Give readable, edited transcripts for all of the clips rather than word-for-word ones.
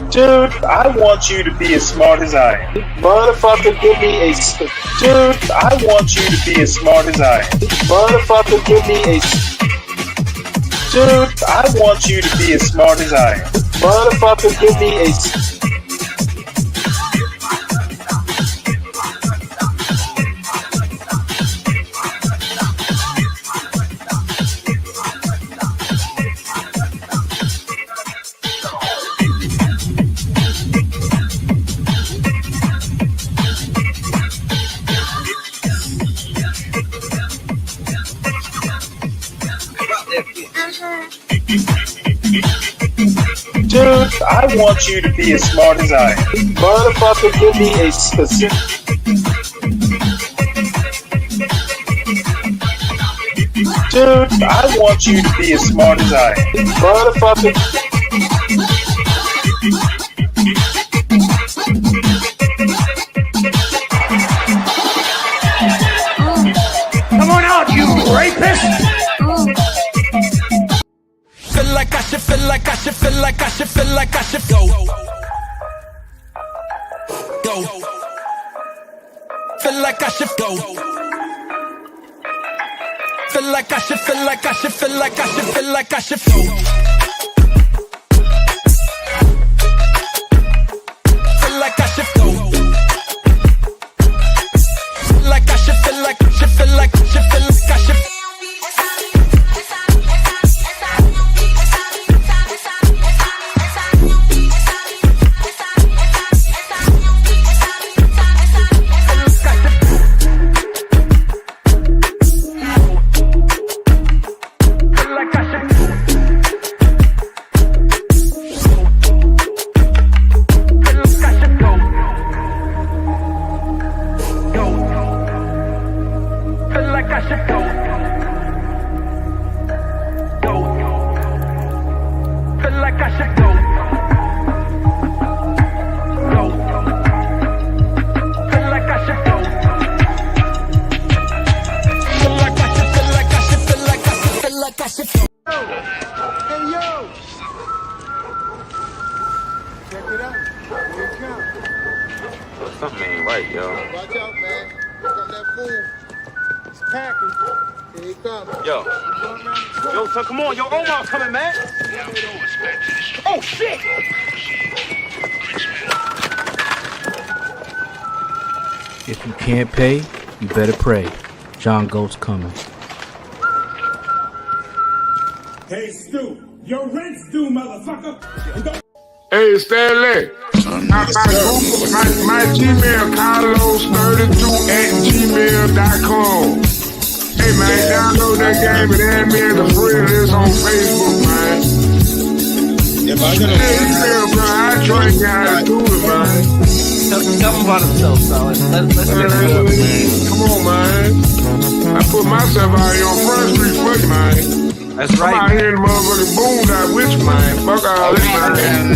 Dude, I want you to be as smart as I am. Motherfucker, give me a... Dude, I want you to be as smart as I am. Motherfucker, give me a... Dude, I want you to be as smart as I am. Motherfucker, give me a... Dude, I want you to be as smart as I am. Motherfucker, give me a specific... Dude, I want you to be as smart as I am. Motherfucker... Come on out, you rapist! Feel like I should, feel like I should, feel like I should, feel like I should go. Go. Feel like I should go. Feel like I should, feel like I should, feel like I should, feel like I should go. Feel like I should go. Feel like I should, feel like I should, feel like I should, feel like I should. Something ain't right, yo. Watch out, man. Here come that fool. He's packing. Here he comes. Yo, son, come on. Yo, Omar's coming, man. Oh, shit. If you can't pay, you better pray. John Goat's coming. Hey, Stu, your rent's due, motherfucker! Hey, Stanley. My Gmail, Carlos32@gmail.com. Hey, man, download that game and add me as a friend list on Facebook, man. Hey, bro, I try guys do it, man. Tell him about himself, Solid. Let's get real, man. Come on, man. I put myself out here on Front Street for you, man. That's right. I'm out here in the motherfucking boondock with you, man. Fuck all this, man.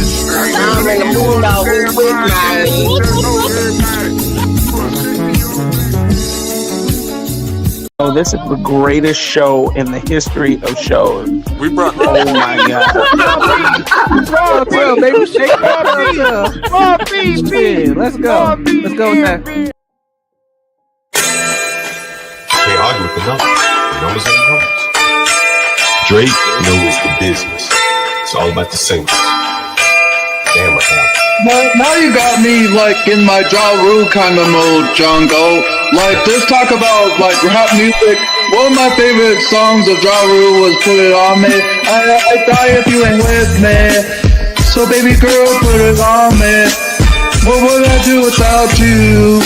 I'm in the boondock with man. Oh, this is the greatest show in the history of shows. We brought. Oh my God. Well, baby, shake it. Let's go. Let's go now. They argue with the numbers. The numbers are the numbers. Drake knows the business. It's all about the singles. Damn, what happened? Now you got me like in my Ja Rule kind of mode, John Go. Like just talk about like rap music. One of my favorite songs of Ja Rule was Put It On Me. I die if you ain't with me. So baby girl, put it on me. What would I do without you?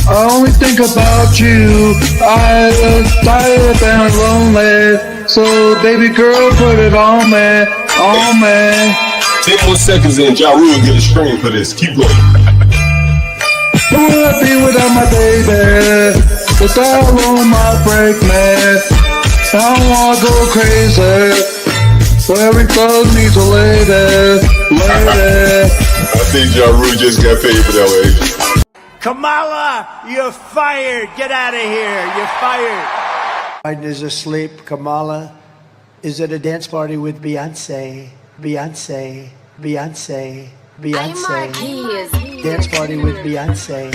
I only think about you. I was tired and lonely. So baby girl, put it on me, on me. 10 more seconds and Ja Rule get a stream for this. Keep going. Who would I be without my baby? The style on my break, man. I don't wanna go crazy. So every thug needs a lady, lady. I think Ja Rule just got paid for that way. Kamala, you're fired. Get out of here. You're fired. Biden is asleep. Kamala is at a dance party with Beyonce. Beyonce. Beyonce. Beyonce. Dance party with Beyonce.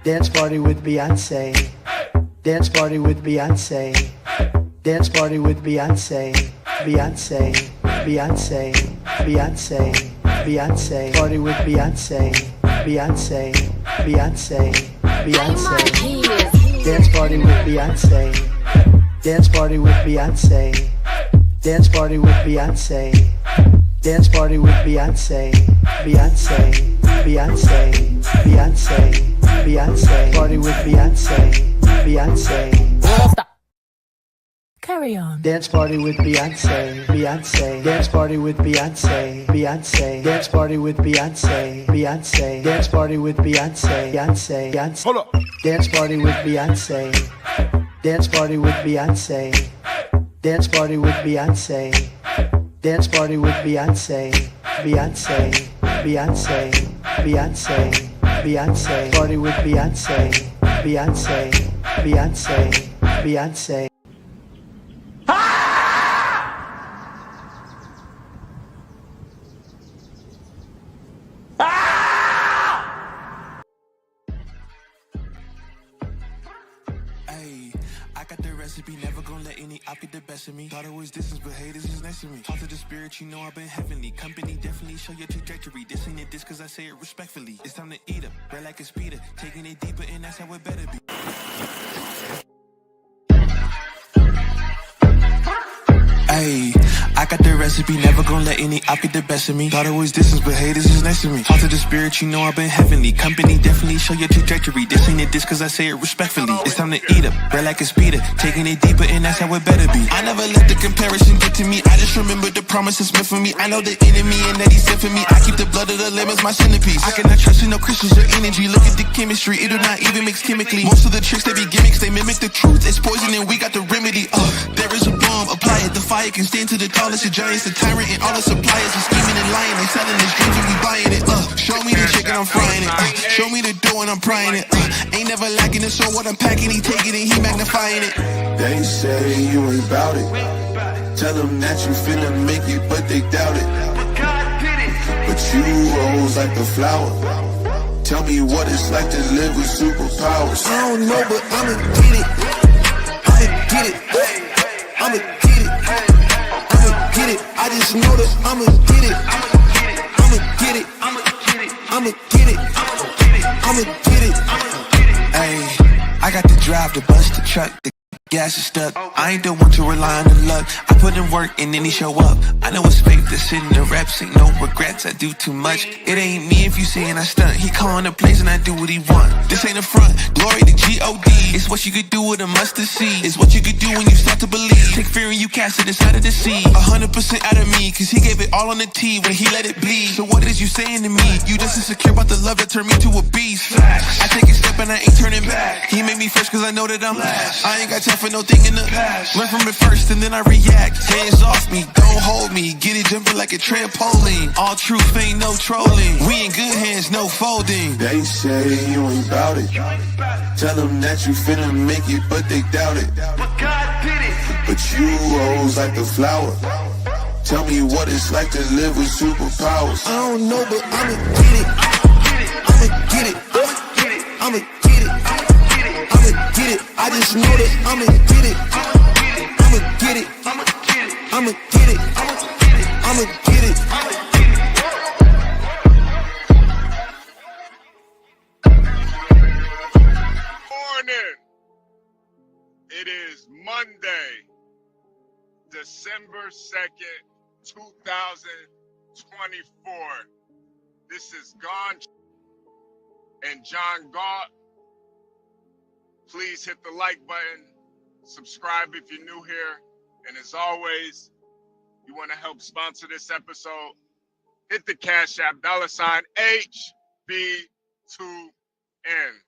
Dance party with Beyonce. Dance party with Beyonce. Dance party with Beyonce. Beyonce. Beyonce. Beyonce. Beyonce. Party with Beyonce. Beyonce. Beyonce. Beyonce. Dance party with Beyonce. Dance party with Beyonce. Dance party with Beyonce. Dance party with Beyonce. Beyonce. Beyonce. Beyonce. Beyonce. Party with Beyonce. Beyonce. Stop. Carry on. Dance party with Beyonce. Beyonce. Dance party with Beyonce. Beyonce. Dance party with Beyonce. Beyonce. Dance party with Beyonce. Beyonce. Beyonce. Hold up. Dance party with Beyonce. Dance party with Beyonce. Dance party with Beyonce. Dance party with Beyonce. Beyonce. Beyonce. Beyonce. Beyonce. Party with Beyonce. Beyonce. Beyonce. Beyonce. I got the recipe, never gonna let any op get the best of me. Thought it was distance, but haters is next to me. Talk to the spirit, you know I've been heavenly. Company definitely show your trajectory. This ain't a diss cause I say it respectfully. It's time to eat up, bread like a speeder. Taking it deeper and that's how it better be. Ayy, I got the recipe, never gonna let any op get the best of me. Thought it was distance, but haters is next to me. Talk to the spirit, you know I've been heavenly. Company definitely show your trajectory. This ain't a diss cause I say it respectfully. It's time to eat up, bread like a speeder. Taking it deeper and that's how it better be. I never let the comparison get to me. I just remember the promises meant for me. I know the enemy and that he's sent for me. I keep the blood of the lambs my centerpiece. I cannot trust in no crystals or energy. Look at the chemistry, it do not even mix chemically. Most of the tricks they be gimmicks, they mimic the truth. It's poison and we got the remedy. There is a bomb, apply it, the fire can stand to the tallest of giants, the tyrant and all the suppliers are scheming and lying. They selling this dreams and we buying it. Show me the chicken, I'm frying it. Show me the dough and I'm prying it. Ain't never lacking it, so what I'm packing, he taking it, he magnifying it. They say you ain't bout it. Tell them that you finna make it, but they doubt it. But you rose like the flower. Tell me what it's like to live with superpowers. I don't know, but I'ma get it. I'ma get it. I'ma get it. I'ma get it. I just know that I'ma get it. I'ma get it. I'ma get it. I'ma get it. I'ma get it. Ayy, I got to drive the bus, the truck, the gas is stuck. I ain't the one to rely on the luck. I put in work and then he show up. I know it's fake, this in the reps, ain't no regrets, I do too much. It ain't me if you saying I stunt. He calling the place and I do what he want. This ain't a front, glory to G-O-D. It's what you could do with a mustard seed. It's what you could do when you start to believe. Take fear and you cast it inside of the sea. 100% out of me, cause he gave it all on the T when he let it bleed. So what is you saying to me? You just insecure about the love that turned me to a beast. I take a step and I ain't turning back. He made me first cause I know that I'm last. I ain't got time for no thing in the past. Learn from it first and then I react. Hands off me, don't hold me. Get it jumping like a trampoline. All truth ain't no trolling. We in good hands, no folding. They say you ain't bout it. Tell them that you finna make it, but they doubt it. But God did it. But you rose like the flower. Tell me what it's like to live with superpowers. I don't know, but I'ma get it. I'ma get it. I'ma get it. I'ma get it. I just know that I'ma get it. I'ma get it. I'ma get it. I'ma get it. Morning. It is Monday, December 2nd, 2024. This is Gone and John Galt. Please hit the like button, subscribe if you're new here, and as always, you want to help sponsor this episode, hit the Cash App, $HB2N.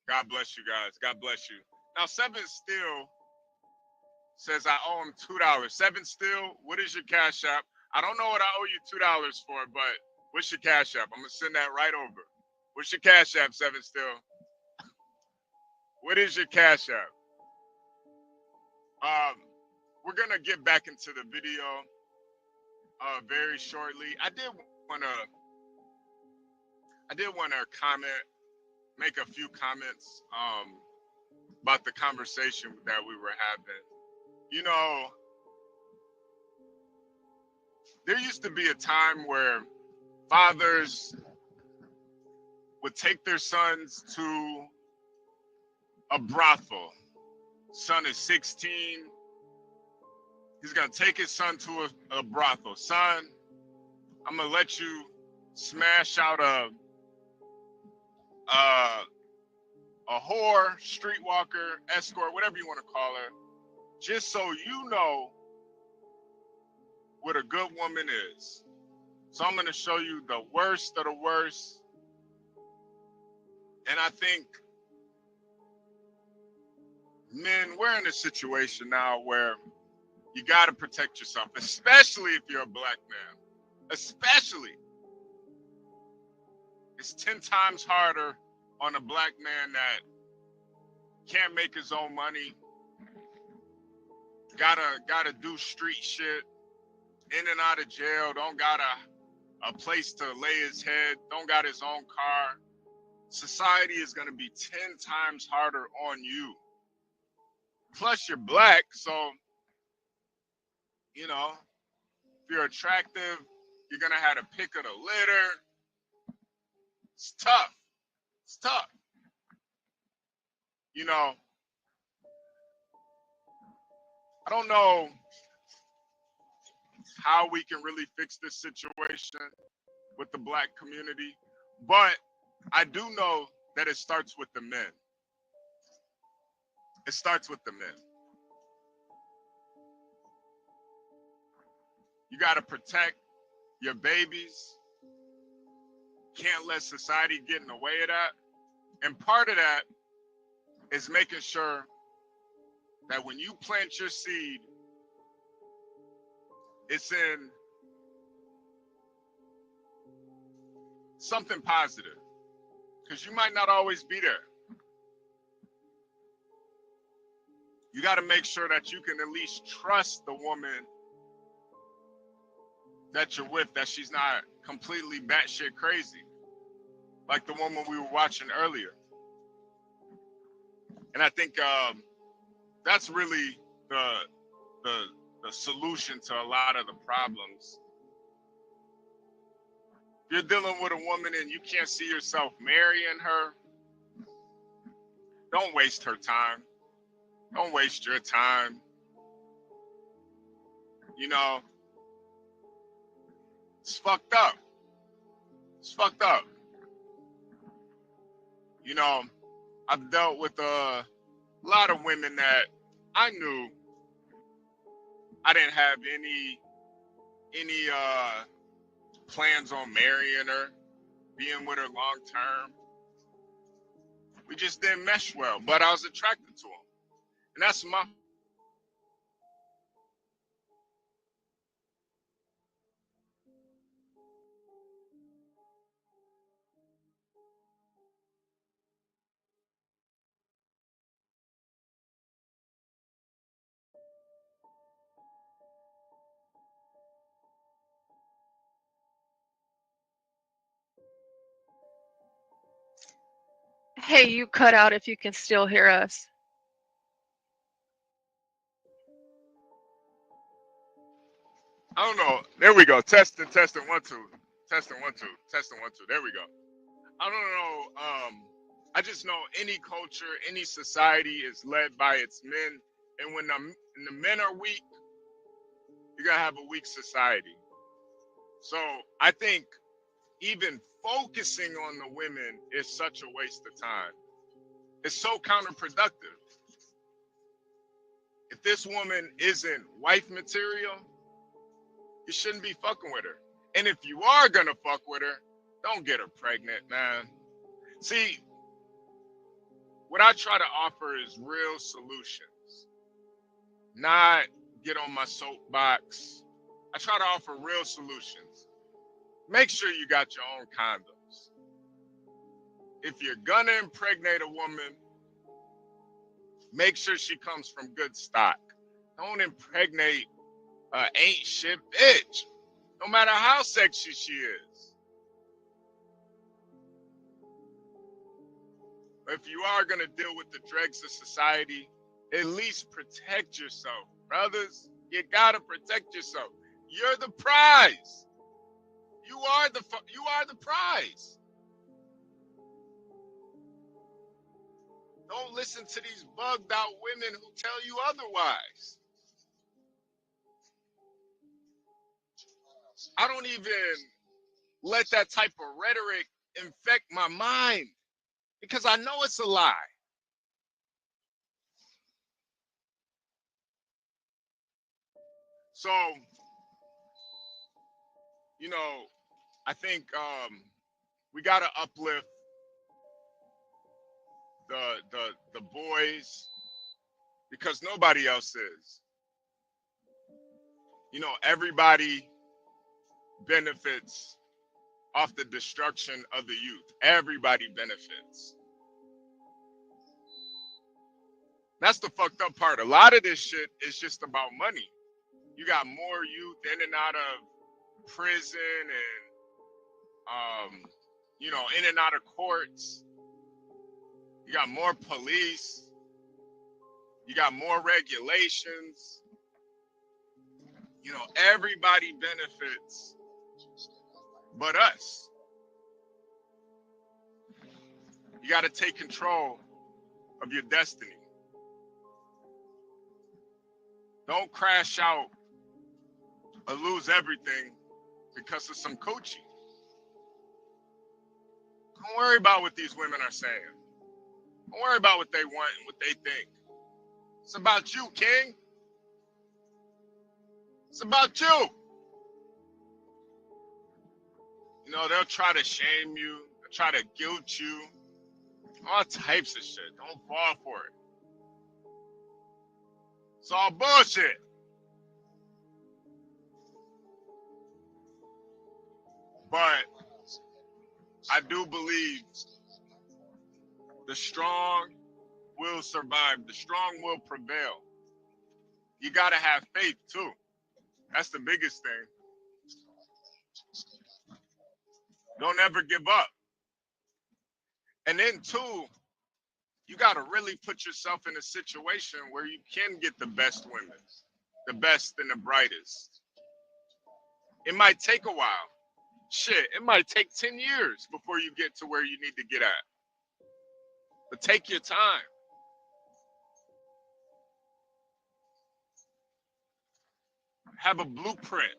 God bless you guys. God bless you. Now, Seven Steel says I owe him $2. Seven Steel, what is your Cash App? I don't know what I owe you $2 for, but what's your Cash App? I'm gonna send that right over. What's your Cash App, Seven Still? What is your Cash App? We're gonna get back into the video very shortly. I did wanna comment, make a few comments about the conversation that we were having. You know, there used to be a time where fathers would take their sons to a brothel. Son is 16. He's gonna take his son to a brothel. Son, I'm gonna let you smash out a whore, streetwalker, escort, whatever you want to call her, just so you know what a good woman is. So I'm gonna show you the worst of the worst. And I think men, we're in a situation now where you got to protect yourself, especially if you're a black man. Especially. It's 10 times harder on a black man that can't make his own money, gotta do street shit, in and out of jail, don't got a place to lay his head, don't got his own car. Society is gonna be 10 times harder on you. Plus you're black, so, you know, if you're attractive, you're gonna have to pick of the litter. It's tough. It's tough. You know, I don't know how we can really fix this situation with the black community, but I do know that it starts with the men. It starts with the men. You got to protect your babies. Can't let society get in the way of that. And part of that is making sure that when you plant your seed, it's in something positive, because you might not always be there. You got to make sure that you can at least trust the woman that you're with, that she's not completely batshit crazy, like the woman we were watching earlier. And I think that's really the solution to a lot of the problems. If you're dealing with a woman and you can't see yourself marrying her, don't waste her time. Don't waste your time. You know, it's fucked up. It's fucked up. You know, I've dealt with a lot of women that I knew I didn't have any plans on marrying her, being with her long term. We just didn't mesh well, but I was attracted to them. And that's my Hey, you cut out if you can still hear us. I don't know. There we go. Testing, 1, 2. Testing 1, 2. Testing 1, 2. There we go. I don't know. I just know any culture, any society is led by its men. And when the men are weak, you're going to have a weak society. So I think even focusing on the women is such a waste of time. It's so counterproductive. If this woman isn't wife material, you shouldn't be fucking with her. And if you are gonna fuck with her, don't get her pregnant, man. See, what I try to offer is real solutions, not get on my soapbox I try to offer real solutions. Make sure you got your own condoms. If you're gonna impregnate a woman, make sure she comes from good stock. Don't impregnate ain't shit bitch, no matter how sexy she is. If you are gonna deal with the dregs of society, at least protect yourself. Brothers, you gotta protect yourself. You're the prize. You are the prize. Don't listen to these bugged out women who tell you otherwise. I don't even let that type of rhetoric infect my mind because I know it's a lie. So, you know, I think we gotta uplift the boys because nobody else is. You know, everybody benefits off the destruction of the youth. Everybody benefits. That's the fucked up part. A lot of this shit is just about money. You got more youth in and out of prison and you know, in and out of courts. You got more police. You got more regulations. You know, everybody benefits but us. You got to take control of your destiny. Don't crash out or lose everything because of some coochie. Don't worry about what these women are saying. Don't worry about what they want and what they think. It's about you, King. It's about you. You know, they'll try to shame you, they'll try to guilt you, all types of shit. Don't fall for it. It's all bullshit. But I do believe the strong will survive. The strong will prevail. You got to have faith too. That's the biggest thing. Don't ever give up. And then too, you got to really put yourself in a situation where you can get the best women, the best and the brightest. It might take a while. Shit, it might take 10 years before you get to where you need to get at. But take your time. Have a blueprint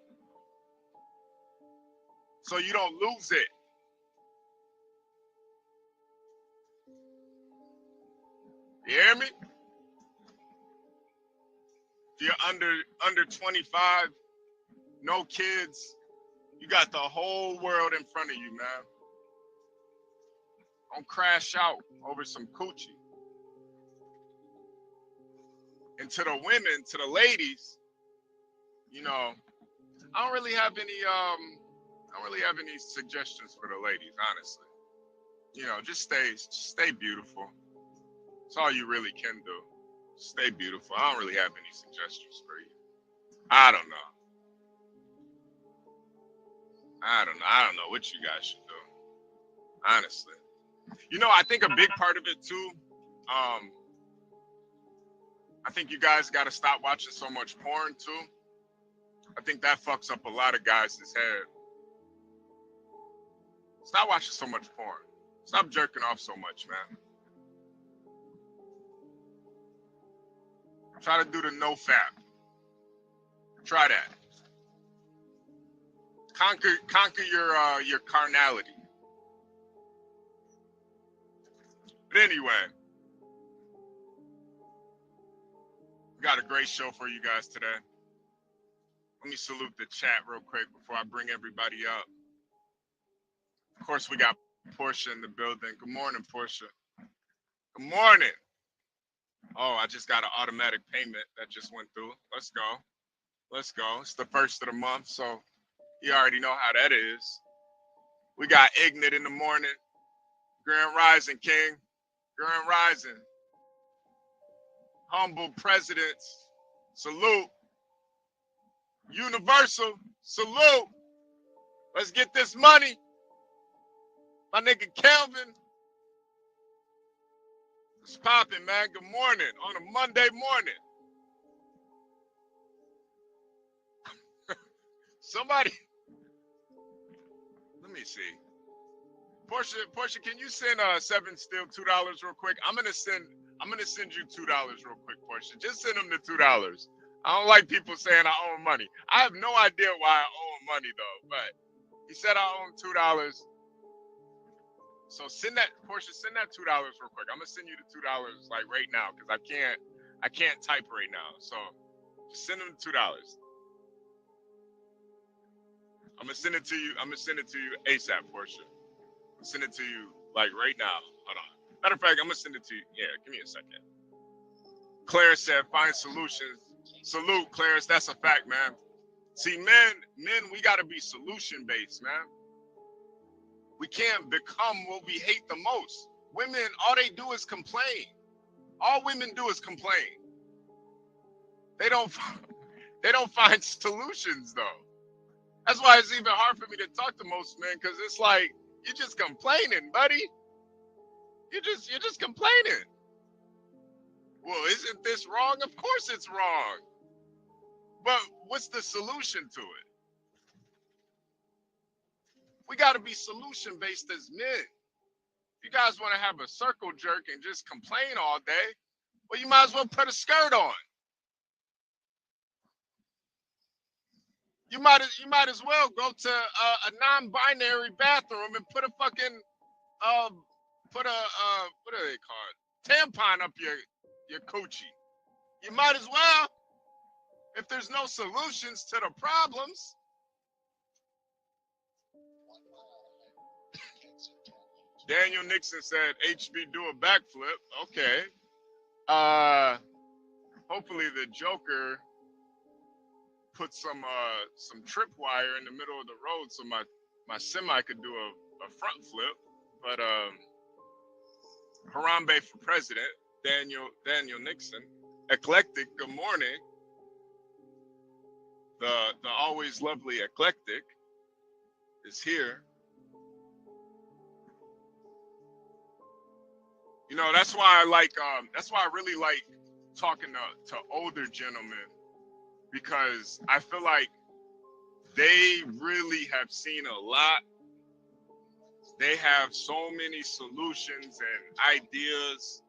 so you don't lose it. You hear me? If you're under 25, no kids, you got the whole world in front of you, man. Don't crash out over some coochie. And to the women, to the ladies, you know, I don't really have any suggestions for the ladies, honestly. You know, just stay beautiful. That's all you really can do. Stay beautiful. I don't really have any suggestions for you. I don't know. I don't know what you guys should do. Honestly. You know, I think a big part of it too, I think you guys got to stop watching so much porn too. I think that fucks up a lot of guys' head. Stop watching so much porn. Stop jerking off so much, man. Try to do the no fap. Try that. Conquer your carnality. But anyway, we got a great show for you guys today. Let me salute the chat real quick before I bring everybody up. Of course, we got Portia in the building. Good morning, Portia. Good morning. Oh, I just got an automatic payment that just went through. Let's go. Let's go. It's the first of the month, so you already know how that is. We got Ignite in the morning. Grand Rising, King. Grand Rising. Humble presidents. Salute. Universal. Salute. Let's get this money. My nigga Kelvin. It's popping, man. Good morning on a Monday morning. Somebody, let me see. Portia, can you send Seven Still $2 real quick? I'm gonna send you $2 real quick, Portia. Just send them the $2. I don't like people saying I owe him money. I have no idea why I owe him money though, but he said I owe him $2. So send that, Portia, send that $2 real quick. I'm gonna send you the $2 like right now because I can't type right now. So just send him $2. I'm gonna send it to you. I'm gonna send it to you ASAP, Portia. I'm gonna send it to you like right now. Hold on. Matter of fact, I'm gonna send it to you. Yeah, give me a second. Claire said, "Find solutions." Salute, Claire. That's a fact, man. See, men, we gotta be solution based, man. We can't become what we hate the most. Women, all they do is complain. All women do is complain. They don't find solutions though. That's why it's even hard for me to talk to most men, because it's like you're just complaining, buddy. You're just complaining. Well, isn't this wrong? Of course it's wrong. But what's the solution to it? We got to be solution based as men. If you guys want to have a circle jerk and just complain all day, well, you might as well put a skirt on. You might as well go to a non-binary bathroom and put a fucking what are they called? Tampon up your coochie. You might as well, if there's no solutions to the problems. Daniel Nixon said HB do a backflip. Okay. Hopefully the Joker put some tripwire in the middle of the road so my semi could do a front flip. But Harambe for president, Daniel Nixon. Eclectic, good morning. The always lovely Eclectic is here. You know, that's why I really like talking to older gentlemen, because I feel like they really have seen a lot. They have so many solutions and ideas,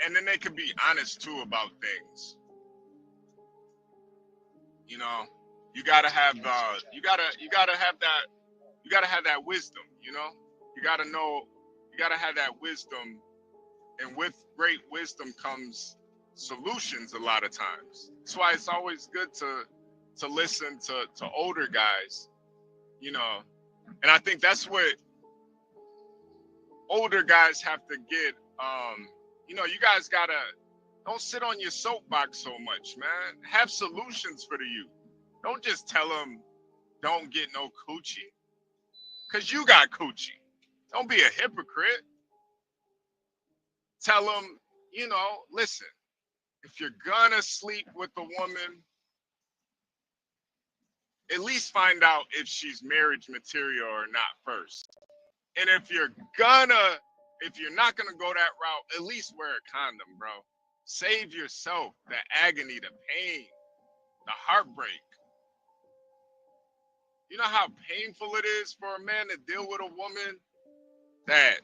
and then they can be honest too about things. You know, you gotta have that wisdom. You know, you gotta have that wisdom, and with great wisdom comes solutions a lot of times. That's why it's always good to listen to older guys, you know. And I think that's what older guys have to get. You know, you guys don't sit on your soapbox so much, man. Have solutions for the youth. Don't just tell them don't get no coochie, because you got coochie. Don't be a hypocrite. Tell them, you know, listen, if you're gonna sleep with a woman, at least find out if she's marriage material or not first. And if you're not gonna go that route, at least wear a condom, bro. Save yourself the agony, the pain, the heartbreak. You know how painful it is for a man to deal with a woman that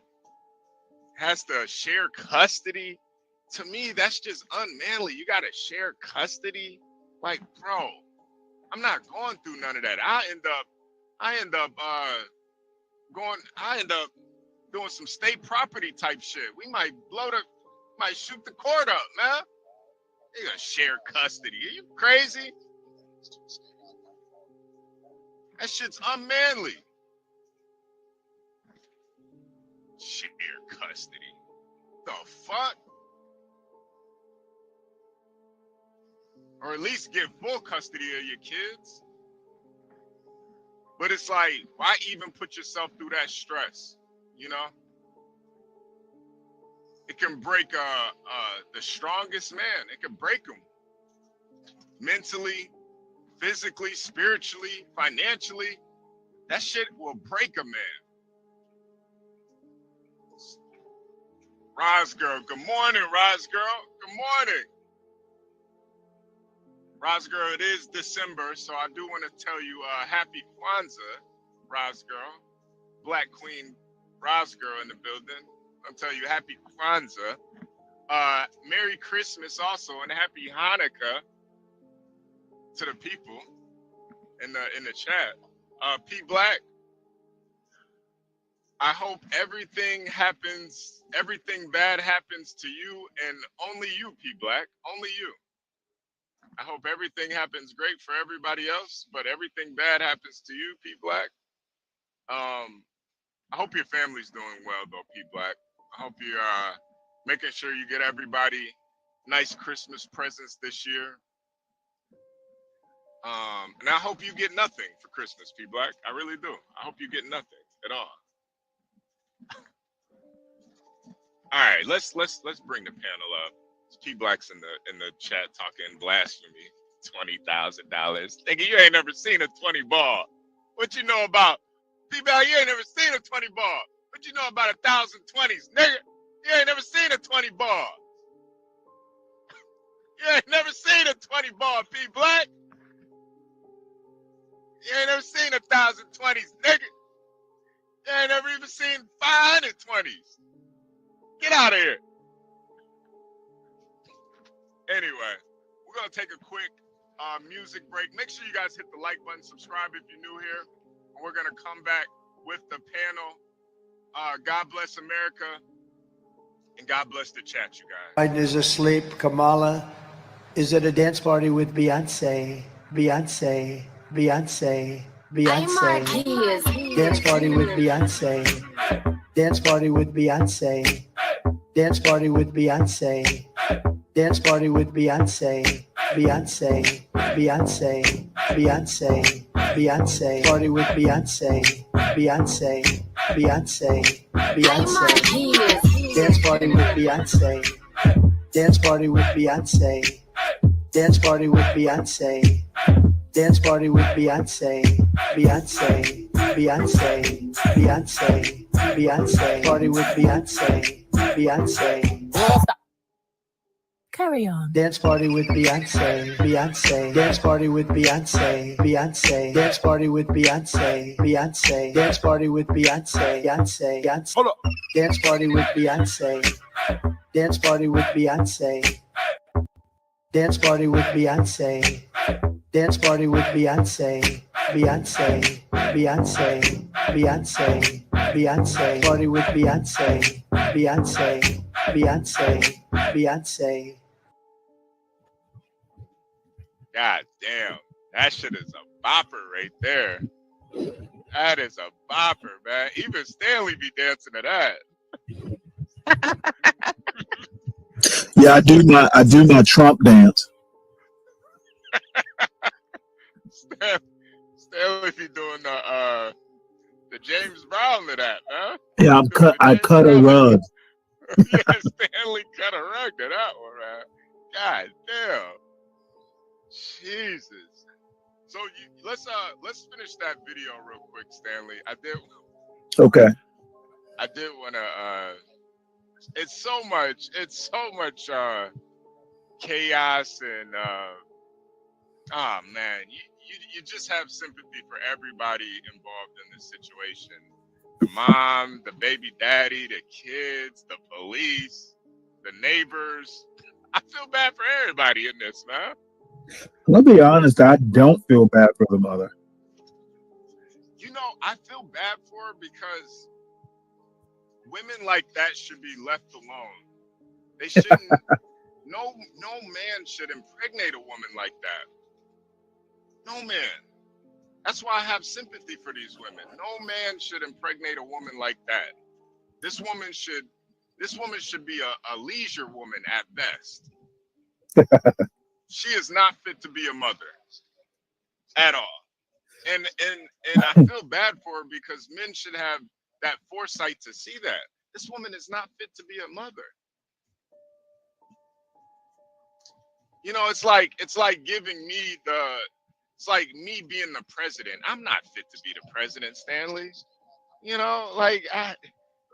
has to share custody? To me, that's just unmanly. You gotta share custody. Like, bro, I'm not going through none of that. I end up doing some state property type shit. We might shoot the court up, man. You gonna share custody? Are you crazy? That shit's unmanly. Share custody. The fuck? or at least get full custody of your kids. But it's like, why even put yourself through that stress? You know, it can break the strongest man. It can break him mentally, physically, spiritually, financially. That shit will break a man. Roz Girl, good morning, Roz Girl. Good morning. Roz Girl, it is December, so I do want to tell you happy Kwanzaa, Roz Girl. Black Queen Roz Girl in the building. I'll tell you happy Kwanzaa. Merry Christmas also, and happy Hanukkah to the people in the chat. P Black, I hope everything bad happens to you and only you, P Black, only you. I hope everything happens great for everybody else, but everything bad happens to you, P Black. I hope your family's doing well though, P Black. I hope you're making sure you get everybody nice Christmas presents this year. And I hope you get nothing for Christmas, P Black. I really do. I hope you get nothing at all. All right, let's bring the panel up. P Black's in the chat talking blasphemy. $20,000. Nigga, you ain't never seen a 20 ball. What you know about P Black? You ain't never seen a 20 ball. What you know about 1,020s, nigga? You ain't never seen a 20 ball. You ain't never seen a 20 ball, P Black. You ain't never seen 1,020s, nigga. You ain't never even seen 520s. Get out of here. Anyway, we're going to take a quick music break. Make sure you guys hit the like button, subscribe if you're new here. And we're going to come back with the panel. God bless America. And God bless the chat, you guys. Biden is asleep. Kamala is at a dance party with Beyonce. Beyonce. Beyonce. Beyonce. Dance party with Beyonce. Dance party with Beyonce. Dance party with Beyonce. Dance party with Beyonce. Beyonce. Beyonce. Beyonce. Beyonce. Party with Beyonce. Beyonce. Beyonce. Beyonce. Dance party with Beyonce. Dance party with Beyonce. Dance party with Beyonce. Dance party with Beyonce. Beyonce. Beyonce. Beyonce. Beyonce. Party with Beyonce. Beyonce. Stop. Carry on. Dance party with Beyonce. Beyonce. Dance party with Beyonce. Beyonce. Dance party with Beyonce. Beyonce. Dance party with Beyonce. Beyonce. Beyonce. Hold up. Dance party with Beyonce. Dance party with Beyonce. Dance party with Beyonce. Dance party with Beyonce. Beyonce. Beyonce. Beyonce. Beyonce. Party with Beyonce. Beyonce. Beyonce. Beyonce. God damn. That shit is a bopper right there. That is a bopper, man. Even Stanley be dancing to that. Yeah, I do my Trump dance. Stanley be doing the James Brown to that, huh? Yeah, I cut a rug. Yeah, Stanley cut a rug to that one, man. God damn. Jesus. So let's finish that video real quick, Stanley. I did want to it's so much chaos and man, you just have sympathy for everybody involved in this situation. The mom, the baby daddy, the kids, the police, the neighbors. I feel bad for everybody in this, man. Let me be honest, I don't feel bad for the mother. You know, I feel bad for her because women like that should be left alone. They shouldn't. No man should impregnate a woman like that. No man. That's why I have sympathy for these women. No man should impregnate a woman like that. This woman should be a leisure woman at best. She is not fit to be a mother at all. And I feel bad for her because men should have that foresight to see that. This woman is not fit to be a mother. You know, it's like giving me it's like me being the president. I'm not fit to be the president, Stanley. You know, like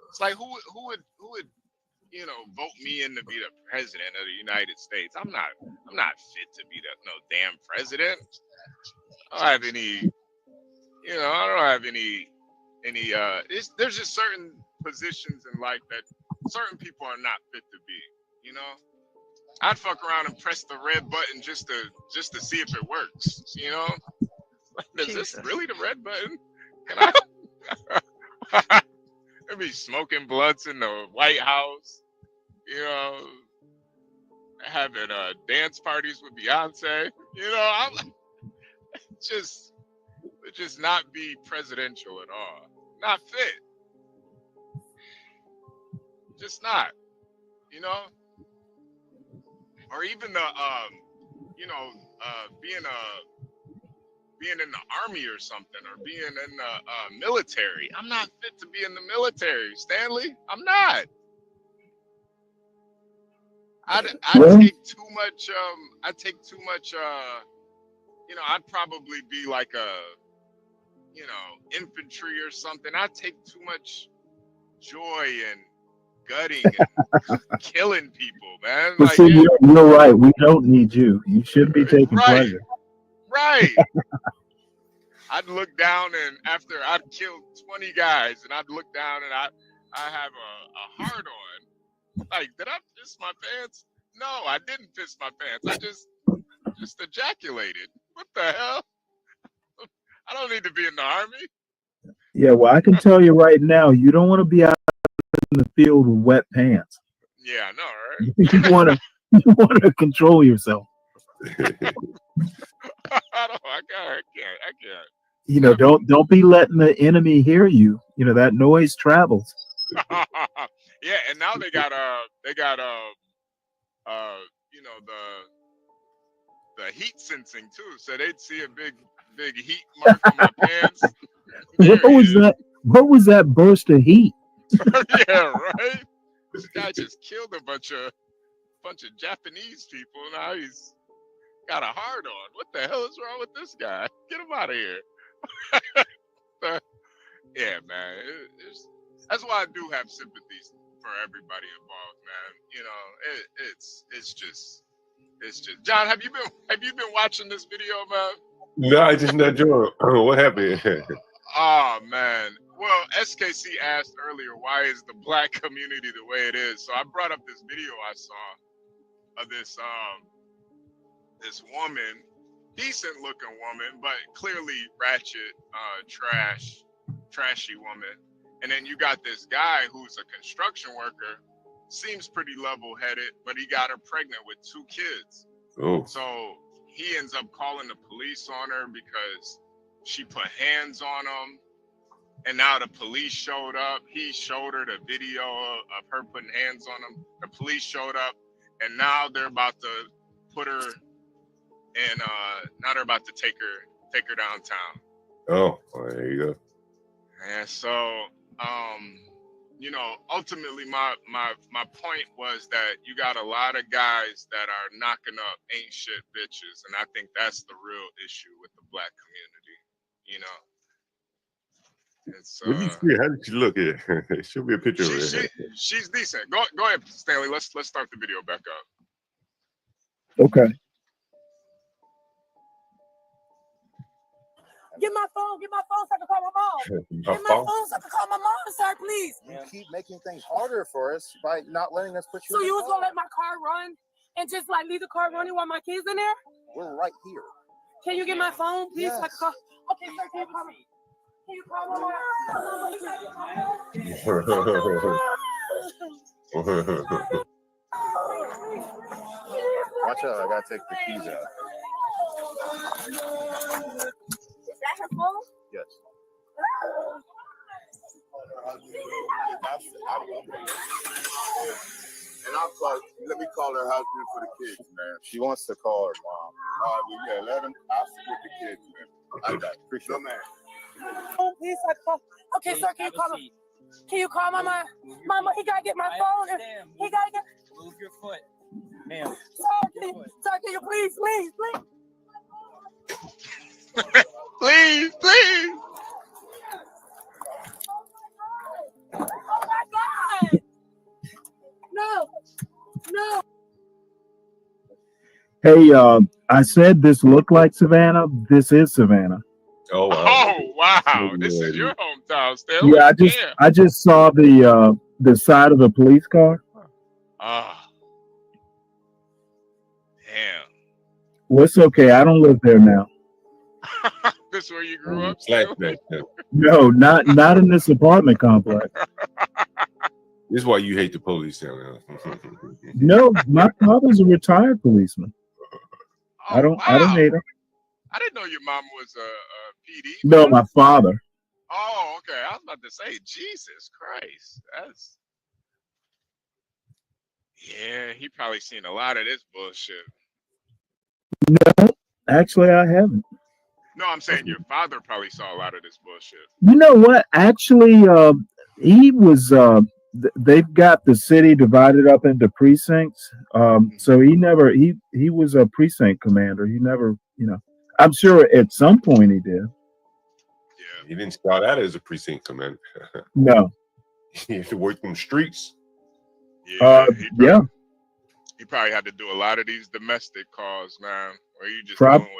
it's like who would vote me in to be the president of the United States? I'm not fit to be no damn president. I don't have any, there's just certain positions in life that certain people are not fit to be, you know? I'd fuck around and press the red button just to see if it works, you know? Is this really the red button? Can I I'd be smoking blunts in the White House, you know, having dance parties with Beyonce, you know, I'm just not be presidential at all. Not fit. Just not, you know? Or even the being in the army or something, or being in the military. I'm not fit to be in the military, Stanley. I'm not. I take too much. I'd probably be like infantry or something. I take too much joy in gutting and killing people, man. But see, you're right. We don't need you. You should be taking pleasure. Right. I'd look down, and after I'd killed 20 guys, and I'd look down and I have a hard on. Like, did I piss my pants? No, I didn't piss my pants. I just ejaculated. What the hell? I don't need to be in the army. Yeah, well, I can tell you right now, you don't want to be out in the field with wet pants. Yeah, I know, right? You want to control yourself. I can't. You know, don't be letting the enemy hear you. You know, that noise travels. Yeah, and now they got the heat sensing too, so they'd see a big heat mark on my pants. What was that burst of heat? Yeah, right. This guy just killed a bunch of Japanese people. Now he's got a hard on. What the hell is wrong with this guy? Get him out of here. Yeah, man. That's why I do have sympathies for everybody involved, man. You know, it's just. John, have you been watching this video, man? No, I just not joined. What happened? Oh man. Well, SKC asked earlier, why is the black community the way it is? So I brought up this video I saw of this woman, decent looking woman, but clearly ratchet, trashy woman. And then you got this guy who's a construction worker, seems pretty level-headed, but he got her pregnant with 2 kids. Oh. So he ends up calling the police on her because she put hands on him. And now the police showed up. He showed her the video of her putting hands on him. The police showed up, and now they're about to put her in. Now they're about to take her downtown. Oh, well, there you go. And so, ultimately, my point was that you got a lot of guys that are knocking up ain't shit bitches, and I think that's the real issue with the black community. You know. It's, Let me see. How did she look here? Show me a picture of her. She's decent. Go ahead, Stanley. Let's start the video back up. Okay. Get my phone so I can call my mom. Get my phone so I can call my mom, sir, please. You keep making things harder for us by not letting us put you. So in you the was gonna let my car run and just like leave the car running while my kids in there? We're right here. Can you get my phone, please? Yes. So I can call. Okay, sir, can you call me? Can you call my mom? Watch out! I gotta take the keys out. Is that her phone? Yes. And I'll plug Let me call her husband for the kids, man. She wants to call her mom. All right, well, yeah, let him ask with the kids, man. I got it. Appreciate it, man. Oh, please, I call. Okay, sir, can you call him? Can you call Mama? Mama, he gotta get my phone. He gotta get. Move your foot, ma'am. Sir, can you please? Please, please. Oh my God! No. Hey, I said this looked like Savannah. This is Savannah. Oh wow! Oh wow! This is your hometown, still. Yeah, I just saw the side of the police car. Ah, damn. Well, it's okay. I don't live there now. This where you grew up? Flashback. No, not in this apartment complex. This is why you hate the police down there. No, my father's a retired policeman. I don't hate him. I didn't know your mom was a PD. No, my father. Oh, okay. I was about to say, Jesus Christ. That's. Yeah, he probably seen a lot of this bullshit. No, actually, I haven't. No, I'm saying your father probably saw a lot of this bullshit. You know what? Actually, he was. They've got the city divided up into precincts. So he was a precinct commander. He never, I'm sure at some point he did. Yeah, he didn't start out as a precinct commander. No. He had to work them streets. Yeah, He probably had to do a lot of these domestic calls, man. Where you just probably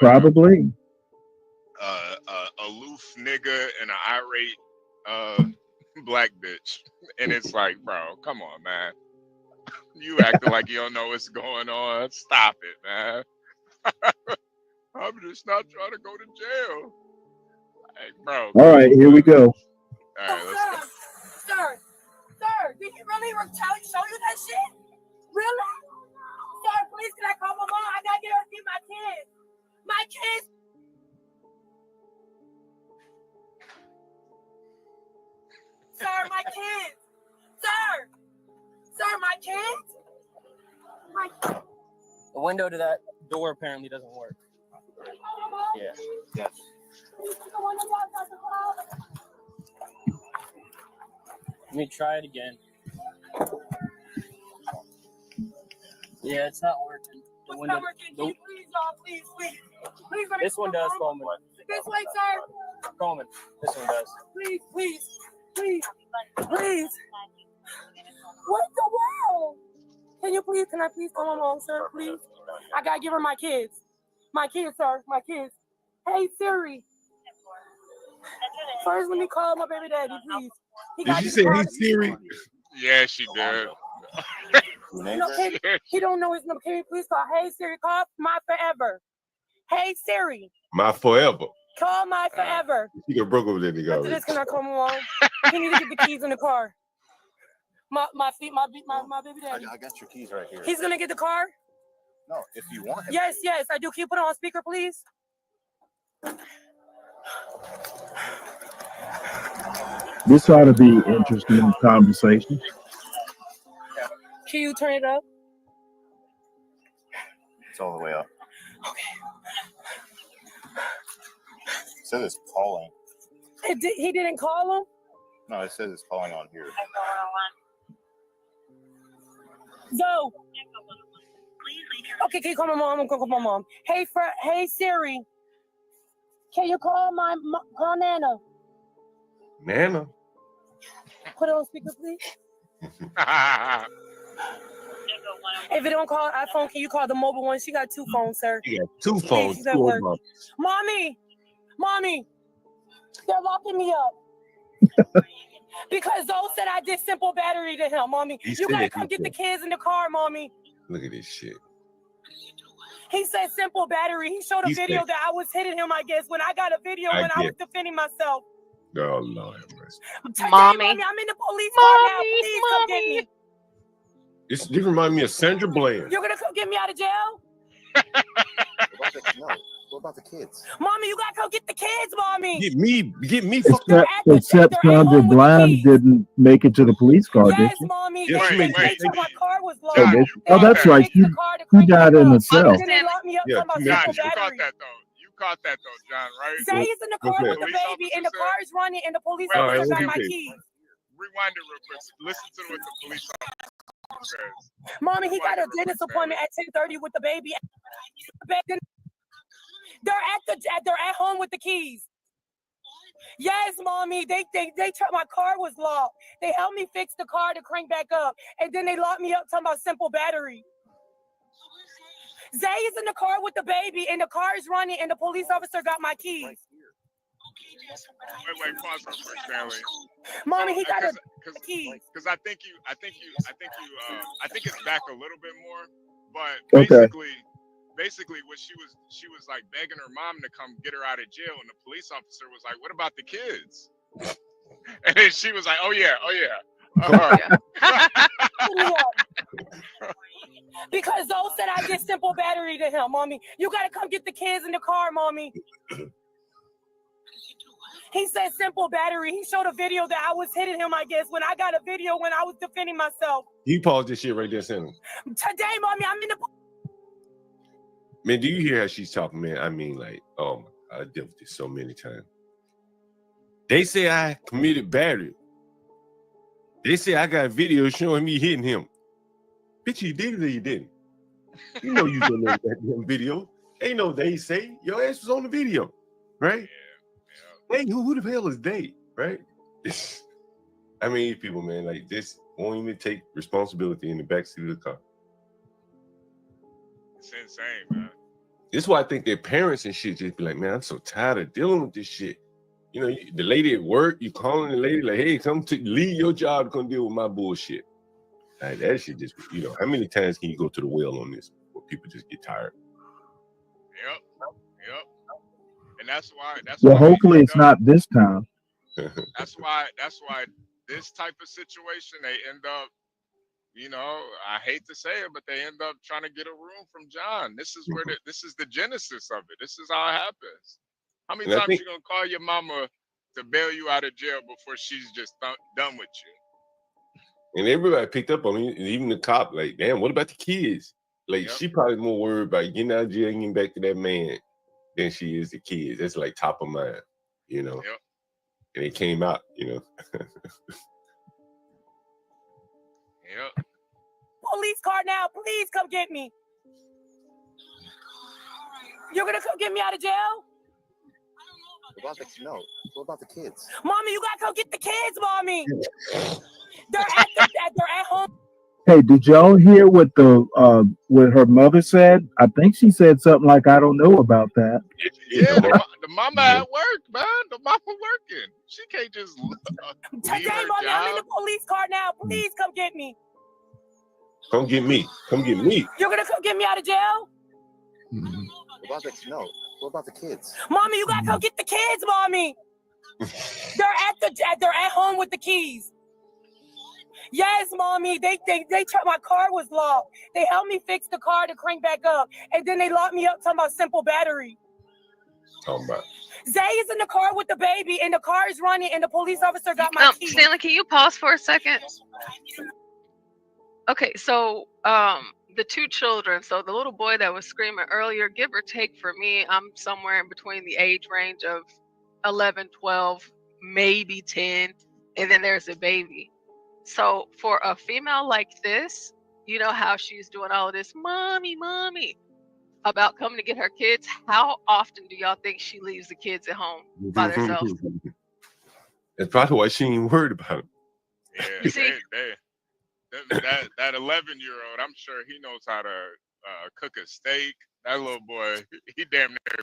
aloof nigga and an irate black bitch, and it's like, bro, come on, man. You acting like you don't know what's going on. Stop it, man. I'm just not trying to go to jail. Like, bro. All right, here we go. All right, let's go. Sir, did he really show you that shit? Really? Sir, please, can I call my mom? I gotta get her to see my kids. My kids. Sir, my kids. Sir, my kids. The window to that door apparently doesn't work. Yeah. Yes. Let me try it again. Yeah, it's not working. The window. Not working. Can you please, y'all, please. Please let me. This one does, Coleman. This way, sir. Coleman. This one does. Please. What the world? Can I please call my mom, sir, please? I gotta give her my kids. My kids, sir. My kids. Hey, Siri. First, let me call my baby daddy, please. Did you say hey Siri? Yeah, she did. He don't know his number. Can you please call? Hey, Siri, call my forever. Hey, Siri. My forever. Call my forever. You got broke over there, After nigga. this, can I call my mom? He need to get the keys in the car. My baby daddy. I got your keys right here. He's gonna get the car? No, if you want him. Yes, I do. Can you put it on speaker, please? This ought to be interesting conversation. Can you turn it up? It's all the way up. Okay. It says it's calling. He didn't call him? No, it says it's calling on here. Zoe. Okay, can you call my mom? I'm gonna call my mom. Hey Siri. Can you call call Nana? Nana. Put it on speaker, please. If it don't call iPhone, can you call the mobile one? She got two phones, sir. She got two phones. She's at work. Mommy, they're locking me up. Because Zoe said I did simple battery to him, Mommy. You gotta come get the kids in the car, Mommy. Look at this shit. He said simple battery. He showed a video that I was hitting him, I guess, when I got a video when I was defending myself. Oh, Lord. Mommy, I'm in the police car now. Please come get me. You remind me of Sandra Bland. You're gonna come get me out of jail? What about the kids? Mommy, you gotta come get the kids, Mommy. Get me. Except Sandra Bland didn't make it to the police car, did Yes, she? Mommy. Yes, They took my car was locked. Oh, that's right. She died in a cell. Then they locked me up Yeah, talking John, about you simple caught battery. that though. You caught that though, John, right? Zay is in the car with the baby, and the car is running, and the police officer got my keys. Rewind it real quick. Listen to what the police officer says. Mommy, he got a dentist appointment at 10:30 with the baby. They're at home with the keys. Yes, mommy. They my car was locked. They helped me fix the car to crank back up, and then they locked me up talking about simple battery. Zay is in the car with the baby, and the car is running, and the police officer got my keys. Wait, pause real quick, Stanley. Mommy, he got a key. Because I think it's back a little bit more, but Okay. basically what she was like begging her mom to come get her out of jail, and the police officer was like, "What about the kids?" And then she was like, "Oh yeah." Because those said I did simple battery to him, mommy. You gotta come get the kids in the car, mommy. He said simple battery. He showed a video that I was hitting him, I guess, when I got a video when I was defending myself. You pause this shit right there, Sam. Today, mommy, I'm in the... Man, do you hear how she's talking, man? I mean, like, oh my God, I dealt with this so many times. They say I committed battery. They say I got video showing me hitting him. Bitch, you did it or you didn't? You know you didn't know that damn video. Ain't no they say. Your ass was on the video, right? Hey, who the hell is they, right? I mean, people, man, like this won't even take responsibility in the backseat of the car. It's insane, man. This is why I think their parents and shit just be like, man, I'm so tired of dealing with this shit. You know, the lady at work, you calling the lady like, hey, come to leave your job to come deal with my bullshit. Like, that shit just, you know, how many times can you go to the well on this before people just get tired? Yep. And that's why. Well, hopefully it's not this time. That's why this type of situation, they end up, you know, I hate to say it, but they end up trying to get a room from John. This is where this is the genesis of it. This is how it happens. How many times you gonna call your mama to bail you out of jail before she's just done with you? And everybody picked up on me, even the cop, like, damn, what about the kids? Like, she probably more worried about getting out of jail and getting back to that man than she is the kids. That's like top of mind, you know. Yep. And it came out, you know. Yep. Police car now, please come get me. You're gonna come get me out of jail? What about the kids? Mommy, you gotta come get the kids, mommy. They're at home. Hey, did y'all hear what what her mother said? I think she said something like, "I don't know about that." Yeah, the mama at work, man. The mama working. She can't just Today, mommy, I'm in the police car now. Please come get me. Come get me. Come get me. You're gonna come get me out of jail? What about the kids? Mommy, you gotta come get the kids, mommy. They're at home with the keys. Yes, mommy. They tried. My car was locked. They helped me fix the car to crank back up, and then they locked me up talking about simple battery. Talking about. Zay is in the car with the baby, and the car is running, and the police officer got my keys. Stanley, can you pause for a second? Okay, so the two children, so the little boy that was screaming earlier, give or take for me, I'm somewhere in between the age range of 11, 12, maybe 10, and then there's a baby. So for a female like this, you know how she's doing all of this, mommy, about coming to get her kids. How often do y'all think she leaves the kids at home by themselves? That's probably why she ain't worried about it. Yeah, that 11-year-old, I'm sure he knows how to cook a steak. That little boy, he damn near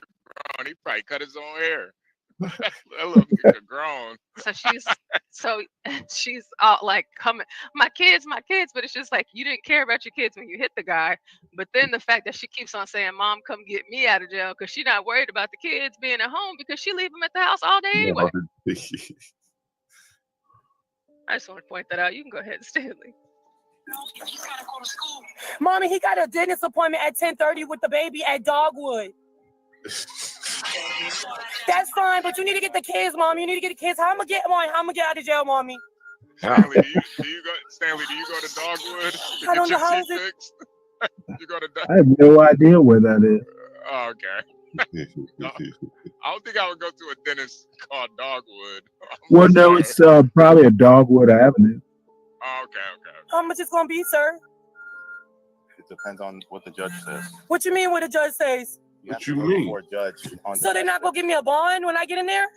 grown. He probably cut his own hair. That little nigga grown. So she's like coming, my kids, but it's just like you didn't care about your kids when you hit the guy. But then the fact that she keeps on saying, "Mom, come get me out of jail," because she's not worried about the kids being at home because she leave them at the house all day anyway. I just want to point that out. You can go ahead, Stanley. Mommy, he got a dentist appointment at 10:30 with the baby at Dogwood. That's fine, but you need to get the kids, Mom. You need to get the kids. How I'm gonna get out of jail, Mommy? Stanley, do you go to Dogwood to I don't get know your how teeth is it. fixed? You go to I have no idea where that is. Oh, okay. I don't think I would go to a dentist called Dogwood. Well, no, it's probably a Dogwood Avenue. Oh, okay. How much it's gonna be, sir? It depends on what the judge says. What you mean? What the judge says? What you mean? Before a judge on So they're not gonna give me a bond when I get in there?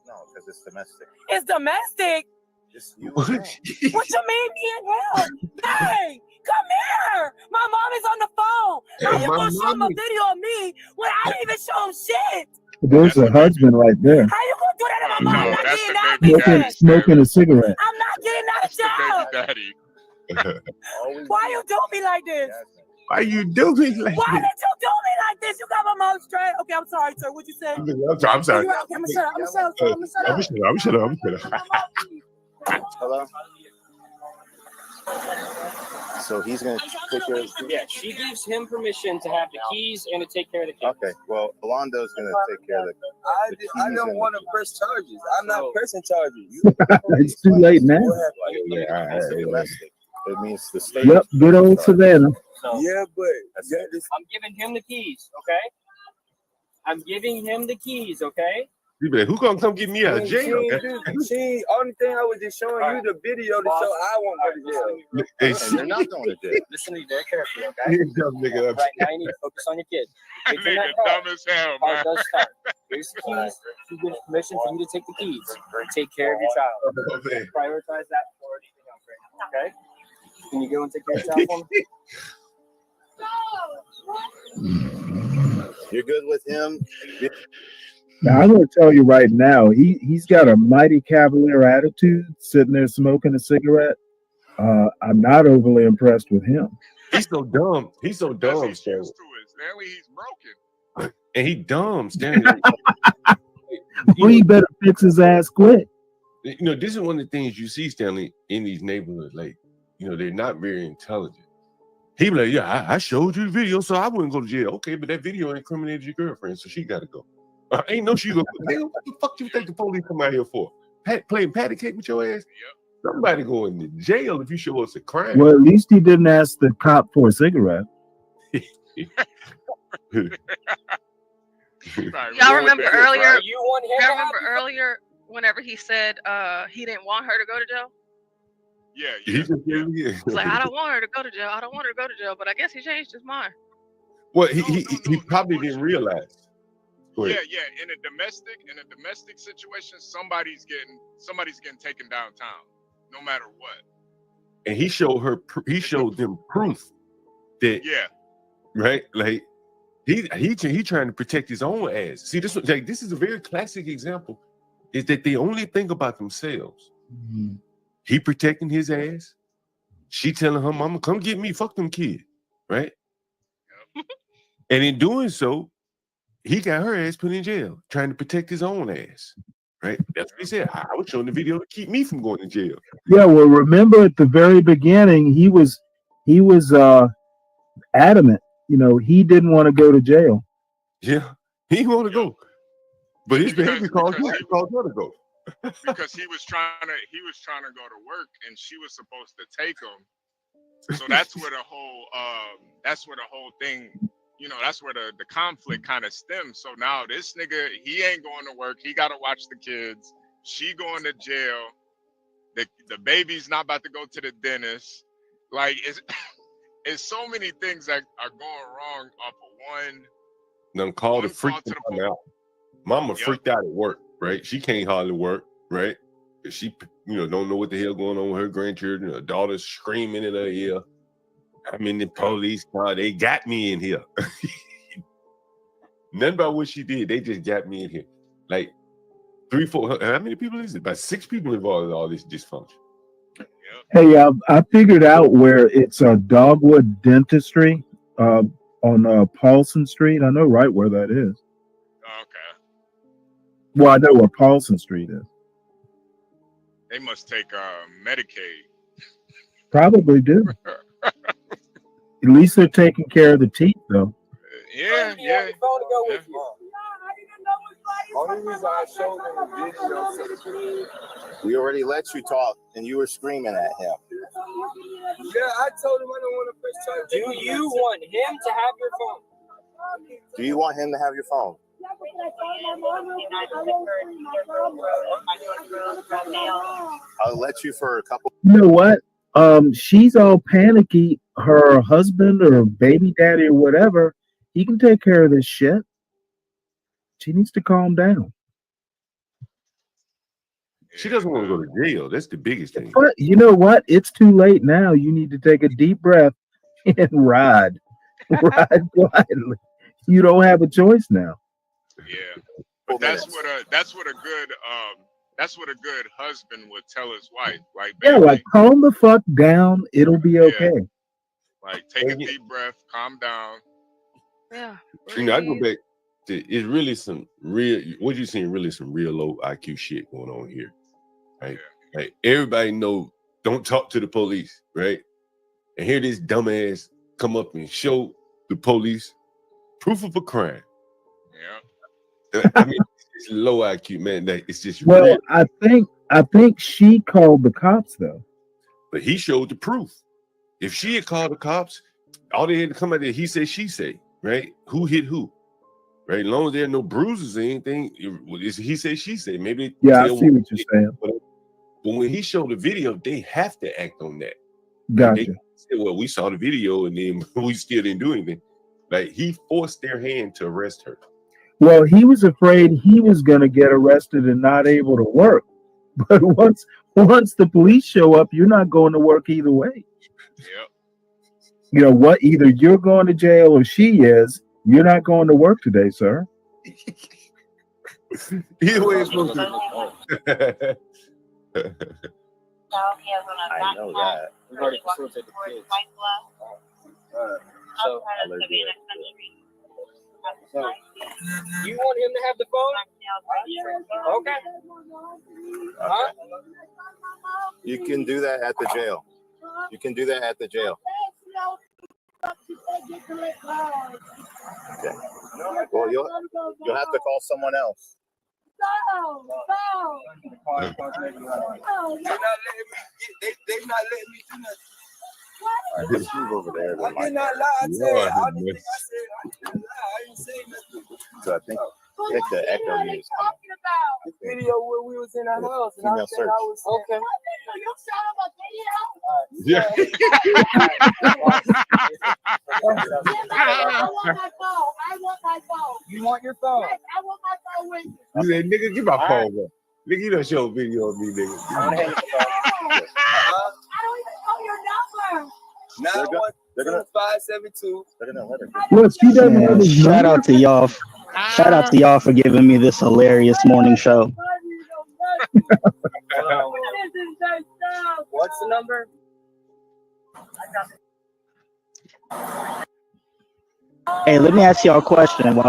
No, because it's domestic. It's domestic. Just you. What you mean, me and him? Hey, come here. My mom is on the phone. How you gonna show him a video of me when I didn't even show him shit? There's a husband right there. How you gonna do that to my mom? I'm not getting out of jail. Smoking a cigarette. I'm not getting out of jail. Daddy. Why you do me like this? Why you do me like Why this? did you do me like this? You got my mouth straight. Okay, I'm sorry, sir. What'd you say? I'm sorry. Okay, I'm gonna shut up. I'm gonna shut up. Hello? So he's going to take care of... Yeah, she gives him permission to have the keys and to take care of the kids. Okay, well, Alondo's going to take care of the keys. I don't want to press charges. I'm not pressing charges. It's too late now. It means the state. Yep, good old Savannah. Yeah, but I'm giving him the keys, okay? I'm giving him the keys, okay? You be like, who gonna come get me out of jail? She, only thing I was just showing you the video to show I won't go to jail. They're not going to jail. Listen to me very carefully, okay? Nigga. Right now, you need to focus on your kids. It's in that Nigga car. dumb as hell, Car man. does start. Here's the keys. She gives permission for you to take the keys. Take care of your child. Prioritize that before anything else right now, okay? Can you go and take care of your child for me? You're good with him? Now, I'm going to tell you right now, he's got a mighty cavalier attitude, sitting there smoking a cigarette. I'm not overly impressed with him. He's so dumb. He's so dumb, Stanley. Stanley, he's broken. And he dumb, Stanley. Well, he better fix his ass quick. You know, this is one of the things you see, Stanley, in these neighborhoods. Like, you know, they're not very intelligent. He be like, yeah, I showed you the video, so I wouldn't go to jail. Okay, but that video incriminated your girlfriend, so she got to go. Ain't no she go. What the fuck you think the police come out here for? Playing patty cake with your ass? Yep. Somebody going to jail if you show us a crime. Well, at least he didn't ask the cop for a cigarette. Y'all remember earlier? You want him Y'all remember earlier whenever he said he didn't want her to go to jail? Yeah. He's like, I don't want her to go to jail. I don't want her to go to jail. But I guess he changed his mind. Well, he probably didn't realize. Yeah. In a domestic situation, somebody's getting taken downtown, no matter what. And he showed them proof that right, like he trying to protect his own ass. See, this is a very classic example. Is that they only think about themselves. Mm-hmm. He protecting his ass. She telling her mama, "Come get me, fuck them kids," right? Yep. And in doing so, he got her ass put in jail, trying to protect his own ass. Right? That's what he said. I was showing the video to keep me from going to jail. Yeah, well, remember at the very beginning, he was adamant. You know, he didn't want to go to jail. Yeah, he didn't want to go, but his behavior caused her to go. Because he was trying to go to work, and she was supposed to take him. So that's where the whole thing. You know, that's where the conflict kind of stems. So now this nigga, he ain't going to work. He got to watch the kids. She going to jail. The baby's not about to go to the dentist. Like, it's so many things that are going wrong off of one. Done called the freak to come out. Mama freaked out at work, right? She can't hardly work, right? She, don't know what the hell going on with her grandchildren. Her daughter's screaming in her ear. I'm in the police car. They got me in here. Nothing about what she did. They just got me in here. Like 3, 4. How many people is it? About 6 people involved in all this dysfunction. Hey, I figured out where it's a Dogwood Dentistry on Paulson Street. I know right where that is. Okay. Well, I know where Paulson Street is. They must take Medicaid. Probably do. At least they're taking care of the teeth, though. Yeah. I didn't know it was like Only reason I showed him the video. We already let you talk, and you were screaming at him. Yeah, I told him I don't want to press charge. Do you want him to have your phone? Do you want him to have your phone? I'll let you for a couple. You know what? She's all panicky. Her husband or baby daddy or whatever, he can take care of this shit. She needs to calm down. She doesn't want to go to jail. That's the biggest thing. But you know what? It's too late now. You need to take a deep breath and ride. Ride quietly. You don't have a choice now. Yeah. But that's what a good husband would tell his wife, right? Yeah, like calm the fuck down. It'll be okay. Like take a deep breath, calm down. Yeah. You know, I go back to it's really some real what you seeing really some real low IQ shit going on here. Right? Yeah. Like everybody know don't talk to the police, right? And here this dumbass come up and show the police proof of a crime. Yeah. I mean, it's low IQ, man. That it's just well, real. I think she called the cops though. But he showed the proof. If she had called the cops, all they had to come out there, he said, she say, right? Who hit who? Right? As long as there are no bruises or anything, it's he said, she said. Maybe yeah, I see what you're saying. But when he showed the video, they have to act on that. Gotcha. They said, well, we saw the video and then we still didn't do anything. Like he forced their hand to arrest her. Well, he was afraid he was going to get arrested and not able to work. But once the police show up, you're not going to work either way. Yep. You know what? Either you're going to jail or she is. You're not going to work today, sir. Either way, it's supposed to. I know that. We've already facilitated the kids. So, you want him to have the phone? Okay. Huh? You can do that at the jail. You can do that at the jail. Okay. Well, you'll have to call someone else. They're not letting me do nothing. Just move over there. I did not lie. I said, I didn't say I didn't lie. I didn't say nothing. So I think the echo is the video where we was in our house and I said I was okay. Yeah. You want your phone? I want my phone with you. You said, nigga, give my phone back. Nigga, you don't show a video of me, nigga. I don't even know your number. 91572. They're gonna let her. Look, she doesn't have his Shout number. out to y'all. Shout out to y'all for giving me this hilarious morning show. What's the number? Hey, let me ask y'all a question.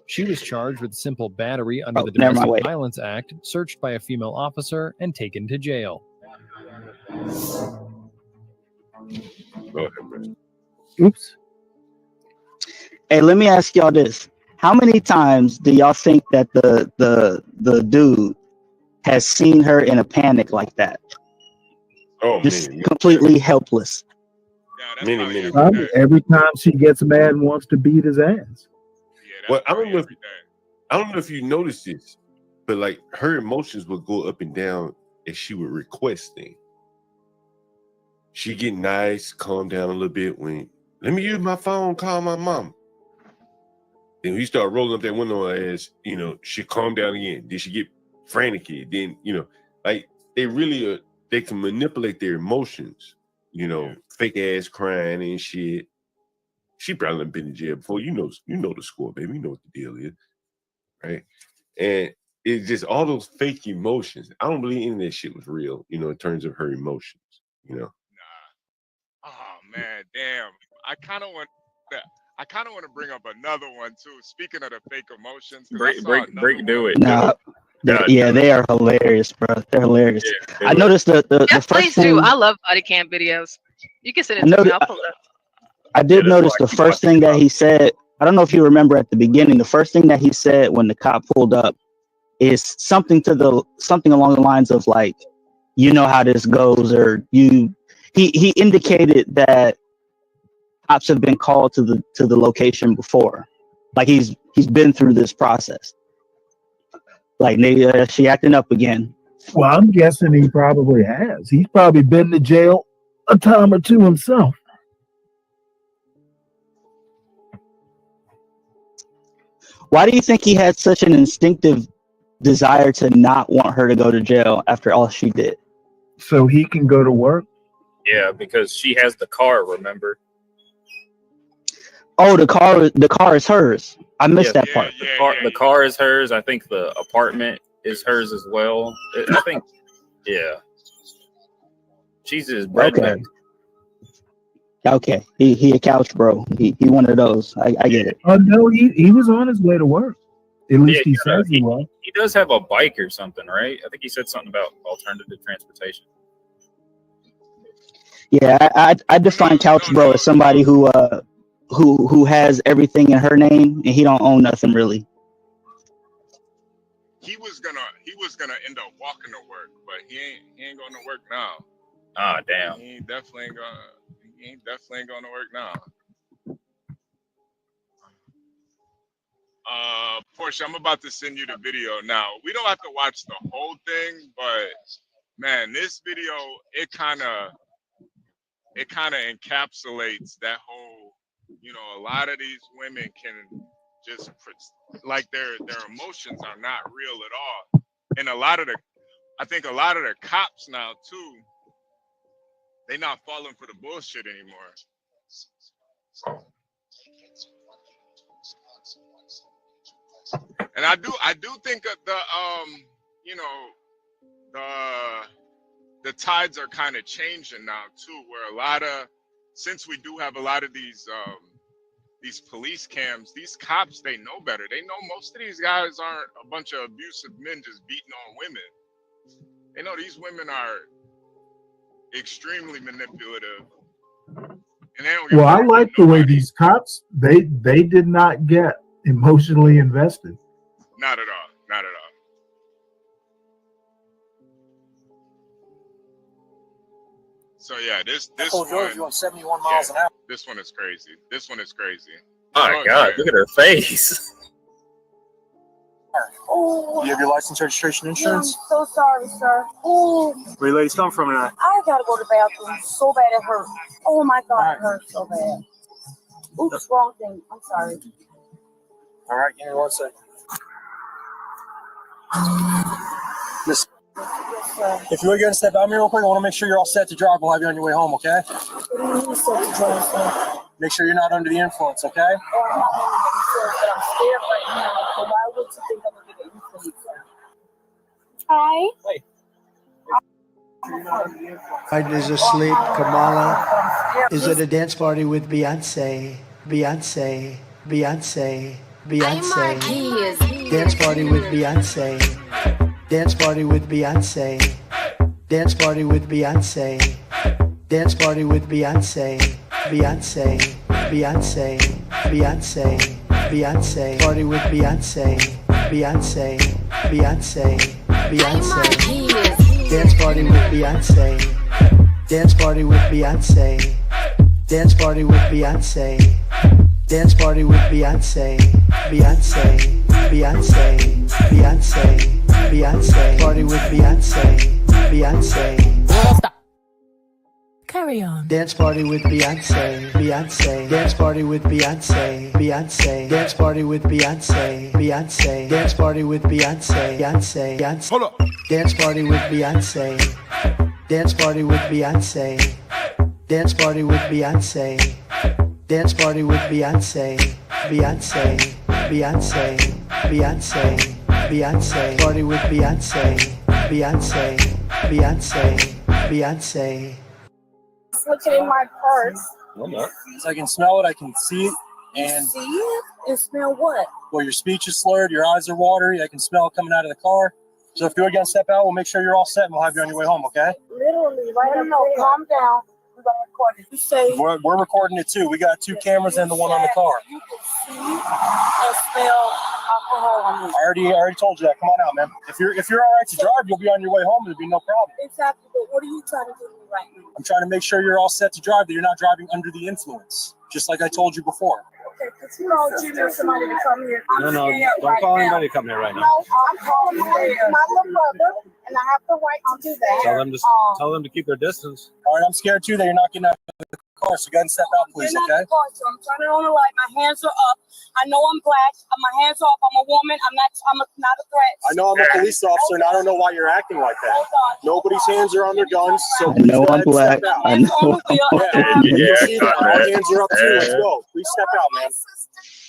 She was charged with simple battery under the never mind, Domestic wait. Violence Act, searched by a female officer, and taken to jail. Oops. Hey, let me ask y'all this. How many times do y'all think that the dude has seen her in a panic like that? Oh, Just man. completely helpless. Many. Probably every time she gets mad and wants to beat his ass. Well, I don't know if you noticed this, but like her emotions would go up and down as she would request things. She get nice, calm down a little bit when let me use my phone, call my mom. Then we start rolling up that window as she calm down again. Then she get frantic. Then like they really they can manipulate their emotions. Fake ass crying and shit. She probably done been in jail before. You know the score, baby. You know what the deal is, right? And it's just all those fake emotions. I don't believe any of that shit was real. In terms of her emotions. Nah. Oh man, damn. I kind of want to bring up another one too. Speaking of the fake emotions, Do it. Nah, they are hilarious, bro. They're hilarious. Yeah, I noticed the Yes, first please thing, do. I love body cam videos. You can send it I to me. know I'll pull it up. I did notice the first thing that he said I don't know if you remember at the beginning, the first thing that he said when the cop pulled up is something along the lines of like, you know how this goes, or he indicated that cops have been called to the location before. Like he's been through this process. Like she acting up again. Well, I'm guessing he probably has. He's probably been to jail a time or two himself. Why do you think he had such an instinctive desire to not want her to go to jail after all she did? So he can go to work? Yeah, because she has the car, remember? Oh, the car is hers. I missed that part. The car is hers. I think the apartment is hers as well. I think, yeah. She's his redneck. Okay. He a couch bro. He one of those. I get it. Oh no, he was on his way to work. At least he says he was. He does have a bike or something, right? I think he said something about alternative transportation. Yeah, I define couch bro as somebody who has everything in her name and he don't own nothing really. He was gonna end up walking to work, but he ain't going to work now. Ah, damn. He ain't definitely going to work now. Portia, I'm about to send you the video now. We don't have to watch the whole thing, but man, this video it kind of encapsulates that whole. You know, a lot of these women can just like their emotions are not real at all, and I think a lot of the cops now too. They not falling for the bullshit anymore. And I do think that the tides are kind of changing now too, where since we do have a lot of these police cams, these cops, they know better. They know most of these guys aren't a bunch of abusive men just beating on women. They know these women are extremely manipulative. And they don't I like the way these cops, they did not get emotionally invested. Not at all. Not at all. So yeah, this one, you want 71 miles an hour. This one is crazy. This one is crazy. Oh my God, look at her face. Oh, you have your license, registration, insurance? I'm so sorry, sir. Oh, Where you ladies come from tonight? I gotta go to the bathroom so bad it hurts. Oh my God, it hurts so bad. Oops, wrong thing. I'm sorry. All right, give me 1 second. Listen, Yes, sir. if you would go and step out here real quick, I want to make sure you're all set to drive. We'll have you on your way home, okay? What do you mean, sir, to drive, sir? Make sure you're not under the influence, okay? Oh, I'm not sure, but I'm scared right now. So why would you think I'm gonna get influence, sir? Hi. Biden is asleep. Kamala is at a dance party with Beyonce. Beyonce. Beyonce. Beyonce. Dance party with Beyonce. Dance party with Beyonce. Dance party with Beyonce. Dance party with Beyonce. Beyonce. Beyonce. Beyonce. Beyonce. Party with Beyonce. Beyonce. Beyonce. Beyonce. Dance party with Beyonce. Dance party with Beyonce. Dance party with Beyonce. Dance party with Beyonce. Beyonce. Beyonce. Beyonce. Beyonce. Party with Beyonce. Beyonce. Carry on. Dance party with Beyonce. Beyonce. Dance party with Beyonce. Beyonce. Dance party with Beyonce. Beyonce. Dance party with Beyonce. Beyonce. Beyonce. Hold up. Dance party with Beyonce. Dance party with Beyonce. Dance party with Beyonce. Dance party with Beyonce. Beyonce. Beyonce. Beyonce. Beyonce. Party with Beyonce. Beyonce. Beyonce. Beyonce. Looking in my purse. So I can smell it, I can see it, and See it and smell what? well, your speech is slurred, your eyes are watery, I can smell it coming out of the car. So if you're gonna step out, we'll make sure you're all set and we'll have you on your way home, okay? Literally, right? No, calm down. We're gonna record it. You say We're recording it too. We got 2 cameras and the one on the car. you can see and smell alcohol on me. I already told you that. Come on out, man. If you're all right to drive, you'll be on your way home. It'll be no problem. Exactly, but what are you trying to do to me right now? I'm trying to make sure you're all set to drive, that you're not driving under the influence, just like I told you before. Okay, because you know, Jimmy or somebody to come here. I'm No, scared don't right call now. anybody to come here right now. No, I'm calling my little brother, and I have the right to do that. Tell them to keep their distance. All right, I'm scared too that you're not getting out of the car, so go ahead and step out, please, You're not okay? the car, so I'm turning on the light. My hands are up. I know I'm black. My hands are up. I'm a woman. I'm not a threat. I know I'm a police officer, and I don't know why you're acting like that. Hold on. Nobody's hands are on their guns, so I know I'm black. I know. You see that? Our hands are up too. Let's go. Please step out, man.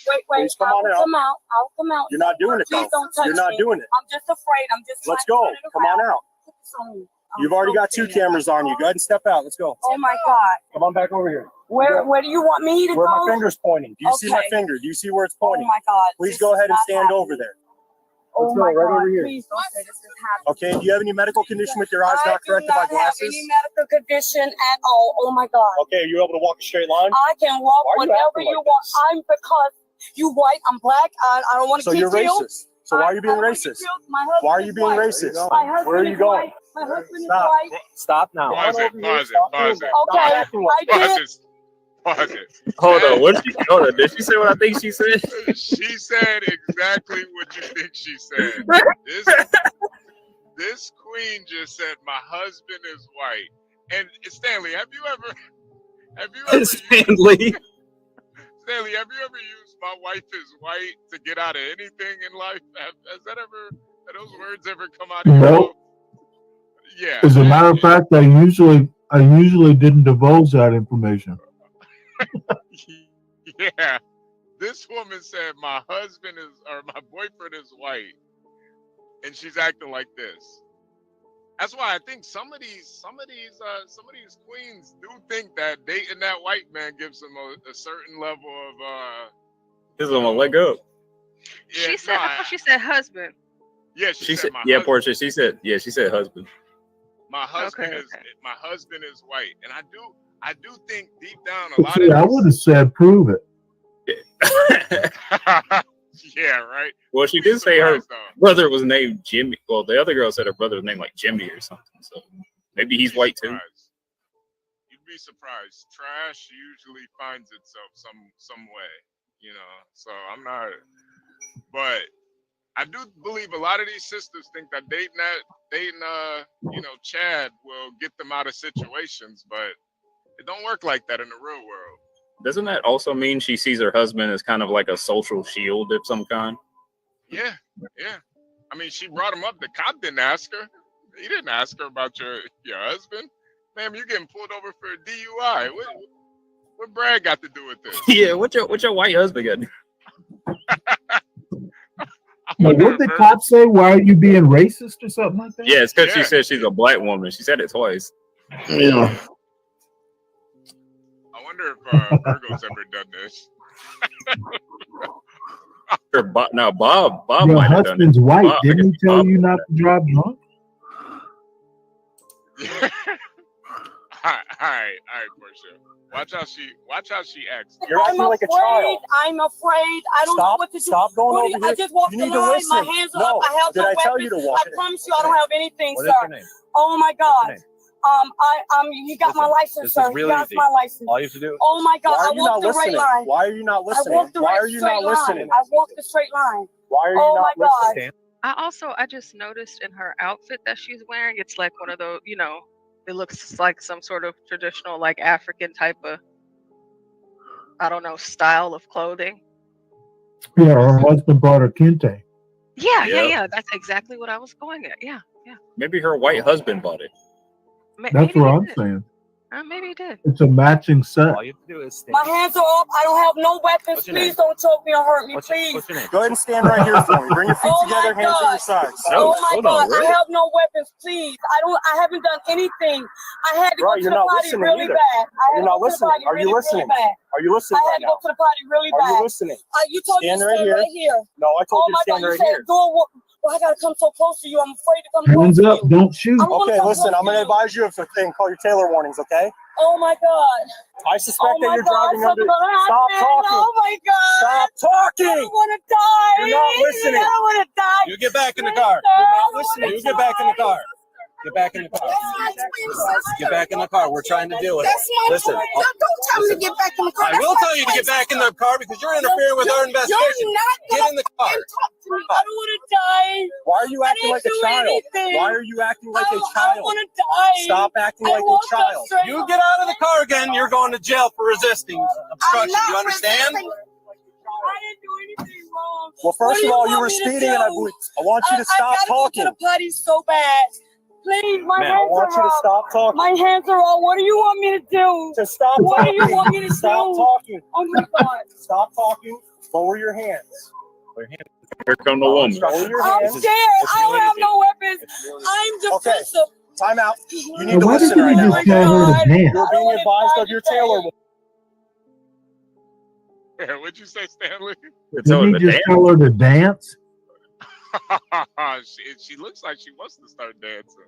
Wait, Please come on out. I'll come out. You're not doing it, Please though. don't touch You're not me. doing it. I'm just afraid. I'm just Let's trying go. to turn it Come on around. out. Put this on me. You've already got 2 cameras on you. Go ahead and step out. Let's go. Oh my God. Come on back over here. Where do you want me to Where go? my finger's pointing. Do you see my Okay. finger? Do you see where it's pointing? Oh my God. Please This go is ahead and not stand happening. over there. Oh Let's go, my right God. over here. Please don't say this is happening. Okay, do you have any medical condition with your eyes I not corrected by do not have glasses? any medical condition at all. Oh my God. Okay, are you able to walk a straight line? I can walk Why are you whenever acting you like want. this? I'm because you white, I'm black. I don't want to So keep you're you. racist. So why are you being racist? Why are you being racist? My husband Where are you is going? white. My husband Stop. is white. Stop now. Pause it. Pause it. Pause it. Okay, I Pause did. it. Pause it. Hold on. Hold on. Did she say what I think she said? She said exactly what you think she said. This queen just said, "My husband is white." And Stanley, have you ever Stanley. Stanley, have you ever used "my wife is white" to get out of anything in life? Has that ever? Have those words ever come out of your mouth? Nope. Yeah. As a matter of fact, I usually didn't divulge that information. Yeah. This woman said my husband is or my boyfriend is white, and she's acting like this. That's why I think some of these queens do think that dating that white man gives them a certain level of Gives them a leg up. Yeah, She said, I thought she said husband. Yeah, She said said, my yeah, husband. Portia. She said husband. My husband Okay, is okay. my husband is white, and I do think deep down a But lot see, I would of have said prove it. yeah, right. Well, she did say her brother was named Jimmy. Well, the other girl said her brother was named like Jimmy or something. So maybe he's white too. You'd be surprised. Trash usually finds itself some way, you know. So I'm not, but I do believe a lot of these sisters think that dating Chad will get them out of situations, but it don't work like that in the real world. Doesn't that also mean she sees her husband as kind of like a social shield of some kind? Yeah. I mean, she brought him up. The cop didn't ask her. He didn't ask her about your husband. Ma'am, you're getting pulled over for a DUI. What Brad got to do with this? Yeah, what your white husband got? Now, what did the cops say? Why are you being racist or something like that? Yeah, it's because she said she's a black woman. She said it twice. Yeah. I wonder if Virgo's ever done this. Bob Your might have done it. husband's white. Bob, I Didn't he guess tell Bob- you not to drive drunk? All right, Portia. Watch how she acts. I'm afraid. I'm afraid. I don't know what to do. Stop going What over do here. I just walked You the need to line. My listen. hands are No. up. I have Did no I tell weapons. you to walk I it? promise you I don't have anything, What sir. is your name? Oh my God. You got my license, this sir. is real You got easy. my license. All you have to do. Oh my God. Why I are you walked not the right listening? line. Why are you not I listening? walked the Why right are you straight not listening? line. I walked the straight line. Why are you Oh not my God. listening? I just noticed in her outfit that she's wearing, it's like one of those, it looks like some sort of traditional, like African type of, I don't know, style of clothing. Yeah, her husband brought her kente. Yeah. That's exactly what I was going at. Yeah. Maybe her white husband bought it. That's Maybe what he I'm did. saying. Maybe he did. It's a matching set. All you have to do is stand. My hands are up. I don't have no weapons. What's your name? Please don't choke me or hurt me, What's please. your name? Go ahead and stand right here for me. Bring your feet Oh together, my hands to God. your sides. Oh my Hold God. on, really? I have no weapons, please. I haven't done anything. I had to Bro, go to you're the not potty listening really either. bad. I had You're to not go to the listening. potty Are you really, listening? really bad. Are you listening I right had to now? go to the potty really Are bad. you listening? You told me Stand to right stand here. right here. No, I told Oh you to my stand God. right You here. said, well, I got to come so close to you. I'm afraid to come Hands close up. to you. Don't shoot. I'm gonna Okay, come listen, close I'm going to to you. advise you of a thing called your Taylor warnings, okay? Oh my God. I suspect that my you're God, driving under. something gonna Stop happen. talking. Oh my God. Stop talking. I don't want to die. You're not listening. I don't want to die. You get back in the car. You're not listening. You get back in the car. Get back in the car. Get back in the car. We're trying to deal with it. Listen. Don't tell me to get back in the car. I will tell you to get back in the car because you're interfering with our investigation. You're not Get in the car. I don't want to die. Why are you acting like a didn't do child? anything. Why are you acting like a I child? want to die. Stop acting like a child. You get out of the car again, you're going to jail for resisting obstruction. You understand? I didn't do anything wrong. Well, first of all, you were speeding, and I want you to stop I talking. gotta go to the potty so bad. Please, my Ma'am, hands I want are you to up. stop talking. My hands are all. What do you want me to do? To stop What talking. do you want me to Stop do? talking. Oh my God. Stop talking. Lower your hands. Here come the woman. Lower your I'm hands. scared. I don't have no weapons. I'm defensive. Time out. You need So to why listen didn't right you now. just tell her to dance? You're being advised of your Taylor. Yeah, what'd you say, Stanley? Didn't he just tell her to dance? she looks like she wants to start dancing.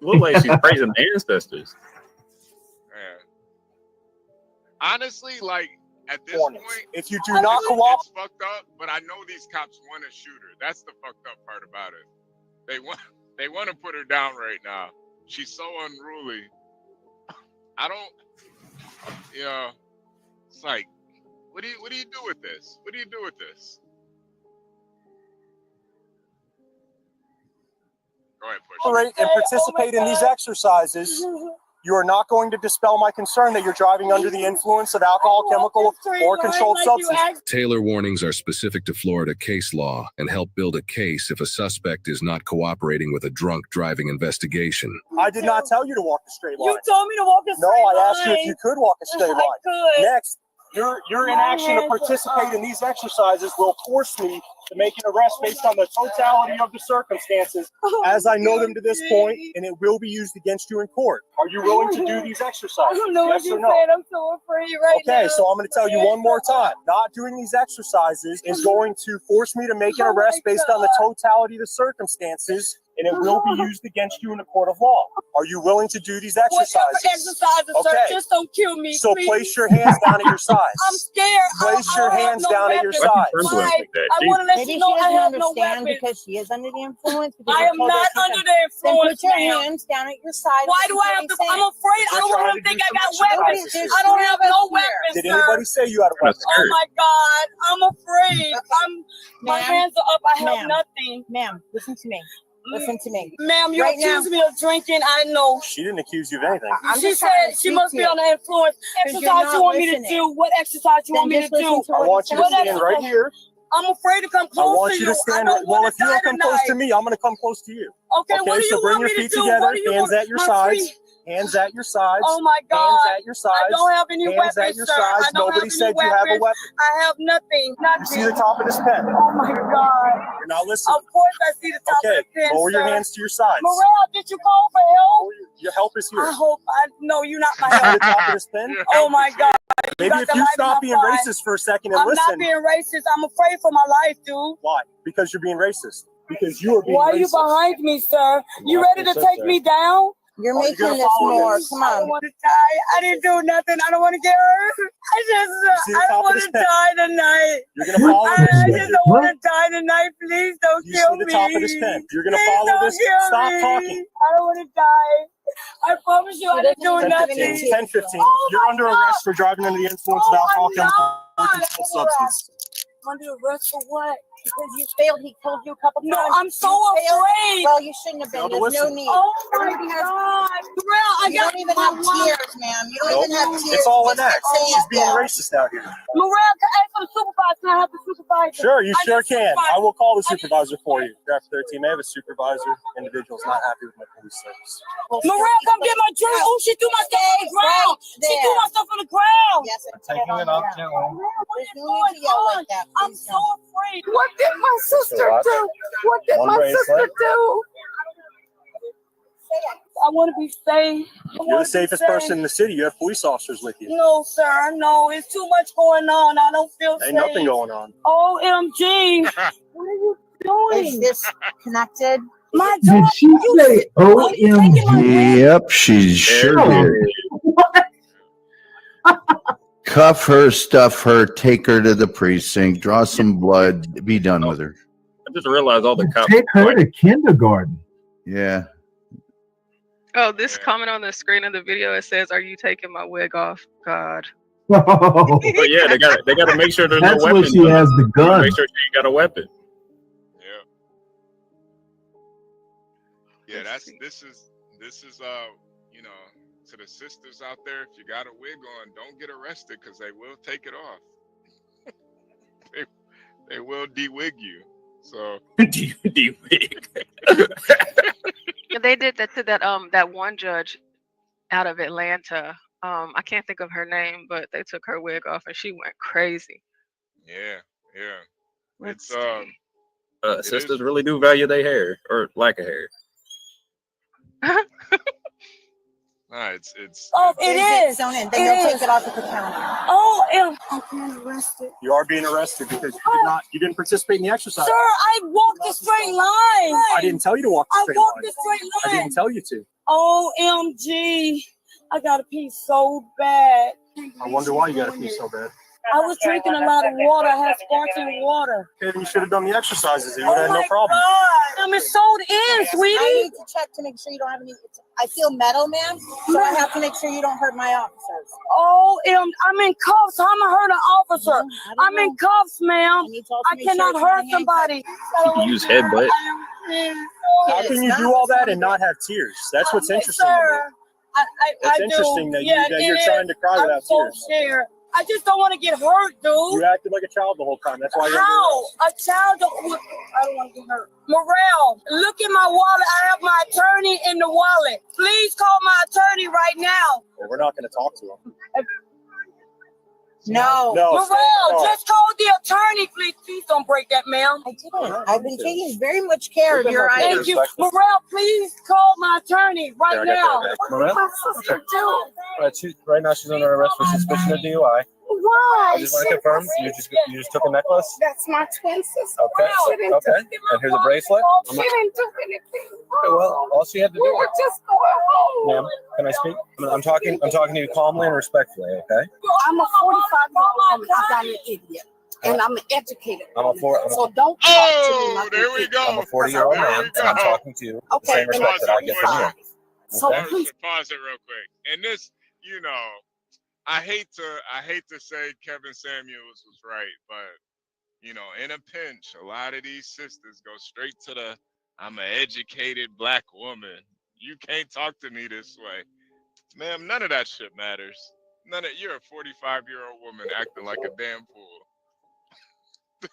Look like she's praising ancestors. Man. Honestly, like at this point, if you do not cooperate, it's fucked up. But I know these cops want to shoot her. That's the fucked up part about it. They want to put her down right now. She's so unruly. I don't. You know, it's like, what do you do with this? What do you do with this? Go ahead, push. and participate in these exercises, you are not going to dispel my concern that you're driving under the influence of alcohol, chemical, or controlled substance. Taylor warnings are specific to Florida case law and help build a case if a suspect is not cooperating with a drunk driving investigation. I did not tell you to walk a straight line. You told me to walk a straight No, line. I asked you if you could walk a straight line. I could. Next, your inaction to participate in these exercises will force me to make an arrest based on the totality of the circumstances as I know them to this point, and it will be used against you in court. Are you willing to do these exercises? I don't know Yes what you or no? said. I'm so afraid right now. Okay, so I'm going to tell you one more time. Not doing these exercises is going to force me to make an arrest based on the totality of the circumstances, and it will be used against you in a court of law. Are you willing to do these exercises? Whatever exercises, sir, Okay. just don't kill me, So please. place your hands down at your sides. I'm scared. Place I your don't have hands no down at your weapons. sides. I want to let Maybe you know she I doesn't have no understand weapons. because she is under the influence. because I you're am told not that she's under under- the influence, Then put your ma'am. hands down at your side. Why do I have to? I'm afraid. I don't want him to think I got weapons. I don't have no weapons, Did sir. anybody say you had a weapon? Oh my God, I'm afraid. My Ma'am, hands are up. I have ma'am, nothing. Ma'am, listen to me. Listen to me. Ma'am, you Right accuse now- me of drinking. I know. She didn't accuse you of anything. I'm She just trying said to she speak must to be you. under influence. Because you're Exercise you not want me to listening. do? What exercise you Then want me to just listen do? to I want you to What stand right exercise? here. I'm afraid to come I close want to you you. to stand I right. don't Well, want if you don't die come close to tonight. me, I'm going to come close to you. Okay, what do you so bring want your me to feet do? together, What do you hands want? at your My sides. feet. Hands at your sides. Oh my God. Hands at your sides. I don't have any Hands weapons, at your sir. I sides. don't Nobody have said any you have a weapons. weapon. I have nothing. You see the top of this pen? Oh my God. You're not listening. Of course I see the top Okay, of the pen, lower your sir. hands to your sides. Morale, did you call for help? Your help is here. I hope. No, you're not my You see the help. top of this pen? Oh my God. Maybe got if the you light in stop my being fire. racist for a second and I'm listen. not being racist. I'm afraid for my life, dude. Why? Because you're being racist. Because you are being Why are racist. you behind me, sir? You ready to take me down? You're Are you making gonna this follow more. this? Come I don't on. want to die. I didn't do nothing. I don't want to get hurt. see the I don't top of want this to pen? die tonight. You're going to follow I this. just don't want to die tonight. Please don't You kill see the me. top of this pen. You're going to Please follow don't this. kill Stop me. talking. I don't want to die. I promise you I didn't do 10:15. nothing. 10:15. Oh You're my under God. arrest for driving under the influence of Oh alcohol, my chemical, or God. controlled substance. Under arrest for what? Because you failed. He told you a couple No, times. I'm so You failed. afraid. Well, you shouldn't have been. Failed to There's no listen. need. Oh my Everybody has- God. Terrell, I You got don't even have tears, ma'am. You don't Nope. even have tears. It's all an Just act. say She's it. being racist out here. Morale, can I ask for the supervisor? Can I have the supervisor? Sure, you I sure need a can. supervisor. I will call the supervisor for you. Draft 13 may have a supervisor. Individual's not happy with my police service. Morale, come get my drink. Oh, she threw my stuff on the ground. She threw my stuff on the ground. Yes, I'm Taking it off, gentlemen. There's no need to yell like that. I'm Please so don't. afraid. What did my sister do? What did One my bracelet. sister do? I want to be safe. You're the safest person in the city. You have police officers with you. No, sir. No, it's too much going on. I don't feel Ain't safe. nothing going on. OMG. What are you doing? Is this connected? My Did dog. she say OMG? Yep, she sure did. What? Cuff her, stuff her, take her to the precinct, draw some blood, be done with her. I just realized all the cops. Take her to kindergarten. Yeah. Oh, this comment on the screen of the video, it says, "Are you taking my wig off?" God. But yeah, they got to make sure there's That's no weapon. when she has the gun. Make sure she ain't got a weapon. Yeah, this is you know, to the sisters out there, if you got a wig on, don't get arrested because they will take it off. they will de-wig you. So de-wig. They did that to that one judge out of Atlanta. I can't think of her name, but they took her wig off and she went crazy. yeah. Let's It's Sisters really do value their hair or lack of hair. Nah, it's Oh, it is. Then It they'll is. take it off at the county. Oh, I'm being arrested. You are being arrested because you didn't participate in the exercise. Sir, I walked a straight line. I didn't tell you to walk a straight I walked line. a straight I line. didn't tell you to. OMG. I got to pee so bad. I wonder why you got to pee so bad. I was drinking a lot of water. I had sparkling water. Okay, then you should have done the exercises. You would Oh have had no my problem. God. I'm sold in, sweetie. I need to check to make sure you don't have any. I feel metal, ma'am, so I have to make sure you don't hurt my officers. I'm in cuffs. How am I hurt an officer? I'm in cuffs, ma'am. I cannot hurt somebody. You can use headbutt. How can you do all that and not have tears? That's what's interesting. to me. Sir, It's I interesting do. that Yeah, you're it trying is. to cry I'm without so tears. scared. I just don't want to get hurt, dude. You acted like a child the whole time. That's why you're under How? arrest. A child don't. I don't want to get hurt. Morel, look in my wallet. I have my attorney in the wallet. Please call my attorney right now. Well, we're not going to talk to him. No. Morel, just call the attorney, please. Please don't break that, ma'am. I didn't. I've been taking very much care of your Thank items. you. Morel, please call my attorney right now. Morel? What my sister do? Right now, she's under arrest for suspicion of DUI. Why? I just want to confirm you just took a necklace. That's my twin sister. Okay. Okay. And here's a bracelet. She didn't do anything. Okay, well, all she had to do. We were just going home. Ma'am, can I speak? I'm talking to you calmly and respectfully. Okay. I'm a 45-year-old woman. I'm an idiot. And I'm an educated woman. So don't talk to me like there we go. I'm a 40-year-old man, and I'm talking to you with the same respect that I get from you. So Okay? please. Pause it real quick. And this, you know, I hate to say Kevin Samuels was right, but you know, in a pinch, a lot of these sisters go straight to the "I'm an educated black woman. You can't talk to me this way." Ma'am, none of that shit matters. You're a 45-year-old woman acting like a damn fool.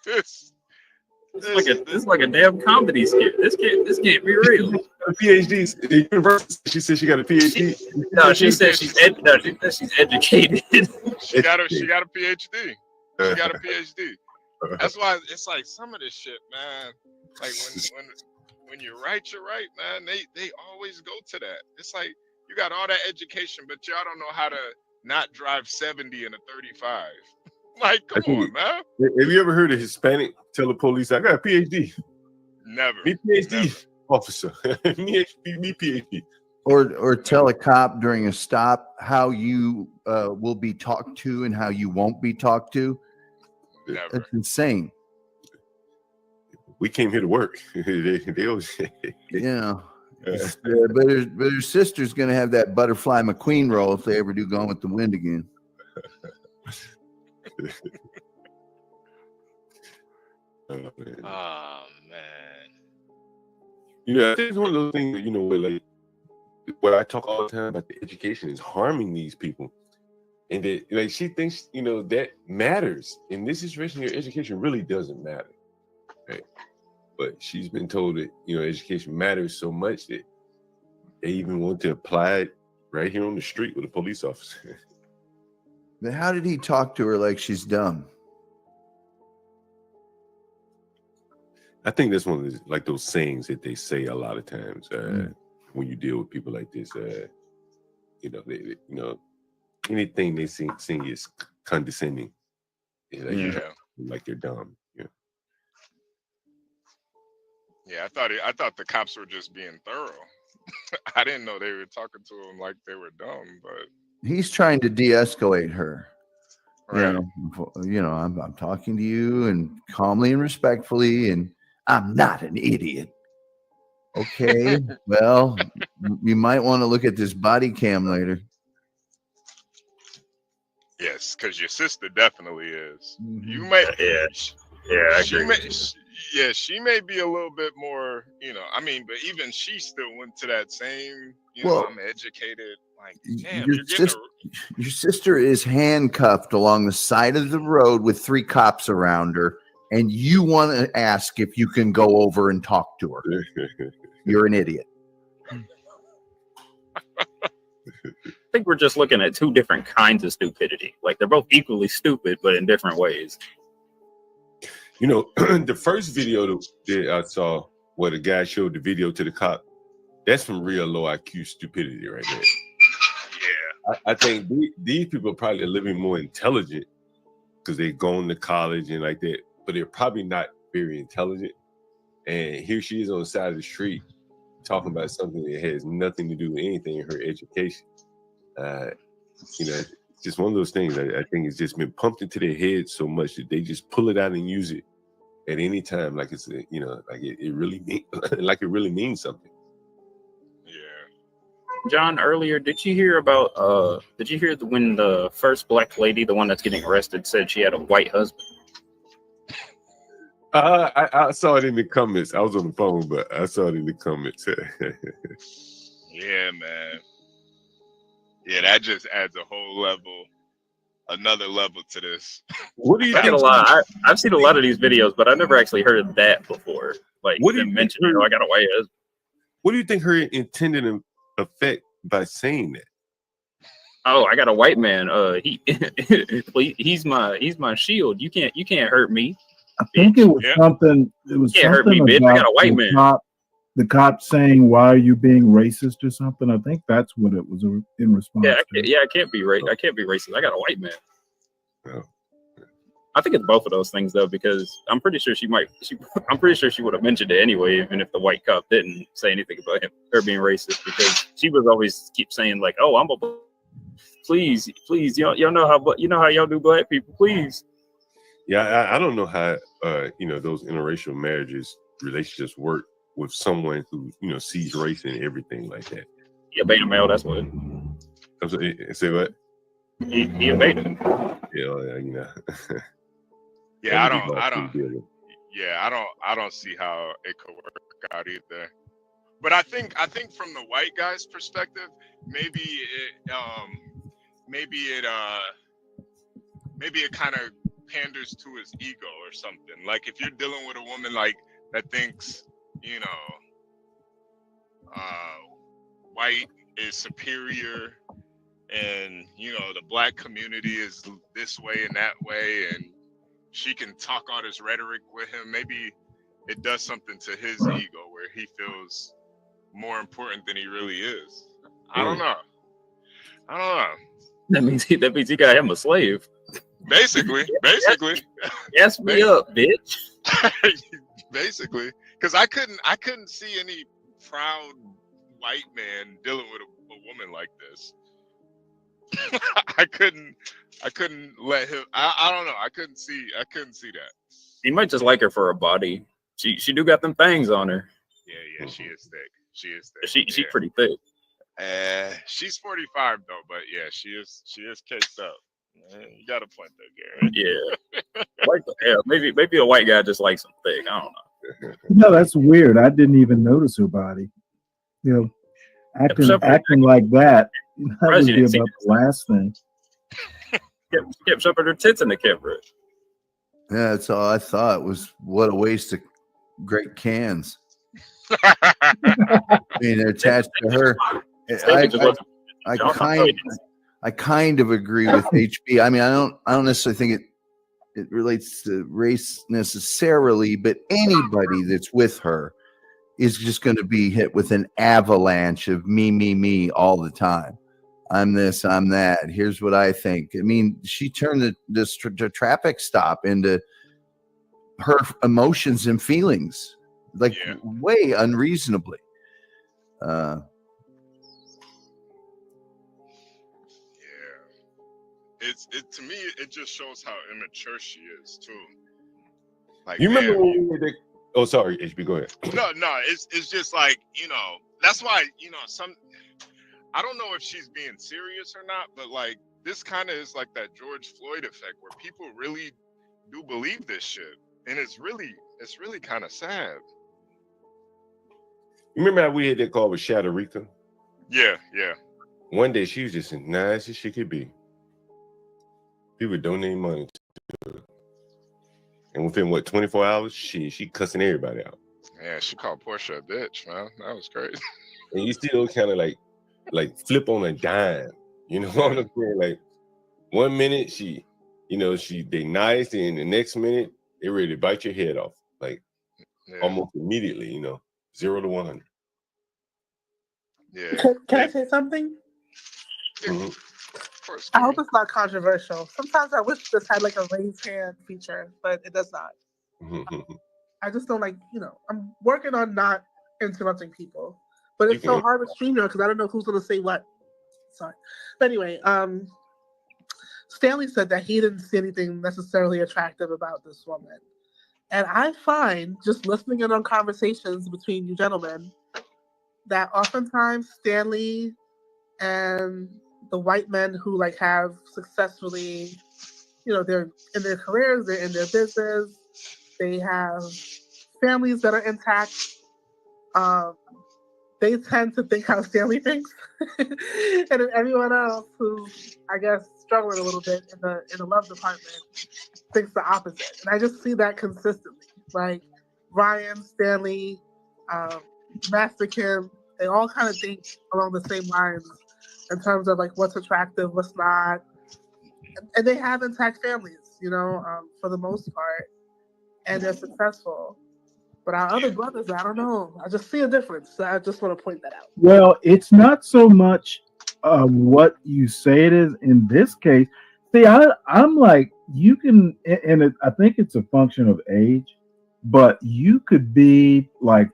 This is like a damn comedy skit. This can't be real. PhDs. The university. She said she got a PhD. No, she said she's educated. She got a PhD. She got a PhD. That's why it's like some of this shit, man. Like when you're right, man. They always go to that. It's like you got all that education, but y'all don't know how to not drive 70 in a 35. Like, come on, man. Have you ever heard a Hispanic tell the police, "I got a PhD"? Never. Me PhD officer. me PhD. Or tell a cop during a stop how you will be talked to and how you won't be talked to. Never. That's insane. We came here to work. they always Yeah. But her sister's going to have that Butterfly McQueen role if they ever do Gone with the Wind again. Oh man. Yeah, it's one of those things that, you know, where I talk all the time about the education is harming these people. And that, like, she thinks, you know, that matters. In this situation, your education really doesn't matter. Right? But she's been told that, you know, education matters so much that they even want to apply it right here on the street with a police officer. But how did he talk to her like she's dumb? I think that's one of those, like those sayings that they say a lot of times when you deal with people like this. You know, you know, anything they sing is condescending. Like they're dumb. Yeah. Yeah, I thought the cops were just being thorough. I didn't know they were talking to him like they were dumb, but He's trying to de-escalate her. Right. I'm talking to you and calmly and respectfully, and I'm not an idiot. Okay, well, you might want to look at this body cam later. Yes, because your sister definitely is. Mm-hmm. You may, I she agree may, with she may be a little bit more, I mean, but even she still went to that same, Well, I'm educated. Like, damn, Your, you're getting sis- your sister is handcuffed along the side of the road with 3 cops around her, and you want to ask if you can go over and talk to her. You're an idiot. I think we're just looking at 2 different kinds of stupidity. Like they're both equally stupid, but in different ways. The first video that I saw where the guy showed the video to the cop, that's some real low IQ stupidity right there. Yeah. I think these people are probably living more intelligent because they're going to college and like that, but they're probably not very intelligent. And here she is on the side of the street talking about something that has nothing to do with anything in her education. It's just one of those things I think it's just been pumped into their head so much that they just pull it out and use it at any time, like it's like it really like it really means something. John, earlier, did you hear when the first black lady, the one that's getting arrested, said she had a white husband? I saw it in the comments. I was on the phone, but I saw it in the comments. Yeah, man. Yeah, that just adds a whole level, another level to this. What do you think? I've seen a lot of these videos, but I never actually heard that before. Like, what do you mention? I got a white husband. What do you think her intended effect by saying that? Oh, I got a white man. He's my shield. You can't hurt me. I think it was something. It was Can't hurt something me, bitch. I got a white the man. The cop saying, "Why are you being racist?" or something. I think that's what it was in response. I can't be I can't be racist. I got a white man. Oh. I think it's both of those things though, because I'm pretty sure I'm pretty sure she would have mentioned it anyway, even if the white cop didn't say anything about her being racist, because she was always keep saying like, "Oh, please, y'all know how y'all do black people, please." Yeah, I don't know how those interracial relationships work with someone who sees race in everything like that. Yeah, beta male. That's what. Say what? He a beta. Yeah, Yeah, I don't see how it could work out either. But I think from the white guy's perspective, maybe it kind of panders to his ego or something. Like if you're dealing with a woman like that thinks, white is superior, and the black community is this way and that way, and she can talk all this rhetoric with him, maybe it does something to his ego where he feels more important than he really is. I don't know. That means he got him a slave. Basically. Yes, me up, bitch. Basically, because I couldn't see any proud white man dealing with a woman like this. I couldn't let him. I don't know. I couldn't see that. He might just like her for her body. She do got them things on her. Yeah, she is thick. She's pretty thick. She's 45 though, but yeah, she is cased up. You got a point there, Gary. Yeah. Maybe a white guy just likes them thick. I don't know. No, that's weird. I didn't even notice her body. Acting like that. That would be about the last thing. Kept shoving her tits in the camera. Yeah, that's all I thought was what a waste of great cans. They're attached to her. I kind of agree with HB. I mean, I don't necessarily think it relates to race necessarily, but anybody that's with her is just going to be hit with an avalanche of me all the time. I'm this, I'm that. Here's what I think. I mean, she turned the traffic stop into her emotions and feelings, way unreasonably. it to me it just shows how immature she is too. Like, You man, remember when we had that? Oh, sorry, HB, go ahead. no, it's just like, you know, that's why, you know, I don't know if she's being serious or not, but like this kind of is like that George Floyd effect where people really do believe this shit, and it's really kind of sad. You remember how we had that call with Shadarika? Yeah. One day she was just as nice as she could be. People donating money to her. And within 24 hours, she cussing everybody out. Yeah, she called Portia a bitch, man. That was crazy. And you still kind of like flip on a dime. You know what I'm saying? Like 1 minute they nice, and the next minute they ready to bite your head off. Like almost immediately, 0 to 100. Yeah. Can I say something? Mhm. I hope it's not controversial. Sometimes I wish this had like a raise hand feature, but it does not. I just don't like, I'm working on not interrupting people, but it's so hard with StreamYard because I don't know who's going to say what. Sorry. But anyway, Stanley said that he didn't see anything necessarily attractive about this woman. And I find, just listening in on conversations between you gentlemen, that oftentimes Stanley and the white men who like have successfully, they're in their careers, they're in their business, they have families that are intact. They tend to think how Stanley thinks, and then everyone else who's, I guess, struggling a little bit in the love department thinks the opposite. And I just see that consistently. Like Ryan, Stanley, Master Kim, they all kind of think along the same lines in terms of like what's attractive, what's not, and they have intact families, for the most part, and they're successful. But our other brothers, I don't know. I just see a difference. So I just want to point that out. Well, it's not so much what you say it is in this case. See, I'm like, you can, and I think it's a function of age, but you could be like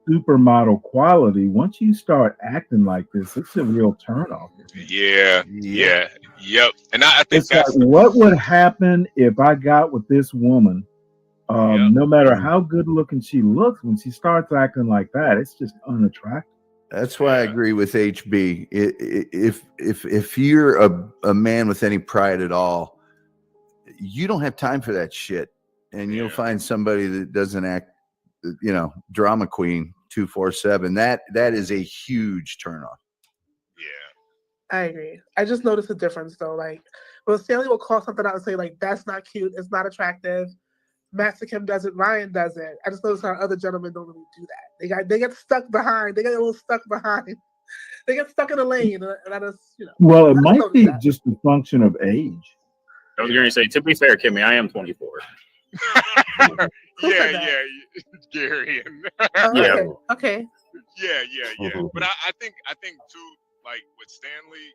supermodel quality. Once you start acting like this, it's a real turnoff. Yep. And I think it's that's like, what would happen if I got with this woman? No matter how good looking she looks, when she starts acting like that, it's just unattractive. That's why I agree with HB. If you're a man with any pride at all, you don't have time for that shit, and you'll find somebody that doesn't act, drama queen 247. That is a huge turnoff. I agree. I just noticed a difference though. Like, well, Stanley will call something out and say like, "That's not cute. It's not attractive." Master Kim does it. Ryan does it. I just noticed our other gentlemen don't really do that. They get stuck behind. They get a little stuck behind. They get stuck in a lane, and I just, Well, it might be just a function of age. I was going to say, to be fair, Kimmy, I am 24. yeah, Gary. Okay. Yeah. But I think too, like with Stanley,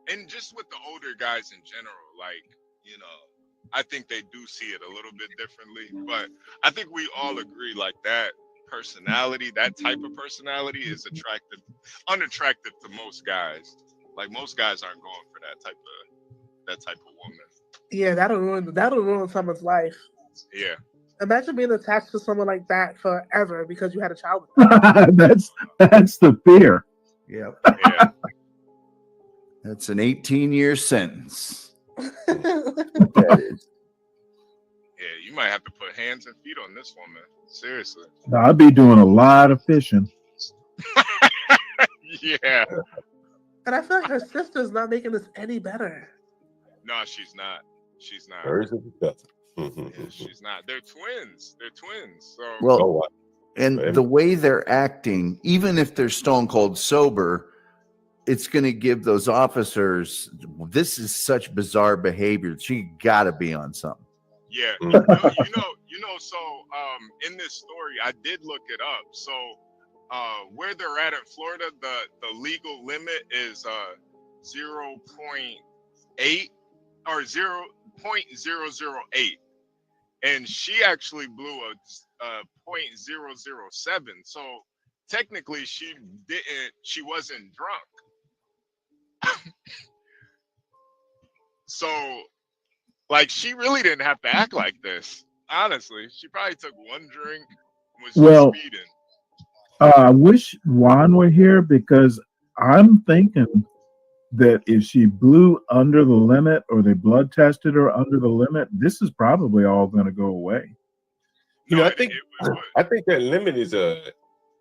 and just with the older guys in general, like, I think they do see it a little bit differently, but I think we all agree like that personality, that type of personality is unattractive to most guys. Like most guys aren't going for that type of woman. Yeah, that'll ruin someone's life. Yeah. Imagine being attached to someone like that forever because you had a child with them. That's the fear. Yep. Yeah. That's an 18-year sentence. Yeah, you might have to put hands and feet on this woman. Seriously. I'll be doing a lot of fishing. Yeah. And I feel like her sister's not making this any better. No, she's not. Birds of the Yeah, she's not. They're twins. So well, and the way they're acting, even if they're stone cold sober, it's going to give those officers, this is such bizarre behavior. She got to be on something. Yeah. So in this story, I did look it up. So where they're at in Florida, the legal limit is 0.8 or 0.008. And she actually blew a 0.007. So technically she wasn't drunk. So, like, she really didn't have to act like this. Honestly, she probably took one drink, was Well, just speeding. I wish Juan were here because I'm thinking that if she blew under the limit or they blood tested her under the limit, this is probably all going to go away. You know, I think that limit is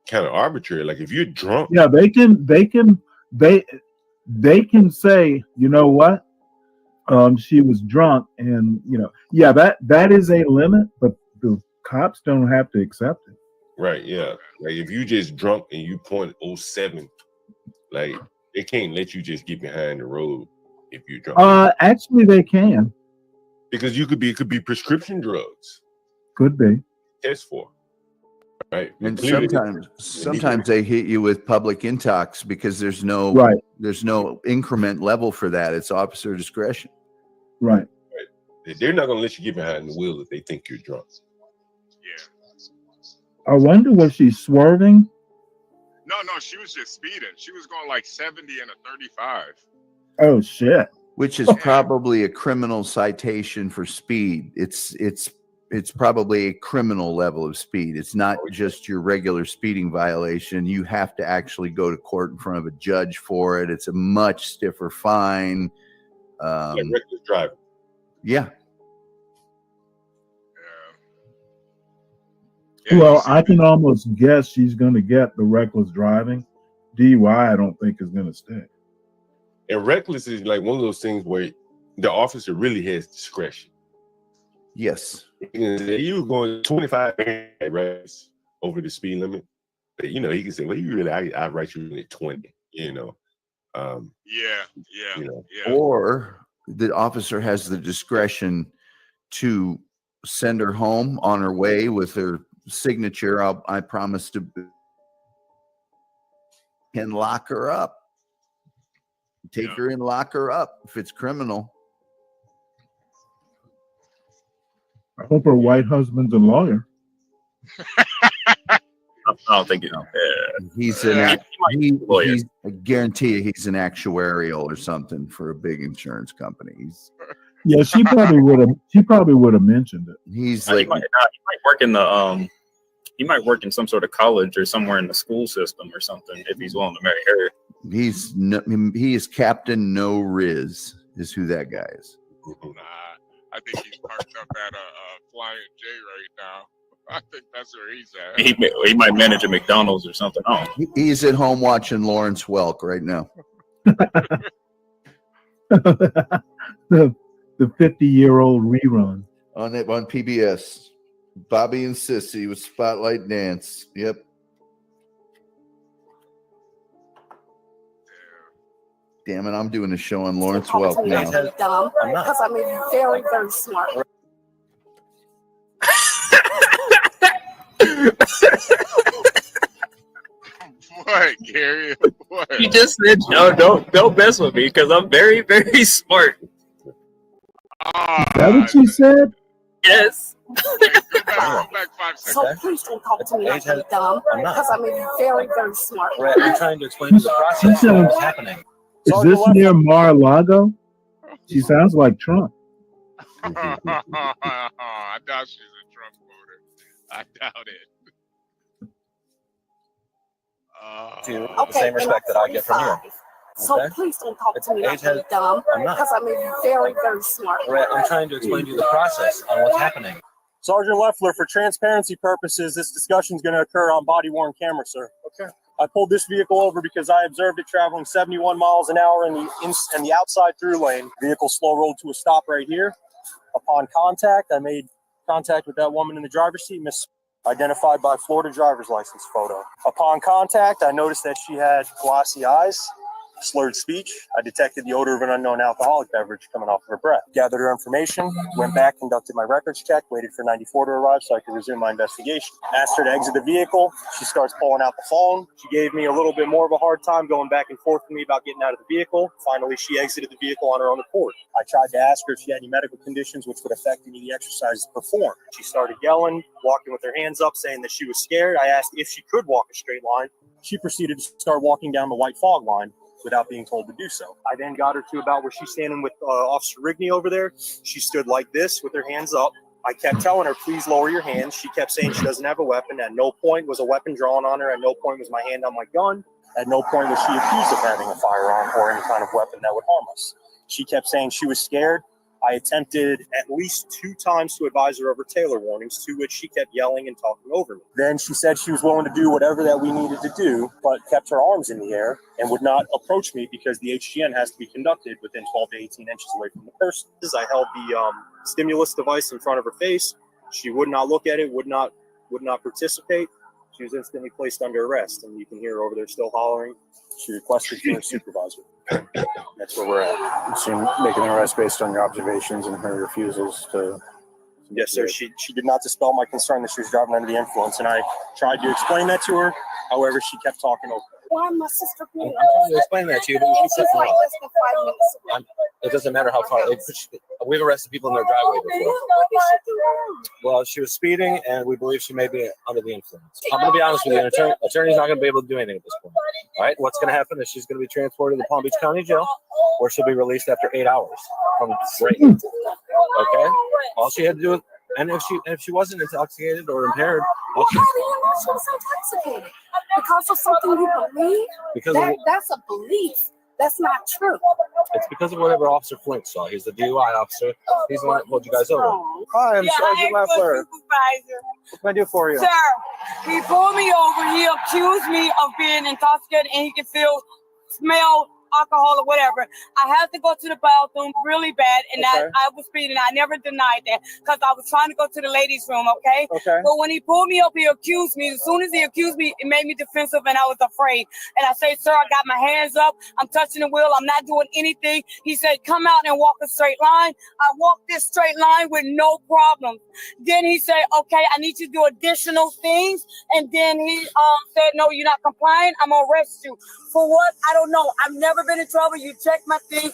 kind of arbitrary. Like if you're drunk, Yeah, they can say, you know what? She was drunk, and yeah, that is a limit, but the cops don't have to accept it. right? Yeah, like if you just drunk and you point 07, like they can't let you just get behind the road if you're drunk. Actually, they can. Because it could be prescription drugs. Could be. Test for. Right. And Clearly- sometimes they hit you with public intox because there's no increment level for that. It's officer discretion. Right. They're not gonna let you get behind the wheel if they think you're drunk. I wonder, was she swerving? No, she was just speeding. She was going like 70 and a 35. Oh shit! Which is probably a criminal citation for speed. It's probably a criminal level of speed. It's not just your regular speeding violation. You have to actually go to court in front of a judge for it. It's a much stiffer fine. Like reckless driving. Yeah. Well, I can almost guess she's going to get the reckless driving. DUI, I don't think is going to stick. And reckless is like one of those things where the officer really has discretion. Yes. You were going 25 right over the speed limit. But, he can say, well, I write you at 20, Or the officer has the discretion to send her home on her way with her signature. I promise to, and lock her up. Take her and lock her up if it's criminal. I hope her white husband's a lawyer. I don't think He's I guarantee you he's an actuarial or something for a big insurance company. Yeah, she probably would have. She probably would have mentioned it. He's he might work in the he might work in some sort of college or somewhere in the school system or something if he's willing to marry her. He is Captain No Riz is who that guy is. I think he's parked up at Flying J right now. I think that's where he's at. He might manage a McDonald's or something. Oh, He's at home watching Lawrence Welk right now. the 50-year-old rerun on PBS. Bobby and Sissy with Spotlight Dance. Yep. Damn it, I'm doing a show on Lawrence Welk now. Dumb, because I'm very, very smart. What, Gary? What? You just said, no, don't mess with me because I'm very, very smart. Is that what you said? Yes. So please don't talk to me like I'm dumb, because I'm very, very smart. I'm trying to explain to the process what's happening. Is this near Mar-a-Lago? She sounds like Trump. I doubt she's a Trump voter. I doubt it. The same respect that I get from you. So please don't talk to me like I'm dumb, because I'm very, very smart. I'm trying to explain to you the process on what's happening. Sergeant Leffler, for transparency purposes, this discussion is going to occur on body-worn camera, sir. Okay. I pulled this vehicle over because I observed it traveling 71 miles an hour in the outside through lane. Vehicle slow rolled to a stop right here. Upon contact, I made contact with that woman in the driver's seat, Miss identified by Florida driver's license photo. Upon contact, I noticed that she had glossy eyes, slurred speech. I detected the odor of an unknown alcoholic beverage coming off of her breath. Gathered her information, went back, conducted my records check, waited for 94 to arrive so I could resume my investigation. Asked her to exit the vehicle. She starts pulling out the phone. She gave me a little bit more of a hard time going back and forth with me about getting out of the vehicle. Finally, she exited the vehicle on her own accord. I tried to ask her if she had any medical conditions which would affect any of the exercises performed. She started yelling, walking with her hands up, saying that she was scared. I asked if she could walk a straight line. She proceeded to start walking down the white fog line. without being told to do so. I then got her to about where she's standing with Officer Rigney over there. She stood like this with her hands up. I kept telling her, please lower your hands. She kept saying she doesn't have a weapon. At no point was a weapon drawn on her. At no point was my hand on my gun. At no point was she accused of having a firearm or any kind of weapon that would harm us. She kept saying she was scared. I attempted at least 2 times to advise her of her Taylor warnings, to which she kept yelling and talking over me. Then she said she was willing to do whatever that we needed to do, but kept her arms in the air and would not approach me because the HGN has to be conducted within 12 to 18 inches away from the person. I held the stimulus device in front of her face. She would not look at it, would not participate. She was instantly placed under arrest, and you can hear her over there still hollering. She requested for her supervisor. That's where we're at. So you're making an arrest based on your observations and her refusals to... Yes, sir. She did not dispel my concern that she was driving under the influence, and I tried to explain that to her. However, she kept talking over. Why my sister being I'm trying to explain that to you, but you keep She's like saying less than 5 minutes away. it doesn't matter how far. We've arrested people in their driveway before. Well, she was speeding, and we believe she may be under the influence. I'm going to be honest with you. An attorney's not going to be able to do anything at this point. All right? What's going to happen is she's going to be transported to the Palm Beach County Jail, where she'll be released after 8 hours from rape. Okay? All she had to do, and if she wasn't intoxicated or impaired, Well, how do you know she was intoxicated? Because of something you believe? Because That's a belief. That's not true. it's because of whatever Officer Flint saw. He's the DUI officer. He's the one that pulled you guys over. Hi, I'm Yeah, Sergeant I Leffler. supervisor. What can I do for you? Sir, he pulled me over. He accused me of being intoxicated, and he could smell alcohol or whatever. I had to go to the bathroom really bad, and Okay. I was speeding. I never denied that because I was trying to go to the ladies' room, okay? Okay. But when he pulled me up, he accused me. As soon as he accused me, it made me defensive, and I was afraid. And I said, sir, I got my hands up. I'm touching the wheel. I'm not doing anything. He said, come out and walk a straight line. I walked this straight line with no problem. Then he said, okay, I need you to do additional things. And then he said, no, you're not complying. I'm going to arrest you. For what? I don't know. I've never been in trouble. You check my thing.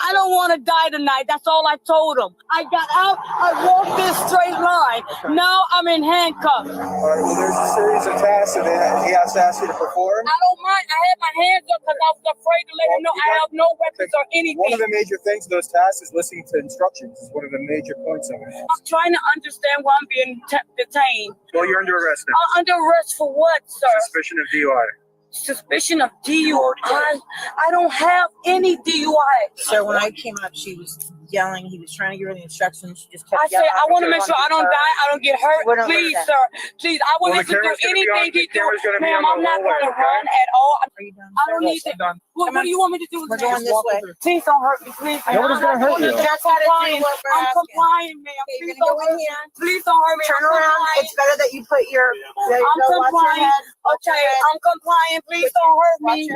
I don't want to die tonight. That's all I told him. I got out. I walked this straight line. Now I'm in handcuffs. All right, well, there's a series of tasks that he has to ask you to perform. I don't mind. I had my hands up because I was afraid to let him know I have no weapons or anything. One of the major things of those tasks is listening to instructions. It's one of the major points of it. I'm trying to understand why I'm being detained. Well, you're under arrest now. Under arrest for what, sir? Suspicion of DUI. Suspicion of DUI? I don't have any DUI. So when I came up, she was yelling. He was trying to give her the instructions. She just kept I said, yelling. I want to make sure I don't die, I don't get hurt. We don't Please, like sir. that. Please, I will Well, the listen to camera's gonna be anything on- he the camera's do. gonna be Ma'am, on I'm the not hallway, going to okay? run at all. Are you done? I don't need to. What do you want me to do? We're going this way. Please don't hurt me, please. Nobody's gonna hurt you. I'm complying. I'm complying, ma'am. Okay, Please you're gonna don't go hurt in me. here. Please don't hurt me. Turn I'm around. complying. It's better that you put your. I'm complying. Okay, I'm complying. Please don't hurt me.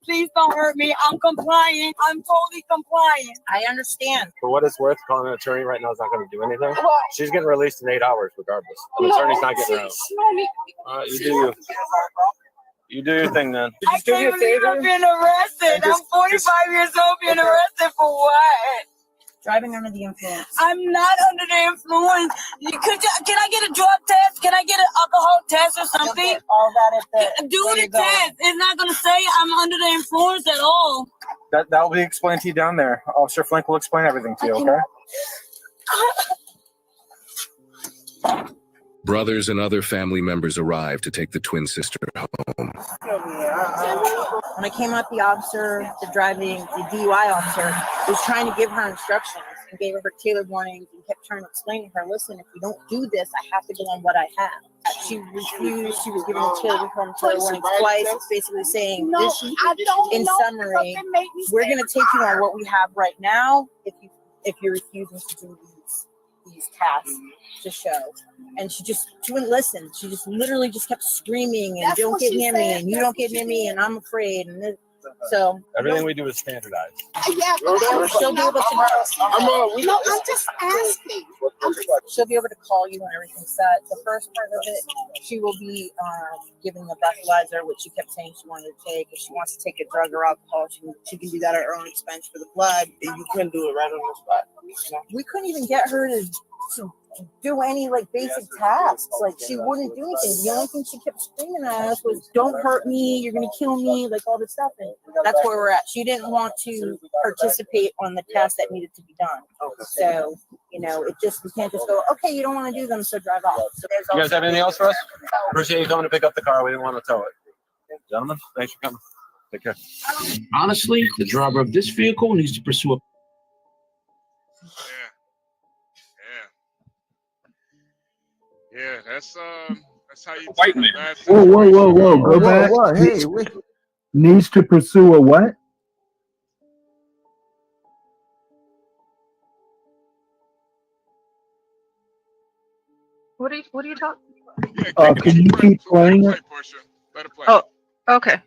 Please don't hurt me. I'm complying. I'm totally complying. I understand. For what it's worth, calling an attorney right now is not going to do anything. What? She's getting released in 8 hours regardless. The attorney's not getting her out. You do you. You do your thing then. I can't believe I'm being arrested. I'm 45 years old being arrested for what? Driving under the influence. I'm not under the influence. Can I get a drug test? Can I get an alcohol test or something? All that at the. Do the test. It's not going to say I'm under the influence at all. That will be explained to you down there. Officer Flink will explain everything to you, okay? Brothers and other family members arrived to take the twin sister home. When I came out, the officer, the DUI officer, was trying to give her instructions and gave her tailored warnings and kept trying to explain to her, listen, if you don't do this, I have to go on what I have. She refused. She was given a tailored warnings twice. It's basically saying, this, in summary, we're going to take you on what we have right now if you're refusing to do these tasks to show. And she wouldn't listen. She just literally just kept screaming and don't get near me and you don't get near me and I'm afraid and so Everything we do is standardized. Yeah, but she'll be able to. I'm just asking. She'll be able to call you when everything's set. The first part of it, she will be giving the breathalyzer, which she kept saying she wanted to take. If she wants to take a drug or alcohol, she can do that at her own expense for the blood. You couldn't do it right on the spot. We couldn't even get her to do any like basic tasks. Like she wouldn't do anything. The only thing she kept screaming at us was, "Don't hurt me! You're gonna kill me!" Like all this stuff, and that's where we're at. She didn't want to participate on the tasks that needed to be done. So you know, we can't just go, "Okay, you don't want to do them, so drive off." So there's You guys have anything else for us? Appreciate you coming to pick up the car. We didn't want to tow it. Gentlemen, thanks for coming. Take care. Honestly, the driver of this vehicle needs to pursue a Yeah, that's how you White man. Whoa! Go back. What? Hey, wait. Needs to pursue a what? What are you talking? Can you keep playing it? Let it play. Oh, okay.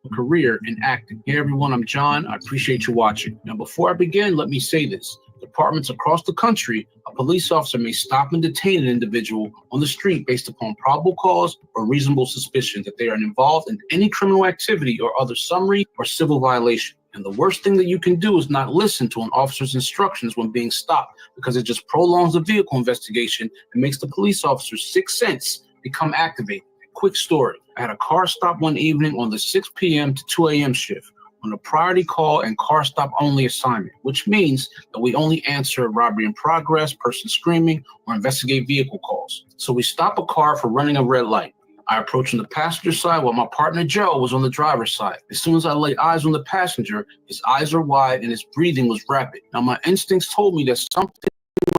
career in acting. Hey everyone, I'm John. I appreciate you watching. Now, before I begin, let me say this. Departments across the country, a police officer may stop and detain an individual on the street based upon probable cause or reasonable suspicion that they are involved in any criminal activity or other summary or civil violation. And the worst thing that you can do is not listen to an officer's instructions when being stopped, because it just prolongs the vehicle investigation and makes the police officer's sixth sense become activated. Quick story. I had a car stop one evening on the 6 p.m. to 2 a.m. shift on a priority call and car stop only assignment, which means that we only answer robbery in progress, person screaming, or investigate vehicle calls. So we stop a car for running a red light. I approach on the passenger side while my partner Joe was on the driver's side. As soon as I lay eyes on the passenger, his eyes are wide and his breathing was rapid. Now my instincts told me that something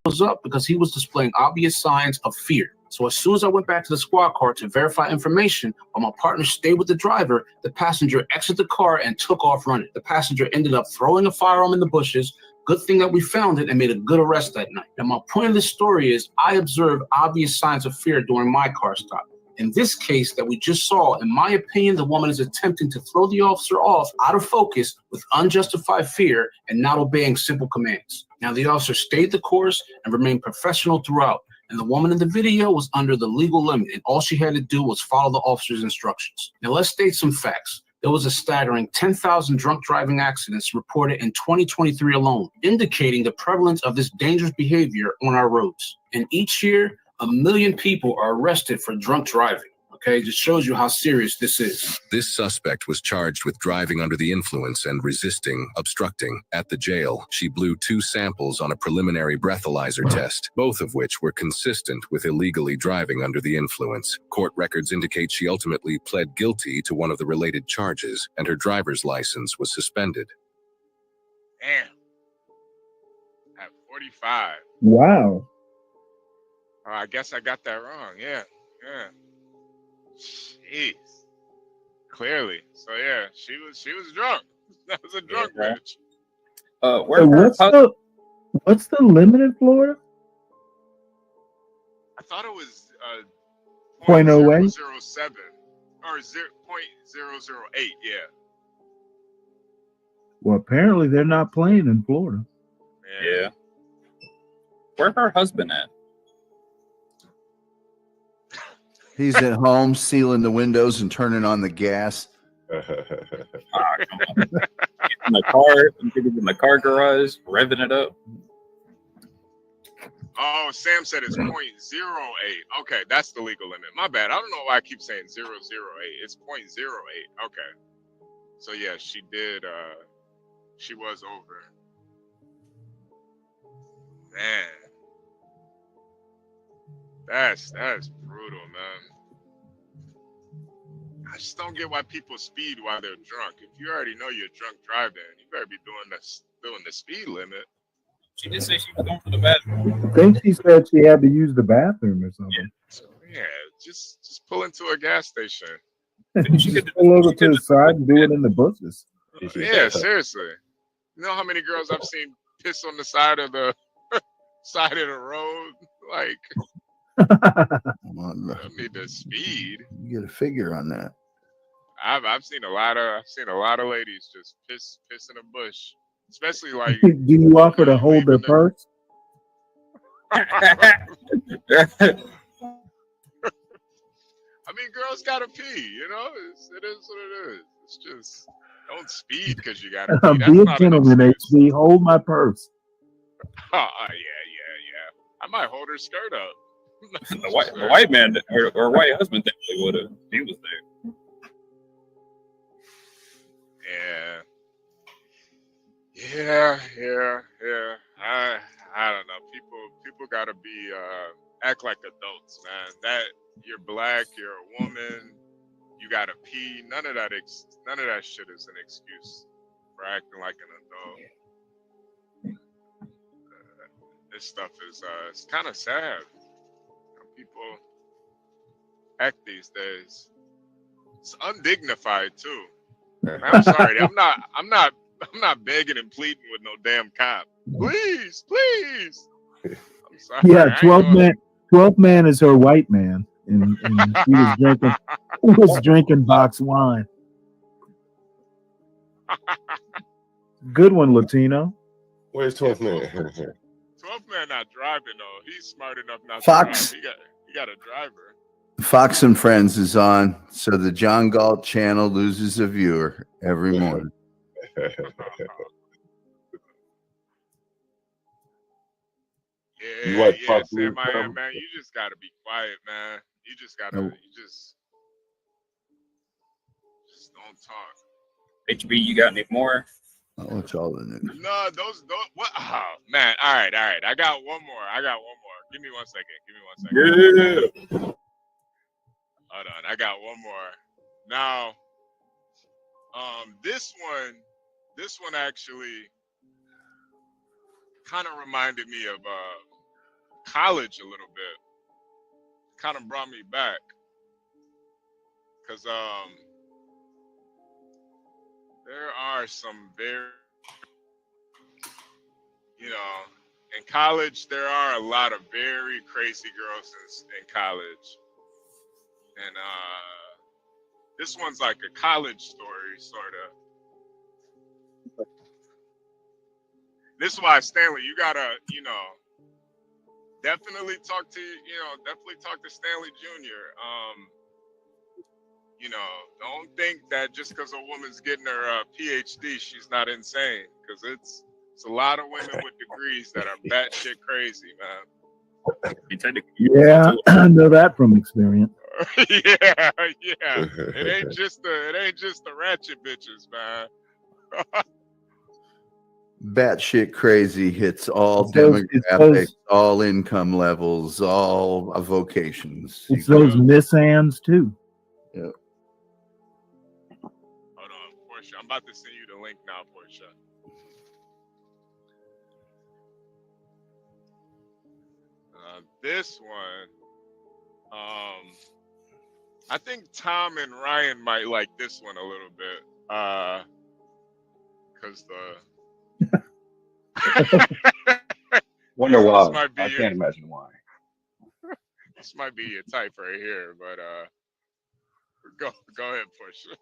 was up because he was displaying obvious signs of fear. So as soon as I went back to the squad car to verify information, while my partner stayed with the driver, the passenger exited the car and took off running. The passenger ended up throwing a firearm in the bushes. Good thing that we found it and made a good arrest that night. Now my point of this story is I observed obvious signs of fear during my car stop. In this case that we just saw, in my opinion, the woman is attempting to throw the officer off out of focus with unjustified fear and not obeying simple commands. Now the officer stayed the course and remained professional throughout. And the woman in the video was under the legal limit, and all she had to do was follow the officer's instructions. Now let's state some facts. There was a staggering 10,000 drunk driving accidents reported in 2023 alone, indicating the prevalence of this dangerous behavior on our roads. And each year, 1 million people are arrested for drunk driving. Okay, just shows you how serious this is. This suspect was charged with driving under the influence and resisting, obstructing. At the jail, she blew 2 samples on a preliminary breathalyzer test, both of which were consistent with illegally driving under the influence. Court records indicate she ultimately pled guilty to one of the related charges, and her driver's license was suspended. Damn. At 45. Wow. Oh, I guess I got that wrong. Yeah. Jeez. Clearly. So yeah, she was drunk. That was a drunk bitch. What's the limit in Florida? I thought it was 0.08? 0.007 or 0.008. Yeah. Well, apparently they're not playing in Florida. Yeah. Where's her husband at? He's at home sealing the windows and turning on the gas. In the car, in the car garage, revving it up. Oh, Sam said it's 0.08. Okay, that's the legal limit. My bad. I don't know why I keep saying 0.008. It's 0.08. Okay. So yeah, she did. She was over. Man. That's brutal, man. I just don't get why people speed while they're drunk. If you already know you're drunk driving, you better be doing the speed limit. She did say she was going for the bathroom. I think she said she had to use the bathroom or something. Yeah, just pull into a gas station. She could pull over to the side and do it in the bushes. Yeah, seriously. You know how many girls I've seen piss on the side of the road? Like, don't need the speed. You get a figure on that. I've seen a lot of ladies just piss in a bush, especially like. Do you offer to hold their purse? I mean, girls gotta pee, you know. It is what it is. It's just don't speed because you gotta pee. Be a gentleman, HB. Hold my purse. Oh yeah. I might hold her skirt up. The white man, her white husband definitely would have. He was there. Yeah. I don't know. People gotta be act like adults, man. That you're black, you're a woman, you gotta pee. None of that shit is an excuse for acting like an adult. This stuff is it's kind of sad. People act these days. It's undignified too. Man, I'm sorry. I'm not begging and pleading with no damn cop. Please. I'm sorry. Yeah, 12 man is her white man, and he was drinking box wine. Good one, Latino. Where's 12 man? 12 man not driving though. He's smart enough not Fox. to drive. He got a driver. Fox and Friends is on, so the John Galt channel loses a viewer every morning. You like Fox Sam, News, man, you just gotta be quiet, man. You just gotta, just don't talk. HB, you got any more? Oh, it's all in it. No, those what? Oh, man, all right. I got one more. Give me 1 second. Yeah. Hold on, I got one more. Now, this one actually kind of reminded me of college a little bit. Kind of brought me back because there are some very, in college there are a lot of very crazy girls in college, and this one's like a college story, sort of. This is why, Stanley, you gotta, definitely talk to Stanley Jr. Don't think that just because a woman's getting her PhD, she's not insane. Because it's a lot of women with degrees that are batshit crazy, man. Yeah, I know that from experience. yeah. It ain't just the ratchet bitches, man. Batshit crazy hits all It's those- demographics, all income levels, all vocations. It's those Miss Anns too. Yeah. Hold on, Portia. I'm about to send you the link now, Portia. This one, I think Tom and Ryan might like this one a little bit, because Wonder This why. might be I your- can't imagine why. this might be your type right here, but go ahead, Portia.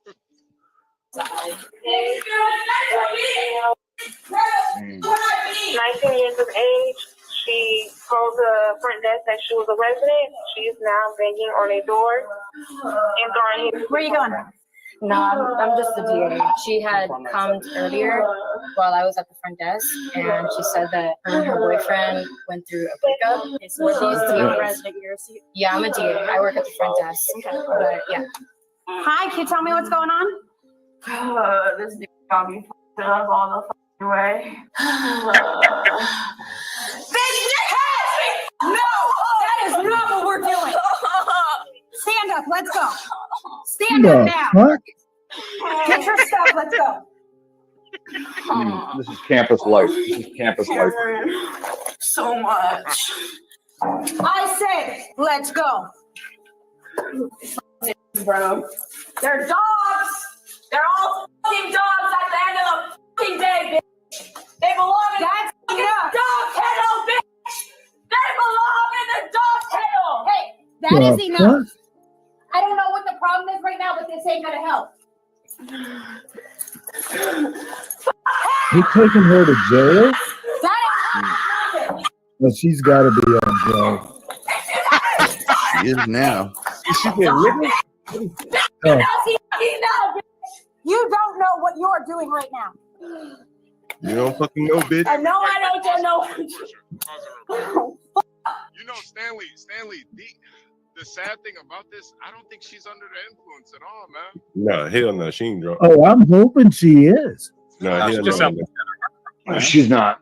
19 years of age. She told the front desk that she was a resident. She is now banging on a door and throwing his. Where are you going? No, I'm just the DA. She had come earlier while I was at the front desk, and she said that her and her boyfriend went through a breakup. Were these DA resident years? Yeah, I'm a DA. I work at the front desk. But yeah. Hi, can you tell me what's going on? This dude got me fucked up all the fucking way. No, that is not what we're doing. Stand up, let's go. Stand up now. Fuck? Get your stuff, let's go. This is campus life. This is campus life. So much. I said, let's go. Bro. They're dogs. They're all fucking dogs at the end of the fucking day, bitch. They belong in the dog kennel, bitch. They belong in the dog kennel. Hey, that is enough. I don't know what the problem is right now, but this ain't gonna help. He's taking her to jail? That Well, she's got to be on jail. She is now. Is she getting written? No, you don't know what you're doing right now. You don't fucking know, bitch. I know I don't know. Stanley, the sad thing about this, I don't think she's under the influence at all, man. No, hell no, she ain't drunk. Oh, I'm hoping she is. No, hell no. She's not.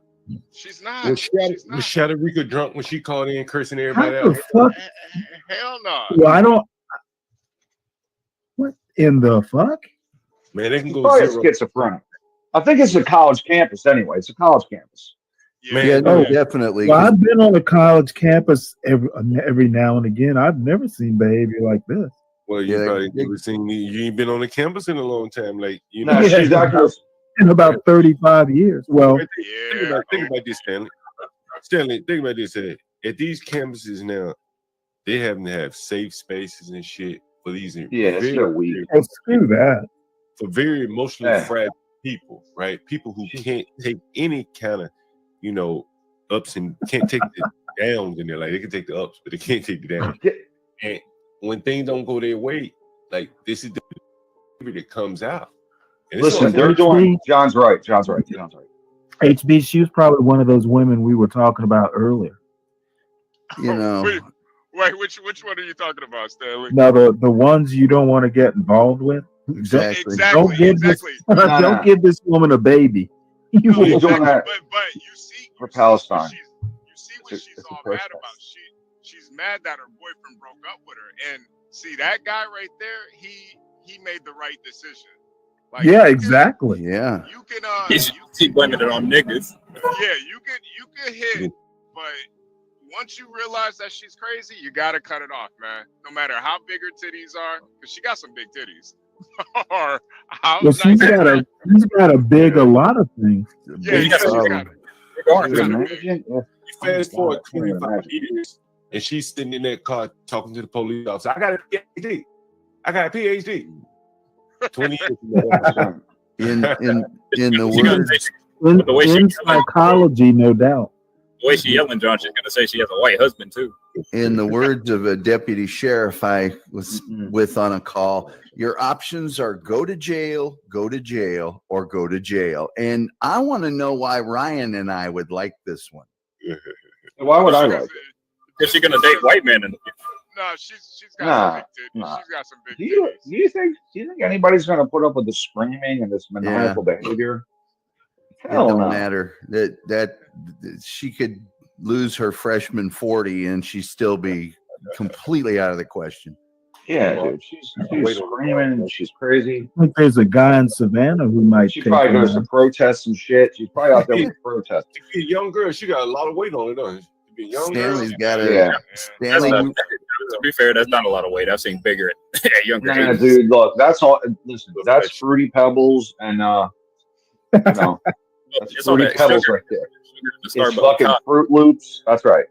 She's not. Was Shadarika drunk when she called in cursing everybody How the out? fuck? Hell no. Well, I don't. What in the fuck? Man, they can She's go probably zero. schizophrenic. I think it's a college campus anyway. It's a college campus. Yeah, no, definitely. Well, I've been on a college campus every now and again. I've never seen behavior like this. Well, you probably never seen me. You ain't been on the campus in a long time. Like, you No, know, she's actually in about 35 years. Well, think about this, Stanley. Stanley, think about this. At these campuses now, they having to have safe spaces and shit for these. it's so weird. Oh, screw that. For very emotionally Yeah. fragile people, right? People who can't take any kind of, ups and can't take the downs in there. Like, they can take the ups, but they can't take the downs. And when things don't go their way, like, this is the that comes out. And it's Listen, like- they're doing. John's right. HB, she was probably one of those women we were talking about earlier. Wait, which one are you talking about, Stanley? Now, the ones you don't want to get involved with. Exactly. Don't give this. No. Don't give this woman a baby. He's doing that But you see for Palestine. You see what she's all mad about. She's mad that her boyfriend broke up with her. And see, that guy right there, he made the right decision. Like, Yeah, exactly. Yeah. You can She blaming it on niggas. yeah, you can hit, but once you realize that she's crazy, you gotta cut it off, man. No matter how big her titties are, because she got some big titties. Or how Well, she's got a big a lot of things. Yeah, You got You fast forward 25 years, and she's sitting in that car talking to the police officer. I got a PhD. I got a PhD. 20 years. In the words In psychology, no doubt. The way she yelling, John, she's gonna say she has a white husband too. in the words of a deputy sheriff I was with on a call, your options are go to jail, or go to jail. And I want to know why Ryan and I would like this one. Why would I like it? Because she's gonna date white men in the future. No, she's got some big titties. Nah. She's got some big Do you think anybody's going to put up with the screaming and this maniacal behavior? It Hell don't no. matter that she could lose her freshman 40 and she'd still be completely out of the question. Yeah, dude. She's screaming and she's crazy. I think there's a guy in Savannah who might. She take probably her goes to on. protests and shit. She's probably out there with protests. She a young girl. She got a lot of weight on her, doesn't she? To be a young girl. Stanley's got a Yeah. Stanley. To be fair, that's not a lot of weight. I've seen bigger at younger Nah, ages. dude, look, that's all. Listen, that's Fruity Pebbles and that's It's all Fruity that Pebbles sugar. right there. The It's Starbucks fucking coffee. Fruit Loops. That's right.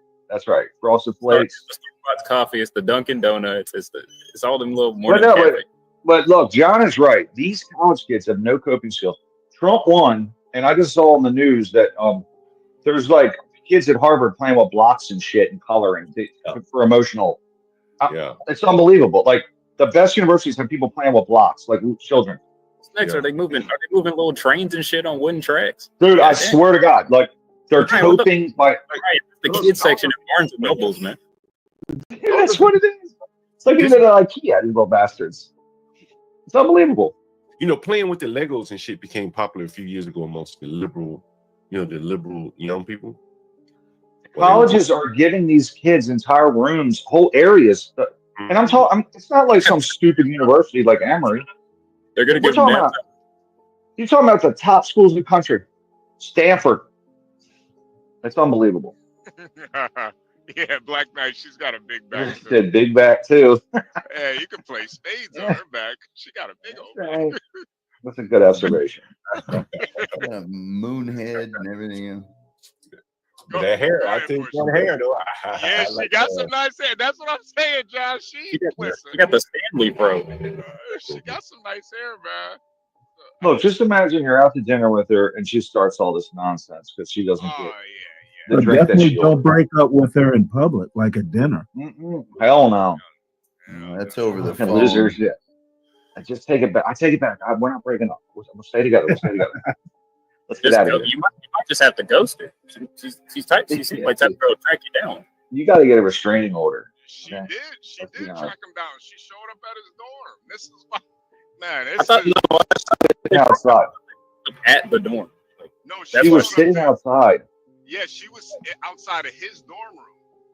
Frosted Flakes. The Starbucks coffee. It's the Dunkin' Donuts. It's all them little morning But, no, cafe. but look, John is right. These college kids have no coping skills. Trump won, and I just saw on the news that there's like kids at Harvard playing with blocks and shit and coloring for emotional. It's unbelievable. Like the best universities have people playing with blocks, like children. Next, are they moving little trains and shit on wooden tracks? Dude, I swear to God, like they're Right, what the- coping by. The kids section at Barnes and Nobles, man. That's what it is. It's like even at IKEA, these little bastards. It's unbelievable. You know, playing with the Legos and shit became popular a few years ago amongst the liberal young people. Colleges are giving these kids entire rooms, whole areas, and I'm talking. It's not like some stupid university like Emory. They're gonna We're give them talking that. about. You're talking about the top schools in the country, Stanford. That's unbelievable. Yeah, Black Knight, she's got a big back. She said big back too. Yeah, you can play spades on her back. She got a big old back. That's a good observation. Got a moon head and everything else. That hair, I think that hair though. Yeah, she got some nice hair. That's what I'm saying, John. She got the Stanley Pro. She got some nice hair, man. Look, just imagine you're out to dinner with her and she starts all this nonsense because she doesn't get the But drink that definitely she don't break up with her in public, like at dinner. Hell no. That's over the Fucking phone. losers, yeah. I just take it back. I take it back. We're not breaking up. We'll stay together. Let's get Just out go, of here. you might just have to ghost her. She's tight. She seems like that girl will track you down. You got to get a restraining order. She Okay? did. She Let's be did honest. track him down. She showed up at his dorm. This is why, man. I It's thought Sitting outside. at the dorm. no. She was sitting outside, Yeah, she was outside of his dorm room.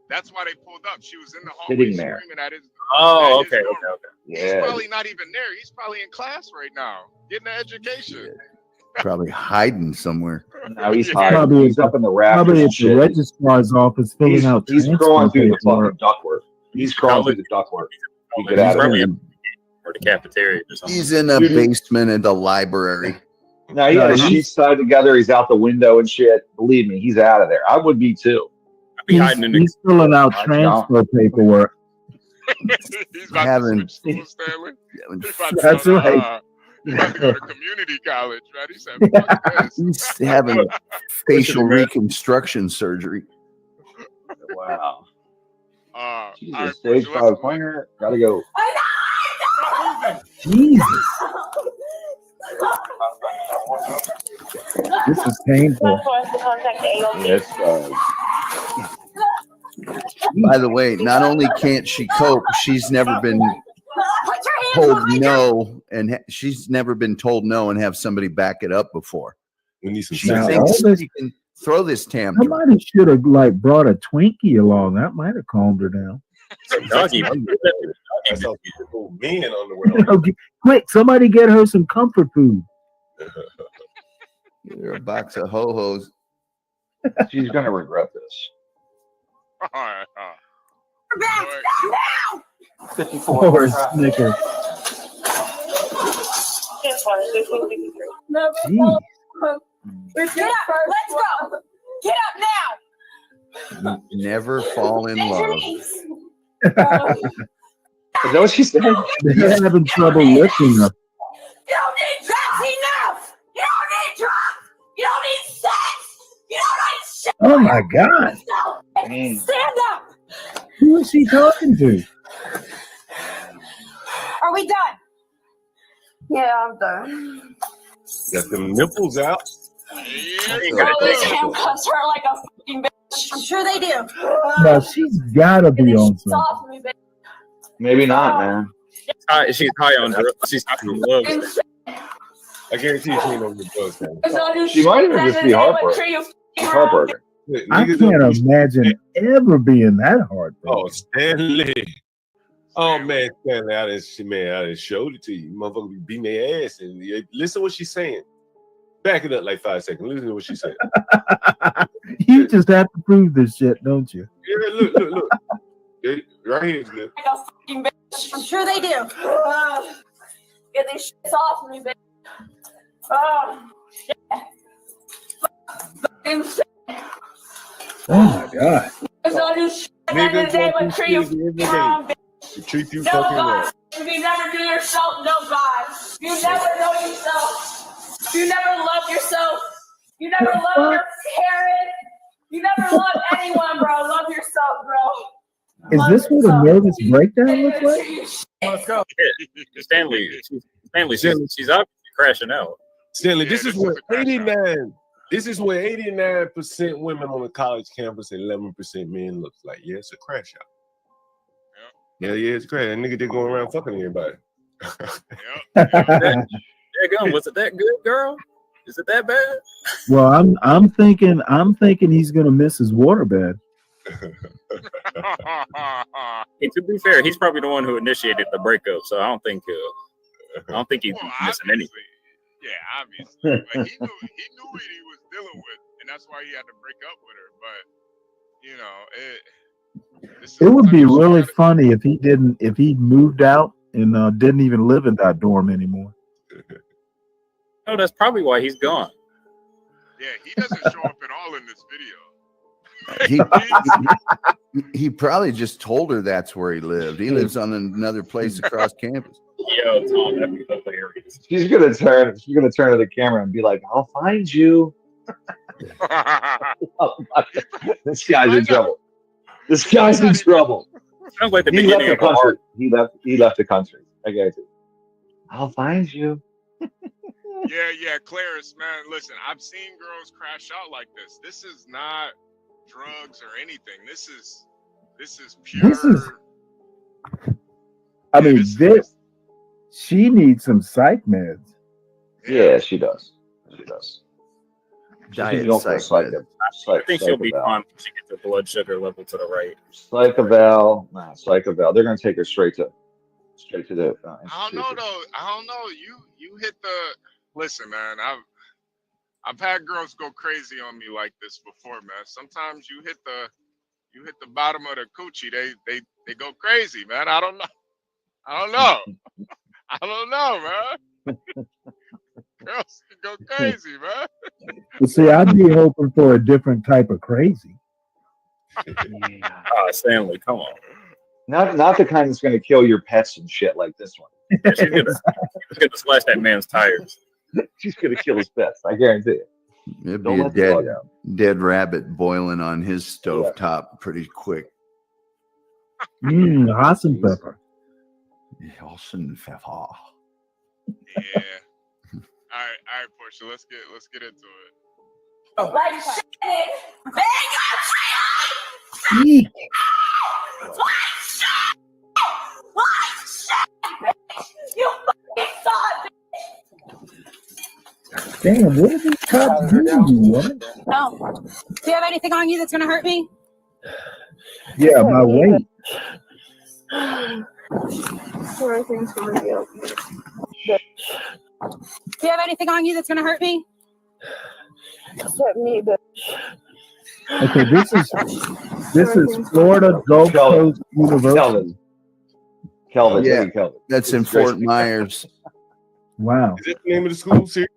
That's why they pulled up. She was in the hallway sitting there. screaming at his. Oh, at his okay, dorm okay, room. okay. He's Yeah, probably not even there. He's probably in class right now, getting an education. Probably hiding somewhere. now he's Yeah. hiding. Probably He's up in the rafters Probably and at the shit. registrar's office filling He's out he's transfer crawling through the paperwork. fucking ductwork. He's crawling through the ductwork. He get He's out of probably there. or the cafeteria or something. He's in the basement of the library. Now he had his sheets tied together. He's out the window and shit. Believe me, he's out of there. I would be too. I'd be hiding in the He's filling out I transfer paperwork. He's about Having- to switch schools, Stanley. He's about to That's go to, right. he's about to go to community college, man. He said, "Fuck this." He's having facial reconstruction surgery. Wow. All right, Jesus, stage Portia, 5 pointer. Gotta go. Jesus, this is painful. Yes. By the way, not only can't she cope, she's never been told no, and she's never been told no and have somebody back it up before. We need some She Now, thinks all this- she can throw this tantrum. Somebody should have like brought a Twinkie along. That might have calmed her down. Doggy. That's how people men on the world. Okay, quick, somebody get her some comfort food. Give her a box of ho-hos. She's gonna regret this. All right, We're back now. 54. Or a Snickers. Jeez. Get up. Let's go. Get up now. Never fall in Bend your love. knees. Is that what she said? They're having trouble lifting her. You don't need drugs enough. You don't need drugs. You don't need sex. You don't need shit. Oh my God. No. Stand up. Who is he talking to? Are we done? Yeah, I'm done. Got them nipples out. Oh, those handcuffs hurt like a fucking bitch. I'm sure they do. No, she's gotta be on It's something. off me, bitch. Maybe not, man. She's high on drugs. She's high on drugs. I guarantee you she ain't on the drugs, man. She might even just be heartbroken. She's heartbroken. I can't imagine ever being that hard. Oh, Stanley. Oh man, Stanley, I done showed it to you. Motherfucker be beating their ass. And listen what she's saying. Back it up like 5 seconds. Listen to what she's saying. You just have to prove this shit, don't you? Yeah, look. Right here is good. Like a fucking bitch. I'm sure they do. Get these shits off me, bitch. Shit. Fucking shit. Oh my God. There's all this shit at the end of the day, but treat you wrong, bitch. They treat you No fucking God. right. If you never do yourself, no God. You never know yourself. You never love yourself. You never love your parents. You never love anyone, bro. Love yourself, bro. Is this what a nervous breakdown looks like? Let's go. Stanley, she's obviously crashing out. Stanley, this is where 89. This is where 89% women on the college campus and 11% men looks like. Yeah, it's a crash out. Yeah, it's crash. That nigga did going around fucking everybody. Daggone, was it that good, girl? Is it that bad? Well, I'm thinking he's gonna miss his waterbed. Hey, to be fair, he's probably the one who initiated the breakup, so I don't think he's missing anything. Yeah, obviously. But he knew what he was dealing with, and that's why he had to break up with her. But you know, It would be really funny if he moved out and didn't even live in that dorm anymore. No, that's probably why he's gone. yeah, he doesn't show up at all in this video. He probably just told her that's where he lived. He lives on another place across campus. Yo, Tom, that'd be hilarious. She's gonna turn to the camera and be like, "I'll find you." This guy's in trouble. This guy's in trouble. Sounds like the He left beginning the of a country. hard. He left the country. I guess. I'll find you. Yeah, Clarice, man. Listen, I've seen girls crash out like this. This is not drugs or anything. This is This is pure. This is. I mean, she needs some psych meds. Yeah, she does. She does. Diet Don't go I think she'll be fine when she gets her blood sugar level to the right. Psychoval. Nah, Psychoval. They're gonna take her straight to the. I don't know though. I don't know. You hit the. Listen, man. I've had girls go crazy on me like this before, man. Sometimes you hit the bottom of the coochie. They go crazy, man. I don't know. I don't know, man. Girls can go crazy, man. But see, I'd be hoping for a different type of crazy. Stanley, come on. Not the kind that's gonna kill your pets and shit like this one. She's gonna slash that man's tires. She's gonna kill his pets. I guarantee it. It'd Don't be a let the dog out. dead rabbit boiling on his stovetop pretty quick. Hasen pepper. Hasen pepper. Yeah. All right, Portia. Let's get into it. Like shit. Eek. You fucking son. Damn, what did these cops do to you? What? No. Do you have anything on you that's gonna hurt me? Yeah, my weight. Sure, things for you. Do you have anything on you that's gonna hurt me? Except me, but. Okay, this is Florida Gulf Coast University. Kelvin. Yeah, Kelvin. that's in Fort Myers. Wow. Is that the name of the school? Sir?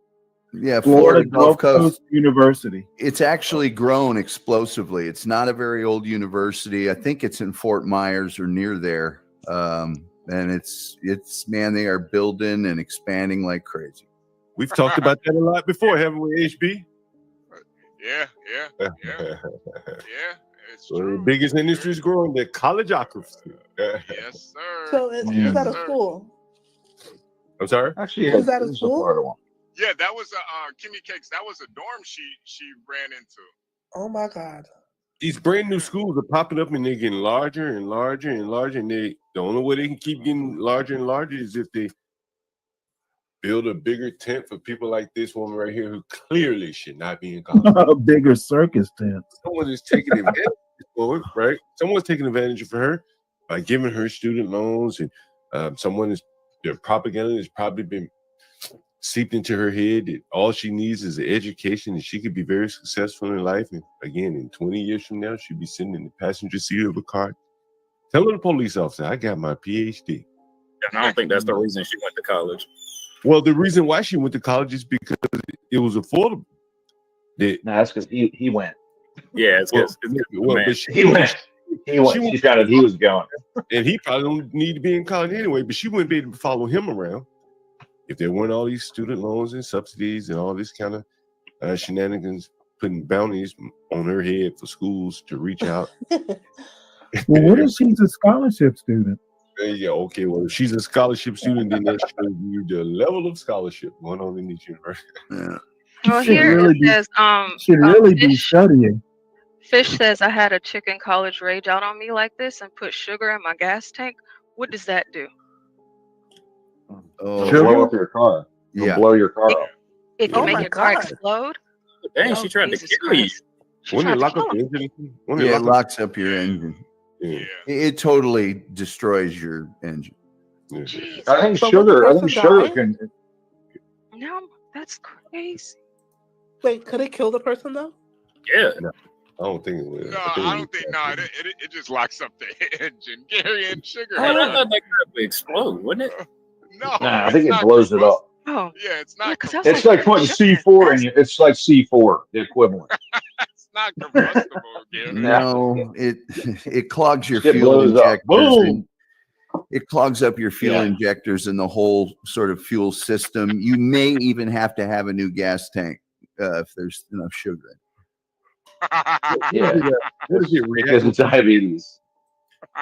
Yeah, Florida Gulf Coast University. It's actually grown explosively. It's not a very old university. I think it's in Fort Myers or near there. And it's man, they are building and expanding like crazy. We've talked about that a lot before, haven't we, HB? Yeah. It's so true. the biggest industry is growing, the collegeography. Yes, sir. So is that a school? I'm sorry? Actually, Is that a school? Yeah, that was a Kimmy Cakes. That was a dorm she ran into. Oh my God. These brand new schools are popping up and they're getting larger and larger and larger. And the only way they can keep getting larger and larger is if they build a bigger tent for people like this woman right here who clearly should not be in college. A bigger circus tent. Someone is taking advantage of it, right? Someone's taking advantage of her by giving her student loans, and their propaganda has probably been seeped into her head that all she needs is an education and she could be very successful in life. And again, in 20 years from now, she'll be sitting in the passenger seat of a car telling the police officer, I got my PhD. And I don't think that's the reason she went to college. Well, the reason why she went to college is because it was affordable. No, that's because he went. Yeah, it's because he went. She found out he was going. And he probably don't need to be in college anyway, but she wouldn't be able to follow him around if there weren't all these student loans and subsidies and all this kind of shenanigans, putting bounties on her head for schools to reach out. Well, what if she's a scholarship student? Yeah, okay. Well, if she's a scholarship student, then that shows you the level of scholarship going on in these universities. Yeah. Well, here it says, should really be studying. Fish says, I had a chick in college rage out on me like this and put sugar in my gas tank. What does that do? Oh, blow up your car. Yeah. Blow your car up. It can make your car explode? Dang, Oh, she tried Jesus to kill you. Christ. She Wouldn't tried it to lock up kill the him. engine? Yeah, it locks up your engine. Yeah. It totally destroys your engine. Jeez. I think So sugar. I when the think person sugar died? can. No, that's crazy. Wait, could it kill the person though? Yeah. No, I don't think it would. No, I don't think. No, it just locks up the engine. Gary and sugar. I thought that crap would explode, wouldn't it? No, Nah, I think it blows it up. Oh, yeah, it's not. It's like putting C4 in you. It's like C4, the equivalent. It's not combustible, Gary. No, it clogs your It fuel blows up. injectors. Boom. And it clogs up your fuel Yeah. injectors and the whole sort of fuel system. You may even have to have a new gas tank if there's enough sugar in it. Yeah, What is it? because it's diabetes.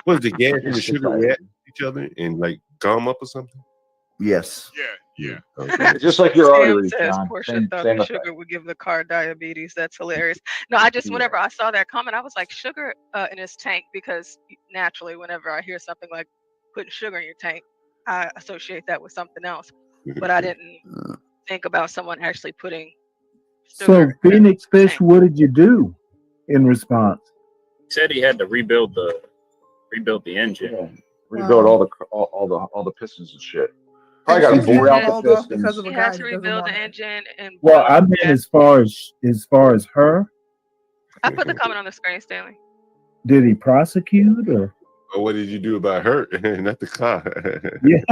What is the gas and the It's sugar like- react to each other and like gum up or something? Yes. Yeah, Yeah. Just like your Sam arteries, says John. Portia Same, thought same the effect. sugar would give the car diabetes. That's hilarious. No, I just Yeah. whenever I saw that comment, I was like, sugar in his tank, because naturally, whenever I hear something like putting sugar in your tank, I associate that with something else. But I didn't think about someone actually putting So sugar. Phoenix Fish, what did you do in response? He said he had to rebuild the engine. Rebuild Wow. all the pistons and shit. Probably got She's to bore getting out hauled the off because pistons. of a He guy had to that doesn't rebuild want the her. engine and Well, I mean, as far as her, I put the comment on the screen, Stanley. did he prosecute or? But what did you do about her? Not the car. Yeah.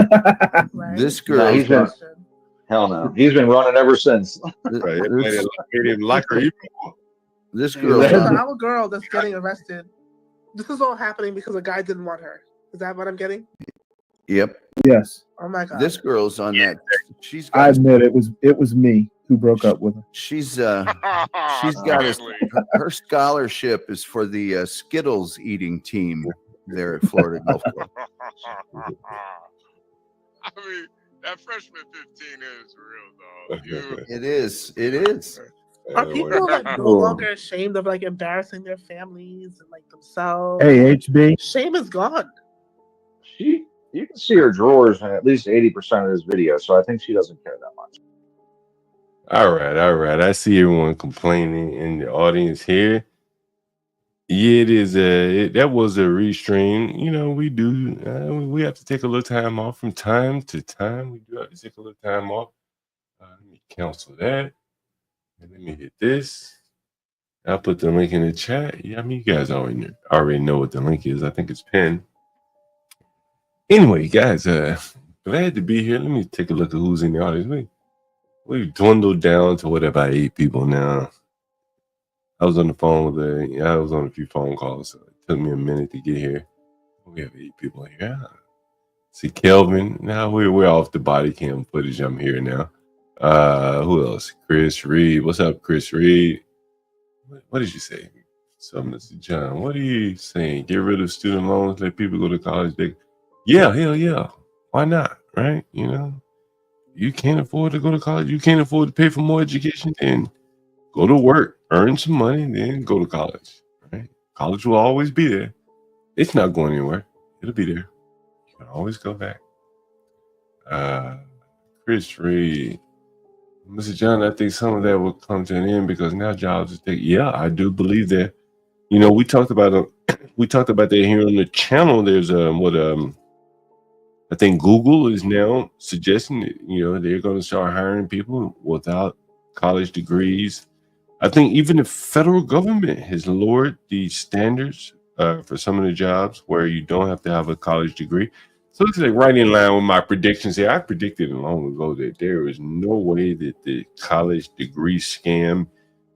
This No, girl. he's been hell no. He's been running ever since. Right, it made him like her even more. This girl. So I'm a girl that's getting arrested. This is all happening because a guy didn't want her. Is that what I'm getting? Yep. Yes. Oh my god. This girl's on that. She's I got. admit it was me who broke up with her. She's got her scholarship is for the Skittles eating team there at Florida Gulf Coast. I mean, that freshman 15 is real, dog. You, It is. It is. Are people like no longer ashamed of like embarrassing their families and like themselves? Hey, HB. Shame is gone. You can see her drawers in at least 80% of this video, so I think she doesn't care that much. All right. I see everyone complaining in the audience here. Yeah, it is. That was a restream. You know, we do. We have to take a little time off from time to time. We do have to take a little time off. Let me cancel that. And let me hit this. I'll put the link in the chat. Yeah, I mean, you guys already know what the link is. I think it's pinned. Anyway, guys, glad to be here. Let me take a look at who's in the audience. We've dwindled down to about 8 people now. I was on the phone I was on a few phone calls, so it took me a minute to get here. We have 8 people here. See Kelvin. Now we're off the body cam footage. I'm here now. Who else? Chris Reed. What's up, Chris Reed? What did you say? So, Mr. John, what are you saying? Get rid of student loans, let people go to college. Yeah, hell yeah. Why not? Right? You know, you can't afford to go to college. You can't afford to pay for more education. Then go to work, earn some money, and then go to college. Right? College will always be there. It's not going anywhere. It'll be there. You can always go back. Chris Reed. Mr. John, I think some of that will come to an end because now jobs are taking. Yeah, I do believe that. You know, we talked about that here on the channel. There's I think Google is now suggesting that, you know, they're going to start hiring people without college degrees. I think even the federal government has lowered the standards for some of the jobs where you don't have to have a college degree. So it's like right in line with my predictions here. I predicted long ago that there is no way that the college degree scam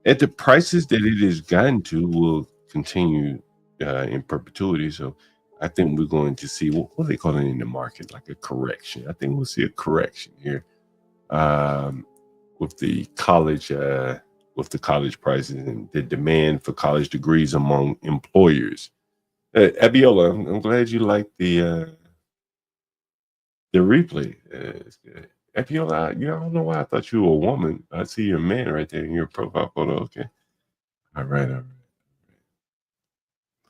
at the prices that it has gotten to will continue in perpetuity. So I think we're going to see what are they calling in the market, like a correction. I think we'll see a correction here with the college prices and the demand for college degrees among employers. Abiola, I'm glad you liked the replay. It's good. Abiola, I don't know why I thought you were a woman. I see you're a man right there in your profile photo. Okay. All right.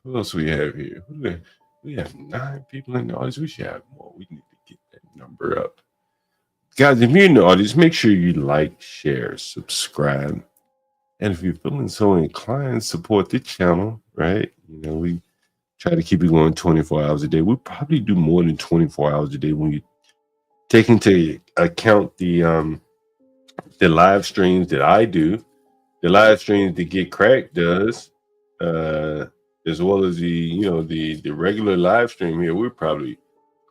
Who else we have here? We have 9 people in the audience. We should have more. We need to get that number up. Guys, if you're in the audience, make sure you like, share, subscribe. And if you're feeling so inclined, support the channel, right? You know, we try to keep it going 24 hours a day. We probably do more than 24 hours a day when you take into account the live streams that I do, the live streams that Get Cracked does, as well as the regular live stream here. We're probably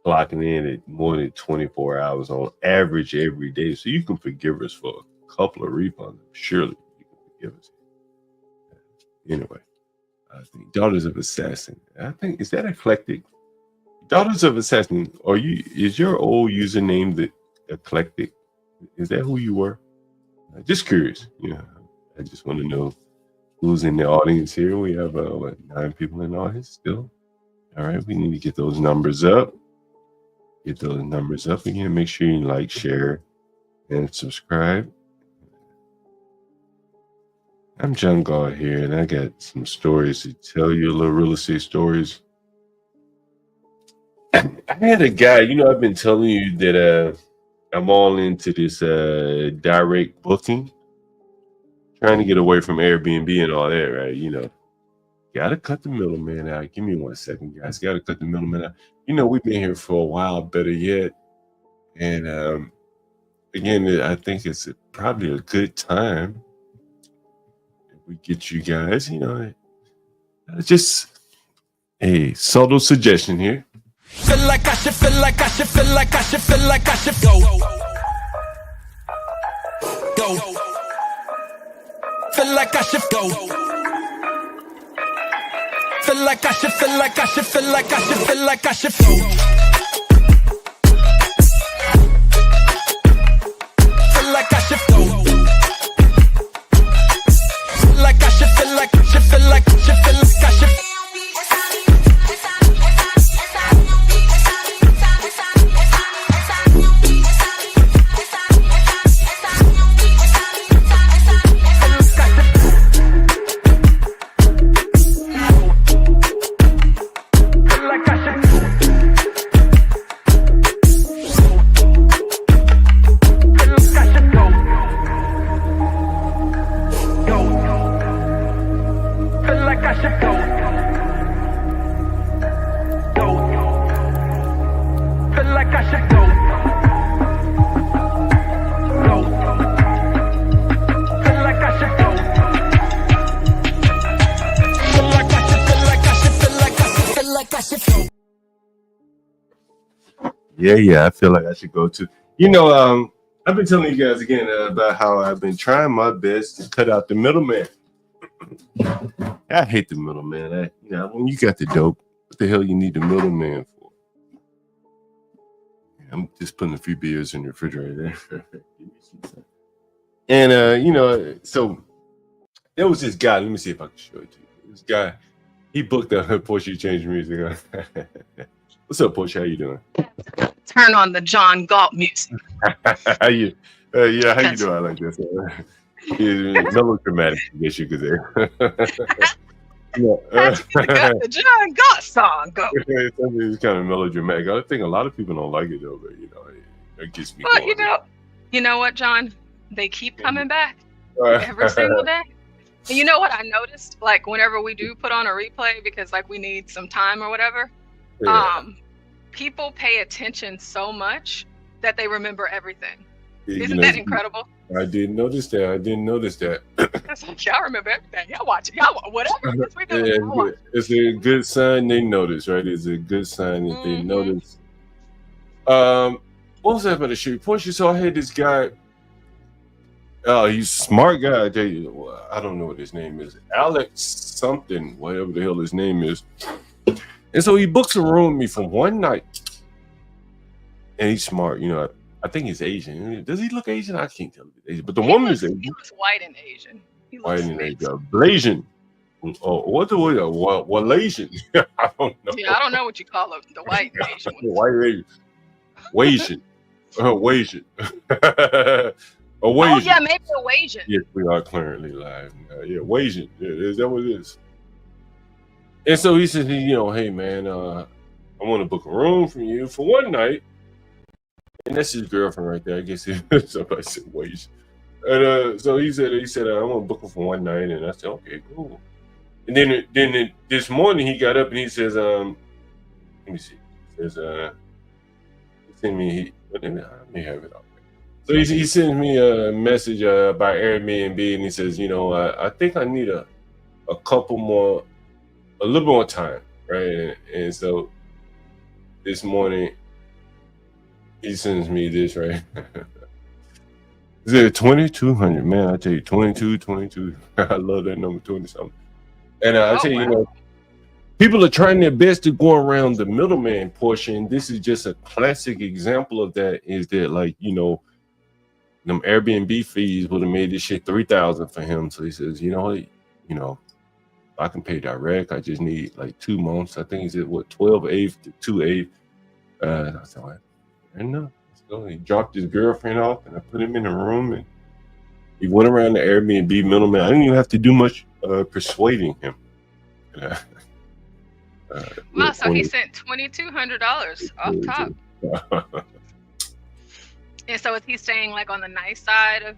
clocking in at more than 24 hours on average every day. So you can forgive us for a couple of refunds. Surely you can forgive us. Anyway, I think Daughters of Assassin. I think, is that eclectic? Daughters of Assassin, is your old username the eclectic? Is that who you were? Just curious. I just want to know who's in the audience here. We have 9 people in the audience still. All right, we need to get those numbers up. Again, make sure you like, share, and subscribe. I'm John Gall here, and I got some stories to tell you, little real estate stories. I had a guy, I've been telling you that I'm all into this direct booking, trying to get away from Airbnb and all that, right? Gotta cut the middleman out. Give me 1 second, guys. Gotta cut the middleman out. We've been here for a while, better yet. And again, I think it's probably a good time if we get you guys, just a subtle suggestion here. Feel like I should, feel like I should, feel like I should, feel like I should go. Go. Feel like I should go. Feel like I should, feel like I should, feel like I should, feel like I should go. Feel like I should go. Feel like I should, feel like I should, feel like I should, feel like I should. Yeah, I feel like I should go too. I've been telling you guys again about how I've been trying my best to cut out the middleman. I hate the middleman. When you got the dope, what the hell you need the middleman for? I'm just putting a few beers in the refrigerator there. And so there was this guy. Let me see if I can show it to you. This guy, he booked a Porsche Change Music. What's up, Porsche? How you doing? Turn on the John Galt music. How you? How you doing? I like this. Melodramatic, I guess you could say. Got the John Galt song go. It's kind of melodramatic. I think a lot of people don't like it though, but it gets me. Well, you know what, John? They keep coming back every single day. And you know what I noticed? Like whenever we do put on a replay, because like we need some time or whatever. Yeah. People pay attention so much that they remember everything. Yeah, Isn't that incredible? I didn't notice that. That's like, y'all remember everything. Y'all watch it. Y'all whatever it is we do. Yeah, it's a good sign they notice, right? It's a good sign that they notice. What was that about the shoot? Porsche, so I had this guy. Oh, he's a smart guy. I tell you, I don't know what his name is. Alex something, whatever the hell his name is. And so he books a room with me for one night. And he's smart, I think he's Asian. Does he look Asian? I can't tell if he's Asian. But the woman is Asian. He looks white and Asian. White and Asian. Blasian. Oh, what the way? What Asian? I don't know. Yeah, I don't know what you call it. The white and Asian one. White Asian. Wasian. Wasian. Oh yeah, maybe a Wasian. Yes, we are currently live. Yeah, Wasian. Yeah, is that what it is? And so he said, hey man, I want to book a room from you for one night. And that's his girlfriend right there. I guess somebody said wait. And so he said, I want to book her for one night. And I said, okay, cool. And then this morning he got up and he says, let me see. He says, he sent me, I may have it out. So he sends me a message by Airbnb and he says, I think I need a little more time, right? And so this morning he sends me this, right? Is it 2,200? Man, I tell you, 22. I love that number, 20 something. And I tell you, people are trying their best to go around the middleman portion. This is just a classic example of that. Is that like them Airbnb fees would have made this shit $3,000 for him. So he says, I can pay direct. I just need like 2 months. I think he said 12/8 to 2/8. I said, enough. Let's So he dropped his girlfriend off, and I put him in a room, and he went around the Airbnb middleman. I didn't even have to do much persuading him. Wow, so he sent $2,200 off top. And so is he staying like on the nice side of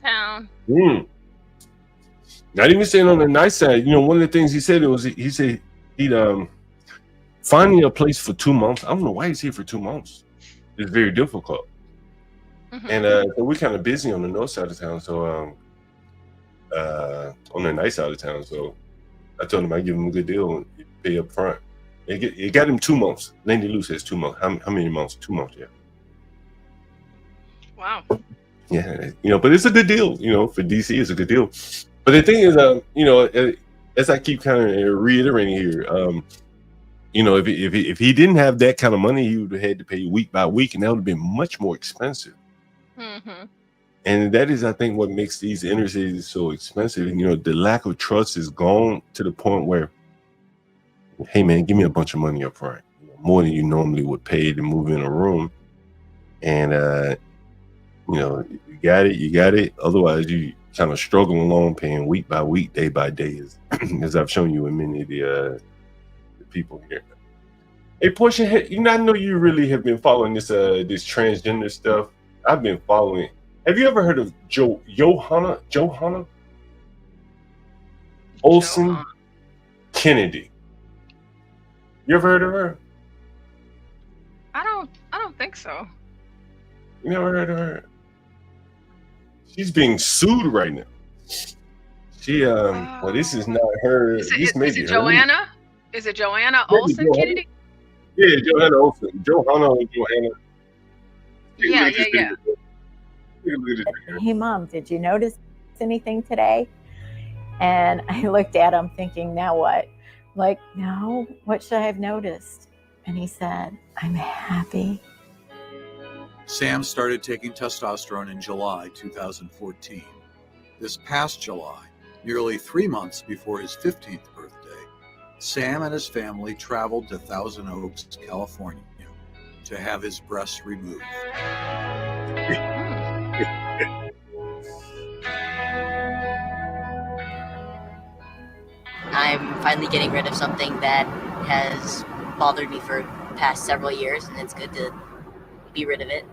town? Not even saying on the nice side. You know, one of the things he said he'd finding a place for 2 months. I don't know why he's here for 2 months. It's very difficult. And so we're kind of busy on the north side of town. So on the nice side of town. So I told him I'd give him a good deal and pay up front. It got him 2 months. Landy Lou says 2 months. How many months? 2 months, yeah. Wow. Yeah, you know, but it's a good deal, you know, for DC, it's a good deal. But the thing is, you know, as I keep kind of reiterating here, you know, if he didn't have that kind of money, he would have had to pay week by week, and that would have been much more expensive. And that is, I think, what makes these inner cities so expensive. And, you know, the lack of trust is gone to the point where, hey, man, give me a bunch of money up front, more than you normally would pay to move in a room. And, you know, you got it. Otherwise, you kind of struggle along paying week by week, day by day, as I've shown you in many of the people here. Hey, Portia, you know, I know you really have been following this transgender stuff. I've been following it. Have you ever heard of Johanna Olsen Kennedy? You ever heard of her? I don't think so. You never heard of her? She's being sued right now. She well, this is not her. Is it Joanna? Is it Joanna Olsen Kennedy? Yeah, Johanna Olsen. Johanna and Joanna. Yeah. Hey, Mom, did you notice anything today? And I looked at him thinking, now what? Like, no, what should I have noticed? And he said, I'm happy. Sam started taking testosterone in July 2014. This past July, nearly 3 months before his 15th birthday, Sam and his family traveled to Thousand Oaks, California, to have his breasts removed. I'm finally getting rid of something that has bothered me for the past several years, and it's good to be rid of it.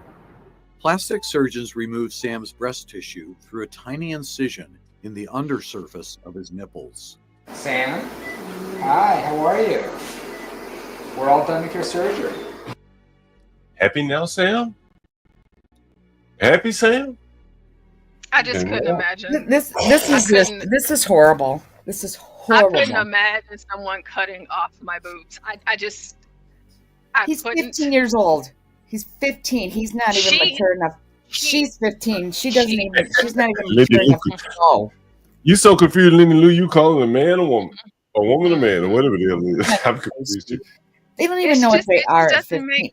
Plastic surgeons removed Sam's breast tissue through a tiny incision in the undersurface of his nipples. Sam? Hi, how are you? We're all done with your surgery. Happy now, Sam? Happy, Sam? I just couldn't imagine. This is horrible. This is horrible. I couldn't imagine someone cutting off my boobs. He's 15 years old. He's 15. He's not even mature enough. She's 15. She's not even mature enough to know. You so confused, Lenny Lou. You calling a man a woman? A woman a man, or whatever the hell it is. I'm confused. They don't even know what they are at 15.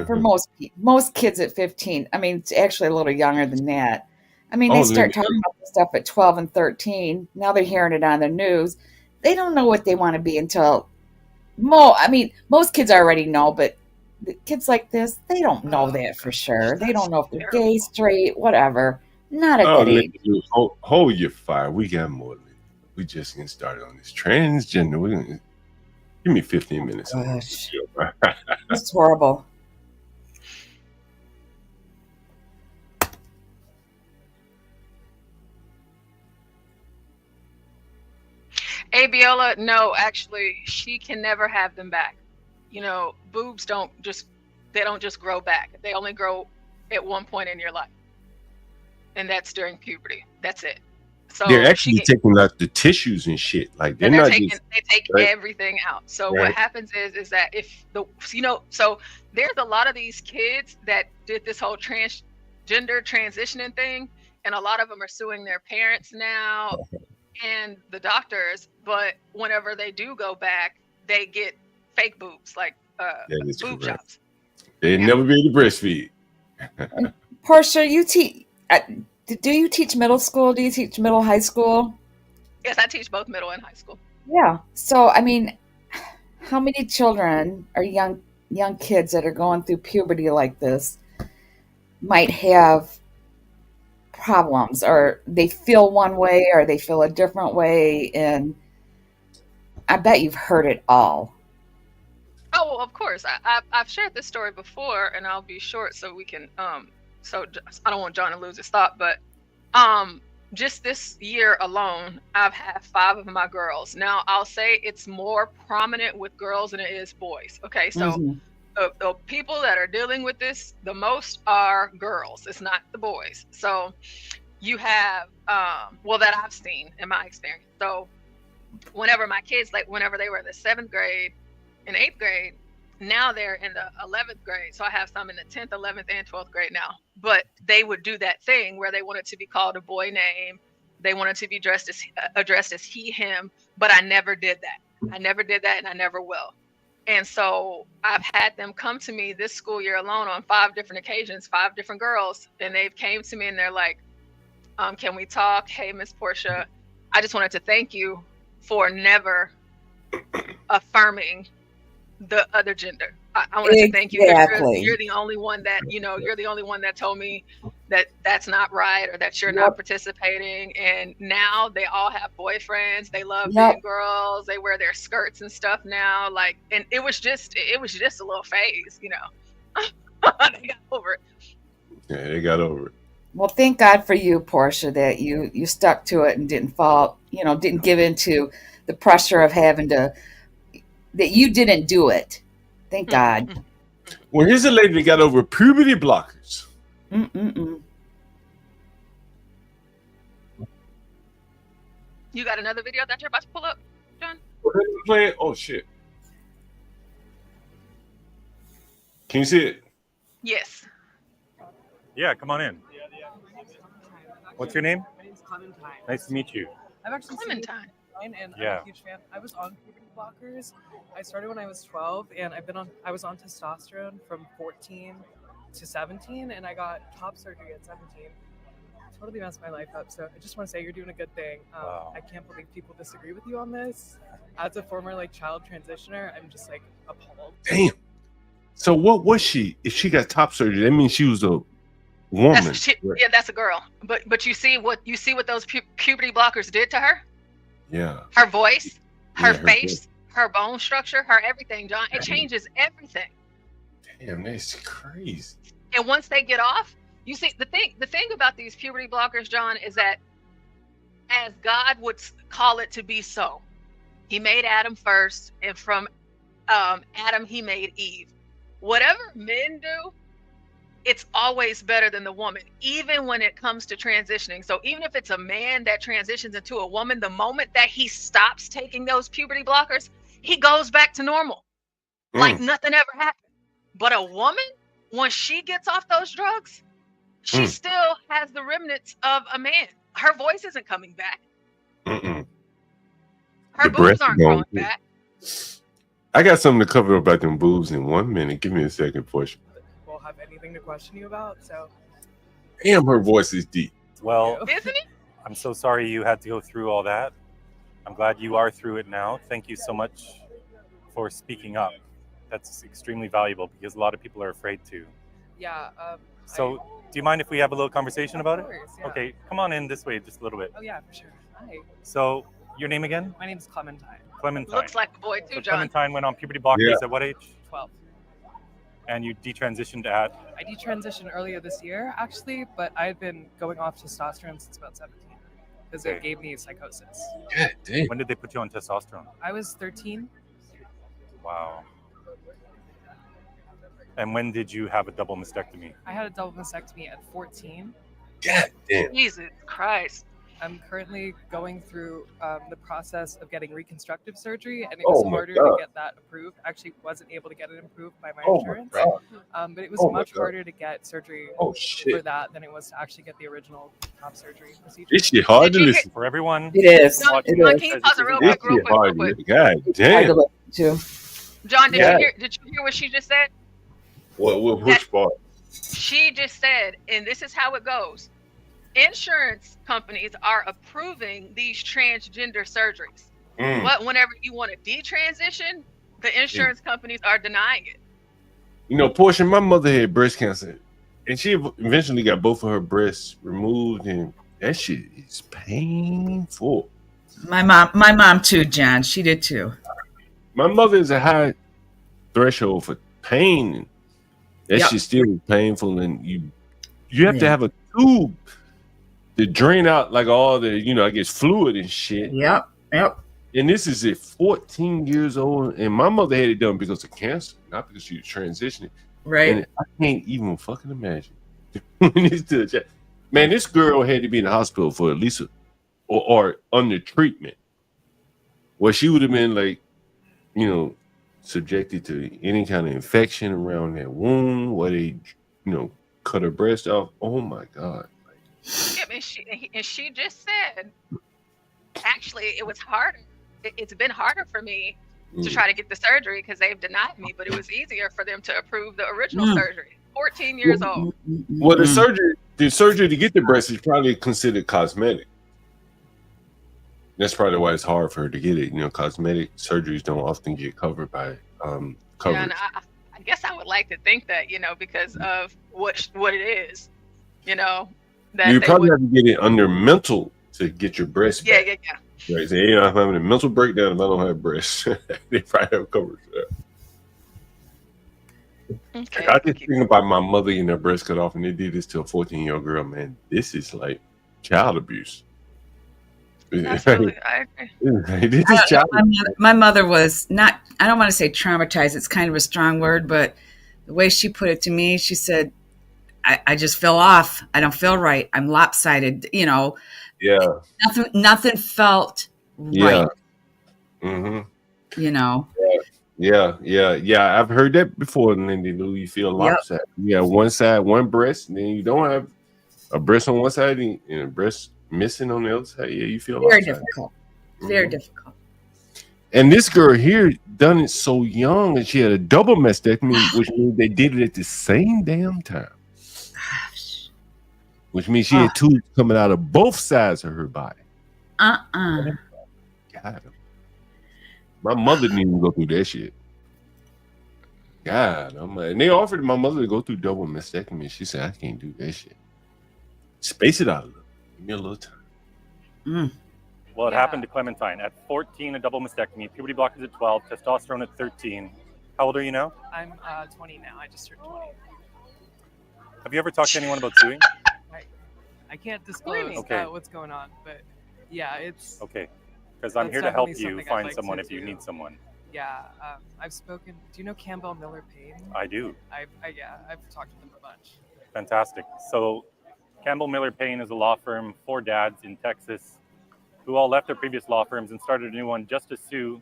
For most kids at 15. I mean, it's actually a little younger than that. I mean, they start talking about this stuff at 12 and 13. Now they're hearing it on the news. They don't know what they want to be until most kids already know, but kids like this, they don't know that for sure. They don't know if they're gay, straight, whatever. Not at that age. Hold your fire. We got more. We just getting started on this transgender. Give me 15 minutes. Gosh. It's horrible. Abiola, no, actually, she can never have them back. You know, boobs don't just grow back. They only grow at one point in your life, and that's during puberty. That's it. So they're actually taking out the tissues and shit. Like they take everything out. So what happens is that so there's a lot of these kids that did this whole transgender transitioning thing, and a lot of them are suing their parents now and the doctors. But whenever they do go back, they get fake boobs, like boob jobs. They'd never be able to breastfeed. Portia, you teach. Do you teach middle school? Do you teach middle high school? Yes, I teach both middle and high school. Yeah. So, I mean, how many children or young young kids that are going through puberty like this might have problems, or they feel one way or they feel a different way, and I bet you've heard it all. Oh, well, of course. I've shared this story before, and I'll be short so we can. So I don't want John to lose his thought, but just this year alone, I've had 5 of my girls. Now I'll say it's more prominent with girls than it is boys. Okay, so the people that are dealing with this the most are girls. It's not the boys. So you have, well, that I've seen in my experience. So whenever my kids, like whenever they were in the 7th grade and 8th grade, now they're in the 11th grade. So I have some in the 10th, 11th, and 12th grade now. But they would do that thing where they wanted to be called a boy name. They wanted to be addressed as he, him. But I never did that. I never did that, and I never will. And so I've had them come to me this school year alone on 5 different occasions, 5 different girls. And they've came to me and they're like, can we talk? Hey, Miss Portia, I just wanted to thank you for never affirming the other gender. I wanted to thank you. You're the only one that, you're the only one that told me that that's not right, or that you're not participating. And now they all have boyfriends. They love being girls. They wear their skirts and stuff now. Like, and it was just a little phase, They got over it. Yeah, they got over it. Well, thank God for you, Portia, that you stuck to it and didn't fall, didn't give into the pressure of having to, that you didn't do it. Thank God. Well, here's a lady that got over puberty blockers. You got another video that you're about to pull up, John? Play it? Oh, shit. Can you see it? Yes. Yeah, come on in. What's your name? My name's Clementine. Nice to meet you. I've actually Clementine. And I'm Yeah. a huge fan. I was on puberty blockers. I started when I was 12, and I was on testosterone from 14 to 17, and I got top surgery at 17. Totally messed my life up. So I just want to say you're doing a good thing. Wow. I can't believe people disagree with you on this. As a former child transitioner, I'm just appalled. Damn. So what was she? If she got top surgery, that means she was a woman. Yeah, that's a girl. But you see what those puberty blockers did to her? Yeah. Her voice, her Yeah, her face, her bone structure, her everything, John. It changes everything. Damn, that's crazy. And once they get off, you see the thing about these puberty blockers, John, is that as God would call it to be so, he made Adam first, and from Adam he made Eve. Whatever men do, it's always better than the woman, even when it comes to transitioning. So even if it's a man that transitions into a woman, the moment that he stops taking those puberty blockers, he goes back to normal. Like nothing ever happened. But a woman, once she gets off those drugs, she still has the remnants of a man. Her voice isn't coming back. Her boobs aren't growing back. I got something to cover about them boobs in 1 minute. Give me a second, Portia. We'll have anything to question you about. So Damn, her voice is deep. Well, isn't it? I'm so sorry you had to go through all that. I'm glad you are through it now. Thank you so much for speaking up. That's extremely valuable because a lot of people are afraid to. yeah. So, do you mind if we have a little conversation about it? course, yeah. Okay, come on in this way just a little bit. Oh yeah, for sure. Hi. So, your name again? My name's Clementine. Clementine. Looks like a boy too, So John. Clementine went on puberty blockers Yeah. at what age? 12. And you detransitioned at? I detransitioned earlier this year, actually, but I've been going off testosterone since about 17 because Okay. it gave me psychosis. God damn. When did they put you on testosterone? I was 13. Wow. And when did you have a double mastectomy? I had a double mastectomy at 14. God damn. Jesus Christ. I'm currently going through the process of getting reconstructive surgery, and it was Oh my harder God. to get that approved. Actually, wasn't able to get it approved by my Oh my insurance, God. but it was Oh my much God. harder to get surgery Oh, for shit. that than it was to actually get the original top surgery procedure. This shit hard to listen. For everyone. It is. John, It John, is. can you pause it real This quick, real shit quick, real hard to quick? listen. God Hard to damn. listen to. John, did Yeah. you hear what she just said? Which part? She just said, and this is how it goes. Insurance companies are approving these transgender surgeries. But whenever you want to detransition, the insurance companies are denying it. You know, Portia, my mother had breast cancer, and she eventually got both of her breasts removed, and that shit is painful. My mom too, John. She did too. My mother is a high threshold for pain. That Yep. shit still is painful, and you have to Yeah. have a tube to drain out like all the, I guess, fluid and shit. Yep. And this is at 14 years old, and my mother had it done because of cancer, not because she was transitioning. Right. And I can't even fucking imagine. When it's to the chat. Man, this girl had to be in the hospital for at least or under treatment, where she would have been like, subjected to any kind of infection around that wound, where they, cut her breast off. Oh my God. Yeah, and she just said, actually, it was harder. It's been harder for me to try to get the surgery because they've denied me, but it was easier for them to approve the original surgery. 14 years old. Well, the surgery to get the breast is probably considered cosmetic. That's probably why it's hard for her to get it. Cosmetic surgeries don't often get covered by coverage. Yeah, and I guess I would like to think that, because of what it is, that You they probably would. have to get it under mental to get your breast Yeah, back. yeah. Right. So, I'm having a mental breakdown if I don't have breasts. They probably have coverage for that. Okay. I just think about my mother getting her breast cut off, and they did this to a 14-year-old girl. Man, this is like child abuse. Absolutely, I agree. This is child My mother was not, I don't want to say traumatized, it's kind of a strong word, but the way she put it to me, she said, I just feel off. I don't feel right. I'm lopsided. Yeah. Nothing felt Yeah. right. Mm-hmm. Yeah. I've heard that before, Lindy Lou. You feel lopsided. You got one side, one breast, and then you don't have a breast on one side and a breast missing on the other side. Yeah, you feel Very lopsided. difficult. Very difficult. And this girl here done it so young, and she had a double mastectomy, which means they did it at the same damn time. Which means she had tubes coming out of both sides of her body. God. My mother didn't even go through that shit. God, and they offered my mother to go through double mastectomy. She said, I can't do that shit. Space it out a little. Give me a little time. Well, it happened to Clementine. At 14, a double mastectomy, puberty blockers at 12, testosterone at 13. How old are you now? I'm 20 now. I just turned 20. Have you ever talked to anyone about suing? I can't disclose Okay. what's going on, but yeah, it's Okay, because I'm That's here to help definitely you something I'd find like someone to if you do. need someone. yeah. I've spoken. Do you know Campbell Miller Payne? I do. I've talked to them a bunch. Fantastic. So Campbell Miller Payne is a law firm for dads in Texas who all left their previous law firms and started a new one just to sue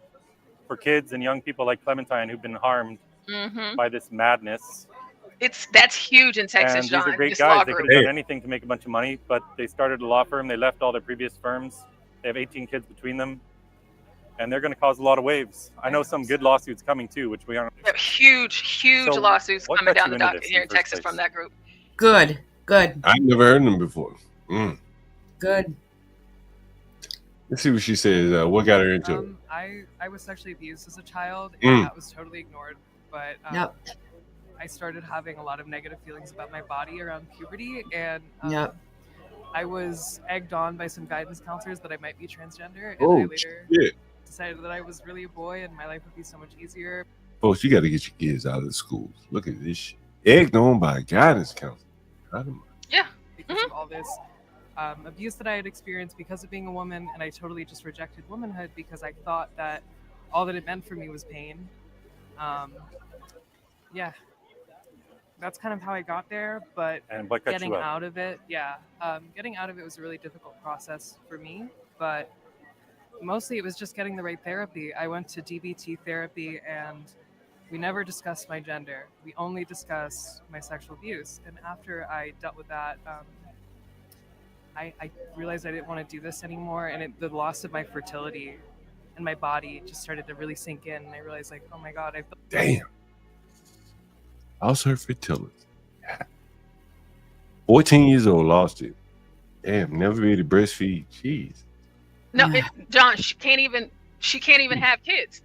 for kids and young people like Clementine who've been harmed Mhm. by this madness. That's huge in Texas, And these John. are great this law guys. They group. could have done anything to make a bunch of money, but they started a law firm. They left all their previous firms. They have 18 kids between them, and they're going to cause a lot of waves. I know some good lawsuits coming too, which we aren't. We have huge So lawsuits what coming got down you the into docket this here in in the first Texas place? from that group. Good. I've never heard of them before. Good. Let's see what she says. What got her into it? I was sexually abused as a child, and Mm. that was totally ignored. But Yep. I started having a lot of negative feelings about my body around puberty, and Yep. I was egged on by some guidance counselors that I might be transgender, and Oh, I later shit. decided that I was really a boy and my life would be so much easier. Folks, you got to get your kids out of the schools. Look at this shit. Egged on by a guidance counselor. Yeah. Because of all this abuse that I had experienced because of being a woman, and I totally just rejected womanhood because I thought that all that it meant for me was pain. Yeah, that's kind of how I got there. But And what got getting you out? out of it, getting out of it was a really difficult process for me. But mostly it was just getting the right therapy. I went to DBT therapy, and we never discussed my gender. We only discussed my sexual abuse. And after I dealt with that, I realized I didn't want to do this anymore. And the loss of my fertility and my body just started to really sink in. And I realized, like, oh my God, Damn. Lost her fertility. 14 years old, lost it. Damn, never be able to breastfeed. Jeez. No, John, she can't even have kids.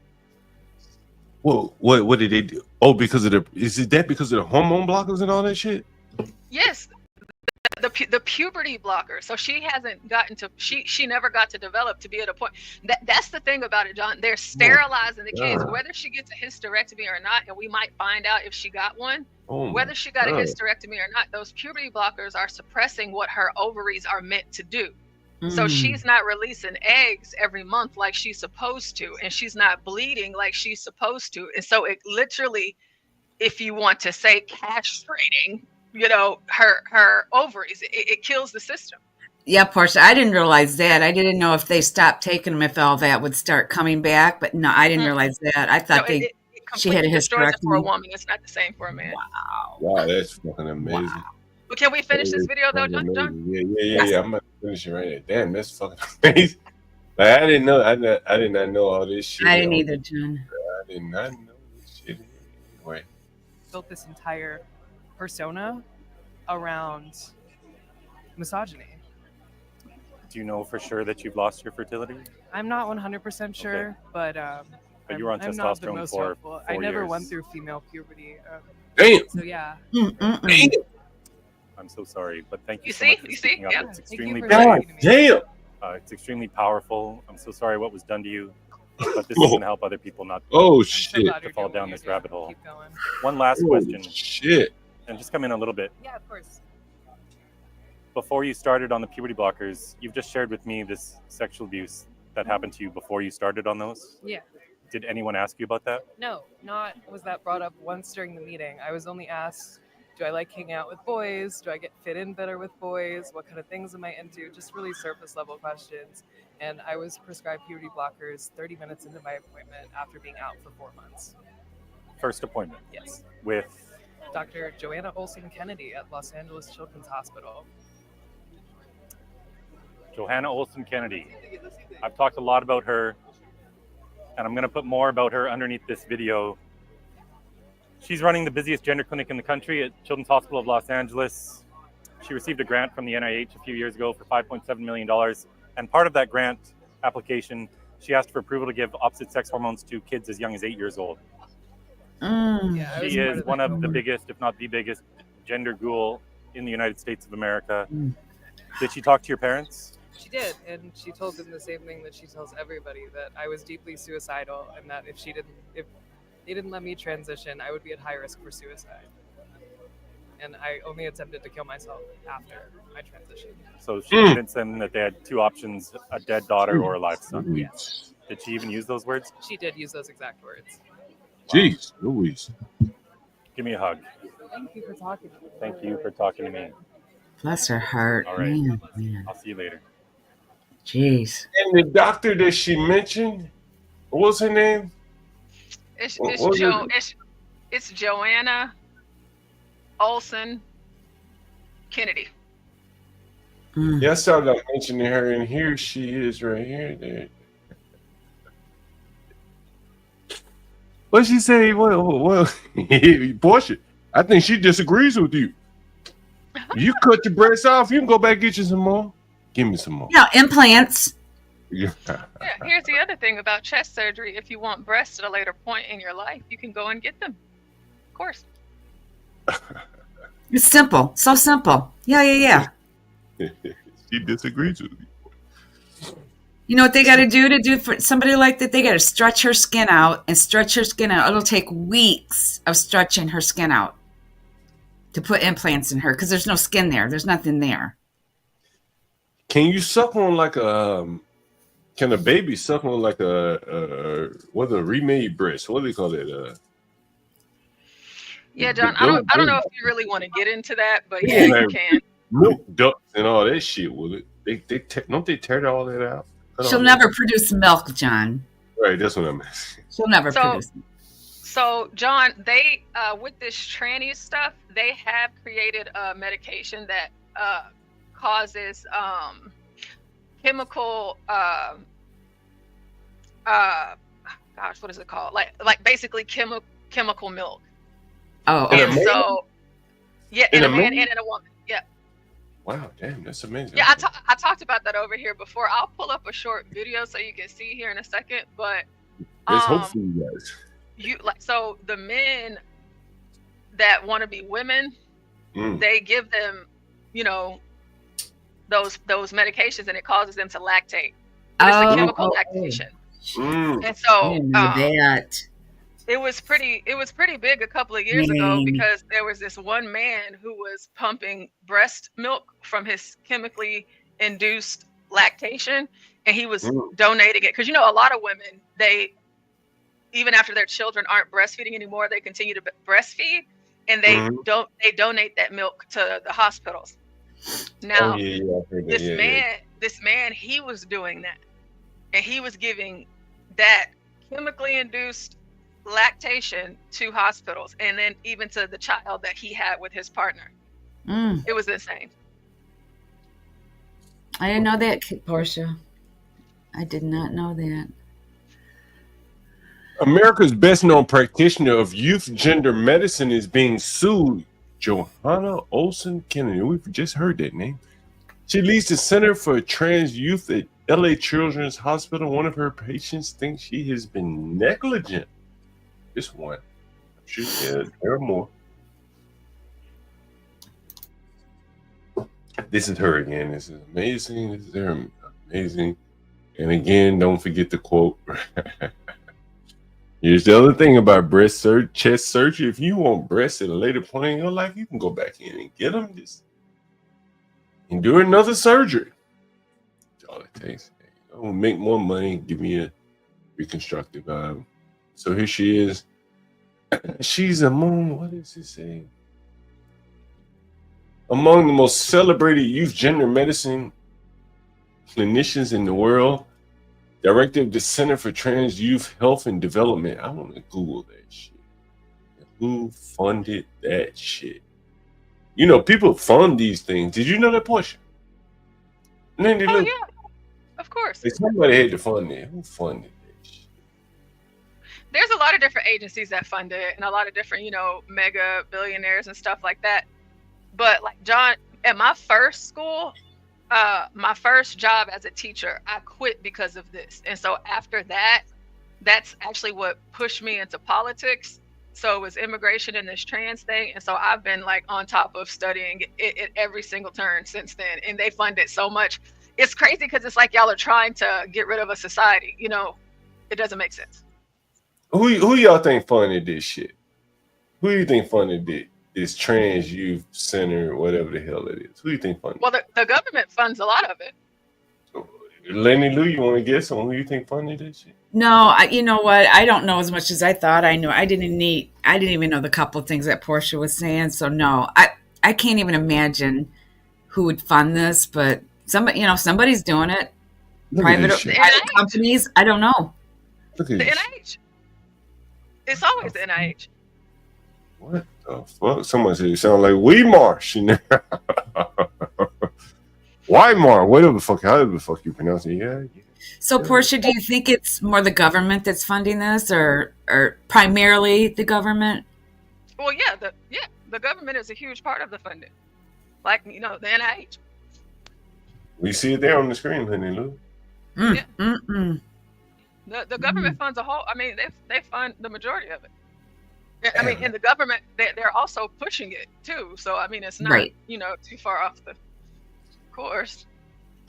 Well, what did they do? Oh, because of is it that because of the hormone blockers and all that shit? Yes, the puberty blocker. So she hasn't gotten to she never got to develop to be at a point. That's the thing about it, John. They're sterilizing the kids, God. whether she gets a hysterectomy or not, and we might find out if she got one. Oh, Whether she got a God. hysterectomy or not, those puberty blockers are suppressing what her ovaries are meant to do. So she's not releasing eggs every month like she's supposed to, and she's not bleeding like she's supposed to. And so it literally, if you want to say castrating, her ovaries, it kills the system. Yeah, Portia, I didn't realize that. I didn't know if they stopped taking them, if all that would start coming back. But no, I didn't realize that. I thought she had a completely destroys it for a hysterectomy. woman. It's not the same for a man. Wow, that's fucking amazing. But can we finish this video though, John? Yeah. I'm gonna finish it right there. Damn, that's fucking amazing. Like, I didn't know. I did not know all this shit. I didn't either, John. I did not know this shit. Anyway. Built this entire persona around misogyny. Do you know for sure that you've lost your fertility? I'm not 100% sure, but But you were on I'm not the testosterone most for hopeful. 4 I never years. went through female puberty. Damn. So yeah. I'm so sorry, but thank you You so see? much for You see? speaking up. Yeah. It's Thank you extremely for brave. Damn. It's extremely powerful. I'm so sorry what was done to you, but this is going to help other people not Oh, shit. to fall down this rabbit hole. One last Oh, question. shit. And just come in a little bit. Yeah, of course. Before you started on the puberty blockers, you've just shared with me this sexual abuse that happened to you before you started on those. Yeah. Did anyone ask you about that? No, not was that brought up once during the meeting. I was only asked, do I like hanging out with boys? Do I get fit in better with boys? What kind of things am I into? Just really surface level questions. And I was prescribed puberty blockers 30 minutes into my appointment after being out for 4 months. First appointment? Yes. With Dr. Joanna Olson Kennedy at Los Angeles Children's Hospital. Johanna Olson Kennedy. I've talked a lot about her, and I'm going to put more about her underneath this video. She's running the busiest gender clinic in the country at Children's Hospital of Los Angeles. She received a grant from the NIH a few years ago for $5.7 million. And part of that grant application, she asked for approval to give opposite sex hormones to kids as young as 8 years old. Yeah, She is one of the biggest, if not the biggest, gender ghoul in the United States of America. Did she talk to your parents? She did, and she told them the same thing that she tells everybody, that I was deeply suicidal, and that if they didn't let me transition, I would be at high risk for suicide. And I only attempted to kill myself after my transition. So she convinced them that they had two options, a dead daughter or a live son. Yes. Did she even use those words? She did use those exact words. Jeez Louise. Give me a hug. Thank you for talking to me. Thank you for talking to me. Bless her heart. All right. Man. I'll see you later. Jeez. And the doctor that she mentioned, what was her name? It's What was it? it's Joanna Olson Kennedy. Yeah, I saw that mentioning her, and here she is right here. There. What she say? Well, Portia, I think she disagrees with you. You cut your breasts off, you can go back and get you some more. Give me some more. No, implants. Yeah. Yeah, here's the other thing about chest surgery. If you want breasts at a later point in your life, you can go and get them. Of course. It's simple. So simple. Yeah. She disagrees with you. You know what they got to do for somebody like that? They got to stretch her skin out and stretch her skin out. It'll take weeks of stretching her skin out to put implants in her because there's no skin there. There's nothing there. Can you suck on like a? Can a baby suck on like a remade breast? What do they call it? Yeah, John. I don't know if you really want to get into that, but yeah, you can. Milk ducts and all that shit. Will it? Don't they tear all that out? She'll never produce milk, John. Right, that's what I'm asking. She'll never produce. So, John, they with this tranny stuff, they have created a medication that causes chemical gosh, what is it called? Like basically chemical milk. Oh, and so yeah, in a man and in a woman. Yeah. Wow, damn, that's amazing. Yeah, I talked about that over here before. I'll pull up a short video so you can see here in a second. But there's hope for you guys. so the men that want to be women, they give them, those medications, and it causes them to lactate. But it's a chemical lactation. And so that. it was pretty big a couple of years ago, because there was this one man who was pumping breast milk from his chemically induced lactation, and he was donating it, because a lot of women, they, even after their children aren't breastfeeding anymore, they continue to breastfeed, and they donate that milk to the hospitals. Now, this man, he was doing that, and he was giving that chemically induced lactation to hospitals, and then even to the child that he had with his partner. It was insane. I didn't know that, Portia. I did not know that. America's best known practitioner of youth gender medicine is being sued. Johanna Olsen Kennedy. We've just heard that name. She leads the Center for Trans Youth at LA Children's Hospital. One of her patients thinks she has been negligent. Just one. I'm sure there are more. This is her again. This is amazing. This is her amazing. And again, don't forget the quote. Here's the other thing about chest surgery. If you want breasts at a later point in your life, you can go back in and get them. And do another surgery. That's all it takes. Make more money. Give me a reconstructive. So here she is. She's among, what does it say? Among the most celebrated youth gender medicine clinicians in the world. Director of the Center for Trans Youth Health and Development. I want to Google that shit. Who funded that shit? People fund these things. Did you know that, Portia? Yeah, of course. Somebody had to fund it. Who funded that shit? There's a lot of different agencies that fund it, and a lot of different, mega billionaires and stuff like that. But like John, at my first school, my first job as a teacher, I quit because of this. And so after that, that's actually what pushed me into politics. So it was immigration and this trans thing. And so I've been like on top of studying it at every single turn since then. And they fund it so much. It's crazy because it's like y'all are trying to get rid of a society. It doesn't make sense. Who y'all think funded this shit? Who do you think funded it? This Trans Youth Center, whatever the hell it is. Who do you think funded? Well, the government funds a lot of it. Lenny Lou, you want to guess on who you think funded this shit? No, you know what? I don't know as much as I thought I knew. I didn't even know the couple of things that Portia was saying. So no, I can't even imagine who would fund this. But somebody's doing it. Private companies. I don't know. The NIH. It's always the NIH. What the fuck? Someone said you sound like Weimar. Weimar, whatever the fuck, however the fuck you pronounce it. Yeah. So, Portia, do you think it's more the government that's funding this, or primarily the government? Well, the government is a huge part of the funding. Like, the NIH. We see it there on the screen, honey, Lou. The government funds a whole. I mean, they fund the majority of it. I mean, in the government, they're also pushing it too. So I mean, it's not too far off the course.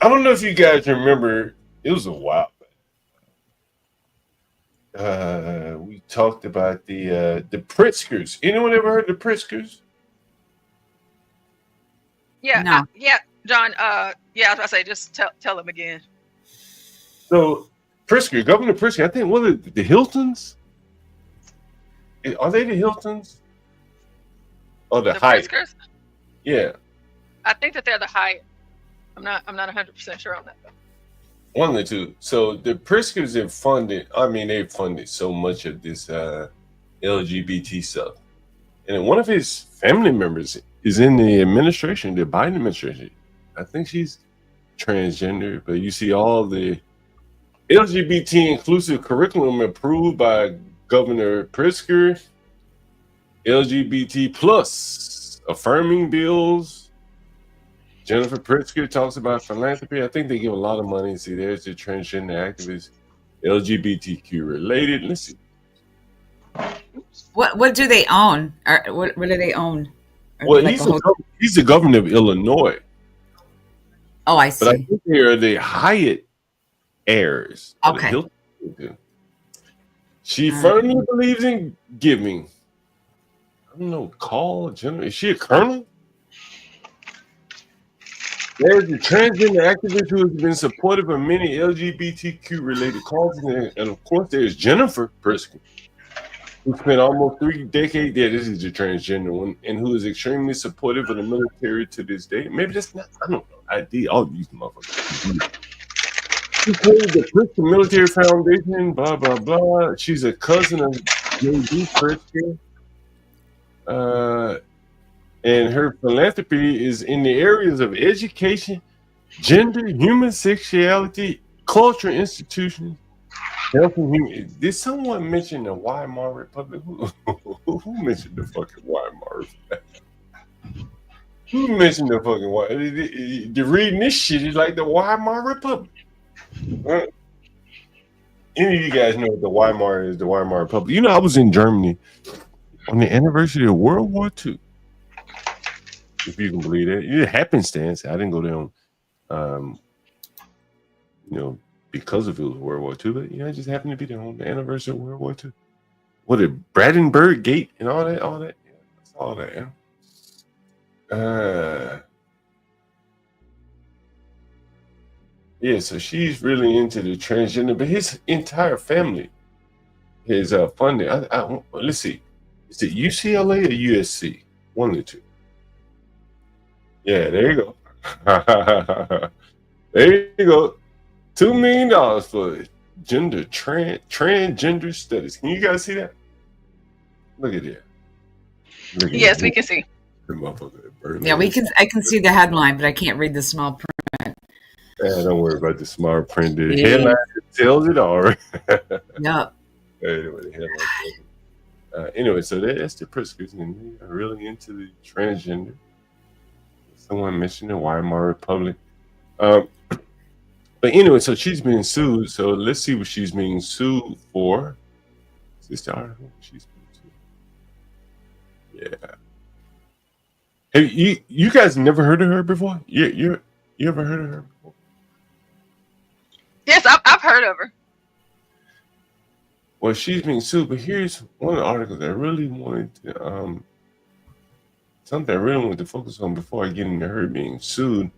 I don't know if you guys remember. It was a while back. We talked about the Pritzkers. Anyone ever heard of the Pritzkers? Yeah, no. John. I was about to say, just tell them again. So Pritzker, Governor Pritzker, I think one of the Hiltons. Are they the Hiltons? Or the Hyatt? Pritzkers? Yeah. I think that they're the Hyatt. I'm not 100% sure on that though. One of the two. So the Pritzkers have funded. I mean, they've funded so much of this LGBT stuff, and one of his family members is in the administration, the Biden administration. I think she's transgender, but you see all the LGBT inclusive curriculum approved by Governor Pritzker, LGBT plus affirming bills. Jennifer Pritzker talks about philanthropy. I think they give a lot of money. See, there's the transgender activists, LGBTQ related. Let's see. What do they own? Or what do they own? Are Well, they like a whole- he's the governor of Illinois. Oh, I But I see. think they are the Hyatt heirs. of the Okay. Hilton. She firmly believes in giving. I don't know, call general. Is she a colonel? There's a transgender activist who has been supportive of many LGBTQ related causes, and of course, there's Jennifer Prisco, who spent almost 3 decades. Yeah, this is a transgender one, and who is extremely supportive of the military to this day. Maybe that's not. I don't know. All these motherfuckers. She created the Prisco Military Foundation. Blah blah blah. She's a cousin of J.D. Prisco. And her philanthropy is in the areas of education, gender, human sexuality, cultural institutions, health and human. Did someone mention the Weimar Republic? Who mentioned the fucking Weimar Republic? Who mentioned the fucking Weimar? The reading this shit is like the Weimar Republic. Any of you guys know what the Weimar is? The Weimar Republic. You know, I was in Germany on the anniversary of World War II. If you can believe that. It happenstance. I didn't go down, because of it was World War II, but I just happened to be there on the anniversary of World War II. What a Brandenburg Gate and all that. Yeah, that's all that. Yeah, so she's really into the transgender, but his entire family is funded. Let's see. Is it UCLA or USC? One of the two. Yeah, there you go. There you go. $2 million for transgender studies. Can you guys see that? Look at that. Yes, we can see. Yeah, I can see the headline, but I can't read the small print. Don't worry about the small print. The Yeah. headline tells it all. Right? Yep. Anyway, the headline tells it. Anyway, so that's the Priscos, and they are really into the transgender. Someone mentioned the Weimar Republic. But anyway, so she's being sued. So let's see what she's being sued for. Is this the article? She's being sued. Yeah. Have you guys never heard of her before? You ever heard of her before? Yes, I've heard of her. Well, she's being sued, but here's one of the articles I really wanted to something I really wanted to focus on before I get into her being sued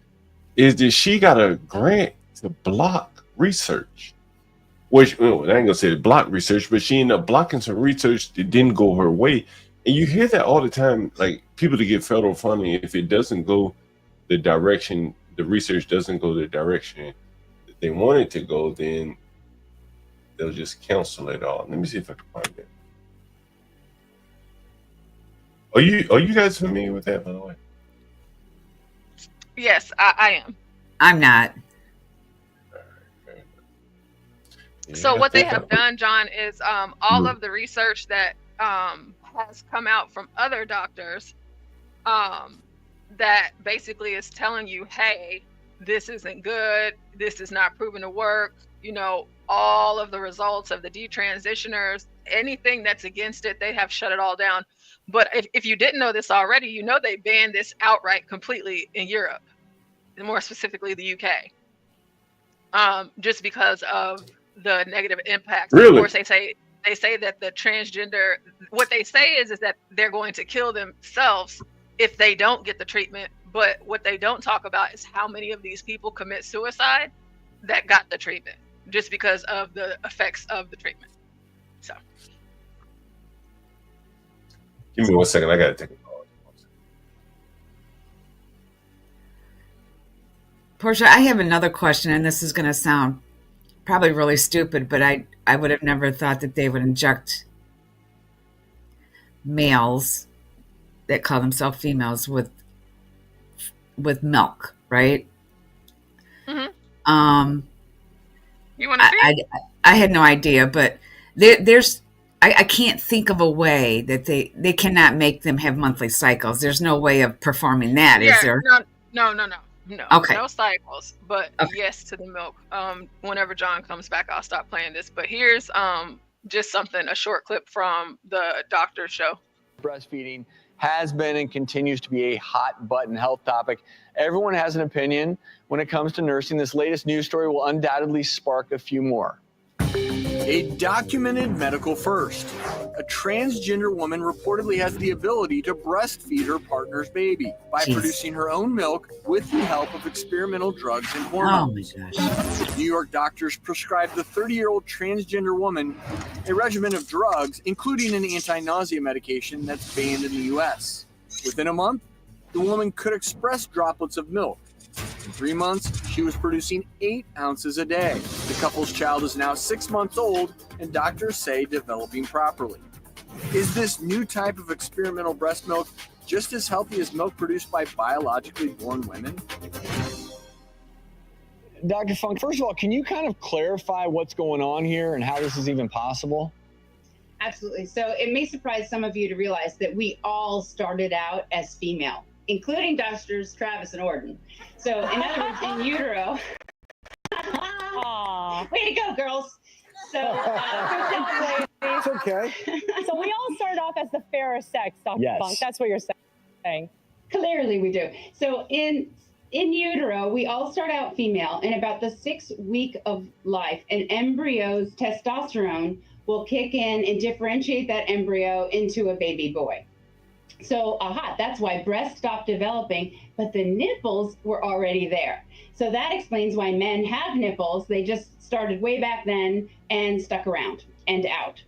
is that she got a grant to block research. Which I ain't gonna say block research, but she ended up blocking some research that didn't go her way. And you hear that all the time, like people to get federal funding, if it doesn't go the direction, the research doesn't go the direction that they want it to go, then they'll just cancel it all. Let me see if I can find it. Are you guys familiar with that, by the way? Yes, I am. I'm not. So what they have done, John, is all of the research that has come out from other doctors that basically is telling you, hey, this isn't good, this is not proven to work, all of the results of the detransitioners, anything that's against it, they have shut it all down. But if you didn't know this already, they banned this outright completely in Europe, and more specifically the UK, just because of the negative impact. Really? Of course, they say that the transgender, what they say is that they're going to kill themselves if they don't get the treatment. But what they don't talk about is how many of these people commit suicide that got the treatment just because of the effects of the treatment. So. Give me 1 second. I gotta take a call. Portia, I have another question, and this is going to sound probably really stupid, but I would have never thought that they would inject males that call themselves females with milk, right? Mm-hmm. You want to see? I had no idea, but there's I can't think of a way that they cannot make them have monthly cycles. There's no way of performing that, is there? No. Okay. No cycles, but yes to the milk. Whenever John comes back, I'll stop playing this. But here's just a short clip from the doctor's show. Breastfeeding has been and continues to be a hot button health topic. Everyone has an opinion when it comes to nursing. This latest news story will undoubtedly spark a few more. A documented medical first. A transgender woman reportedly has the ability to breastfeed her partner's baby by producing her own milk with the help of experimental drugs and hormones. Oh my gosh. New York doctors prescribed the 30-year-old transgender woman a regimen of drugs, including an anti-nausea medication that's banned in the U.S. Within a month, the woman could express droplets of milk. In 3 months, she was producing 8 ounces a day. The couple's child is now 6 months old, and doctors say developing properly. Is this new type of experimental breast milk just as healthy as milk produced by biologically born women? Dr. Funk, first of all, can you kind of clarify what's going on here and how this is even possible? Absolutely. So it may surprise some of you to realize that we all started out as female, including Doctors Travis and Orton. So in other words, in utero. Way to go, girls. So it's okay. So we all started off as the fairer sex, Dr. Yes. Funk. That's what you're saying. Clearly we do. So in utero, we all start out female. In about the 6th week of life, an embryo's testosterone will kick in and differentiate that embryo into a baby boy. So, that's why breasts stopped developing, but the nipples were already there. So that explains why men have nipples. They just started way back then and stuck around and out.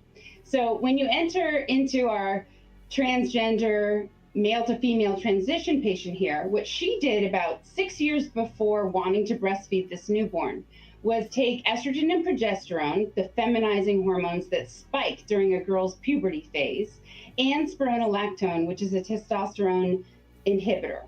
So when you enter into our transgender male to female transition patient here, what she did about 6 years before wanting to breastfeed this newborn was take estrogen and progesterone, the feminizing hormones that spike during a girl's puberty phase, and spironolactone, which is a testosterone inhibitor.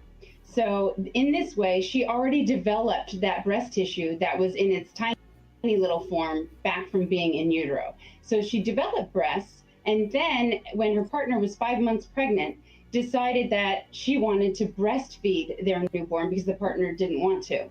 So in this way, she already developed that breast tissue that was in its tiny little form back from being in utero. So she developed breasts, and then when her partner was 5 months pregnant, decided that she wanted to breastfeed their newborn because the partner didn't want to.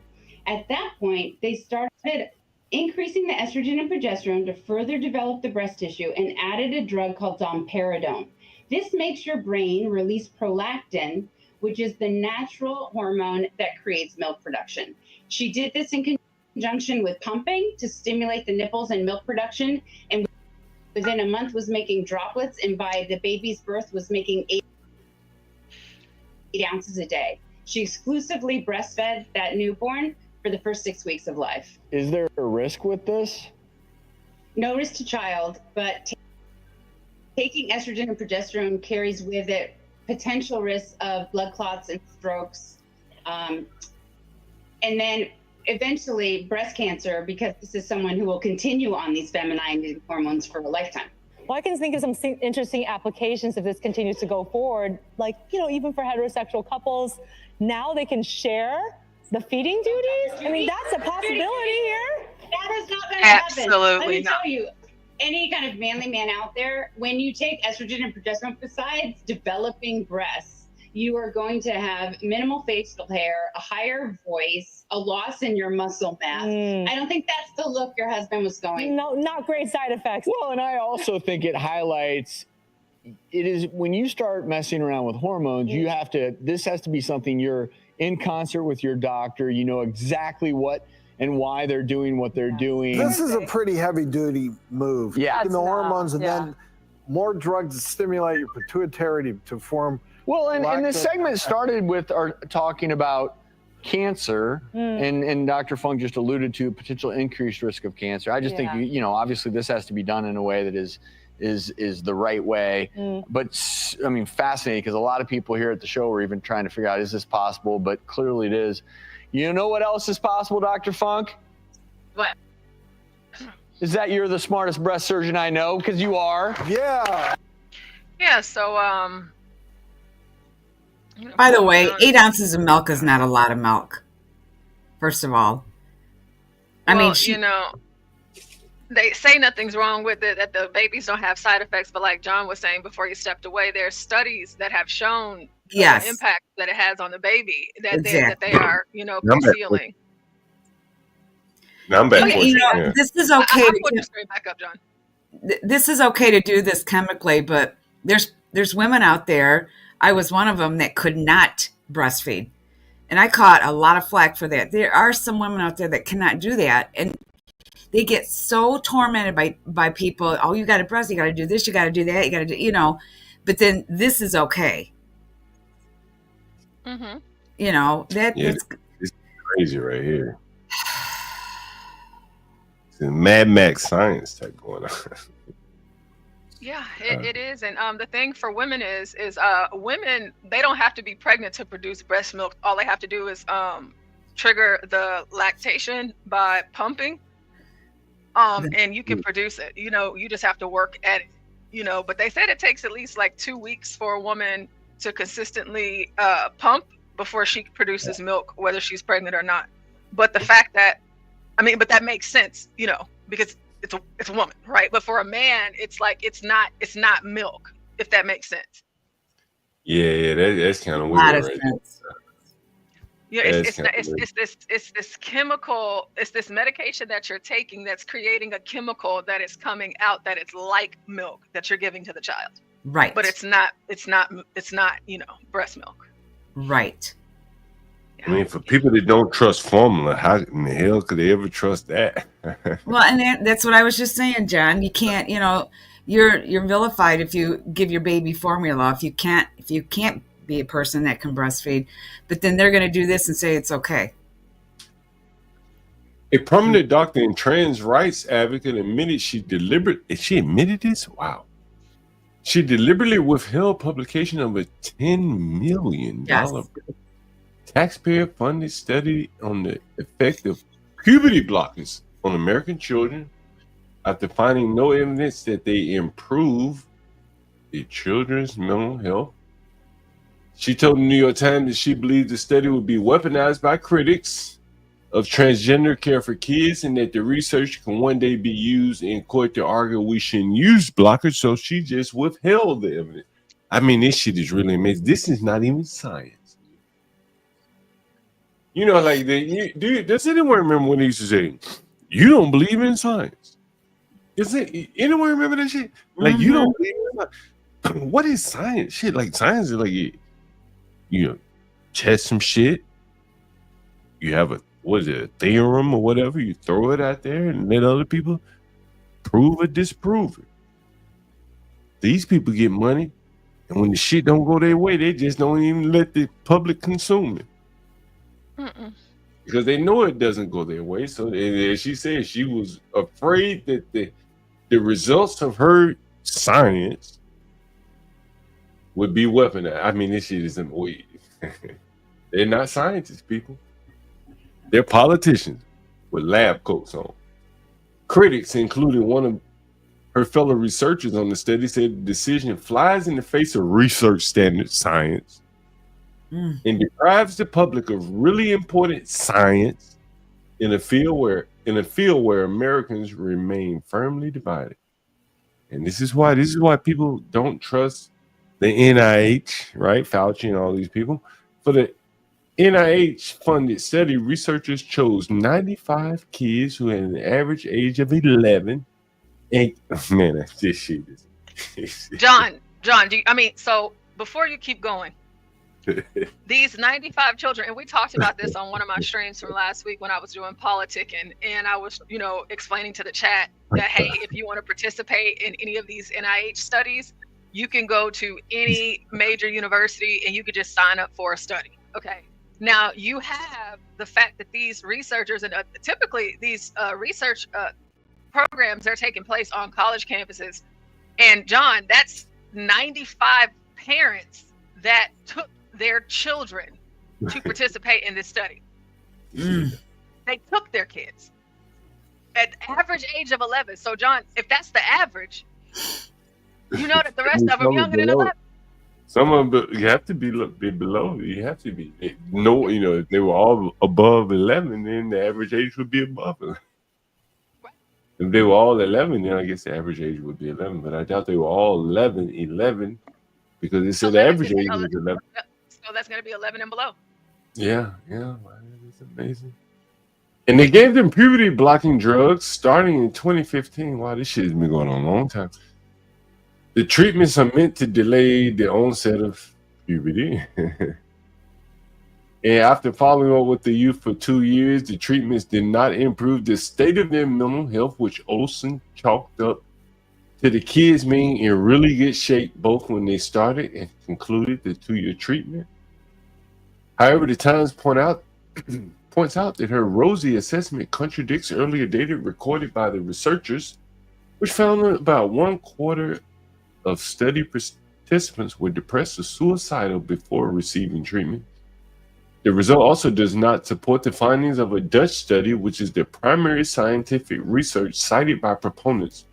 At that point, they started increasing the estrogen and progesterone to further develop the breast tissue and added a drug called domperidone. This makes your brain release prolactin, which is the natural hormone that creates milk production. She did this in conjunction with pumping to stimulate the nipples and milk production, and within a month was making droplets, and by the baby's birth was making 8 ounces a day. She exclusively breastfed that newborn for the first 6 weeks of life. Is there a risk with this? No risk to child, but taking estrogen and progesterone carries with it potential risks of blood clots and strokes, and then eventually breast cancer, because this is someone who will continue on these feminizing hormones for a lifetime. Well, I can think of some interesting applications if this continues to go forward, like, even for heterosexual couples, now they can share the feeding duties. I mean, that's a possibility here. That is not going to happen. Absolutely Let me not. tell you, any kind of manly man out there, when you take estrogen and progesterone, besides developing breasts, you are going to have minimal facial hair, a higher voice, a loss in your muscle mass. I don't think that's the look your husband was going. No, not great side effects. Well, and I also think it highlights, it is when you start messing around with hormones, this has to be something you're in concert with your doctor. You know exactly what and why they're doing what they're doing. Mm. This is a pretty heavy duty move. Yeah. Taking the hormones and Yeah. then more drugs to stimulate your pituitary to form. Well, and this segment started with our talking about cancer, and Dr. Funk just alluded to potential increased risk of cancer. I just think, obviously this has to be done in a way that is the right way. But I mean, fascinating, because a lot of people here at the show were even trying to figure out, is this possible? But clearly it is. You know what else is possible, Dr. Funk? What? Is that you're the smartest breast surgeon I know, because you are. Yeah. Yeah, so By the way, 8 ounces of milk is not a lot of milk. First of all, I mean, they say nothing's wrong with it, that the babies don't have side effects, but like John was saying before he stepped away, there's studies that have shown the impact that it has on the baby that they are, concealing. I'm back. This is okay. I'll put you straight back up, John. this is okay to do this chemically, but there's women out there. I was one of them that could not breastfeed, and I caught a lot of flack for that. There are some women out there that cannot do that, and they get so tormented by people. Oh, you got to breast, you got to do this, you got to do that, you got to do, you know. But then this is okay. Mm-hmm. You know that Yeah, it's crazy right here. It's a Mad Max science type going on. Yeah, it is. And the thing for women is women, they don't have to be pregnant to produce breast milk. All they have to do is trigger the lactation by pumping. And you can produce it. You know, you just have to work at it. You know, but they said it takes at least like 2 weeks for a woman to consistently pump before she produces milk, whether she's pregnant or not. But the fact that, but that makes sense, you know, because it's a woman, right? But for a man, it's like it's not milk, if that makes sense. Yeah, that's kind of Lot weird, of right? sense. Yeah, That's kinda weird. it's this chemical, it's this medication that you're taking that's creating a chemical that is coming out that it's like milk that you're giving to the child. Right. But it's not, you know, breast milk. Right. I mean, for people that don't trust formula, how in the hell could they ever trust that? Well, and that's what I was just saying, John. You can't, you know, you're vilified if you give your baby formula. If you can't be a person that can breastfeed, but then they're going to do this and say it's okay. A prominent doctor and trans rights advocate admitted she admitted this? Wow. She deliberately withheld publication of a $10 million taxpayer-funded study on the effect of puberty blockers on American children after finding no evidence that they improve their children's mental health. She told the New York Times that she believed the study would be weaponized by critics of transgender care for kids and that the research can one day be used in court to argue we shouldn't use blockers, so she just withheld the evidence. I mean, this shit is really amazing. This is not even science. You know, like, does anyone remember when they used to say, you don't believe in science? Anyone remember that shit? Like, you don't believe in science? What is science? Shit, like, science is like, you know, test some shit. You have a theorem or whatever. You throw it out there and let other people prove or disprove it. These people get money, and when the shit don't go their way, they just don't even let the public consume it. Because they know it doesn't go their way. So as she said, she was afraid that the results of her science would be weaponized. I mean, this shit isn't weird. They're not scientists, people. They're politicians with lab coats on. Critics, including one of her fellow researchers on the study, said the decision flies in the face of research standard science and deprives the public of really important science in a field where Americans remain firmly divided. And this is why people don't trust the NIH, right? Fauci and all these people. For the NIH-funded study, researchers chose 95 kids who had an average age of 11. And man, this shit is John, so before you keep going, these 95 children, and we talked about this on one of my streams from last week when I was doing politicking, and I was, you know, explaining to the chat that, hey, if you want to participate in any of these NIH studies, you can go to any major university and you could just sign up for a study. Okay. Now you have the fact that these researchers and typically these research programs are taking place on college campuses. And John, that's 95 parents that took their children to participate in this study. They took their kids at average age of 11. So John, if that's the average, you know that the rest of them younger than 11. Some of them, you have to be below. You have to be. No, you know, if they were all above 11, then the average age would be above 11. If they were all 11, then I guess the average age would be 11. But I doubt they were all 11, because it said the average age was 11. So that's going to be 11 and below. Yeah, it's amazing. And they gave them puberty blocking drugs starting in 2015. Wow, this shit has been going on a long time. The treatments are meant to delay the onset of puberty. And after following up with the youth for 2 years, the treatments did not improve the state of their mental health, which Olsen chalked up to the kids being in really good shape both when they started and concluded the 2-year treatment. However, the Times points out that her rosy assessment contradicts earlier data recorded by the researchers, which found that about 1/4 of study participants were depressed or suicidal before receiving treatment. The result also does not support the findings of a Dutch study, which is the primary scientific research cited by proponents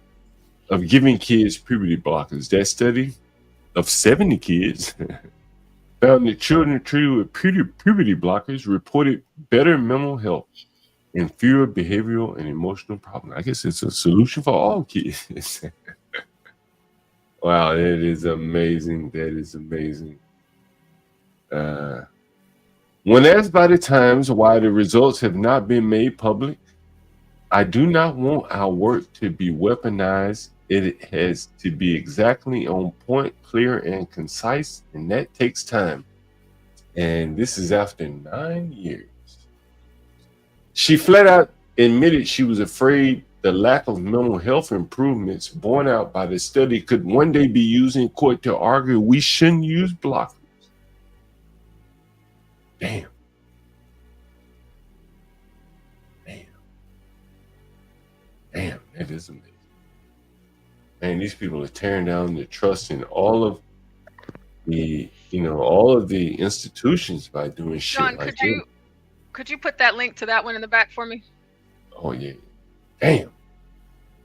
of giving kids puberty blockers. That study of 70 kids found that children treated with puberty blockers reported better mental health and fewer behavioral and emotional problems. I guess it's a solution for all kids. Wow, that is amazing. That is amazing. When asked by the Times why the results have not been made public, I do not want our work to be weaponized. It has to be exactly on point, clear, and concise, and that takes time. And this is after 9 years. She flat out admitted she was afraid the lack of mental health improvements borne out by the study could one day be used in court to argue we shouldn't use blockers. Damn. Damn, that is amazing. Man, these people are tearing down the trust in all of the, all of the institutions by doing shit John, like could you put that link to that one in the back for me? Oh yeah. Damn.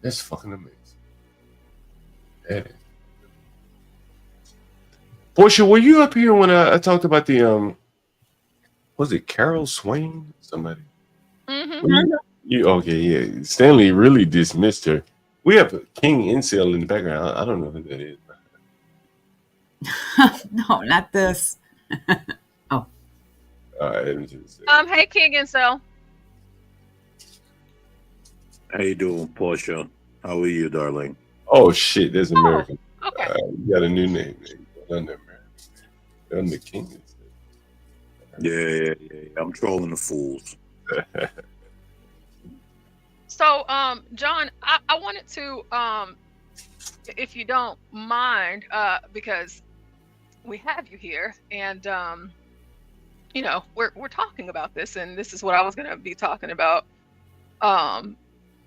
That's fucking amazing. That is. Portia, were you up here when I talked about the was it Carol Swain? Somebody? Mm-hmm. You okay, yeah. Stanley really dismissed her. We have a King Incel in the background. I don't know who that is. No, not this. All right. Hey King Incel. How you doing, Portia? How are you, darling? Oh shit, there's American. Okay. You got a new name. I'm the King. Yeah. I'm trolling the fools. So, John, I wanted to, if you don't mind, because we have you here, and we're talking about this, and this is what I was going to be talking about.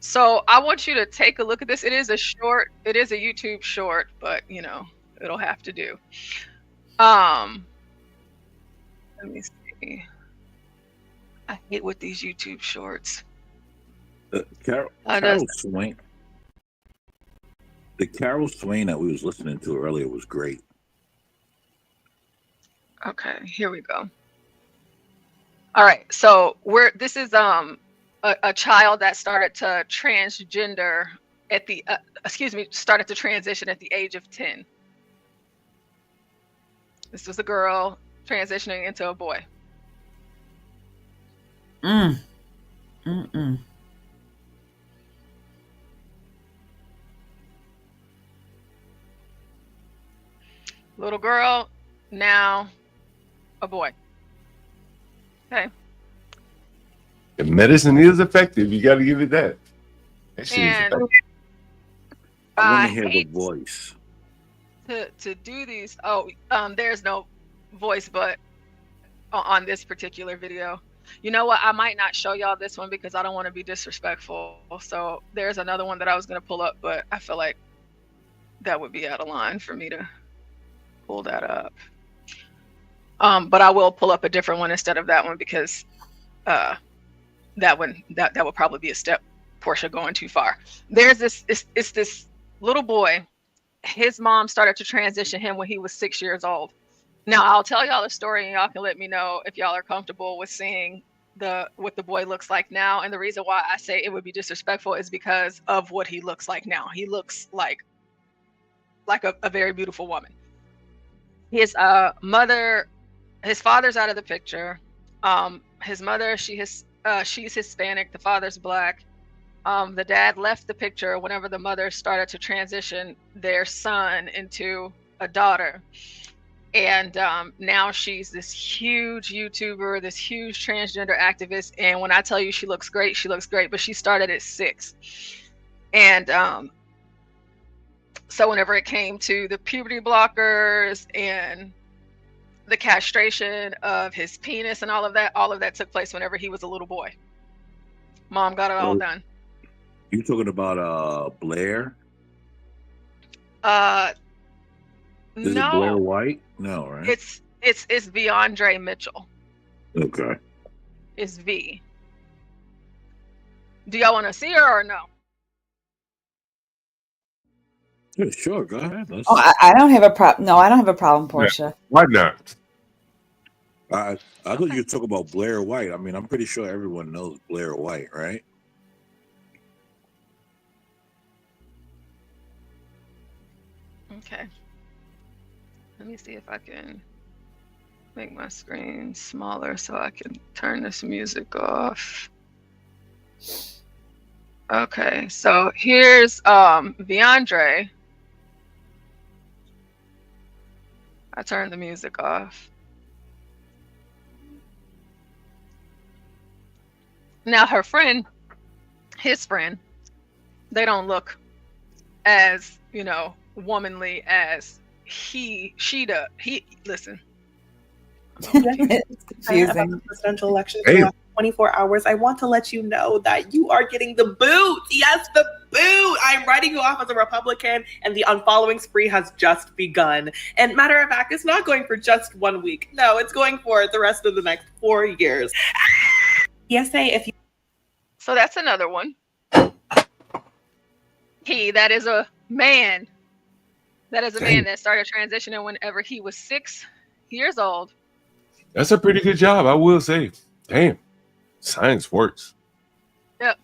So I want you to take a look at this. It is a YouTube short, but it'll have to do. Let me see. I hate with these YouTube shorts. Carol Swain. The Carol Swain that we was listening to earlier was great. Okay, here we go. All right, so this is a child that started to transgender at the started to transition at the age of 10. This was a girl transitioning into a boy. Little girl, now a boy. Okay. The medicine is effective. You got to give it that. That shit is effective. I want to hear the voice. To do these. There's no voice, but on this particular video. You know what? I might not show y'all this one because I don't want to be disrespectful. So there's another one that I was going to pull up, but I feel like that would be out of line for me to pull that up. But I will pull up a different one instead of that one because that one that would probably be a step Portia going too far. There's it's this little boy. His mom started to transition him when he was 6 years old. Now I'll tell y'all the story and y'all can let me know if y'all are comfortable with seeing what the boy looks like now. And the reason why I say it would be disrespectful is because of what he looks like now. He looks like a very beautiful woman. His father's out of the picture. His mother, she has She's Hispanic. The father's Black. The dad left the picture whenever the mother started to transition their son into a daughter. And now she's this huge YouTuber, this huge transgender activist. And when I tell you she looks great, but she started at 6. And so whenever it came to the puberty blockers and the castration of his penis and all of that took place whenever he was a little boy. Mom got it all done. You talking about Blair? No. Is it Blair White? No, right? It's Viandre Mitchell. Okay. It's V. Do y'all want to see her or no? Yeah, sure, go ahead. Oh, I don't have a problem. No, I don't have a problem, Portia. Yeah, why not? I thought you were talking about Blair White. I mean, I'm pretty sure everyone knows Blair White, right? Okay. Let me see if I can make my screen smaller so I can turn this music off. Okay, so here's Viandre. I turned the music off. Now her friend, his friend, they don't look as, womanly as she does. Listen. It's confusing. About the presidential election for the last 24 hours. I want to let you know that you are getting the boot. Yes, the boot. I'm writing you off as a Republican, and the unfollowing spree has just begun. And matter of fact, it's not going for just 1 week. No, it's going for the rest of the next 4 years. If you. So that's another one. That is a man. That is a man that started transitioning whenever he was 6 years old. That's a pretty good job, I will say. Damn, science works. Yep.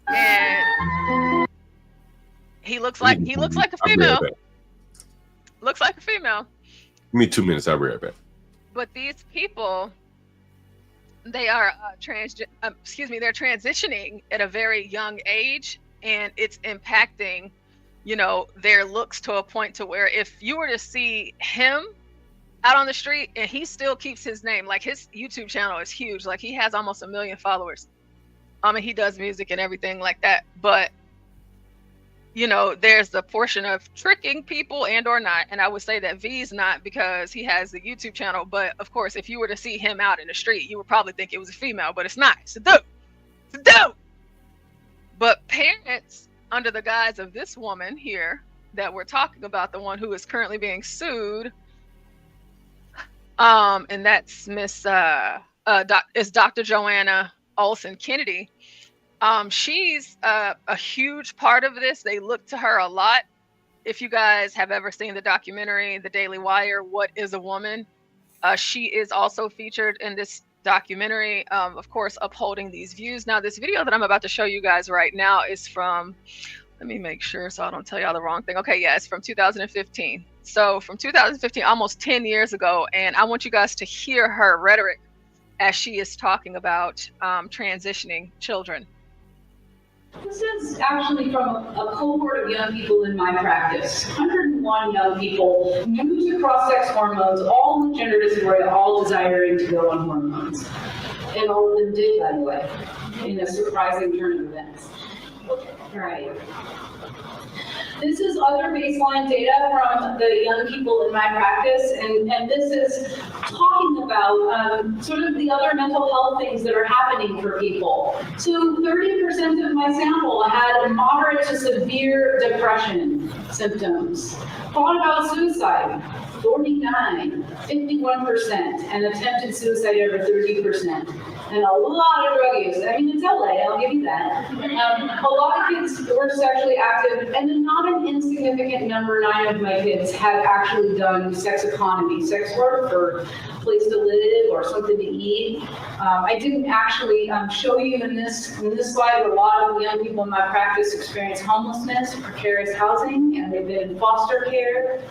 And he looks like a female. Looks like a female. Give me 2 minutes. I'll be right back. But these people, they are they're transitioning at a very young age, and it's impacting, their looks to a point to where if you were to see him out on the street and he still keeps his name, like his YouTube channel is huge, like he has almost 1 million followers. And he does music and everything like that. But there's the portion of tricking people and or not. And I would say that V's not, because he has the YouTube channel. But of course, if you were to see him out in the street, you would probably think it was a female, but it's not. It's a dude. It's a dude. But parents, under the guise of this woman here that we're talking about, the one who is currently being sued, and that's is Dr. Joanna Olson Kennedy. She's a huge part of this. They look to her a lot. If you guys have ever seen the documentary, The Daily Wire, What is a Woman? She is also featured in this documentary, of course, upholding these views. Now, this video that I'm about to show you guys right now is from, let me make sure so I don't tell y'all the wrong thing. Okay, yeah, it's from 2015. So from 2015, almost 10 years ago, and I want you guys to hear her rhetoric as she is talking about transitioning children. This is actually from a cohort of young people in my practice. 101 young people new to cross-sex hormones, all with gender dysphoria, all desiring to go on hormones. And all of them did, by the way, in a surprising turn of events. Right. This is other baseline data from the young people in my practice, and this is talking about sort of the other mental health things that are happening for people. So 30% of my sample had moderate to severe depression symptoms. Thought about suicide, 49, 51%, and attempted suicide over 30%. And a lot of drug use. I mean, it's LA, I'll give you that. A lot of kids were sexually active, and not an insignificant number, 9 of my kids have actually done sex economy, sex work, or place to live, or something to eat. I didn't actually show you in this slide, a lot of the young people in my practice experience homelessness, precarious housing, and they've been in foster care.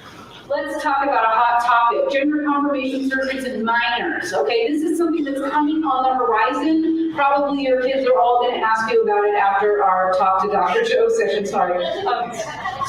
Let's talk about a hot topic, gender confirmation surgeries in minors. Okay, this is something that's coming on the horizon probably your kids are all going to ask you about it after our Talk to Dr. Joe session, sorry.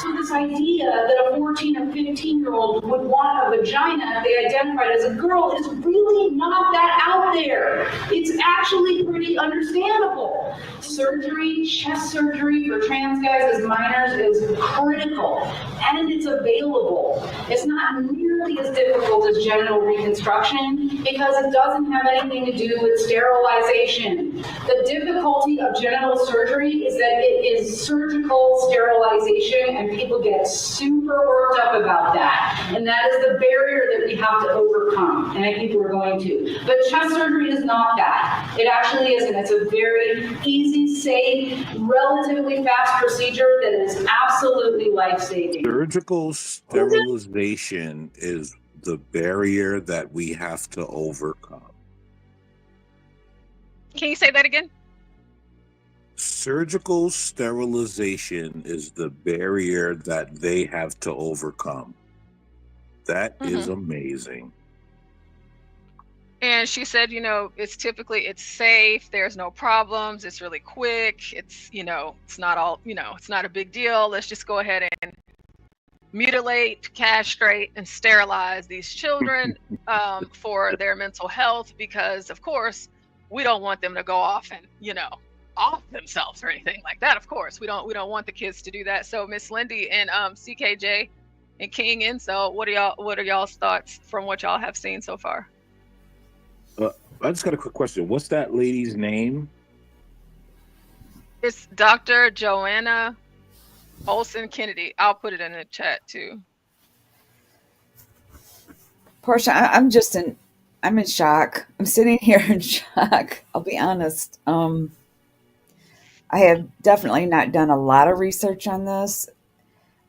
So this idea that a 14 or 15-year-old would want a vagina if they identified as a girl is really not that out there. It's actually pretty understandable. Surgery, chest surgery for trans guys as minors is critical, and it's available. It's not nearly as difficult as genital reconstruction because it doesn't have anything to do with sterilization. The difficulty of genital surgery is that it is surgical sterilization, and people get super worked up about that. And that is the barrier that we have to overcome, and I think we're going to. But chest surgery is not that. It actually isn't. It's a very easy, safe, relatively fast procedure that is absolutely life-saving. Surgical sterilization is the barrier that we have to overcome. Can you say that again? Surgical sterilization is the barrier that they have to overcome. That is amazing. And she said, it's safe. There's no problems. It's really quick. It's, it's not a big deal. Let's just go ahead and mutilate, castrate, and sterilize these children for their mental health, because of course we don't want them to go off and off themselves or anything like that. Of course we don't want the kids to do that. So Miss Lindy and CKJ and King Incel, what are y'all's thoughts from what y'all have seen so far? I just got a quick question. What's that lady's name? It's Dr. Joanna Olson Kennedy. I'll put it in the chat too. Portia, I'm in shock. I'm sitting here in shock. I'll be honest. I have definitely not done a lot of research on this.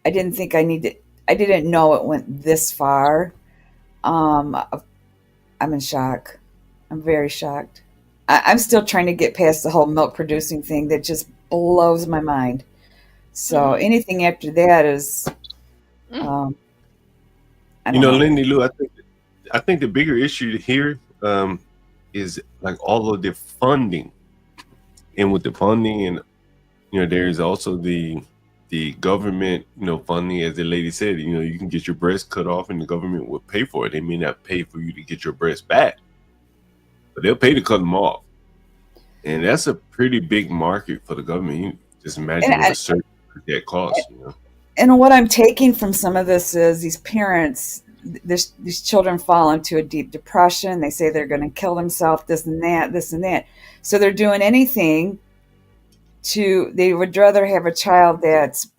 I didn't think I didn't know it went this far. I'm in shock. I'm very shocked. I'm still trying to get past the whole milk producing thing that just blows my mind. So anything after that is, Lindy Lou, I think the bigger issue here is like all of the funding, and with the funding, and there is also the government, funding, as the lady said. You can get your breast cut off, and the government will pay for it. They may not pay for you to get your breast back, but they'll pay to cut them off, and that's a pretty big market for the government. You just imagine what a surgery that costs. And what I'm taking from some of this is these parents, these children fall into a deep depression. They say they're going to kill themselves, this and that. So they're doing anything they would rather have a child that's,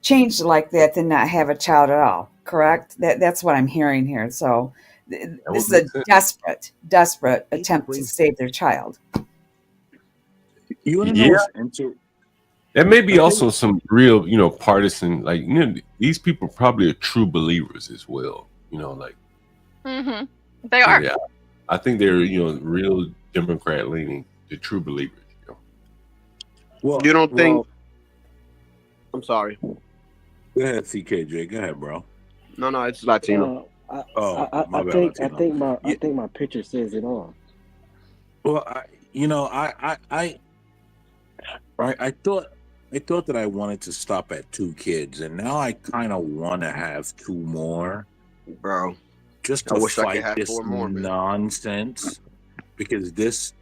changed like that than not have a child at all. Correct? That's what I'm hearing here. So this is a desperate attempt to save their child. You want to know There may be also some real, partisan, these people probably are true believers as well. They are. Yeah, I think they're, real Democrat leaning, the true believers. Well, you don't think? I'm sorry. Go ahead, CKJ. Go ahead, bro. No, it's Latino. I think my picture says it all. Well, I thought that I wanted to stop at 2 kids, and now I kind of want to have 2 more, bro. Just to fight this nonsense, because this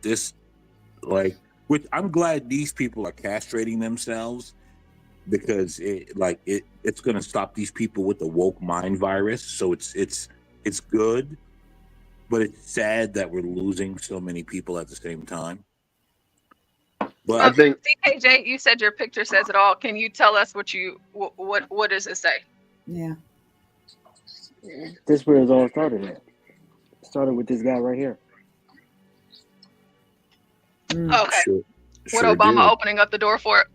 I'm glad these people are castrating themselves, because it's going to stop these people with the woke mind virus. So it's good, but it's sad that we're losing so many people at the same time. But I think CKJ, you said your picture says it all. Can you tell us what does it say? Yeah. This is where it all started at. It started with this guy right here. Okay. What Obama opening up the door for it?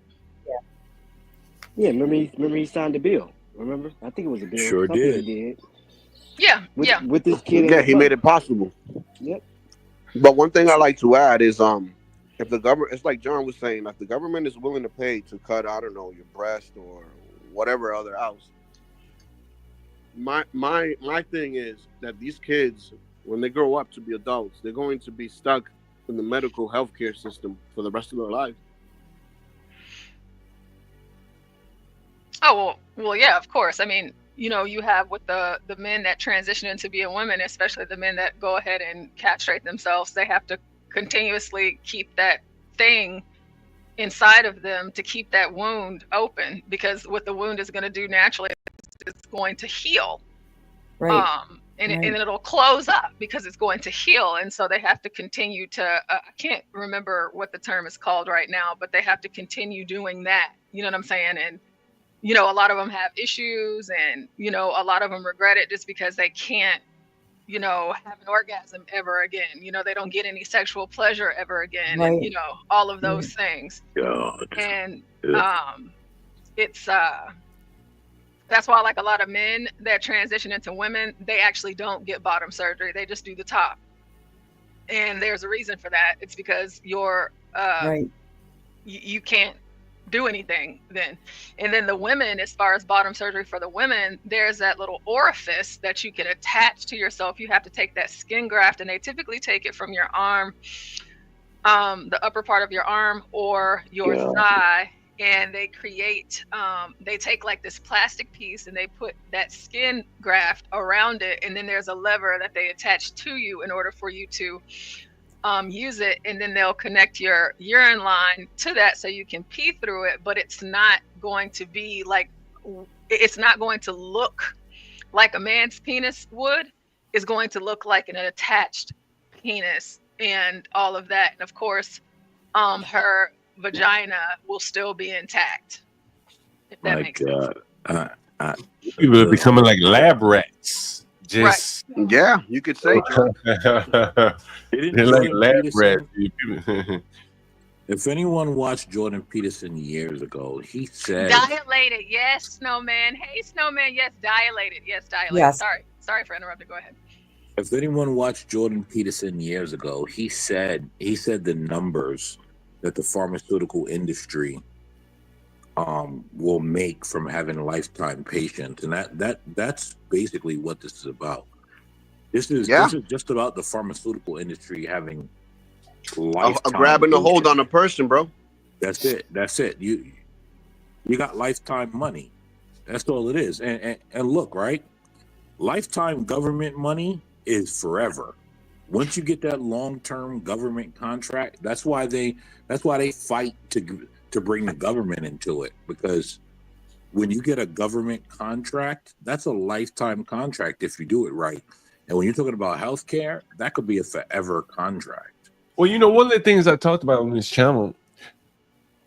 Yeah. Remember he signed the bill. Remember? I think it was a bill. Sure did. He did. Yeah. With this kid. Yeah, he made it possible. Yep. But one thing I like to add is if the government, it's like John was saying, if the government is willing to pay to cut, I don't know, your breast or whatever other else. My thing is that these kids, when they grow up to be adults, they're going to be stuck in the medical healthcare system for the rest of their life. Oh, well, yeah, of course. I mean, you know, you have with the men that transition into being women, especially the men that go ahead and castrate themselves, they have to continuously keep that thing inside of them to keep that wound open, because what the wound is going to do naturally is it's going to heal. Right. And it'll close up because it's going to heal. And so they have to continue to, I can't remember what the term is called right now, but they have to continue doing that. You know what I'm saying? And, you know, a lot of them have issues, and, you know, a lot of them regret it just because they can't, you know, have an orgasm ever again. You know, they don't get any sexual pleasure ever again. Right. And, you know, all of those things. God. And it's, that's why, like, a lot of men that transition into women, they actually don't get bottom surgery. They just do the top. And there's a reason for that. It's because you're, Right. you can't do anything then. And then the women, as far as bottom surgery for the women, there's that little orifice that you can attach to yourself. You have to take that skin graft, and they typically take it from your arm, the upper part of your arm or your thigh. And they create, they take like this plastic piece and they put that skin graft around it. And then there's a lever that they attach to you in order for you to use it. And then they'll connect your urine line to that so you can pee through it. But it's not going to be like, it's not going to look like a man's penis would. It's going to look like an attached penis and all of that. And of course, her vagina will still be intact, if that makes sense. People are becoming like lab rats. Just yeah, you could say. They're like lab rats. If anyone watched Jordan Peterson years ago, he said Dilated, yes, Snowman. Hey, Snowman, yes, dilated. Yes, dilated. Yes. Sorry for interrupting. Go ahead. If anyone watched Jordan Peterson years ago, he said the numbers that the pharmaceutical industry will make from having lifetime patients, and that's basically what this is about. This is just about the pharmaceutical industry having lifetime grabbing the hold on a person, bro. That's it. You got lifetime money. That's all it is. And look, right? Lifetime government money is forever. Once you get that long-term government contract, that's why they fight to bring the government into it, because when you get a government contract, that's a lifetime contract if you do it right. And when you're talking about healthcare, that could be a forever contract. Well, you know, one of the things I talked about on this channel,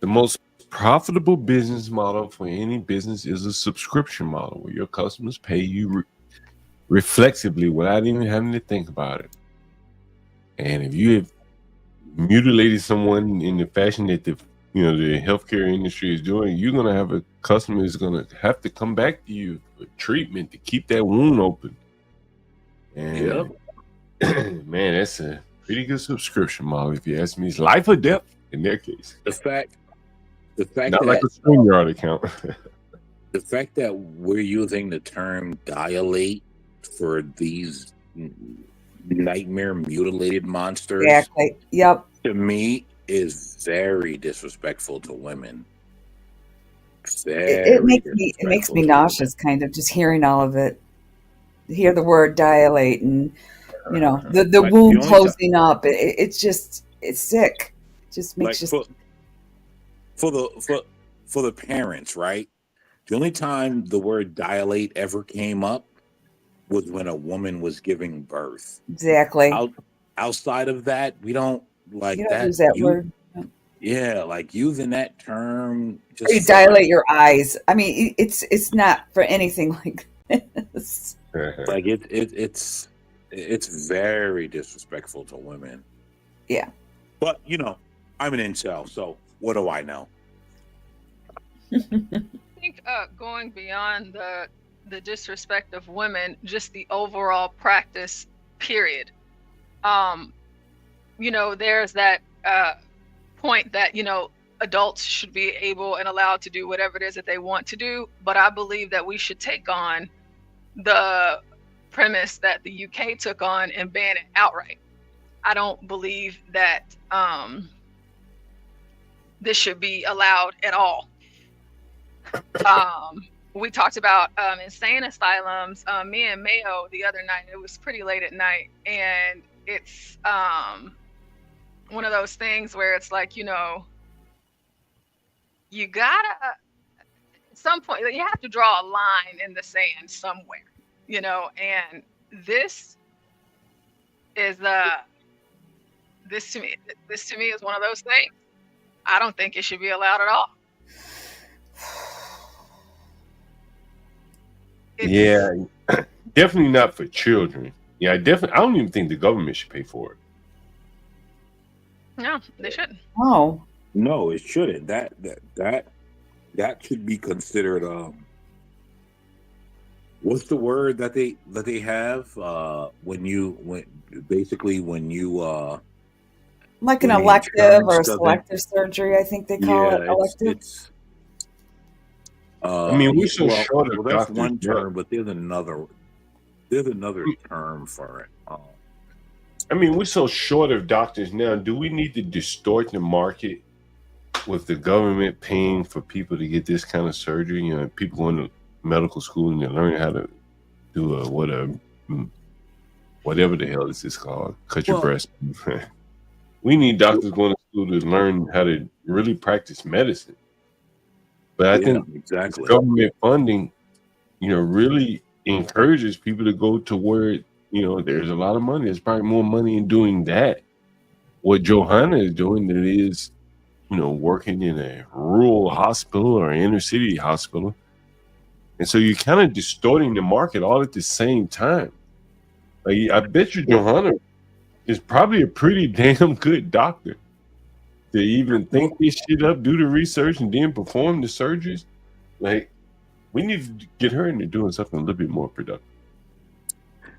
the most profitable business model for any business is a subscription model where your customers pay you reflexively without even having to think about it. And if you have mutilated someone in the fashion that the healthcare industry is doing, you're gonna have a customer who's gonna have to come back to you for treatment to keep that wound open. And man, that's a pretty good subscription model, if you ask me. It's life or death in their case. The fact not that, like a StreamYard account. The fact that we're using the term dilate for these nightmare mutilated monsters, Exactly. Yep. to me is very disrespectful to women. It makes me nauseous, kind of, just hearing all of it. Hear the word dilate and the Like, wound the only closing up. It's sick. It just makes for the parents, right? The only time the word dilate ever came up was when a woman was giving birth. Exactly. Outside of that, we don't like You don't that. use that word. Yeah, like using that term. Or you dilate your eyes. I mean, it's not for anything like this. Like it's very disrespectful to women. Yeah. But I'm an incel, so what do I know? I think going beyond the disrespect of women, just the overall practice, period. There's that point that, adults should be able and allowed to do whatever it is that they want to do. But I believe that we should take on the premise that the UK took on and ban it outright. I don't believe that this should be allowed at all. We talked about insane asylums. Me and Mayo the other night, it was pretty late at night, and it's one of those things where it's like, you know, you gotta, at some point, you have to draw a line in the sand somewhere, you know, and this is this to me is one of those things. I don't think it should be allowed at all. Yeah, definitely not for children. Yeah, I don't even think the government should pay for it. No, they shouldn't. Oh no, it shouldn't. That should be considered. What's the word that they have when you like an elective or a selective surgery, I think they call it elective. I mean, we're so short of that's doctors. one term, but there's another term for it. I mean, we're so short of doctors now. Do we need to distort the market with the government paying for people to get this kind of surgery? You know, people going to medical school and they're learning how to do whatever the hell this is called, cut your breast. We need doctors going to school to learn how to really practice medicine. But I think exactly government funding, you know, really encourages people to go to where, you know, there's a lot of money. There's probably more money in doing that. What Johanna is doing than it is, you know, working in a rural hospital or inner city hospital. And so you're kind of distorting the market all at the same time. Like, I bet you Johanna is probably a pretty damn good doctor to even think this shit up, do the research, and then perform the surgeries. Like, we need to get her into doing something a little bit more productive.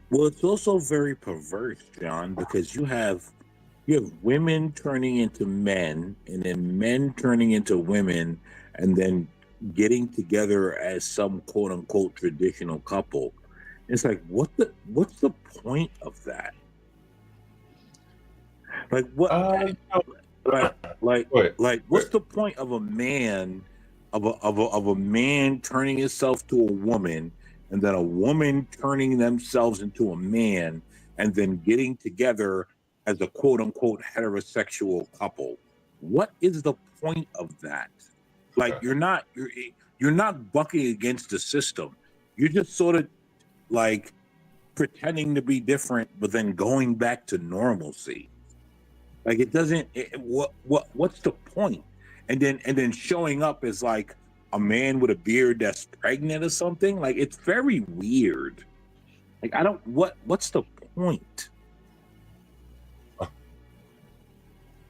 Well, it's also very perverse, John, because you have women turning into men, and then men turning into women, and then getting together as some quote unquote traditional couple. It's like, what's the point of that? Like what? Like what's the point of a man of a man turning himself to a woman, and then a woman turning themselves into a man, and then getting together as a quote unquote heterosexual couple? What is the point of that? Like, you're not bucking against the system. You're just sort of like pretending to be different, but then going back to normalcy. Like, it doesn't. What's the point? And then showing up as like a man with a beard that's pregnant or something. Like, it's very weird. Like, I don't. What's the point?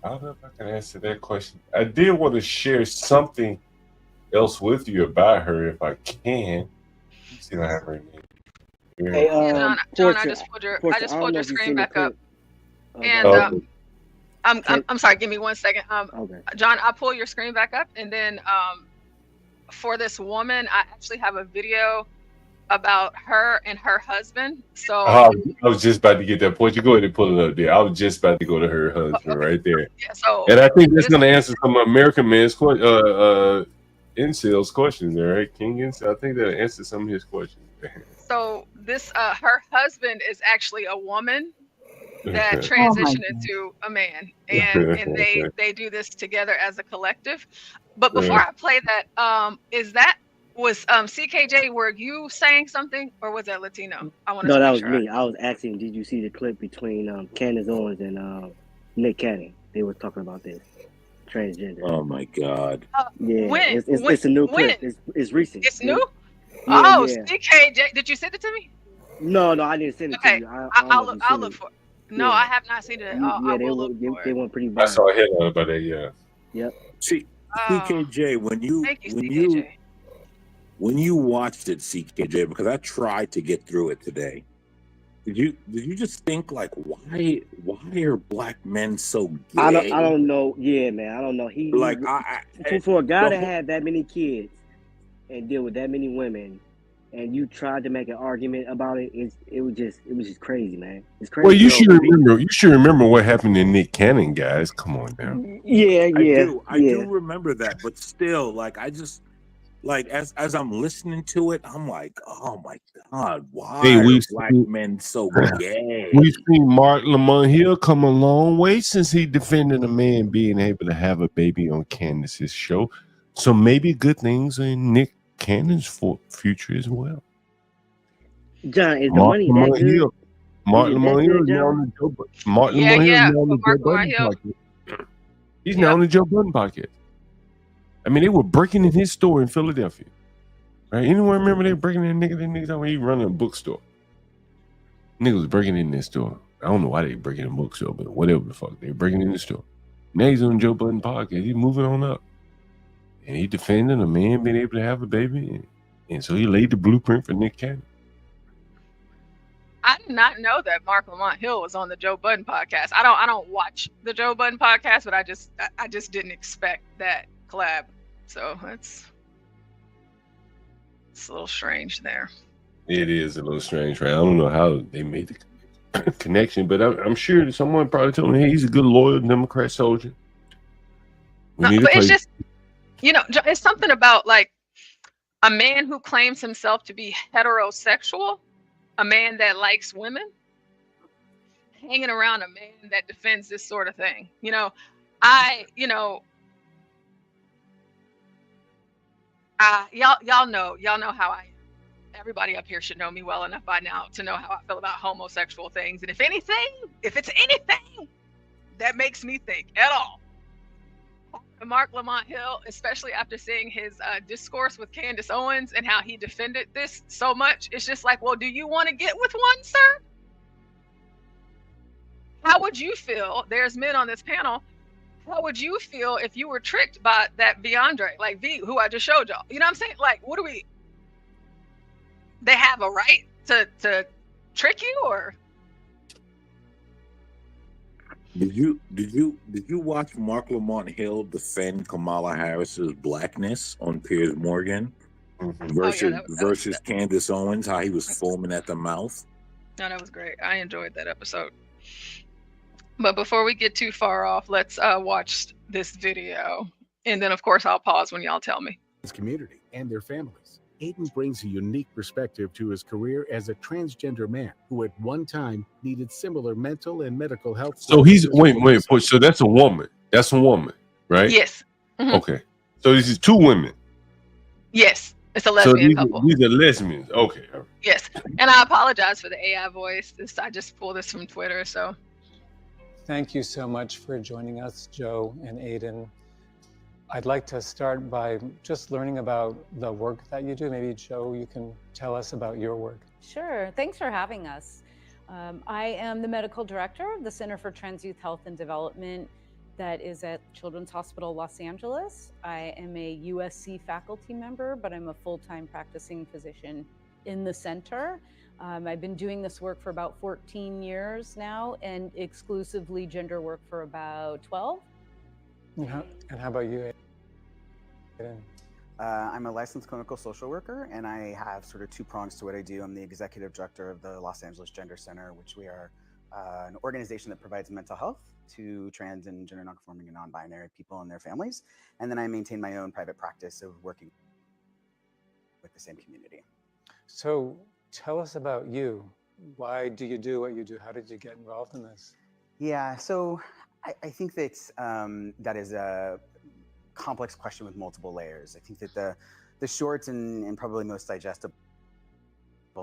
I don't know if I can answer that question. I did want to share something else with you about her, if I can. Let's see if I have her name. Hey, John, I just pulled your screen back up. And I'm sorry, give me 1 second. John, I'll pull your screen back up, and then for this woman, I actually have a video about her and her husband. So I was just about to get that point. You go ahead and pull it up there. I was just about to go to her husband right there. Yeah, so and I think that's going to answer some American man's Incel's questions there, right? King Incel. I think that'll answer some of his questions. So this her husband is actually a woman that transitioned into a man, and they do this together as a collective. But before I play that, was CKJ, were you saying something, or was that Latino? No, that was me. I was asking, did you see the clip between Candace Owens and Nick Cannon? They were talking about this transgender. Oh my God! Yeah, it's a new clip. It's recent. It's new. Yeah. CKJ, did you send it to me? No, I didn't send it to you. I'll look for it. No, I have not seen it. They went pretty. I saw a headline about that. Yeah. Yep. See, CKJ, when you watched it, CKJ, because I tried to get through it today. Did you just think like, why are black men so gay? I don't know. Yeah, man, I don't know. For a guy to have that many kids and deal with that many women, and you tried to make an argument about it, it was just crazy, man. It's crazy. Well, you should remember. You should remember what happened to Nick Cannon, guys. Come on now. Yeah. I do remember that, but still, like, I just like as I'm listening to it, I'm like, oh my God, why Hey, are black men so gay? We've seen Mark Lamont Hill come a long way since he defended a man being able to have a baby on Candace's show. So maybe good things in Nick Cannon's future as well. John, is the money that good? Mark Lamont Hill is now on the Joe Budden. Mark Lamont Hill is now on the Joe Budden podcast. He's now on the Joe Budden podcast. I mean, they were breaking in his store in Philadelphia. Right? Anyone remember they were breaking in niggas when he running a bookstore? Niggas was breaking in this store. I don't know why they breaking in a bookstore, but whatever the fuck. They breaking in the store. Now he's on Joe Budden podcast. He's moving on up. And he defending a man being able to have a baby. And so he laid the blueprint for Nick Cannon. I did not know that Mark Lamont Hill was on the Joe Budden podcast. I don't watch the Joe Budden podcast, but I just didn't expect that collab. So it's a little strange there. It is a little strange, right? I don't know how they made the connection, but I'm sure that someone probably told me, hey, he's a good, loyal Democrat soldier. But it's just, it's something about like a man who claims himself to be heterosexual, a man that likes women, hanging around a man that defends this sort of thing. Y'all know how I am. Everybody up here should know me well enough by now to know how I feel about homosexual things. And if it's anything that makes me think at all, Mark Lamont Hill, especially after seeing his discourse with Candace Owens and how he defended this so much, it's just like, well, do you want to get with one, sir? How would you feel? There's men on this panel. How would you feel if you were tricked by that Beyondre, like V, who I just showed y'all? You know what I'm saying? Like, they have a right to trick you, or? Did you watch Mark Lamont Hill defend Kamala Harris's blackness on Piers Morgan versus Candace Owens? How he was foaming at the mouth. No, that was great. I enjoyed that episode. But before we get too far off, let's watch this video, and then of course I'll pause when y'all tell me. His community and their families. Aiden brings a unique perspective to his career as a transgender man who at one time needed similar mental and medical health. So he's wait. So that's a woman. That's a woman, right? Yes. Mm-hmm. Okay. So this is two women. Yes, it's a lesbian couple. These are lesbians. Okay. All right. Yes, and I apologize for the AI voice. I just pulled this from Twitter. So. Thank you so much for joining us, Joe and Aiden. I'd like to start by just learning about the work that you do. Maybe, Joe, you can tell us about your work. Sure. Thanks for having us. I am the medical director of the Center for Trans Youth Health and Development that is at Children's Hospital Los Angeles. I am a USC faculty member, but I'm a full-time practicing physician in the center. I've been doing this work for about 14 years now, and exclusively gender work for about 12. And how about you, Aiden? I'm a licensed clinical social worker, and I have sort of two prongs to what I do. I'm the executive director of the Los Angeles Gender Center, which we are an organization that provides mental health to trans and gender nonconforming and non-binary people and their families. And then I maintain my own private practice of working with the same community. So tell us about you. Why do you do what you do? How did you get involved in this? Yeah, so I think that that is a complex question with multiple layers. I think that the short and probably most digestible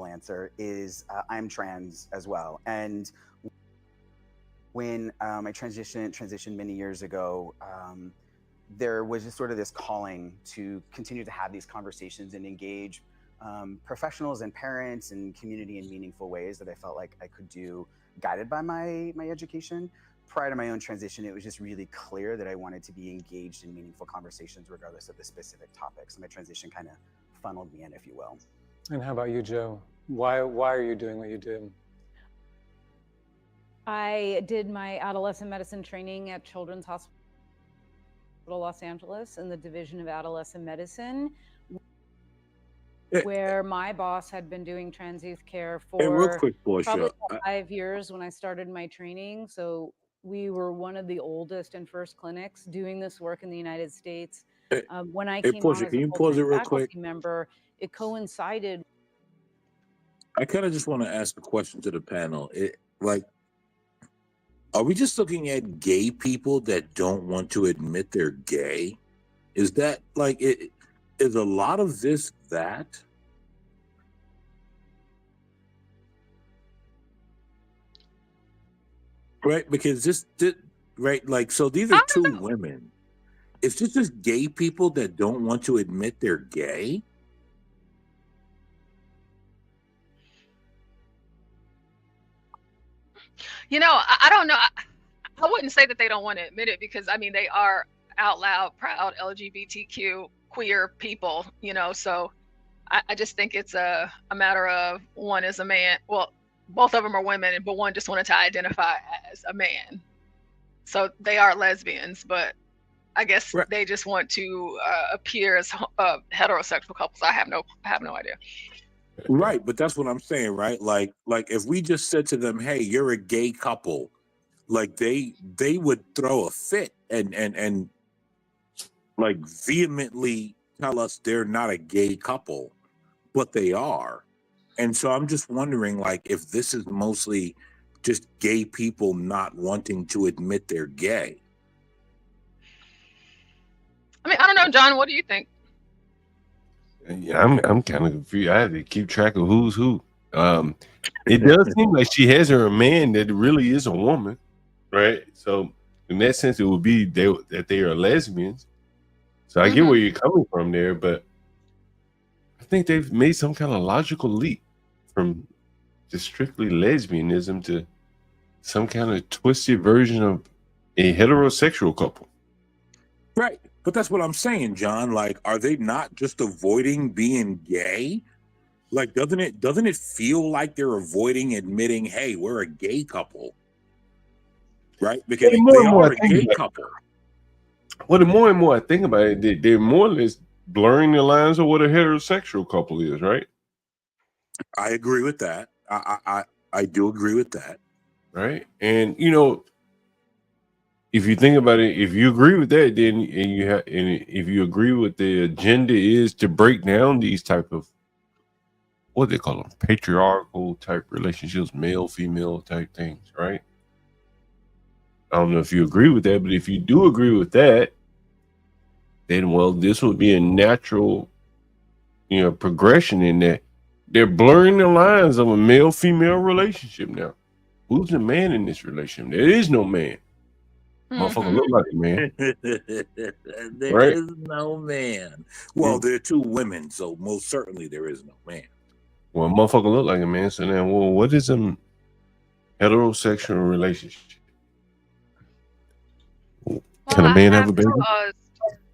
answer is I'm trans as well. And when I transitioned many years ago, there was just sort of this calling to continue to have these conversations and engage professionals and parents and community in meaningful ways that I felt like I could do guided by my education. Prior to my own transition, it was just really clear that I wanted to be engaged in meaningful conversations regardless of the specific topics. So my transition kind of funneled me in, if you will. And how about you, Joe? Why are you doing what you do? I did my adolescent medicine training at Children's Hospital Los Angeles in the Division of Adolescent Medicine. where my boss had been doing trans youth care Hey, real for quick, Portia. probably 5 years when I started my training. So we were one of the oldest and first clinics doing this work in the United States. When I Hey, came Portia, on as can a you pause it full-time real quick? faculty member, it coincided. I kind of just want to ask a question to the panel. Are we just looking at gay people that don't want to admit they're gay? Is that like it? Is a lot of this that? Right, because this right, like, so these are two women. Is this just gay people that don't want to admit they're gay? You know, I don't know. I wouldn't say that they don't want to admit it, because I mean, they are out loud, proud LGBTQ queer people, you know, so I just think it's a matter of one is a man. Well, both of them are women, but one just wanted to identify as a man. So they are lesbians, but I guess they just want to appear as heterosexual couples. I have no idea. Right, but that's what I'm saying, right? Like if we just said to them, "Hey, you're a gay couple," like they would throw a fit and like vehemently tell us they're not a gay couple, but they are. And so I'm just wondering, like, if this is mostly just gay people not wanting to admit they're gay. I mean, I don't know, John. What do you think? Yeah, I'm kind of confused. I had to keep track of who's who. It does seem like she has her a man that really is a woman, right? So in that sense, it would be that they are lesbians. So I get where you're coming from there, but I think they've made some kind of logical leap from just strictly lesbianism to some kind of twisted version of a heterosexual couple. Right. But that's what I'm saying, John. Like, are they not just avoiding being gay? Like, doesn't it feel like they're avoiding admitting, hey, we're a gay couple? Right? Because they are a gay couple. Well, the more and more I think about it, they're more or less blurring the lines of what a heterosexual couple is, right? I agree with that. I do agree with that. Right. And you know, if you think about it, if you agree with that, then if you agree with the agenda is to break down these type of, what they call them, patriarchal type relationships, male female type things, right? I don't know if you agree with that, but if you do agree with that, then well, this would be a natural, you know, progression in that they're blurring the lines of a male female relationship now. Who's the man in this relationship? There is no man. Motherfucker look like a man. There is no man. Well, there are two women, so most certainly there is no man. Well, motherfucker look like a man. So then, well, what is a heterosexual relationship? Can a man have a baby?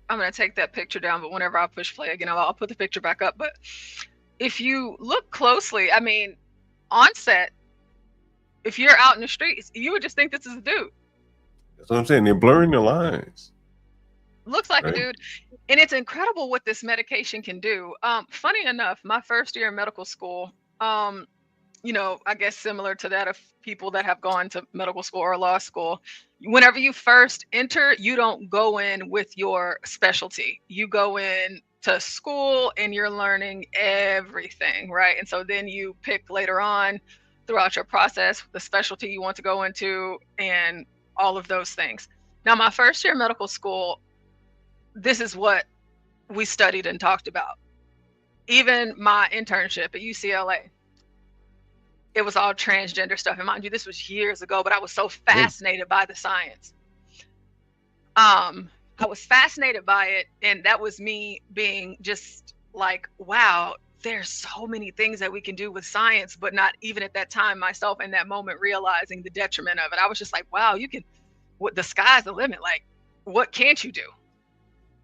I'm going to take that picture down, but whenever I push play again, I'll put the picture back up. But if you look closely, I mean, on set, if you're out in the streets, you would just think this is a dude. That's what I'm saying. They're blurring the lines. Looks like a dude. And it's incredible what this medication can do. Funny enough, my first year in medical school, you know, I guess similar to that of people that have gone to medical school or law school, whenever you first enter, you don't go in with your specialty. You go in to school and you're learning everything, right? And so then you pick later on throughout your process the specialty you want to go into and all of those things. Now, my first year in medical school, this is what we studied and talked about. Even my internship at UCLA, it was all transgender stuff. And mind you, this was years ago, but I was so fascinated by the science. I was fascinated by it. And that was me being just like, wow, there's so many things that we can do with science, but not even at that time myself in that moment realizing the detriment of it. I was just like, wow, you can, the sky's the limit. Like, what can't you do?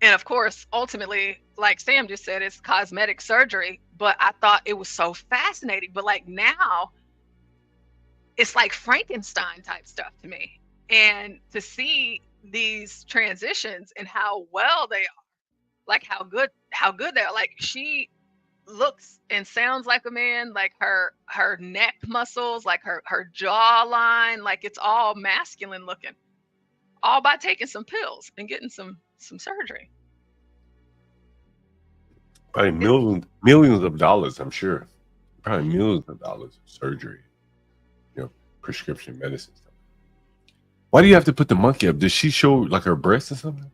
And of course, ultimately, like Sam just said, it's cosmetic surgery, but I thought it was so fascinating. But like now, it's like Frankenstein type stuff to me. And to see these transitions and how well they are, like how good they are. Like she looks and sounds like a man, like her neck muscles, like her jawline, like it's all masculine looking, all by taking some pills and getting some surgery. Probably millions of dollars, I'm sure. Probably millions of dollars of surgery, prescription medicine stuff. Why do you have to put the monkey up? Did she show like her breast or something?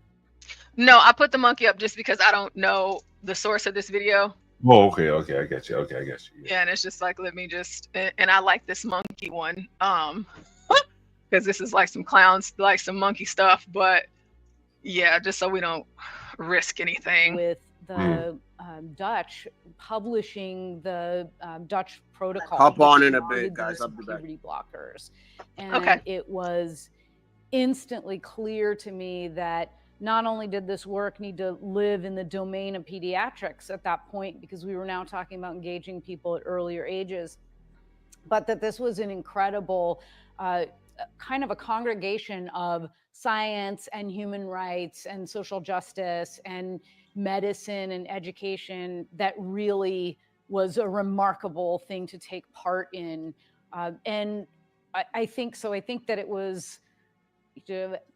No, I put the monkey up just because I don't know the source of this video. Oh, okay, I got you. Yeah, and it's just like, let me just, and I like this monkey one, because this is like some clowns, like some monkey stuff, but yeah, just so we don't risk anything. With the Dutch publishing the Dutch protocol. Hop on in a which bit, included guys. these I'll be back. puberty blockers. And it was instantly clear to me that not only did this work need to live in the domain of pediatrics at that point, because we were now talking about engaging people at earlier ages, but that this was an incredible kind of a congregation of science and human rights and social justice and medicine and education that really was a remarkable thing to take part in. And I think so. I think that it was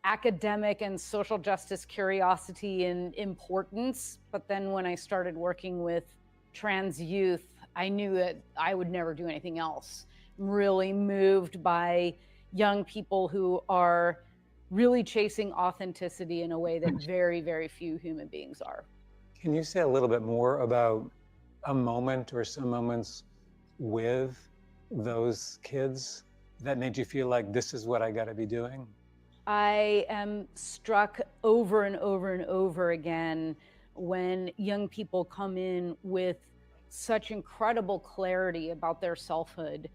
academic and social justice curiosity and importance. But then when I started working with trans youth, I knew that I would never do anything else. I'm really moved by young people who are really chasing authenticity in a way that very, very few human beings are. Can you say a little bit more about a moment or some moments with those kids that made you feel like this is what I got to be doing? I am struck over and over and over again when young people come in with such incredible clarity about their selfhood,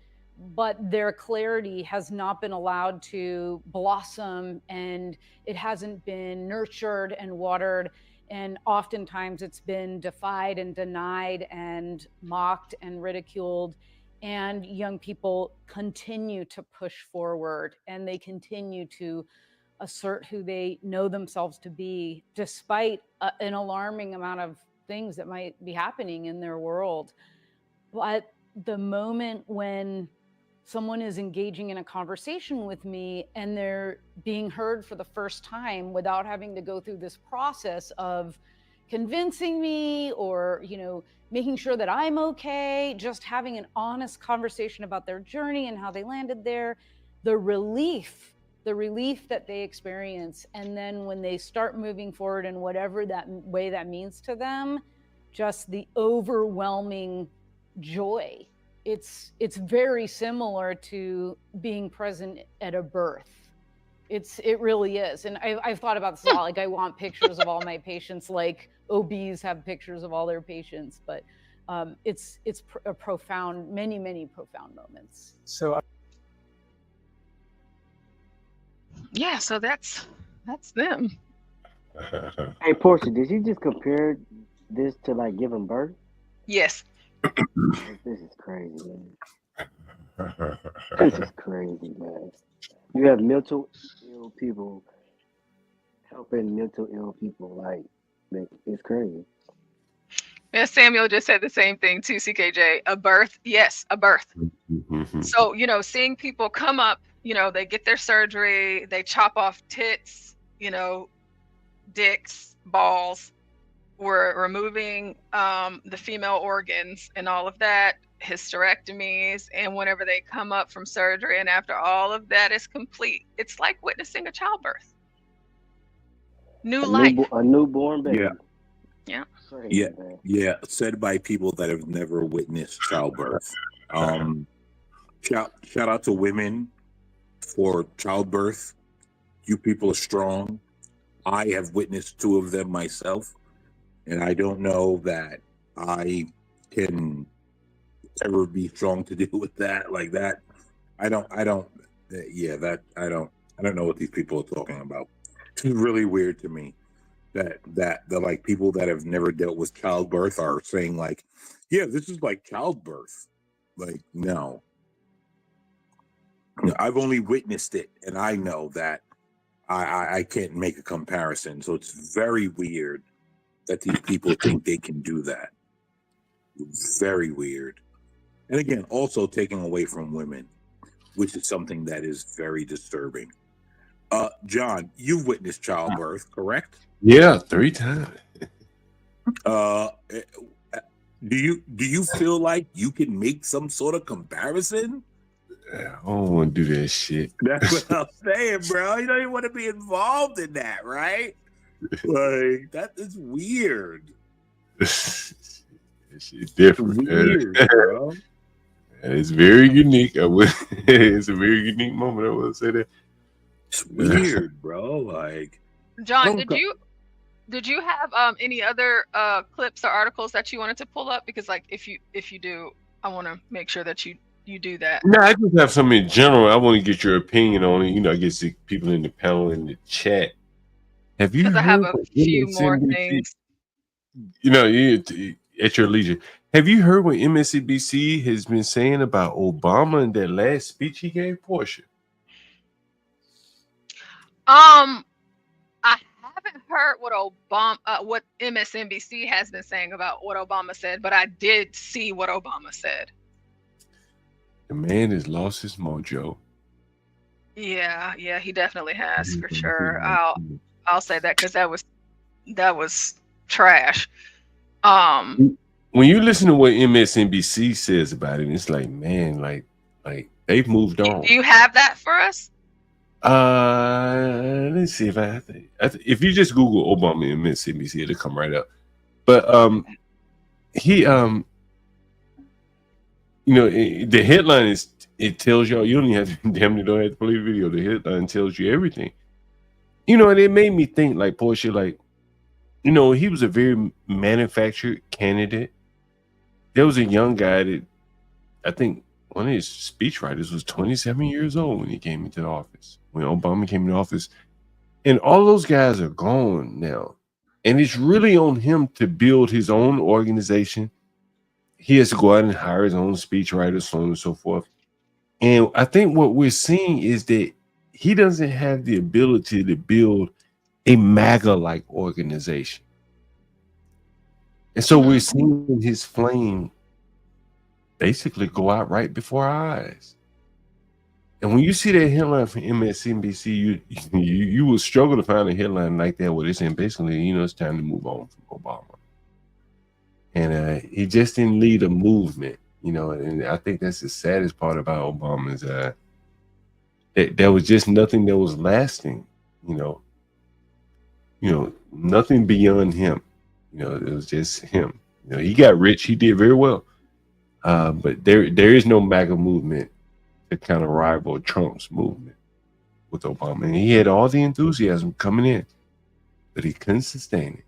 but their clarity has not been allowed to blossom, and it hasn't been nurtured and watered. And oftentimes it's been defied and denied and mocked and ridiculed. And young people continue to push forward, and they continue to assert who they know themselves to be, despite an alarming amount of things that might be happening in their world. But the moment when someone is engaging in a conversation with me and they're being heard for the first time without having to go through this process of convincing me or, making sure that I'm okay, just having an honest conversation about their journey and how they landed there, the relief that they experience. And then when they start moving forward in whatever that way that means to them, just the overwhelming joy. It's very similar to being present at a birth. It really is. And I've thought about this a lot. Like, I want pictures of all my patients, like OBs have pictures of all their patients, but it's a profound, many profound moments. So yeah, so that's them. Hey, Portia, did you just compare this to like giving birth? Yes. This is crazy, man. This is crazy, man. You have mental ill people helping mental ill people. Like, it's crazy. Yeah, Samuel just said the same thing too, CKJ. A birth, yes, a birth. So, seeing people come up, they get their surgery, they chop off tits, dicks, balls. We're removing the female organs and all of that, hysterectomies, and whenever they come up from surgery and after all of that is complete, it's like witnessing a childbirth. New life. A newborn baby. Yeah. Yeah. Crazy, Yeah. Said by people that have never witnessed childbirth. Shout out to women for childbirth. You people are strong. I have witnessed 2 of them myself. And I don't know that I can ever be strong to deal with that like that. I don't know what these people are talking about. It's really weird to me that the like people that have never dealt with childbirth are saying like, yeah, this is like childbirth. Like, no. I've only witnessed it, and I know that I can't make a comparison. So it's very weird that these people think they can do that. Very weird. And again, also taking away from women, which is something that is very disturbing. John, you've witnessed childbirth, correct? Yeah, 3 times. Do you feel like you can make some sort of comparison? I don't want to do that shit. That's what I'm saying, bro. You don't even want to be involved in that, right? Like, that is weird. It's different. Weird, bro. It's very unique. It's a very unique moment. I will say that. It's weird, bro. Like, John, did you have any other clips or articles that you wanted to pull up? Because like if you do, I want to make sure that you do that. No, I just have some in general. I want to get your opinion on it. You know, I guess the people in the panel in the chat. Have you heard? I have a few more things. You know, at your leisure. Have you heard what MSNBC has been saying about Obama in that last speech he gave, Portia? I haven't heard what MSNBC has been saying about what Obama said, but I did see what Obama said. The man has lost his mojo. Yeah, he definitely has for sure. I'll say that because that was trash. When you listen to what MSNBC says about it, it's like, man, like they've moved on. Do you have that for us? Let's see if I have to. If you just Google Obama and MSNBC, it'll come right up. But he you know, the headline is, it tells y'all, you don't even have to, damn, you don't have to play the video. The headline tells you everything. You know, and it made me think, like, Portia, like, you know, he was a very manufactured candidate. There was a young guy that I think one of his speechwriters was 27 years old when he came into the office, when Obama came into office. And all those guys are gone now. And it's really on him to build his own organization. He has to go out and hire his own speechwriters, so on and so forth. And I think what we're seeing is that he doesn't have the ability to build a MAGA-like organization. And so we're seeing his flame basically go out right before our eyes. And when you see that headline from MSNBC, you will struggle to find a headline like that where they're saying basically, you know, it's time to move on from Obama. And he just didn't lead a movement, you know, and I think that's the saddest part about Obama is that there was just nothing that was lasting, you know, nothing beyond him. You know, it was just him. You know, he got rich, he did very well. But there is no MAGA movement to kind of rival Trump's movement with Obama. And he had all the enthusiasm coming in, but he couldn't sustain it.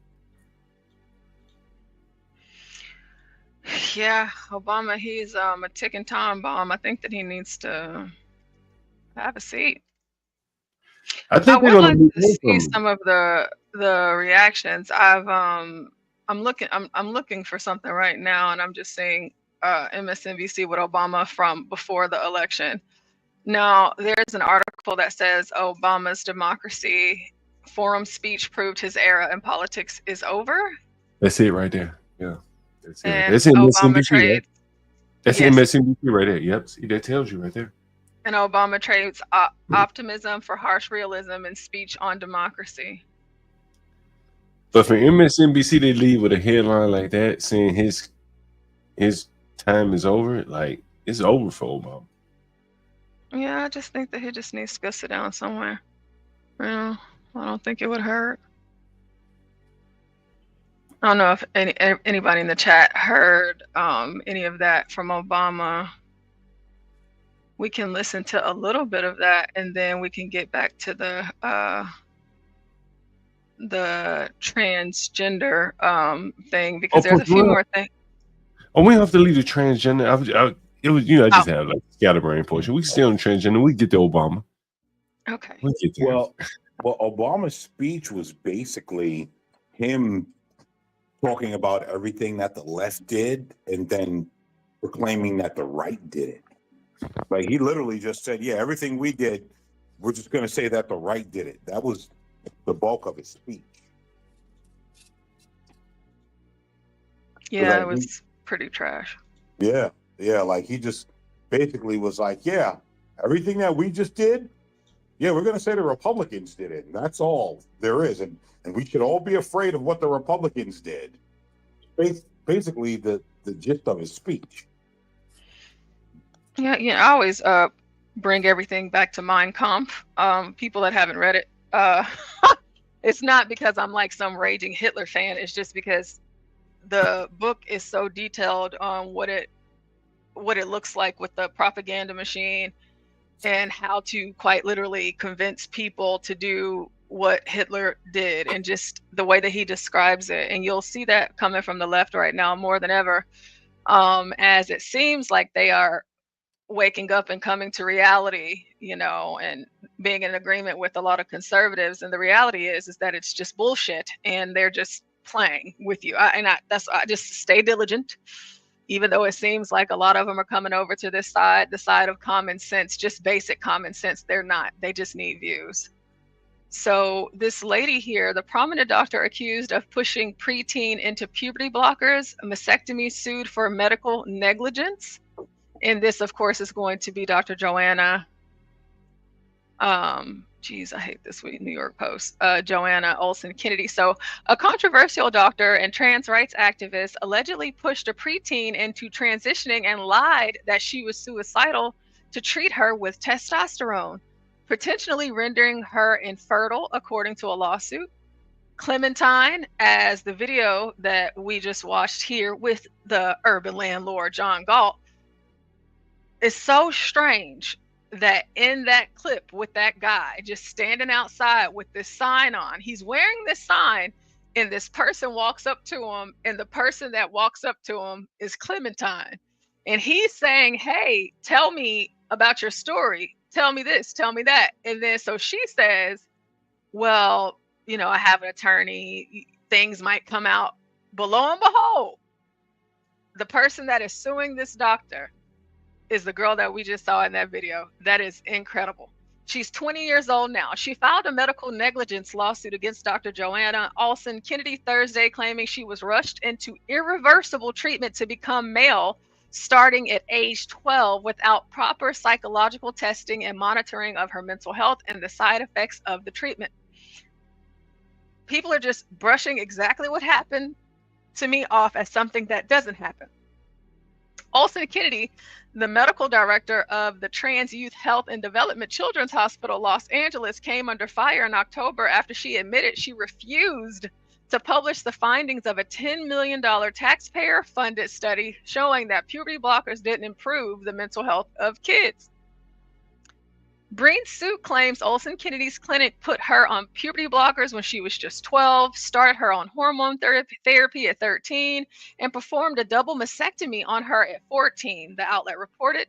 Yeah, Obama, he's a ticking time bomb. I think that he needs to have a seat. I think would like to see some of the reactions. I'm looking for something right now, and I'm just seeing MSNBC with Obama from before the election. Now, there's an article that says Obama's democracy forum speech proved his era in politics is over. That's it right there. Yeah. That's it. And That's MSNBC. Right? That's MSNBC right there. Yep. See, that tells you right there. And Obama trades optimism for harsh realism and speech on democracy. But for MSNBC, they leave with a headline like that saying his time is over. Like, it's over for Obama. Yeah, I just think that he just needs to go sit down somewhere. I don't think it would hurt. I don't know if anybody in the chat heard any of that from Obama. We can listen to a little bit of that, and then we can get back to the transgender thing, because there's a few more things. Oh, we don't have to leave the transgender. It was, I just had like scatterbrain portion. We can stay on transgender. We get to Obama. Okay. Well, Obama's speech was basically him talking about everything that the left did and then proclaiming that the right did it. Like, he literally just said, yeah, everything we did, we're just going to say that the right did it. That was the bulk of his speech. Yeah, it was pretty trash. Yeah, like he just basically was like, yeah, everything that we just did, yeah, we're going to say the Republicans did it. And that's all there is. And we should all be afraid of what the Republicans did. Basically, the gist of his speech. Yeah, I always bring everything back to Mein Kampf. People that haven't read it, it's not because I'm like some raging Hitler fan. It's just because the book is so detailed on what it looks like with the propaganda machine and how to quite literally convince people to do what Hitler did, and just the way that he describes it. And you'll see that coming from the left right now more than ever, as it seems like they are waking up and coming to reality, and being in agreement with a lot of conservatives. And the reality is that it's just bullshit, and they're just playing with you. I just stay diligent. Even though it seems like a lot of them are coming over to this side, the side of common sense, just basic common sense, they're not. They just need views. So this lady here, the prominent doctor accused of pushing preteen into puberty blockers, a mastectomy, sued for medical negligence. And this, of course, is going to be Dr. Joanna. I hate this week, New York Post. Joanna Olson Kennedy. So a controversial doctor and trans rights activist allegedly pushed a preteen into transitioning and lied that she was suicidal to treat her with testosterone, potentially rendering her infertile, according to a lawsuit. Clementine, as the video that we just watched here with the urban landlord, John Galt, is so strange that in that clip with that guy just standing outside with this sign on, he's wearing this sign, and this person walks up to him, and the person that walks up to him is Clementine. And he's saying, hey, tell me about your story. Tell me this, tell me that. And then so she says, well, I have an attorney, things might come out. But lo and behold, the person that is suing this doctor is the girl that we just saw in that video. That is incredible. She's 20 years old now. She filed a medical negligence lawsuit against Dr. Joanna Olson Kennedy Thursday, claiming she was rushed into irreversible treatment to become male starting at age 12 without proper psychological testing and monitoring of her mental health and the side effects of the treatment. People are just brushing exactly what happened to me off as something that doesn't happen. Olson Kennedy, the medical director of the Trans Youth Health and Development Children's Hospital, Los Angeles, came under fire in October after she admitted she refused to publish the findings of a $10 million taxpayer-funded study showing that puberty blockers didn't improve the mental health of kids. Breen's suit claims Olson Kennedy's clinic put her on puberty blockers when she was just 12, started her on hormone therapy at 13, and performed a double mastectomy on her at 14, the outlet reported.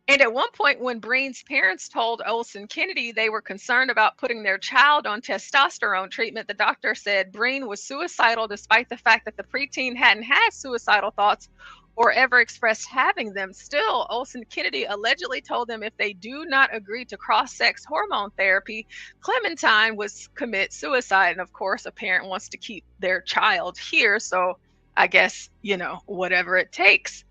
And at one point, when Breen's parents told Olson Kennedy they were concerned about putting their child on testosterone treatment, the doctor said Breen was suicidal despite the fact that the preteen hadn't had suicidal thoughts or ever expressed having them. Still, Olson Kennedy allegedly told them if they do not agree to cross-sex hormone therapy, Clementine would commit suicide. And of course, a parent wants to keep their child here, so I guess, whatever it takes.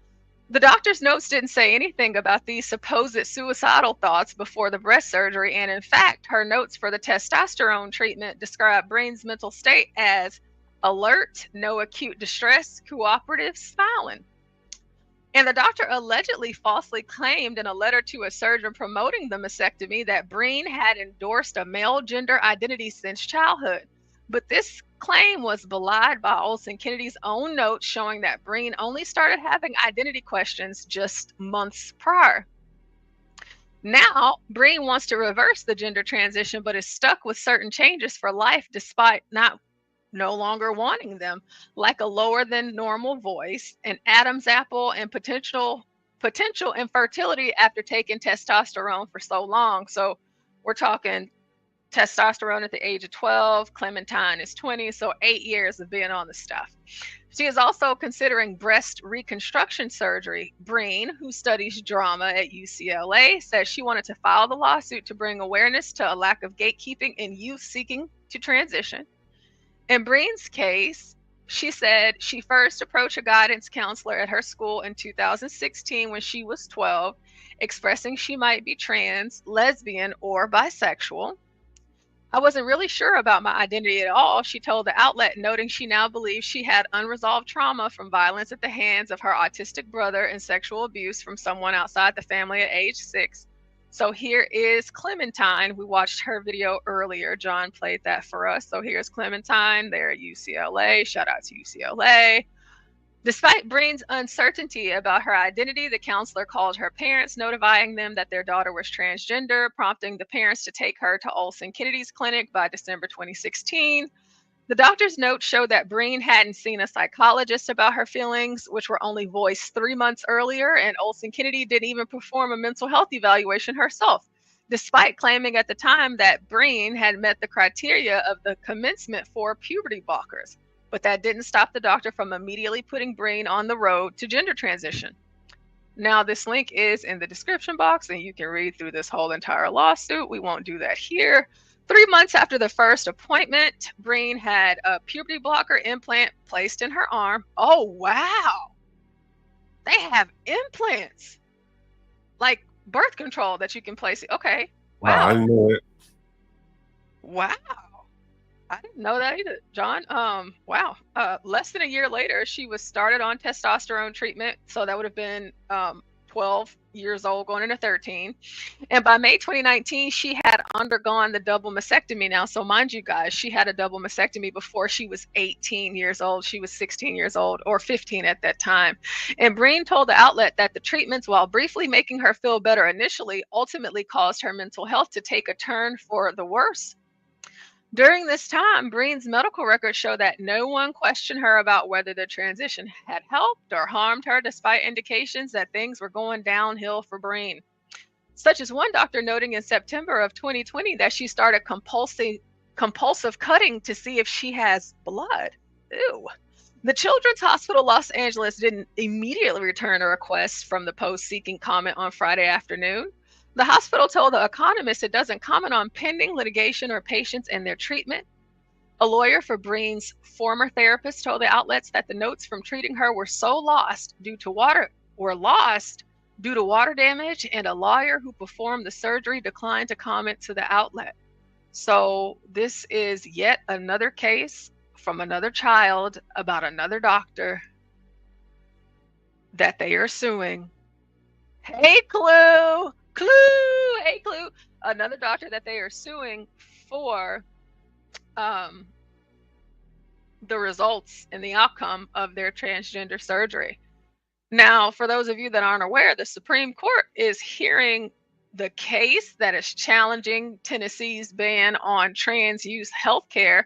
The doctor's notes didn't say anything about these supposed suicidal thoughts before the breast surgery, and in fact, her notes for the testosterone treatment described Breen's mental state as alert, no acute distress, cooperative, smiling. And the doctor allegedly falsely claimed in a letter to a surgeon promoting the mastectomy that Breen had endorsed a male gender identity since childhood. But this claim was belied by Olson Kennedy's own notes showing that Breen only started having identity questions just months prior. Now, Breen wants to reverse the gender transition, but is stuck with certain changes for life despite no longer wanting them, like a lower than normal voice, an Adam's apple, and potential infertility after taking testosterone for so long. So we're talking testosterone at the age of 12, Clementine is 20, so 8 years of being on the stuff. She is also considering breast reconstruction surgery. Breen, who studies drama at UCLA, says she wanted to file the lawsuit to bring awareness to a lack of gatekeeping in youth seeking to transition. In Breen's case, She said she first approached a guidance counselor at her school in 2016 when she was 12, expressing she might be trans, lesbian, or bisexual. I wasn't really sure about my identity at all, she told the outlet, noting she now believes she had unresolved trauma from violence at the hands of her autistic brother and sexual abuse from someone outside the family at age 6. So here is Clementine. We watched her video earlier. John played that for us. So here's Clementine. They're at UCLA. Shout out to UCLA. Despite Breen's uncertainty about her identity, the counselor called her parents, notifying them that their daughter was transgender, prompting the parents to take her to Olson Kennedy's clinic by December 2016. The doctor's note showed that Breen hadn't seen a psychologist about her feelings, which were only voiced 3 months earlier, and Olson Kennedy didn't even perform a mental health evaluation herself, despite claiming at the time that Breen had met the criteria of the commencement for puberty blockers. But that didn't stop the doctor from immediately putting Breen on the road to gender transition. Now, this link is in the description box, and you can read through this whole entire lawsuit. We won't do that here. 3 months after the first appointment, Breen had a puberty blocker implant placed in her arm. Oh, wow. They have implants. Like birth control that you can place. Okay. Wow. I know it. Wow. I didn't know that either, John. Wow. Less than a year later, she was started on testosterone treatment. So that would have been 12 years old, going into 13. And by May 2019, she had undergone the double mastectomy now. So mind you guys, she had a double mastectomy before she was 18 years old. She was 16 years old or 15 at that time. And Breen told the outlet that the treatments, while briefly making her feel better initially, ultimately caused her mental health to take a turn for the worse. During this time, Breen's medical records show that no one questioned her about whether the transition had helped or harmed her, despite indications that things were going downhill for Breen. Such as one doctor noting in September of 2020 that she started compulsive cutting to see if she has blood. Ew. The Children's Hospital Los Angeles didn't immediately return a request from the Post seeking comment on Friday afternoon. The hospital told The Economist it doesn't comment on pending litigation or patients and their treatment. A lawyer for Breen's former therapist told the outlets that the notes from treating her were lost due to water damage, and a lawyer who performed the surgery declined to comment to the outlet. So this is yet another case from another child about another doctor that they are suing. Hey, Clue! Hey, Clue! Another doctor that they are suing for the results and the outcome of their transgender surgery. Now, for those of you that aren't aware, the Supreme Court is hearing the case that is challenging Tennessee's ban on trans use healthcare.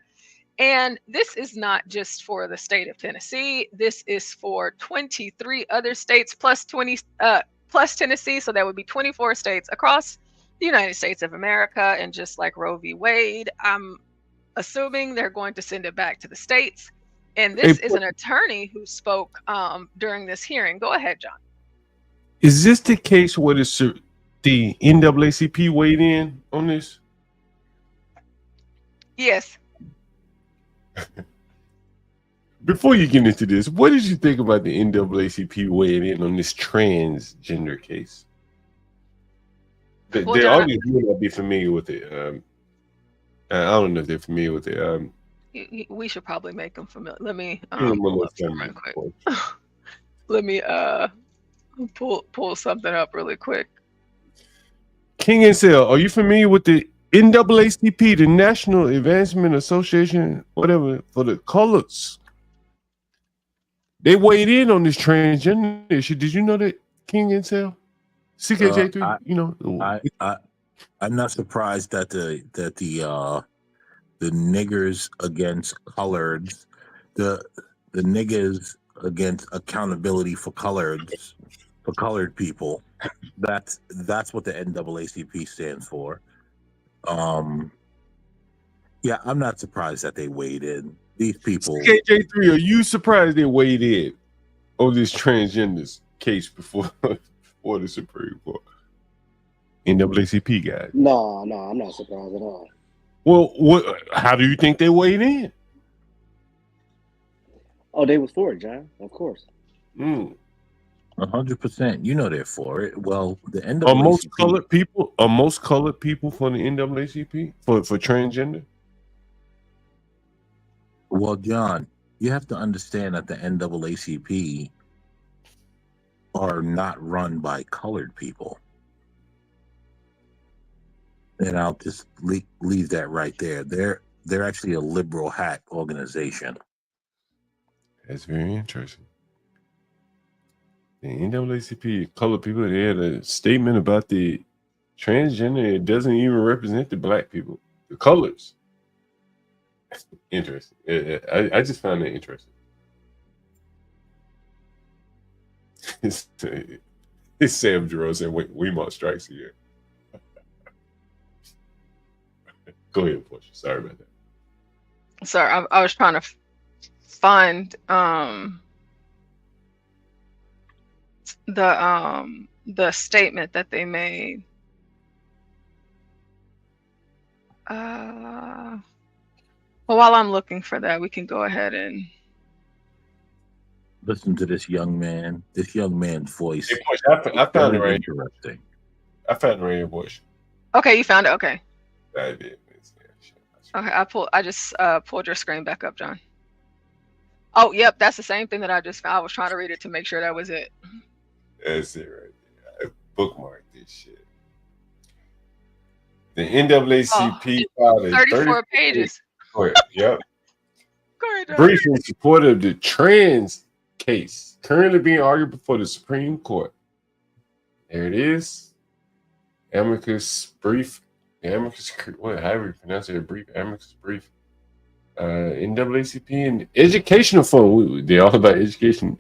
And this is not just for the state of Tennessee. This is for 23 other states plus Tennessee. So that would be 24 states across the United States of America. And just like Roe v. Wade, I'm assuming they're going to send it back to the states. And this is an attorney who spoke during this hearing. Go ahead, John. Is this the case where the NAACP weighed in on this? Yes. Before you get into this, what did you think about the NAACP weighing in on this transgender case? They obviously may not be familiar with it. I don't know if they're familiar with it. We should probably make them familiar. Let me quick. Let me pull something up really quick. King Ansel, are you familiar with the NAACP, the National Advancement Association, whatever, for the colors? They weighed in on this transgender issue. Did you know that, King Ansel? CKJ3, you know. I'm not surprised that the niggers against coloreds, the niggers against accountability for colored people. That's what the NAACP stands for. Yeah, I'm not surprised that they weighed in. These people. CKJ3, are you surprised they weighed in on this transgender case before the Supreme Court? NAACP guys. No, I'm not surprised at all. Well, how do you think they weighed in? Oh, they was for it, John. Of course. 100%. You know they're for it. Well, the Are most NAACP. colored people for the NAACP for transgender? Well, John, you have to understand that the NAACP are not run by colored people. And I'll just leave that right there. They're actually a liberal hack organization. That's very interesting. The NAACP, colored people, they had a statement about the transgender. It doesn't even represent the black people, the colors. Interesting. I just found that interesting. It's Sam Jarrell saying, Weemont strikes again. Go ahead, Portia. Sorry about that. Sorry, I was trying to find the statement that they made. Well, while I'm looking for that, we can go ahead and Listen to this young man. This young man's voice. Hey, Portia, I found it very right. interesting. I found it right here, Portia. okay, you found it. Okay, I did. okay, I just pulled your screen back up, John. Oh, yep, that's the same thing that I just found. I was trying to read it to make sure that was it. That's it right there. I bookmarked this shit. The NAACP filed a 34 pages. Yep. Brief in support of the trans case currently being argued before the Supreme Court. There it is. Amicus brief. However you pronounce it, brief. Amicus brief. NAACP and educational fund. They're all about education.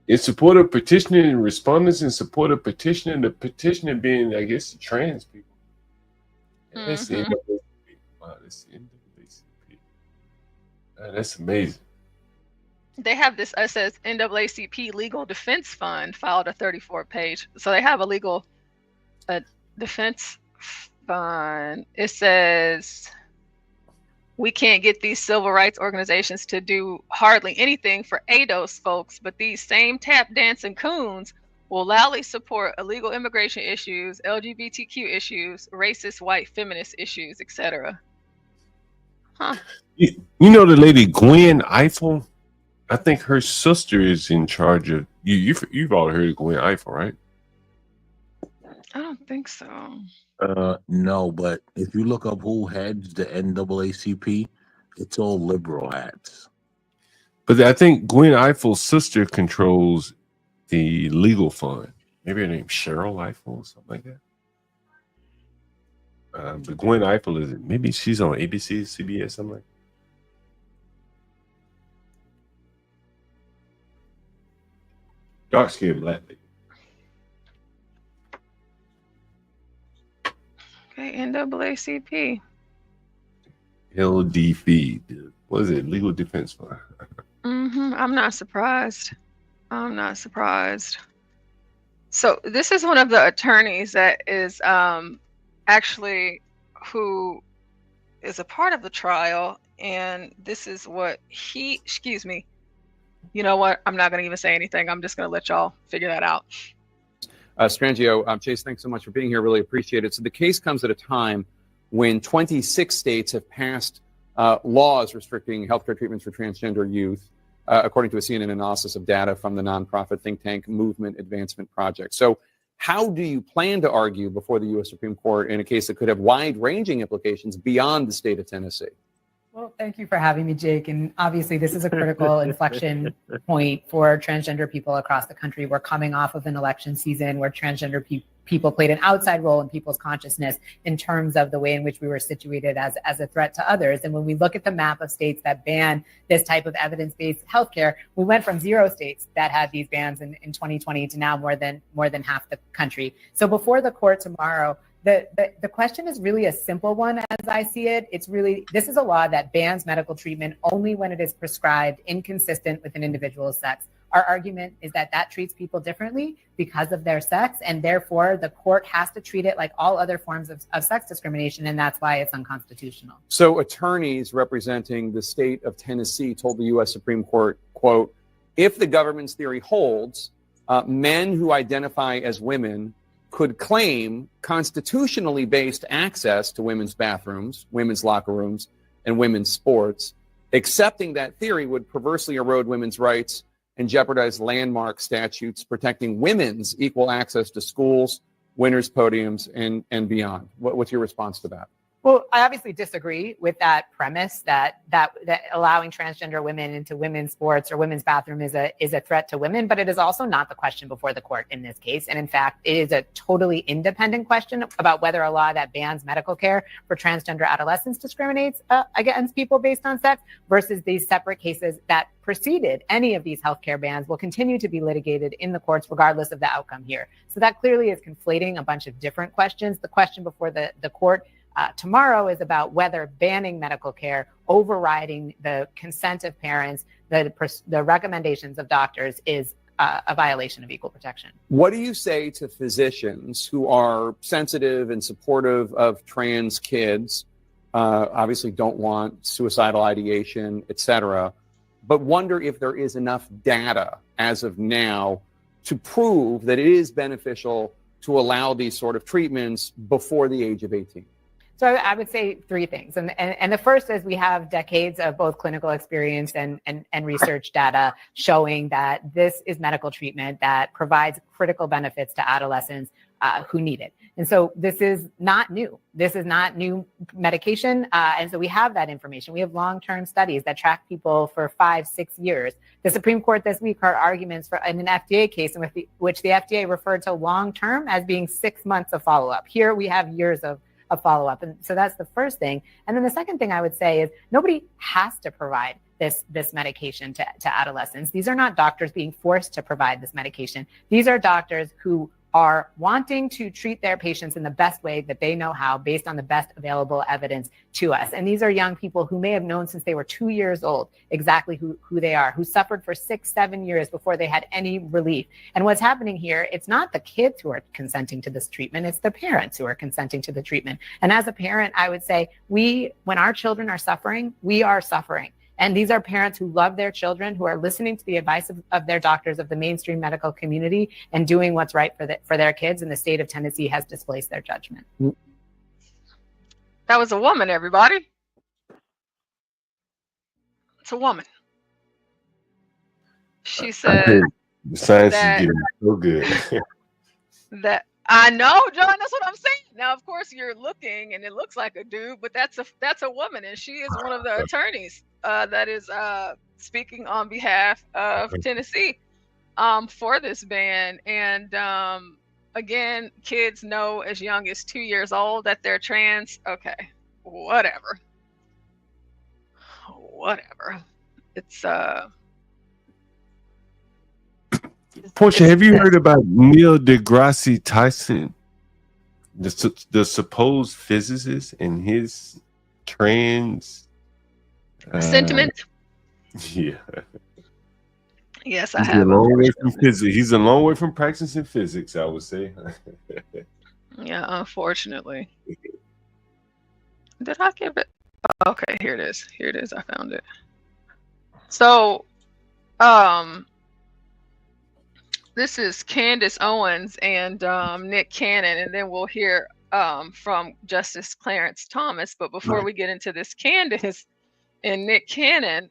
In support of petitioning and respondents in support of petitioning, the petitioner being, I guess, the trans people. That's the NAACP. Wow, that's the NAACP. That's amazing. They have this, it says NAACP Legal Defense Fund filed a 34-page. So they have a legal defense fund. It says, we can't get these civil rights organizations to do hardly anything for ADOS folks, but these same tap dancing coons will loudly support illegal immigration issues, LGBTQ issues, racist white feminist issues, etc. Huh. You know the lady Gwen Eiffel? I think her sister is in charge of you've all heard of Gwen Eiffel, right? I don't think so. No, but if you look up who heads the NAACP, it's all liberal hats. But I think Gwen Eiffel's sister controls the legal fund. Maybe her name's Cheryl Eiffel or something like that. But Gwen Eiffel is maybe she's on ABC, CBS, something like that. Dark skinned black lady. Okay, NAACP. LDF. What is it? Legal Defense Fund. I'm not surprised. I'm not surprised. So this is one of the attorneys that is actually who is a part of the trial, and this is what he, excuse me, you know what, I'm not going to even say anything. I'm just going to let y'all figure that out. Strangio, Chase, thanks so much for being here. Really appreciate it. So the case comes at a time when 26 states have passed laws restricting healthcare treatments for transgender youth, according to a CNN analysis of data from the nonprofit think tank Movement Advancement Project. So how do you plan to argue before the U.S. Supreme Court in a case that could have wide-ranging implications beyond the state of Tennessee? Well, thank you for having me, Jake. And obviously, this is a critical inflection point for transgender people across the country. We're coming off of an election season where transgender people played an outside role in people's consciousness in terms of the way in which we were situated as a threat to others. And when we look at the map of states that ban this type of evidence-based healthcare, we went from 0 states that had these bans in 2020 to now more than half the country. So before the court tomorrow, the question is really a simple one as I see it. It's really, this is a law that bans medical treatment only when it is prescribed inconsistent with an individual's sex Our argument is that that treats people differently because of their sex, and therefore the court has to treat it like all other forms of sex discrimination, and that's why it's unconstitutional. So attorneys representing the state of Tennessee told the U.S. Supreme Court, quote, if the government's theory holds, men who identify as women could claim constitutionally based access to women's bathrooms, women's locker rooms, and women's sports. Accepting that theory would perversely erode women's rights and jeopardize landmark statutes protecting women's equal access to schools, winners' podiums, and beyond. What's your response to that? Well, I obviously disagree with that premise that allowing transgender women into women's sports or women's bathroom is a threat to women, but it is also not the question before the court in this case. And in fact, it is a totally independent question about whether a law that bans medical care for transgender adolescents discriminates against people based on sex versus these separate cases that preceded any of these healthcare bans will continue to be litigated in the courts regardless of the outcome here. So that clearly is conflating a bunch of different questions. The question before the court tomorrow is about whether banning medical care, overriding the consent of parents, the recommendations of doctors is a violation of equal protection. What do you say to physicians who are sensitive and supportive of trans kids, obviously don't want suicidal ideation, et cetera, but wonder if there is enough data as of now to prove that it is beneficial to allow these sort of treatments before the age of 18? So I would say three things. And the first is we have decades of both clinical experience and research data showing that this is medical treatment that provides critical benefits to adolescents who need it. And so this is not new. This is not new medication. And so we have that information. We have long-term studies that track people for 5-6 years. The Supreme Court this week heard arguments in an FDA case in which the FDA referred to long-term as being 6 months of follow-up. Here we have years of follow-up. And so that's the first thing. And then the second thing I would say is nobody has to provide this medication to adolescents. These are not doctors being forced to provide this medication. These are doctors who are wanting to treat their patients in the best way that they know how based on the best available evidence to us. And these are young people who may have known since they were 2 years old exactly who they are, who suffered for 6-7 years before they had any relief. And what's happening here, it's not the kids who are consenting to this treatment, it's the parents who are consenting to the treatment. And as a parent, I would say when our children are suffering, we are suffering. And these are parents who love their children, who are listening to the advice of their doctors, of the mainstream medical community, and doing what's right for their kids. And the state of Tennessee has displaced their judgment. That was a woman, everybody. It's a woman. She said the science that, is getting so good. that I know, John, that's what I'm saying. Now, of course, you're looking and it looks like a dude, but that's a woman, and she is one of the attorneys that is speaking on behalf of Tennessee for this ban. And again, kids know as young as 2 years old that they're trans. Okay, whatever. It's Portia, have you heard about Neil deGrasse Tyson, the supposed physicist, and his trans sentiment? Yeah. Yes, I have. He's a long way from practicing physics, I would say. Yeah, unfortunately. Did I give it? Oh, okay, here it is. I found it. So, this is Candace Owens and Nick Cannon, and then we'll hear from Justice Clarence Thomas. But before we get into this, Candace and Nick Cannon,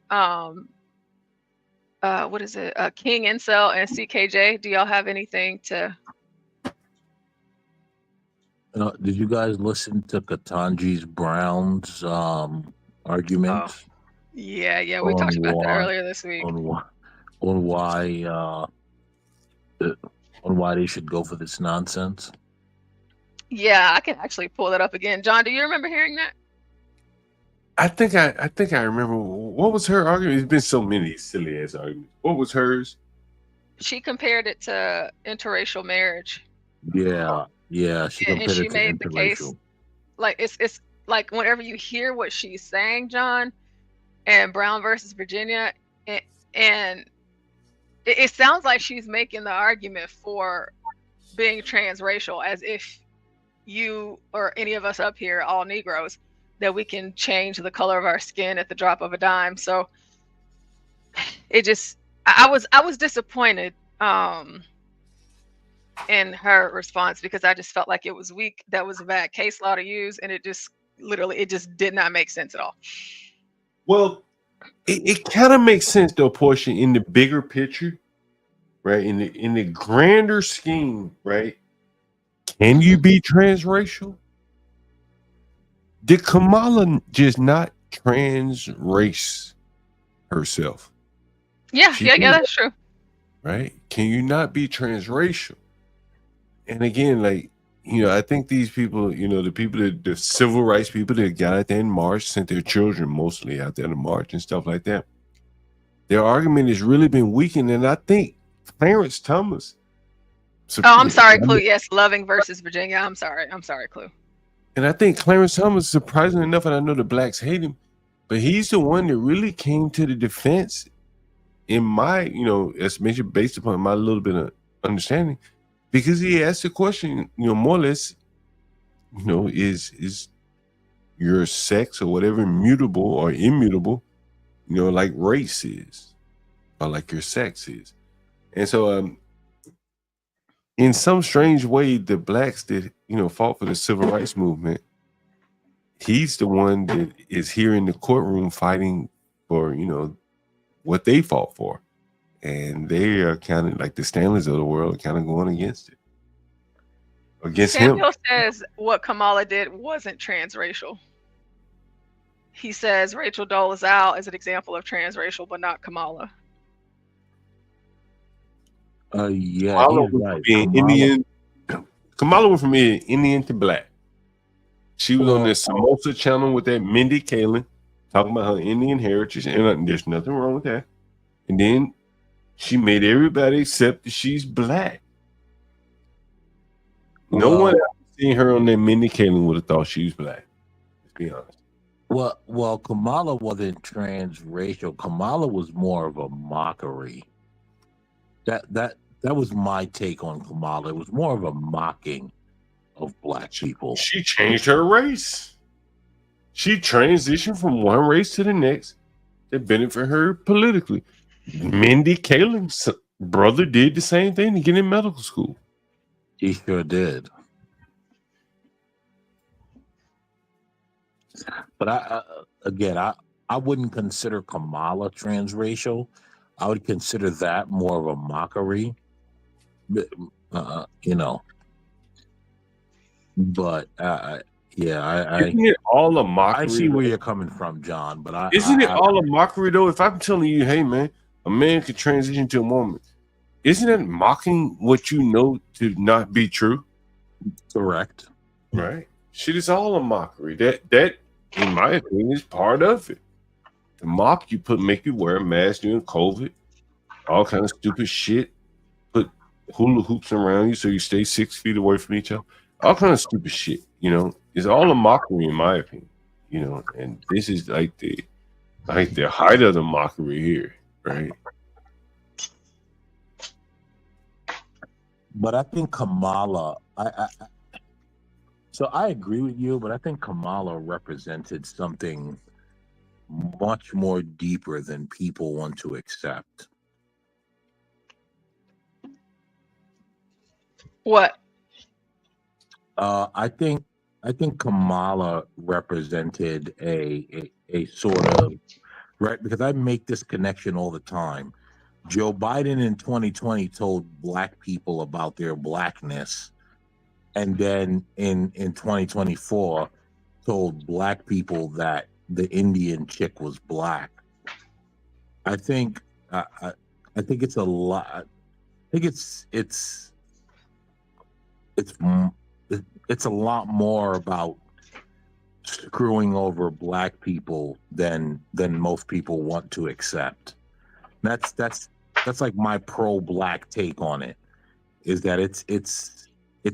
what is it? King Incel and CKJ. Do y'all have anything to? Did you guys listen to Ketanji Brown's argument? Oh. Yeah, we talked about that earlier this week. On why they should go for this nonsense? Yeah, I can actually pull that up again. John, do you remember hearing that? I think I remember. What was her argument? There's been so many silly ass arguments. What was hers? She compared it to interracial marriage. Yeah. She compared and she it to made the case like it's like whenever you hear what she's saying, John, and Brown versus Virginia, and it sounds like she's making the argument for being transracial, as if you or any of us up here, all Negroes, that we can change the color of our skin at the drop of a dime. So it just, I was disappointed in her response, because I just felt like it was weak. That was a bad case law to use, and it just did not make sense at all. Well, it kind of makes sense though, Portia, in the bigger picture, right? In the grander scheme, right? Can you be transracial? Did Kamala just not trans race herself? Yeah, that's true. Right? Can you not be transracial? And again, like, you know, I think these people, you know, the civil rights people that got out there in March, sent their children mostly out there to march and stuff like that. Their argument has really been weakened. And I think Clarence Thomas. I'm sorry, Clue. Yes, Loving versus Virginia. I'm sorry, Clue. And I think Clarence Thomas, surprisingly enough, and I know the blacks hate him, but he's the one that really came to the defense in my, you know, estimation, based upon my little bit of understanding, because he asked the question, you know, more or less, you know, is your sex or whatever mutable or immutable, you know, like race is, or like your sex is. And so in some strange way, the blacks that, you know, fought for the civil rights movement, he's the one that is here in the courtroom fighting for, you know, what they fought for. And they are kind of like the Stanleys of the world, kind of going against it. Against Samuel him. says what Kamala did wasn't transracial. He says Rachel Dolezal is an example of transracial, but not Kamala. Yeah, Kamala he's went right. from being Indian. Kamala went from being Indian to black. She was on the Samosa channel with that Mindy Kaling, talking about her Indian heritage, and there's nothing wrong with that. And then she made everybody accept that she's black. No one seen her on that Mindy Kaling would have thought she was black. Let's be honest. Well, Kamala wasn't transracial. Kamala was more of a mockery. That was my take on Kamala. It was more of a mocking of black people. She changed her race. She transitioned from one race to the next to benefit her politically. Mindy Kaling's brother did the same thing to get in medical school. He sure did. But I wouldn't consider Kamala transracial. I would consider that more of a mockery. You know. But isn't it all a mockery? I see where you're coming from, John. But isn't it all a mockery though? If I'm telling you, hey man, a man could transition to a woman, isn't it mocking what you know to not be true? Correct. Right. Shit is all a mockery. That in my opinion is part of it. The mock you make you wear a mask during COVID, all kind of stupid shit. Put hula hoops around you so you stay 6 feet away from each other. All kind of stupid shit, you know. It's all a mockery in my opinion, you know. And this is like the height of the mockery here, right? But I think Kamala, so I agree with you, but I think Kamala represented something much more deeper than people want to accept. What? I think Kamala represented a sort of, right, because I make this connection all the time. Joe Biden in 2020 told black people about their blackness, and then in 2024 told black people that the Indian chick was black. I think it's a lot. I think it's a lot more about screwing over black people than most people want to accept. That's like my pro-black take on it, is that it's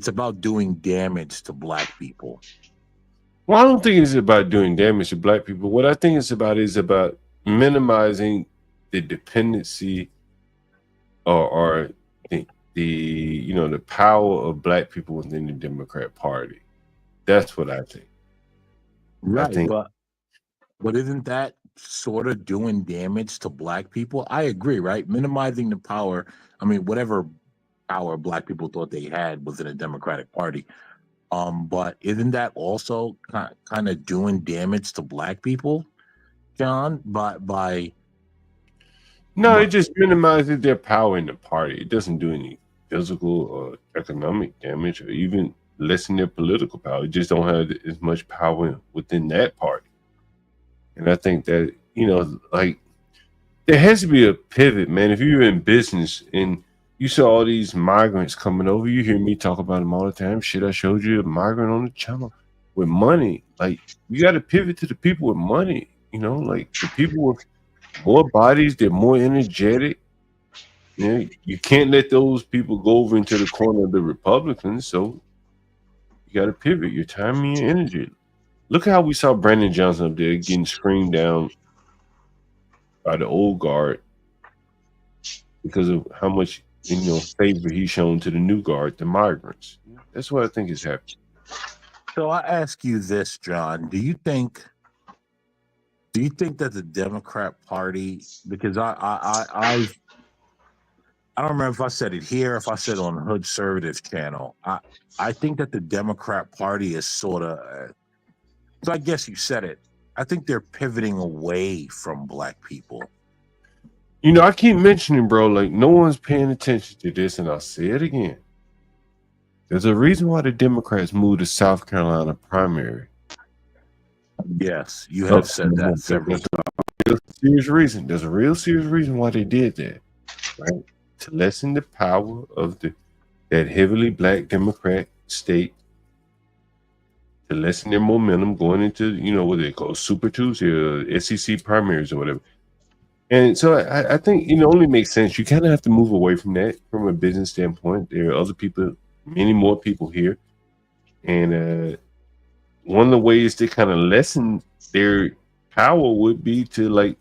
about doing damage to black people. Well, I don't think it's about doing damage to black people. What I think it's about is about minimizing the dependency or the power of black people within the Democrat Party. That's what I think. Right, I think, but isn't that sort of doing damage to black people? I agree, right? Minimizing the power. I mean, whatever power black people thought they had within the Democratic Party. But isn't that also kind of doing damage to black people, John? No, it just minimizes their power in the party. It doesn't do any physical or economic damage, or even lessen their political power. It just don't have as much power within that party. And I think that, like, there has to be a pivot, man. If you're in business and you saw all these migrants coming over, you hear me talk about them all the time. Shit, I showed you a migrant on the channel with money. Like, you got to pivot to the people with money, like the people with more bodies, they're more energetic. You can't let those people go over into the corner of the Republicans. So you got to pivot your time and your energy. Look how we saw Brandon Johnson up there getting screamed down by the old guard because of how much favor he's shown to the new guard, the migrants. That's what I think is happening. So I ask you this, John. Do you think that the Democrat Party, because I don't remember if I said it here, if I said it on the Hood Conservative channel, I think that the Democrat Party is sort of, so I guess you said it, I think they're pivoting away from black people. I keep mentioning, bro, like, no one's paying attention to this, and I'll say it again. There's a reason why the Democrats moved to South Carolina primary. Yes, you have said that several times. There's a real serious reason why they did that, right? To lessen the power of that heavily black Democrat state, to lessen their momentum going into, what they call Super Tuesday or SEC primaries or whatever. And so I think it only makes sense. You kind of have to move away from that from a business standpoint. There are other people, many more people here. And one of the ways to kind of lessen their power would be to, like,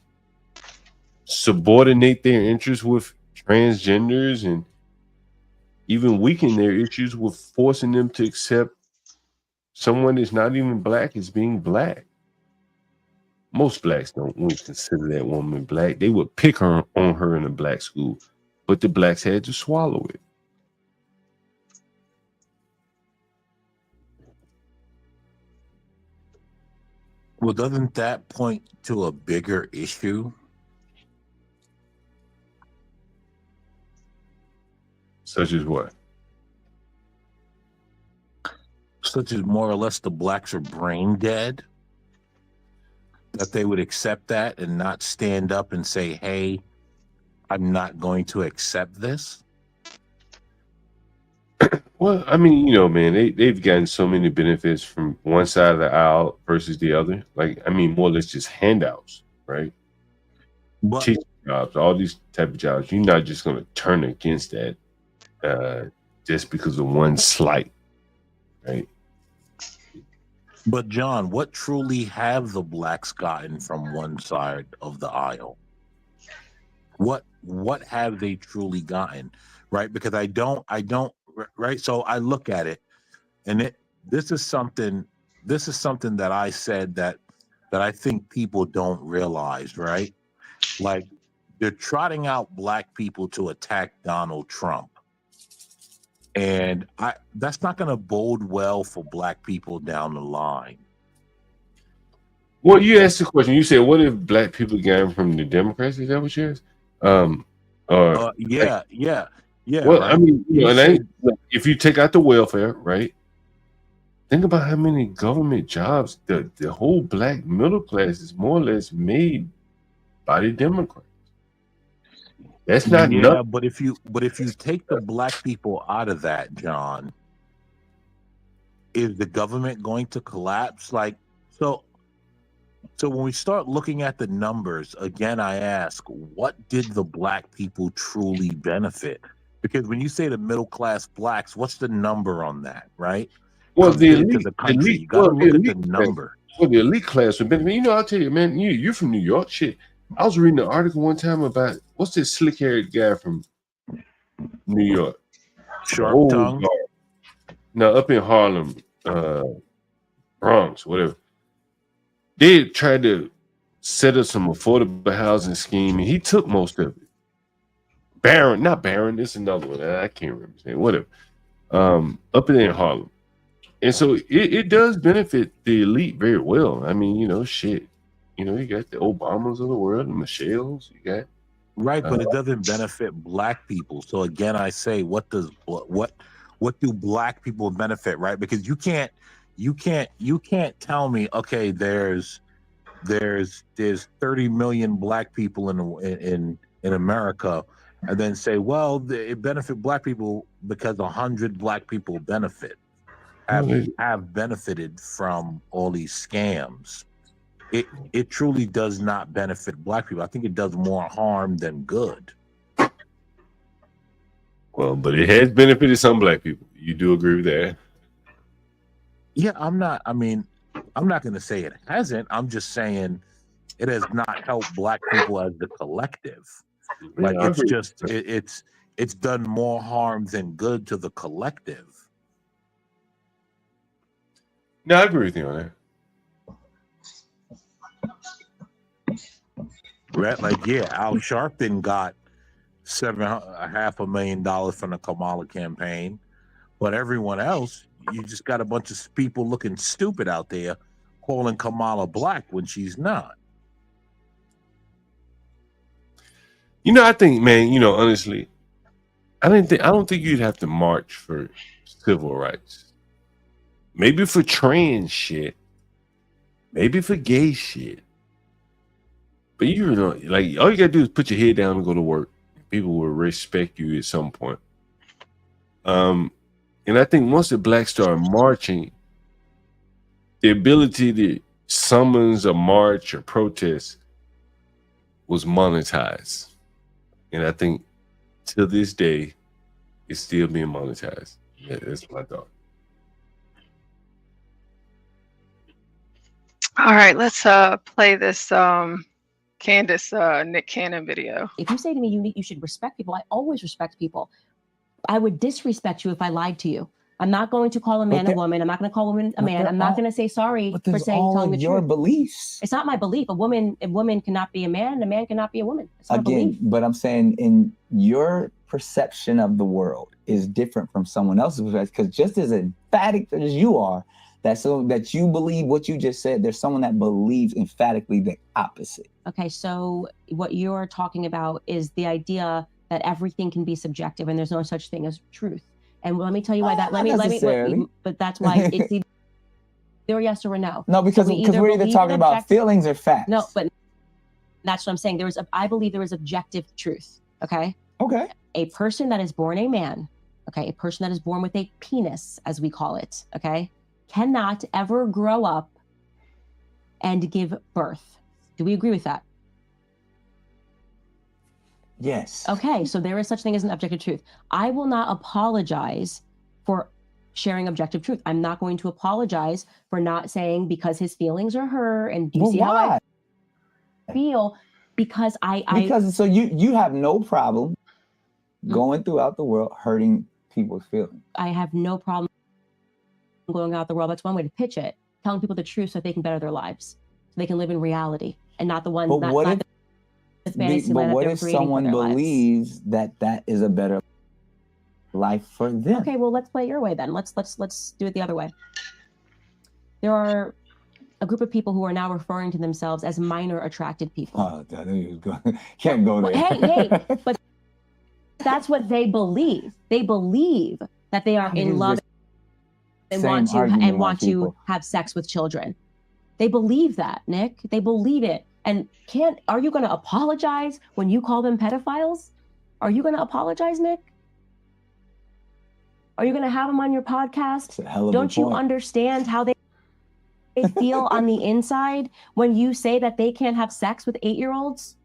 subordinate their interests with transgenders and even weaken their issues with forcing them to accept someone that's not even black as being black. Most blacks wouldn't consider that woman black. They would pick on her in a black school, but the blacks had to swallow it. Well, doesn't that point to a bigger issue? Such as what? Such as more or less the blacks are brain dead? That they would accept that and not stand up and say, hey, I'm not going to accept this? Well, I mean, man, they've gotten so many benefits from one side of the aisle versus the other. Like, I mean, more or less just handouts, right? Teaching jobs, all these type of jobs. You're not just going to turn against that just because of one slight, right? But John, what truly have the blacks gotten from one side of the aisle? What have they truly gotten, right? Because I don't, right? So I look at it, and this is something that I said that I think people don't realize, right? Like, they're trotting out black people to attack Donald Trump. And that's not going to bode well for black people down the line. Well, you asked the question. You said, "What if black people got from the Democrats?" Is that what you asked? Yeah. Well, right? I mean, if you take out the welfare, right? Think about how many government jobs the whole black middle class is more or less made by the Democrats. That's not enough. But if you take the black people out of that, John, is the government going to collapse? Like, so when we start looking at the numbers, again, I ask, what did the black people truly benefit? Because when you say the middle class blacks, what's the number on that, right? Well, the Compared to elite, the country, you got to look at the number. Well, the elite class would benefit. I'll tell you, man, you're from New York. Shit, I was reading an article one time about what's this slick-haired guy from New York. Sharp Oh, tongue. God. No, up in Harlem, Bronx, whatever. They tried to set up some affordable housing scheme, and he took most of it. Not Barron. It's another one. I can't remember his name. Whatever. Up in Harlem, and so it does benefit the elite very well. I mean, shit. You got the Obamas of the world, the Michelles. You got right, but it doesn't benefit black people. So again, I say, what do black people benefit? Right, because you can't tell me, okay, there's 30 million black people in America, and then say, well, it benefit black people because 100 black people have benefited from all these scams. It truly does not benefit black people. I think it does more harm than good. Well, but it has benefited some black people. You do agree with that? Yeah, I'm not going to say it hasn't. I'm just saying it has not helped black people as the collective. Like, it's done more harm than good to the collective. No, I agree with you on that. Right? Like, yeah, Al Sharpton got $750,000 from the Kamala campaign, but everyone else, you just got a bunch of people looking stupid out there calling Kamala black when she's not. I think, man, honestly, I don't think you'd have to march for civil rights. Maybe for trans shit. Maybe for gay shit. But like, all you gotta do is put your head down and go to work. People will respect you at some point. And I think once the blacks start marching, the ability to summons a march or protest was monetized. And I think to this day, it's still being monetized. That's my thought. All right, let's play this Candace Nick Cannon video. If you say to me you should respect people, I always respect people. I would disrespect you if I lied to you. I'm not going to call a man a woman. I'm not going to call a woman a man. I'm not going to say sorry for telling the your truth. Beliefs. It's not my belief. A woman cannot be a man. A man cannot be a woman. It's not a Again, belief. but I'm saying in your perception of the world is different from someone else's, because just as emphatic as you are, that you believe what you just said, there's someone that believes emphatically the opposite. Okay, so what you're talking about is the idea that everything can be subjective and there's no such thing as truth. And let me tell you why that. But that's why it's either yes or no. No, because we're either talking about feelings or facts. No, but that's what I'm saying. I believe there is objective truth. Okay. Okay. A person that is born a man, okay, a person that is born with a penis, as we call it, okay, cannot ever grow up and give birth. Do we agree with that? Yes. Okay, so there is such thing as an objective truth. I will not apologize for sharing objective truth. I'm not going to apologize for not saying because his feelings are hurt and do you see how I feel? Because so you have no problem going throughout the world hurting people's feelings. I have no problem going out the world. That's one way to pitch it. Telling people the truth so that they can better their lives. So they can live in reality and not the one. But not, what not if, the fantasy land that what they're if creating for someone their lives. believes that is a better life for them? Okay, well, let's play it your way then. Let's do it the other way. There are a group of people who are now referring to themselves as minor attracted people. Oh, I knew you was going. Can't go there. Hey, but that's what they believe. They believe that they are in love and want to have sex with children. They believe that, Nick. They believe it. And are you going to apologize when you call them pedophiles? Are you going to apologize, Nick? Are you going to have them on your podcast? Don't you understand how they feel on the inside when you say that they can't have sex with 8-year-olds?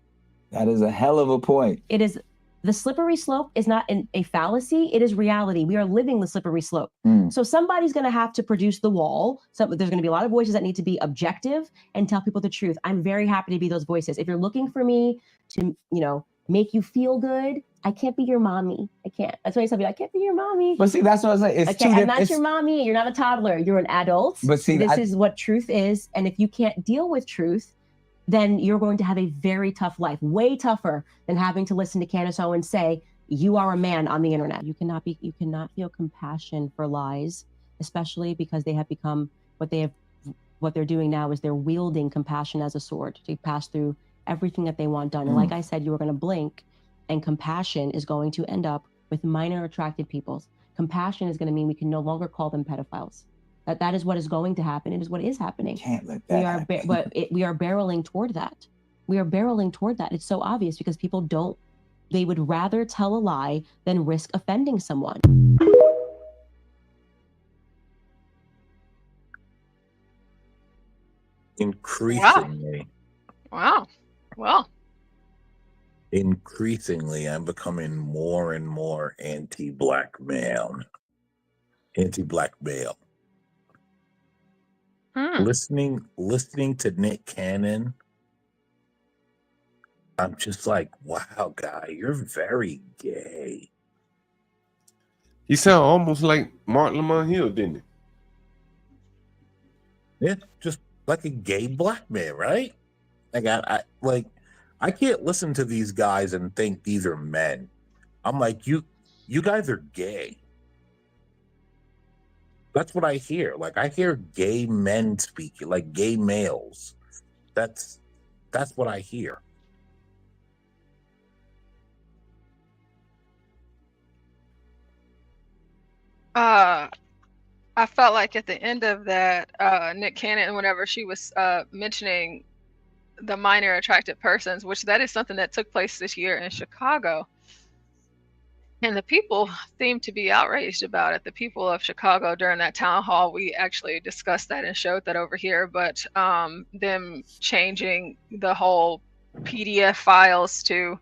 That is a hell of a point. It is. The slippery slope is not a fallacy. It is reality. We are living the slippery slope. So somebody's going to have to produce the wall. So there's going to be a lot of voices that need to be objective and tell people the truth. I'm very happy to be those voices. If you're looking for me to, make you feel good, I can't be your mommy. I can't. That's why you tell me, I can't be your mommy. But see, that's what I was like. It's okay, I'm not your mommy. You're not a toddler. You're an adult. But see, this is what truth is. And if you can't deal with truth, then you're going to have a very tough life, way tougher than having to listen to Candace Owens say, you are a man on the internet. You cannot feel compassion for lies, especially because they have become what they're doing now is they're wielding compassion as a sword to pass through everything that they want done. And like I said, you were going to blink, and compassion is going to end up with minor attracted peoples. Compassion is going to mean we can no longer call them pedophiles. That is what is going to happen. It is what is happening. Can't let that happen. We are barreling toward that. We are barreling toward that. It's so obvious because people they would rather tell a lie than risk offending someone. Increasingly. Wow. Well. Increasingly, I'm becoming more and more anti-black male. Listening to Nick Cannon, I'm just like, wow, guy, you're very gay. He sound almost like Mark Lamont Hill, didn't he? Yeah, just like a gay black man, right? I can't listen to these guys and think these are men. I'm like, you guys are gay. That's what I hear. Like, I hear gay men speaking, like gay males. That's what I hear. I felt like at the end of that, Nick Cannon, whenever she was mentioning the minor attracted persons, which that is something that took place this year in Chicago. And the people seem to be outraged about it. The people of Chicago during that town hall, we actually discussed that and showed that over here, but them changing the whole PDF files to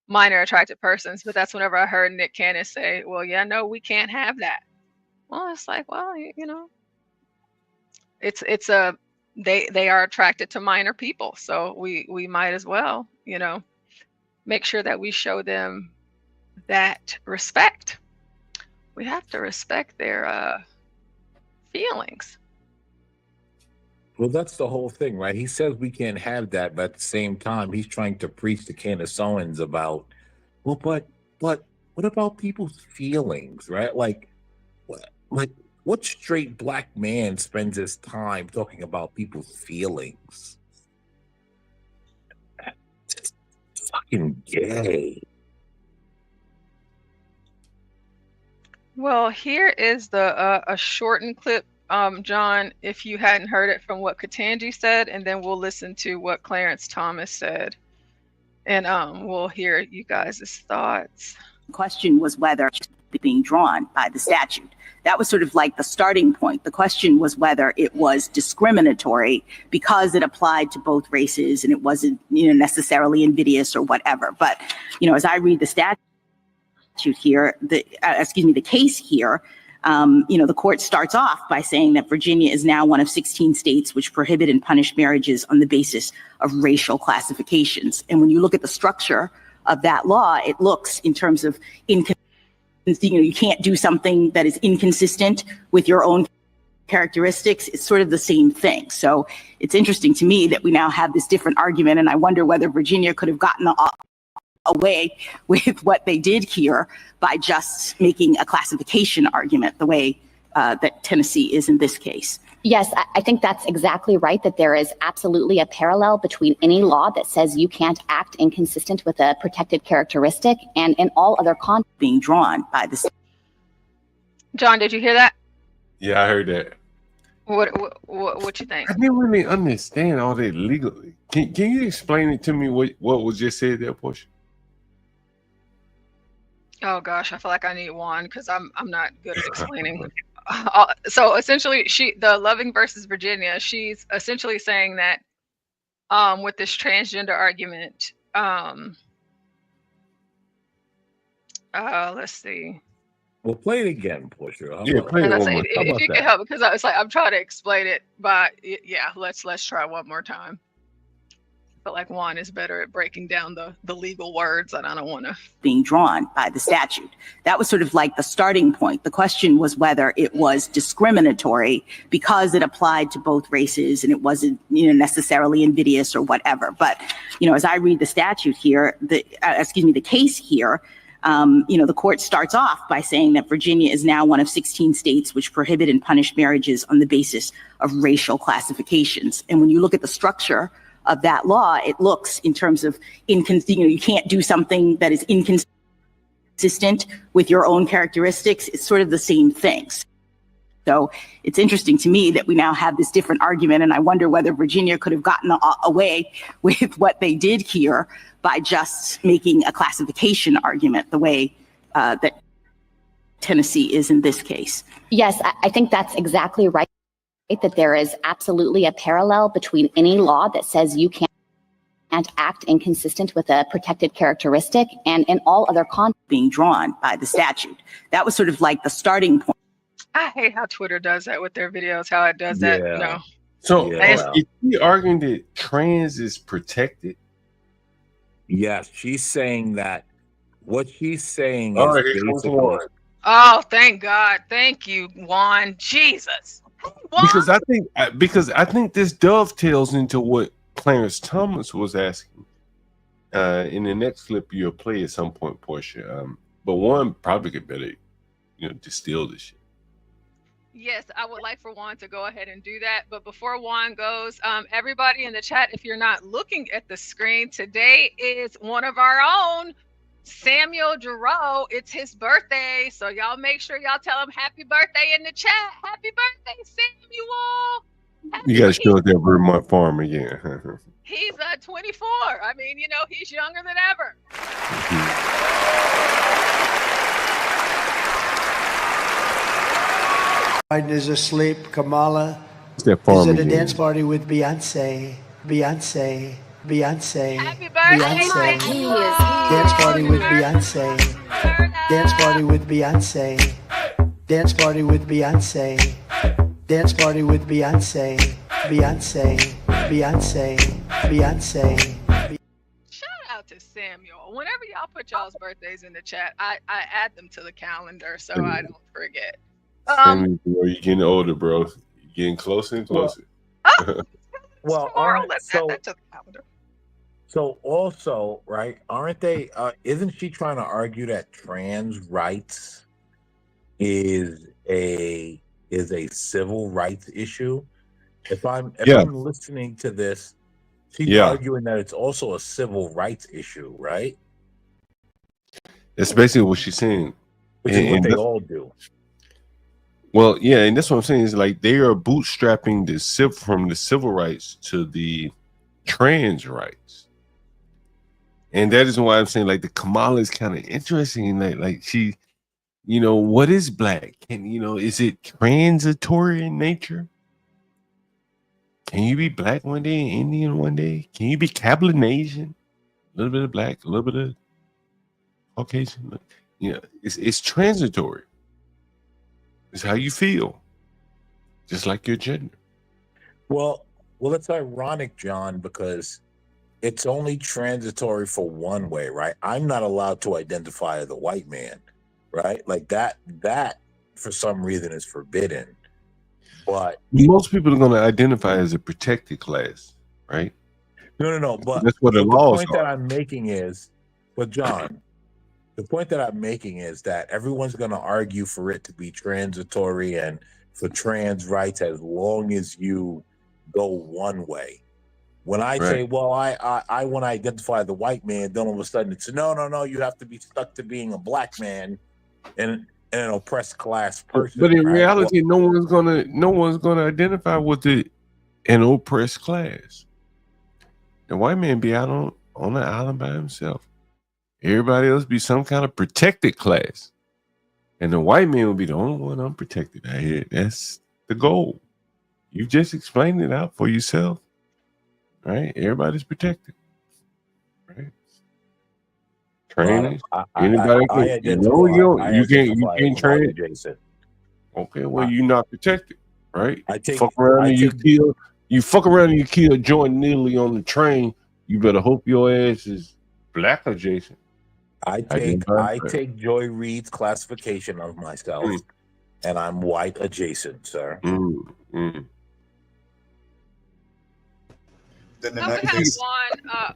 minor attracted persons. But that's whenever I heard Nick Cannon say, well, yeah, no, we can't have that. Well, it's like, well, you know, they are attracted to minor people. So we might as well, you know, make sure that we show them that respect. We have to respect their feelings. Well, that's the whole thing, right? He says we can't have that, but at the same time, he's trying to preach to Candace Owens about, well, but what about people's feelings, right? Like what straight black man spends his time talking about people's feelings? It's fucking gay. Well, here is the a shortened clip, John, if you hadn't heard it, from what Ketanji said, and then we'll listen to what Clarence Thomas said, and we'll hear you guys' thoughts. The question was whether being drawn by the statute. That was sort of like the starting point. The question was whether it was discriminatory because it applied to both races and it wasn't, you know, necessarily invidious or whatever. But, you know, as I read the statute here, the case here, you know, the court starts off by saying that Virginia is now one of 16 states which prohibit and punish marriages on the basis of racial classifications. And when you look at the structure of that law, it looks in terms of you can't do something that is inconsistent with your own characteristics. It's sort of the same thing. So it's interesting to me that we now have this different argument, and I wonder whether Virginia could have gotten away with what they did here by just making a classification argument the way that Tennessee is in this case. Yes, I think that's exactly right, that there is absolutely a parallel between any law that says you can't act inconsistent with a protected characteristic and in all other contexts being drawn by the. John, did you hear that? Yeah, I heard that. What you think? I didn't really understand all that legally. Can you explain it to me what was just said there, Portia? Oh gosh, I feel like I need one because I'm not good at explaining. So essentially, the Loving versus Virginia, she's essentially saying that with this transgender argument, let's see. Well, play it again, Portia. Yeah, play it one more. If you can help, because I was like, I'm trying to explain it, but yeah, let's try one more time. feel like Juan is better at breaking down the legal words, and I don't want to. Being drawn by the statute. That was sort of like the starting point. The question was whether it was discriminatory because it applied to both races and it wasn't, necessarily invidious or whatever. But, as I read the statute here, the case here, the court starts off by saying that Virginia is now one of 16 states which prohibit and punish marriages on the basis of racial classifications. And when you look at the structure of that law, it looks in terms of, you can't do something that is inconsistent with your own characteristics. It's sort of the same things. So it's interesting to me that we now have this different argument, and I wonder whether Virginia could have gotten away with what they did here by just making a classification argument the way that Tennessee is in this case. Yes, I think that's exactly right, that there is absolutely a parallel between any law that says you can't act inconsistent with a protected characteristic and in all other being drawn by the statute. That was sort of like the starting point. I hate how Twitter does that with their videos, how it does that, So is she arguing that trans is protected? Yes, she's saying that. What she's saying All is right, here comes Juan. Oh, thank God. Thank you, Juan. Jesus. Because I think this dovetails into what Clarence Thomas was asking. In the next clip you'll play at some point, Portia. But Juan probably could better, distill this shit. Yes, I would like for Juan to go ahead and do that. But before Juan goes, everybody in the chat, if you're not looking at the screen, today is one of our own, Samuel Giroux. It's his birthday. So y'all make sure y'all tell him happy birthday in the chat. Happy birthday, Samuel. You got to show that Vermont farm again. He's 24. I mean, he's younger than ever. Biden is asleep. Kamala that farm is at a again. dance party with Beyonce. Beyonce. Happy birthday. Beyonce. Dance party with Beyonce. Dance party with Beyonce. Dance party with Beyonce. Dance party with Beyonce. Beyonce. Beyonce. Beyonce. Shout out to Samuel. Whenever y'all put y'all's birthdays in the chat, I add them to the calendar so I don't forget. Samuel, you're getting older, bro. You're getting closer and closer. Well, so also, right? Aren't they? Isn't she trying to argue that trans rights is a civil rights issue? If I'm listening to this, she's arguing that it's also a civil rights issue, right? That's basically what she's saying. Which is what they all do. Well, yeah, and that's what I'm saying is like they are bootstrapping from the civil rights to the trans rights, and that is why I'm saying like the Kamala is kind of interesting. Like she, what is black? And is it transitory in nature? Can you be black one day and Indian one day? Can you be Cablinasian? A little bit of black, a little bit of Caucasian. It's transitory. It's how you feel, just like your gender. Well, it's ironic, John, because it's only transitory for one way, right? I'm not allowed to identify as a white man, right? Like that for some reason is forbidden. But most people are going to identify as a protected class, right? No. But that's what the laws point are. That I'm making is, but John, the point that I'm making is that everyone's going to argue for it to be transitory and for trans rights as long as you go one way. When I say, well, I want to identify the white man, then all of a sudden it's no, you have to be stuck to being a black man and an oppressed class person. But in reality, no one's gonna identify with an oppressed class. The white man be out on the island by himself. Everybody else be some kind of protected class. And the white man will be the only one unprotected out here. That's the goal. You just explained it out for yourself. Right? Everybody's protected. Right? Training. Anybody you can't train. Okay, well, you're not protected, right? You fuck around and you kill Jordan Neely on the train you better hope your ass is black adjacent. I take Joy Reid's classification of myself, and I'm white adjacent, sir. Then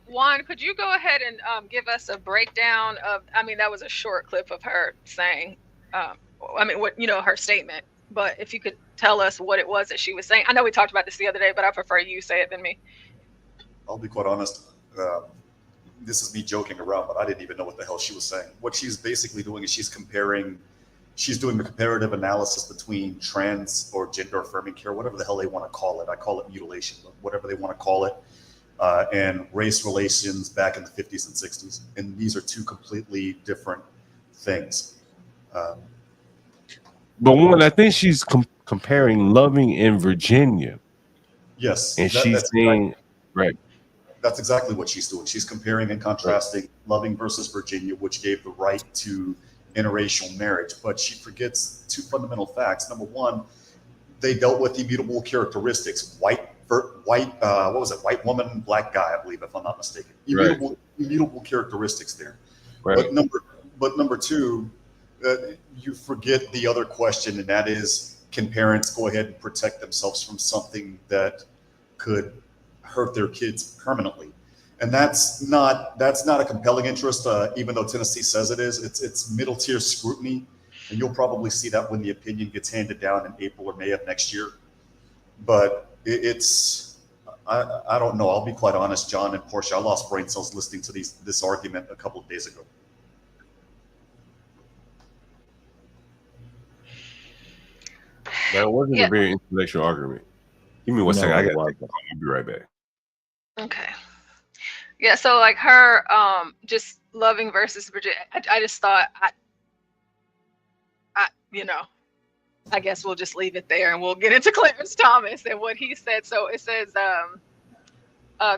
Juan, could you go ahead and give us a breakdown of? I mean, that was a short clip of her saying, her statement. But if you could tell us what it was that she was saying. I know we talked about this the other day, but I prefer you say it than me. I'll be quite honest. This is me joking around, but I didn't even know what the hell she was saying. What she's basically doing is she's doing the comparative analysis between trans or gender affirming care, whatever the hell they want to call it. I call it mutilation, but whatever they want to call it, and race relations back in the 50s and 60s. And these are two completely different things. But one, I think she's comparing Loving and Virginia. Yes. And she's saying, right. That's exactly what she's doing. She's comparing and contrasting Loving versus Virginia, which gave the right to interracial marriage. But she forgets two fundamental facts. Number one, they dealt with immutable characteristics. White woman, black guy, I believe, if I'm not mistaken. Immutable characteristics there. Right. But number two, you forget the other question, and that is, can parents go ahead and protect themselves from something that could hurt their kids permanently? And that's not a compelling interest, even though Tennessee says it is. It's middle tier scrutiny, and you'll probably see that when the opinion gets handed down in April or May of next year. But I don't know. I'll be quite honest, John and Portia, I lost brain cells listening to this argument a couple of days ago. That wasn't a very intellectual argument. Give me one second. I got to be right back. Okay. Yeah, so like her just Loving versus Virginia, I just thought I guess we'll just leave it there and we'll get into Clarence Thomas and what he said. So it says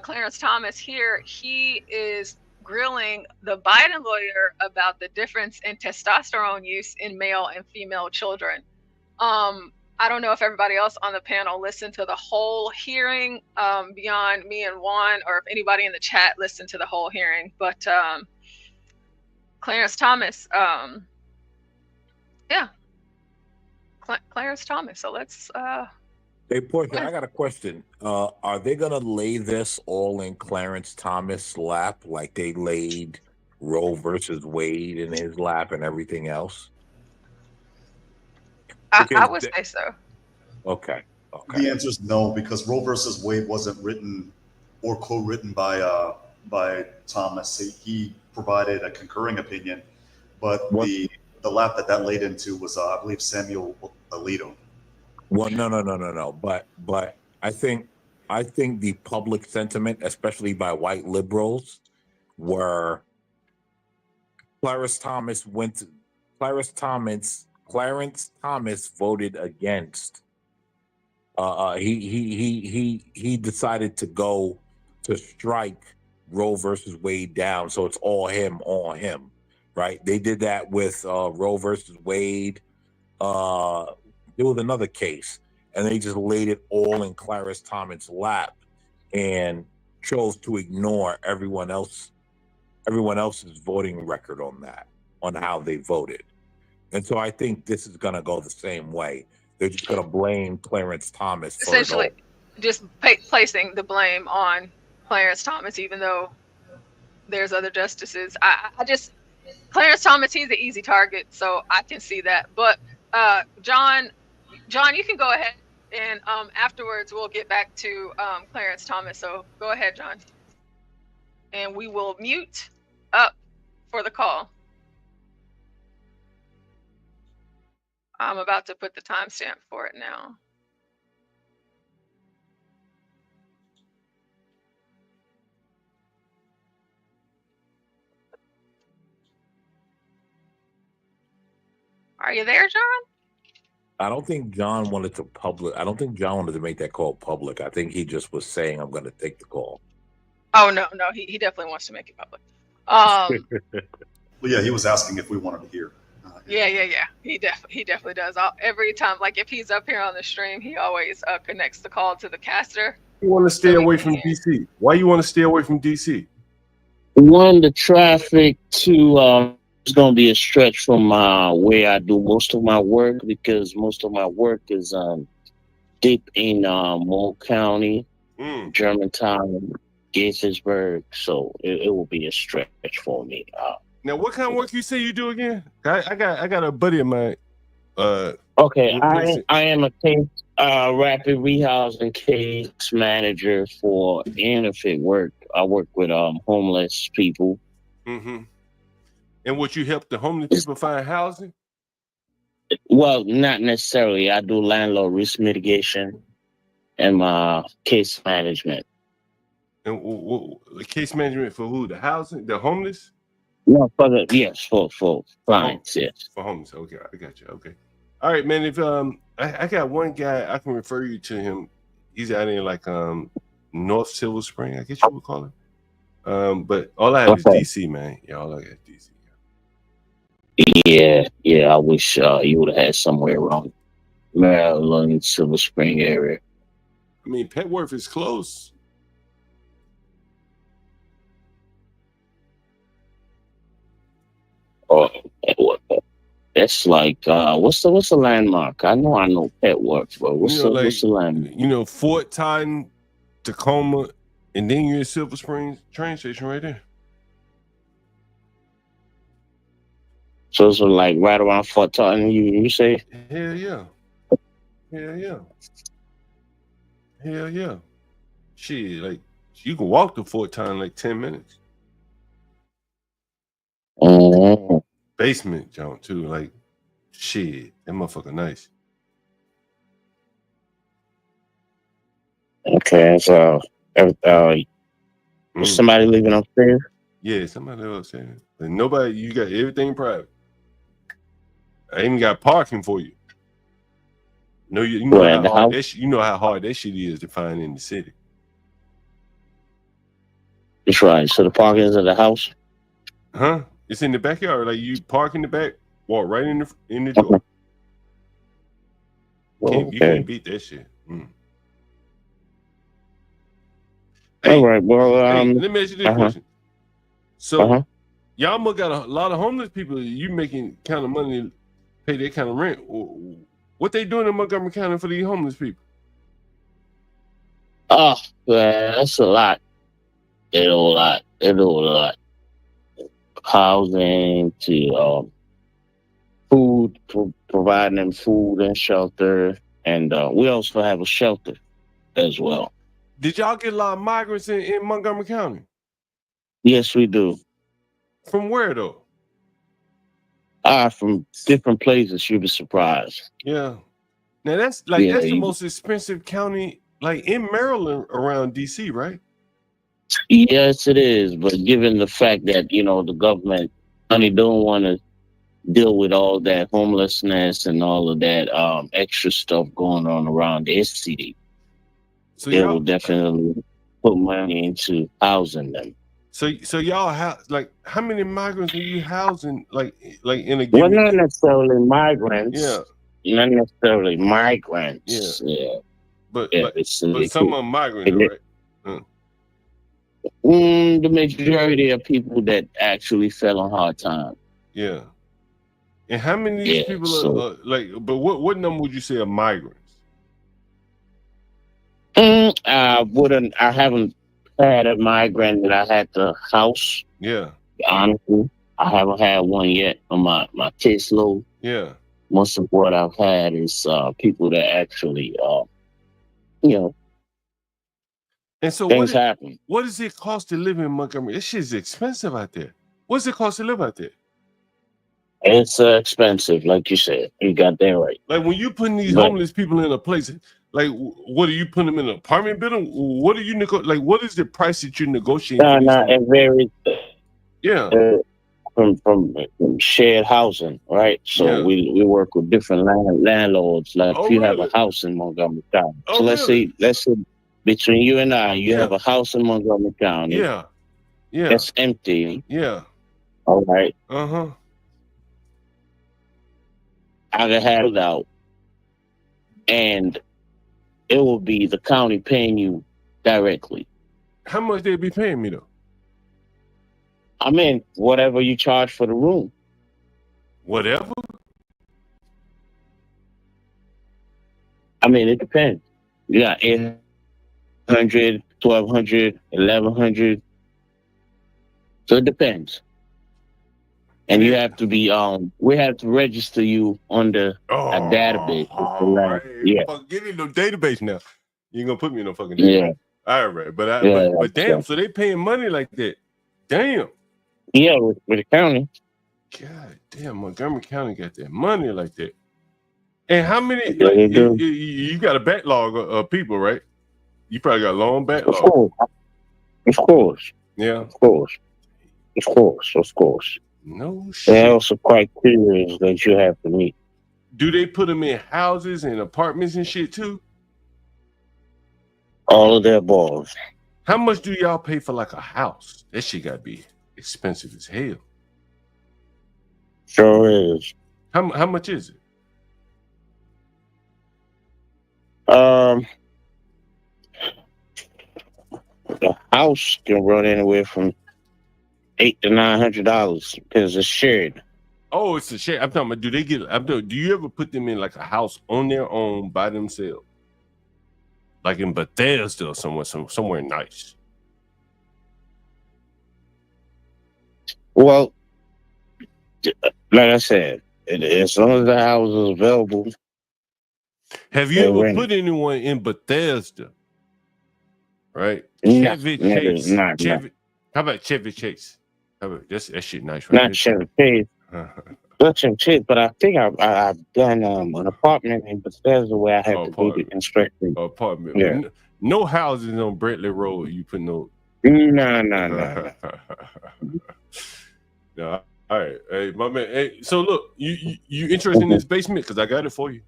Clarence Thomas here, he is grilling the Biden lawyer about the difference in testosterone use in male and female children. I don't know if everybody else on the panel listened to the whole hearing beyond me and Juan, or if anybody in the chat listened to the whole hearing. But Clarence Thomas, Clarence Thomas. So let's. Hey, Portia, I got a question. Are they gonna lay this all in Clarence Thomas' lap, like they laid Roe versus Wade in his lap and everything else? I would say so. Okay. The answer is no, because Roe versus Wade wasn't written or co-written by Thomas. He provided a concurring opinion, but the lap that laid into was, I believe, Samuel Alito. Well, no. But I think the public sentiment, especially by white liberals, were Clarence Thomas voted against. He decided to go to strike Roe versus Wade down, so it's all him, right? They did that with Roe versus Wade. There was another case, and they just laid it all in Clarence Thomas' lap and chose to ignore everyone else's voting record on how they voted. And so I think this is going to go the same way. They're just going to blame Clarence Thomas for essentially just placing the blame on Clarence Thomas, even though there's other justices. Clarence Thomas, he's an easy target, so I can see that. But John, you can go ahead, and afterwards we'll get back to Clarence Thomas. So go ahead, John, and we will mute up for the call. I'm about to put the timestamp for it now. Are you there, John? I don't think John wanted to make that call public. I think he just was saying, I'm going to take the call. Oh, no, he definitely wants to make it public. Well, yeah, he was asking if we wanted to hear. Yeah. He definitely does. Every time, like if he's up here on the stream, he always connects the call to the caster. you want to stay away from DC? Why you want to stay away from DC? One, the traffic. Two, it's gonna be a stretch from where I do most of my work because most of my work is deep in Moore County, Germantown, Gaithersburg. So it will be a stretch for me. Now, what kind of work you say you do again? I got a buddy of mine. Okay, I am a case rapid rehousing case manager for Interfit work. I work with homeless people. Mm-hmm. And what you help the homeless people find housing? Well, not necessarily. I do landlord risk mitigation and my case management. And the case management for who? The housing? The homeless? No, for clients, yes. For homeless. Okay, I got you. Okay. All right, man. If I got one guy I can refer you to him. He's out in like North Silver Spring, I guess you would call it. But all I have is DC, man. Yeah, all I got is DC. Yeah. I wish you would have had somewhere around Maryland, Silver Spring area. I mean, Petworth is close. Oh, that's like what's the landmark? I know Petworth, but what's the landmark? You know, Fort Totten, Tacoma, and then you're in Silver Springs train station right there. So it's like right around Fort Totten, you say? Hell yeah. Shit, like you can walk to Fort Totten in like 10 minutes. Basement John too, like shit, that motherfucker nice. Okay, so somebody living upstairs? Yeah, somebody live upstairs. But nobody, you got everything private. I even got parking for you. No, you know how hard that you know how hard that shit is to find in the city. That's right. So the parking is at the house? Huh? It's in the backyard. Like you park in the back, walk right in the door. You can't beat that shit. Hey, all right. Well, let me ask you this question. So y'all must got a lot of homeless people. You making kind of money to pay that kind of rent. What they doing in Montgomery County for these homeless people? Oh, man, that's a lot. They do a lot. Housing to food, providing them food and shelter, and we also have a shelter as well. Did y'all get a lot of migrants in Montgomery County? Yes, we do. From where though? From different places. You'd be surprised. Yeah. Now that's the most expensive county, like in Maryland, around DC, right? Yes, it is. But given the fact that the government only don't want to deal with all that homelessness and all of that extra stuff going on around their city, so they will definitely put money into housing them. So y'all have how many migrants are you housing like in a given? Well, not necessarily migrants. Yeah. Not necessarily migrants. Yeah. But some are migrants, right? The majority of people that actually fell on hard times. Yeah. And how many of these people are but what number would you say are migrants? I haven't had a migrant that I had the house. Yeah. Honestly, I haven't had one yet on my caseload. Yeah. Most of what I've had is people that actually, and so things happen. What does it cost to live in Montgomery? This shit's expensive out there. What's it cost to live out there? It's expensive, like you said. You got that right. Like when you putting these homeless people in a place, like what are you putting them in an apartment building? What are you what is the price that you negotiate? It varies. Yeah. From shared housing, right? So we work with different landlords. Like if you have a house in Montgomery County. So let's say between you and I, you have a house in Montgomery County. Yeah. That's empty. Yeah. All right. I can have it out, and it will be the county paying you directly. How much they be paying me though? I mean, whatever you charge for the room. Whatever. I mean, it depends. You got 800, 1,200, 1,100. So it depends. And you have to be we have to register you on a database. Yeah. Give me no database now. You ain't gonna put me in no fucking Yeah. database. All right, but Yeah, but damn, yeah. so they paying money like that. Damn. Yeah, with the county. God damn, Montgomery County got that money like that. And how many? Yeah, Like, they do. you got a backlog of people, right? You probably got a long Of backlog. course. Of course. Yeah. Of course. Of course. Of course. No There shit. are also criteria that you have to meet. Do they put them in houses and apartments and shit too? All of the above. How much do y'all pay for like a house? That shit gotta be expensive as hell. Sure is. How much is it? The house can run anywhere from $800 to $900 because it's shared. Oh, it's a share. I'm talking about. Do they get? Do you ever put them in like a house on their own by themselves, like in Bethesda or somewhere nice? Well, like I said, as long as the house is available. Have you ever put anyone in Bethesda? Right, Chevy Chase. No. How about Chevy Chase? How about that shit nice, right? Not Chevy Chase. Not Chevy Chase, but I think I've done an apartment in Bethesda where I had to do the inspection. Apartment. Yeah. No houses on Bradley Road. You put no. No. No. All right, hey, my man. Hey, so look, you interested in this basement? Because I got it for you.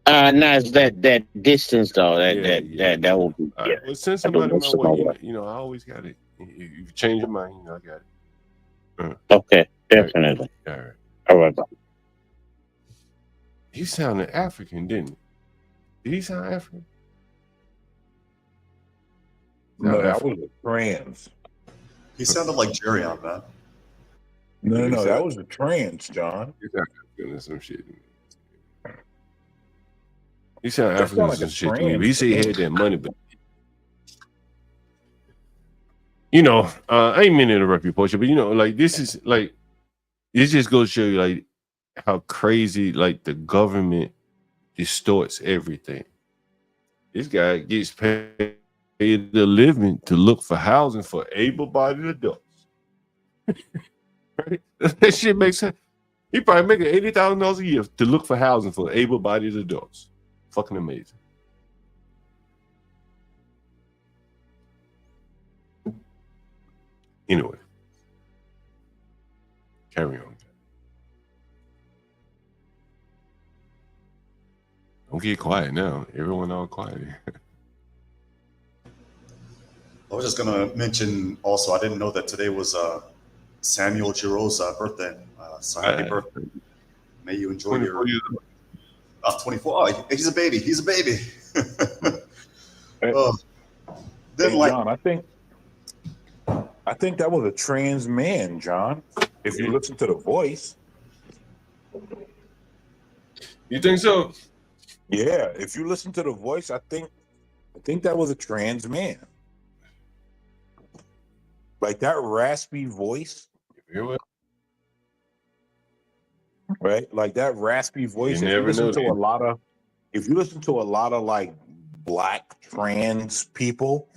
No, it's that distance though. That will be. All right. Well, send somebody my way. You know, I always got it. If you change your mind, I got it. Okay, definitely. All right. All right. Bye. He sounded African, didn't he? Did he sound African? No, that was a trans. He sounded like Jerry on that. No, that was a trans, John. He sounded African or some shit. He sounded That African sound or like some a shit to me. trans But he said he to had me. that money, but you know, I ain't mean to interrupt you, Portia, but you know, like this is like it just goes to show you like how crazy like the government distorts everything. This guy gets paid a living to look for housing for able-bodied adults. Right? That shit makes sense. He probably making $80,000 a year to look for housing for able-bodied adults. Fucking amazing. Anyway, carry on. Don't get quiet now. Everyone all quiet. I was just gonna mention also, I didn't know that today was Samuel Giroux's birthday. So happy birthday! May you enjoy 24 years your 24. Oh, he's a baby. He's a baby. Hey, Then like John, I think that was a trans man, John. If you listen to the voice. You think so? Yeah, if you listen to the voice, I think that was a trans man. Like that raspy voice. Right? Like that raspy voice. You If you never listen know, to dude. a lot of like black trans people,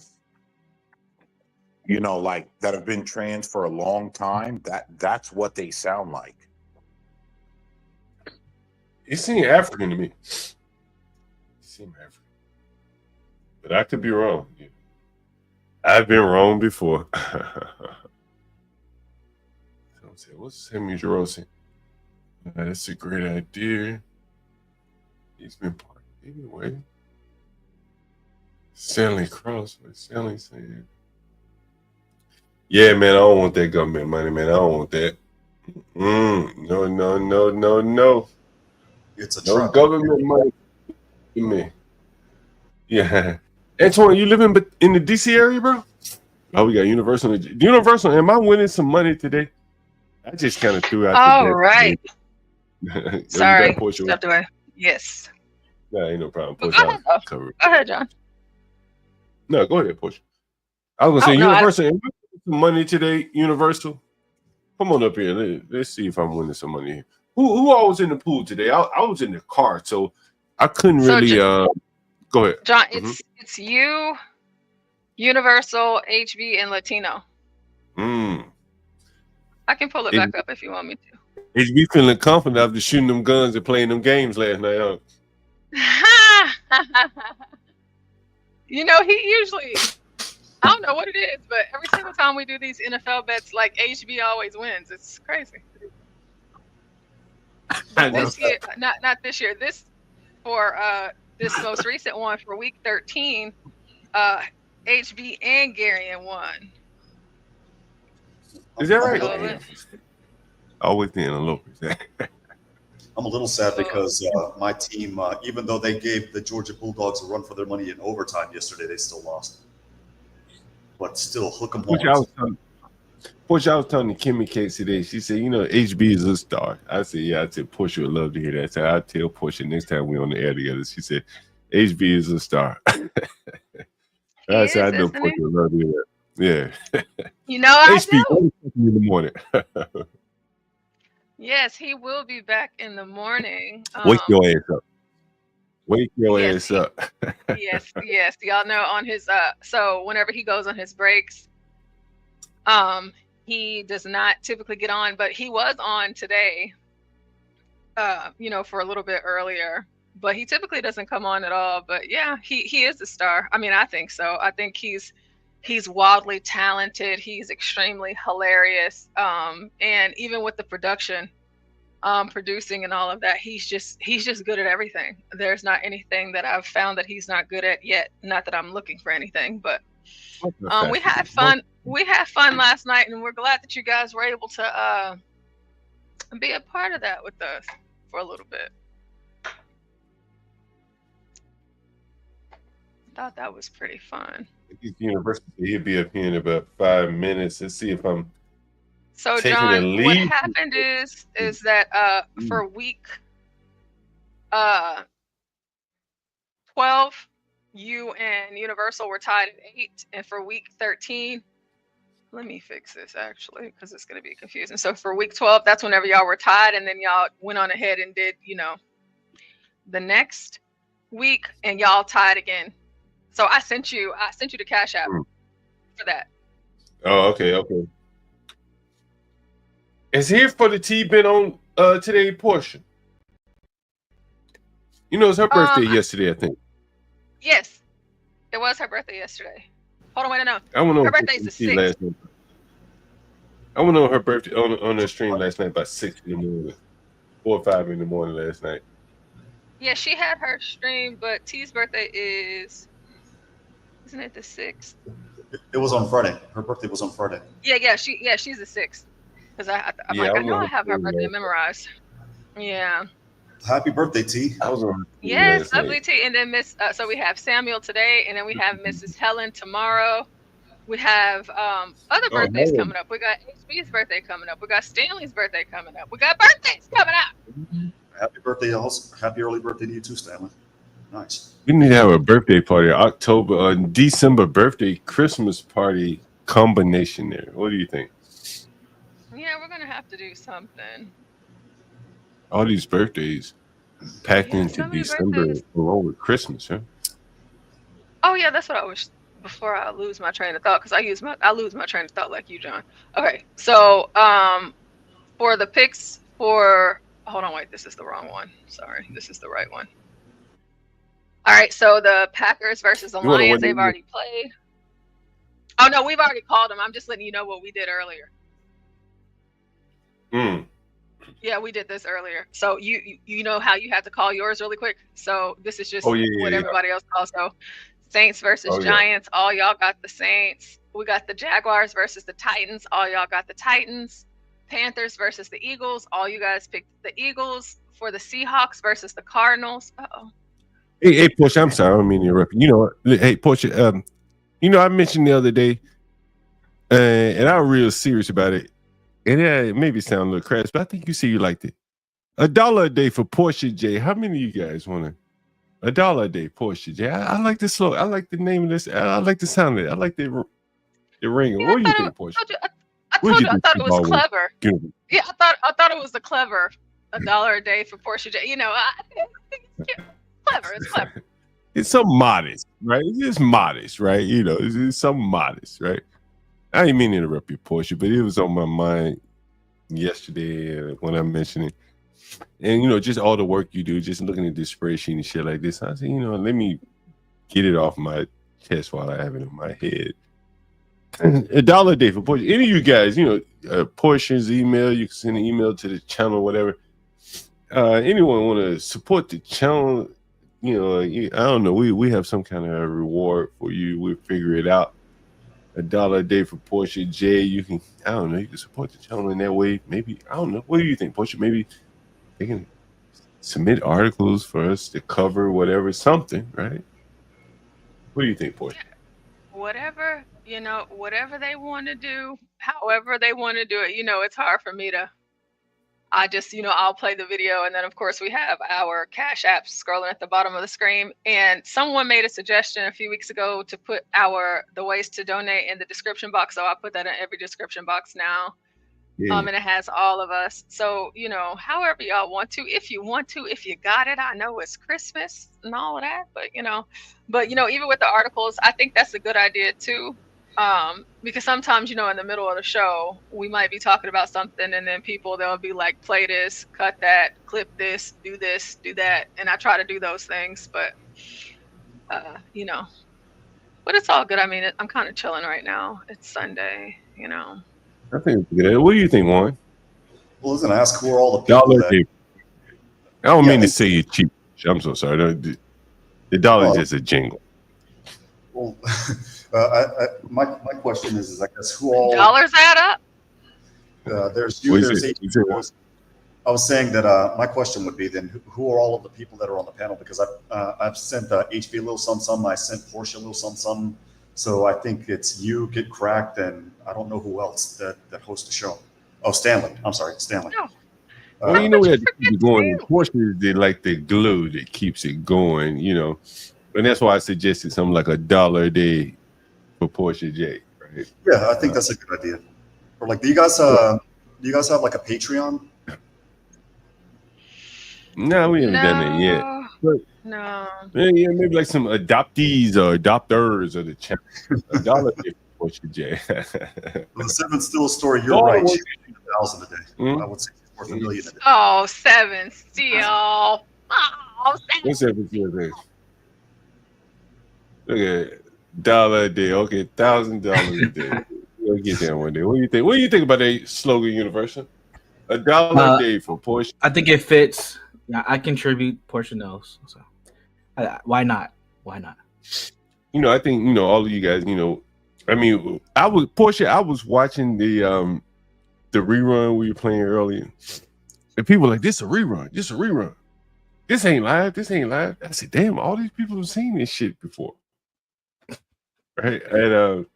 you know, like that have been trans for a long time, that's what they sound like. He seemed African to me. He seemed African. But I could be wrong. I've been wrong before. What's Samuel Giroux saying? That's a great idea. He's been part of it anyway. Stanley Cross, what Stanley saying? Yeah, man, I don't want that government money, man. I don't want that. No. It's a no trap. government money to me. Yeah. Antoine, you living in the DC area, bro? Oh, we got Universal. Universal, am I winning some money today? I just kind of threw out. All right. Sorry. Stepped away. Yes. No, ain't no problem. Go ahead, John. No, go ahead, Portia. I was gonna say Universal. Am I winning some money today, Universal? Come on up here. Let's see if I'm winning some money here. Who all was in the pool today? I was in the car, so I couldn't really. Go ahead, John. It's you, Universal, HB, and Latino. I can pull it back up if you want me to. HB feeling confident after shooting them guns and playing them games last night, huh? You know, he usually, I don't know what it is, but every single time we do these NFL bets, like HB always wins. It's crazy. This year, not this year. This for this most recent one for week 13, HB and Garion won. Is that right? Always being a little bit. I'm a little sad because my team, even though they gave the Georgia Bulldogs a run for their money in overtime yesterday, they still lost. But still, hook 'em horns. Portia, I was telling Kimmy Case today. She said, HB is a star. I said, yeah. I said, Portia would love to hear that. So I'll tell Portia next time we're on the air together. She said, HB is a star. I said, I know Portia would love to hear that. Yeah. HB, I do. In the morning. Yes, he will be back in the morning. Wake your ass up. Wake your ass up. yes. Y'all know on his so whenever he goes on his breaks, he does not typically get on, but he was on today, for a little bit earlier, but he typically doesn't come on at all. But yeah, he is a star. I mean, I think so. I think he's wildly talented. He's extremely hilarious. And even with the production, producing and all of that, he's just good at everything. There's not anything that I've found that he's not good at yet. Not that I'm looking for anything, but we had fun. We had fun last night, and we're glad that you guys were able to be a part of that with us for a little bit. I thought that was pretty fun. University, he'll be up here in about 5 minutes. Let's see if I'm so taking John, a lead. what happened is that for week 12, you and Universal were tied at 8, and for week 13, let me fix this actually because it's going to be confusing. So for week 12, that's whenever y'all were tied, and then y'all went on ahead and did the next week, and y'all tied again. So I sent you the Cash App for that. Oh, okay. Is here for the tea been on today, Portia? It's her birthday yesterday, I think. Yes, it was her birthday yesterday. Hold on, wait, no. I went on her birthday's the 6th. I went on her birthday on the stream last night about 6 in the morning, 4 or 5 in the morning last night. Yeah, she had her stream, but T's birthday isn't it the 6th? It was on Friday. Her birthday was on Friday. Yeah, she's the 6th. Because I'm like, I know I have her birthday memorized. Yeah. Happy birthday, T. I was on. Yes, lovely T. And then so we have Samuel today, and then we have Mrs. Helen tomorrow. We have other birthdays coming up. We got HB's birthday coming up. We got Stanley's birthday coming up. We got birthdays coming up. Happy birthday, also. Happy early birthday to you too, Stanley. Nice. We need to have a birthday party, December birthday, Christmas party combination there. What do you think? Yeah, we're gonna have to do something. All these birthdays packed into December along with Christmas, huh? Oh yeah, that's what I was. Before I lose my train of thought, because I lose my train of thought like you, John. Okay, so for the picks hold on, wait, this is the wrong one. Sorry, this is the right one. All right, so the Packers versus the Lions, they've already played. Oh no, we've already called them. I'm just letting you know what we did earlier. Yeah, we did this earlier. So you know how you had to call yours really quick. So this is just what everybody else calls. So Saints versus Giants, all y'all got the Saints. We got the Jaguars versus the Titans, all y'all got the Titans. Panthers versus the Eagles, all you guys picked the Eagles. For the Seahawks versus the Cardinals, Hey, Portia, I'm sorry, I don't mean to interrupt you. You know, hey, Portia, you know, I mentioned the other day, and I'm real serious about it. And it maybe sound a little crass, but I think you see you liked it. $1 a day for Portia J. How many of you guys want to? $1 a day, Portia J. I like the slow. I like the name of this. I like the sound of it. I like the ring. Yeah, What do you think, Portia? I What told do you I think thought it was Football was clever. good? Yeah, I thought it was the clever $1 a day for Portia J. You know, I think it's clever. It's clever. It's so modest, right? It's just modest, right? You know, it's so modest, right? I didn't mean to interrupt you, Portia, but it was on my mind yesterday when I mentioned it. And, you know, just all the work you do, just looking at this spreadsheet and shit like this, I said, you know, let me get it off my chest while I have it in my head. $1 a day for Portia. Any of you guys, you know, Portia's email, you can send an email to the channel, whatever. Anyone want to support the channel? You know, I don't know. We have some kind of reward for you. We'll figure it out. $1 a day for Portia J. You can, I don't know, you can support the channel in that way. Maybe, I don't know. What do you think, Portia? Maybe they can submit articles for us to cover whatever, something, right? What do you think, Portia? Whatever, you know, whatever they want to do, however they want to do it. You know, it's hard for me to. I just, you know, I'll play the video, and then of course we have our Cash App scrolling at the bottom of the screen. And someone made a suggestion a few weeks ago to put the ways to donate in the description box. So I put that in every description box now. Yeah. And it has all of us. So, you know, however y'all want to, if you got it. I know it's Christmas and all of that, but you know, even with the articles, I think that's a good idea too. Because sometimes, you know, in the middle of the show, we might be talking about something, and then they'll be like, play this, cut that, clip this, do that. And I try to do those things, but, you know, but it's all good. I mean, I'm kind of chilling right now. It's Sunday, you know. I think it's good. What do you think, Warren? Well, I was going to ask who are all the people $1 a that, day. I don't mean to say you're cheap. I'm so sorry. The dollar is just a jingle. well, my question is I guess who all Dollars add up. there's you, What is there's it? 8 Is it- people. I was saying that my question would be then who are all of the people that are on the panel? Because I've sent HB a little some, I sent Portia a little some. So I think it's you, Get Cracked, and I don't know who else that hosts the show. Oh, Stanley. I'm sorry, Stanley. No. Well, you know, we have to keep it going. Portia is like the glue that keeps it going, you know. And that's why I suggested something like $1 a day for Portia J, right? Yeah, I think that's a good idea. Or like, do you guys have like a Patreon? No, we haven't done that yet. But No. yeah, maybe like some adoptees or adopters of the channel. $1 a day for Portia J. Well, the Seven's still a story. You're Oh, right. well- She's worth 1,000 a day. I would say she's worth $1 million a day. Oh, 7 still. Oh, 7. What's up with your day? Look at $1 a day. Okay, $1,000 a day. We'll get there one day. What do you think? What do you think about that slogan, Universal? $1 a day for Portia. I think it fits. Yeah, I contribute. Portia knows. So why not? Why not? You know, I think, you know, all of you guys, you know, I mean, I was watching the rerun we were playing earlier. And people were like, this is a rerun. This is a rerun. This ain't live. This ain't live. I said, damn, all these people have seen this shit before. Right? And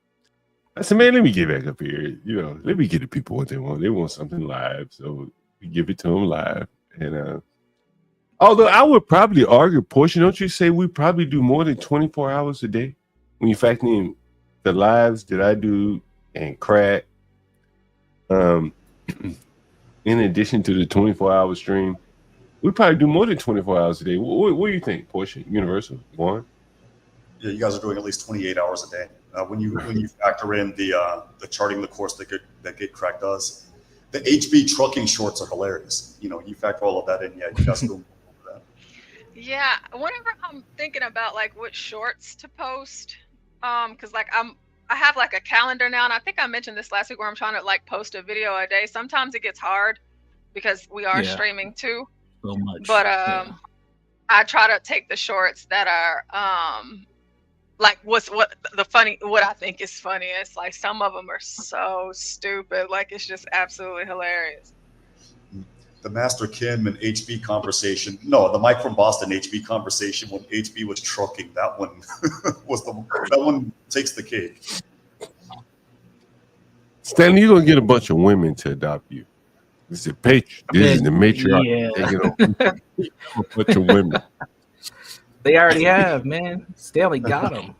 I said, man, let me get back up here. You know, let me get the people what they want. They want something live. So we give it to them live. And although I would probably argue, Portia, don't you say we probably do more than 24 hours a day? When you factor in the lives that I do and Crack, in addition to the 24-hour stream, we probably do more than 24 hours a day. What do you think, Portia? Universal? One? Yeah, you guys are doing at least 28 hours a day. When you factor in the charting the course that Get Cracked does, the HB trucking shorts are hilarious. You know, you factor all of that in. Yeah, you guys do. Yeah, whenever I'm thinking about like what shorts to post, because like I have like a calendar now, and I think I mentioned this last week where I'm trying to like post a video a day. Sometimes it gets hard because we are streaming too. So much. But I try to take the shorts that are like what I think is funny. It's like some of them are so stupid, like it's just absolutely hilarious. the Master Kim and HB conversation. No, the Mike from Boston HB conversation when HB was trucking. That one that one takes the cake. Stanley, you're gonna get a bunch of women to adopt you. This is the matriarch taking over a bunch of women. They already have, man. Stanley got them.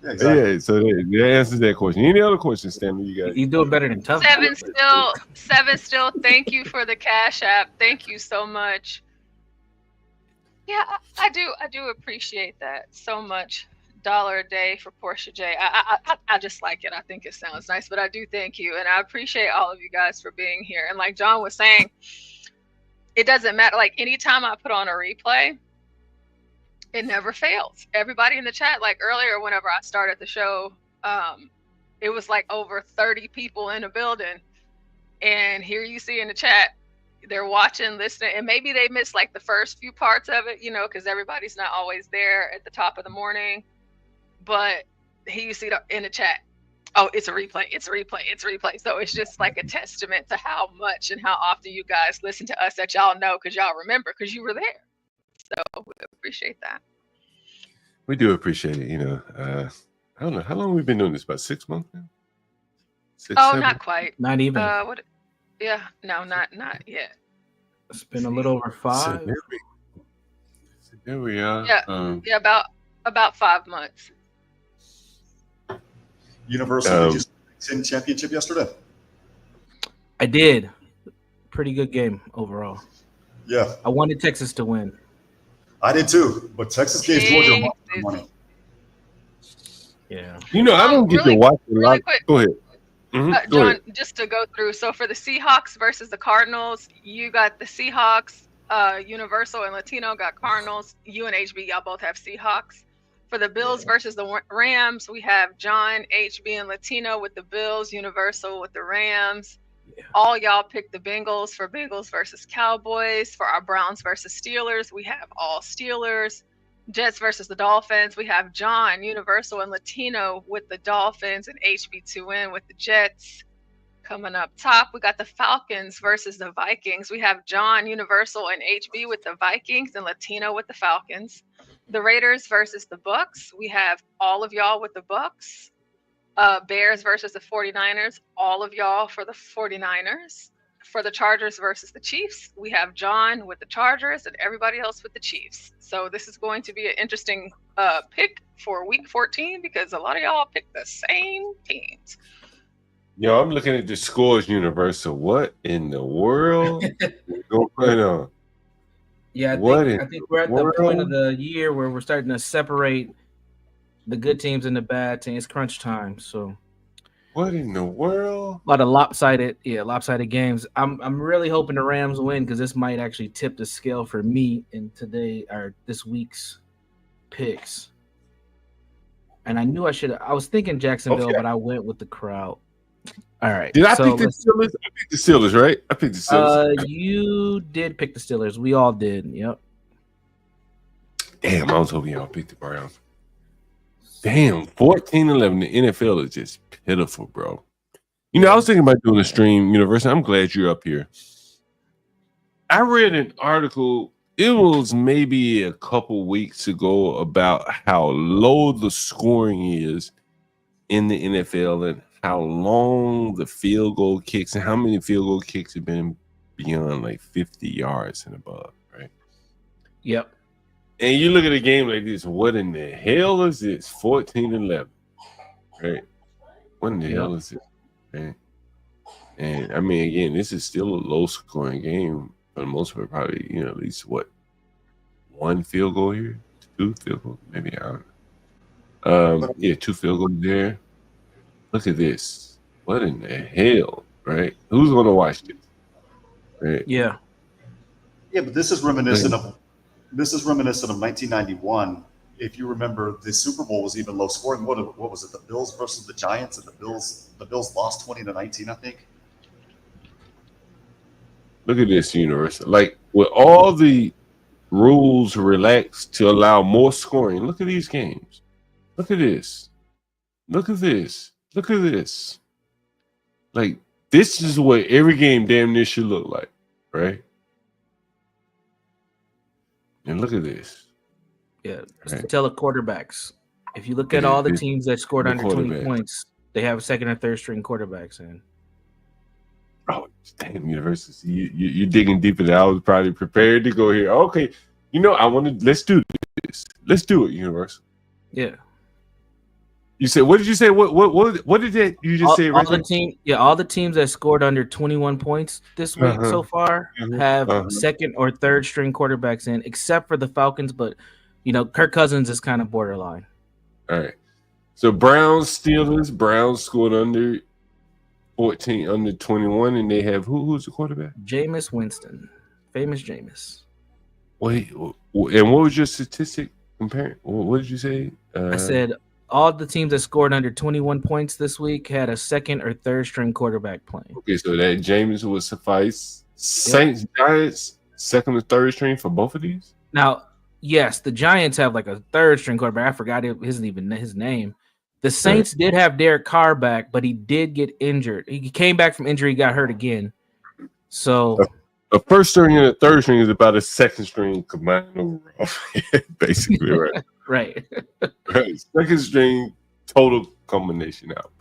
Yeah, exactly. Yeah, so that answers that question. Any other questions, Stanley? You got? You doing better than Tough. Seven still. Thank you for the Cash App. Thank you so much. Yeah, I do appreciate that so much. $1 a day for Portia J. I just like it. I think it sounds nice, but I do thank you, and I appreciate all of you guys for being here. And like John was saying, it doesn't matter. Like anytime I put on a replay, it never fails. Everybody in the chat, like earlier, whenever I started the show, it was like over 30 people in a building, and here you see in the chat, they're watching, listening, and maybe they missed like the first few parts of it, you know, because everybody's not always there at the top of the morning. But here you see in the chat, oh, it's a replay, it's a replay, it's a replay. So it's just like a testament to how much and how often you guys listen to us that y'all know because y'all remember because you were there. So we appreciate that. We do appreciate it. You know, I don't know how long we've been doing this. About 6 months now. 6, Oh, 7? not quite. Not even. What? Yeah, no, not yet. It's been a little over 5. So there we are. Yeah, yeah, about 5 months. University just won championship yesterday. I did. Pretty good game overall. Yeah, I wanted Texas to win. I did too, but Texas gave Georgia a lot of money. Yeah. You know, I don't get to watch a lot. quick. Go ahead. Go John, ahead. just to go through. So for the Seahawks versus the Cardinals, you got the Seahawks. Universal and Latino got Cardinals. You and HB, y'all both have Seahawks. For the Bills versus the Rams, we have John, HB, and Latino with the Bills, Universal with the Rams. All y'all picked the Bengals for Bengals versus Cowboys. For our Browns versus Steelers, we have all Steelers. Jets versus the Dolphins, we have John, Universal, and Latino with the Dolphins, and HB2N with the Jets. Coming up top, we got the Falcons versus the Vikings. We have John, Universal, and HB with the Vikings, and Latino with the Falcons. The Raiders versus the Bucks, we have all of y'all with the Bucks. Bears versus the 49ers, all of y'all for the 49ers. For the Chargers versus the Chiefs, we have John with the Chargers and everybody else with the Chiefs. So this is going to be an interesting pick for week 14 because a lot of y'all picked the same teams. Yo, I'm looking at the scores universal. What in the world is going on? Yeah, I think we're at the point of the year where we're starting to separate the good teams and the bad teams. It's crunch time, so what in the world? A lot of lopsided games. I'm really hoping the Rams win because this might actually tip the scale for me in this week's picks. And I knew I was thinking Jacksonville, but I went with the crowd. All right. Did I pick the Steelers? I picked the Steelers, right? I picked the Steelers. You did pick the Steelers. We all did. Yep. Damn, I was hoping y'all picked the Browns. Damn, 14-11. The NFL is just pitiful, bro. You know, I was thinking about doing a stream, University. I'm glad you're up here. I read an article, it was maybe a couple weeks ago, about how low the scoring is in the NFL and how long the field goal kicks and how many field goal kicks have been beyond like 50 yards and above, right? Yep. And you look at a game like this, what in the hell is this? 14-11, right? What in the hell is it? Right? And I mean, again, this is still a low-scoring game for the most part. Probably, you know, at least one field goal here, 2 field goals, maybe. I don't know. Yeah, 2 field goals there. Look at this. What in the hell, right? Who's going to watch this? Right? Yeah. Yeah, but this is reminiscent of 1991. If you remember, the Super Bowl was even low scoring. What was it? The Bills versus the Giants, and the Bills lost 20-19, I think. Look at this, Universal. Like, with all the rules relaxed to allow more scoring, look at these games. Look at this. Look at this. Look at this. Like, this is what every game damn near should look like, right? right? And look at this. Yeah, it's Right. to tell the quarterbacks. If you look at all the teams that scored the under 20 quarterback. points, they have second or third string quarterbacks in. Oh, damn, University. You're digging deeper than I was probably prepared to go here. Okay, let's do this. Let's do it, Universal. Yeah. You said, what did you say? What did that you just say? All the teams that scored under 21 points this week Uh-huh. so far Mhm. have Uh-huh. second or third string quarterbacks in, except for the Falcons. But Kirk Cousins is kind of borderline. All right. So Browns scored under 14, under 21, and they have who's the quarterback? Jameis Winston, famous Jameis. Wait, and what was your statistic comparing? What did you say? I said all the teams that scored under 21 points this week had a second or third string quarterback playing. Okay, so that Jameis would suffice. Saints, Giants, second or third string for both of these? Now, yes, the Giants have like a third string quarterback. I forgot his name. The Saints did have Derek Carr back, but he did get injured. He came back from injury, got hurt again. So A first string and a third string is about a second string combined overall. Basically, right? Right. Right. Second string total combination out.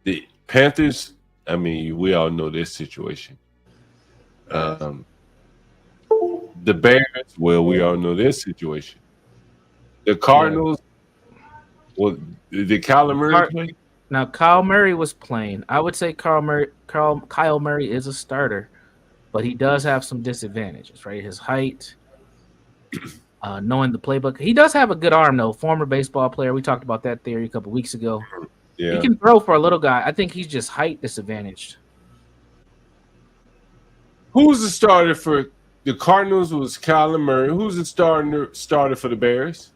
The Panthers, I mean, we all know this situation. The Bears, well, we all know this situation. The Cardinals, well, did Kyler Murray play? Now, Kyle Murray was playing. I would say Kyle Murray is a starter, but he does have some disadvantages, right? His height, knowing the playbook. He does have a good arm, though. Former baseball player. We talked about that theory a couple weeks ago. Yeah. He can throw for a little guy. I think he's just height disadvantaged. Who's the starter for the Cardinals? Was Kyler Murray. Who's the starter for the Bears?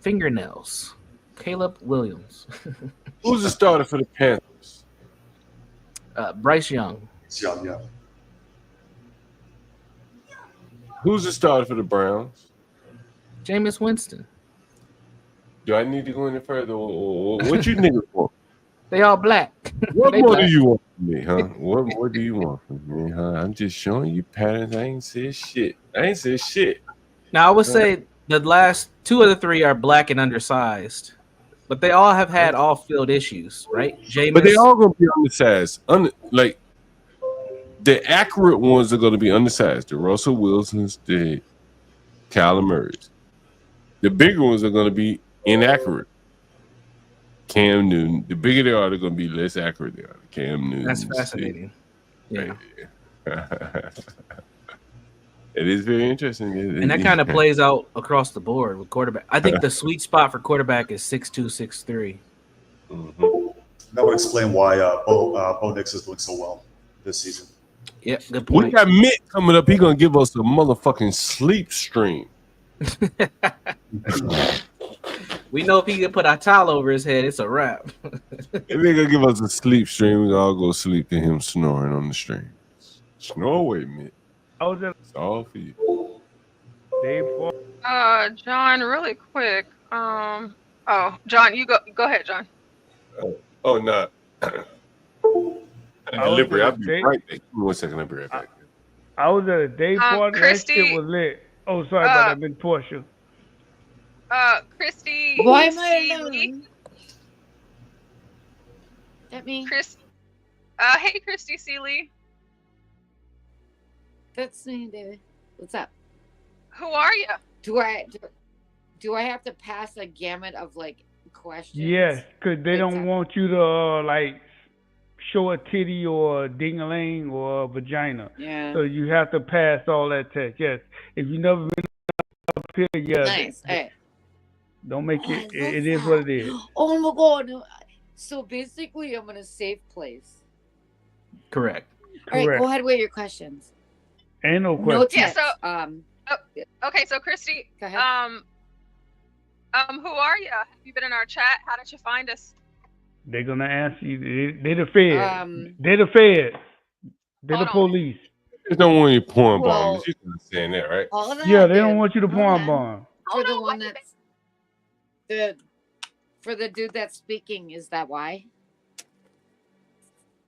Fingernails. Caleb Williams. Who's the starter for the Panthers? Bryce Young. Yeah. Who's the starter for the Browns? Jameis Winston. Do I need to go any further? What you niggas want? They all black. What They more black. do you want from me, huh? What do you want from me, huh? I'm just showing you patterns. I ain't said shit. Now, I would say the last two of the three are black and undersized, but they all have had off-field issues, right? Jameis. But they all gonna be undersized. Like the accurate ones are gonna be undersized. The Russell Wilsons, the Kyler Murrays. The bigger ones are gonna be inaccurate. Cam Newton. The bigger they are, they're gonna be less accurate. They are. Cam Newton. That's fascinating. Yeah. It is very interesting. And that kind of plays out across the board with quarterback. I think the sweet spot for quarterback is 6'2", 6'3". That would explain why Bo Nix is doing so well this season. Yeah, good We point. got Mitt coming up. He gonna give us a motherfucking sleep stream. We know if he can put a towel over his head, it's a wrap. If they gonna give us a sleep stream, we all go sleep to him snoring on the stream. Snore away, Mitt. It's all for you. John, really quick. John, you go ahead, John. Oh no. Delivery. I'll be right back. Give me 1 second. I'll be right back. I was at a day party. Christy, that shit was lit. Oh, sorry about that, Miss Portia. Christy. Why am I Seeley. alone? That me? Hey, Christy Seeley. That's me, David. What's up? Who are you? Do I have to pass a gamut of like questions? Yes, because they don't want you to like show a titty or a ding-a-ling or a vagina. Yeah. So you have to pass all that test. Yes. If you've never been up here, yeah. Nice. All right. Don't make it. It is what it is. Oh my god. So basically, I'm in a safe place. Correct. All right. Go ahead with your questions. Ain't no question. No Yeah. text. So, okay. So, Christy. Go ahead. Who are you? Have you been in our chat? How did you find us? They're gonna ask you. They the Fed. They the Fed. They the police. They don't want you porn bombs. You can understand that, right? All of that. Yeah, they don't want you to porn bomb. For the one that's for the dude that's speaking, is that why?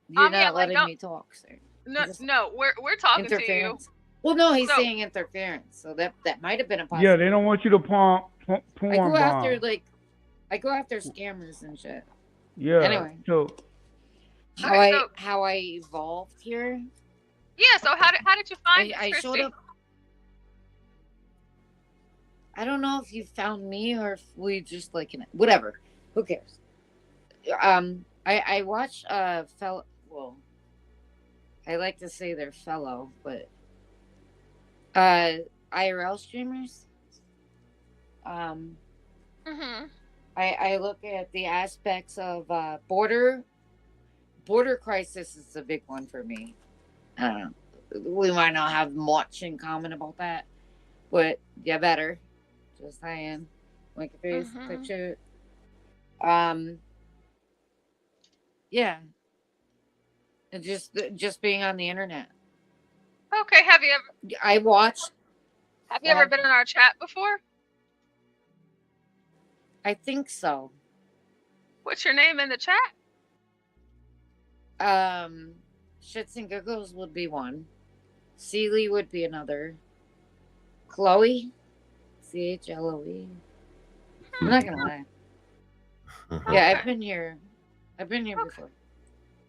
You're yeah, not like, letting me talk, sir. No, we're talking to you. Interference. Well, no, he's So- saying interference, so that might have been a Yeah, possibility. they don't want you to porn I bomb. go after I go after scammers and shit. Yeah. Anyway, So how I evolved here. Yeah. So how did you find I Christy? showed up. I don't know if you found me or if we just like whatever. Who cares? I watch fellow. Well, I like to say they're fellow, but IRL streamers. I look at the aspects of border crisis is a big one for me. I don't know. We might not have much in common about that, but yeah, better. Just saying, like a face picture. Yeah, and just being on the internet. Okay. Have you ever? I watched. Have you ever been in our chat before? I think so. What's your name in the chat? Shits and Giggles would be one. Celie would be another. Chloe, CHLOE. I'm not gonna lie. Yeah, I've been here. Before.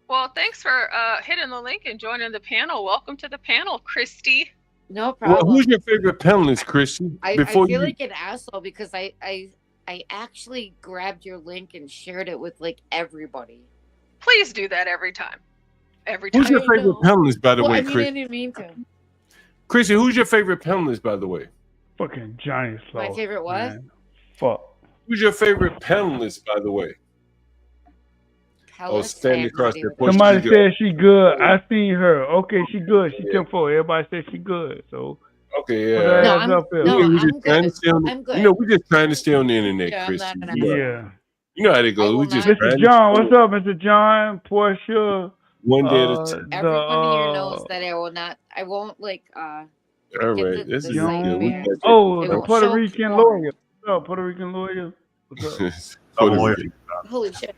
Well, thanks for hitting the link and joining the panel. Welcome to the panel, Christy. No problem. Well, who's your favorite panelist, Christian? I feel like an asshole because I actually grabbed your link and shared it with like everybody. Please do that every time. Every time. Who's your favorite panelist, by the way, I mean, Chris? I didn't mean to. Chrissy, who's your favorite panelist, by the way? fucking Johnny Slow. My favorite what? Man. Fuck. Who's your favorite panelist, by the way? Oh, standing across the porch. Somebody said she good. I seen her. Okay, she good. She 10-4. Everybody said she good. So okay, yeah. put her ass up there. we just trying to stay on the, I'm good. You know, we just trying to stay on the internet, Yeah, I'm Chris. not an Yeah. You know how they go. We just Mr. trying John, to what's up, Mr. John? Portia. one day at a time. Everyone here knows that I won't like All right, this is John. good. We got you. Oh, It the won't Puerto show Rican porn. lawyer. What's up, Puerto Rican lawyer? What's up? Puerto Rican. Holy shit.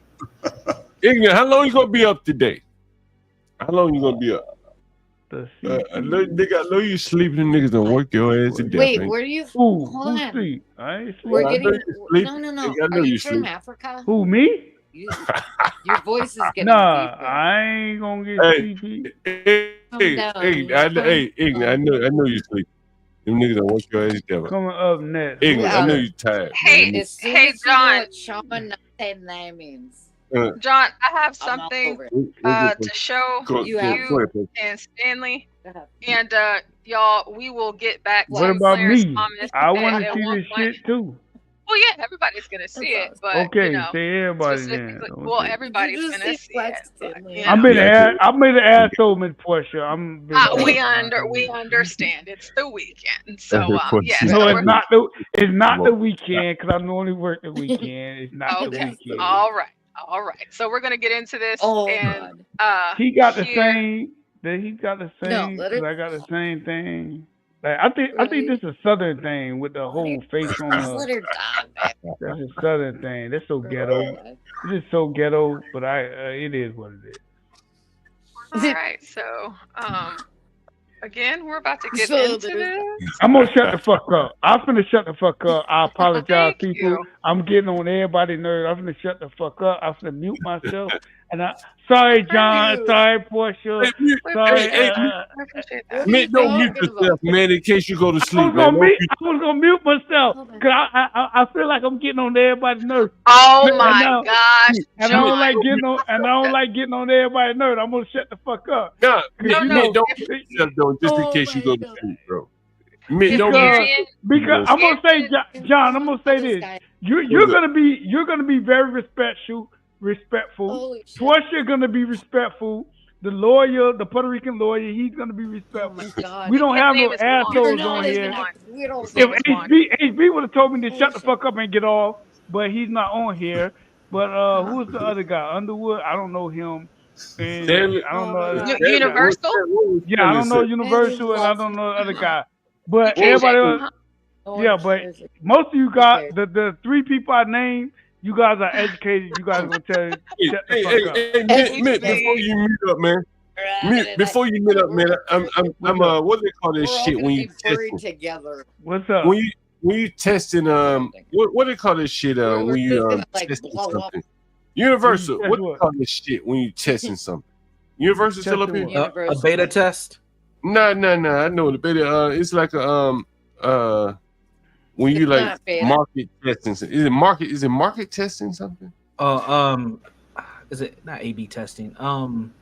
Ignorant, how long you gonna be up today? How long you gonna be up? I know you sleeping, niggas don't work your ass to death. Wait, ain't where do you? Who? Hold Who on. sleep? I ain't sleep. We're I getting know you sleep. no. I know Are you you from sleep. Africa? Who, me? Your voice is getting Nah, deeper. I ain't gonna get Hey, sleepy. I know you sleep. Them niggas don't work your ass to death. Coming up next. Ignorant, I know you tired. Hey, As soon hey, as you know John. what Shaman that means. John, I have I'm all something over it. to show Go- you go ahead, and Stanley. And y'all, we will get back to What about Claire's me? comments I at- want at to see one this point. shit too. Well, yeah, everybody's gonna see it, but Okay, you know, say everybody then. specifically, well, everybody's You just gonna see see it. But, you I know. made an asshole, Miss Portia. We understand. It's the weekend, so yes. No, so it's we're- not the weekend because I normally work the weekend. It's not the Okay. weekend. All right. So we're gonna get into this, and He got the here- same. He got the same. let it- I got the same thing. Like I think this is a southern thing with the whole face on Just let the. her die, man. That's a southern thing. That's so ghetto. This is so ghetto, but it is what it is. all right. So again, we're about to get So into there's- this. I'm gonna shut the fuck up. I'm finna shut the fuck up. I apologize, Thank people. you. I'm getting on everybody's nerves. I'm finna shut the fuck up. I'm finna mute myself. And sorry, John. Sorry, Portia. Sorry. Man, don't mute yourself, man, in case you go to I sleep, was man. gonna mute myself because I feel like I'm getting on everybody's nerves. Oh And my now- gosh, And I don't like getting on everybody's nerves. I'm gonna shut the fuck up. No, 'Cause you man, know- don't mute yourself, though, just in case you go to sleep, bro. Man, don't Because I'm gonna say, John, I'm gonna say this. You're gonna be very respectful. Portia gonna be respectful. The lawyer, the Puerto Rican lawyer, he's gonna be respectful. We don't have no assholes on here. If HB would have told me to shut the fuck up and get off, but he's not on here. But who's the other guy? Underwood? I don't know him. And Stanley- I don't know. Universal? Yeah, I don't know Universal, and I don't know the other guy. But everybody else, yeah, but most of you got the three people I named. You guys are educated. You guys gonna tell shut the fuck up. Hey, Mitt, before you mute up, man. Mitt, before you mute up, man, I'm what do they call this shit when you testing? Together. What's up? When you testing what do they call this shit when you testing something? Universal. What do you call this shit when you testing something? Universal still up here? A beta test? No. I know the beta. It's like a when you like market testing. Is it market testing something? Is it not A/B testing? One,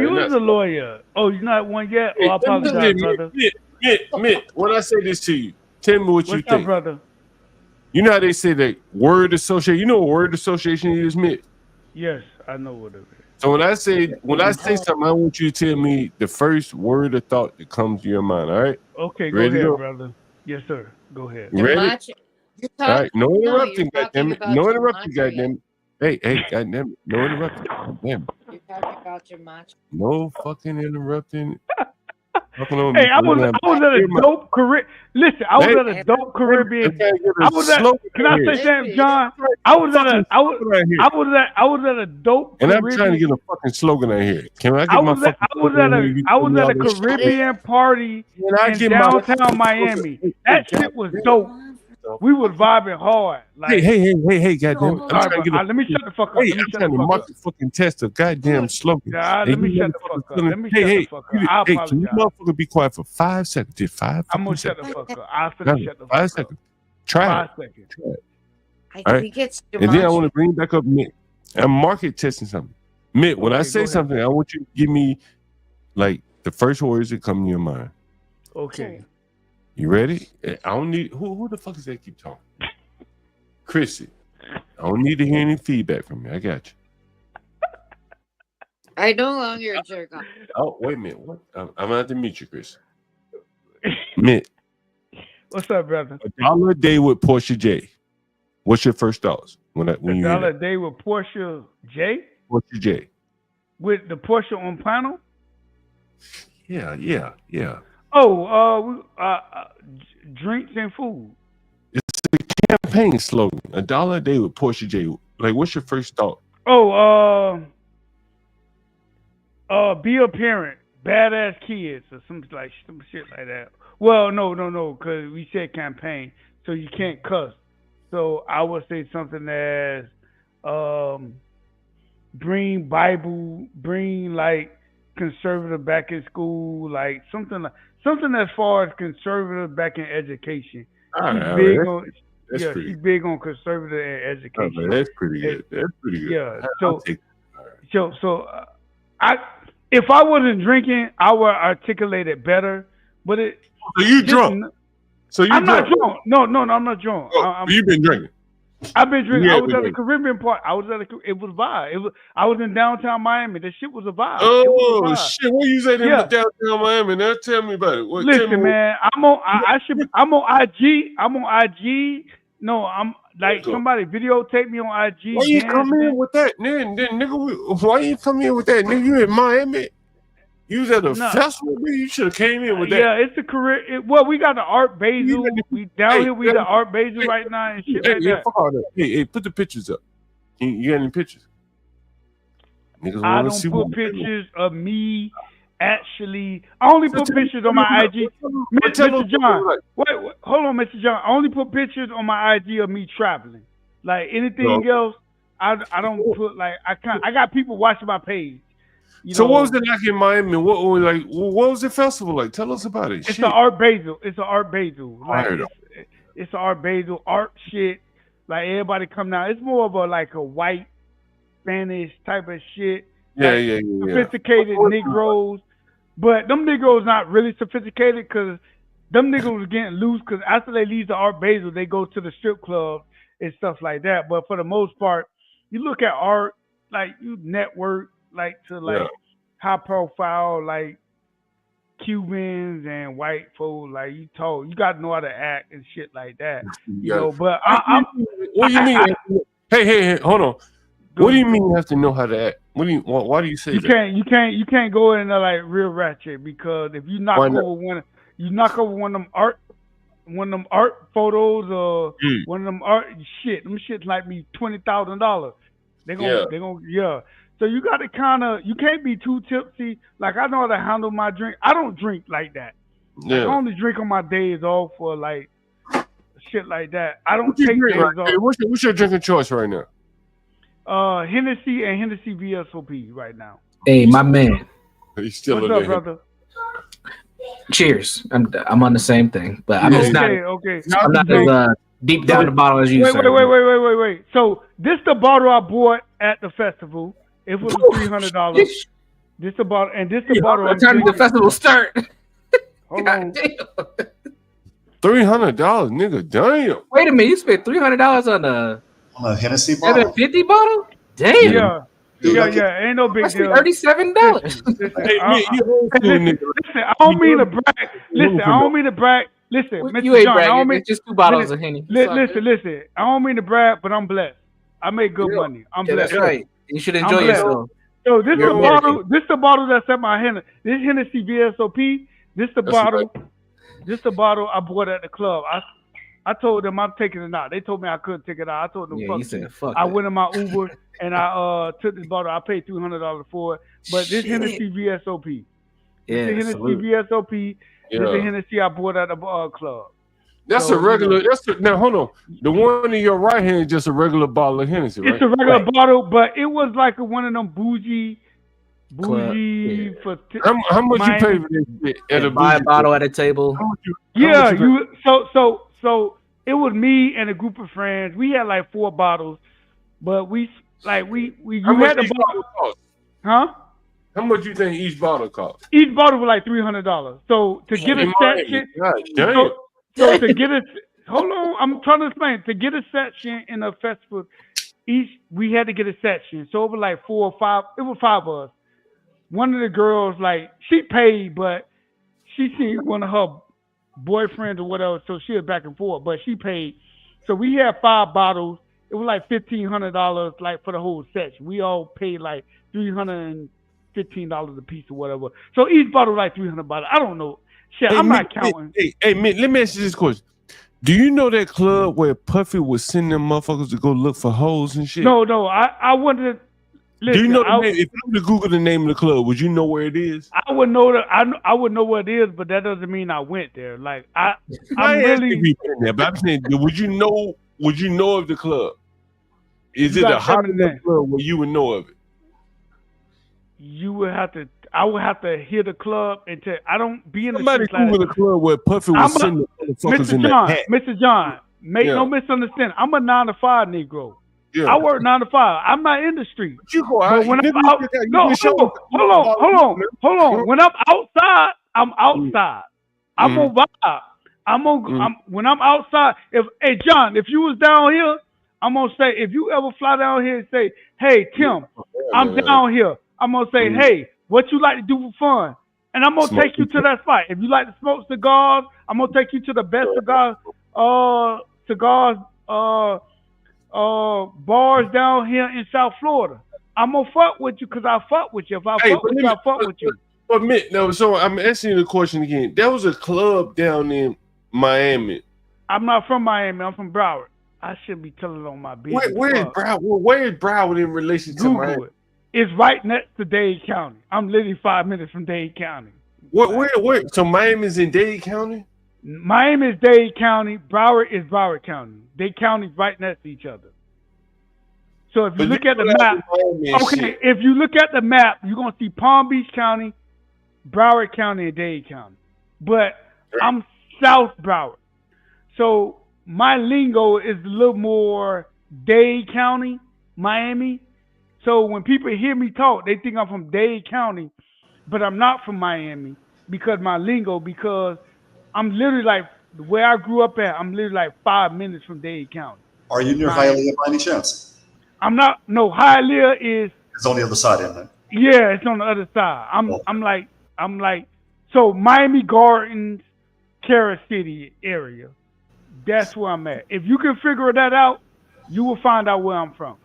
you was a lawyer. Oh, you're not one yet? Oh, I apologize, brother. Mitt, when I say this to you, tell me what you What's think. up, brother? You know how they say that word association? You know what word association is, Mitt? Yes, I know what it is. So when I say something, I want you to tell me the first word or thought that comes to your mind, all right? Okay, go ahead, brother. Yes, sir. Go ahead. You ready? All right, no interrupting, goddammit. No interrupting, goddammit. Hey, goddammit. No interrupting. Goddammit. You're talking about your matcha. No fucking interrupting. Hey, I was at a dope Caribbean. Listen, I was at a dope Caribbean. I was at. Can I say something, John? I was at a dope. And I'm Caribbean. trying to get a fucking slogan out here. Can I get my fucking? I was at a Caribbean party in downtown Miami. That shit was dope. We was vibing hard. Like, hey, goddamn! I'm trying to get let me shut the fuck up. Hey, I'm trying to mark the fucking test of goddamn slogan. Let me shut the fuck up. Let me shut the fuck up. I apologize. Can you motherfucker be quiet for 5 seconds? Just 5 I'm gonna shut the fuck up. I'll finish shut the fuck up. 5 seconds. Try 5 it. seconds. Try it. I think it's and then I want to bring back up Mitt. I'm market testing something. Mitt, when I say something, I want you to give me like the first words that come to your mind. Okay. You ready? I don't need who the fuck is that keep talking? Chrissy. I don't need to hear any feedback from you. I got you. I no longer jerk off. Oh, wait a minute. What? I'm gonna have to meet you, Chris. Mitt. What's up, brother? $1 a day with Portia J. What's your first thoughts when you hear $1 a that? day with Portia J? Portia J. With the Portia on panel? Yeah. Oh, drinks and food. It's a campaign slogan. $1 a day with Portia J. Like, what's your first thought? Oh, be a parent, badass kids, or some shit like that. Well, no, because we said campaign, so you can't cuss. So I would say something as, bring Bible, bring like conservative back in school, like something as far as conservative back in education. She's big on conservative and education. Oh, man, that's pretty good. That's pretty good. Yeah. So if I wasn't drinking, I would articulate it better. But so you drunk? I'm not drunk. No, I'm not drunk. You've been drinking. I've been drinking. I was at the Caribbean part. It was vibe. I was in downtown Miami. The shit was a vibe. Oh shit! What you say in downtown Miami? Now tell me about it. Listen, man. I'm on IG. I'm on IG. No, I'm like somebody videotape me on IG. Why you come in with that, nigga? Why you come in with that, nigga? You in Miami? You was at a festival, nigga. You should have came in with that. Yeah, it's a career. Well, we got the Art Basel. We down here. We got Art Basel right now and shit like that. Fuck all that. Hey, put the pictures up. You got any pictures? Niggas I don't put pictures of me. Actually, I only put pictures on my IG. Mr. John, wait, hold on, Mr. John. I only put pictures on my IG of me traveling. Like anything else, I don't put like I got people watching my page. So what was it like in Miami? What was the festival like? Tell us about it. It's an Art Basel. It's an Art Basel. Like it's an Art Basel art shit. Like everybody come down. It's more of a white Spanish type of shit. Yeah. Sophisticated Negroes. But them Negroes not really sophisticated because them Negroes was getting loose because after they leave the Art Basel, they go to the strip club and stuff like that. But for the most part, you look at art, like you network high profile, like Cubans and white folks, like you got to know how to act and shit like that. But what do you mean? Hey, hold on. What do you mean you have to know how to act? Why do you say that? You can't go in there like real ratchet because if you knock over one of them art one of them art photos or one of them art shit. Them shits like me $20,000. They gonna So you got to you can't be too tipsy. Like I know how to handle my drink. I don't drink like that. Yeah. I only drink on my days off for like shit like that. I don't What you take drink days right off. now? What's your drinking choice right now? Hennessy and Hennessy VSOP right now. Hey, my man. He's still What's up, brother? Cheers. I'm on the same thing, but I'm just not. Okay. I'm not as deep down the bottle as you. Wait. So this the bottle I bought at the festival. It was $300. This the bottle, and this the bottle. What time did the festival start? Hold on. $300, nigga. Damn. Wait a minute, you spent $300 on a Hennessy bottle. 750 bottle? Damn. Yeah. Ain't no big deal. $37. Listen, I don't mean to brag. Listen, Mr. You ain't John, I don't bragging. mean It's just 2 bottles of Henny. Listen. I don't mean to brag, but I'm blessed. I make good money. I'm blessed. That's right. You should enjoy yourself. So this the bottle. This the bottle that's at my hand. This Hennessy VSOP. This the bottle. This the bottle I bought at the club. I told them I'm taking it out. They told me I couldn't take it out. I told them fuck. I went in my Uber and I took this bottle. I paid $300 for it. But this Hennessy VSOP. This is Hennessy VSOP. This is Hennessy I bought at the club. That's a regular. Now hold on. The one in your right hand is just a regular bottle of Hennessy, right? It's a regular bottle, but it was like one of them bougie. For how much you pay for this shit at a buy a bottle at a table? So it was me and a group of friends. We had like 4 bottles, but we had the bottle. Cost? Huh? How much you think each bottle cost? Each bottle was like $300. So to get a section, so to get a hold on, I'm trying to explain. To get a section in a festival, we had to get a section. So it was like 4 or 5. It was 5 of us. One of the girls, like, she paid, but she seen one of her boyfriends or whatever, so she was back and forth, but she paid. So we had 5 bottles. It was like $1,500, like, for the whole section. We all paid like $315 a piece or whatever. So each bottle was like $300. I don't know. Shit, I'm not counting. Hey, man, let me ask you this question. Do you know that club where Puffy was sending them motherfuckers to go look for hoes and shit? No, I wanted to. Listen, do you know the name? If you were to Google the name of the club, would you know where it is? I would know that. I would know where it is, but that doesn't mean I went there. Like I'm really. If you've been there, but I'm saying, would you know? Would you know of the club? Is it a hot enough club where you would know of it? You would have to. I would have to hear the club and tell. I don't be in the. Somebody Google the club where Puffy was sending motherfuckers in that hat. Mr. John, make no misunderstanding. I'm a 9-to-5 Negro. Yeah. I work 9 to 5. I'm not in the street. But you go out. When I'm out, hold on. When I'm outside, I'm outside. I'm gonna vibe. When I'm outside. Hey John, if you was down here, I'm gonna say, if you ever fly down here and say, hey Tim, I'm down here. I'm gonna say, hey, what you like to do for fun? And I'm gonna take you to that spot. If you like to smoke cigars, I'm gonna take you to the best bars down here in South Florida. I'm gonna fuck with you because I fuck with you. If I fuck with you, I fuck with you. But no, so I'm asking you the question again. There was a club down in Miami. I'm not from Miami. I'm from Broward. I should be telling on my business. Where is Broward? Where is Broward in relation to Google Miami? it. It's right next to Dade County. I'm literally 5 minutes from Dade County. Where? So Miami's in Dade County? Miami is Dade County. Broward is Broward County. Dade County right next to each other. So if you look at the map, if you look at the map, you're gonna see Palm Beach County, Broward County, and Dade County. But I'm South Broward, so my lingo is a little more Dade County, Miami. So when people hear me talk, they think I'm from Dade County, but I'm not from Miami because I'm literally like where I grew up at. I'm literally like 5 minutes from Dade County. Are you near Hialeah by any chance? I'm not. No, Hialeah is. It's on the other side, isn't it? Yeah, it's on the other side. I'm like. So Miami Gardens, Carol City area. That's where I'm at. If you can figure that out, you will find out where I'm from.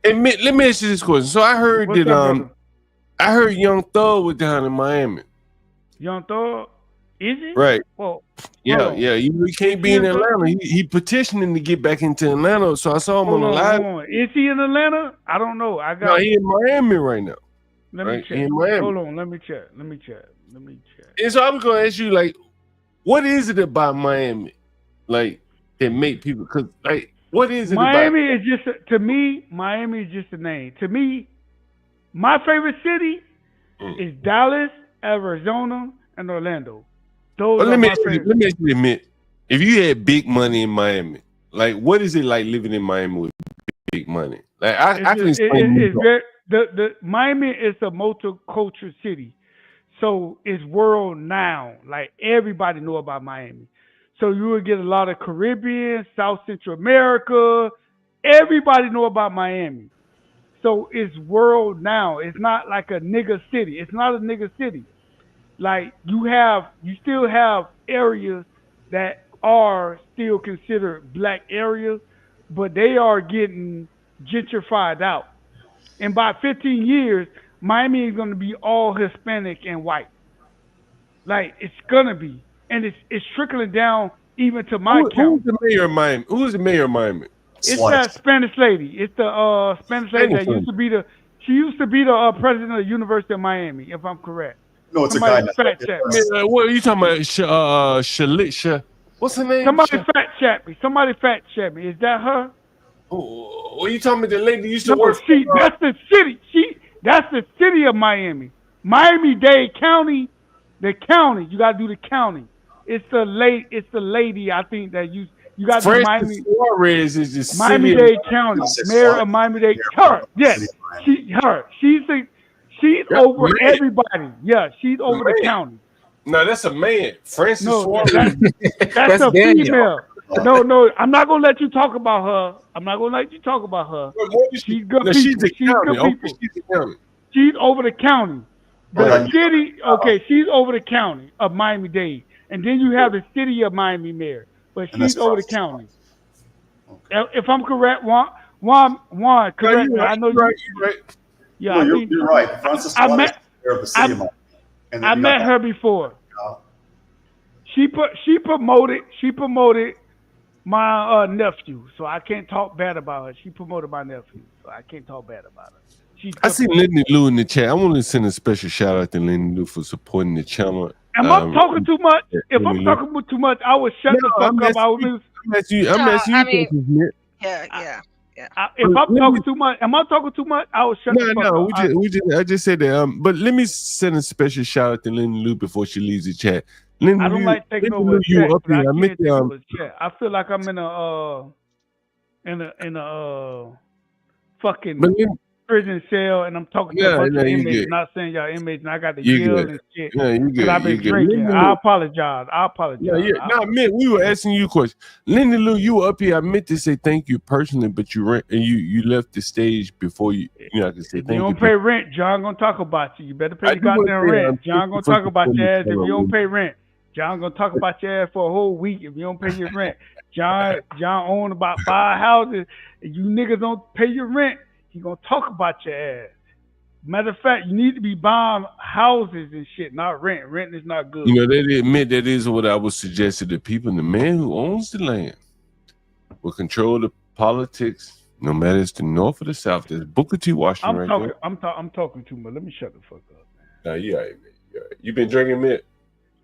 And let me ask you this question. So I heard I heard Young Thug was down in Miami. Young Thug? Is he? Right. Well, Yeah, yeah. He can't be in Atlanta. He petitioning to get back into Atlanta. So I saw him on the live. Hold on. Is he in Atlanta? I don't know. I got. No, he in Miami right now. Let me Right? check. He in Miami. Hold on. Let me check. And so I was gonna ask you, like, what is it about Miami, like, that make people? Cause, like, what is it Miami about? is just to me. Miami is just a name. To me, my favorite city is Dallas, Arizona, and Orlando. Those But are let me my ask you, favorite. let me actually admit, if you had big money in Miami, like, what is it like living in Miami with big money? Like, I can explain. New York. The Miami is a multicultural city, so it's world now. Like everybody know about Miami, so you will get a lot of Caribbean, South Central America. Everybody know about Miami, so it's world now. It's not like a nigga city. It's not a nigga city. Like you still have areas that are still considered black areas, but they are getting gentrified out. In about 15 years, Miami is going to be all Hispanic and white. Like it's gonna be, and it's trickling down even to my Who's county. the mayor of Miami? Who's the mayor of Miami? It's that Spanish lady. It's the Spanish lady that used to be the. She used to be the president of the University of Miami, if I'm correct. No, it's Somebody a guy. fact check. What are you talking about? Shalisha. What's her name? Somebody fact check me. Somebody fact check me. Is that her? What are you talking about? The lady that used to No, work. that's the city. That's the city of Miami. Miami-Dade County. The county. You gotta do the county. It's the lady. I think that you got to do Miami. Francis Suarez is the city Miami-Dade County. Mayor of Miami-Dade. Her. Yes. She's over man. everybody. Yeah, she's over the county. No, that's a man. Francis No, Suarez. that's a female. No, I'm not gonna let you talk about her. She's good people. She's the county. Good people. She's the county. She's over the county. The city, she's over the county of Miami-Dade. And then you have the city of Miami mayor. But she's over the county. Okay. If I'm correct, Juan, correct me. I know you're right. Yeah, no, you're right. Francis Suarez is mayor of the city of Miami. I met her before. She promoted my nephew, so I can't talk bad about her. She promoted my nephew, so I can't talk bad about her. I see Lenny Lou in the chat. I want to send a special shout out to Lenny Lou for supporting the channel. Am I talking too much? If I'm talking too much, I will shut the fuck up. I'm asking you. Yeah. If I'm talking too much, am I talking too much? I will shut the fuck up. I just said that. But let me send a special shout out to Lenny Lou before she leaves the chat. Lenny I don't Lou, like taking Lenny over Lou, a you chat. up But I here. can't take over a chat. I feel like I'm in a fucking prison cell, and I'm talking to a bunch of inmates. Not saying y'all inmates, and I got to yell and shit. Yeah, you good. I've been drinking. I apologize. Yeah. No, man, we were asking you a question. Lenny Lou, you were up here. I meant to say thank you personally, but you left the stage before you. I can say thank you. You don't pay rent, John gonna talk about you. You better pay your goddamn rent. John gonna talk about your ass if you don't pay rent. John gonna talk about your ass for a whole week if you don't pay your rent. John own about 5 houses. If you niggas don't pay your rent, he gonna talk about your ass. Matter of fact, you need to be buying houses and shit, not rent. Rent is not good. They admit that is what I would suggest to the people. The man who owns the land will control the politics, no matter it's the north or the south. There's Booker T. Washington there. I'm talking too much. Let me shut the fuck up. Nah, you all right, man. You been drinking, man?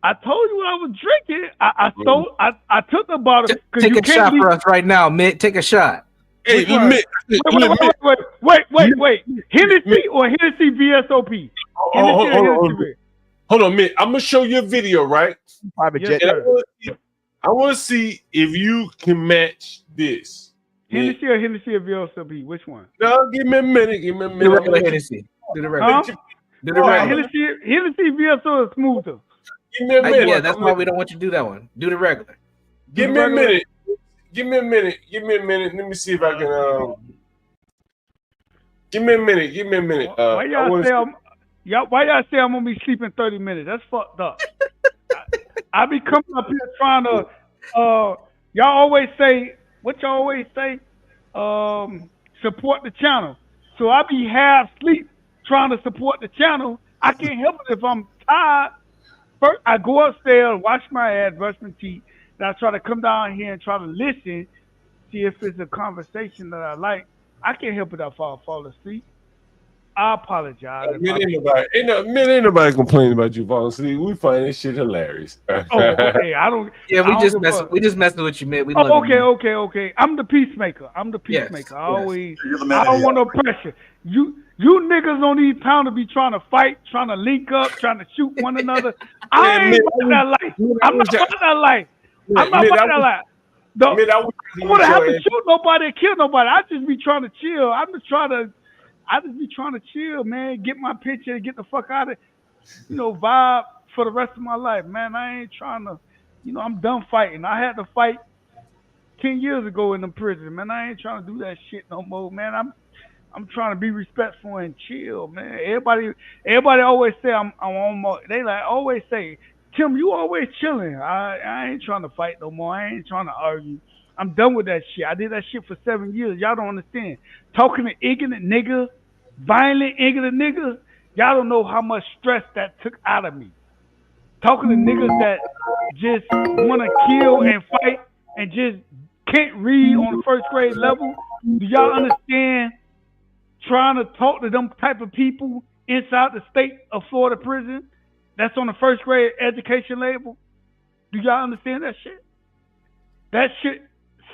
I told you what I was drinking. I took the bottle. Take a shot for us right now, Mitt. Take a shot. Hey, wait. Hennessy or Hennessy VSOP? Hold on, Mitt. I'm gonna show you a video, right? Yes, I want to see if you can match this. Hennessy or VSOP? Which one? No, give me a minute. Do the regular Hennessy. Do the regular. Do the regular. Hennessy VSO is smoother. Give me a minute. Yeah, that's why we don't want you to do that one. Do the regular. Give me a minute. Give me a minute. Let me see if I can. Give me a minute. Why y'all say I'm gonna be sleeping 30 minutes? That's fucked up. I be coming up here trying to. Y'all always say what y'all always say. Support the channel. So I be half asleep trying to support the channel. I can't help it if I'm tired. first I go upstairs, wash my ass, brush my teeth, then I try to come down here and try to listen, see if it's a conversation that I like. I can't help it if I fall asleep. I apologize. Ain't nobody complaining about you falling asleep. We find this shit hilarious. Oh, okay. I don't. Yeah, I don't give a fuck. messing with you, man. We Oh, love you, okay, man. okay. I'm the peacemaker. Yes, I always. You're the man I of don't the want no hour. pressure. You niggas don't need time to be trying to fight, trying to link up, trying to shoot one another. I ain't about that life. I'm not about that life. I'm not about that life. I wouldn't have to shoot nobody or kill nobody. I just be trying to chill. I just be trying to chill, man. Get my picture and get the fuck out of, vibe for the rest of my life, man. I ain't trying to, I'm done fighting. I had to fight 10 years ago in the prison, man. I ain't trying to do that shit no more, man. I'm trying to be respectful and chill, man. Everybody always say I'm almost. They always say, Tim, you always chilling. I ain't trying to fight no more. I ain't trying to argue. I'm done with that shit. I did that shit for 7 years. Y'all don't understand. Talking to ignorant niggas, violent ignorant niggas, y'all don't know how much stress that took out of me. Talking to niggas that just want to kill and fight and just can't read on the first grade level. Do y'all understand trying to talk to them type of people inside the state of Florida prison that's on the first grade education level? Do y'all understand that shit? That shit,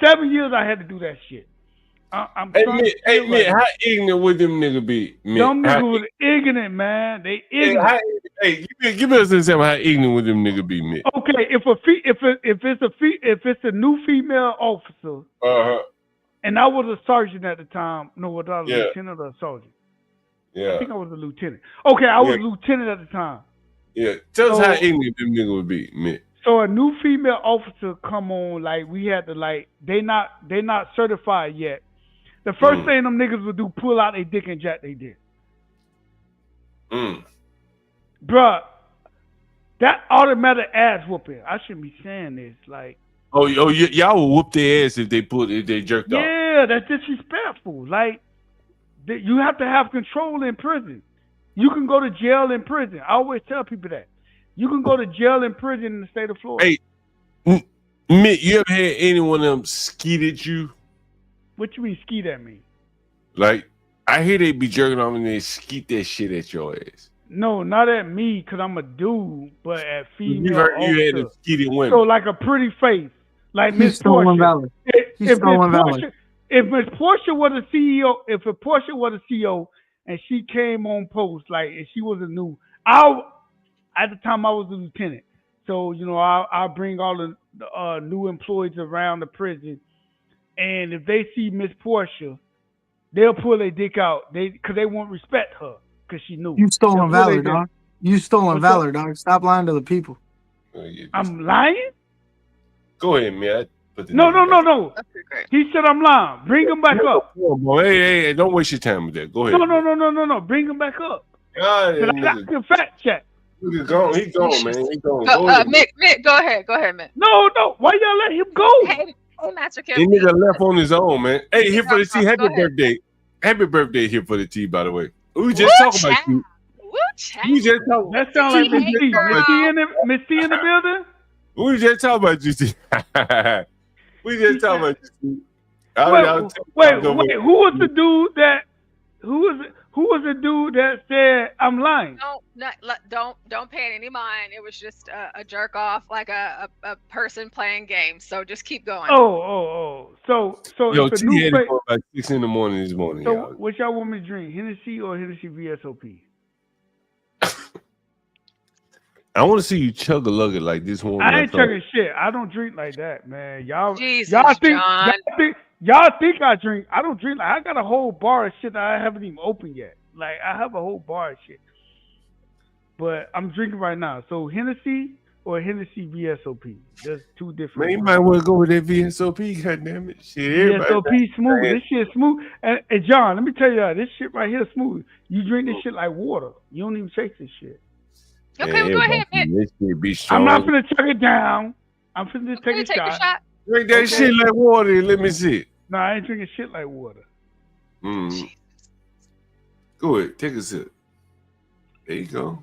7 years I had to do that shit. I'm trying Hey, man, how ignorant would them niggas be? Them niggas was ignorant, man. They ignorant. Give me an example how ignorant would them niggas be, man. Okay, if it's a new female officer, and I was a sergeant at the time. No, was I a lieutenant or a sergeant? Yeah. I think I was a lieutenant. Okay, I was a lieutenant at the time. Yeah. Tell us how ignorant them niggas would be, man. So a new female officer come on, like we had to they not certified yet. The first thing them niggas would do, pull out their dick and jack they dick. Bruh, that automatic ass whooping. I shouldn't be saying this. Y'all will whoop their ass if they jerked off. Yeah, that's disrespectful. You have to have control in prison. You can go to jail in prison. I always tell people that. You can go to jail in prison in the state of Florida. Hey, Mick, you ever had any one of them skeet at you? What you mean skeet at me? Like, I hear they be jerking off and they skeet that shit at your ass. No, not at me, because I'm a dude, but at female You had to skeet at women. So like a pretty face. Like Miss Portia. If Miss Portia was a CEO, if a Portia was a CEO and she came on post, and she was a new, at the time I was a lieutenant. So, I'll bring all the new employees around the prison. And if they see Miss Portia, they'll pull their dick out. Because they won't respect her because she knew. You stolen valor, dog. You stolen valor, dog. Stop lying to the people. I'm lying? Go ahead, man. No. He said I'm lying. Bring him back up. Hey, don't waste your time with that. Go ahead. No. Bring him back up. I got the fact check. He gone, man. He gone. Mick, go ahead, Mick. No. Why y'all let him go? Hey, Master Kim. This nigga left on his own, man. Hey, here for the tea. Happy birthday. Happy birthday here for the tea, by the way. We just talking about you. We just talking. That sounds like Miss T. Miss T in the building? We just talking about you, T. We just talking about you, T. Wait. Who was the dude that? Who was the dude that said I'm lying? Don't pay it any mind. It was just a jerk off, like a person playing games. So just keep going. So yo, it's a T new had it for about 6 in the morning this morning. So y'all. what y'all want me to drink? Hennessy or Hennessy VSOP? I want to see you chug a lug it like this one. I ain't chugging shit. I don't drink like that, man. Y'all think John. y'all think I drink. I don't drink. I got a whole bar of shit that I haven't even opened yet. I have a whole bar of shit. But I'm drinking right now. So Hennessy or Hennessy VSOP. There's two different. Man, you might want to go with that VSOP. Goddamn it, shit. VSOP smooth. This shit smooth. And John, let me tell you, this shit right here smooth. You drink this shit like water. You don't even chase this shit. Okay, go ahead, man. This shit be strong. I'm not gonna chug it down. I'm finna take a shot. Drink that shit like water. Let me see. No, I ain't drinking shit like water. Go ahead, take a sip. There you go.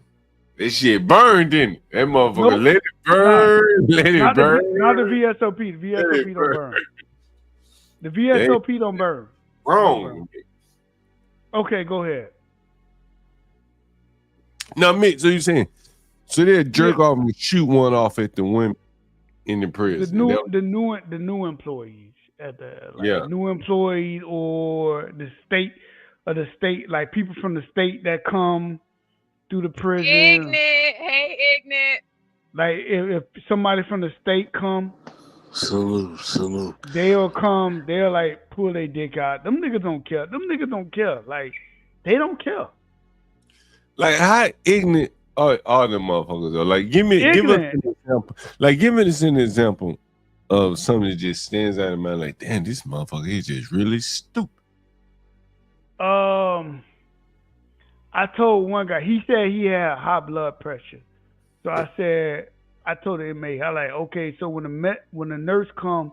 This shit burned, didn't it? That motherfucker Nope. let it burn. Let it Not burn. not the VSOP. The VSOP don't burn. The VSOP don't burn. Wrong. Okay, go ahead. Now, Mick, so you saying, so they'll jerk off and shoot one off at the women in the prison. The new employees at the new employees or the state like people from the state that come through the prison. Ignorant. Hey, ignorant. Like if somebody from the state come, salute. They'll come. They'll like pull their dick out. Them niggas don't care. Like they don't care. Like how ignorant are them motherfuckers? Though? Like give us an example. Like give us an example of something that just stands out in my mind. Like damn, this motherfucker is just really stupid. I told one guy. He said he had high blood pressure. So I told the inmate, I like, okay, so when the nurse come,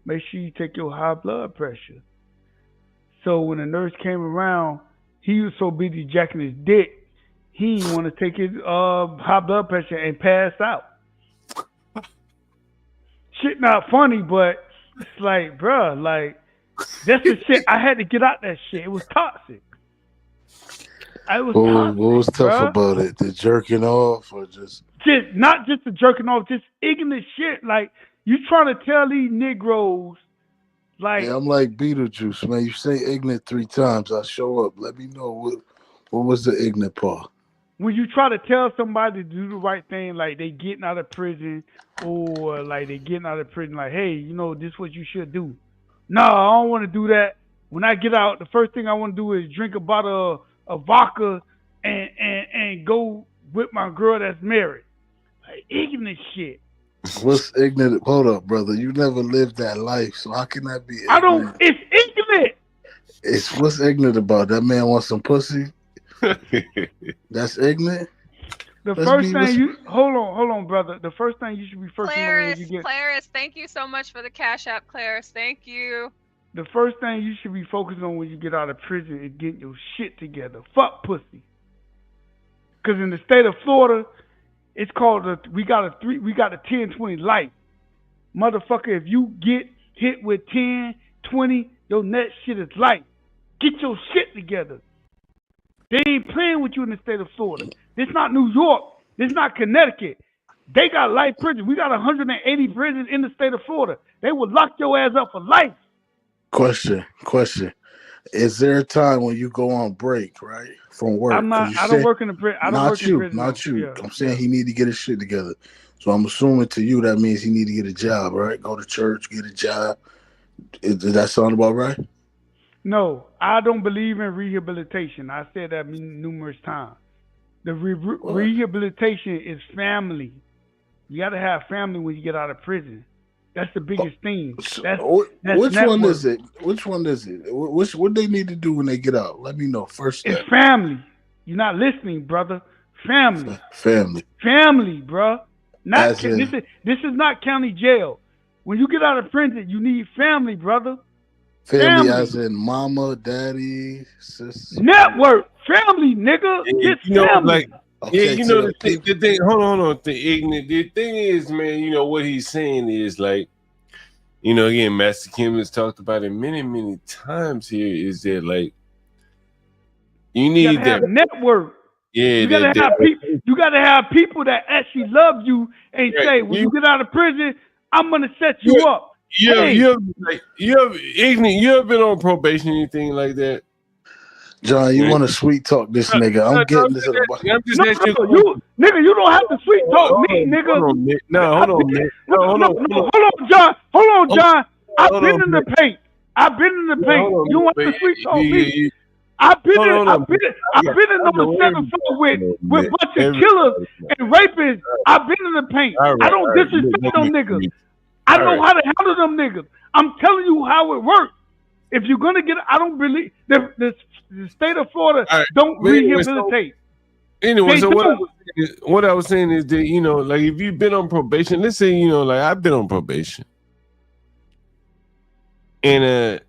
make sure you take your high blood pressure. So when the nurse came around, he was so busy jacking his dick, he didn't want to take his high blood pressure and pass out. Shit not funny, but it's like, bruh, like, that's the shit. I had to get out that shit. It was toxic. What was tough about it? The jerking off or just not just the jerking off, just ignorant shit. Like you trying to tell these Negroes, like I'm like Beetlejuice, man. You say ignorant 3 times, I show up. Let me know what was the ignorant part. When you try to tell somebody to do the right thing, like they getting out of prison, or like they getting out of prison, like, hey, you know, this is what you should do. No, I don't want to do that. When I get out, the first thing I want to do is drink a bottle of vodka and go with my girl that's married. Like ignorant shit. What's ignorant? Hold up, brother. You never lived that life, so how can that be ignorant? It's ignorant. It's what's ignorant about that man wants some pussy. That's ignorant. Hold on, brother. The first thing you should be focusing on when you get Clarice, thank you so much for the Cash App, Clarice. Thank you. The first thing you should be focused on when you get out of prison is getting your shit together. Fuck pussy. Because in the state of Florida, it's called we got a 10-20 life. Motherfucker, if you get hit with 10, 20, your next shit is life. Get your shit together. They ain't playing with you in the state of Florida. This not New York. This not Connecticut. They got life prison. We got 180 prisons in the state of Florida. They will lock your ass up for life. Question. Is there a time when you go on break, right, from work? I don't work in the prison. Not you. Yeah. I'm saying he need to get his shit together. So I'm assuming to you that means he need to get a job, right? Go to church, get a job. Does that sound about right? No, I don't believe in rehabilitation. I said that numerous times. The rehabilitation is family. You got to have family when you get out of prison. That's the biggest thing. Which one is it? What they need to do when they get out? Let me know first. It's family. You're not listening, brother. Family, bro. This is not county jail. When you get out of prison, you need family, brother. Family as in mama, daddy, sister. Network, family, nigga. It's family. The thing. Hold on. The thing is, man. You know what he's saying is like, you know, again, Master Kim has talked about it many times here. Is that like, you need that network. Yeah, you gotta have people. You gotta have people that actually love you and say, when you get out of prison, I'm gonna set you up. You ever been on probation or anything like that? John, you want to sweet talk this nigga? I'm getting this. Nigga, you don't have to sweet talk me, nigga. Hold on, John. I've been in the paint. You want to sweet talk me? I've been in number 7 floor with bunch of killers and rapists. I've been in the paint. I don't disrespect them niggas. I know how to handle them niggas. I'm telling you how it works. If you're gonna get, I don't believe the state of Florida don't rehabilitate. Anyway, so what I was saying is that, you know, like if you've been on probation, let's say, you know, like I've been on probation, and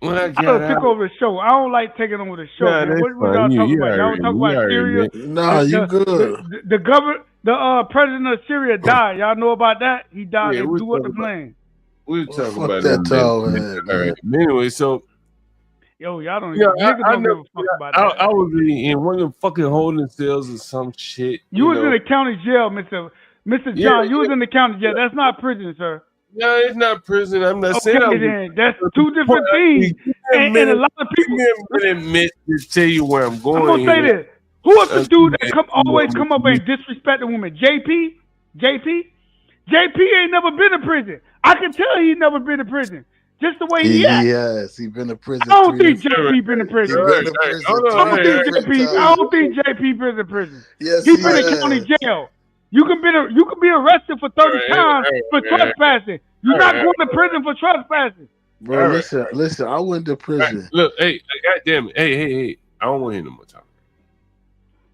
When I I got gotta take out, over the show. I don't like taking over the show, nah, man. that's What y'all fine. talking You about? Y'all already, talk you about already, Syria. man. Nah, you good. The president of Syria died. Y'all know about that? He died. Yeah, They we'll blew up talk the about. plane. We'll Well, talk fuck about it that in a tall minute. head, All man. right. But anyway, so Yo, y'all don't. yeah, Niggas I don't never. give a fuck about I that. was in one of them fucking holding cells or some shit. You was in know. the county jail, Mr. Yeah, John. You was in the county jail. That's not prison, sir. No, it's not prison. I'm not Okay, saying I was. then. That's two different things. And a lot of people. Give me a minute to tell you where I'm I'm going gonna say here. this. Who was the dude that always come up and disrespect the woman? JP? JP ain't never been in prison. I can tell he never been in prison. Just the way he acts. Yes, he been in prison. I don't 3 think JP been in He prison. been in prison I don't 3 think different JP. I times. don't think JP been in prison. Yes, He he been in county has. jail. You can be arrested for 30 times for trespassing. You're not going to prison for trespassing. Bro, listen. I went to prison. Look, hey, goddamn it, hey, I don't want to hear no more talking.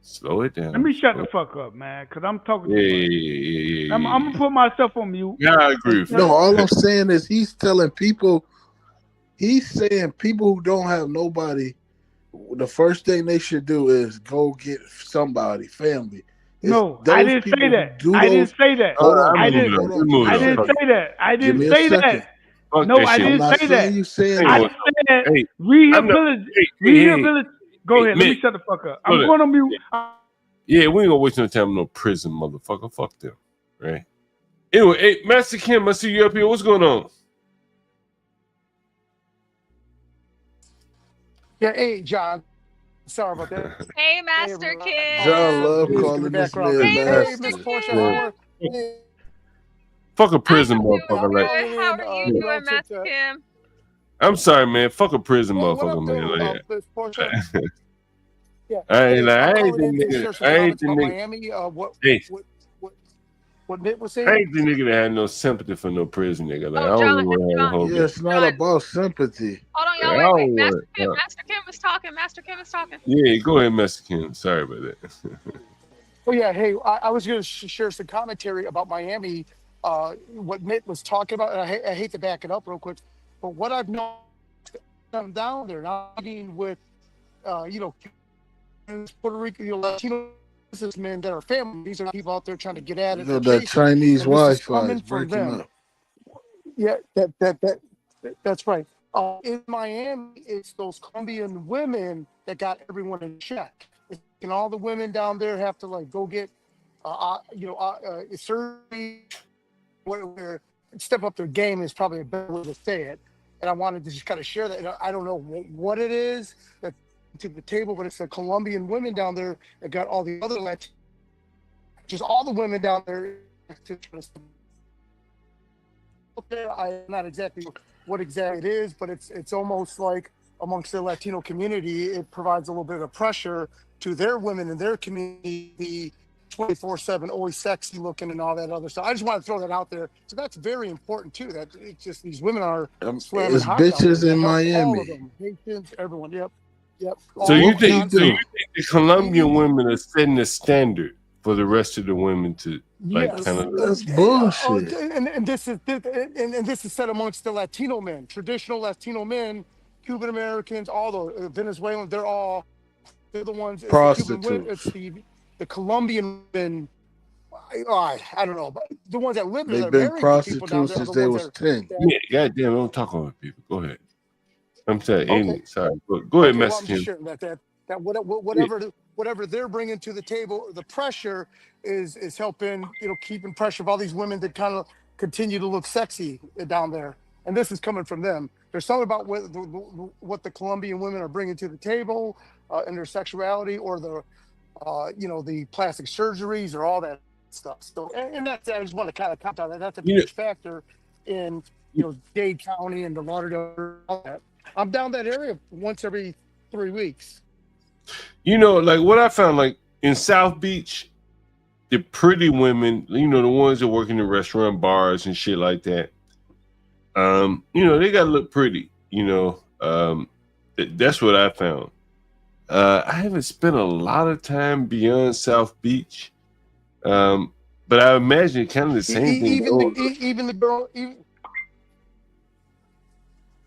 Slow it down. Let me shut the fuck up, man, because I'm talking Yeah, too much. yeah. I'm gonna put myself on mute. Yeah, I agree with you. No, all I'm saying is he's telling people. He's saying people who don't have nobody, the first thing they should do is go get somebody, family. No, I didn't say that. I didn't say that. Hold on, I didn't say that. I didn't say that. No, I didn't say that. You saying I said rehabilitate. Go ahead. Let me shut the fuck up. I'm going to mute. Yeah, we ain't gonna waste no time on no prison, motherfucker. Fuck them, right? Anyway, hey, Master Kim, I see you up here. What's going on? Yeah, hey, John. Sorry about that. Hey, Master Kim. John love calling this man Hey, Miss master. Portia, how are you? Fuck a prison motherfucker. Like, How are you doing, Master Kim? I'm sorry, man. Fuck a prison motherfucker, man. Like, Miss Portia? Yeah. I ain't like, I ain't calling the in to nigga. share some I ain't comments the about nigga. Miami. Hey, What Nick was saying? I ain't the nigga that had no sympathy for no prison nigga. Like, I don't John, really want to hold Yeah, it's not about sympathy. Hold on, Yeah, y'all. I Wait. don't Master Kim was talking. Master Kim is talking. Yeah, go ahead, Master Kim. Sorry about that. Oh yeah, hey, I was going to share some commentary about Miami. What Mitt was talking about. And I hate to back it up real quick, but what I've noticed I'm down there, not meeting with, Puerto Rican, Latino businessmen that are family. These are people out there trying to get at it. You know, that Chinese And this is Wi-Fi coming is from breaking them. up. Yeah, that's right. In Miami, it's those Colombian women that got everyone in check. And all the women down there have to like go get, surgery, where step up their game is probably a better way to say it. And I wanted to just kind of share that. And I don't know what it is that to the table, but it's the Colombian women down there that got all the other Latinos, just all the women down there. I'm not exactly what exactly it is, but it's almost like amongst the Latino community, it provides a little bit of pressure to their women in their community, 24/7, always sexy looking and all that other stuff. I just want to throw that out there. So that's very important too. That it's just these women are slamming It's hot down bitches there. in All Miami. of them, Haitians, everyone. Yep. So All you of think them. the Colombian women are setting the standard for the rest of the women to like Yes. kind of? That's bullshit. And this is said amongst the Latino men, traditional Latino men, Cuban Americans, all the Venezuelans. They're the ones. It's the Cuban women, it's the Colombian women. I don't know, but the ones that live there, They've that been married the people down prostitutes there, are since the they ones was that 10. Yeah, goddamn, don't talk over people. Go ahead. I'm saying, Okay. Sorry, go ahead, Okay, well, I'm Mexican. just sharing that whatever they're bringing to the table, the pressure is helping, keeping pressure of all these women that kind of continue to look sexy down there. And this is coming from them. There's something about what the Colombian women are bringing to the table in their sexuality, or the plastic surgeries or all that stuff. So, and that's, I just want to kind of comment on that. That's a huge factor in, Dade County and the Lauderdale, all that. I'm down that area once every 3 weeks. Like what I found, like in South Beach, the pretty women, the ones that work in the restaurant, bars, and shit like that. They gotta look pretty. That's what I found. I haven't spent a lot of time beyond South Beach, but I imagine kind of the same thing. Even the girl.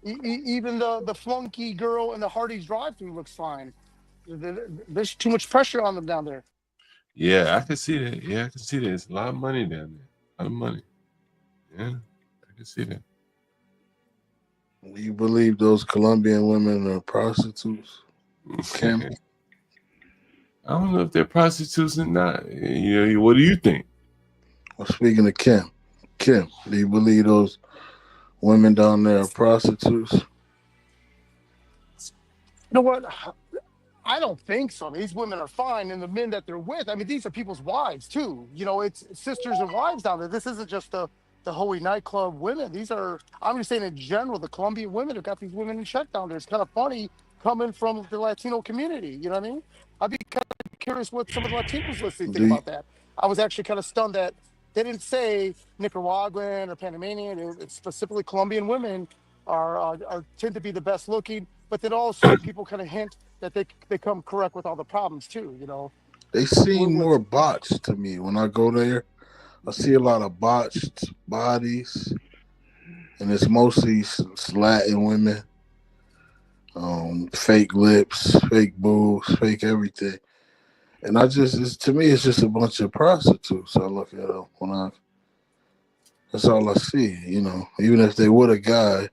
Even the flunky girl in the Hardee's drive-thru looks fine. There's too much pressure on them down there. Yeah, I can see that. Yeah, I can see that. It's a lot of money down there. A lot of money. Yeah, I can see that. Do you believe those Colombian women are prostitutes? Kim? I don't know if they're prostitutes or not. You know, what do you think? Well, speaking of Kim, do you believe those women down there are prostitutes? You know what? I don't think so. These women are fine, and the men that they're with, I mean, these are people's wives too. You know, it's sisters and wives down there. This isn't just the Hoey nightclub women. These are, I'm just saying in general, the Colombian women have got these women in check down there. It's kind of funny coming from the Latino community. You know what I mean? I'd be kind of curious what some of the Latinos listening think about that. I was actually kind of stunned that they didn't say Nicaraguan or Panamanian. It's specifically Colombian women are tend to be the best looking, but then also people kind of hint that they come correct with all the problems too. You know, They seem more botched to me when I go there. I see a lot of botched bodies, and it's mostly Latin women. Fake lips, fake boobs, fake everything. And to me, it's just a bunch of prostitutes. I look at them that's all I see, you know. Even if they with a guy,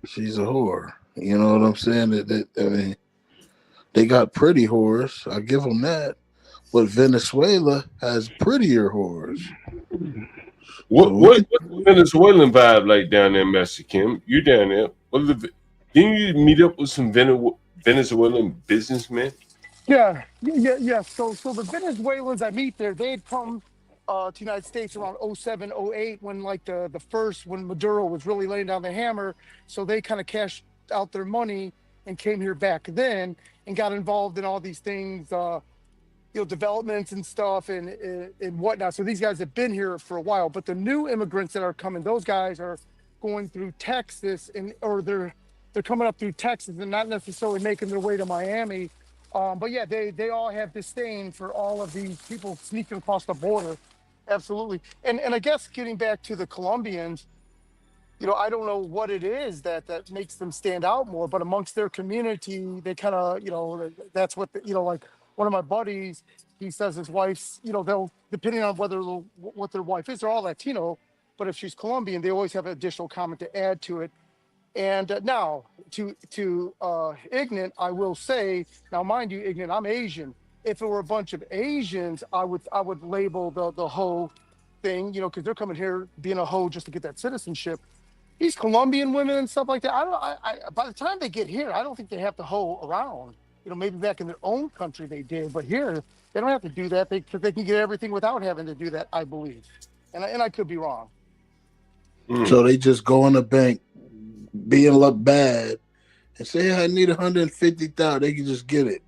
she's a whore. You know what I'm saying? I mean, they got pretty whores. I give them that. But Venezuela has prettier whores. What's the Venezuelan vibe like down there, Master Kim? You down there? Didn't you meet up with some Venezuelan businessmen? Yeah. So the Venezuelans I meet there, they had come to the United States around 07, 08 when when Maduro was really laying down the hammer. So they kind of cashed out their money and came here back then and got involved in all these things, developments and stuff and whatnot. So these guys have been here for a while, but the new immigrants that are coming, those guys are going through Texas or they're coming up through Texas and not necessarily making their way to Miami. But yeah, they all have disdain for all of these people sneaking across the border. Absolutely. And I guess getting back to the Colombians, I don't know what it is that makes them stand out more, but amongst their community, they kind of, that's what, like one of my buddies, he says his wife's, they'll, depending on what their wife is, they're all Latino, but if she's Colombian, they always have an additional comment to add to it. And now to Ignorant, I will say, now mind you, Ignorant, I'm Asian. If it were a bunch of Asians, I would label the hoe thing, because they're coming here being a hoe just to get that citizenship. These Colombian women and stuff like that, I by the time they get here, I don't think they have to hoe around. Maybe back in their own country they did, but here they don't have to do that. They can get everything without having to do that, I believe. And I could be wrong. So they just go in the bank, being look bad, and say, "I need 150,000." They can just get it.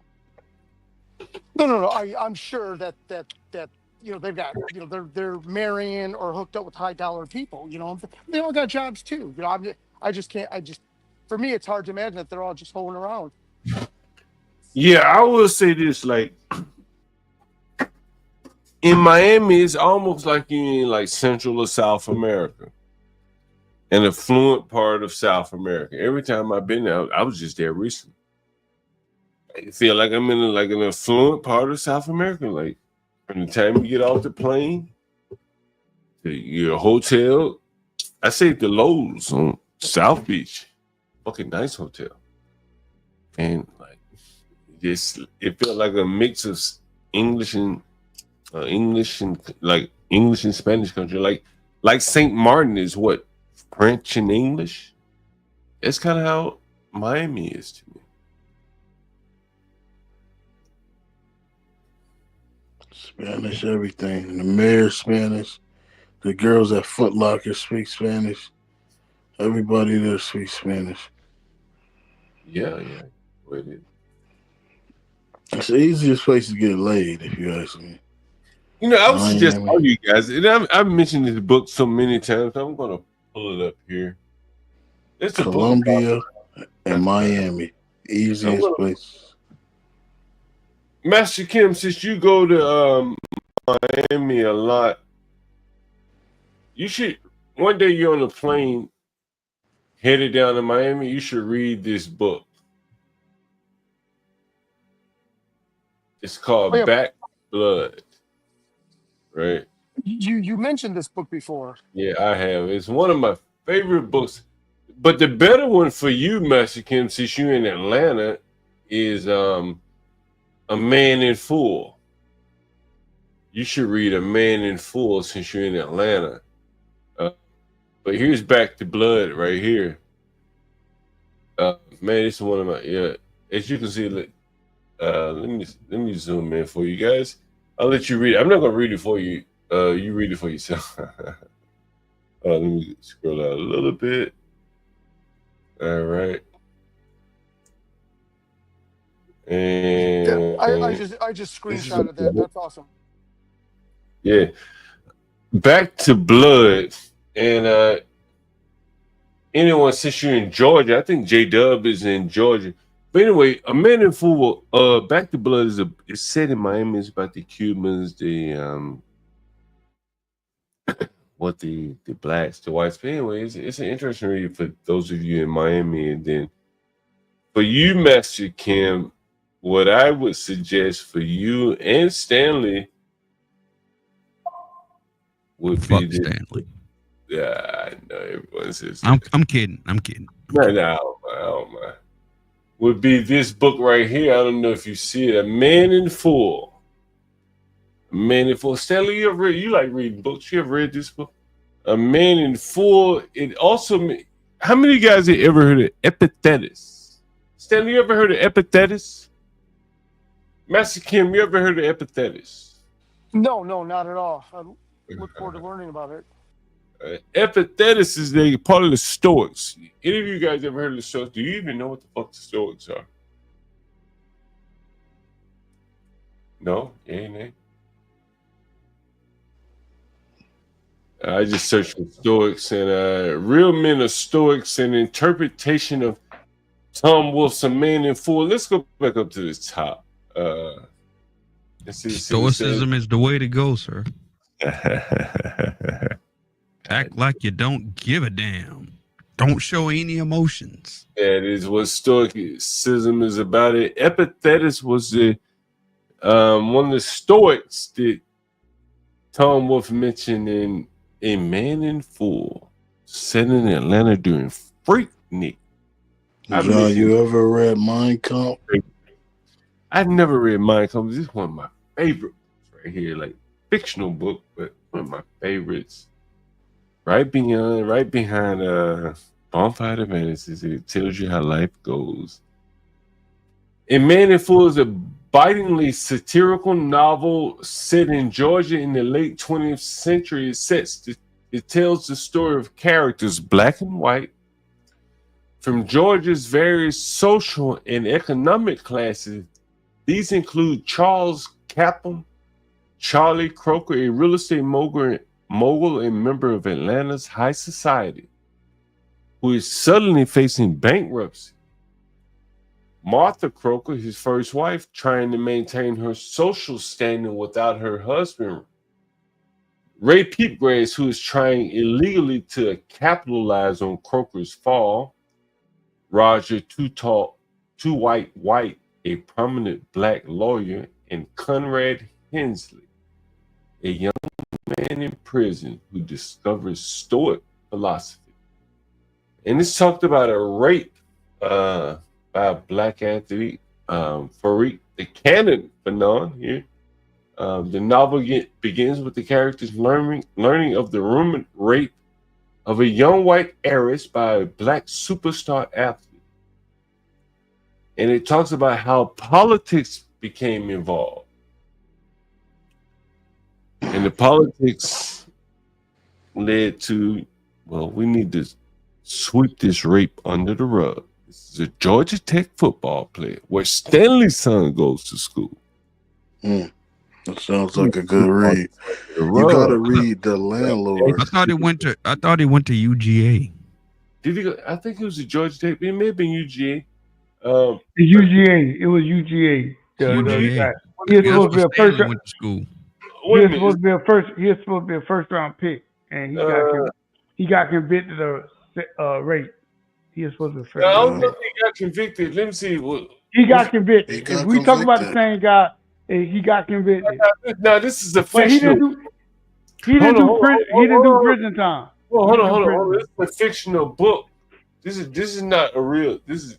No. I'm sure that they've got they're marrying or hooked up with high dollar people. They all got jobs too. I just can't. For me, it's hard to imagine that they're all just hoeing around. Yeah, I will say this: like in Miami, it's almost like you're in like Central or South America. An affluent part of South America. Every time I've been there, I was just there recently. I feel like I'm in an affluent part of South America. Like from the time you get off the plane to your hotel, I stayed at the Lowe's on South Beach. Fucking nice hotel. And like it felt like a mix of English and Spanish country. Like St. Martin is what? French and English. It's kind of how Miami is to me. Spanish, everything. The mayor's Spanish. The girls at Foot Locker speak Spanish. Everybody there speaks Spanish. Yeah. Well, it is. It's the easiest place to get laid, if you ask me. I was just telling you guys, and I've mentioned this book so many times. I'm gonna pull it up here. It's Colombia and Miami, easiest place. Master Kim, since you go to Miami a lot, you should one day you're on a plane. headed down to Miami, you should read this book. It's called Back Blood. Right? You mentioned this book before. Yeah, I have. It's one of my favorite books. But the better one for you, Mexican, since you're in Atlanta, is A Man in Full. You should read A Man in Full since you're in Atlanta. But here's Back to Blood right here. Man, this is one of my, as you can see, let me zoom in for you guys. I'll let you read it. I'm not gonna read it for you. You read it for yourself. Let me scroll out a little bit. All right. And I just screenshotted that. That's awesome. Yeah. Back to Blood. And anyone, since you're in Georgia, I think J-Dub is in Georgia. But anyway, A Man in Full, Back to Blood is set in Miami. It's about the Cubans, the the blacks, the whites. But anyway, it's an interesting read for those of you in Miami. And then for you, Master Kim, what I would suggest for you and Stanley would be Stanley. Yeah, I know everyone says I'm kidding. I'm kidding. No, would be this book right here. I don't know if you see it. A Man in Full. A Man in Full. Stanley, you like reading books? You ever read this book? A Man in Full. It also, how many of you guys have ever heard of Epictetus? Stanley, you ever heard of Epictetus? Master Kim, you ever heard of Epictetus? No, not at all. I look forward to learning about it. Epictetus is part of the Stoics. Any of you guys ever heard of the Stoics? Do you even know what the fuck the Stoics are? No? Yeah. I just searched for Stoics, and Real Men are Stoics, an interpretation of Tom Wolfe's A Man in Full. Let's go back up to the top. Stoicism is the way to go, sir. Act like you don't give a damn. Don't show any emotions. That is what Stoicism is about. It. Epictetus was one of the Stoics that Tom Wolfe mentioned in A Man in Full, set in Atlanta during Freaknik. John, you ever read Mein Kampf? I've never read Mein Kampf. This is one of my favorite books right here. Like fictional book, but one of my favorites. Right behind Bonfire of Vanities, it tells you how life goes. A Man in Full is a bitingly satirical novel set in Georgia in the late 20th century. It tells the story of characters, black and white, from Georgia's various social and economic classes. These include Charles Capon, Charlie Croker, a real estate mogul and member of Atlanta's high society, who is suddenly facing bankruptcy. Martha Croker, his first wife, trying to maintain her social standing without her husband. Ray Peepgrass, who is trying illegally to capitalize on Croker's fall. Roger Too White, a prominent black lawyer, and Conrad Hensley, a young man in prison who discovers Stoic philosophy. And it's talked about a rape by a black athlete, Farik the Cannon Fanon here. The novel begins with the characters learning of the rumored rape of a young white heiress by a black superstar athlete. And it talks about how politics became involved. And the politics led to, well, we need to sweep this rape under the rug. This is a Georgia Tech football player where Stanley's son goes to school. That sounds like a good read. You gotta read The Landlord. I thought he went to UGA. Did he go? I think it was a Georgia Tech. It may have been UGA. The UGA. It was UGA. UGA. He was supposed to be a first round. Went to school. He was supposed to be a first round pick, and he got convicted of rape. He is supposed to be I don't first. know if he got convicted. Let me see. What He got convicted. He got If we talk about the convicted. same guy, he got convicted. Now this is a But he didn't fictional. do. He didn't do prison. He didn't do prison time. Hold on. This is a fictional book. This is not a real. This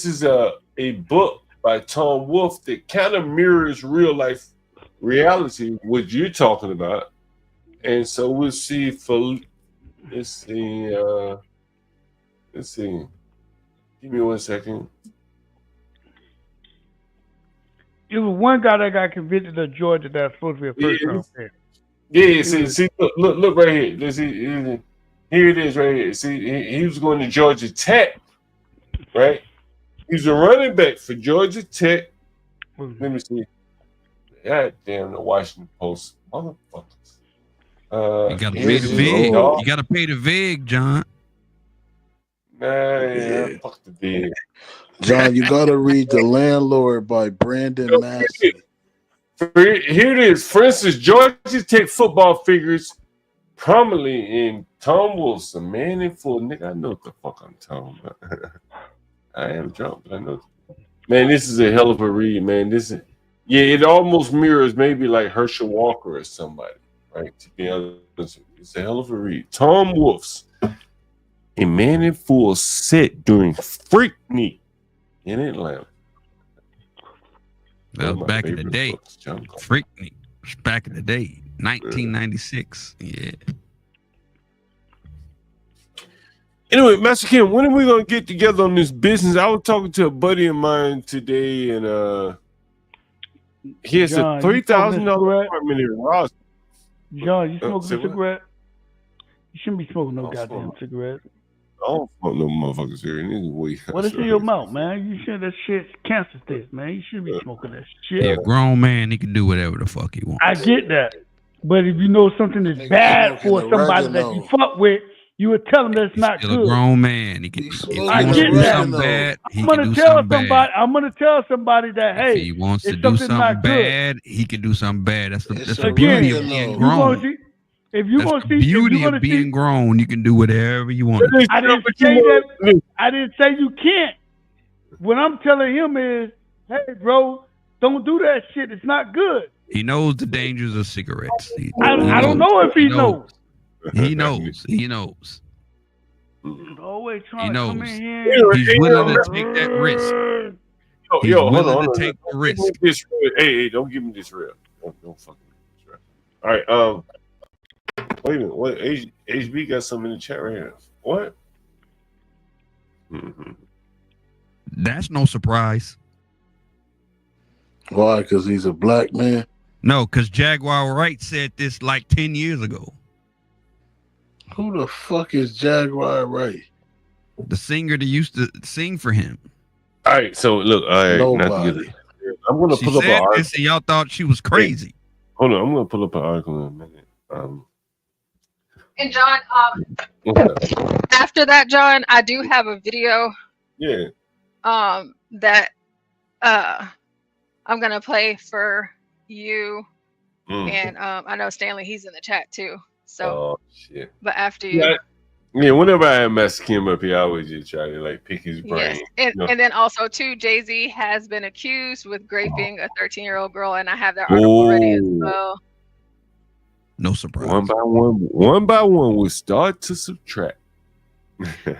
is a book by Tom Wolfe that kind of mirrors real life reality, what you're talking about. And so we'll see. Let's see. Give me 1 second. It was one guy that got convicted of Georgia that's supposed to be a first round pick. Yeah, see, look right here. Let's see, here it is right here. See, he was going to Georgia Tech, right? He's a running back for Georgia Tech. Let me see. God damn, the Washington Post, motherfuckers. You gotta pay the VIG. You gotta pay the VIG, John. Yeah, fuck the VIG. John, you gotta read The Landlord by Brandon Massey. Here it is. For instance, Georgia Tech football figures prominently in Tom Wolfe's A Man in Full. Nigga, I know what the fuck I'm talking about. I am drunk, but I know. Man, this is a hell of a read, man. It almost mirrors maybe like Herschel Walker or somebody, right? To be honest, it's a hell of a read. Tom Wolfe's A Man in Full set during Freaknik in Atlanta. That was back in the day. Freaknik was back in the day. 1996. Yeah. Anyway, Master Kim, when are we gonna get together on this business? I was talking to a buddy of mine today, and he has a $3,000 apartment in Ross. John, you smoking a cigarette? You shouldn't be smoking no goddamn cigarette. I don't smoke no motherfuckers here. Anyway, What is in your mouth, man? You should that shit's cancer test, man. You shouldn't be smoking that shit. Yeah, grown man, he can do whatever the fuck he wants. I get that. But if you know something is bad for somebody that you fuck with, you would tell them that's not Still good. a grown man. He can, if he I wants to get do that. something bad, he I'm can gonna do tell something somebody. bad. I'm gonna tell somebody that hey, If he wants to it's do something something not good. bad, he can do something bad. That's the Again, beauty of being you gonna grown. see, if you That's gonna the see, beauty if you of gonna being see, grown. You can do whatever you want. I didn't say that. I didn't say you can't. What I'm telling him is, hey, bro, don't do that shit. It's not good. He knows the dangers of cigarettes. I don't know if he knows. He knows. He knows. He's always trying He to come knows. in here. He's willing to take that risk. He's willing to take the risk. Hey, don't give me this real. Don't fucking give me this real. All right. Wait a minute. What? HB got something in the chat right here. What? Mm-hmm. That's no surprise. Why? Because he's a black man? No, because Jaguar Wright said this like 10 years ago. Who the fuck is Jaguar Wright? The singer that used to sing for him. All right. So look. All right. Nobody. I'm gonna She pull up an said article. this and y'all thought she was crazy. Hold on. I'm gonna pull up an article in a minute. And John, after that, John, I do have a video. Yeah. That I'm gonna play for you, and I know Stanley, he's in the chat too. So, oh shit. But after you, yeah. Whenever I have Master Kim up here, I always just try to like pick his brain. yes, and then also too, Jay-Z has been accused with raping a 13-year-old girl, and I have that article ready as well. No surprise. One by one, we start to subtract.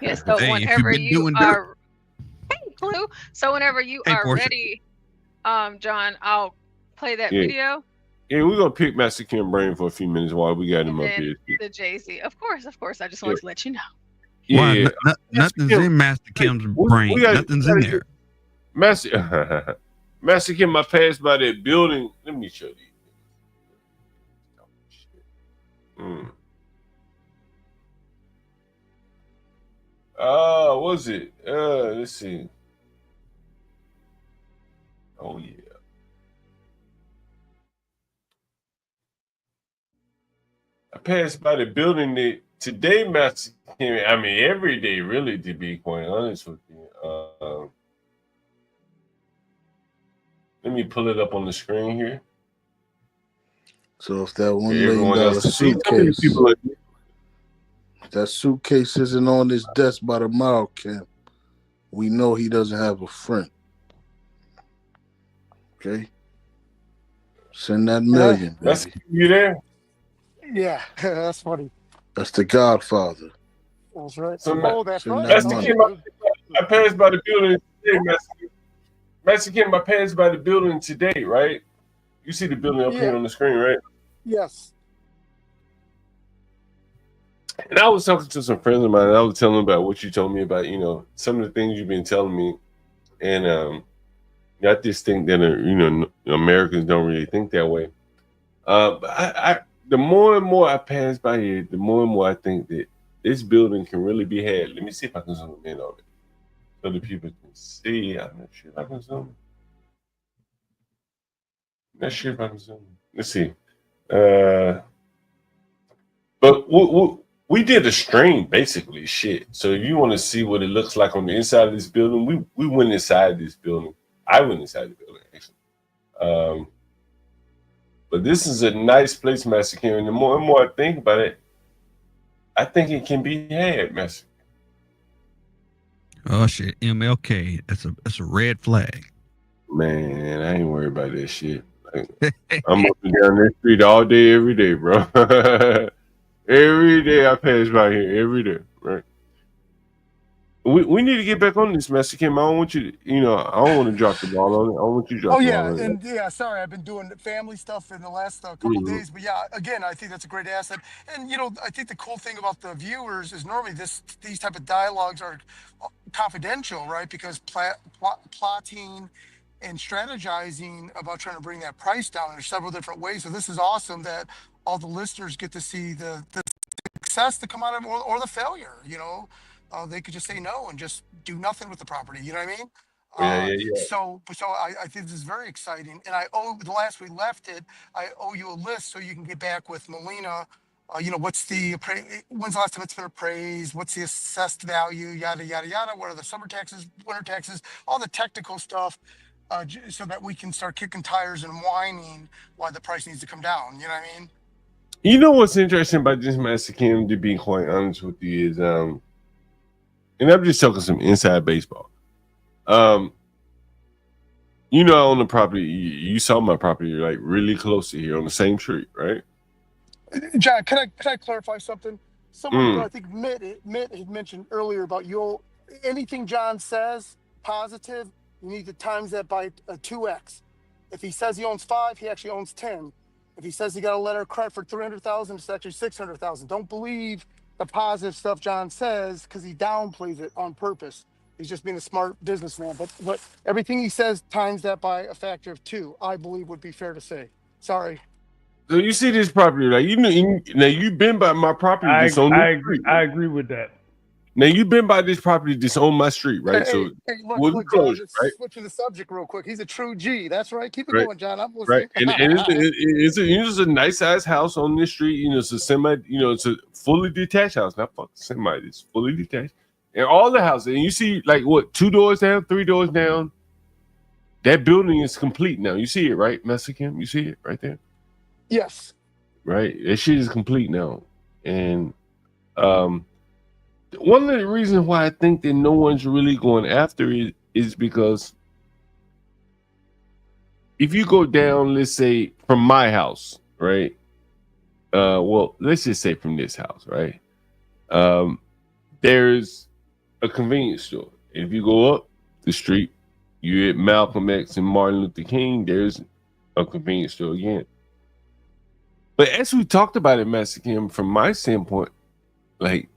Yes. So Hey, if whenever you've been you doing are, Blue. So whenever you Hey, are Portia. ready, John, I'll play that Yeah. video. Yeah, we're gonna pick Master Kim brain for a few minutes while we got him up And here. the Jay-Z, of course. I just wanted to let you know. Why? Yeah. Nothing's in Master Kim's brain. Nothing's in there. Master Kim, I passed by that building. Let me show you. Was it? Let's see. Oh yeah. I passed by the building that today, Master Kim. I mean, every day, really, to be quite honest with you. Let me pull it up on the screen here. So if that $1 Everyone million else, suitcase, that suitcase isn't on his desk by the mile, Kim, we know he doesn't have a friend. Okay? Send that million, That's baby. you there? Yeah, that's funny. That's the Godfather. That's right. So, That's Send right. that Master money. Kim, I passed by the building today, Master Kim, I passed by the building today, right? You see the building up here on the screen, right? Yes. And I was talking to some friends of mine, and I was telling them about what you told me about, some of the things you've been telling me. And I just think that, Americans don't really think that way. But the more and more I pass by here, the more and more I think that this building can really be had. Let me see if I can zoom in on it so the people can see. I'm not sure if I can zoom. Not sure if I can zoom. Let's see. But we did a stream, basically, shit. So if you want to see what it looks like on the inside of this building, we went inside this building. I went inside the building, actually. But this is a nice place, Master Kim. And the more and more I think about it, I think it can be had, Master. Oh shit, MLK. That's a red flag. Man, I ain't worried about this shit. I'm up and down this street all day, every day, bro. Every day I pass by here, every day, right? We need to get back on this, Master Kim. I don't want you to, I don't want to drop the ball on it. I don't want you to drop the ball on it. And sorry, I've been doing family stuff in the last couple of days, but yeah, again, I think that's a great asset. And I think the cool thing about the viewers is normally these type of dialogues are confidential, right? Because plotting and strategizing about trying to bring that price down, there's several different ways. So this is awesome that all the listeners get to see the success to come out of or the failure. They could just say no and just do nothing with the property. You know what I mean? Yeah. So I think this is very exciting. And the last we left it, I owe you a list so you can get back with Melina. When's the last time it's been appraised? What's the assessed value? Yada, yada, yada. What are the summer taxes, winter taxes, all the technical stuff, so that we can start kicking tires and whining why the price needs to come down. You know what I mean? You know what's interesting about this, Master Kim, to be quite honest with you, is and I'm just talking some inside baseball. On the property, you saw my property like really close to here on the same street, right? John, can I clarify something? Someone, I think Mitt had mentioned earlier about anything John says positive, you need to times that by a 2x. If he says he owns 5, he actually owns 10. If he says he got a letter of credit for 300,000, it's actually 600,000. Don't believe the positive stuff John says because he downplays it on purpose. He's just being a smart businessman. But everything he says times that by a factor of 2, I believe would be fair to say. Sorry. So you see this property, like now you've been by my property. I agree with that. Now you've been by this property that's on my street, right? Look, we'll close, John, right? switching the subject real quick. He's a true G. That's right. Keep it going, John. I'm listening. Right, and it's a nice size house on this street. It's a semi. It's a fully detached house, not fucking semi. It's fully detached, and all the houses. And you see, like 2 doors down, 3 doors down. That building is complete now. You see it, right, Master Kim? You see it right there. Yes. Right. That shit is complete now, and one of the reasons why I think that no one's really going after it is because if you go down, let's say from my house, right? Well, let's just say from this house, right? There's a convenience store. If you go up the street, you're at Malcolm X and Martin Luther King, there's a convenience store again. But as we talked about it, Master Kim, from my standpoint, like,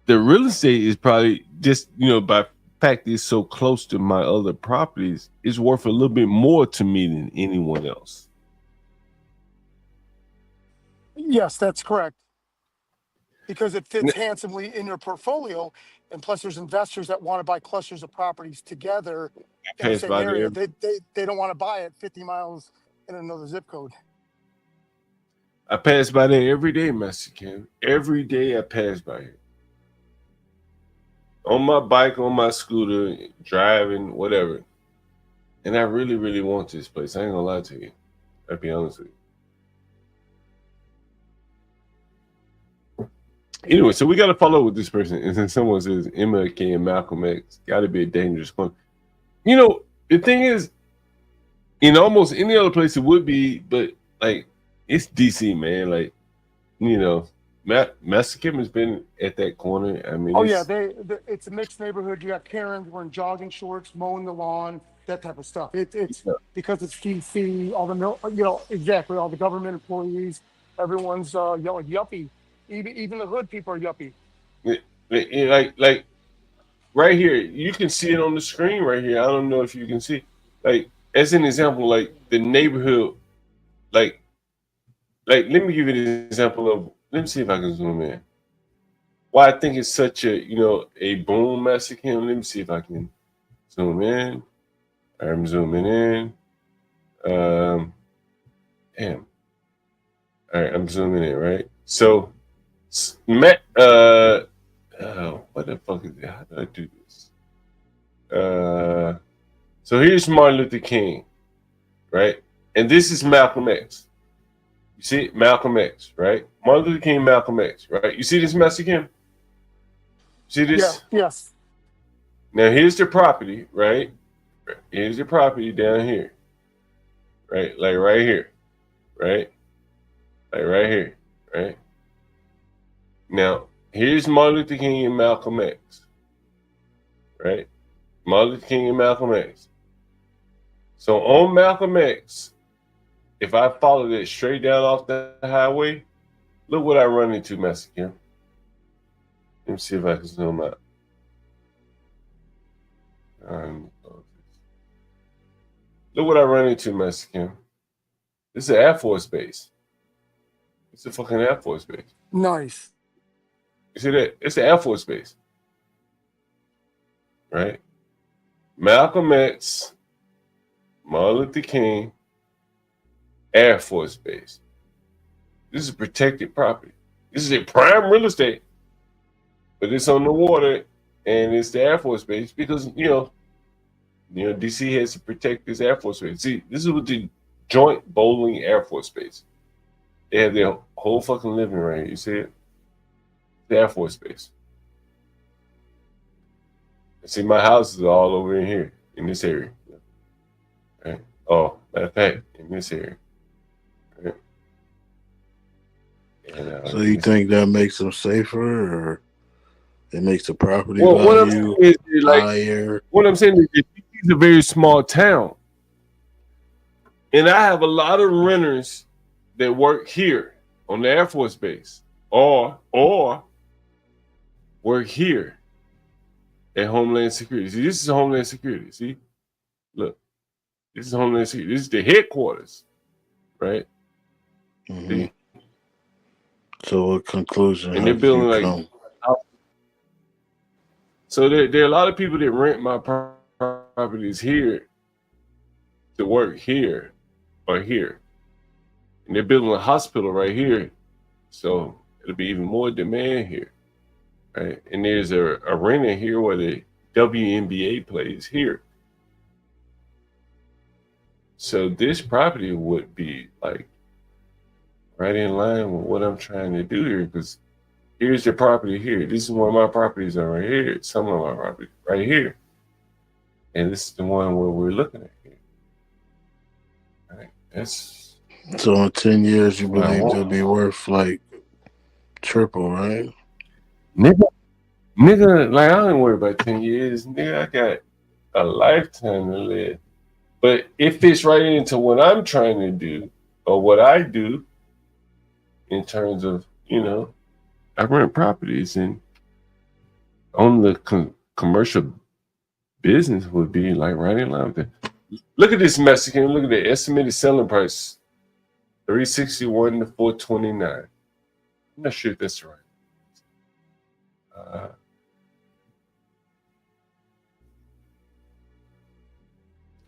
the real estate is probably just, by fact it's so close to my other properties, is worth a little bit more to me than anyone else. Yes, that's correct. Because it fits handsomely in your portfolio. And plus there's investors that want to buy clusters of properties together in the same area. They don't want to buy it 50 miles in another zip code. I pass by there every day, Master Kim. Every day I pass by it. On my bike, on my scooter, driving, whatever. And I really, really want this place. I ain't gonna lie to you. I'll be honest with you. Anyway, so we got to follow up with this person. And then someone says MLK and Malcolm X got to be a dangerous one. You know, the thing is, in almost any other place it would be, but like it's DC, man. Like, you know, Mexican has been at that corner. I mean, Oh yeah, it's a mixed neighborhood. You got Karens wearing jogging shorts, mowing the lawn, that type of stuff. It's because it's DC, all the exactly all the government employees. Everyone's yuppie. Even the hood people are yuppie. Like right here, you can see it on the screen right here. I don't know if you can see. Like as an example, like the neighborhood, like let me give you an example of. Let me see if I can zoom in. Why I think it's such a boom Mexican. Let me see if I can zoom in. I'm zooming in. Damn. All right, I'm zooming in, right? So, what the fuck is that? How do I do this? So here's Martin Luther King, right? And this is Malcolm X. You see Malcolm X, right? Martin Luther King, Malcolm X, right? You see this Mexican? See this? Yeah, yes. Now here's the property, right? Here's the property down here, right? Like right here, right? Like right here, right? Now here's Martin Luther King and Malcolm X, right? Martin Luther King and Malcolm X. So on Malcolm X, if I follow that straight down off the highway, look what I run into, Mexican. Let me see if I can zoom out. Look what I run into, Mexican. This is an Air Force base. It's a fucking Air Force base. Nice. You see that? It's an Air Force base. Right? Malcolm X, Martin Luther King, Air Force Base. This is protected property. This is a prime real estate, but it's on the water and it's the Air Force Base because, DC has to protect this Air Force Base. See, this is what the Joint Bowling Air Force Base. They have their whole fucking living right here. You see it? The Air Force Base. See, my houses are all over in here, in this area. Right? Oh, matter of fact, in this area. Right? And, So you think that makes them safer, or it makes the property what I'm value saying is, higher? What I'm saying is, it's a very small town, and I have a lot of renters that work here on the Air Force Base, or work here at Homeland Security. See, this is Homeland Security. See, look, this is Homeland Security. This is the headquarters, right? Mm-hmm. So what conclusion? And they're building like. So there are a lot of people that rent my properties here to work here or here, and they're building a hospital right here, so it'll be even more demand here. Right, and there's a arena here where the WNBA plays here. So this property would be like right in line with what I'm trying to do here, because here's the property here. This is where my properties are right here. Some of my property right here, and this is the one where we're looking at here. Right, that's so in 10 years you believe they'll be worth like triple, right? Nigga, like I don't worry about 10 years. Nigga, I got a lifetime to live. But it fits right into what I'm trying to do or what I do in terms of, I rent properties, and on the commercial business would be like right in line with that. Look at this Mexican. Look at the estimated selling price, $361 to $429. I'm not sure if that's right.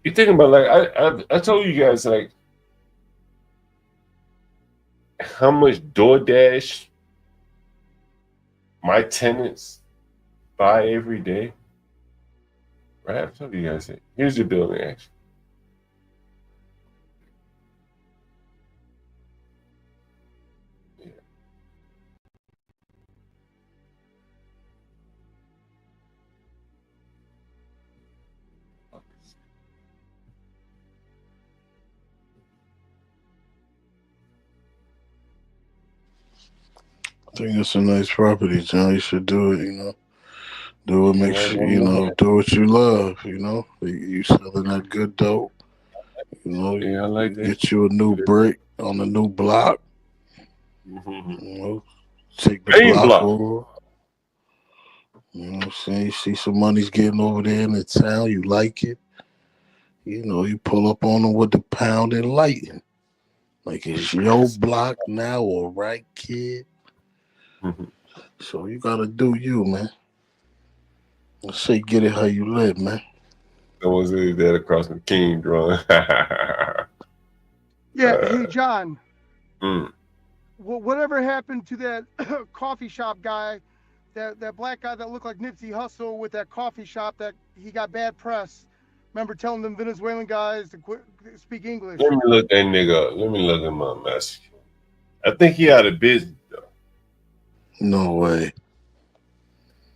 You think about like I told you guys like how much DoorDash my tenants buy every day. Right? I told you guys that. Here's the building actually. I think it's a nice property, John. You should do it, Do what makes do what you love, You selling that good dope, Yeah, I like that. Get you a new brick on a new block. Take the block over. You know what I'm saying? You see some money's getting over there in the town, you like it. You pull up on them with the pound and lighting. Like, it's your block now, all right, kid? So you gotta do you, man. I say get it how you live, man. Someone said that across the King drawing. Yeah, hey John. Whatever happened to that coffee shop guy, that black guy that looked like Nipsey Hussle with that coffee shop that he got bad press? Remember telling them Venezuelan guys to speak English? Let me look that nigga up. Let me look him up, Master. I think he out of business though. No way.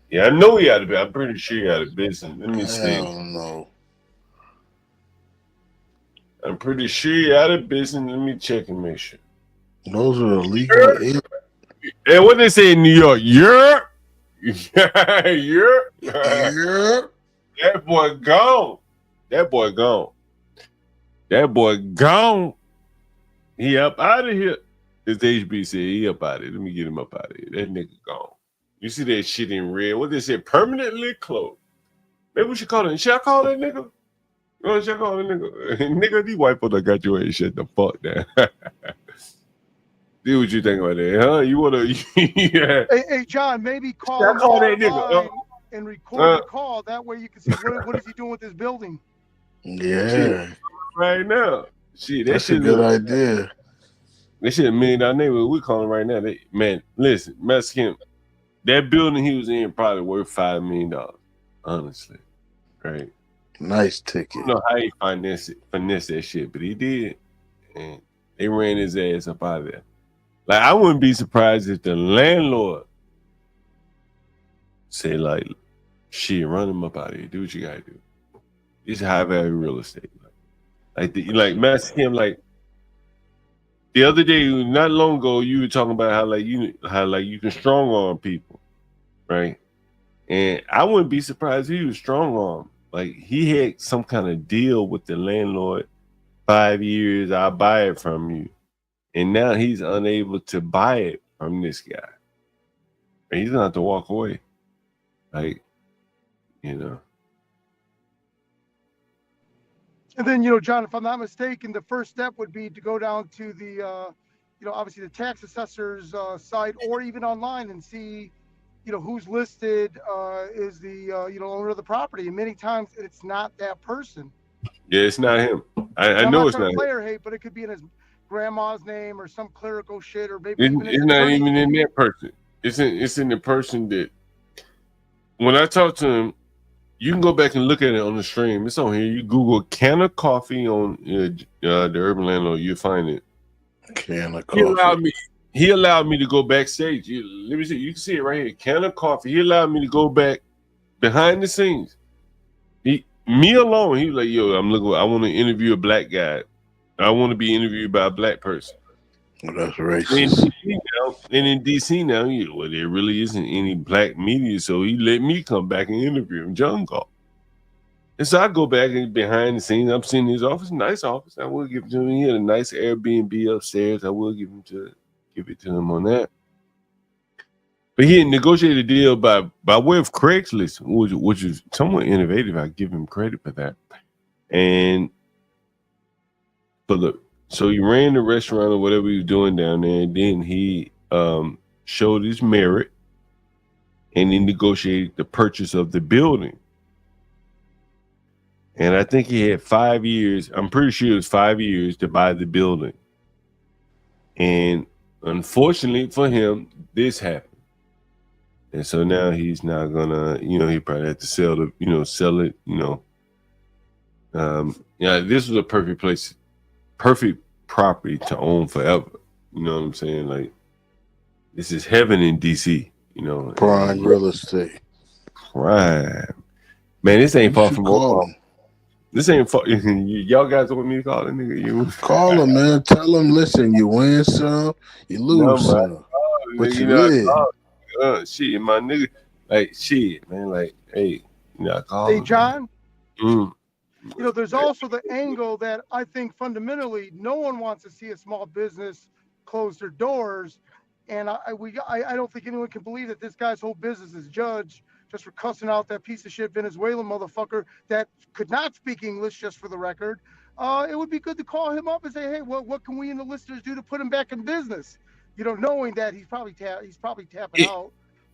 Yeah, I know he out of business. I'm pretty sure he out of business. Let me see. Hell no. I'm pretty sure he out of business. Let me check and make sure. Those are illegal. And what they say in New York? Yeah. Yeah. That boy gone. That boy gone. That boy gone. He up out of here. As HB said, he up out of here. Let me get him up out of here. That nigga gone. You see that shit in red? What they say? Permanently closed. Maybe we should call it. Should I call that nigga? Should I call that nigga? Nigga, these white folks that got your ass shut the fuck down. Do what you think about that, huh? You wanna? Yeah. Hey, John, maybe call Should I call that nigga? And record the call. That way you can see what is he doing with this building. Yeah. Right now. Shit, That's a good idea. That shit $1 million neighborhood. We calling right now. Man, listen, Mexican, that building he was in probably worth $5 million. Honestly. Right. Nice ticket. I don't know how he finesse that shit, but he did. And they ran his ass up out of there. Like, I wouldn't be surprised if the landlord say, like, shit, run him up out of here. Do what you gotta do. It's high value real estate. Like Mexican, like the other day, not long ago, you were talking about how you can strong arm people, right? And I wouldn't be surprised if he was strong arm. Like, he had some kind of deal with the landlord. 5 years, I'll buy it from you. And now he's unable to buy it from this guy. And he's gonna have to walk away. Like, And then, John, if I'm not mistaken, the first step would be to go down to the, obviously the tax assessor's site, or even online and see, who's listed is the, owner of the property. And many times it's not that person. yeah, it's not him. I know it's not him. Player hate, but it could be in his grandma's name or some clerical shit, or maybe It's not even in that person. It's in the person that, when I talk to him, you can go back and look at it on the stream. It's on here. You Google can of coffee on the Urban Landlord, you'll find it. Can of coffee. He allowed me to go backstage. Let me see. You can see it right here. Can of coffee. He allowed me to go back behind the scenes. Me alone. He was like, yo, I want to interview a black guy. I want to be interviewed by a black person. Well, that's racist. And in DC now, there really isn't any black media, so he let me come back and interview him, John Galt. And so I go back and behind the scenes, I'm seeing his office, nice office. I will give it to him. He had a nice Airbnb upstairs. I will give it to him on that. But he had negotiated a deal by way of Craigslist, which is somewhat innovative. I give him credit for that. But look, so he ran the restaurant or whatever he was doing down there, and then he showed his merit, and he negotiated the purchase of the building. And I think he had 5 years. I'm pretty sure it was 5 years to buy the building. And unfortunately for him, this happened. And so now he's not gonna, he probably had to sell it. This was a perfect property to own forever. You know what I'm saying? Like, this is heaven in DC, Prime real estate. Prime. Man, this ain't far from Oklahoma. This ain't far. Y'all guys want me to call the nigga? Call him, man. Tell him, listen, you win some, you lose some. What nigga, you you know, I did? called, shit, my nigga, like shit, man, like, hey, you know, I called Hey, him. John, Mm. you know, there's also the angle that I think fundamentally no one wants to see a small business close their doors. And I don't think anyone can believe that this guy's whole business is judged just for cussing out that piece of shit Venezuelan motherfucker that could not speak English, just for the record. It would be good to call him up and say, hey, what can we and the listeners do to put him back in business? You know, knowing that he's probably tapping out.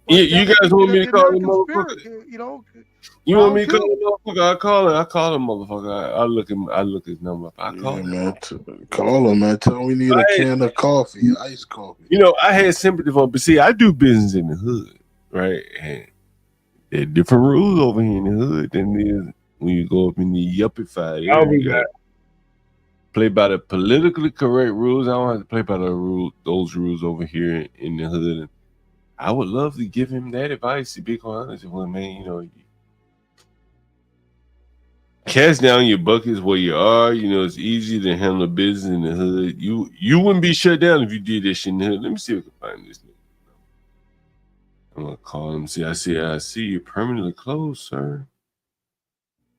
But You that guys would want be me the to call him American motherfucker? spirit, you know. You want Round me to call two. him motherfucker? I call him motherfucker. I look his number up. I call him. Man, call him, man. Tell him we need a can of coffee, iced coffee. You know, I had sympathy for him, but see, I do business in the hood, right? And there are different rules over here in the hood than there is when you go up in the yuppified I'll area. be You gotta play by the politically correct rules. I don't have to play by those rules over here in the hood. And I would love to give him that advice, to be quite honest. Well, man, you know, cast down your buckets where you are. You know, it's easy to handle business in the hood. You wouldn't be shut down if you did this shit in the hood. Let me see if I can find this nigga. I'm gonna call him. I see you permanently closed, sir.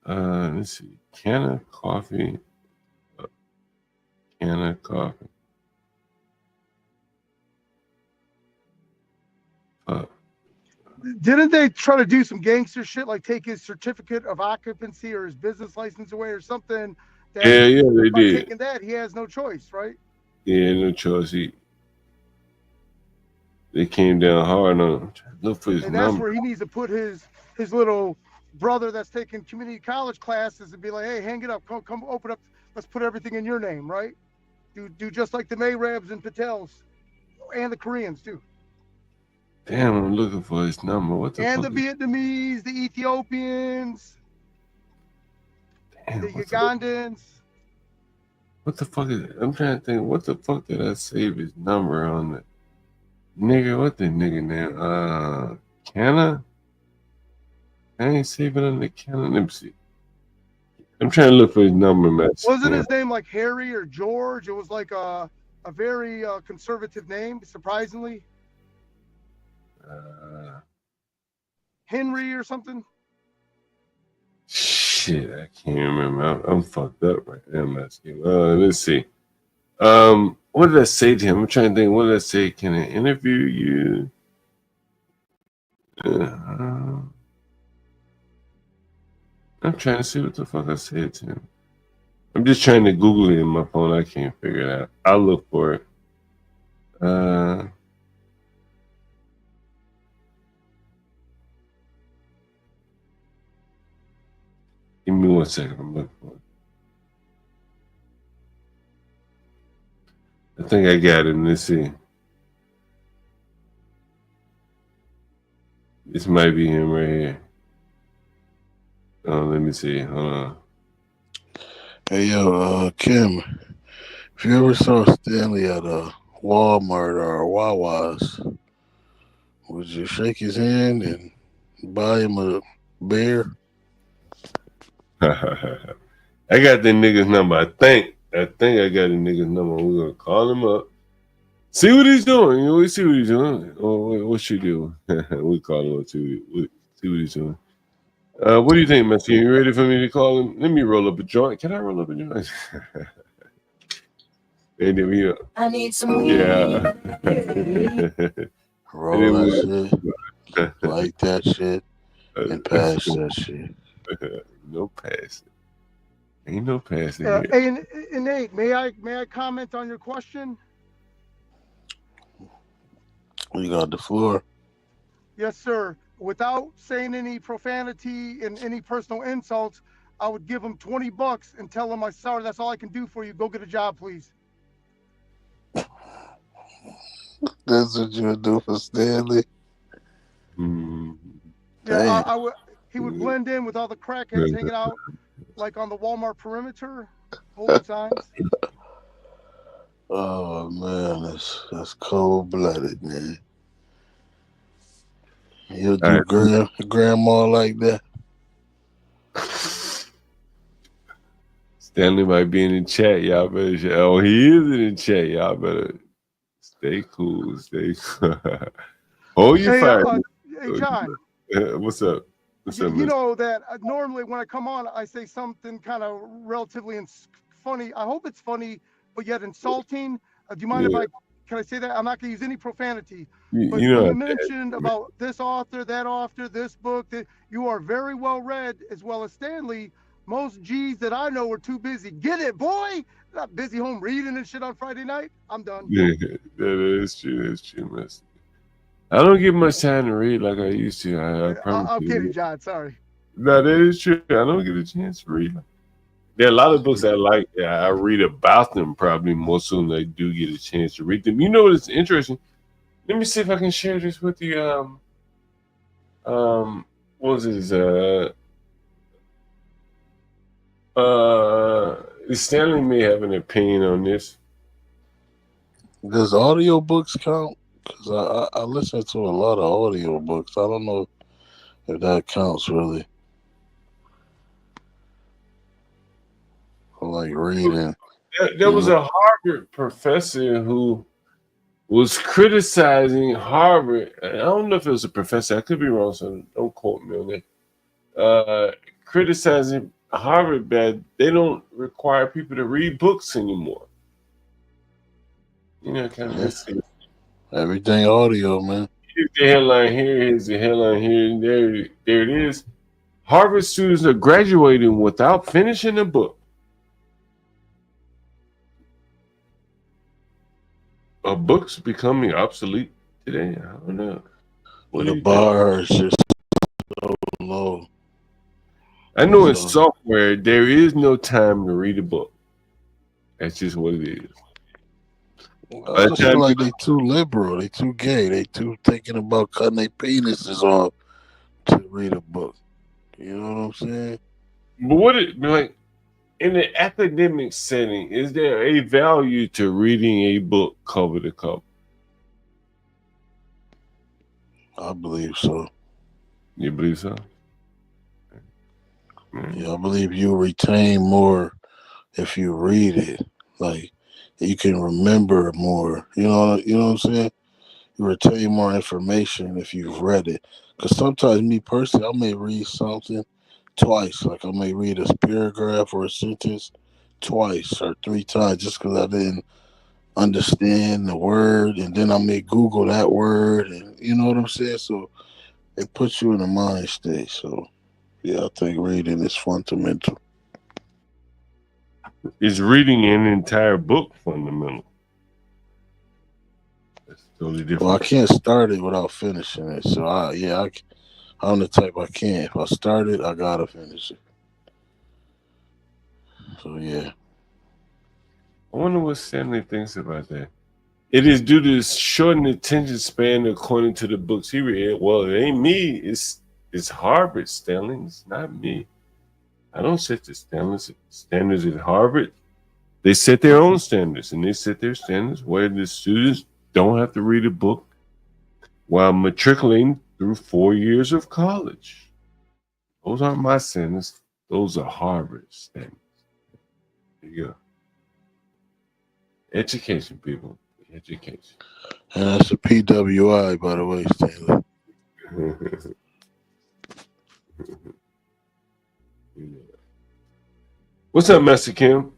Let's see. Can of coffee. Can of coffee. Didn't they try to do some gangster shit, like take his certificate of occupancy or his business license away or something? Yeah, they by did. taking that, he has no choice, right? Yeah, no choice. They came down hard on him. Look for his And that's number. where he needs to put his little brother that's taking community college classes and be like, hey, hang it up, come open up, let's put everything in your name, right? Do just like the Mayrabs and Patels and the Koreans too. Damn, I'm looking for his number. What the And fuck? the Vietnamese, the Ethiopians, Damn, the Ugandans. What the fuck is it? I'm trying to think. What the fuck did I save his number on the nigga? What the nigga name? Canna? I ain't saving on the Canna. Let me see. I'm trying to look for his number, man. Wasn't his name like Harry or George? It was like a very conservative name, surprisingly. Henry or something. Shit, I can't remember. I'm fucked up right now. Let's see. What did I say to him? I'm trying to think. What did I say? Can I interview you? I'm trying to see what the fuck I said to him. I'm just trying to Google it in my phone. I can't figure it out. I'll look for it. Give me 1 second. I'm looking for it. I think I got it. Let's see. This might be him right here. Oh, let me see. Hold on. Hey, yo, Kim, if you ever saw Stanley at a Walmart or Wawa's, would you shake his hand and buy him a beer? I got the nigga's number. I think I got the nigga's number. We're gonna call him up. See what he's doing. You know, we see what he's doing. Oh, what you do? We call him up too. See what he's doing. What do you think, Matthew? You ready for me to call him? Let me roll up a joint. Can I roll up a joint? And then we, I need some weed. yeah. Roll that shit, like that shit, and pass that shit. No passing. Ain't no passing. Hey, and Nate, may I comment on your question? You got the floor. Yes, sir. Without saying any profanity and any personal insults, I would give him $20 and tell him I'm sorry. That's all I can do for you. Go get a job, please. That's what you would do for Stanley. Yeah, I would. He would blend in with all the crackheads hanging out, like on the Walmart perimeter, holding signs. Oh man, that's cold blooded, man. You'll do grandma like that. Stanley might be in the chat. Y'all better. Oh, he is in the chat. Y'all better Stay cool. Stay cool. Hold your Hey, fire. hey, John. What's up? What's up, You man? know that normally when I come on, I say something kind of relatively funny. I hope it's funny, but yet insulting. Do you mind if Yeah. can I say that? I'm not going to use any profanity. You But know when I you did. mentioned about this author, that author, this book, that you are very well read, as well as Stanley. Most G's that I know are too busy. Get it, boy. Not busy home reading and shit on Friday night. I'm done. Yeah, that is true. That's true, man. I don't get much time to read like I used to. I promise I'm you. kidding, John. Sorry. No, that is true. I don't get a chance to read. There are a lot of books I like. I read about them probably more so than I do get a chance to read them. You know what is interesting? Let me see if I can share this with you. What was this? Stanley may have an opinion on this. Does audiobooks count? Because I listen to a lot of audiobooks. I don't know if that counts really. I like reading. There was a Harvard professor who was criticizing Harvard. I don't know if it was a professor. I could be wrong, so don't quote me on that. Criticizing Harvard that they don't require people to read books anymore. You know, kind of interesting. Everything audio, man. Here's the headline here. Here's the headline here. And there it is. Harvard students are graduating without finishing a book. Are books becoming obsolete today? I don't know. What do The you bar is just so low. I know in So- software there is no time to read a book. That's just what it is. I just feel like they too liberal, they too gay, they too thinking about cutting their penises off to read a book. You know what I'm saying? But what it like in the academic setting, is there a value to reading a book cover to cover? I believe so. You believe so? Yeah, I believe you retain more if you read it. Like you can remember more. You know what I'm saying? You retain more information if you've read it. Because sometimes me personally, I may read something twice. Like I may read a paragraph or a sentence twice or 3 times just because I didn't understand the word, and then I may Google that word, and you know what I'm saying? So it puts you in a mind state. So yeah, I think reading is fundamental. Is reading an entire book fundamental? That's totally different. Well, I can't start it without finishing it. So I'm the type I can't. If I start it, I gotta finish it. So yeah. I wonder what Stanley thinks about that. It is due to shortened attention span according to the books he read. Well, it ain't me. It's Harvard, Stanley. It's not me. I don't set the standards at Harvard. They set their own standards, and they set their standards where the students don't have to read a book while matriculating through 4 years of college. Those aren't my standards. Those are Harvard standards. There you go. Education, people. Education. And that's a PWI, by the way, Stanley. What's up, Master Kim?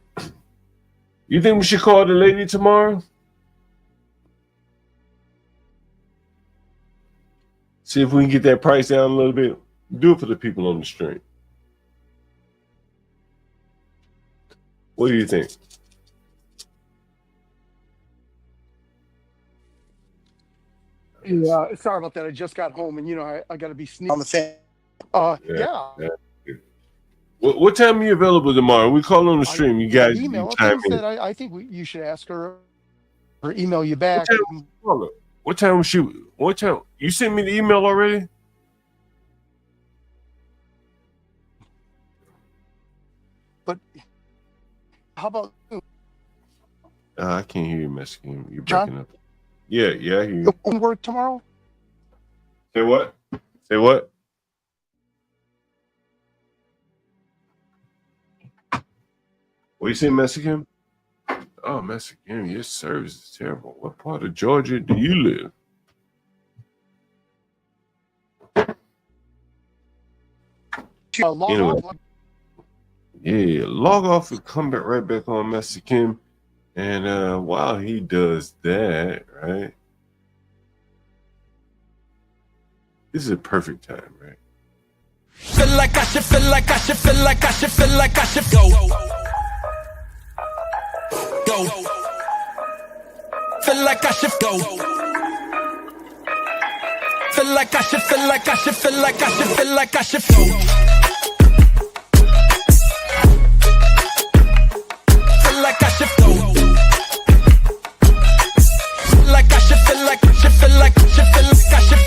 You think we should call the lady tomorrow? See if we can get that price down a little bit. Do it for the people on the stream. What do you think? Yeah, sorry about that. I just got home, and I got to be sneaking on the fan. Yeah. What time are you available tomorrow? We call on the stream. You guys Email. chime in. I think you should ask her or email you back. What time was she? What time? You sent me the email already? But how about you? I can't hear you, Mexican. You're John? breaking up. Yeah, I hear you. You work tomorrow? Say what? Say what? What you saying, Mexican? Oh, Master Kim, your service is terrible. What part of Georgia do you live? Anyway, yeah, log off and come back right back on Master Kim. And while he does that, right? This is a perfect time, right? Feel like I should, feel like I should, feel like I should, feel like I should go. Go. Feel like I should go. Feel like I should, feel like I should, feel like I should, feel like I should go. Feel like I should go. Feel like I should, feel like I should, feel like I should, feel like I should.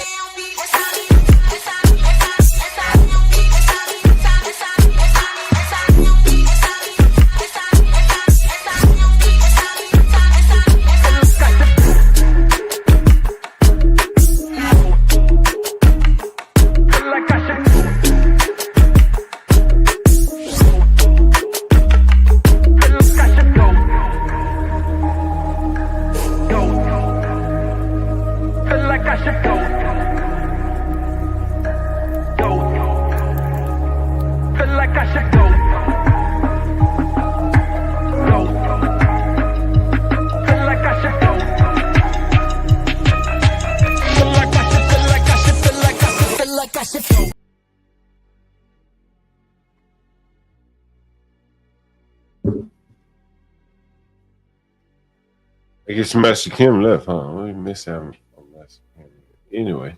I guess Master Kim left, huh? We missed out on Master Kim. Anyway,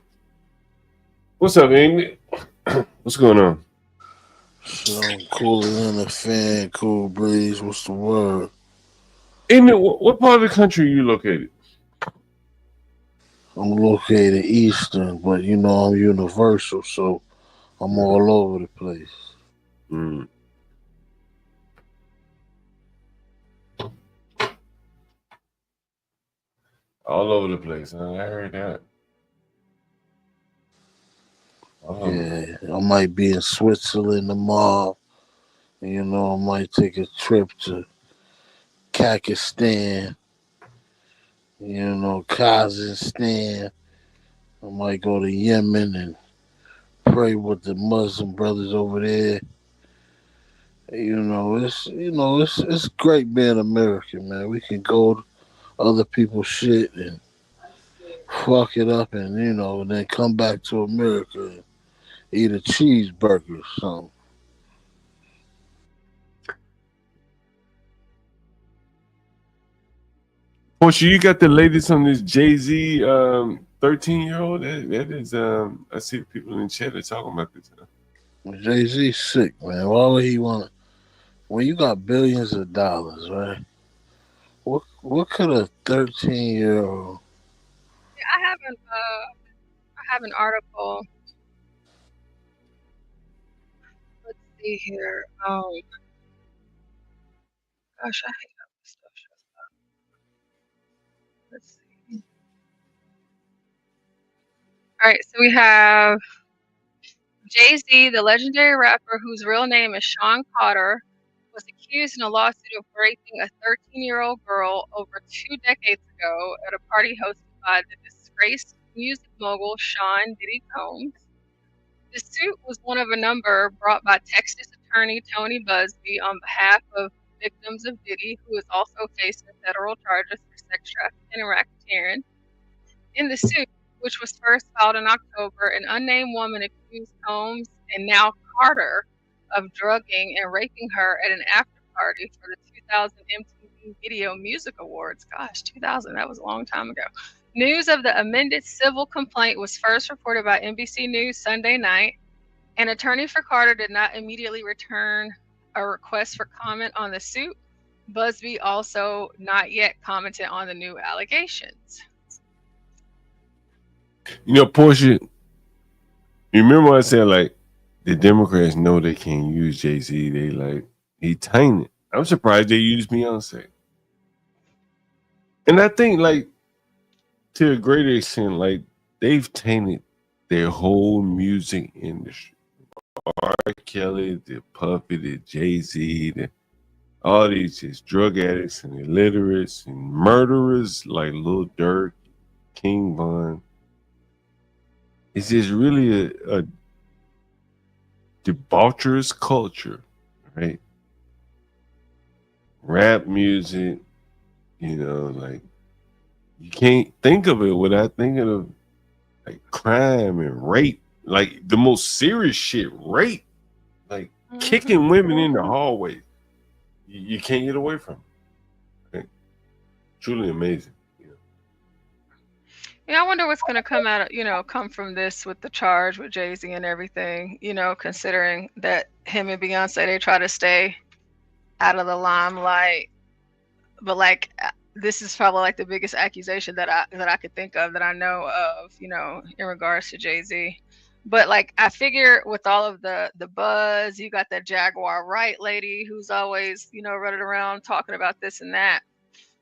what's up, Amy? What's going on? So cooler than a fan, cool breeze. What's the word? Amy, what part of the country are you located? I'm located eastern, but you know I'm universal, so I'm all over the place. Mm. All over the place, huh? I heard that. Yeah, I might be in Switzerland tomorrow. You know, I might take a trip to Kakistan. You know, Kazakhstan. I might go to Yemen and pray with the Muslim brothers over there. It's great being American, man. We can go to other people's shit and fuck it up, and then come back to America and eat a cheeseburger or something. Portia, you got the latest on this Jay-Z 13-year-old? That is, I see people in the chat are talking about this. Jay-Z's sick, man. Why would he want to? When you got billions of dollars, right? What could a 13-year-old? I have an article. Let's see here. Gosh, I hate how this stuff shows up. Let's see. All right, so we have Jay-Z, the legendary rapper whose real name is Sean Carter, was accused in a lawsuit of raping a 13-year-old girl over 2 decades ago at a party hosted by the disgraced music mogul Sean Diddy Combs. The suit was one of a number brought by Texas attorney Tony Busby on behalf of victims of Diddy, who is also facing federal charges for sex trafficking and racketeering. In the suit, which was first filed in October, an unnamed woman accused Combs and now Carter of drugging and raping her at an after party for the 2000 MTV Video Music Awards. Gosh, 2000, that was a long time ago. News of the amended civil complaint was first reported by NBC News Sunday night. An attorney for Carter did not immediately return a request for comment on the suit. Busby also not yet commented on the new allegations. You know, Portia, you remember what I said, like, the Democrats know they can't use Jay-Z. They like, he tainted. I'm surprised they used Beyonce. And I think, like, to a greater extent, like, they've tainted their whole music industry. R. Kelly, the Puffy, the Jay-Z, all these just drug addicts and illiterates and murderers like Lil Durk, King Von. It's just really a debaucherous culture, right? Rap music, you know, like you can't think of it without thinking of like crime and rape, like the most serious shit, rape, like kicking women in the hallway. You can't get away from it. Right? Truly amazing. Yeah, I wonder what's going to come out of, come from this with the charge with Jay-Z and everything, considering that him and Beyonce, they try to stay out of the limelight. But like, this is probably like the biggest accusation that I could think of, that I know of, in regards to Jay-Z. But like, I figure with all of the buzz, you got that Jaguar Wright lady who's always, running around talking about this and that.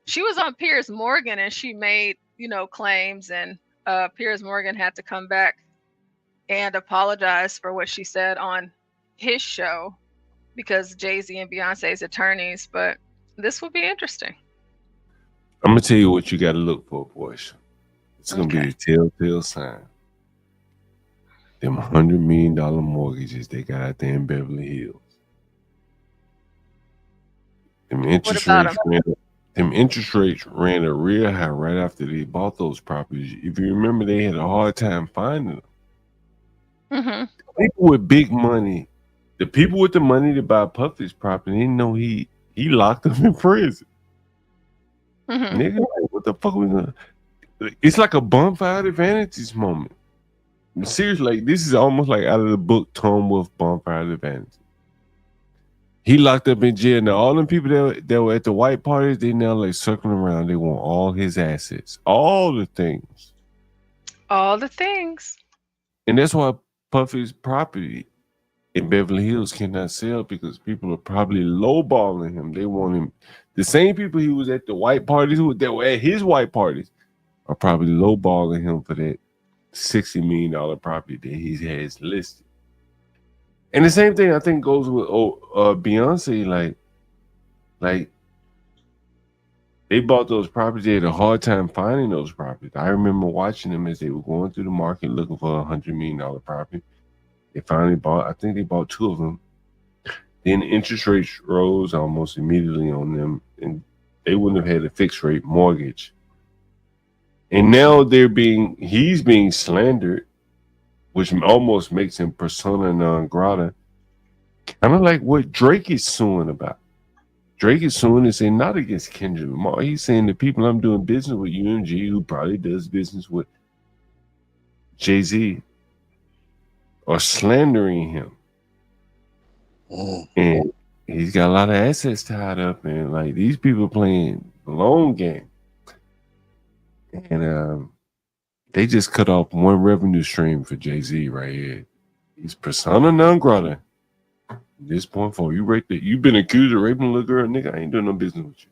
She was on Piers Morgan and she made, claims, and Piers Morgan had to come back and apologize for what she said on his show because Jay-Z and Beyonce's attorneys. But this will be interesting. I'm gonna tell you what you got to look for, boys. It's gonna be the telltale sign. Them $100 million mortgages they got out there in Beverly Hills. Them interest rates ran a real high right after they bought those properties. If you remember, they had a hard time finding them. Mm-hmm. People with big money, the people with the money to buy Puffy's property, didn't know he locked them in prison. Mm-hmm. Nigga, like, what the fuck we gonna? It's like a bonfire advantages moment. Seriously, like, this is almost like out of the book Tom Wolfe, Bonfire Advantage. He locked up in jail. Now, all them people that were at the white parties, they now like circling around. They want all his assets, all the things. All the things. And that's why Puffy's property in Beverly Hills cannot sell, because people are probably lowballing him. They want him. The same people he was at the white parties that were at his white parties are probably lowballing him for that $60 million property that he has listed. And the same thing I think goes with Beyonce. Like they bought those properties. They had a hard time finding those properties. I remember watching them as they were going through the market looking for $100 million property. They finally bought. I think they bought 2 of them. Then the interest rates rose almost immediately on them, and they wouldn't have had a fixed rate mortgage. And now he's being slandered, which almost makes him persona non grata. Kind of like what Drake is suing about. Drake is suing and saying not against Kendrick Lamar. He's saying the people I'm doing business with, UMG, who probably does business with Jay-Z, are slandering him. And he's got a lot of assets tied up, and like these people playing the long game. And they just cut off one revenue stream for Jay-Z right here. He's persona non grata. At this point forward, you've been accused of raping a little girl, nigga. I ain't doing no business with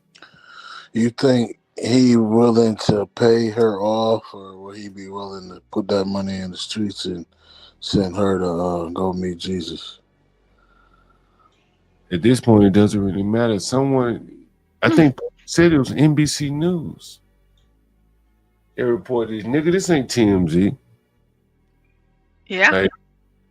you. You think he willing to pay her off, or will he be willing to put that money in the streets and send her to go meet Jesus? At this point, it doesn't really matter. I think said it was NBC News. They reported, nigga, this ain't TMZ. Yeah. Like,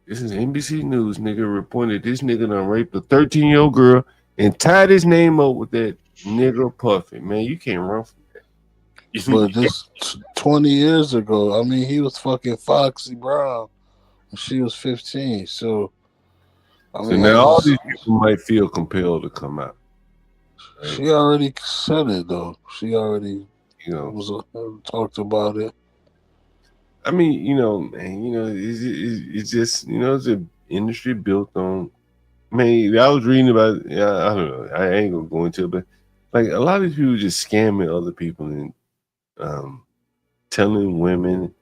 this is NBC News, nigga, reported this nigga done raped a 13-year-old girl and tied his name up with that nigga Puffy. Man, you can't run from that. But this 20 years ago, I mean, he was fucking Foxy Brown when she was 15. So, So now all these people might feel compelled to come out. Right? She already said it, though. She already talked about it. I mean, it's just, it's an industry built on. I mean, I was reading about, I don't know, I ain't gonna go into it, but like a lot of these people just scamming other people and telling women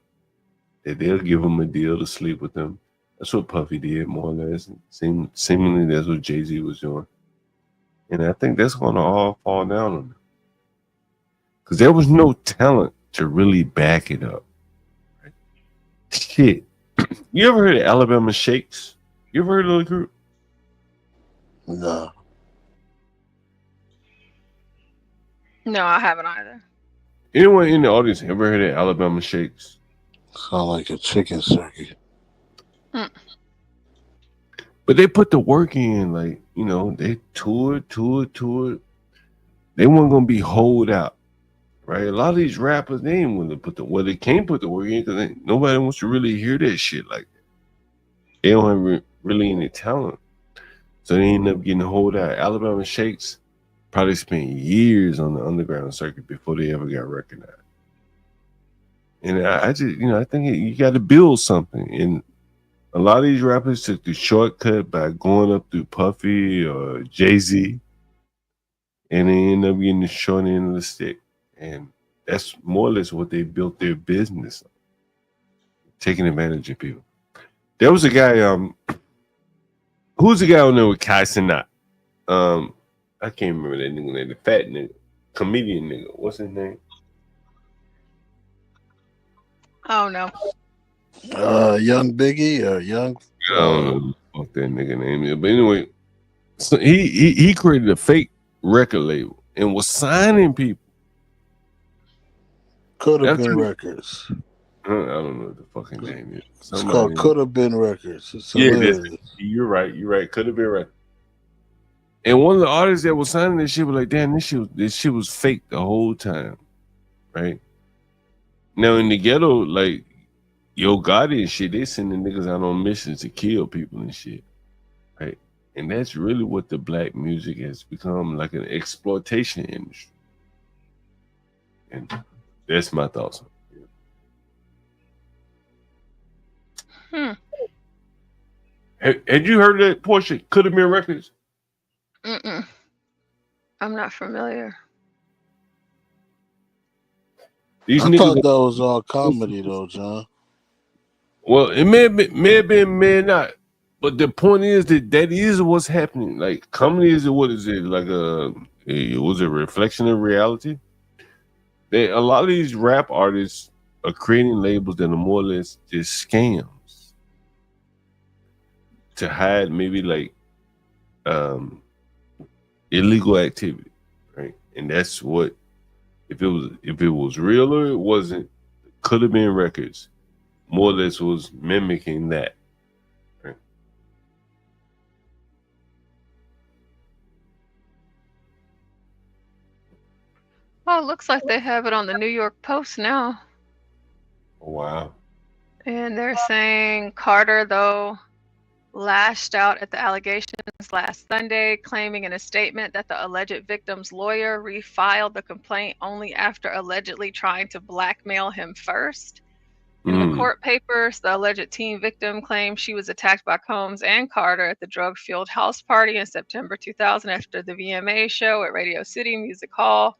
that they'll give them a deal to sleep with them. That's what Puffy did, more or less. Seemingly, that's what Jay-Z was doing. And I think that's going to all fall down on them. Because there was no talent to really back it up. Right? Shit. You ever heard of Alabama Shakes? You ever heard of the group? No. No, I haven't either. Anyone in the audience ever heard of Alabama Shakes? Sound like a chicken circuit. Mm. But they put the work in, like, you know, they toured. They weren't gonna be holed out, right? A lot of these rappers, they ain't want to put they can't put the work in because nobody wants to really hear that shit. Like, they don't have really any talent, so they end up getting holed out. Alabama Shakes probably spent years on the underground circuit before they ever got recognized. And I just, you know, I think you got to build something. And a lot of these rappers took the shortcut by going up through Puffy or Jay-Z, and they end up getting the short end of the stick. And that's more or less what they built their business on, taking advantage of people. There was a guy, who's the guy on there with Kai Cenat? I can't remember that nigga name, the fat nigga, comedian nigga. What's his name? Oh no. Young Biggie or Young. I don't know what that nigga name is, but anyway, so he created a fake record label and was signing people. Could have been records. I don't know what the fucking name is. It's called Could Have Been Records. It's you're right. You're right. Could have been records. And one of the artists that was signing this shit was like, damn, this shit was fake the whole time, right? Now in the ghetto, like Yo Gotti and shit, they sending niggas out on missions to kill people and shit, right? And that's really what the black music has become, like an exploitation industry. And that's my thoughts. Had you heard that portion? Could have been records. Mm-mm. I'm not familiar. I thought that was all comedy though, John. Well, it may have been, may not. But the point is that is what's happening. Like, comedy is what is it? Like was it a reflection of reality? A lot of these rap artists are creating labels that are more or less just scams to hide maybe like illegal activity, right? And that's what, if it was real or it wasn't, Could Have Been Records more or less was mimicking that. Right? Well, it looks like they have it on the New York Post now. Wow. And they're saying Carter, though, lashed out at the allegations last Sunday, claiming in a statement that the alleged victim's lawyer refiled the complaint only after allegedly trying to blackmail him first. In the court papers, the alleged teen victim claimed she was attacked by Combs and Carter at the drug-fueled house party in September 2000 after the VMA show at Radio City Music Hall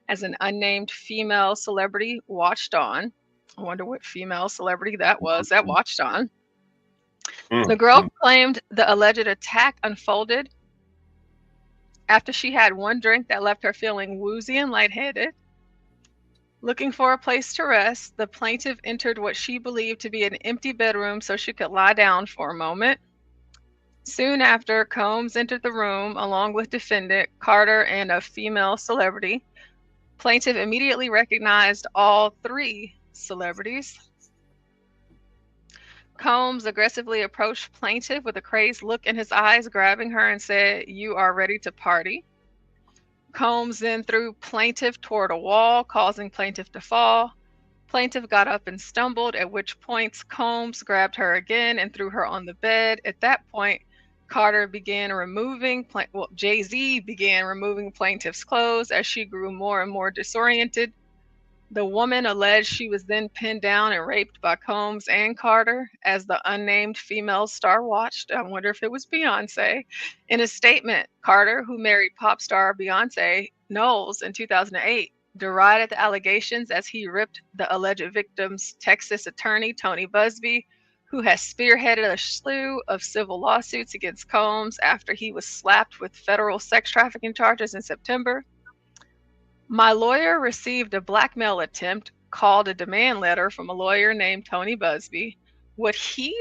as an unnamed female celebrity watched on. I wonder what female celebrity that was that watched on. The girl claimed the alleged attack unfolded after she had one drink that left her feeling woozy and lightheaded. Looking for a place to rest, the plaintiff entered what she believed to be an empty bedroom so she could lie down for a moment. Soon after, Combs entered the room along with defendant, Carter, and a female celebrity. Plaintiff immediately recognized all three celebrities. Combs aggressively approached plaintiff with a crazed look in his eyes, grabbing her and said, "You are ready to party." Combs then threw plaintiff toward a wall, causing plaintiff to fall. Plaintiff got up and stumbled, at which point Combs grabbed her again and threw her on the bed. At that point, Carter began removing, Jay-Z began removing plaintiff's clothes as she grew more and more disoriented. The woman alleged she was then pinned down and raped by Combs and Carter as the unnamed female star watched. I wonder if it was Beyonce. In a statement, Carter, who married pop star Beyonce Knowles in 2008, derided the allegations as he ripped the alleged victim's Texas attorney, Tony Busby, who has spearheaded a slew of civil lawsuits against Combs after he was slapped with federal sex trafficking charges in September. "My lawyer received a blackmail attempt called a demand letter from a lawyer named Tony Busby. What he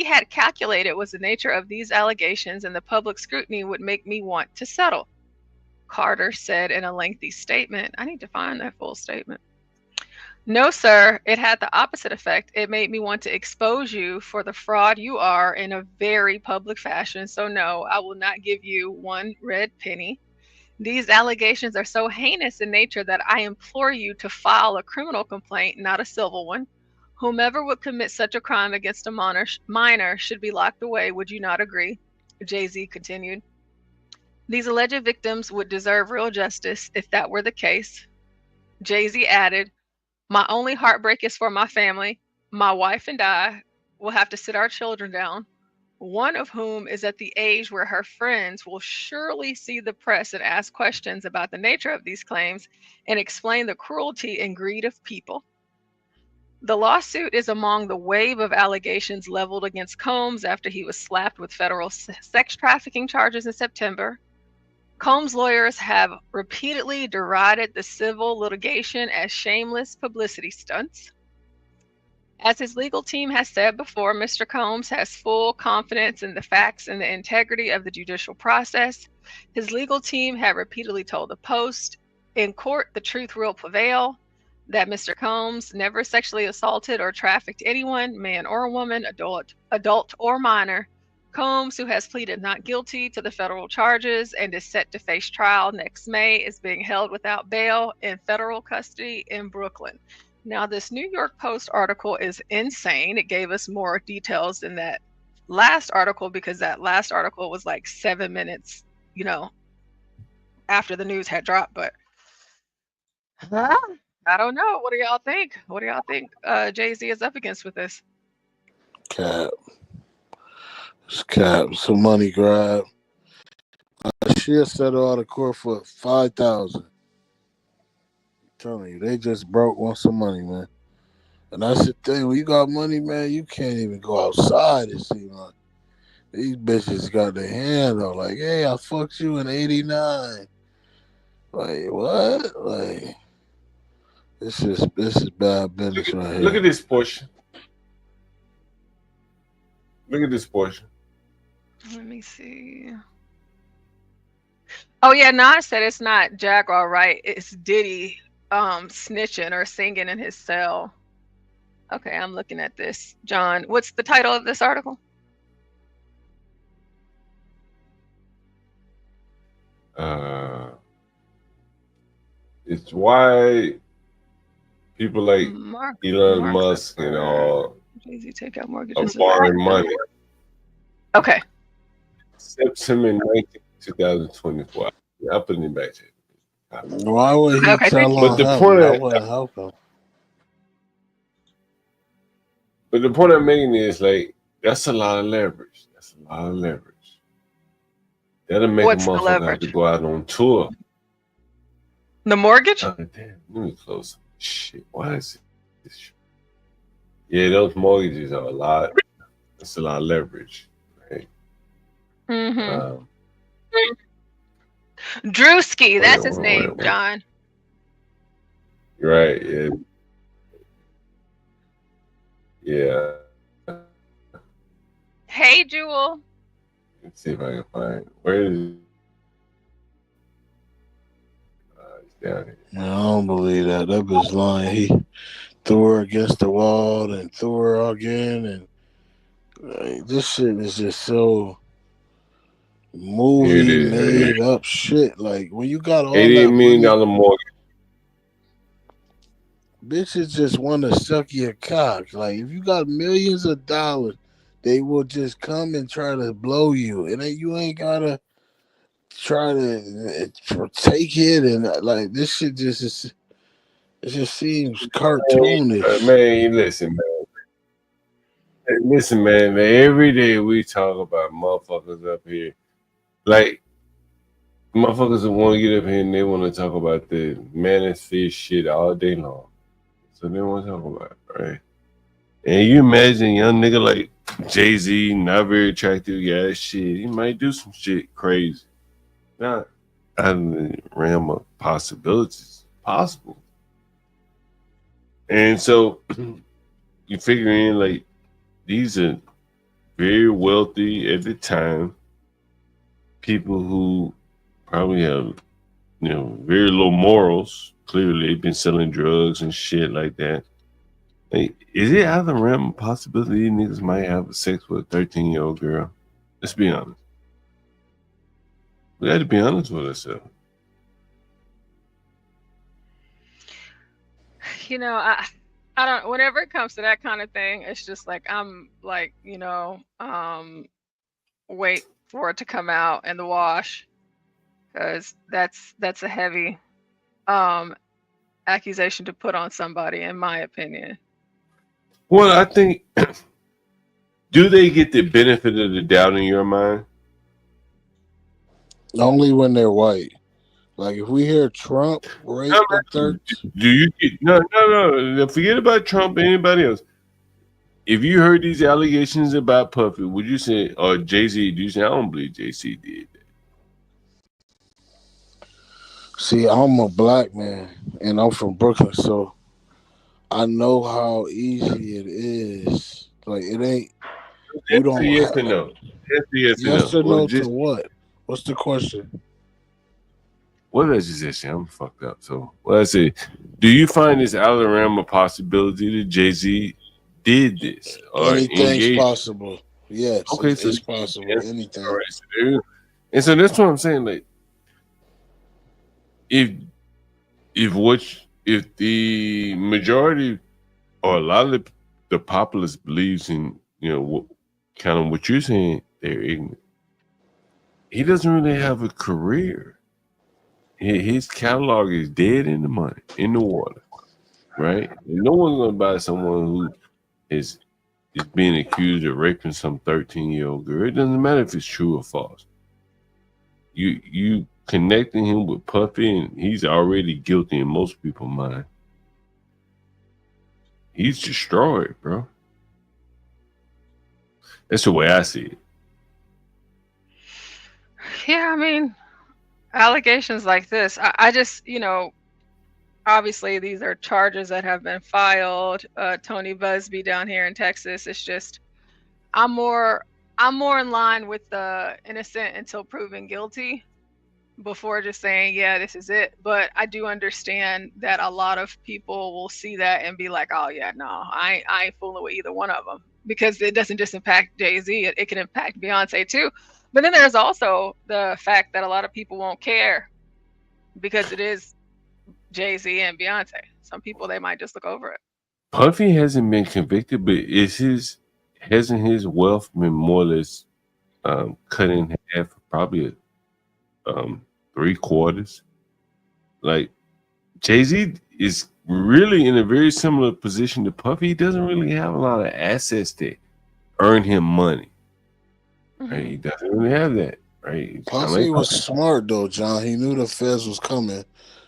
had calculated was the nature of these allegations and the public scrutiny would make me want to settle." Carter said in a lengthy statement. I need to find that full statement. No, sir, it had the opposite effect. It made me want to expose you for the fraud you are in a very public fashion. So no, I will not give you one red penny. These allegations are so heinous in nature that I implore you to file a criminal complaint, not a civil one. Whomever would commit such a crime against a minor should be locked away. Would you not agree? Jay-Z continued. These alleged victims would deserve real justice if that were the case. Jay-Z added, my only heartbreak is for my family. My wife and I will have to sit our children down, one of whom is at the age where her friends will surely see the press and ask questions about the nature of these claims and explain the cruelty and greed of people. The lawsuit is among the wave of allegations leveled against Combs after he was slapped with federal sex trafficking charges in September. Combs' lawyers have repeatedly derided the civil litigation as shameless publicity stunts. As his legal team has said before, Mr. Combs has full confidence in the facts and the integrity of the judicial process. His legal team had repeatedly told the Post, in court, the truth will prevail, that Mr. Combs never sexually assaulted or trafficked anyone, man or woman, adult or minor. Combs, who has pleaded not guilty to the federal charges and is set to face trial next May, is being held without bail in federal custody in Brooklyn. Now, this New York Post article is insane. It gave us more details than that last article because that last article was like 7 minutes, after the news had dropped. But I don't know. What do y'all think? What do y'all think Jay-Z is up against with this? Cap. It's cap. It's a money grab. She'll settle out of court for $5,000. Telling you, they just broke want some money, man. And that's the thing. When you got money, man, you can't even go outside. It seems like these bitches got their hand on. Like, hey, I fucked you in '89. Like, what? Like, this is bad business right here. Look at this portion. Look at this portion. Let me see. Oh yeah, Nas said it's not Jaguar, right? It's Diddy snitching or singing in his cell. Okay, I'm looking at this. John, what's the title of this article? It's why people like Elon Musk and all Jay-Z take out mortgages. are borrowing money. Okay. September 19, 2024. I'll put it back to you. Why would he tell But the point But the point I'm making is like that's a lot of leverage. That's a lot of leverage. That'll make What's a the motherfucker have leverage? to go out on tour. The mortgage? Damn, let me close. Shit, why is this? Yeah, those mortgages are a lot. It's a lot of leverage, right? Mm-hmm. Drewski, that's his name, John. Right. Yeah. Yeah. Hey, Jewel. Let's see if I can find where is it? It's down here. I don't believe that. That bitch lying. He threw her against the wall and threw her again. And this shit is just so movie made up shit. Like when you got all $88 that million money, mortgage. bitches just want to suck your cock. Like if you got millions of dollars, they will just come and try to blow you, and then you ain't gotta try to take it. And like this shit just is, it just seems cartoonish. Man, listen, man. Hey, listen, man. Every day we talk about motherfuckers up here. Like motherfuckers that want to get up here and they want to talk about the manosphere shit all day long. So they want to talk about it, right? And you imagine a young nigga like Jay-Z, not very attractive guy, shit, he might do some shit crazy. Not out of the realm of possibilities. Possible. And so you figure in like these are very wealthy at the time people who probably have very low morals. Clearly, they've been selling drugs and shit like that. Like, is it out of the realm of possibility these niggas might have sex with a 13-year-old girl? Let's be honest. We got to be honest with ourselves. I don't. Whenever it comes to that kind of thing, it's just like I'm like, wait for it to come out in the wash, because that's a heavy accusation to put on somebody, in my opinion. Well, I think, do they get the benefit of the doubt in your mind? Only when they're white. Like if we hear Trump rape the 13, do you get no? Forget about Trump and anybody else. If you heard these allegations about Puffy, would you say, or Jay-Z, do you say, I don't believe Jay-Z did that? See, I'm a black man and I'm from Brooklyn, so I know how easy it is. Like it ain't. You don't. Yes or no? Yes or no to what? What's the question? What did I just say? I'm fucked up. So what I say? Do you find this out of the realm of possibility that Jay-Z did this? Or anything's possible. Yes. Okay, it's possible. Anything. All right, and so that's what I'm saying. Like, if the majority or a lot of the populace believes in kind of what you're saying, they're ignorant. He doesn't really have a career. His catalog is dead in the money, in the water, right? And no one's gonna buy someone who is being accused of raping some 13-year-old girl. It doesn't matter if it's true or false. You connecting him with Puffy, and he's already guilty in most people's mind. He's destroyed, bro. That's the way I see it. Yeah, I mean, allegations like this, I just, obviously these are charges that have been filed. Tony Busby down here in Texas, it's just, I'm more in line with the innocent until proven guilty before just saying, yeah, this is it. But I do understand that a lot of people will see that and be like, oh yeah, no, I ain't fooling with either one of them, because it doesn't just impact Jay-Z, it can impact Beyonce too. But then there's also the fact that a lot of people won't care because it is Jay-Z and Beyonce. Some people, they might just look over it. Puffy hasn't been convicted, but hasn't his wealth been more or less cut in half, probably 3/4? Like, Jay-Z is really in a very similar position to Puffy. He doesn't really have a lot of assets that earn him money. Right? He doesn't really have that, right? Puffy was smart though, John. He knew the feds was coming,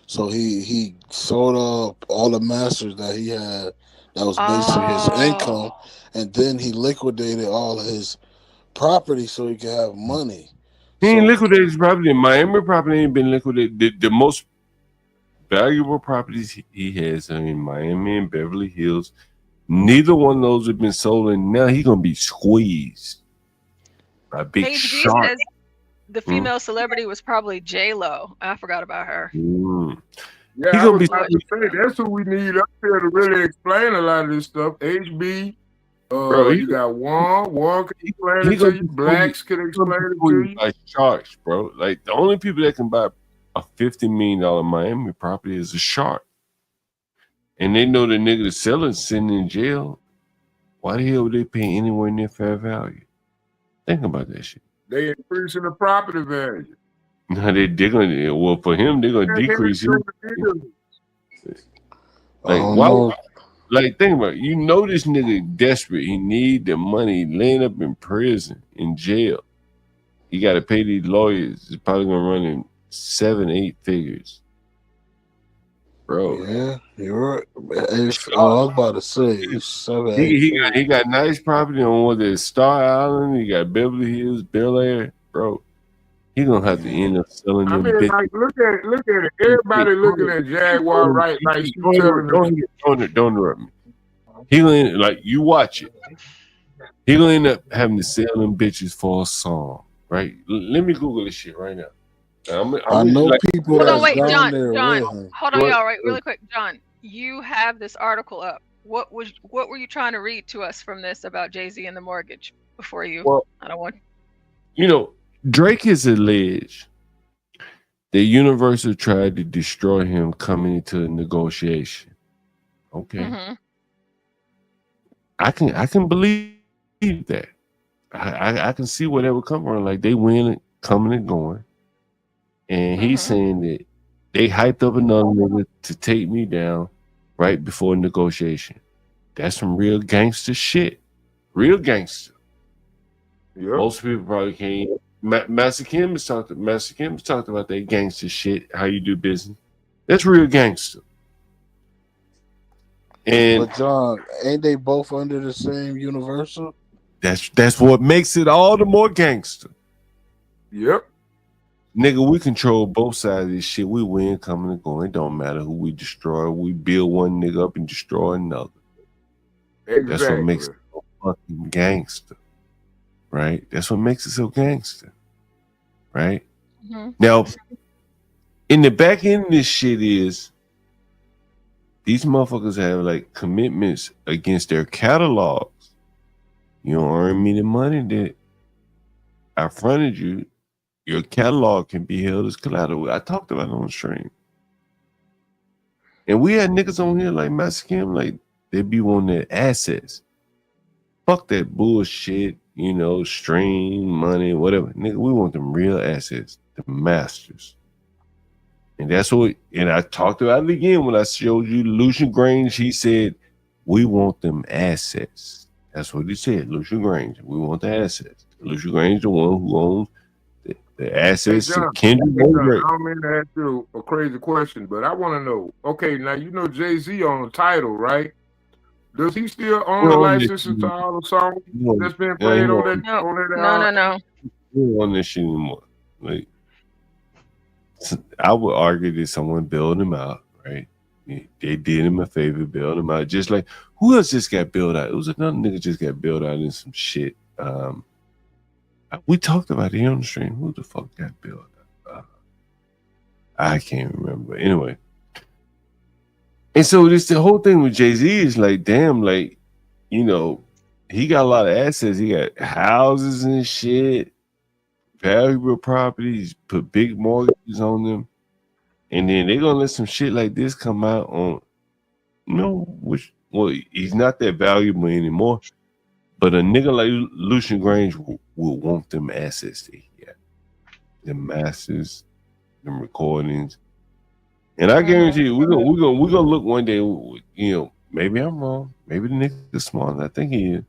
so he sold up all the masters that he had that was basically his income, and then he liquidated all his property so he could have money. He ain't liquidated his property. Miami property ain't been liquidated. The most valuable properties he has are in Miami and Beverly Hills. Neither one of those have been sold, and now he's gonna be squeezed. A big HB shark. says the female celebrity was probably J-Lo. I forgot about her. Yeah, He I gonna was be- about to say that's who we need up here to really explain a lot of this stuff. HB, Bro, you got Juan can explain it to you. Blacks can explain it to you. Like sharks, bro. Like the only people that can buy a $50 million Miami property is a shark. And they know the nigga that's selling sitting in jail. Why the hell would they pay anywhere near fair value? Think about that shit. They increasing the property value. No, they're gonna, well, for him, they're gonna decrease it. Like, why? Like, think about it. You know this nigga desperate. He need the money, laying up in prison, in jail. He got to pay these lawyers. It's probably gonna run him 7-8 figures, bro. Yeah, you're right. I was about to say 7. He got nice property on what is Star Island. He got Beverly Hills, Bel Air, bro. He gonna have to end up selling I them. mean, like, look at it. Everybody looking at Jaguar right like she's telling Don't interrupt me. He gonna end, like, you watch it. He gonna end up having to sell them bitches for a song, right? Let me Google this shit right now. I know people Hold on, that's wait, down John. there John, with him. hold on, y'all, right, really quick. John, you have this article up. What were you trying to read to us from this about Jay-Z and the mortgage before you? Well, I don't want. Drake has alleged that Universal tried to destroy him coming into a negotiation. Okay. Mm-hmm. I can believe that. I can see where that would come from. Like, they win coming and going. And he's saying that they hyped up another nigga to take me down right before negotiation. That's some real gangster shit. Real gangster. Yep. Most people probably can't. Master Kim has talked about that gangster shit, how you do business. That's real gangster. And But John, ain't they both under the same Universal? that's what makes it all the more gangster. Yep. Nigga, we control both sides of this shit. We win coming and going. It don't matter who we destroy. We build one nigga up and destroy another. Exactly. That's what makes it so fucking gangster. Right? That's what makes it so gangster. Right? Mm-hmm. Now, in the back end of this shit is these motherfuckers have like commitments against their catalogs. You don't earn me the money that I fronted you. Your catalog can be held as collateral. I talked about it on the stream. And we had niggas on here like Master Kim, like they be wanting their assets. Fuck that bullshit, stream, money, whatever. Nigga, we want them real assets, the masters. And that's what, and I talked about it again when I showed you Lucian Grange. He said, we want them assets. That's what he said, Lucian Grange. We want the assets. Lucian Grange, the one who owns the assets Hey, of Kendrick. I don't mean to ask you a crazy question, but I want to know. Okay, now Jay-Z on the title, right? Does he still own the licenses to all the songs that's been played on that? No. We don't want this shit anymore. Like, I would argue that someone bailed him out, right? They did him a favor, bailed him out. Just like, who else just got bailed out? It was another nigga just got bailed out in some shit. We talked about it on the stream. Who the fuck got bailed out? I can't remember. Anyway. And so the whole thing with Jay-Z is like, damn, like, he got a lot of assets. He got houses and shit, valuable properties, put big mortgages on them. And then they're going to let some shit like this come out on, he's not that valuable anymore. But a nigga like Lucian Grange will want them assets that he got. Them masters, them recordings. And I guarantee you, we're gonna look one day, maybe I'm wrong. Maybe the nigga's smart. I think he is.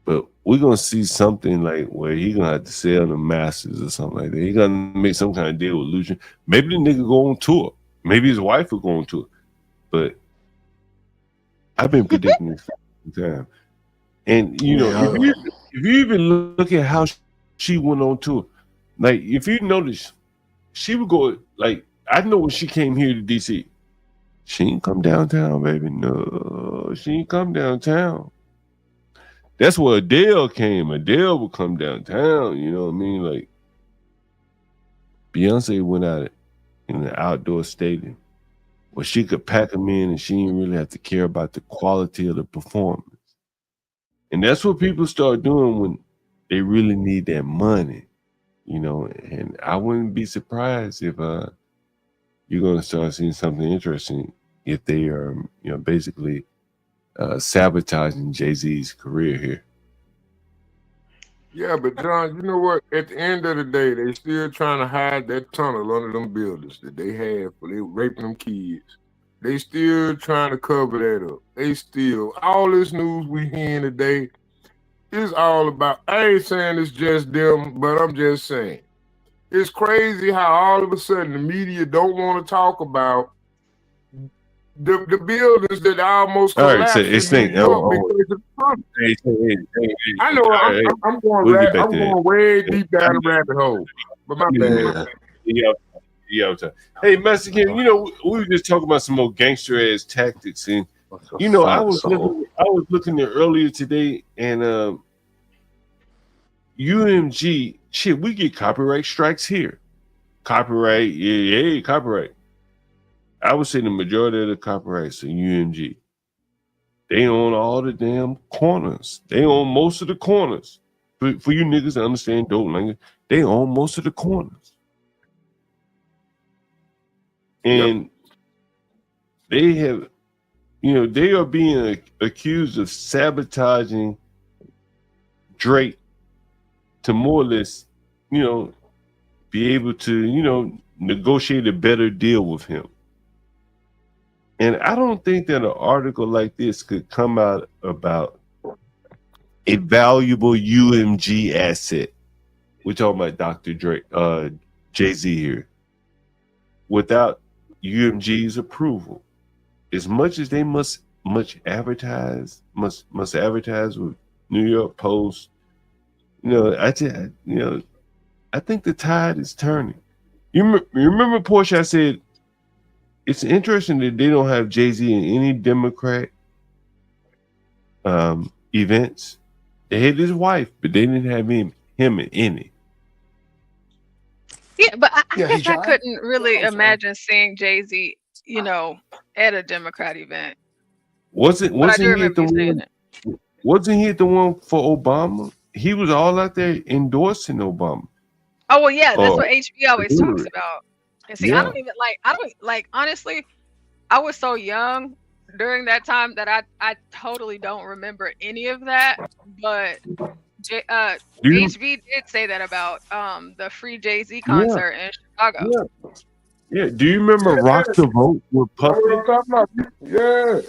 But we're gonna see something like where he gonna have to sell the masters or something like that. He gonna make some kind of deal with Lucian. Maybe the nigga go on tour. Maybe his wife will go on tour. But I've been predicting this for a long time. And if you even look at how she went on tour, like if you notice, she would go like, I know when she came here to DC, she ain't come downtown, baby. No, she ain't come downtown. That's where Adele came. Adele would come downtown, you know what I mean? Like Beyonce went out in the outdoor stadium where she could pack them in and she didn't really have to care about the quality of the performance. And that's what people start doing when they really need that money, and I wouldn't be surprised if you're going to start seeing something interesting if they are, basically sabotaging Jay-Z's career here. Yeah, but John, you know what? At the end of the day, they still trying to hide that tunnel under them buildings that they had for they raping them kids. They still trying to cover that up. They still, all this news we hearing today is all about, I ain't saying it's just them, but I'm just saying. It's crazy how all of a sudden the media don't want to talk about the buildings that almost collapsed. All right, so it's in New York because of Trump. I know I'm going way deep down the rabbit hole. But my bad. Yeah. Hey, Mexican, we were just talking about some more gangster ass tactics, and I was looking there earlier today, and UMG shit, we get copyright strikes here. copyright, yeah, copyright. I would say the majority of the copyrights are UMG. They own all the damn corners. They own most of the corners. For you niggas to understand dope language, they own most of the corners. And they have, they are being accused of sabotaging Drake to more or less, be able to, negotiate a better deal with him. And I don't think that an article like this could come out about a valuable UMG asset. We're talking about Dr. Drake, Jay-Z here, without UMG's approval. As much as they must advertise with New York Post, I think the tide is turning. You remember, Portia, I said it's interesting that they don't have Jay-Z in any Democrat events. They had his wife, but they didn't have him in any. Yeah, but I guess I couldn't really imagine seeing Jay-Z, at a Democrat event. Wasn't he the one for Obama? He was all out there endorsing Obama. Oh well, yeah, that's what HB always talks about. And see, I don't honestly, I was so young during that time that I totally don't remember any of that. But HB did say that about the free Jay-Z concert in Chicago. Yeah. Do you remember Rock the Vote with Puffy? Yeah.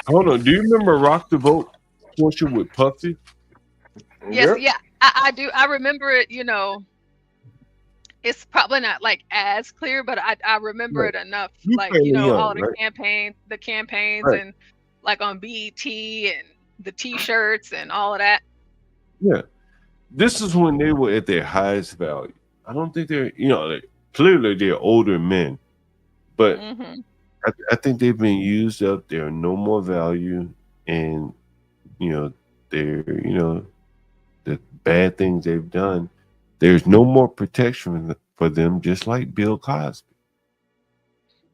Hold on. Do you remember Rock the Vote portion with Puffy? Yes, yeah, I do. I remember it, it's probably not like as clear, but I remember it enough. Like, all the campaigns and like on BET and the t-shirts and all of that. Yeah. This is when they were at their highest value. I don't think they're, clearly they're older men, but I think they've been used up. They're no more value, and they're the bad things they've done. There's no more protection for them, just like Bill Cosby.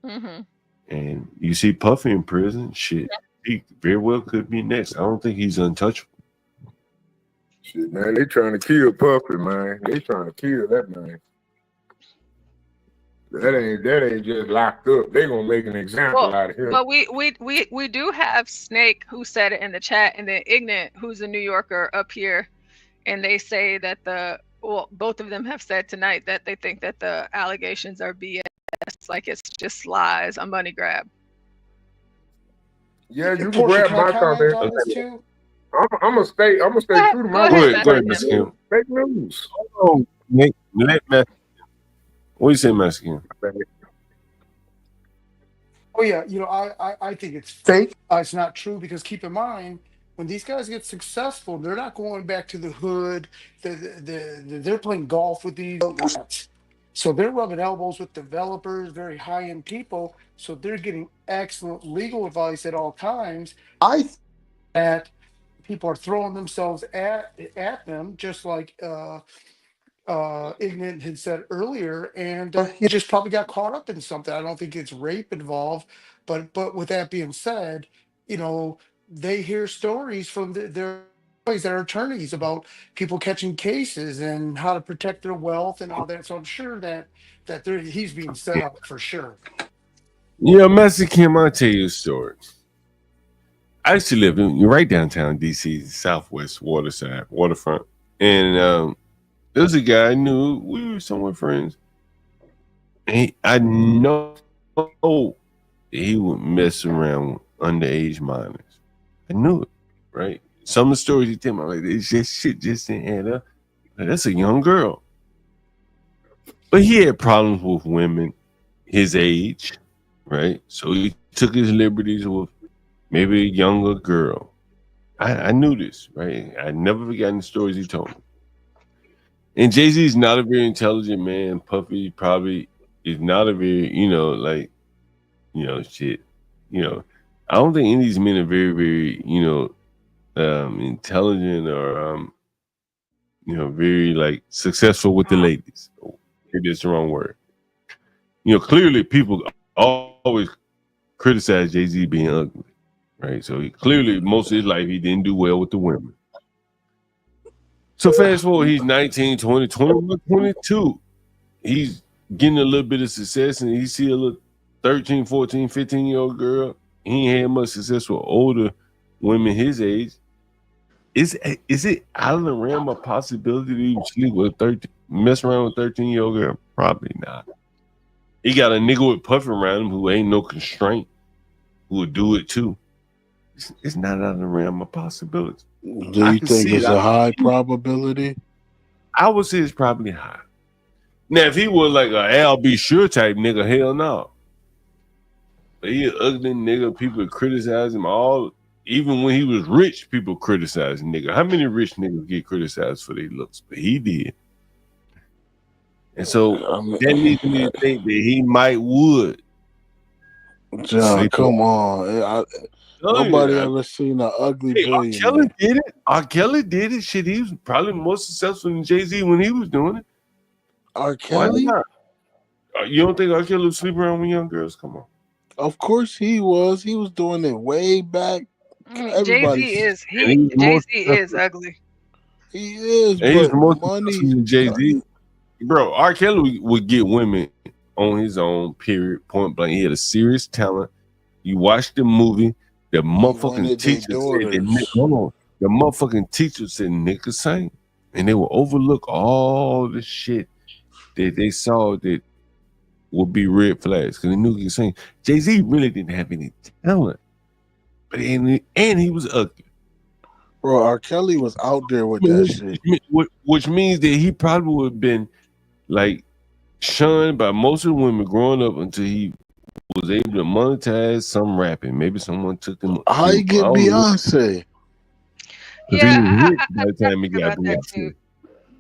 And you see Puffy in prison. Shit, he very well could be next. I don't think he's untouchable. Shit, man, they trying to kill Puffy, man. They trying to kill that man. That ain't just locked up. They gonna make an example out of him. But we do have Snake, who said it in the chat, and then Ignat, who's a New Yorker, up here, and they say that both of them have said tonight that they think that the allegations are BS, like it's just lies, a money grab. Yeah, you can grab my comment. I'm gonna stay true to my word. Go ahead, Miss Kim. Fake news. Oh, what do you say, Mexican? Oh yeah, I think it's fake. It's not true, because keep in mind, when these guys get successful, they're not going back to the hood. They're playing golf with these, so they're rubbing elbows with developers, very high-end people. So they're getting excellent legal advice at all times. I think that people are throwing themselves at them, just like Ignat had said earlier, and he just probably got caught up in something. I don't think it's rape involved, but with that being said, they hear stories from their attorneys about people catching cases and how to protect their wealth and all that. So I'm sure that he's being set up for sure. Mexican, I'll tell you a story. I used to live right downtown DC, Southwest waterfront, and there was a guy I knew. We were somewhat friends. And I know he would mess around with underage minors. I knew it, right? Some of the stories he told me, like, this shit just didn't add up. Like, that's a young girl. But he had problems with women his age, right? So he took his liberties with maybe a younger girl. I knew this, right? I never forgotten the stories he told me. And Jay-Z is not a very intelligent man. Puffy probably is not a very, shit. I don't think any of these men are very, very, intelligent or, very, successful with the ladies. Maybe it's the wrong word. You know, clearly people always criticize Jay-Z being ugly, right? So he clearly most of his life he didn't do well with the women. So fast forward, he's 19, 20, 21, 22. He's getting a little bit of success, and he see a little 13, 14, 15-year-old girl. He ain't had much success with older women his age. Is it out of the realm of possibility to even sleep with 13, mess around with 13-year-old girl? Probably not. He got a nigga with puffing around him who ain't no constraint, who would do it too. It's not out of the realm of possibility. Do you think it's a high probability? I would say it's probably high. Now, if he was like a Al B. Sure type nigga, hell no. But he an ugly nigga. People criticize him all. Even when he was rich, people criticize nigga. How many rich niggas get criticized for their looks? But he did. And so that leads me to think that he might would. John, come on. Nobody ever seen an ugly billionaire. R. Kelly did it. R. Kelly did it. Shit, he was probably more successful than Jay-Z when he was doing it. R. Kelly? You don't think R. Kelly was sleeping around with young girls? Come on. Of course he was. He was doing it way back. Jay-Z is ugly. He is. And he's more successful than Jay-Z. Bro, R. Kelly would get women on his own, period, point blank. He had a serious talent. You watch the movie, the motherfucking teacher said the motherfucking teacher said nigga sing. And they would overlook all the shit that they saw that would be red flags because they knew he could sing. Jay-Z really didn't have any talent. But and he was ugly. Bro, R. Kelly was out there with that shit. Which means that he probably would have been like shunned by most of the women growing up until he was able to monetize some rapping. Maybe someone took him. How you get Beyonce? Yeah, by the time he got Beyonce.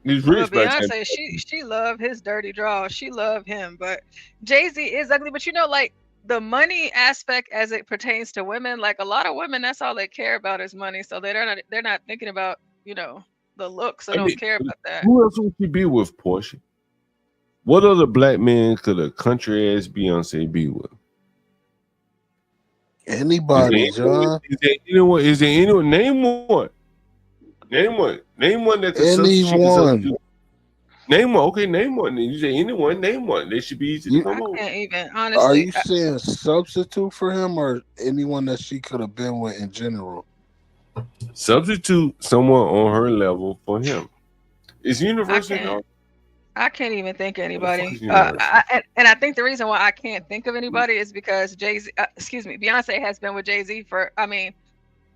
He's rich by the time. Beyonce, she loved his dirty draw. She loved him, but Jay-Z is ugly. But you know, like the money aspect as it pertains to women, like a lot of women, that's all they care about is money. So they're not thinking about, you know, the looks. They don't care about that. Who else would you be with, Portia? What other black man could a country ass Beyonce be with? Anybody, John. Is there anyone? Name one. Name one. Name one that could anyone. Name one. Okay, name one. You say anyone, name one. They should be easy to come on. I can't even, honestly. Are you saying substitute for him or anyone that she could have been with in general? Substitute someone on her level for him. Is Universal? I can't even think of anybody. And I think the reason why I can't think of anybody is because Beyonce has been with Jay-Z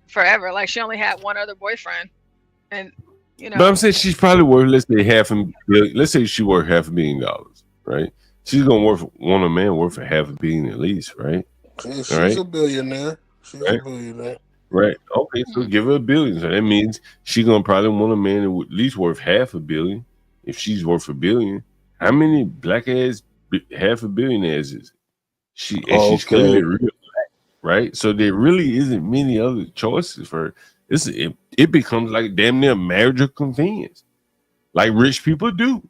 forever. Like she only had one other boyfriend, and you know. But I'm saying she's probably worth, let's say she worth $500 million, right? She's gonna want a man worth $500 million at least, right? She's a billionaire. She's a billionaire. Right. Okay, so give her $1 billion. So that means she's gonna probably want a man that would at least worth $500 million. If she's worth $1 billion, how many black ass $500 million is it? She's clearly real black, right? So there really isn't many other choices for her. It becomes like damn near marriage of convenience, like rich people do,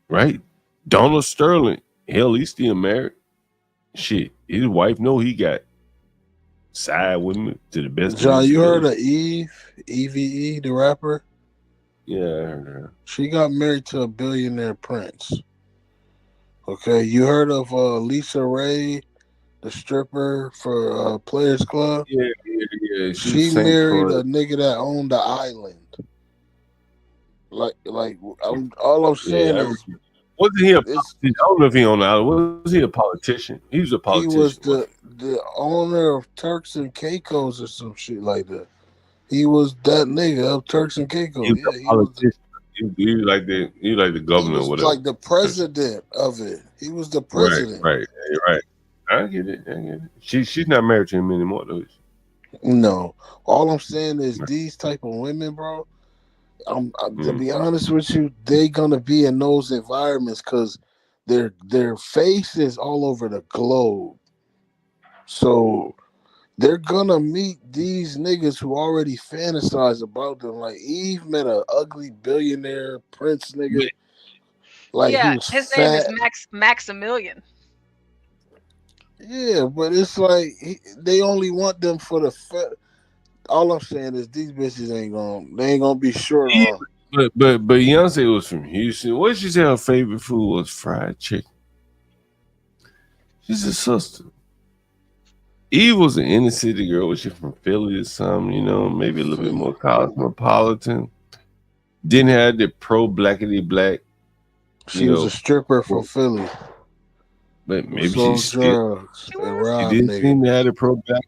right? Donald Sterling, hell, he's still married. Shit, his wife know he got side women to the best. John, you heard of Eve, the rapper? Yeah, I heard her. She got married to a billionaire prince. Okay, you heard of Lisa Ray, the stripper for Players Club? Yeah. She married a nigga that owned the island. All I'm saying is, wasn't he a politician? I don't know if he owned the island. Was he a politician? He was a politician. He was the owner of Turks and Caicos or some shit like that. He was that nigga of Turks and Caicos. He was a politician. He was like the governor or whatever. Like the president of it. He was the president. Right. I get it. She's not married to him anymore, though. No. All I'm saying is these type of women, bro, to be honest with you, they gonna be in those environments because their face is all over the globe. So they're gonna meet these niggas who already fantasize about them. Like Eve met an ugly billionaire prince nigga. Like his name is Maximilian. Yeah, but it's like they only want them for the. All I'm saying is these bitches ain't gonna be short on. But Beyonce was from Houston. What did she say her favorite food was? Fried chicken. She's a sister. Eve was an inner city girl. Was she from Philly or something? You know, maybe a little bit more cosmopolitan. Didn't have the pro blackity black. She was a stripper from Philly. But maybe sold she still. drugs and robbed She didn't niggas. seem to have the pro black.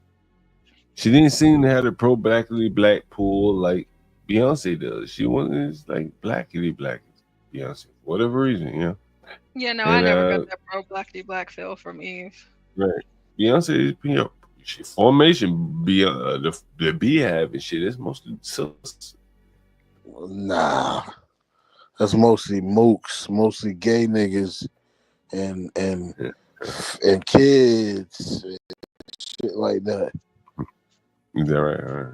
She didn't seem to have the pro blackity black pool like Beyonce does. She wasn't like blackity black. Beyonce, for whatever reason, you know. Yeah, no, I never got that pro blackity black feel from Eve. Right. Beyonce, you know, she formation the Beehive and shit. That's mostly sisters. Nah, that's mostly mooks, mostly gay niggas, and kids, and shit like that. Is that right? All right.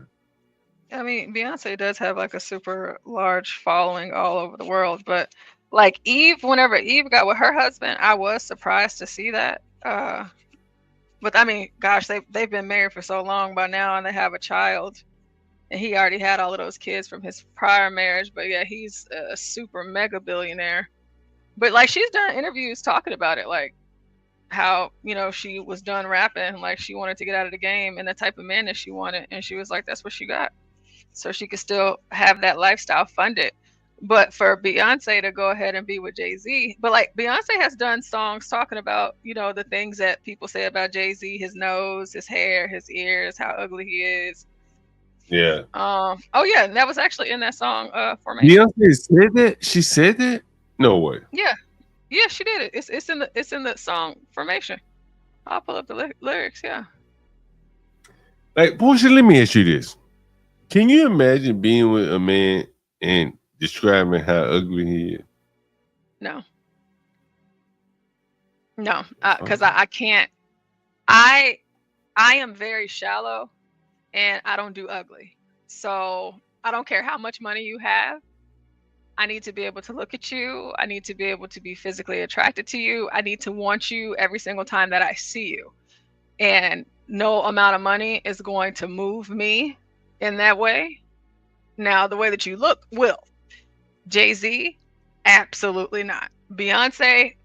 I mean, Beyonce does have like a super large following all over the world, but like Eve, whenever Eve got with her husband, I was surprised to see that. But I mean, gosh, they've been married for so long by now, and they have a child, and he already had all of those kids from his prior marriage. But yeah, he's a super mega billionaire. But like, she's done interviews talking about it, like how, you know, she was done rapping, like she wanted to get out of the game and the type of man that she wanted, and she was like, that's what she got, so she could still have that lifestyle funded. But for Beyonce to go ahead and be with Jay-Z, but like Beyonce has done songs talking about, you know, the things that people say about Jay-Z, his nose, his hair, his ears, how ugly he is. Yeah. Oh yeah, and that was actually in that song, Formation. Beyonce said that? She said that? No way. Yeah, she did it. It's in the song Formation. I'll pull up the lyrics. Yeah. Like, Portia, let me ask you this: can you imagine being with a man and describing how ugly he is? No, because I can't. I am very shallow, and I don't do ugly. So I don't care how much money you have. I need to be able to look at you. I need to be able to be physically attracted to you. I need to want you every single time that I see you. And no amount of money is going to move me in that way. Now, the way that you look will. Jay-Z, absolutely not. Beyonce,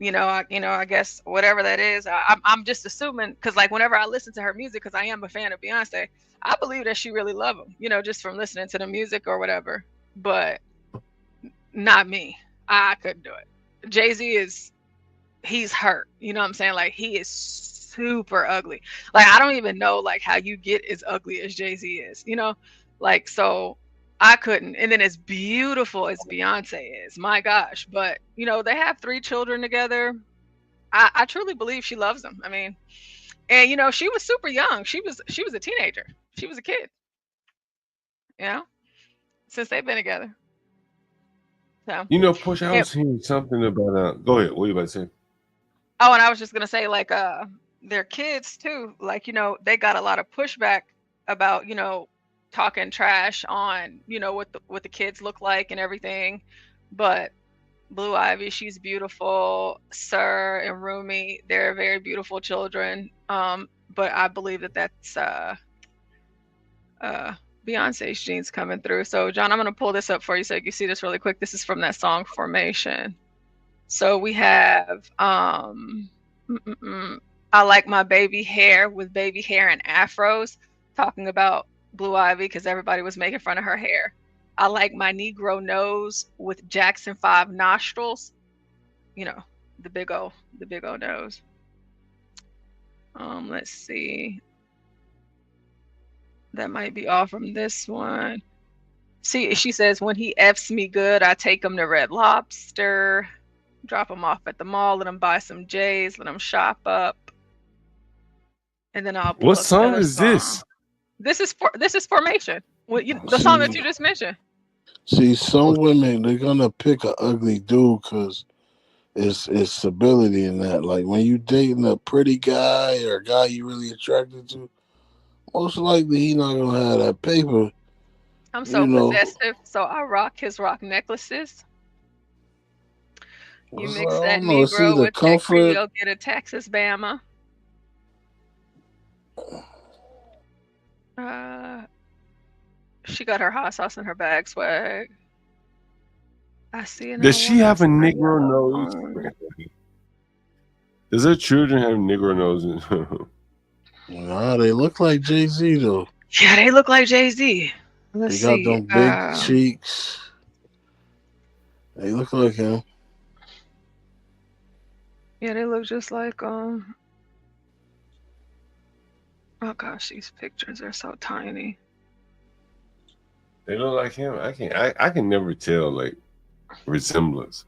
I guess whatever that is, I'm just assuming, because like whenever I listen to her music, because I am a fan of Beyonce, I believe that she really loves him, just from listening to the music or whatever. But not me. I couldn't do it. Jay-Z he's hurt. You know what I'm saying? Like, he is super ugly. Like, I don't even know like how you get as ugly as Jay-Z is, like, so I couldn't. And then as beautiful as Beyonce is, my gosh. But they have 3 children together. I truly believe she loves them. I mean, and she was super young. She was a teenager. She was a kid. Since they've been together. So, Portia, I was hearing something about go ahead. What are you about to say? Oh, and I was just gonna say, like, their kids too, like, they got a lot of pushback about, talking trash on, what the kids look like and everything. But Blue Ivy, she's beautiful. Sir and Rumi, they're very beautiful children. But I believe that that's Beyonce's genes coming through. So, John, I'm going to pull this up for you so you can see this really quick. This is from that song Formation. So we have I like my baby hair with baby hair and afros, talking about Blue Ivy because everybody was making fun of her hair. I like my Negro nose with Jackson 5 nostrils. The big old nose. Let's see. That might be all from this one. See, she says, when he F's me good, I take him to Red Lobster, drop him off at the mall, let him buy some J's, let him shop up. And then I'll What song is this? This is Formation. The song that you just mentioned. See, some women, they're gonna pick an ugly dude because it's stability in that. Like when you dating a pretty guy or a guy you really attracted to, most likely he not gonna have that paper. I'm so possessive, so I rock his rock necklaces. You mix that Negro with that Creole, get a Texas Bama. She got her hot sauce in her bag swag. I see it. Does she have a Negro nose? Does her children have Negro noses? Nah, they look like Jay-Z though. Yeah, they look like Jay-Z. Let's They see. got them big cheeks. They look like him. Yeah, they look just like Oh gosh, these pictures are so tiny. They look like him. I can never tell like resemblance.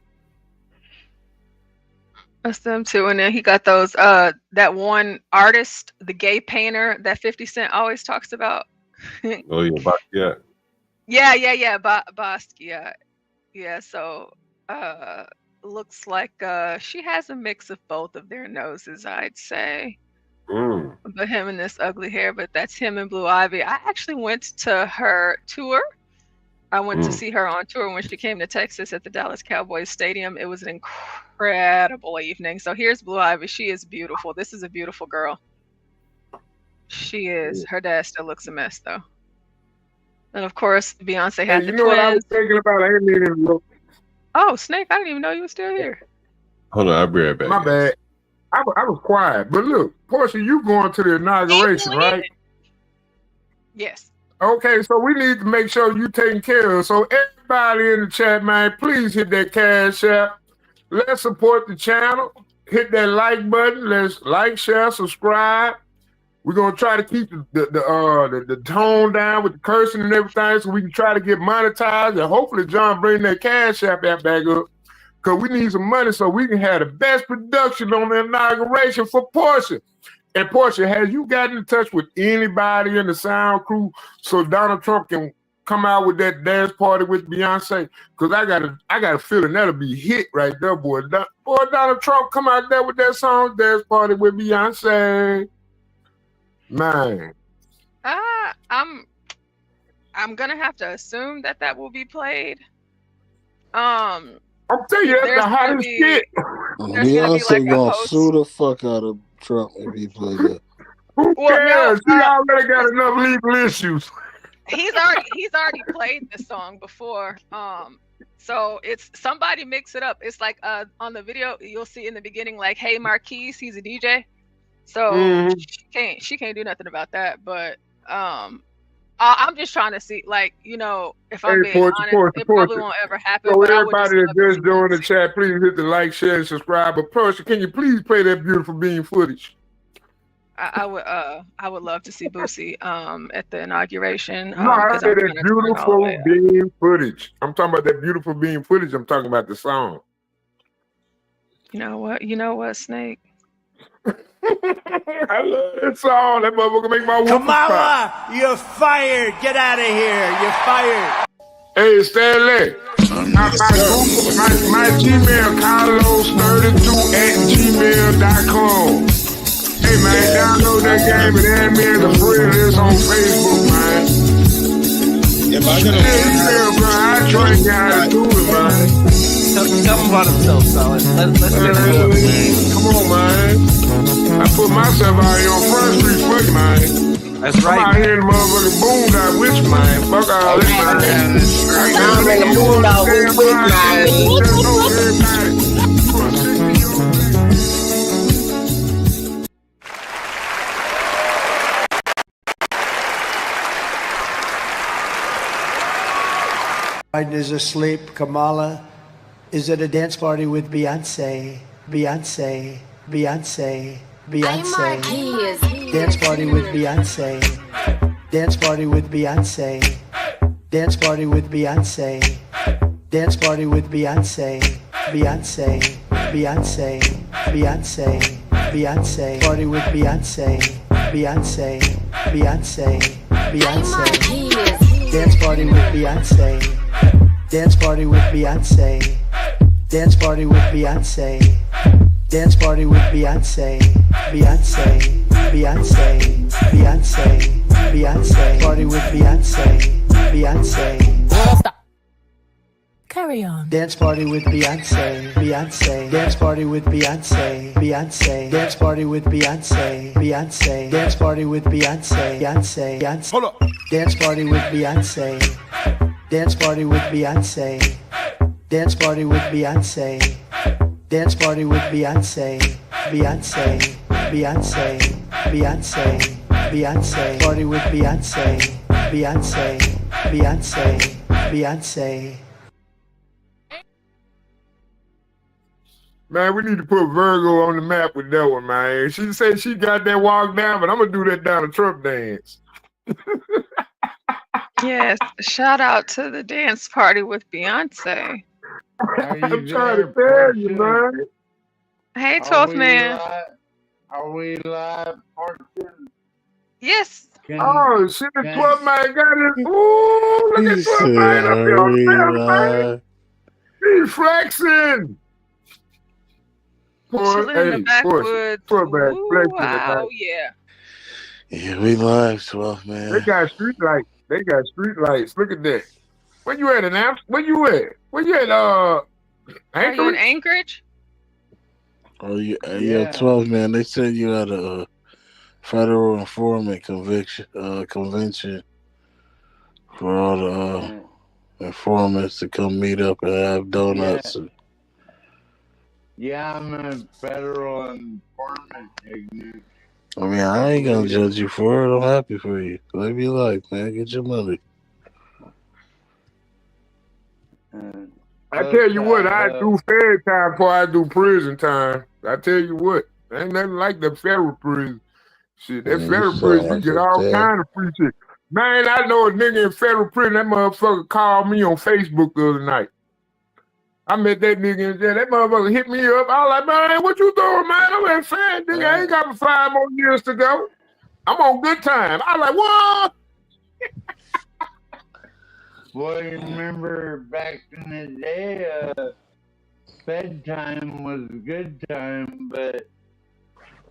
That's them too. And then he got those that one artist, the gay painter that 50 Cent always talks about. Oh yeah, Yeah, Basquiat. Yeah, so looks like she has a mix of both of their noses, I'd say. But him and this ugly hair, but that's him and Blue Ivy. I actually went to her tour. I went to see her on tour when she came to Texas at the Dallas Cowboys Stadium. It was an incredible evening. So here's Blue Ivy. She is beautiful. This is a beautiful girl. She is. Her dad still looks a mess though. And of course, Beyonce had the you know twins. what I was thinking about? I didn't even look. Oh, Snake! I didn't even know you were still here. Hold on, I'll be right back. My bad. I was quiet, but look, Portia, you going to the inauguration, right? Yes. Okay, so we need to make sure you taken care of. So everybody in the chat, man, please hit that Cash App. Let's support the channel. Hit that like button. Let's like, share, subscribe. We're gonna try to keep the tone down with the cursing and everything, so we can try to get monetized. And hopefully, John bring that Cash App back up, because we need some money so we can have the best production on the inauguration for Portia. And Portia, have you gotten in touch with anybody in the sound crew so Donald Trump can come out with that dance party with Beyonce? Because I got a feeling that'll be hit right there, boy. Boy, Donald Trump come out there with that song, dance party with Beyonce. Man. I'm gonna have to assume that will be played. I'm telling you, that's the hottest shit. Beyonce gonna sue the fuck out of Trump if he plays that. Who cares? He already got enough legal issues. He's already played this song before. So it's somebody mix it up. It's like on the video you'll see in the beginning, like, "Hey Marquise," he's a DJ. So she can't do nothing about that. But I'm just trying to see, like, if I'm being honest, it probably won't ever happen. So but everybody that just joined the chat, please hit the like, share, and subscribe. But Portia, can you please play that beautiful bean footage? I would love to see Boosie at the inauguration. No, I said that beautiful bean footage. I'm talking about that beautiful bean footage. I'm talking about the song. You know what, Snake? I love that song. That motherfucker make my whooping Kamala, you're fired. Get out of here. You're fired. Hey, Stanley. My Gmail, carlos32@gmail.com. Hey, man, download that game and add me as a friend. It's on Facebook, man. If I could I train you how to do it, man. Tell him about himself, Solid. Let's get it. Come on, man. I put myself out here on Front Street for you, man. That's right. I'm out here in the motherfucking boondock with you, man. Fuck all that, man. I'm in the boondock with you, Biden is asleep. Kamala is at a dance party with Beyonce. Beyonce. Beyonce. Beyonce. Dance party with Beyonce. Dance party with Beyonce. Dance party with Beyonce. Dance party with Beyonce. Beyonce. Beyonce. Beyonce. Beyonce. Party with Beyonce. Beyonce. Beyonce. Beyonce. Dance party with Beyonce. Dance party with Beyonce. Dance party with Beyonce. Dance party with Beyonce. Beyonce. Beyonce. Beyonce. Beyonce. Party with Beyonce. Beyonce. Girl, stop. Carry on. Dance party with Beyonce, Beyonce. Dance party with Beyonce, Beyonce. Dance party with Beyonce, Beyonce. Dance party with Beyonce, Beyonce, Beyonce. Hold up. Dance party with Beyonce. Dance party with Beyonce. Dance party with Beyonce. Dance party with Beyonce, Beyonce, Beyonce, Beyonce, Beyonce. Party with Beyonce, Beyonce, Beyonce, Beyonce. Man, we need to put Virgo on the map with that one, man. She said she got that walk down, but I'm gonna do that down the Trump dance. Yes, shout out to the dance party with Beyonce. I'm trying to tell you, man. Hey, 12th man. Are we live, Fortune? Yes. Oh, shit, the 12th man got it. Ooh, look at 12th man up here on the man. He's flexing. Chilling in the backwoods. Wow, yeah. Yeah, we live, 12th man. They got street lights. They got street lights. Look at that. Where you at, Announce? Where you at? Where you at, Anchorage? Are you in Anchorage? Oh, yeah, 12 man. They said you at a federal informant convention for all the informants to come meet up and have donuts. Yeah, I'm a federal informant, ignorant. I mean, I ain't gonna judge you for it. I'm happy for you. Live your life, man. Get your money. I tell you what, I do fair time before I do prison time. I tell you what, ain't nothing like the federal prison. Shit, that federal prison, you get all kind of free shit. Man, I know a nigga in federal prison. That motherfucker called me on Facebook the other night. I met that nigga in there. That motherfucker hit me up. I was like, man, what you doing, man? I'm in fan, nigga. I ain't got 5 more years to go. I'm on good time. I was like, what? Well, you remember back in the day, bedtime was good time, but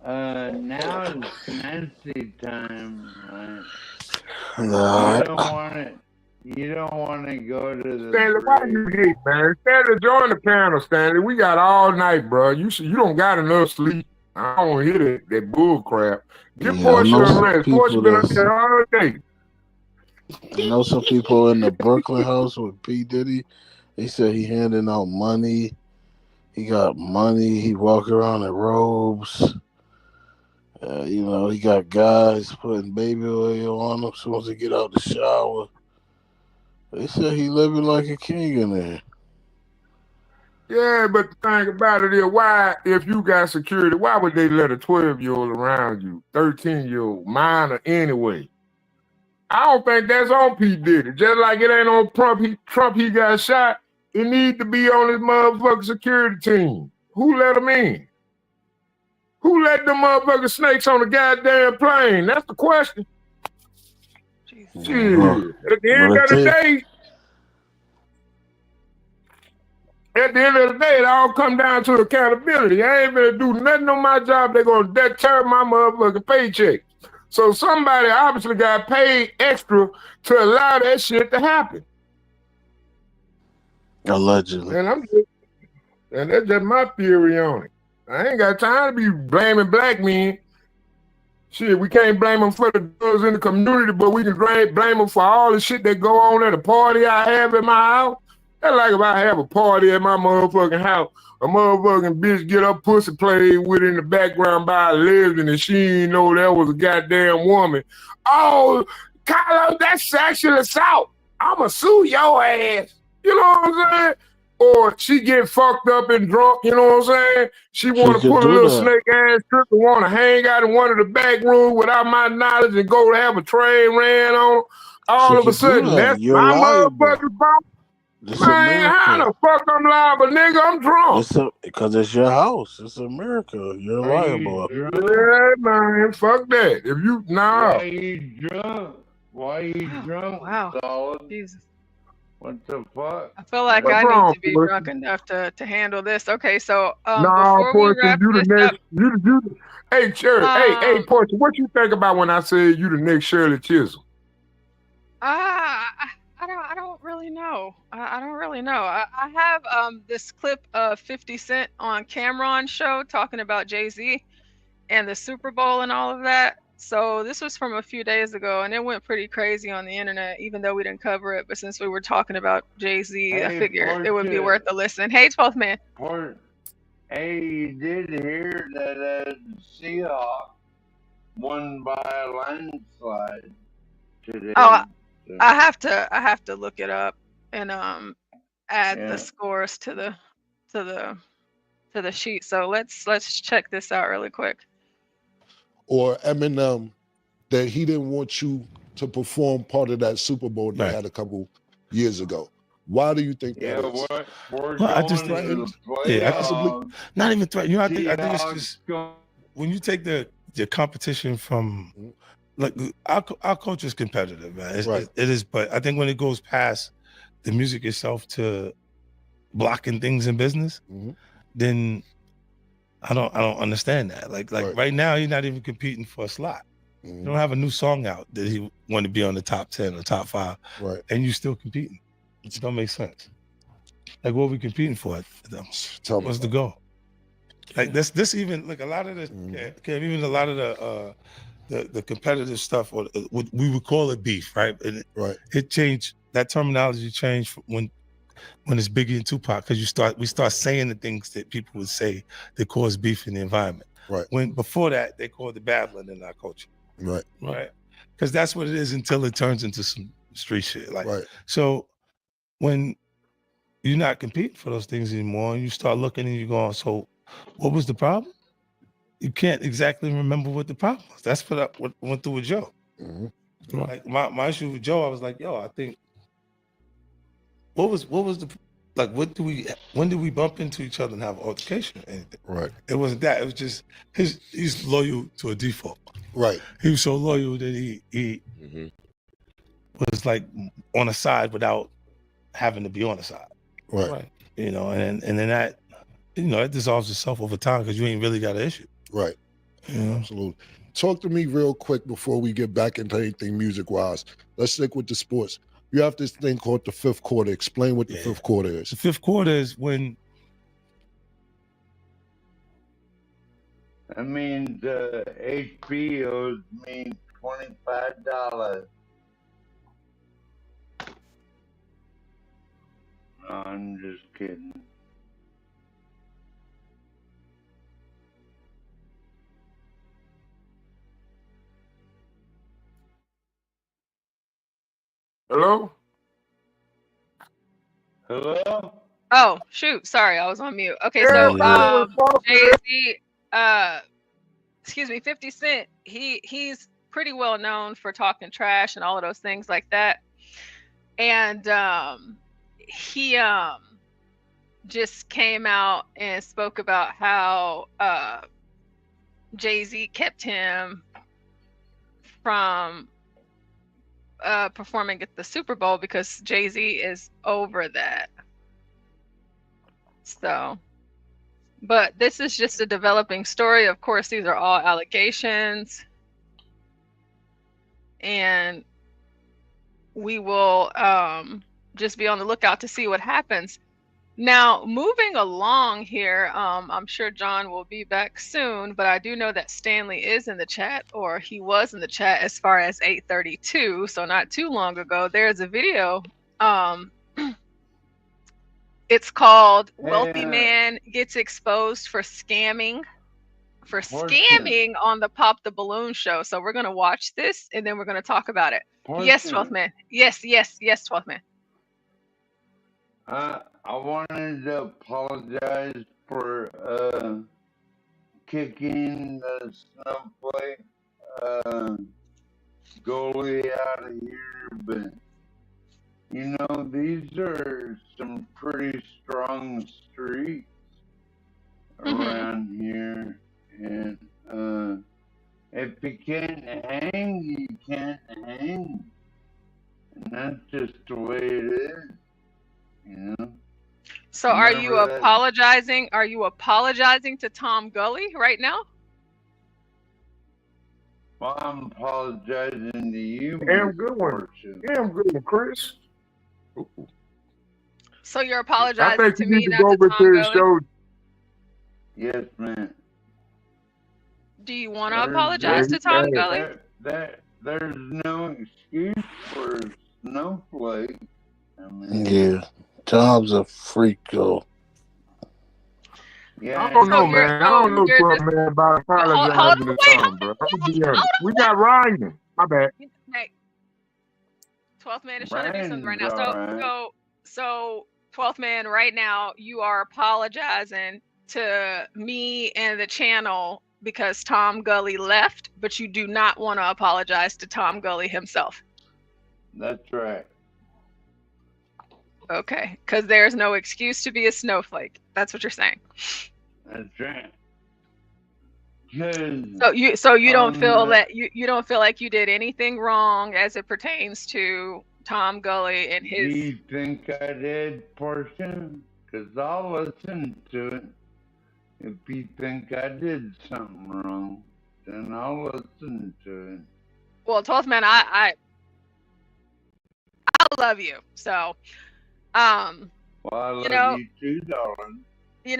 now it's Nancy time. Right? You don't want to go to the. Stanley, why do you hate, man? Stanley, join the panel, Stanley. We got all night, bro. You don't got enough sleep. I don't hear that bull crap. Give Portia a rest. Portia been up there all day. I know some people in the Brooklyn house with P. Diddy. They said he handing out money. He got money. He walk around in robes. He got guys putting baby oil on him as soon as he get out the shower. They said he living like a king in there. Yeah, but the thing about it is, why, if you got security, why would they let a 12-year-old around you, 13-year-old, minor anyway? I don't think that's on P. Diddy. Just like it ain't on Trump, he got shot. It need to be on his motherfucking security team. Who let him in? Who let them motherfucking snakes on the goddamn plane? That's the question. Shit. At the end of the day, it all come down to accountability. I ain't gonna do nothing on my job. They're gonna deter my motherfucking paycheck. So somebody obviously got paid extra to allow that shit to happen. Allegedly. And that's just my theory on it. I ain't got time to be blaming black men. Shit, we can't blame them for the drugs in the community, but we can blame them for all the shit that go on at a party I have at my house. That's like if I have a party at my motherfucking house, a motherfucking bitch get her pussy played with in the background by a lesbian and she didn't know that was a goddamn woman. Oh, Kylo, that's sexual assault. I'ma sue your ass. You know what I'm saying? Or she get fucked up and drunk, you know what I'm saying? She want to pull a little snake ass trip and want to hang out in one of the back rooms without my knowledge and go to have a train ran on. All of a sudden, that's my motherfucking fault. Man, how the fuck I'm liable, nigga? I'm drunk. Because it's your house. It's America. You're liable. Yeah, man, fuck that. If you, Why you drunk? Why you drunk? Wow. Solid? Jesus. What the fuck? I feel like I need to be drunk enough to handle this. Okay, so no, Portia, you the next. Hey, Shirley. Hey, Portia, what you think about when I said you the next Shirley Chisholm? I don't really really know. I don't really know. I have this clip of 50 Cent on Cameron's show talking about Jay-Z and the Super Bowl and all of that. So this was from a few days ago, and it went pretty crazy on the internet, even though we didn't cover it. But since we were talking about Jay-Z, I figured it would be worth a listen. Hey, 12th man. Hey, you did hear that Seahawks won by a landslide today. Oh, I have to look it up and add the scores to the sheet. So let's check this out really quick. Or Eminem, that he didn't want you to perform part of that Super Bowl they had a couple years ago. Why do you think that is? Well, I just think, possibly not even threatened. You know, I think it's just when you take the competition from like our culture is competitive, man. It is, but I think when it goes past the music itself to blocking things in business, then I don't understand that. Like right now, he's not even competing for a slot. You don't have a new song out that he want to be on the top 10 or top 5, and you still competing. It just don't make sense. Like, what are we competing for? What's the goal? Like this even like a lot of the even a lot of the competitive stuff, or what we would call it beef, right? And it changed. That terminology changed when it's Biggie and Tupac, because we start saying the things that people would say that cause beef in the environment. When before that they called it battling in our culture. Because that's what it is until it turns into some street shit. Like so when you're not competing for those things anymore and you start looking and you're going, so what was the problem? You can't exactly remember what the problem was. That's what I went through with Joe. Like my issue with Joe, I was like, yo, I think what was the like, when did we bump into each other and have an altercation or anything? It wasn't that. It was just he's loyal to a default. He was so loyal that he was like on a side without having to be on the side. You know, and then that, you know, it dissolves itself over time because you ain't really got an issue. Absolutely. Talk to me real quick before we get back into anything music-wise. Let's stick with the sports. You have this thing called the fifth quarter. Explain what the fifth quarter is. The fifth quarter is when I mean, the HBOs mean $25. No, I'm just kidding. Hello? Hello? Oh, shoot. Sorry, I was on mute. Okay, so Jay-Z, excuse me, 50 Cent, he's pretty well known for talking trash and all of those things like that. And he just came out and spoke about how Jay-Z kept him from performing at the Super Bowl because Jay-Z is over that. So, but this is just a developing story. Of course, these are all allegations, and we will just be on the lookout to see what happens. Now, moving along here, I'm sure John will be back soon, but I do know that Stanley is in the chat, or he was in the chat as far as 8:32, so not too long ago. There's a video. It's called Wealthy Man Gets Exposed for Scamming on the Pop the Balloon show. So we're going to watch this, and then we're going to talk about it. Yes, 12th man. Yes, 12th man. I wanted to apologize for kicking the Snowflake goalie out of here, but you know, these are some pretty strong streets around here, and if you can't hang, you can't hang, and that's just the way it is, you know. So are you apologizing? Are you apologizing to Tom Gully right now? Well, I'm apologizing to you. Damn good one. Damn good one, Chris. Ooh. So you're I apologizing think to you me, need to not go to over Tom to his Gully? show. Yes, man. Do you want to apologize to Tom Gully? There's no excuse for a snowflake. I mean, Yeah, Tom's a freak, though. yeah. I don't know, So you're- man. I don't know you're 12 just- man about Hold apologizing on, to Tom, bro. I'm gonna be honest. We got Ryan. My bad. Hey, 12th man is trying to do something right now. Ryan's alright. So 12th man, right now, you are apologizing to me and the channel because Tom Gully left, but you do not want to apologize to Tom Gully himself. That's right. Okay, because there's no excuse to be a snowflake. That's what you're saying. That's right. So you don't feel Um, that you don't feel like you did anything wrong as it pertains to Tom Gully and Do his. you think I did, Portia? Because I'll listen to it. If you think I did something wrong, then I'll listen to it. Well, 12th man, I love you. So, Well, I love you know, you too, darling. we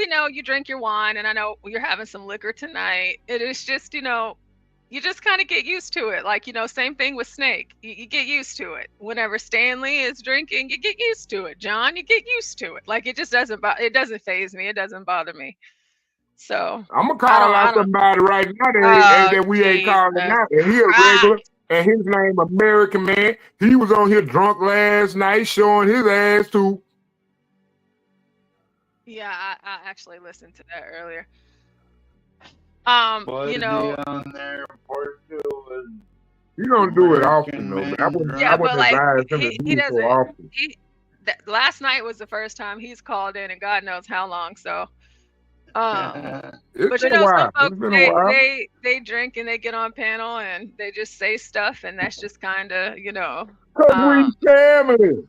know you drink your wine, and I know you're having some liquor tonight. It is just, you just kind of get used to it. Like, same thing with Snake. You get used to it. Whenever Stanley is drinking, you get used to it. John, you get used to it. Like, it just doesn't faze me. It doesn't bother me. So I'm gonna call out somebody right now that we ain't calling out. And he a regular, and his name American Man. He was on here drunk last night, showing his ass too. Yeah, I actually listened to that earlier. Was You know, he on there, Portia? Was He don't do it often though. But I wouldn't yeah, but like advise him to he do it so doesn't. often. Last night was the first time he's called in, and God knows how long. So, but It's you been a know, while. some It's folks been a while. they drink and they get on panel and they just say stuff, and that's just kind of Cause we family.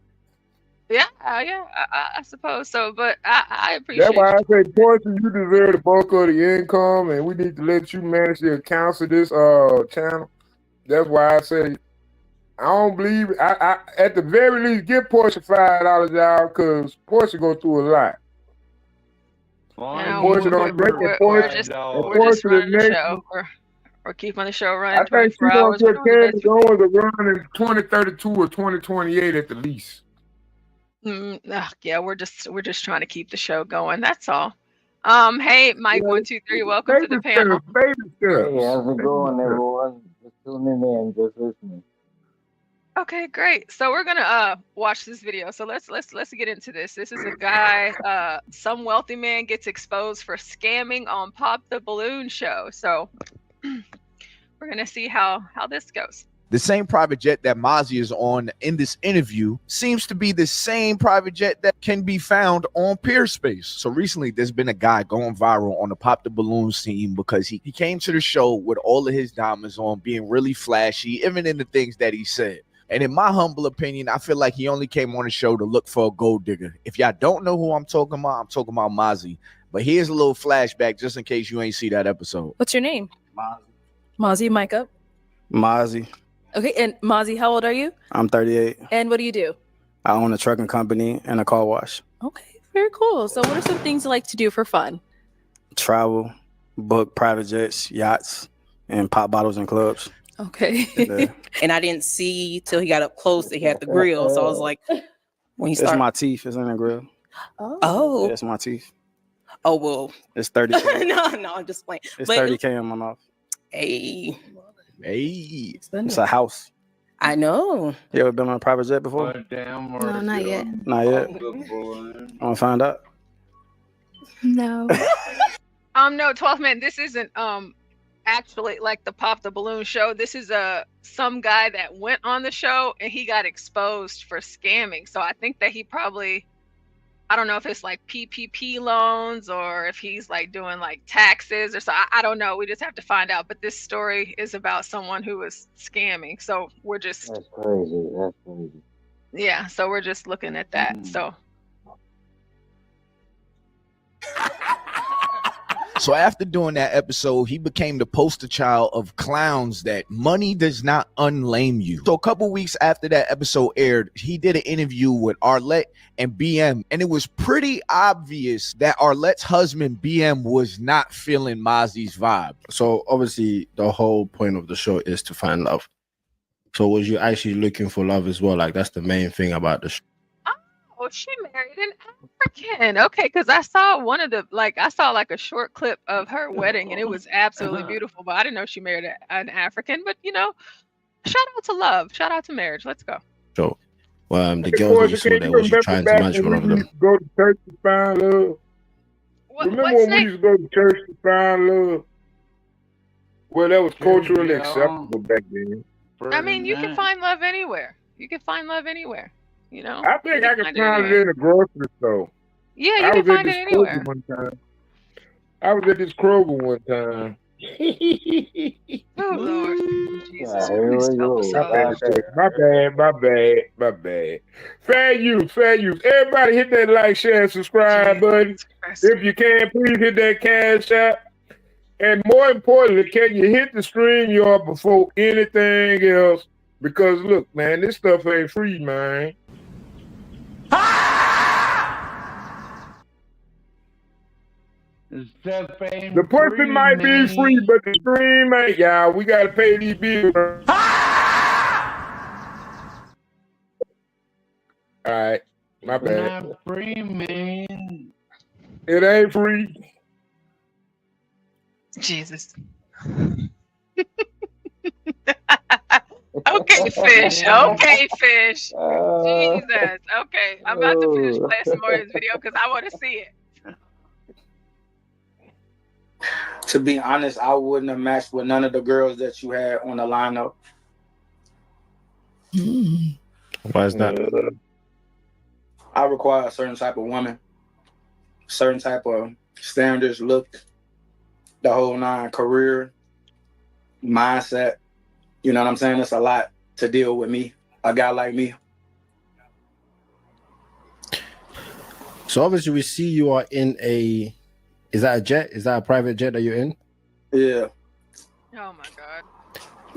yeah, I suppose so. But I appreciate That's why I you. say, Portia, you deserve the bulk of the income, and we need to let you manage the accounts of this channel. That's why I say I don't believe it. I at the very least give Portia $5 out because Portia go through a lot. No, Portia don't drink it. we're just running the show. We're keeping the show running I think she 24 gonna hours. We're get doing the Candy best we going to run in 2032 or 2028 at the least. Yeah, we're just trying to keep the show going. That's all. Hey, Mike 123, welcome to the panel. Baby steps. Hey, how's it going, everyone? Just tuning in, just listening. Okay, great. So we're gonna watch this video. So let's get into this. This is a guy, some wealthy man gets exposed for scamming on Pop the Balloon show. So we're gonna see how this goes. The same private jet that Mozzie is on in this interview seems to be the same private jet that can be found on Peerspace. So recently, there's been a guy going viral on the Pop the Balloon scene because he came to the show with all of his diamonds on, being really flashy, even in the things that he said. And in my humble opinion, I feel like he only came on the show to look for a gold digger. If y'all don't know who I'm talking about Mozzie. But here's a little flashback just in case you ain't see that episode. What's your name? Mozzie, mic up. Mozzie. Okay, and Mozzie, how old are you? I'm 38. And what do you do? I own a trucking company and a car wash. Okay, very cool. So what are some things you like to do for fun? Travel, book private jets, yachts, and pop bottles in clubs. Okay. Yeah. And I didn't see till he got up close that he had the grill. So I was like, when he It's started. my teeth. It's in the grill. Oh. Yeah, it's my teeth. Oh, well. It's 30K. no, I'm just playing. It's But 30K in my mouth. Hey. Hey. It's a house. I know. You ever been on a private jet before? No, not yet. Not yet. I want to find out. No. No, 12 man, this isn't actually like the Pop the Balloon show. This is some guy that went on the show and he got exposed for scamming. So I think that he probably, I don't know if it's like PPP loans or if he's like doing like taxes or so. I don't know. We just have to find out. But this story is about someone who was scamming. So we're just, That's crazy. That's crazy. yeah. So we're just looking at that. So So after doing that episode, he became the poster child of clowns that money does not unlame you. So a couple weeks after that episode aired, he did an interview with Arlette and BM, and it was pretty obvious that Arlette's husband BM was not feeling Mozzie's vibe. So obviously the whole point of the show is to find love. So was you actually looking for love as well? Like that's the main thing about the show. Oh, she married an African. Okay, because I saw I saw like a short clip of her wedding, and it was absolutely beautiful. But I didn't know she married an African. But shout out to love, shout out to marriage. Let's go. So, the girls that you saw there, was you trying to match one of them? Go to church to find love. Remember when we used to go to church to find love? Well, that was culturally acceptable back then. I mean, you can find love anywhere. You can find love anywhere. I think I can find it in a grocery store. Yeah, you can find it anywhere. I was at this Kroger one time. Oh Lord, Jesus! My bad. Fair use. Everybody hit that like, share, and subscribe button. If you can, please hit that cash app. And more importantly, can you hit the StreamYard before anything else? Because look, man, this stuff ain't free, man. The person might be free, but the stream ain't, y'all. We gotta pay these bills. All right, my bad. Not free, man. It ain't free. Jesus. Okay, fish. Okay, fish. Jesus. Okay, I'm about to finish playing some more of this video because I want to see it. To be honest, I wouldn't have matched with none of the girls that you had on the lineup. Why is that? I require a certain type of woman, certain type of standards, look, the whole nine, career, mindset. You know what I'm saying? It's a lot to deal with me, a guy like me. So obviously we see you are in a, is that a jet? Is that a private jet that you're in? Yeah. Oh my God.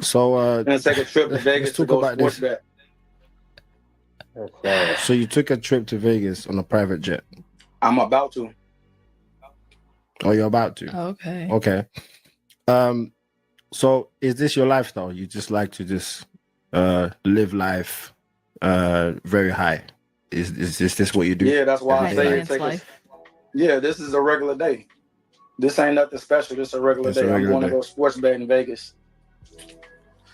So I'm gonna take a trip to Vegas to go sports bet. So you took a trip to Vegas on a private jet? I'm about to. Oh, you're about to? Okay. Okay. So is this your lifestyle? You just like to just live life very high? Is this what you do? Yeah, that's why I say it. Yeah, this is a regular day. This ain't nothing special. This is a regular day. I'm going to go sports bet in Vegas.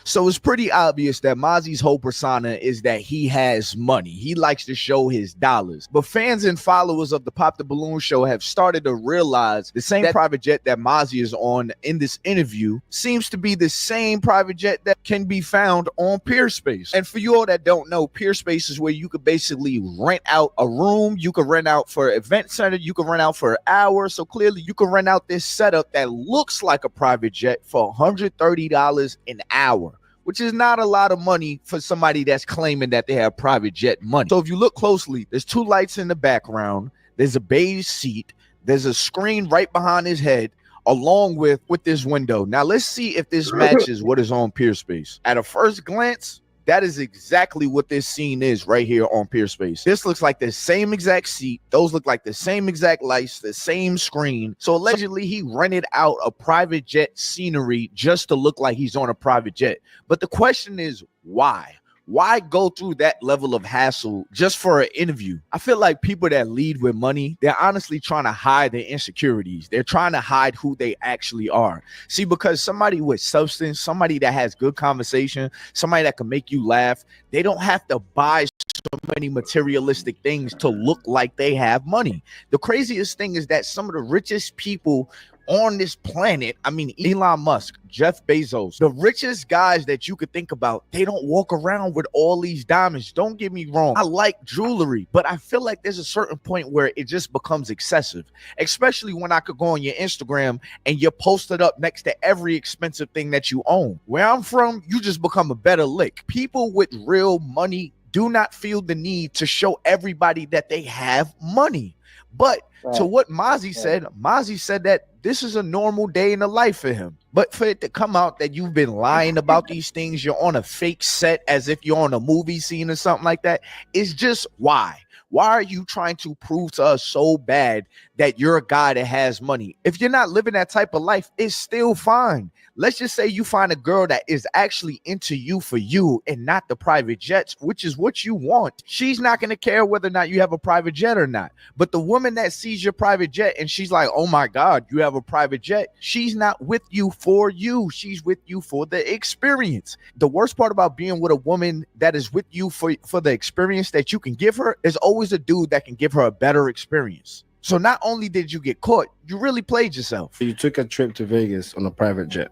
So it's pretty obvious that Mozzie's whole persona is that he has money. He likes to show his dollars. But fans and followers of the Pop the Balloon show have started to realize the same private jet that Mozzie is on in this interview seems to be the same private jet that can be found on Peerspace. And for you all that don't know, Peerspace is where you could basically rent out a room. You could rent out for an event center. You could rent out for an hour. So clearly you can rent out this setup that looks like a private jet for $130 an hour, which is not a lot of money for somebody that's claiming that they have private jet money. So if you look closely, there's two lights in the background. There's a beige seat. There's a screen right behind his head, along with this window. Now let's see if this matches what is on Peerspace. At a first glance, that is exactly what this scene is right here on Peerspace. This looks like the same exact seat. Those look like the same exact lights, the same screen. So allegedly he rented out a private jet scenery just to look like he's on a private jet. But the question is, why? Why go through that level of hassle just for an interview? I feel like people that lead with money, they're honestly trying to hide their insecurities. They're trying to hide who they actually are. See, because somebody with substance, somebody that has good conversation, somebody that can make you laugh, they don't have to buy so many materialistic things to look like they have money. The craziest thing is that some of the richest people on this planet, I mean, Elon Musk, Jeff Bezos, the richest guys that you could think about, they don't walk around with all these diamonds. Don't get me wrong, I like jewelry, but I feel like there's a certain point where it just becomes excessive, especially when I could go on your Instagram and you're posted up next to every expensive thing that you own. Where I'm from, you just become a better lick. People with real money do not feel the need to show everybody that they have money. But to what Mozzie said, Mozzie said that this is a normal day in the life for him. But for it to come out that you've been lying about these things, you're on a fake set as if you're on a movie scene or something like that, is just why? Why are you trying to prove to us so bad that you're a guy that has money? If you're not living that type of life, it's still fine. Let's just say you find a girl that is actually into you for you and not the private jets, which is what you want. She's not going to care whether or not you have a private jet or not. But the woman that sees your private jet and she's like, oh my God, you have a private jet. She's not with you for you. She's with you for the experience. The worst part about being with a woman that is with you for the experience that you can give her is always a dude that can give her a better experience. So not only did you get caught, you really played yourself. You took a trip to Vegas on a private jet.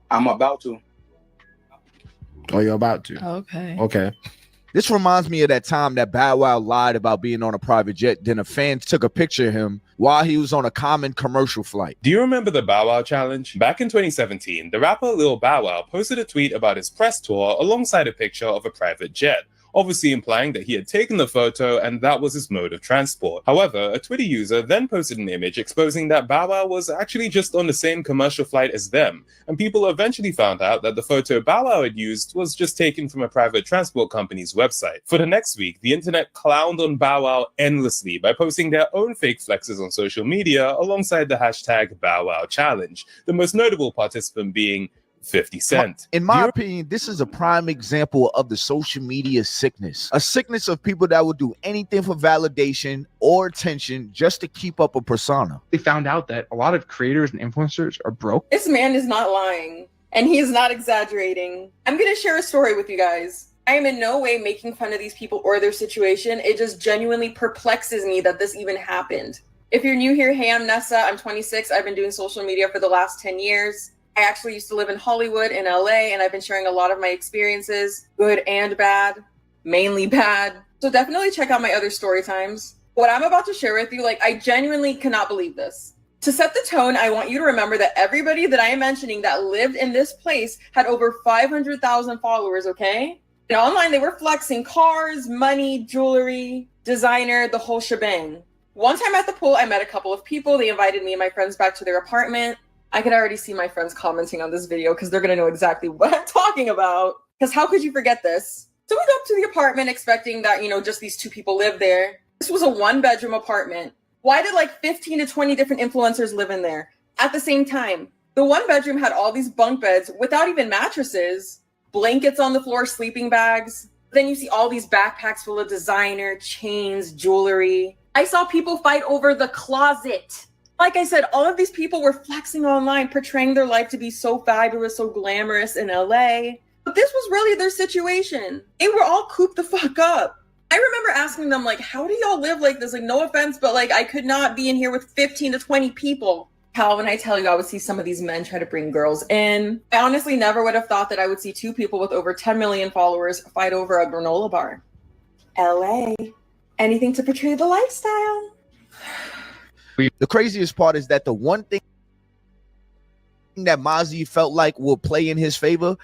I'm about to. Oh, you're about to. Okay. Okay. This reminds me of that time that Bow Wow lied about being on a private jet. Then a fan took a picture of him while he was on a common commercial flight. Do you remember the Bow Wow challenge? Back in 2017, the rapper Lil Bow Wow posted a tweet about his press tour alongside a picture of a private jet, obviously implying that he had taken the photo and that was his mode of transport. However, a Twitter user then posted an image exposing that Bow Wow was actually just on the same commercial flight as them, and people eventually found out that the photo Bow Wow had used was just taken from a private transport company's website. For the next week, the internet clowned on Bow Wow endlessly by posting their own fake flexes on social media alongside the hashtag Bow Wow challenge, the most notable participant being 50 Cent. In my opinion, this is a prime example of the social media sickness. A sickness of people that will do anything for validation or attention just to keep up a persona. They found out that a lot of creators and influencers are broke. This man is not lying, and he is not exaggerating. I'm going to share a story with you guys. I am in no way making fun of these people or their situation. It just genuinely perplexes me that this even happened. If you're new here, hey, I'm Nessa. I'm 26. I've been doing social media for the last 10 years. I actually used to live in Hollywood in LA, and I've been sharing a lot of my experiences, good and bad, mainly bad. So definitely check out my other story times. What I'm about to share with you, I genuinely cannot believe this. To set the tone, I want you to remember that everybody that I am mentioning that lived in this place had over 500,000 followers, okay? And online, they were flexing cars, money, jewelry, designer, the whole shebang. One time at the pool, I met a couple of people. They invited me and my friends back to their apartment. I could already see my friends commenting on this video because they're going to know exactly what I'm talking about. Because how could you forget this? So we go up to the apartment expecting that, just these two people live there. This was a 1-bedroom apartment. Why did 15 to 20 different influencers live in there at the same time? The 1 bedroom had all these bunk beds without even mattresses, blankets on the floor, sleeping bags. Then you see all these backpacks full of designer, chains, jewelry. I saw people fight over the closet. Like I said, all of these people were flexing online, portraying their life to be so fabulous, so glamorous in LA. But this was really their situation. They were all cooped the fuck up. I remember asking them, how do y'all live like this? No offense, but I could not be in here with 15 to 20 people. How, when I tell you, I would see some of these men try to bring girls in. I honestly never would have thought that I would see two people with over 10 million followers fight over a granola bar. LA. Anything to portray the lifestyle. The craziest part is that the one thing that Mozzie felt like will play in his favor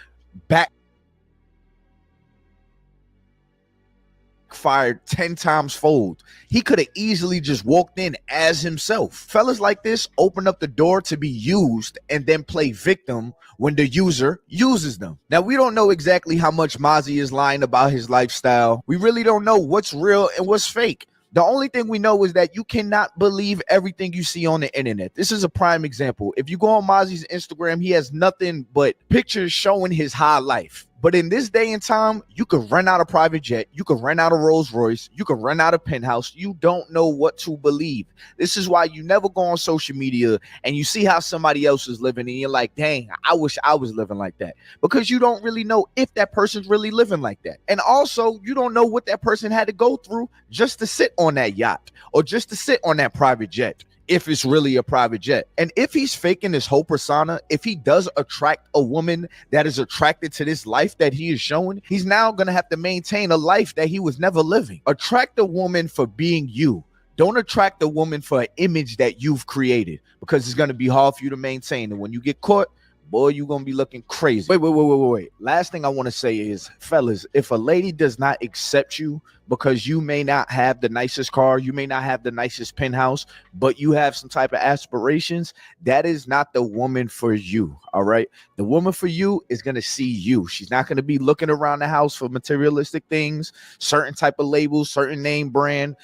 backfired 10 times fold. He could have easily just walked in as himself. Fellas like this open up the door to be used and then play victim when the user uses them. Now, we don't know exactly how much Mozzie is lying about his lifestyle. We really don't know what's real and what's fake. The only thing we know is that you cannot believe everything you see on the internet. This is a prime example. If you go on Mozzie's Instagram, he has nothing but pictures showing his high life. But in this day and time, you can rent out a private jet. You can rent out a Rolls Royce. You can rent out a penthouse. You don't know what to believe. This is why you never go on social media and you see how somebody else is living and you're like, dang, I wish I was living like that. Because you don't really know if that person's really living like that. And also, you don't know what that person had to go through just to sit on that yacht or just to sit on that private jet. If it's really a private jet. And if he's faking this whole persona, if he does attract a woman that is attracted to this life that he is showing, he's now going to have to maintain a life that he was never living. Attract a woman for being you. Don't attract a woman for an image that you've created, because it's going to be hard for you to maintain. And when you get caught, boy, you gonna be looking crazy. Wait. Last thing I want to say is, fellas, if a lady does not accept you because you may not have the nicest car, you may not have the nicest penthouse, but you have some type of aspirations, that is not the woman for you. All right. The woman for you is gonna see you. She's not gonna be looking around the house for materialistic things, certain type of labels, certain name brand,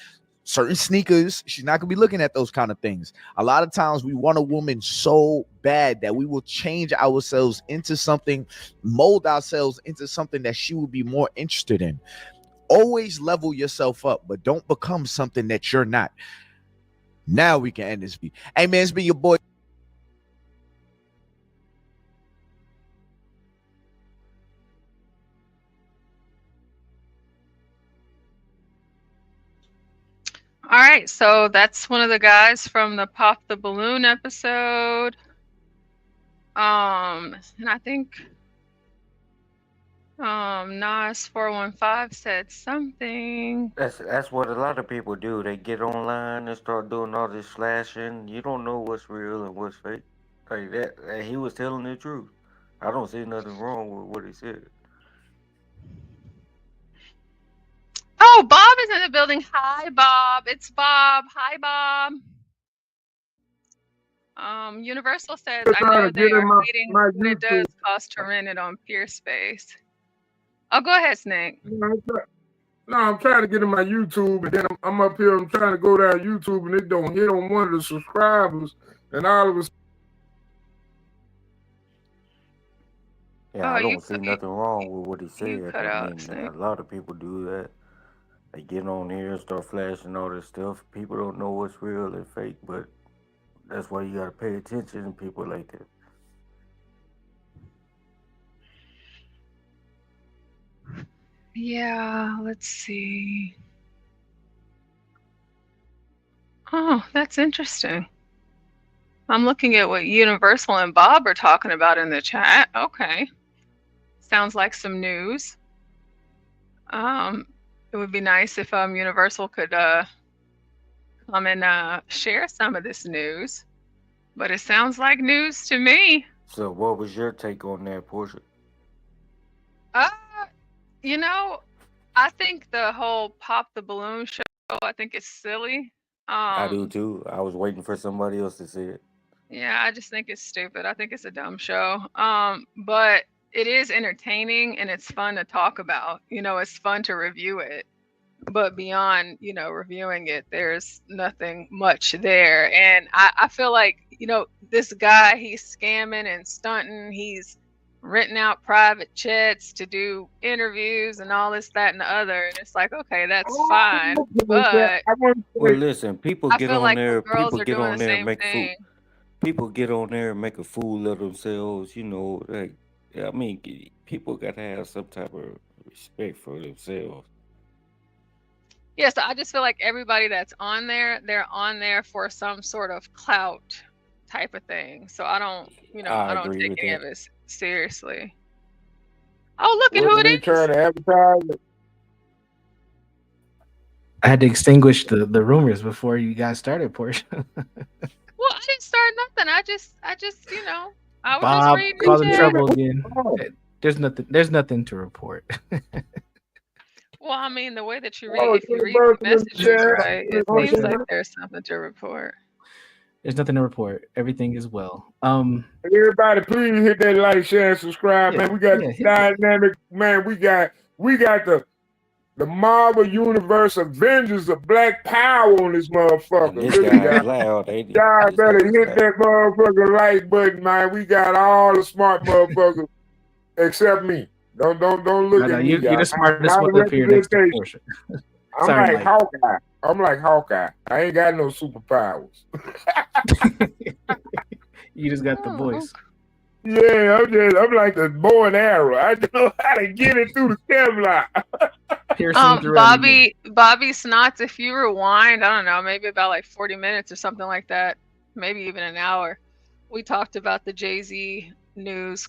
certain sneakers. She's not gonna be looking at those kind of things. A lot of times we want a woman so bad that we will change ourselves into something, mold ourselves into something that she will be more interested in. Always level yourself up, but don't become something that you're not. Now we can end this beat. Hey man, it's been your boy. All right, so that's one of the guys from the Pop the Balloon episode. And I think Nas 415 said something. That's what a lot of people do. They get online and start doing all this slashing. You don't know what's real and what's fake. Like that, and he was telling the truth. I don't see nothing wrong with what he said. Oh, Bob is in the building. Hi, Bob. It's Bob. Hi, Bob. Universal says, I know they are hating what it does cost to rent it on Peerspace. Oh, go ahead, Snake. No, I'm trying to get in my YouTube, and then I'm up here. I'm trying to go down YouTube, and it don't hit on one of the subscribers, and all of a sudden. Yeah, I don't see nothing wrong with what he said. I mean, a lot of people do that. They get on here and start flashing all this stuff. People don't know what's real and fake, but that's why you gotta pay attention to people like that. Yeah, let's see. Oh, that's interesting. I'm looking at what Universal and Bob are talking about in the chat. Okay. Sounds like some news. It would be nice if Universal could come and share some of this news. But it sounds like news to me. So what was your take on that, Portia? You know, I think the whole Pop the Balloon show, I think it's silly. I do too. I was waiting for somebody else to say it. Yeah, I just think it's stupid. I think it's a dumb show. But it is entertaining and it's fun to talk about. You know, it's fun to review it. But beyond, you know, reviewing it, there's nothing much there. And I feel like, you know, this guy, he's scamming and stunting. He's renting out private jets to do interviews and all this, that, and the other. And it's like, okay, that's fine. But well, listen, people I get feel on like there. the girls People are get doing on the there and same make fool. thing. People get on there and make a fool of themselves. You know, like I mean, people got to have some type of respect for themselves. Yeah, so I just feel like everybody that's on there, they're on there for some sort of clout type of thing. So I don't, you know, I don't agree take with any that. of it seriously. Oh, look at who Wasn't it they is. trying to advertise it? I had to extinguish the rumors before you guys started, Portia. Well, I didn't start nothing. I just, you know, I was just Bob reading the causing chat. trouble again. There's nothing to report. Well, I mean, the way that you Oh, read, if you it's read both the of them messages chat. right, it Oh, seems like yeah. there's something to report. There's nothing to report. Everything is well. Everybody, please hit that like, share, and subscribe, Yeah, man. We got yeah, hit that. dynamic, man. We got the Marvel Universe Avengers of Black Power on this motherfucker. And this Really, guy's guys. loud, ain't he? Y'all This better guy's hit loud. that motherfucking like button, man. We got all the smart motherfuckers except me. Don't look No, at me, you're y'all. the smartest I'm one up here next to representation. Portia. I'm Sorry, like Mike. Hawkeye. I'm like Hawkeye. I ain't got no superpowers. You just got the voice. Yeah, I'm like the bow and arrow. I know how to get it through the Kevlar. Piercing through everything. Bobby Snots, if you rewind, I don't know, maybe about like 40 minutes or something like that, maybe even an hour, we talked about the Jay-Z news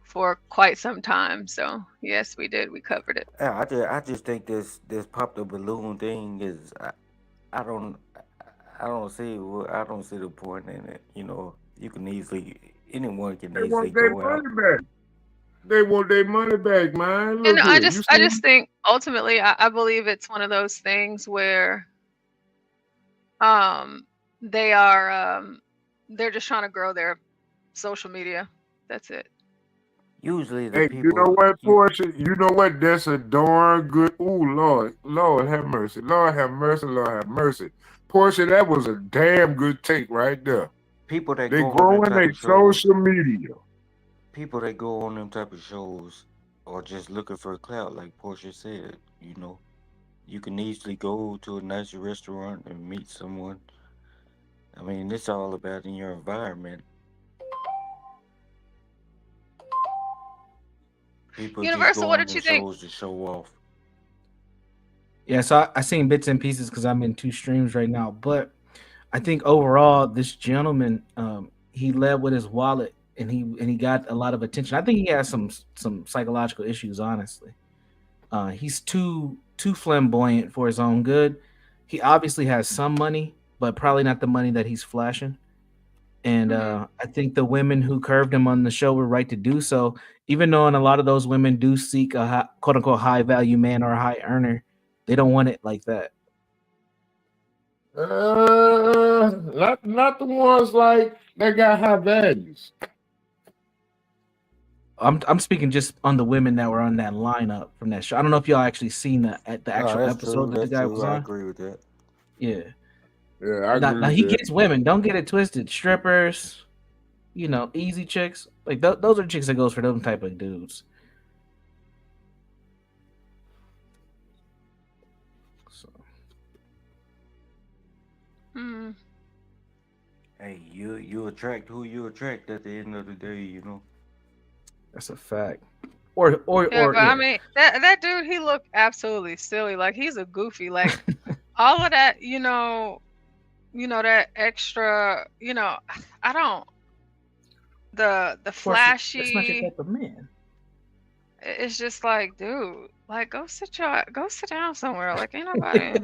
for quite some time. So yes, we did. We covered it. Yeah, I just think this Pop the Balloon thing is I don't see the point in it. You know, you can easily anyone can They easily want their go out. money back. They want their money back, man. Look And I here, just think ultimately, I believe it's one of those things where, they are, they're just trying to grow their social media. That's it. Usually the Hey, people. you know what, Portia? You know what? That's a darn good. Ooh, Lord have mercy. Lord have mercy. Lord have mercy. Portia, that was a damn good take right there. People that They go on them growing type their of shows. social media. People that go on them type of shows are just looking for a clout, like Portia said. You know, you can easily go to a nice restaurant and meet someone. I mean, it's all about in your environment. People just Universal, go what on did you them think? shows to show off. Yeah, so I seen bits and pieces because I'm in 2 streams right now. But I think overall, this gentleman, he led with his wallet, and he got a lot of attention. I think he has some psychological issues. Honestly, he's too flamboyant for his own good. He obviously has some money, but probably not the money that he's flashing. And I think the women who curved him on the show were right to do so, even though a lot of those women do seek a high, quote unquote high value man or a high earner. They don't want it like that. Not the ones like that got high values. I'm speaking just on the women that were on that lineup from that show. I don't know if y'all actually seen the actual that's episode true. that the That's guy true. was I on. agree with that. Yeah. Yeah, I agree Now with he that. gets women. Don't get it twisted. Strippers, easy chicks. Like those are chicks that goes for those type of dudes. Hey, you attract who you attract at the end of the day, you know. That's a fact. Or Yeah, but yeah. I mean that dude, he looked absolutely silly. Like he's a goofy. Like all of that, that extra, I don't the Of course, that's not your flashy. type of man. It's just like, dude, like go sit down somewhere. Like ain't nobody.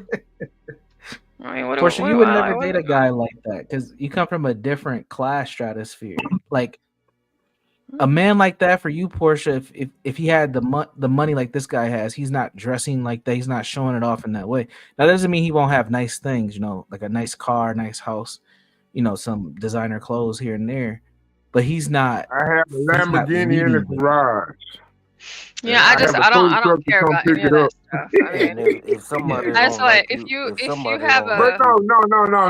I mean, what Portia, do you would I never like? What date do a guy like that because you come from a different class stratosphere. Like a man like that for you, Portia, if he had the money like this guy has, he's not dressing like that. He's not showing it off in that way. Now, that doesn't mean he won't have nice things, like a nice car, nice house, some designer clothes here and there. But he's not. I have a He's not Lamborghini in the leading with it. garage. Yeah, I I have a don't tow truck to care come about pick any of it that up. stuff. I And mean, if somebody I just don't like like if you, you somebody have don't But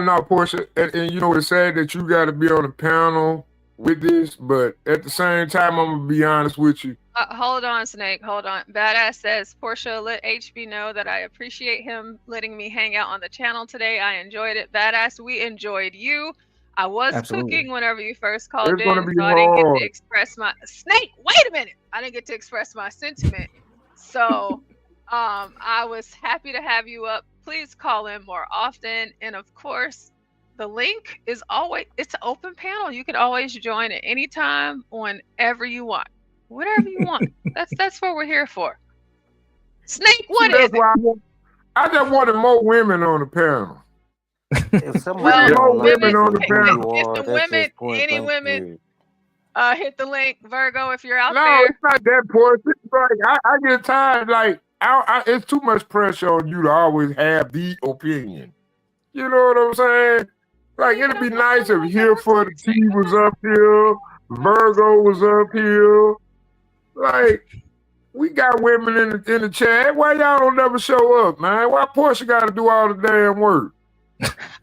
a no, Portia. And you know it's sad that you got to be on the panel with this, but at the same time, I'm gonna be honest with you. hold on, Snake. Hold on. Badass says, Portia, let HB know that I appreciate him letting me hang out on the channel today. I enjoyed it. Badass, we enjoyed you. I was Absolutely. cooking whenever you first called It's gonna in, be so I didn't get to hard. express my Snake. Wait a minute. I didn't get to express my sentiment. So, I was happy to have you up. Please call in more often, and of course, the link is it's an open panel. You can always join at any time, whenever you want. Whatever you want. That's what we're here for. Snake, what is That's it? why I just wanted more women on the panel. If somebody Well, More don't like women you on for the who you panel. if are, the that's women, just point any blank women, period. hit the link, Virgo, if you're out No, there. it's not that Portia. It's like I get tired. Like it's too much pressure on you to always have the opinion. You know what I'm saying? Like it'd be nice if Here for the T was up here, Virgo was up here. Like we got women in the chat. Why y'all don't never show up, man? Why Portia got to do all the damn work?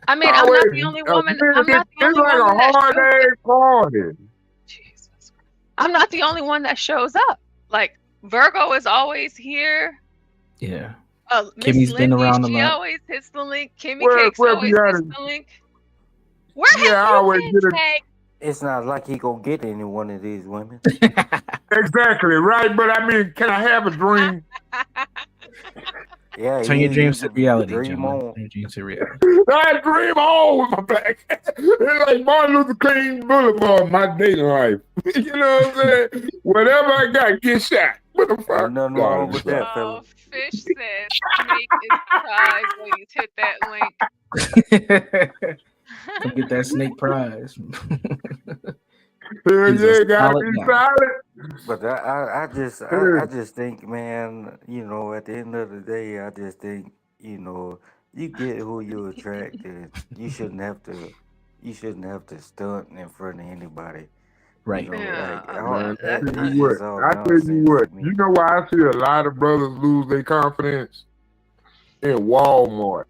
I mean, I'm not the only woman. I'm not the It's only like woman a that hard shows up. day party. I'm not the only one that shows up. Like Virgo is always here. Yeah. Miss Kimmy's been Lindy, around a she lot. always hits the link. Kimmy Where Cakes be always at hits it? the link. Where Yeah, I have always you been, get it. Snake? It's not like he gonna get any one of these women. Exactly, right? But I mean, can I have a dream? Yeah, Turn your dreams to reality, dream gentlemen. on. Turn your dreams to reality. I dream on with my back. It's like Martin Luther King Boulevard, my dating life. You know what I'm saying? Whatever I got, get shot. What the fuck? Ain't nothing wrong with that, fella. Fish says Snake is prize. Ladies, hit that link. Come get that snake prize. Hell He's yeah, a gotta solid be guy. solid. But I just think, man, at the end of the day, I just think, you get who you attract, and you shouldn't have to stunt in front of anybody. Right. Man, I That tell is you what, just all I tell you nonsense what, to me. you know why I see a lot of brothers lose their confidence? In Walmart.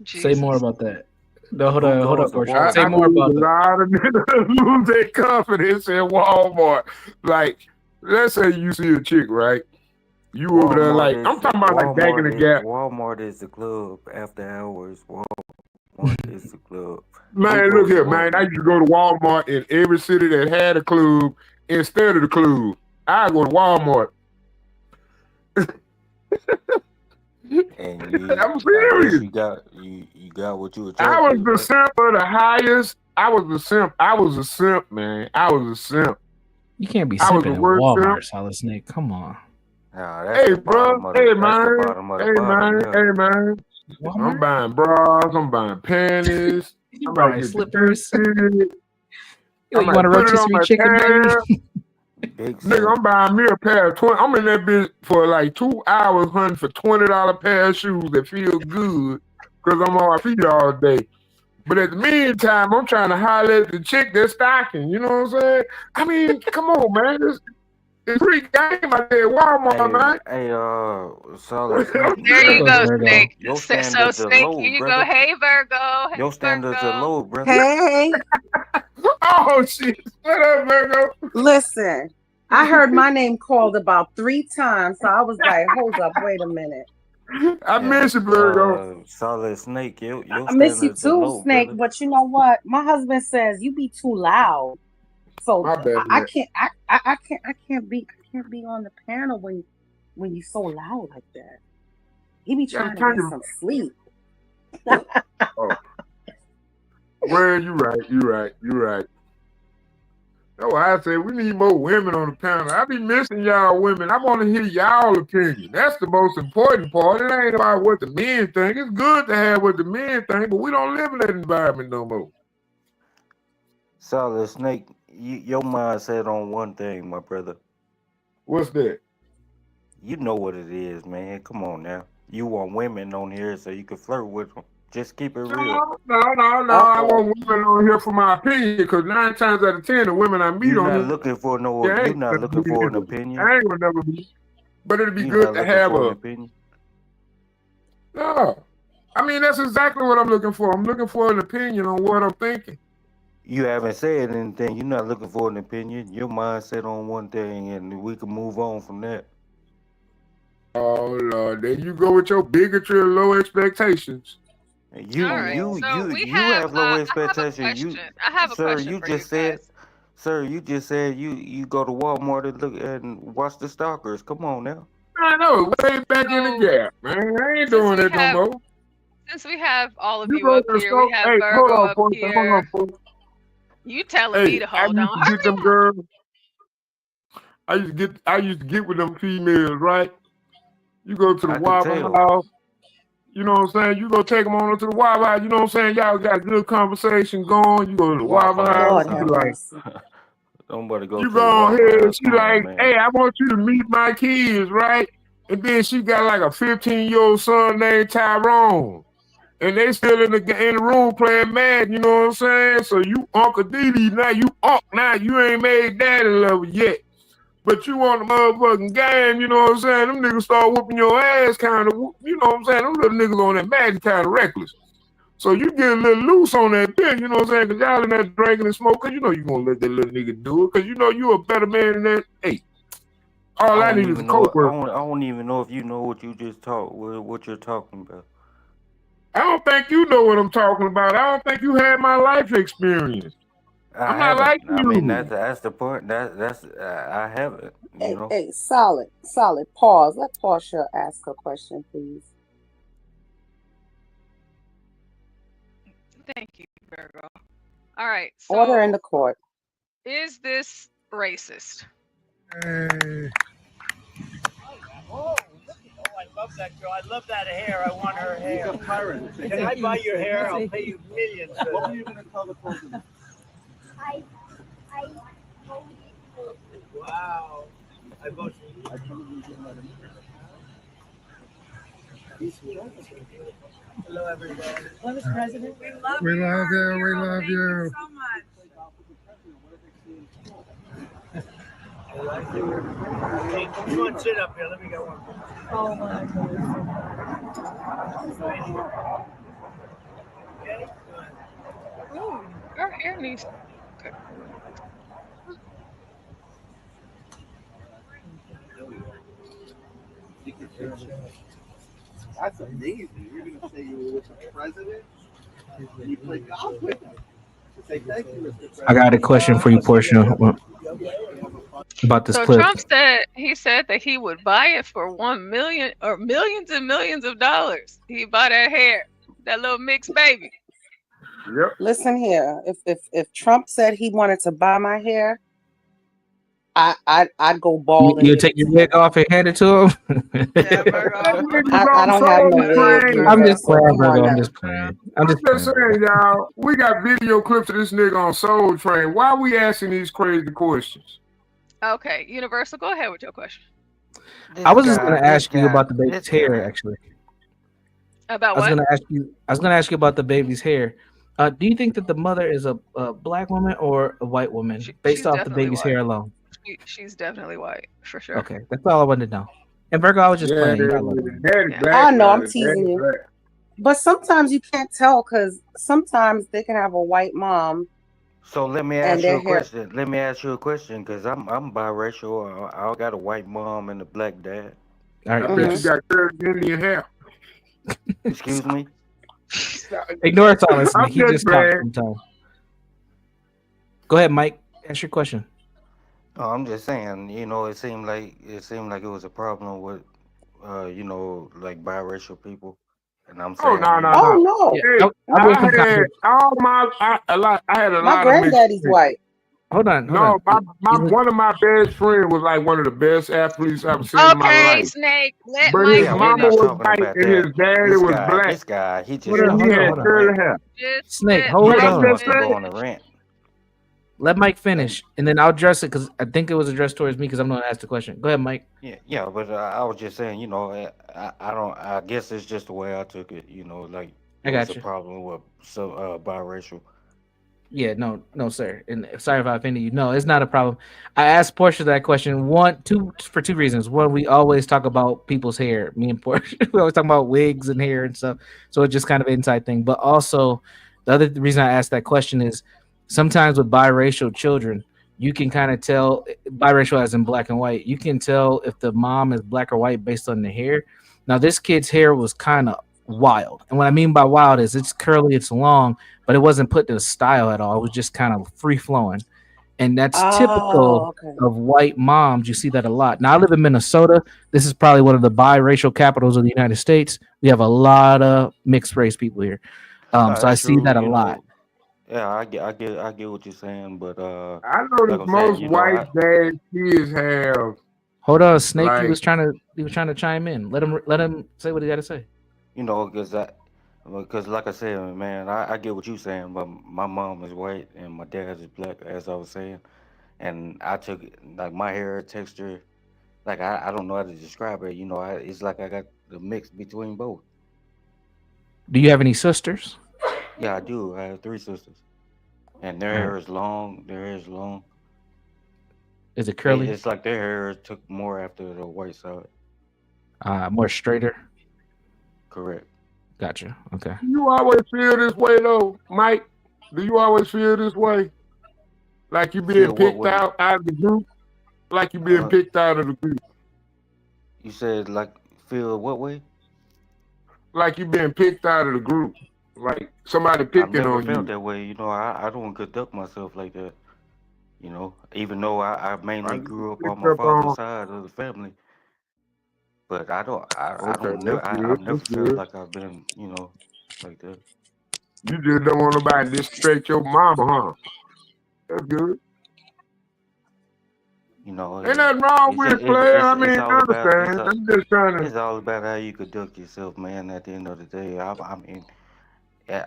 Say more about that. No, hold Who up, goes to Portia. Say I more believe about a that. lot of niggas lose their confidence in Walmart. Like, let's say you see a chick, right? You over there, like, I'm talking about like back in the gap. Walmart is the club after hours. Walmart is the club. Man, look here, man. I used to go to Walmart in every city that had a club. Instead of the club, I go to Walmart. And you, I'm I guess serious. you got what you I attracted. was the simp of the highest. I was the simp. I was a simp, man. I was a simp. You can't be I was simping the at worst Walmart, simp. Solid Snake. Come on. Nah, that's Hey, the bro. bottom of Hey, the. That's the man. bottom of the Hey, bottom. man. Yeah. Hey, man. I'm Walmart? buying bras. I'm buying panties. You I'm about buying to get slippers? the good shit. You I'm want a like, put it on rotisserie my chicken, tab. baby? Big Nigga, simp. I'm buying me a pair of 20. I'm in that bitch for like 2 hours hunting for $20 pair of shoes that feel good because I'm on my feet all day. But at the meantime, I'm trying to holler at the chick that's stocking. You know what I'm saying? I mean, come on, man. It's free game out there at Walmart, man. Hey, Solid Snake. There you go, Virgo. Snake. Your So standards are Snake, low, here you go. brother. Hey Virgo. Hey Your standards Virgo. are low, brother. Hey, Oh, shit. What up, Virgo? listen. I heard my name called about 3 times, so I was like, hold up, wait a minute. I miss you, Virgo. Solid Snake. Your I miss you standards are too, low, Snake, brother. but you know what? My husband says you be too loud. So My bad, I man. can't be on the panel when you so loud like that. He be Yeah, trying to turn get your- some sleep. Oh. Well, you right. That's why I say we need more women on the panel. I be missing y'all women. I want to hear y'all opinion. That's the most important part. It ain't about what the men think. It's good to have what the men think, but we don't live in that environment no more. Solid Snake. Your mind set on one thing, my brother. What's that? You know what it is, man. Come on now. You want women on here so you can flirt with them. Just keep it real. No. I want women on here for my opinion because 9 times out of 10, the women I meet You're on not here, looking for no. yeah, I You're ain't not gonna looking be for an anyway. opinion. I ain't gonna never be. But it'd be You're good not to looking have for an a. opinion. No. I mean, that's exactly what I'm looking for. I'm looking for an opinion on what I'm thinking. You haven't said anything. You're not looking for an opinion. Your mind set on one thing, and we can move on from that. Oh, Lord. There you go with your bigotry and low expectations. You All right, you so you we you have, have low I have a expectations. question. I have a Sir, question you for you just said, guys. sir, you just said you go to Walmart and look and watch the stalkers. Come on now. I know. Way back in the So gap, man. I ain't since doing we that no have more. since we have all of You you go up to the here, we store. have Hey, hold Virgo on, up folks. Hold on, here. folks. You telling me Hey, to I hold used on. to get them girls. I used to get with them females, right? You go to the I can Waffle tell. House. You know what I'm saying? You go take them on to the Waffle House. You know what I'm saying? Y'all got good conversation going. You go to the Waffle House. Lord You have like, mercy. Nobody go you to the go on Waffle here. House. She Come on, like, man. hey, I want you to meet my kids, right? And then she got like a 15-year-old son named Tyrone. And they still in the room playing Madden, you know what I'm saying? So you Uncle Didi now, you ain't made daddy level yet. But you on the motherfucking game, you know what I'm saying? Them niggas start whooping your ass kind of, you know what I'm saying? Them little niggas on that Madden kind of reckless. So you get a little loose on that bitch, you know what I'm saying? Because y'all in there drinking and smoking, you know you going to let that little nigga do it because you know you a better man than that. Hey, all I need is a co-worker. I don't even know if you know what you just talked. What you're talking about. I don't think you know what I'm talking about. I don't think you had my life experience. I'm not like you. I mean, that's the point. That's I haven't. You know. Hey, solid. Pause. Let Portia ask a question, please. Thank you, Virgo. All right. So Order in the court. is this racist? Oh, I love that girl. I love that hair. I want her hair. Can I buy your hair? I'll pay you millions. What were you going to tell the president? I Wow. I vote for you. Hello, everybody. Hello, Mr. President. We love We love you. We love Thank you. so much. I like you. Hey, come on, sit up here. Let me get one. Oh, my God. Okay, good. Ooh, your hair needs. Okay. That's amazing. You're going to say you were with the president? You played golf with him. Say thank you, Mr. President. I got a question for you, Portia, about this So clip. Trump said that he would buy it for $1 million or millions and millions of dollars. He'd buy that hair, that little mixed baby. Yep. Listen here, if Trump said he wanted to buy my hair, I'd go bald. You take your wig off and hand it to him? I don't have no wig. I'm just playing, brother. I'm just playing. I'm just saying, y'all, we got video clips of this nigga on Soul Train. Why are we asking these crazy questions? Okay, Universal, go ahead with your question. I was just going to ask you about the baby's hair, actually. About I was what? going to ask you about the baby's hair. Do you think that the mother is a black woman or a white woman based she's off the definitely baby's white. hair alone? She's definitely white, for sure. Okay, that's all I wanted to know. And Virgo, I was just playing. You gotta love it. I know, I'm teasing you. But sometimes you can't tell because sometimes they can have a white mom. So let me and ask you their a hair. question. Let me ask you a question because I'm biracial. I got a white mom and a black dad. All right, I bet you got curved Indian hair. Excuse me. Ignore Thomas. I'm He just just talks playing. sometimes. Go ahead, Mike. Ask your question. Oh, I'm just saying. It seemed like it was a problem with, like biracial people, and I'm Oh saying. no. Oh no. Hey, I had all my I had a My lot of mixed granddaddy's friends. white. Hold on. No, one of my best friends was like one of the best athletes I've seen in my Okay, life. Snake, let But his Mike mama finish. was white and his daddy was black. This guy, he just But he had curly hair. Snake, let hold Mike on. wants to go on a rant. Let Mike finish, and then I'll address it because I think it was addressed towards me because I'm going to ask the question. Go ahead, Mike. Yeah, but I was just saying, I guess it's just the way I took it, like I it was got a you. problem with some biracial. Yeah, no, sir. And sorry if I offended you. No, it's not a problem. I asked Portia that question for two reasons. One, we always talk about people's hair. Me and Portia, we always talk about wigs and hair and stuff. So it's just kind of an inside thing. But also, the other reason I asked that question is sometimes with biracial children, you can kind of tell, biracial as in black and white, you can tell if the mom is black or white based on the hair. Now, this kid's hair was kind of wild. And what I mean by wild is it's curly, it's long, but it wasn't put in a style at all. It was just kind of free flowing. And that's typical of white moms. You see that a lot. Now, I live in Minnesota. This is probably one of the biracial capitals of the United States. We have a lot of mixed race people here. So I see that a lot. Yeah, I get what you're saying, but I know that most white dad kids have. Hold on, Snake. Like- He was trying to chime in. Let him say what he got to say. Because like I said, man, I get what you're saying, but my mom is white and my dad is black, as I was saying, and I took it, like my hair texture, like I don't know how to describe it. It's like I got the mix between both. Do you have any sisters? Yeah, I do. I have 3 sisters, and their hair is long. Their hair is long. Is it curly? It's like their hair took more after the white side. More straighter. Correct. Gotcha. Okay. Do you always feel this way though, Mike? Do you always feel this way? Like you being Feel what picked way? out of the group? Like you being picked out of the group? You said like feel what way? Like you being picked out of the group? Like somebody I've picking never on felt you? that way. I don't conduct myself like that. Even though I mainly grew up on my Picked up on. father's side of the family, but I don't Okay, never that's I've good. never That's felt good. like I've been like that. You just don't want nobody to disrespect your mama, huh? That's good. Ain't nothing wrong with it, player. I mean, I understand. I'm just trying to. It's all about how you conduct yourself, man. At the end of the day, I mean,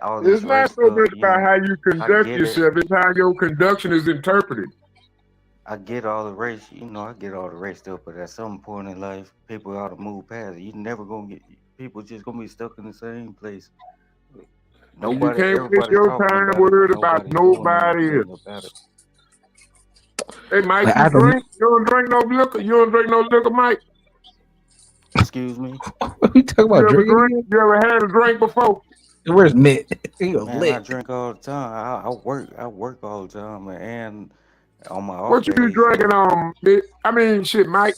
all It's this not race so stuff, much about how you I conduct get it. yourself. It's how your conduction is interpreted. I get all the race, I get all the race stuff, but at some point in life, people ought to move past it. You never gonna get people just gonna be stuck in the same place. And you can't waste Everybody's your talking time about it, worried but about nobody's doing nobody else. anything about it. Hey, Mike, Like, I you haven't. drink? You don't drink no liquor? You don't drink no liquor, Mike? Excuse me? What you talking about? You ever Drinking? drink? You ever had a drink before? Where's Mitt? He was Man, I lit. drink all the time. I work all the time, and on my off What you days, drinking on, Mick? I mean, shit, Mike.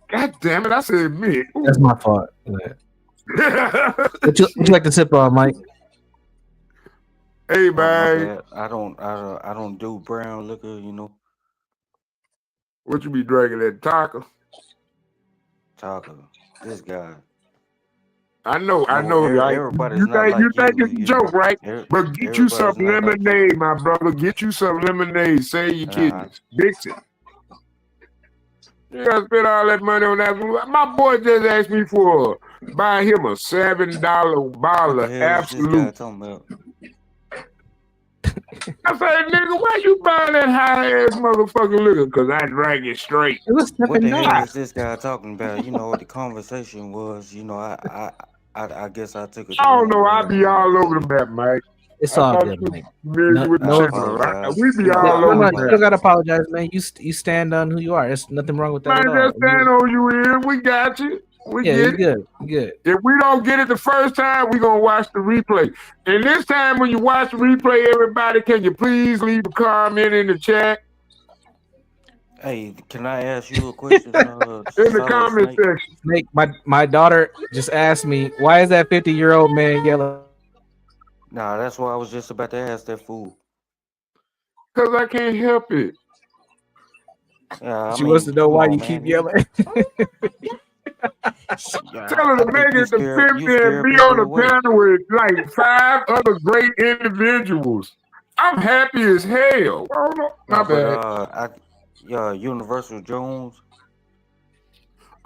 God damn it, I said Mick. That's my fault. What you like to sip on, Mike? Hey, oh, my man. bad. I don't do brown liquor, What you be drinking at Taco? Taco. This guy. I know. No, Like, everybody's you not think like it's a joke, right? But get you some Everybody's not like you. lemonade, my brother. Get you some lemonade. Save your Nah, kidneys. Dixon. You gotta spend all that money on that. My boy just asked me for buy him a $7 what bottle the of hell is this guy Absolute. talking about? I said, nigga, why you buying that high ass motherfucking liquor? Cause I drank it straight. It was What the nice. hell is this guy talking about? What the conversation was. I guess I took it the I don't wrong know. way. I be all over the map, Mike. It's I all thought good, you Mike. familiar with the I channel. apologize. We be all No, over you the don't map. gotta apologize, man. You stand on who you are. There's nothing wrong with that Man, at all. just stand on you in. We got you. We Yeah, get you it. good. You good. If we don't get it the first time, we gonna watch the replay. And this time when you watch the replay, everybody, can you please leave a comment in the chat? Hey, can I ask you a question? In the Solid comment Snake. section. Snake, my daughter just asked me, why is that 50-year-old man yelling? Nah, that's why I was just about to ask that fool. Cause I can't help it. Yeah, I She wants to mean, know come why on, you man. keep yelling. Tell her to make it to 50 and be on the panel with like 5 other great individuals. I'm happy as hell. Oh, no, my bad. Universal Jones.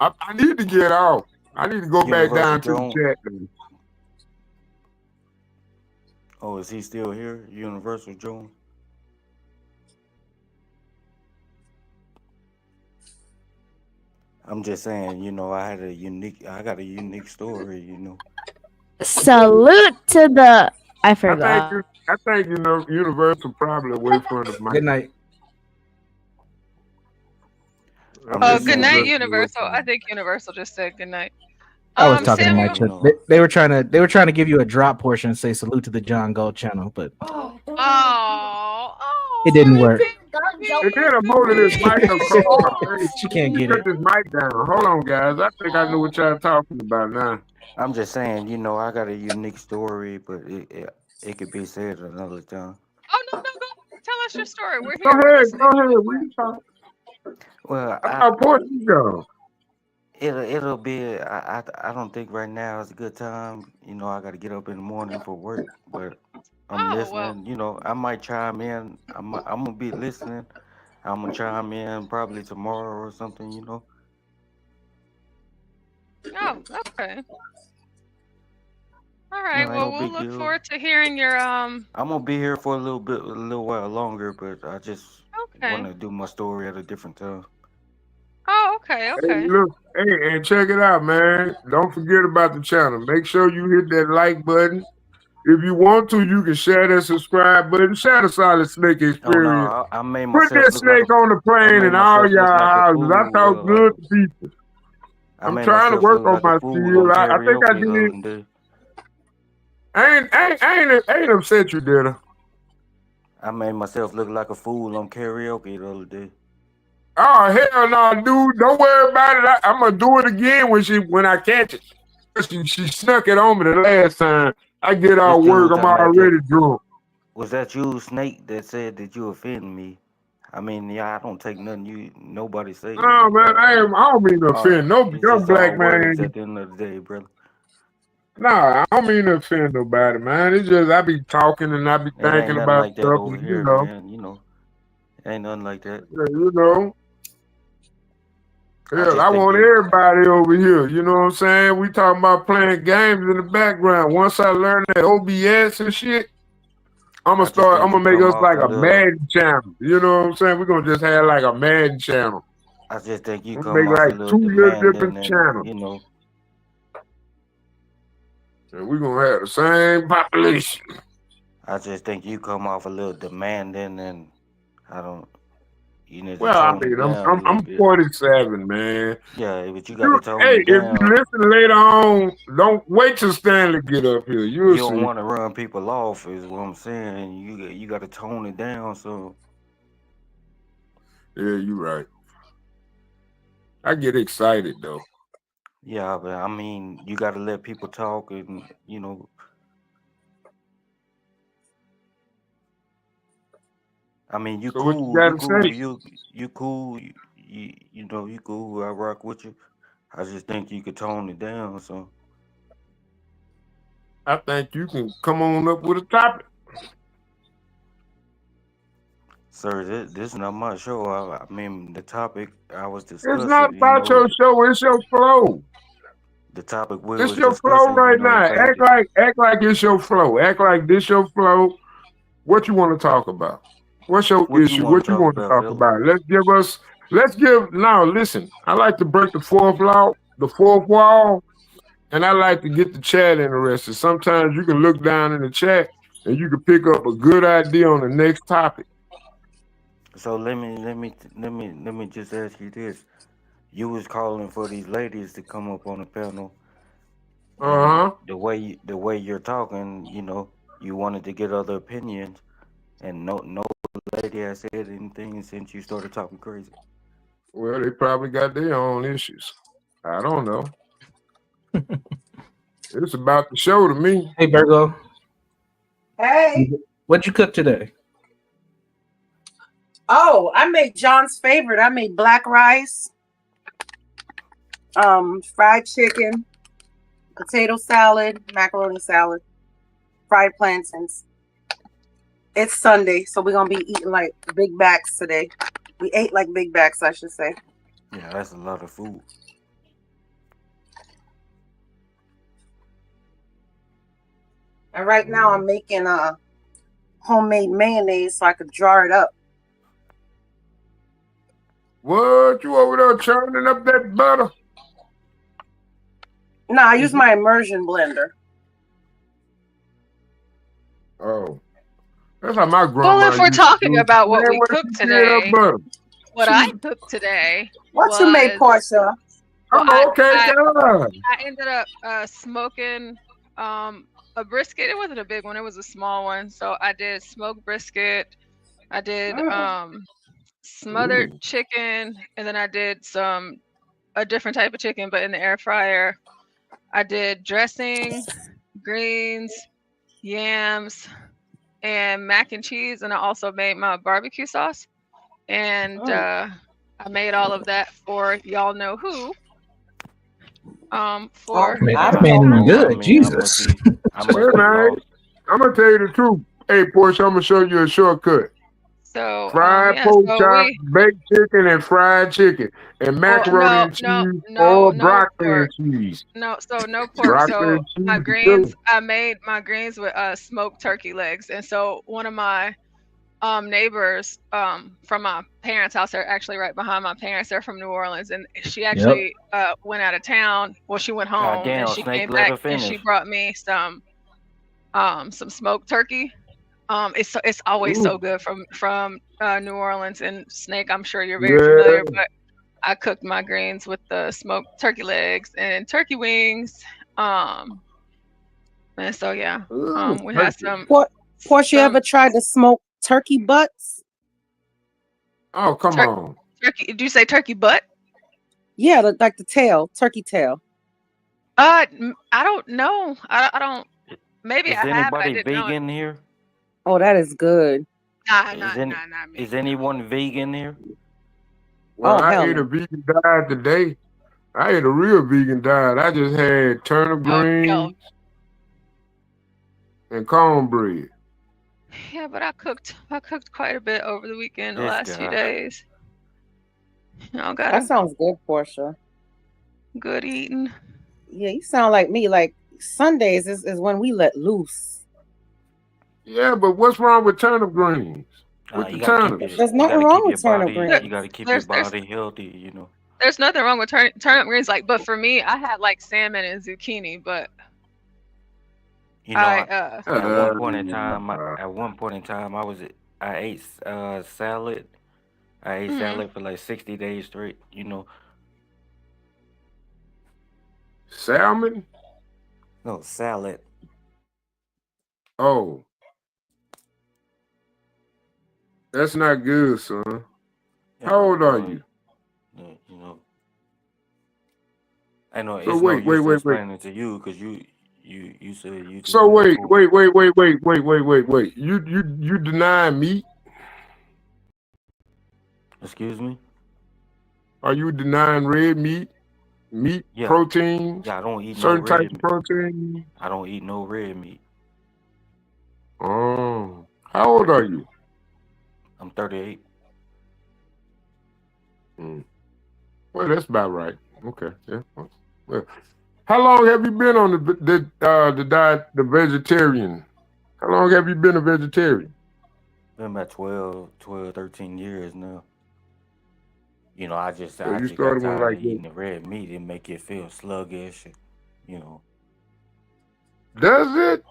I need to get off. I need to go back Universal down Jones. to the chat. Then. Oh, is he still here? Universal Jones. I'm just saying, I got a unique story, Salute to the. I forgot. I think Universal probably away from the mic. Good night. Oh, good night, Universal. I think Universal just said good night. I was talking Samuel. to my chick. They were trying to give you a drop portion and say salute to the John Gold channel, but it didn't work. And then I'm holding this mic across. She can't get Put it. this mic down. Hold on, guys. I think I know what y'all talking about now. I'm just saying, I got a unique story, but it could be said another time. Oh no, go tell us your story. We're Go here. We're ahead. listening. Go ahead. We can talk. Well, How important you go? it'll be. I don't think right now is a good time. I got to get up in the morning for work, but I'm listening. I might chime in. I'm gonna be listening. I'm gonna chime in probably tomorrow or something. Oh, okay. All right. No, ain't Well, no we'll big look deal. forward to hearing your I'm gonna be here for a little while longer, but I just Okay. want to do my story at a different time. Oh, okay. Hey, look, hey, and check it out, man. Don't forget about the channel. Make sure you hit that like button. If you want to, you can share that subscribe button. Share the Solid Snake Oh experience. no, I made Put myself that look like snake on the plane in all y'all houses. I talk good to people. I'm trying to work on my skill. I think I did. I ain't upset you, did I? I made myself look like a fool on karaoke the other day. Oh hell no, dude! Don't worry about it. I'm gonna do it again when I catch it. She snuck it on me the last time. I get all work. I'm already drunk. Was that you, Snake, that said that you offended me? I mean, I don't take nothing nobody say. No man, I don't mean to offend no young black man. At the end of the day, brother. Nah, I don't mean to offend nobody, man. It's just I be talking and I be It ain't thinking nothing about like that stuff, over and, here, man. Ain't nothing like that. Hell, I want everybody over here. You know what I'm saying? We talking about playing games in the background. Once I learned that OBS and shit, I'm I just gonna think you make come us off like a a little. Madden channel. You know what I'm saying? We're gonna just have like a Madden channel. I just think you We'll come make off a like little 2 little demanding, different and channels, you know. and we're gonna have the same population. I just think you come off a little demanding, and I don't. You need to Well, I tone it mean, I'm down a I'm, little I'm bit. 47, man. Yeah, but you got to tone Hey, it if you down. listen later on, don't wait till Stanley get up here. You'll You don't see. want to run people off, is what I'm saying. You got to tone it down. So Yeah, you're right. I get excited though. yeah, but I mean, you got to let people talk, and you know. I mean, you So what you cool, gotta say? you cool, you know, you cool. I rock with you. I just think you could tone it down. So I think you can come on up with a topic. sir, this is not my show. I mean, the topic I was It's discussing, not you about know, your show, it's your flow. the topic we It's was your flow discussing, you right know, now. faded. Act like it's your flow. Act like this your flow. What you want to talk about? What's your What you issue? want What to you talk want to about, talk fella? about? Now listen, I like to break the fourth wall, and I like to get the chat interested. Sometimes you can look down in the chat and you can pick up a good idea on the next topic. So let me just ask you this: you was calling for these ladies to come up on the panel, and the way you're talking, you know, you wanted to get other opinions, and no lady has said anything since you started talking crazy. Well, they probably got their own issues. I don't know. It's about the show to me. Hey, Virgo. Hey. What'd you cook today? Oh, I made John's favorite. I made black rice, fried chicken, potato salad, macaroni salad, fried plantains. It's Sunday, so we're gonna be eating like big backs today. We ate like big backs, I should say. Yeah, that's a lot of food. And right now I'm making homemade mayonnaise so I could jar it up. What, you over there churning up that butter? No, I use my immersion blender. Oh, that's how my grandma. Well, if we're used to talking do it. about what Man, we where cooked she get her today, butter? what I cooked today What you made, Portia? Oh, okay, God. I ended up smoking a brisket. It wasn't a big one; it was a small one. So I did smoked brisket. I did smothered chicken, and then I did a different type of chicken, but in the air fryer. I did dressing, greens, yams, and mac and cheese, and I also made my barbecue sauce. And I made all of that for y'all know who. For That man good, Jesus. Hey, man, I'm gonna tell you the truth. Hey, Portia, I'm gonna show you a shortcut. So Fried yeah, pork so chop, we baked chicken, and fried chicken, and macaroni and cheese, or broccoli pork. and cheese. No pork. Broccoli So and cheese. my is greens, good. I made my greens with smoked turkey legs. And so one of my neighbors from my parents' house, they're actually right behind my parents. They're from New Orleans, and she actually went out of town. Well, she went home Goddamn, and she Snake, came let her back and she finish. brought me some smoked turkey. It's always so good from New Orleans. And Snake, I'm sure you're very familiar, but I cooked my greens with the smoked turkey legs and turkey wings. And so yeah, we had some. Portia, you ever tried to smoke turkey butts? Oh, come on. Turkey? Did you say turkey butt? Yeah, like the tail, turkey tail. I don't know. I don't. Maybe Is I have. But I anybody didn't know. vegan here? Oh, that is good. Nah, Is anyone vegan here? Well, Oh, I hell ate no. a vegan diet today. I ate a real vegan diet. I just had turnip greens and cornbread. Yeah, but I cooked quite a bit over the weekend, the This last few guy. days. You know, got That sounds good, Portia. good eating. Yeah, you sound like me. Like Sundays is when we let loose. Yeah, but what's wrong with turnip greens? With the turnips? There's nothing wrong with turnip greens. You gotta keep your body healthy, you know. There's nothing wrong with turnip greens, like, but for me, I had like salmon and zucchini, but You know, at one point in time, I ate salad. I ate salad for like 60 days straight. You know. Salmon? No, salad. Oh. That's not good, son. How old are you? You know. I know. So It's wait. explaining it to you because you said you. Just So eat wait. food. You deny meat? Excuse me? Are you denying red meat? Yeah. Protein? Yeah, I don't eat certain no red types of protein? I don't eat no red meat. Oh. How old are you? I'm 38. Well, that's about right. Okay. Yeah. Well, how long have you been on the diet, the vegetarian? How long have you been a vegetarian? Been about 12, 13 years now. You know, I just So got you started when tired like of eating the red meat. It make you feel sluggish, you know. Does it?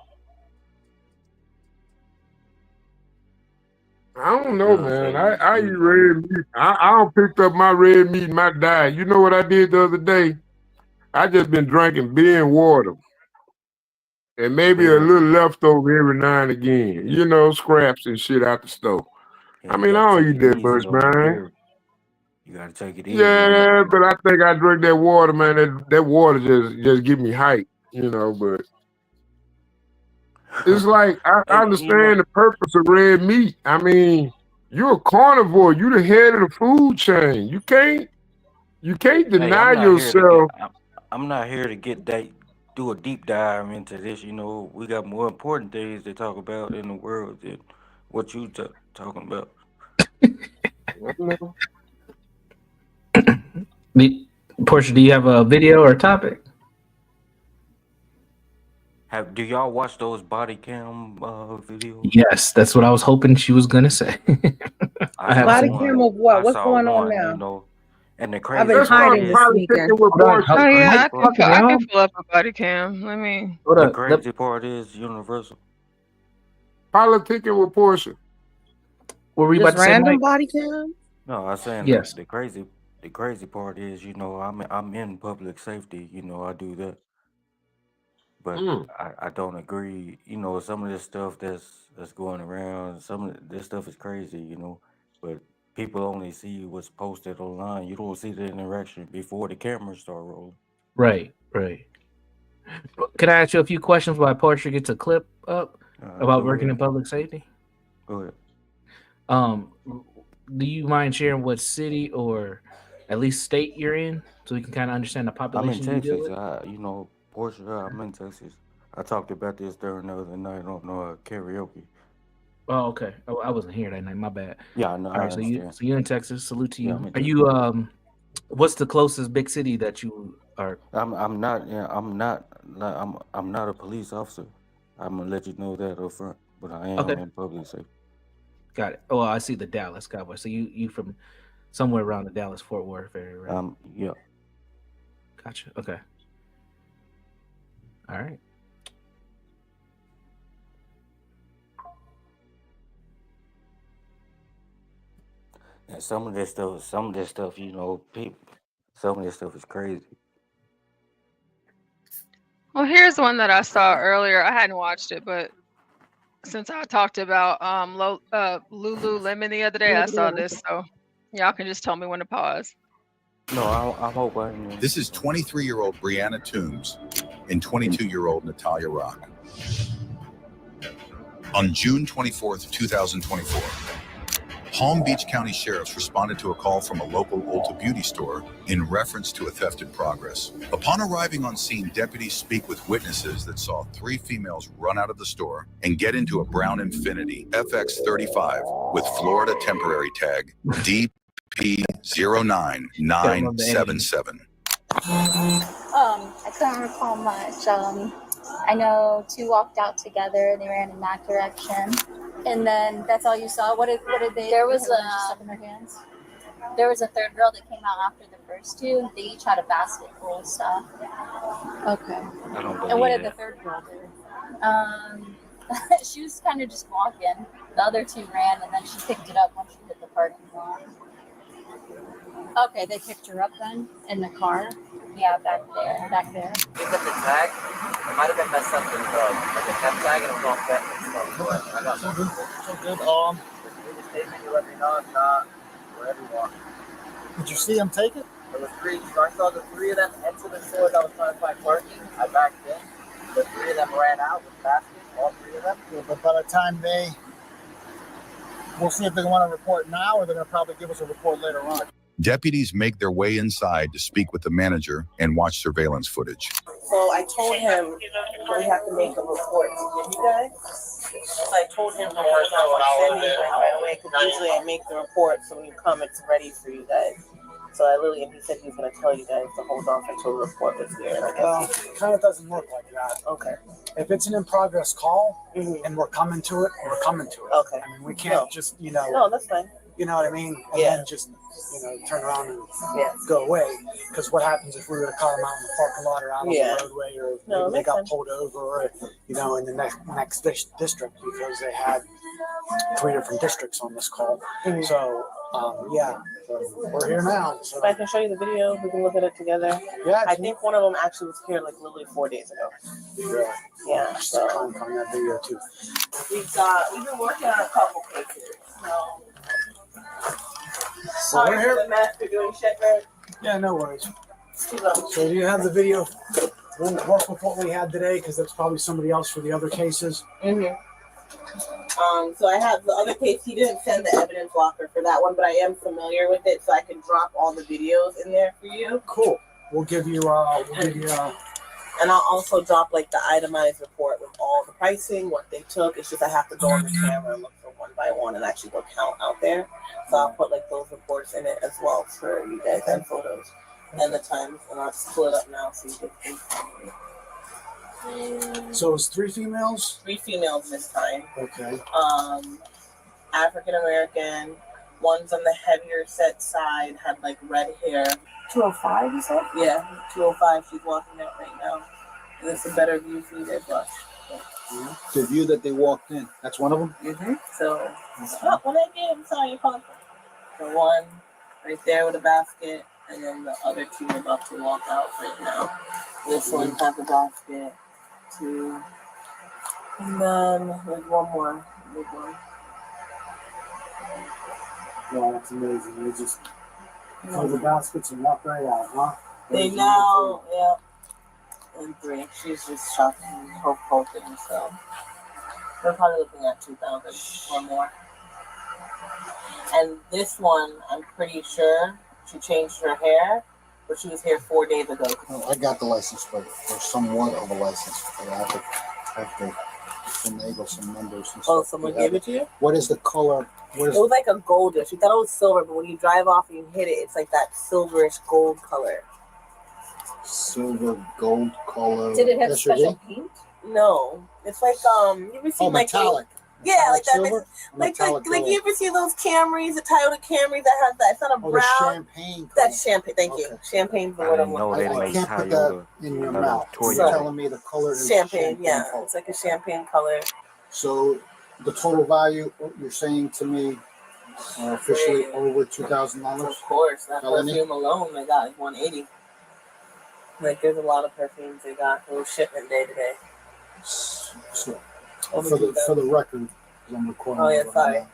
I don't know, man. I eat red meat. I don't pick up my red meat in my diet. You know what I did the other day? I just been drinking beer and water. And maybe a little leftover every now and again. You know, scraps and shit out the stove. I mean, I don't eat that much, man. You gotta take it easy. Yeah, but I think I drink that water, man. That water just give me hype, you know, but it's like I understand the purpose of red meat. I mean, you're a carnivore, you the head of the food chain. You can't deny yourself. I'm not here to do a deep dive into this, you know. We got more important things to talk about in the world than what you talking about. Portia, do you have a video or a topic? Do y'all watch those body cam videos? Yes, that's what I was hoping she was gonna say. I have Body some. cam of what? What's saw going on one, now? you know, and the I've crazy been hiding this weekend. Oh yeah, I can pull up a body cam. Let me. The crazy part is universal. Politicking with Portia. What were you Just about to say, random Mike? body cam? No, I was saying Yes. the crazy part is, you know, I'm in public safety, you know, I do that. But I don't agree, you know, some of this stuff that's going around, some of this stuff is crazy, you know, but people only see what's posted online. You don't see the interaction before the cameras start rolling. Right. Can I ask you a few questions while Portia gets a clip up about working in public safety? Go ahead. Do you mind sharing what city or at least state you're in, so we can kind of understand the I'm in population you deal Texas. with? You know, Portia, I'm in Texas. I talked about this during the other night on karaoke. Oh, okay. Oh, I wasn't here that night. My bad. Yeah, I know. All right, so you're in Texas. Salute to you. Yeah, I'm in Are you what's the closest big city that you are? I'm not a police officer. I'm gonna let you know that up front, but I am in public safety. Got it. Oh, I see the Dallas Cowboys. So you from somewhere around the Dallas Fort Worth area, right? Yeah. Gotcha. Okay. All right. And some of this stuff, you know, some of this stuff is crazy. Well, here's one that I saw earlier. I hadn't watched it, but since I talked about Lululemon the other day, I saw this. So y'all can just tell me when to pause. No, I'm hoping. This is 23-year-old Brianna Toombs and 22-year-old Natalia Rock. On June 24th, 2024, Palm Beach County sheriffs responded to a call from a local Ulta beauty store in reference to a theft in progress. Upon arriving on scene, deputies speak with witnesses that saw 3 females run out of the store and get into a brown Infiniti FX35 with Florida temporary tag DP09977. I couldn't recall much. I know 2 walked out together. They ran in that direction. And then that's all you saw. What did they? There was stuff in their hands. There was a third girl that came out after the first 2. They each had a basket full of stuff. Okay. I don't And what believe did the that. third girl do? She was kind of just walking. The other 2 ran, and then she picked it up once she hit the parking lot. Okay, they picked her up then in the car. Yeah, back there. Look at the tag. It might have been messed up with like a temp tag, and it was all wet and stuff. But I got nothing. So good. Read the statement. You let me know. If not, wherever you want. Did you see him take it? There was 3. So I saw the 3 of them enter the store that was trying to find parking. I backed in. The 3 of them ran out with baskets. All 3 of them. Yeah, but by the time we'll see if they want to report now, or they're going to probably give us a report later on. Deputies make their way inside to speak with the manager and watch surveillance footage. So I told him we have to make a report to give you guys. So I told him the first time I send me right away, because usually I make the report so when you come it's ready for you guys. So and he said he was going to tell you guys to hold off until the report was here. It kind of doesn't work like that. Okay. If it's an in-progress call and we're coming to it, we're coming to it. Okay. I mean, we can't just, No, that's fine. You know what I mean? And then just, turn around and go away. Because what happens if we were to call them out in the parking lot or out on the roadway, or maybe they got pulled over, or, in the next district, because they had 3 different districts on this call. So, so we're here now. So. If I can show you the video, we can look at it together. Yeah, I think one of them actually was here literally 4 days ago. Really? Yeah. So on that video too. We've been working on a couple cases. So we're here. The master doing shit, right? Yeah, no worries. So do you have the video? We'll work with what we had today, because that's probably somebody else for the other cases. So I have the other case. He didn't send the evidence locker for that one, but I am familiar with it, so I can drop all the videos in there for you. Cool. We'll give you. And I'll also drop like the itemized report with all the pricing, what they took. It's just I have to go on the camera and look for one by one and actually go count out there. So I'll put like those reports in it as well for you guys, and photos and the times. And I'll just pull it up now so you can. So it's 3 females? 3 females this time. Okay. African American. One's on the heavier set side, had like red hair. 205, you said? Yeah, 205. She's walking out right now. And it's a better view for you guys watch. The view that they walked in. That's one of them? So, when I get inside your pocket, the one right there with a basket, and then the other 2 are about to walk out right now. This one has a basket, 2, and then there's one more big one. Yeah, that's amazing. They just throw the baskets and walk right out, huh? They now, and 3. She's just shopping her poking, so we're probably looking at 2,000 or more. And this one, I'm pretty sure she changed her hair, but she was here 4 days ago. I got the license plate, or somewhat of a license plate. I have to finagle some numbers and stuff. Oh, someone gave it to you? What is the color? It was like a goldish. She thought it was silver, but when you drive off and you hit it, it's like that silverish gold color. Silver gold color. Did it have special paint? No, it's like you ever see metallic. Like that. Silver? Like Metallic you ever see those Camrys, the Toyota Camrys that have that? It's not a brown. The champagne. That's champagne. Thank you. Champagne's what I'm looking for. I can't put that in your mouth. You're telling me the color is champagne. Yeah, it's like a champagne color. So the total value you're saying to me officially over $2,000? Of course, that perfume alone they got like $180. Like there's a lot of perfumes they got. It was shipment day today. So for the record, because I'm recording. Oh yeah, sorry.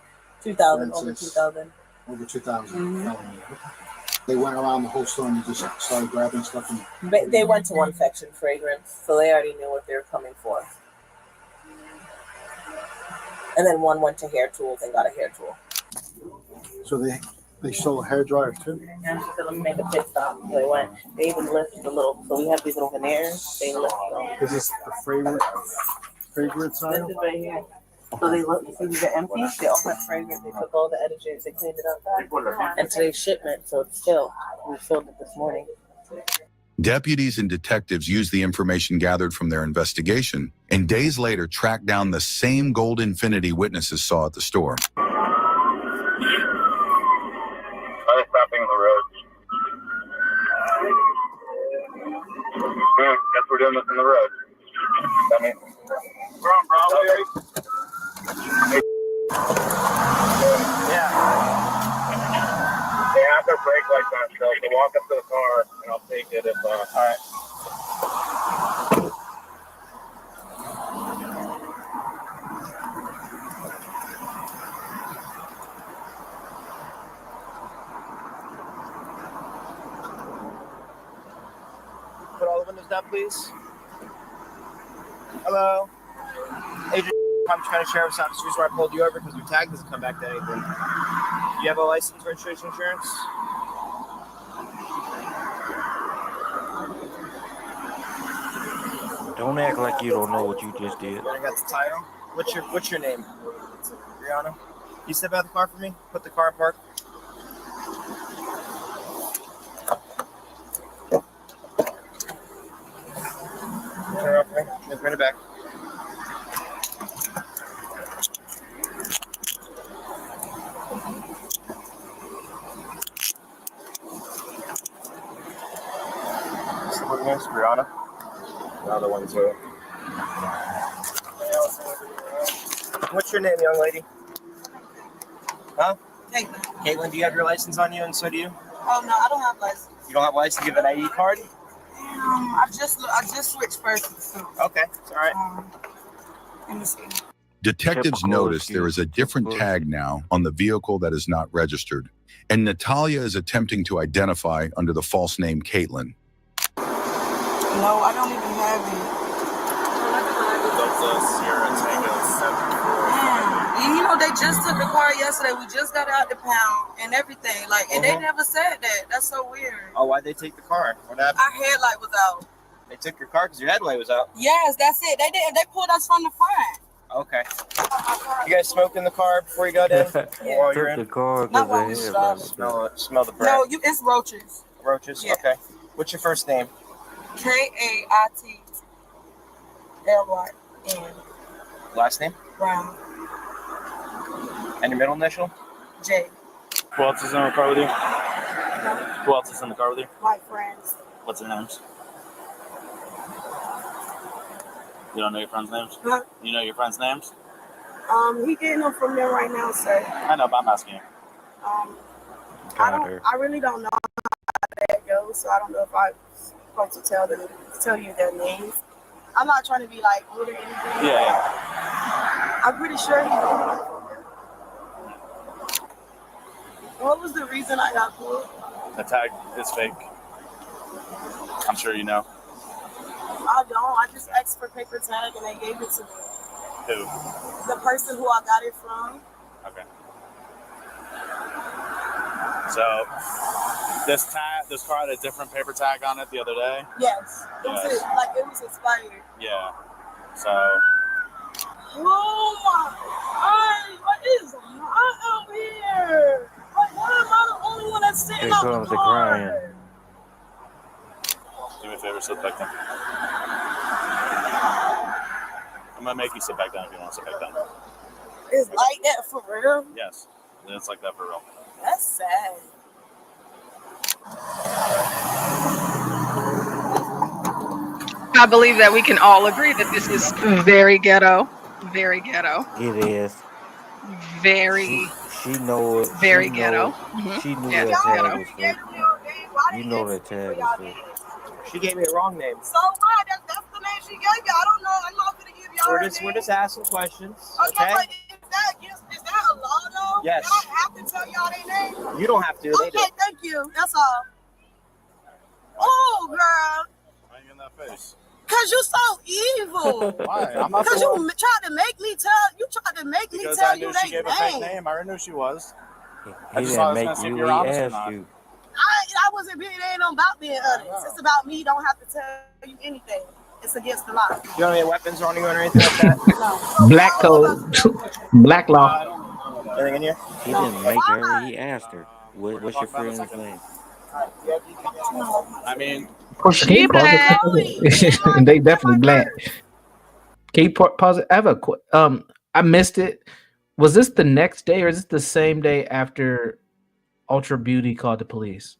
2,000 over 2,000. Over 2,000. They went around the whole store and just started grabbing stuff. And they went to one section, fragrance, so they already knew what they were coming for. And then one went to hair tools and got a hair tool. So they stole a hair dryer too? And she said, let me make a pit stop. So they went. They even lifted the little. So we have these little veneers. They lifted them. Is this the fragrance This is right here. So they look. You see these are empty. They all have fragrance. They took all the editors. They cleaned it up. And today's shipment. So it's still. We filled it this morning. Deputies and detectives used the information gathered from their investigation and days later tracked down the same gold Infinity witnesses saw at the store. I'm stopping on the road. Guess we're doing this on the road. I mean, we're on Broadway. Yeah. They have their brake lights on, so walk up to the car and I'll take it if, all right. Put all the windows down, please. Hello. Adrian, Palm Beach County Sheriff's Office. The reason why I pulled you over because your tag doesn't come back to anything. Do you have a license, registration, insurance? Don't act like you don't know what you just did. I got the title. What's your name? Brianna. You step out of the car for me? Put the car in park. Turn it off for me. Just bring it back. What name's Brianna? Another one too. What's your name, young lady? Huh? Caitlin. Caitlin, do you have your license on you, and so do you? Oh no, I don't have license. You don't have a license? You have an ID card? I just switched persons. So, okay, it's all right. Let me see. Detectives Typical notice there is a different tag now on the vehicle that is not registered, and Natalia is attempting to identify under the false name Caitlin. No, I don't even have it. And you know, they just took the car yesterday. We just got out the pound and everything. Like, and they never said that. That's so weird. Oh, why'd they take the car? What happened? Our headlight was out. They took your car because your headlight was out. Yes, that's it. They did. They pulled us from the front. Okay. You guys smoked in the car before you got in? While you're in? The car Not while we stopped. Smell the breath. No, it's roaches. Roaches? Yeah. Okay. What's your first name? Kaitllyn. Last name? Brown. And your middle initial? J. Who else is in the car with you? Who else is in the car with you? My friends. What's their names? You don't know your friends' names? Huh? You know your friends' names? He getting them from there right now, sir. I know, but I'm asking you. I really don't know how that goes, so I don't know if I'm supposed to tell you their names. I'm not trying to be like rude or anything. Yeah. I'm pretty sure he's getting them from there. What was the reason I got pulled? The tag is fake. I'm sure you know. I don't. I just asked for paper tag and they gave it to me. Who? The person who I got it from. Okay. So this car had a different paper tag on it the other day. Yes. It was expired. Yeah. So. Oh my! What is hot out here? Like, why am I the only one that's sitting Here out comes the the car? crying. Do me a favor, sit back down. I'm gonna make you sit back down if you want to sit back down. It's like that for real? Yes, it's like that for real. That's sad. I believe that we can all agree that this is very ghetto. Very ghetto. It is. Very. She know it. Very she know ghetto. it. Mhm. She knew Yeah, that it's tag ghetto. was fake. You know that tag is fake. She gave me a wrong name. So what? That's the name she gave you. I don't know. I'm not gonna give y'all her We're name. just asking questions. Okay, Okay. but is that a law though? Yes. Do I have to tell y'all their name? You don't have to. They Okay, do. thank you. That's all. Oh, girl. Why are you in that face? Cause you so evil. Why? I'm not Cause the you one. tried to make me tell. You tried to make me Because tell I knew you she their gave a fake name. name. I already knew she was. I He just thought I didn't was gonna make see if you. you're He honest or asked not. you. I wasn't being. It ain't about being honest. It's about me. Don't have to tell you anything. It's against the law. You don't have any weapons on you or anything like that? No. Black code, black law. Anything in here? He didn't make her. He asked her. What's your friend's name? I mean, Can you pause it? They definitely black. Can you pause it? I have I missed it. Was this the next day or is this the same day after Ultra Beauty called the police?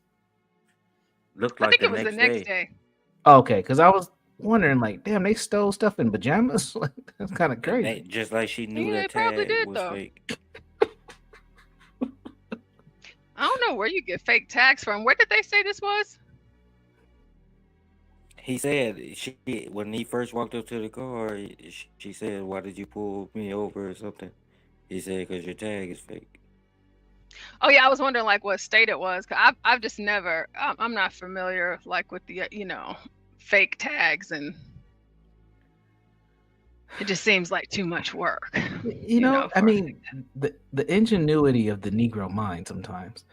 Looked I like think it was the next day. Okay, because I was wondering, like, damn, they stole stuff in pajamas. Like, that's kind of crazy. Just like she knew Yeah, that they probably tag did, was though. fake. I don't know where you get fake tags from. Where did they say this was? He said when he first walked up to the car, she said, "Why did you pull me over or something?" He said, "Because your tag is fake." Oh yeah, I was wondering like what state it was. Cause I've just never. I'm not familiar like with the fake tags, and it just seems like too much work. You know, I mean, the ingenuity of the Negro mind sometimes.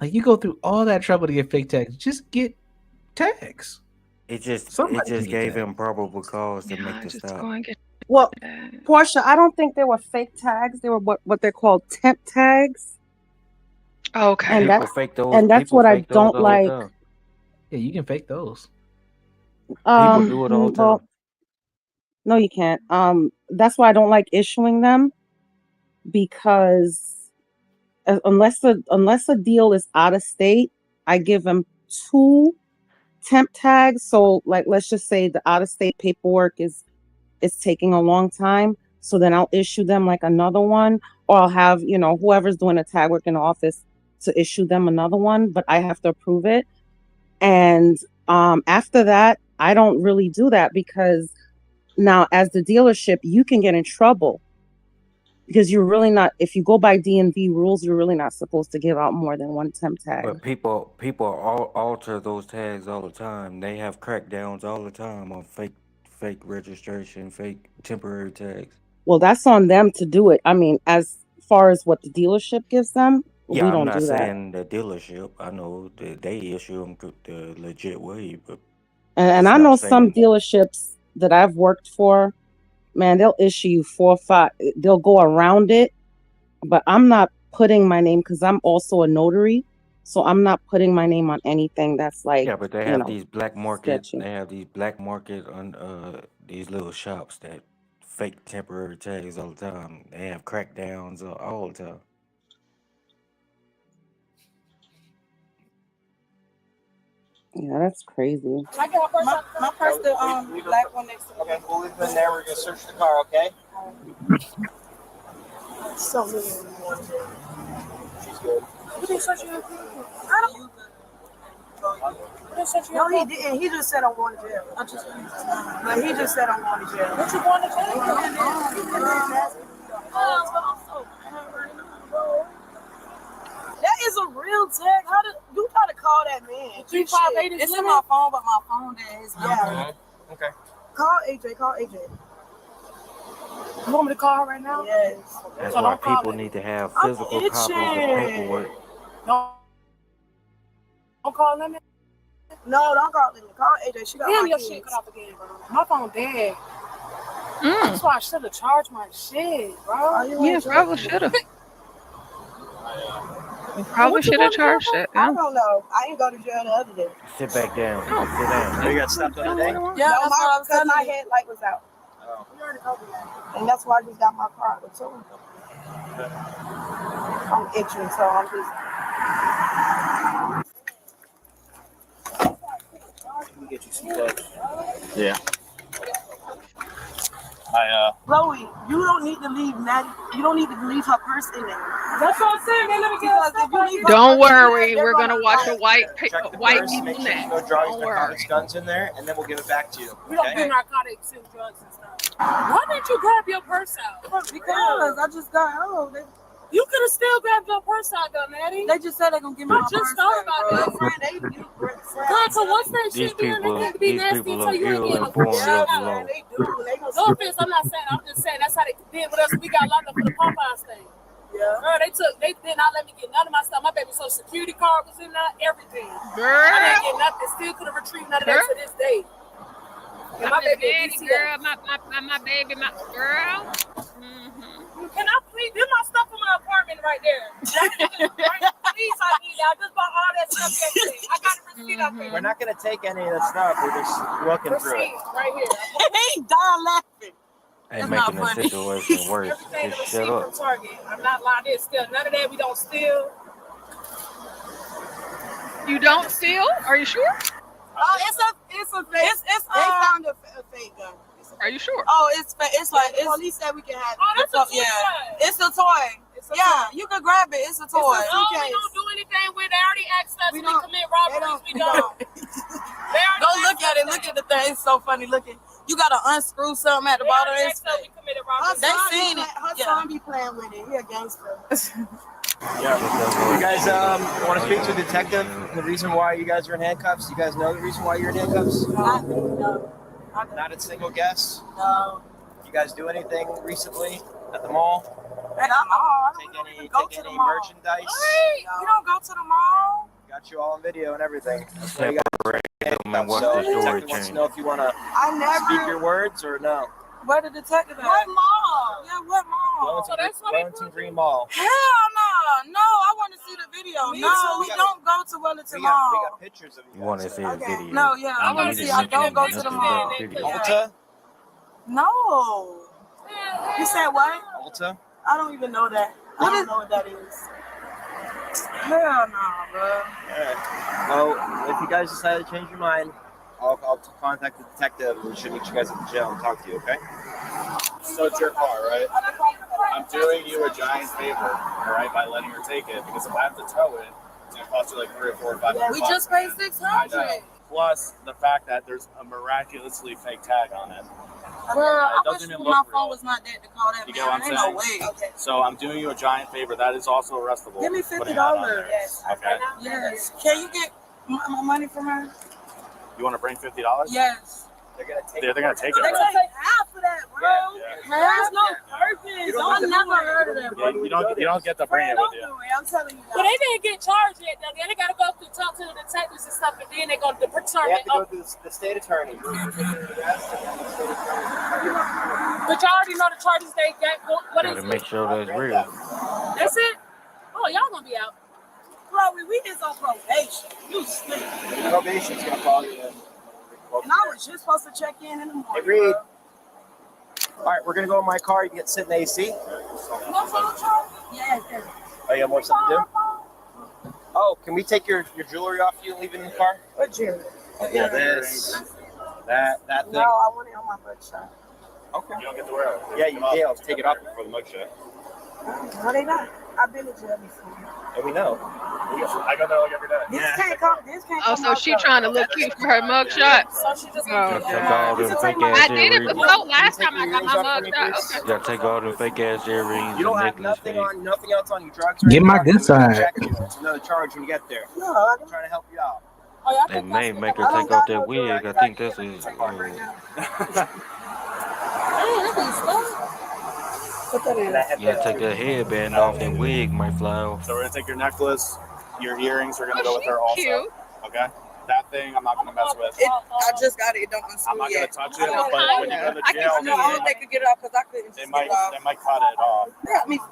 Like, you go through all that trouble to get fake tags. Just get tags. It just Somebody can get gave tags. him probable cause to make the stop. Well, Portia, I don't think they were fake tags. They were what they're called temp tags. Okay. And People that's fake those. and that's people what I fake those don't all the like. time. Yeah, you can fake those. People do it all the Well, time. no, you can't. That's why I don't like issuing them, because unless the deal is out of state, I give them 2 temp tags. So, like, let's just say the out of state paperwork is taking a long time. So then I'll issue them like another one, or I'll have whoever's doing the tag work in the office to issue them another one, but I have to approve it. And after that, I don't really do that, because now as the dealership, you can get in trouble, because you're really not, if you go by DMV rules, you're really not supposed to give out more than 1 temp tag. But people alter those tags all the time. They have crackdowns all the time on fake registration, fake temporary tags. Well, that's on them to do it. I mean, as far as what the dealership gives them, Yeah, we I'm don't not do that. saying the dealership. I know that they issue them the legit way, but And it's I not know some saying- dealerships that I've worked for, man, they'll issue you 4 or 5. They'll go around it, but I'm not putting my name, because I'm also a notary. So I'm not putting my name on anything that's like, Yeah, but they have these black market. sketchy. They have these black market on these little shops that fake temporary tags all the time. They have crackdowns all the time. Yeah, that's crazy. My purse, the black one next to me. Okay, we'll leave it in there. We're gonna search the car, okay? So weird. She's good. What they searching your people? I don't. No, he didn't. He just said I'm going to jail. But he just said I'm going to jail. What you going to jail? That is a real tag. How did you gotta call that man? 358 is in my phone, but my phone there is Okay. Call AJ. Call AJ. You want me to call her right now? Yes. That's So why don't call people it. need to have I'm physical copies of itching. paperwork. Don't call Lemon. No, don't call Lemon. Call AJ. She got Damn, my your kids. shit cut off again, bro. My phone dead. That's why I should have charged my shit, bro. Yeah, probably should have. We probably should have charged it. I don't know. I ain't go to jail the other day. Sit back down. Sit down. You got stopped the other day? Yeah, that's what I was telling you. My headlight was out. Oh. And that's why I just got my car out too. I'm itching, so I'm just. Let me get you some clothes. Yeah. Chloe, you don't need to leave Natty. You don't need to leave her purse in there. That's what I'm saying, man. Let me get her stuff out here. Don't worry, we're gonna watch a white Check the white purse, people make sure neck. there's no drugs, Don't worry. narcotics, guns in there, and then we'll give it back to you. We don't Okay? do narcotics and drugs and stuff. Why didn't you grab your purse out? Because I just got home. You could have still grabbed your purse out, though, Natty. They just said they're gonna give me my purse. I just thought about that. God, so what's that These shit doing? They people, need to be these nasty people until are you ain't getting a ill-informed of the Yeah, law. they do. No offense, I'm not saying. I'm just saying that's how they did with us. We got locked up for the Popeyes thing. Yeah. Girl, they did not let me get none of my stuff. My baby social security card was in there, everything. Girl. I didn't get nothing. Still could have retrieved none of that to this day. And my baby Daddy, DCA. girl, my baby, my girl. Can I please get my stuff in my apartment right there? Right, please, I need that. I just bought all that stuff yesterday. I got a receipt. We're not gonna take any of the stuff. We're just looking through it. Right here. He dying laughing. Ain't That's not making the funny. situation worse. Everything Just is shut received up. from Target. I'm not lying. It's still none of that. We don't steal. You don't steal? Are you sure? Oh, it's a fake. They found a fake gun. Are you sure? Oh, it's like it's. Police said we can have. Oh, that's a toy. Yeah, it's a toy. Yeah, you can grab it. It's a toy. No, we don't do anything with it. They already asked us to commit robberies. We don't. Go look at it. Look at the thing. It's so funny looking. You gotta unscrew something at the bottom. They seen it. Her son be playing with it. He a gangster. Yeah. You guys want to speak to the detective? The reason why you guys are in handcuffs? You guys know the reason why you're in handcuffs? No. Not a single guess? No. You guys do anything recently at the mall? At the mall. Take any merchandise? Wait, you don't go to the mall? Got you all on video and everything. That's Separate them and watch so the the story detective wants to change. know if you want to speak your words or no. Where the detective at? What mall? Yeah, what mall? Wellington Green Mall. Hell no. No, I want to see the video. No, we don't go to Wellington Mall. We got pictures of you. You want to see the video? No, yeah, I want to see. I don't go to the mall. Ulta? No. You said what? Ulta? I don't even know that. I don't know what that is. Hell no, bro. Alright. Well, if you guys decide to change your mind, I'll contact the detective and we should meet you guys at the jail and talk to you, okay? So it's your car, right? I'm doing you a giant favor, all right, by letting her take it, because if I have to tow it, it's gonna cost you like $300 or $400 or $500. We just paid I $600. know. Plus the fact that there's a miraculously fake tag on it. Bro, I It wish doesn't even my look phone real. was not dead to call that You man. get what I'm Ain't saying? no way. So I'm doing you a giant favor. That is also arrestable. Give me Putting that on $50. there. Yes. Okay. Yes. Can you get my money from her? You want to bring $50? Yes. They're gonna take They're gonna take it. They bro. gonna take half of that, bro. There's no purpose. I never heard of that, bro. You don't get to bring it with you. I'm telling you. But they didn't get charged yet. Though. They gotta go through talk to the detectives and stuff, and then they go to the They attorney. have to go through the state attorney. But y'all already know the charges they got. What is Gotta it? make sure that's real. That's it. Oh, y'all gonna be out. Bro, we is on probation. You sleep. Probation's gonna call you in. And I was just supposed to check in the morning. Agreed. All right, we're gonna go in my car. You can get sit in the AC. Yes. Oh, you have more stuff to do? Oh, can we take your jewelry off you and leave it in the car? What jewelry? Yeah, this, that thing. No, I want it on my mugshot. Okay. You don't get to wear it. Yeah, you I'll take it off before the mugshot. No, they not. I've been to jail before. And we know. I go there like every day. This can't come. This can't Oh, come. so she trying to look cute for her mugshot. So she just Oh, Take all them fake I ass did it earrings. before last time I got my mugshot. Okay. You gotta take all them fake ass earrings You don't and have necklace. nothing fake. on, nothing else on you. Drugs or Get my anything. good side. Check you. It's another charge when you get there. No, I I'm trying to help you out. They may make her take off that wig. I think that's his. You gotta take that headband off. That wig might fly off. So we're gonna take your necklace, your earrings. We're gonna Oh, go with her also. cute. Okay. That thing I'm not gonna mess with. I just got it. It don't unscrew I'm not gonna yet. touch it. But when you go to I jail, can know they could get it off because I couldn't. they might cut it off.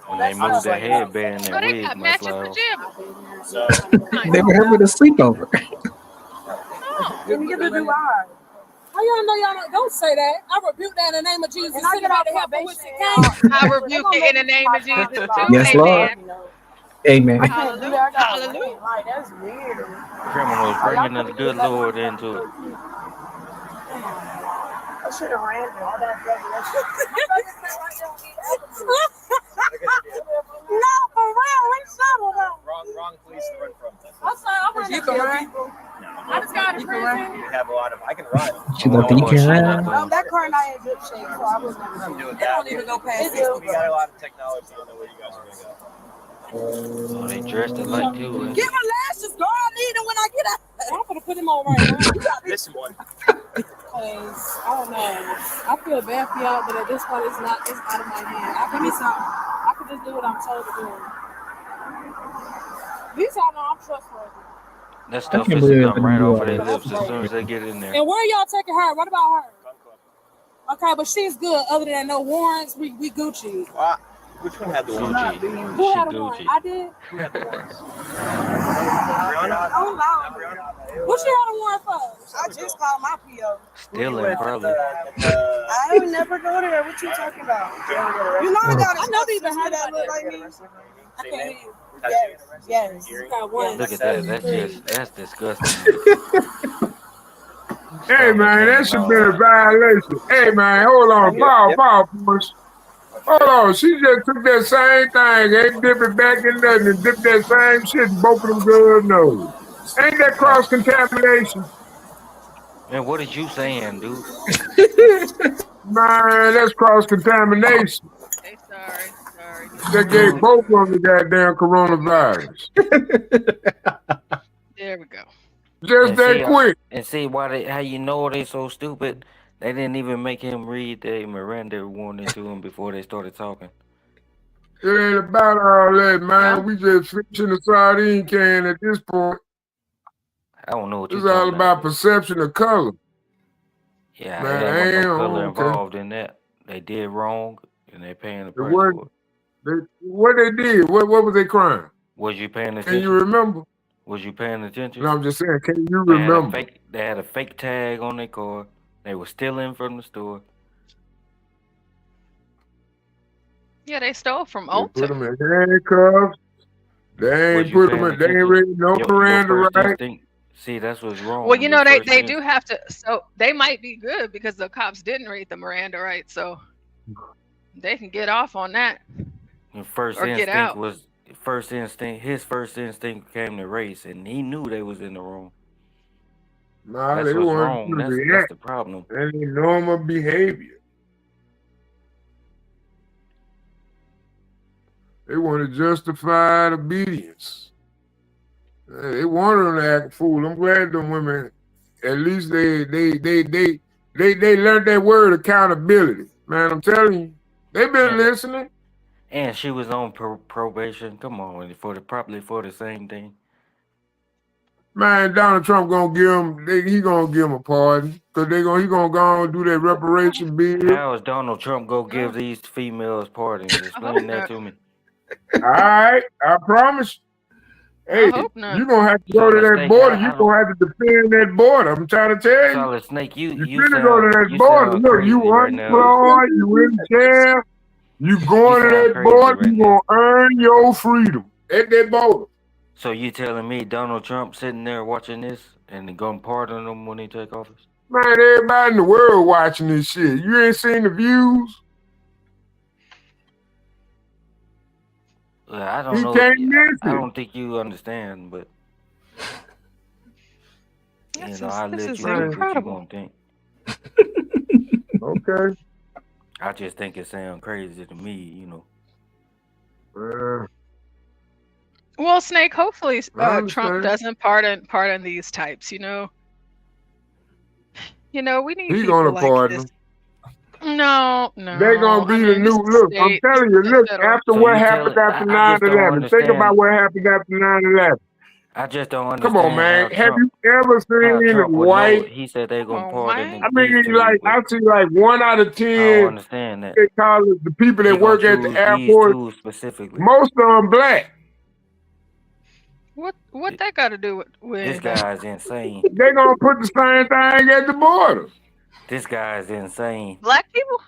When they move that headband, So that they wig got might matching fly off. pajamas. So They were here with a sleepover. Let me get the new eye. How y'all know y'all don't say that? I rebuke that in the name of Jesus. And I Send get it out out to help probation. with it came. I rebuke it in the name of Jesus too. Yes, Lord. Amen. Amen. I can't do that. I got Hallelujah. like that's weird. Criminals bringing the good Lord into it. I should have ran there. All that No, for real. We settled up. Wrong police to run from. I'm sorry, I'm running. You can run. I just got a prison. You have a lot of. I can run. She looked you can run. That car not in good shape, so I was never I'm doing It that. don't even go past We 60. got a lot of technology. I don't know where you guys are gonna go. Oh, they dressed it like you. Get my lashes, girl. I need them when I get out. I'm gonna put him on right now. This one. Cause I don't know. I feel bad for y'all, but at this point, it's out of my hand. I can just do what I'm told to do. These y'all know I'm trustworthy. That stuff can't is believe come right you off are. of their lips as soon as they get in there. And where y'all taking her? What about her? Okay, but she's good. Other than no warrants, we Gucci. Which one had the one? Gucci. Who She had a warrant? Gucci. I did. Who had the ones? Oh, no. What you had a warrant for? I just called my PO. Still in Pearly. I would never go there. What you talking about? You know I got. I know these have that look like me. I can't hear you. Yes. You got one. Look at that. That's disgusting. Hey man, that should be a violation. Hey man, hold on, pause. Hold on, she just took that same thing, ain't dip it back in there and dip that same shit in both of them girls' nose. Ain't that cross contamination? Man, what is you saying, dude? Man, that's cross contamination. Hey, sorry. They gave both of them the goddamn coronavirus. There we go. Just And that see, quick. And see how you know they so stupid? They didn't even make him read the Miranda warning to him before they started talking. It ain't about all that, man. We just fixing the sardine can at this point. I don't know what you're It's all talking about perception of color. Yeah, Man, there ain't no color okay. involved in that. They did wrong, and they're paying the price for it. What they did? What was they crime? Was you paying Can attention? you remember? Was you paying attention? No, I'm just saying, can you They had remember? They had a fake tag on their car. They were stealing from the store. Yeah, they stole from They put Ulta. them in handcuffs. They ain't put them in. They ain't ready no Miranda right. Instinct, see, that's what's wrong. Well, you know, Your they first do have to. So they might be good because the cops didn't read the Miranda rights, so they can get off on that. Your first Or get instinct out. was his first instinct came to race, and he knew they was in the wrong. Nah, That's they what's weren't wrong. gonna That's react. the problem. That ain't normal behavior. They wanted justified obedience. They wanted them to act a fool. I'm glad them women, at least they learned that word accountability. Man, I'm telling you, they've been listening. And she was on probation. Come on, probably for the same thing. Man, Donald Trump gonna give him. He gonna give him a pardon because he gonna go on and do that reparation bill. How is Donald Trump gonna give these females pardons? Explain that to me. All right, I promise. Hey, hope not. you gonna have to go to that border. You gonna have to defend that border. I'm trying to tell you. Solid Snake, you finna go to that border. sound Look, crazy you right now. unemployed. You in jail. You going to sound that crazy border. right You gonna earn your freedom at that border. So you telling me Donald Trump sitting there watching this and gonna pardon him when he take office? Man, everybody in the world watching this shit. You ain't seen the views. I don't He know. can't miss I it. don't think you understand, but This I is let you think what you incredible. gonna think. Okay. I just think it sounds crazy to me, Well, Snake, hopefully I Trump understand. doesn't pardon these types, you know. We need He people gonna like pardon this. them. No. They gonna be the new look. I'm telling you, look, after So what you happened telling- after I just don't 9/11, think understand. about what happened after 9/11. I just don't Come understand on, man. how Have Trump you ever seen a would know. white? He said they gonna Oh, pardon man. him. I mean, like I see like 1 out of I don't 10 understand that. they call it the people He that gonna work at the choose these airport. two specifically. Most of them black. What that got to do This with guy's insane. They gonna put the same thing at the border. This guy's insane. black people?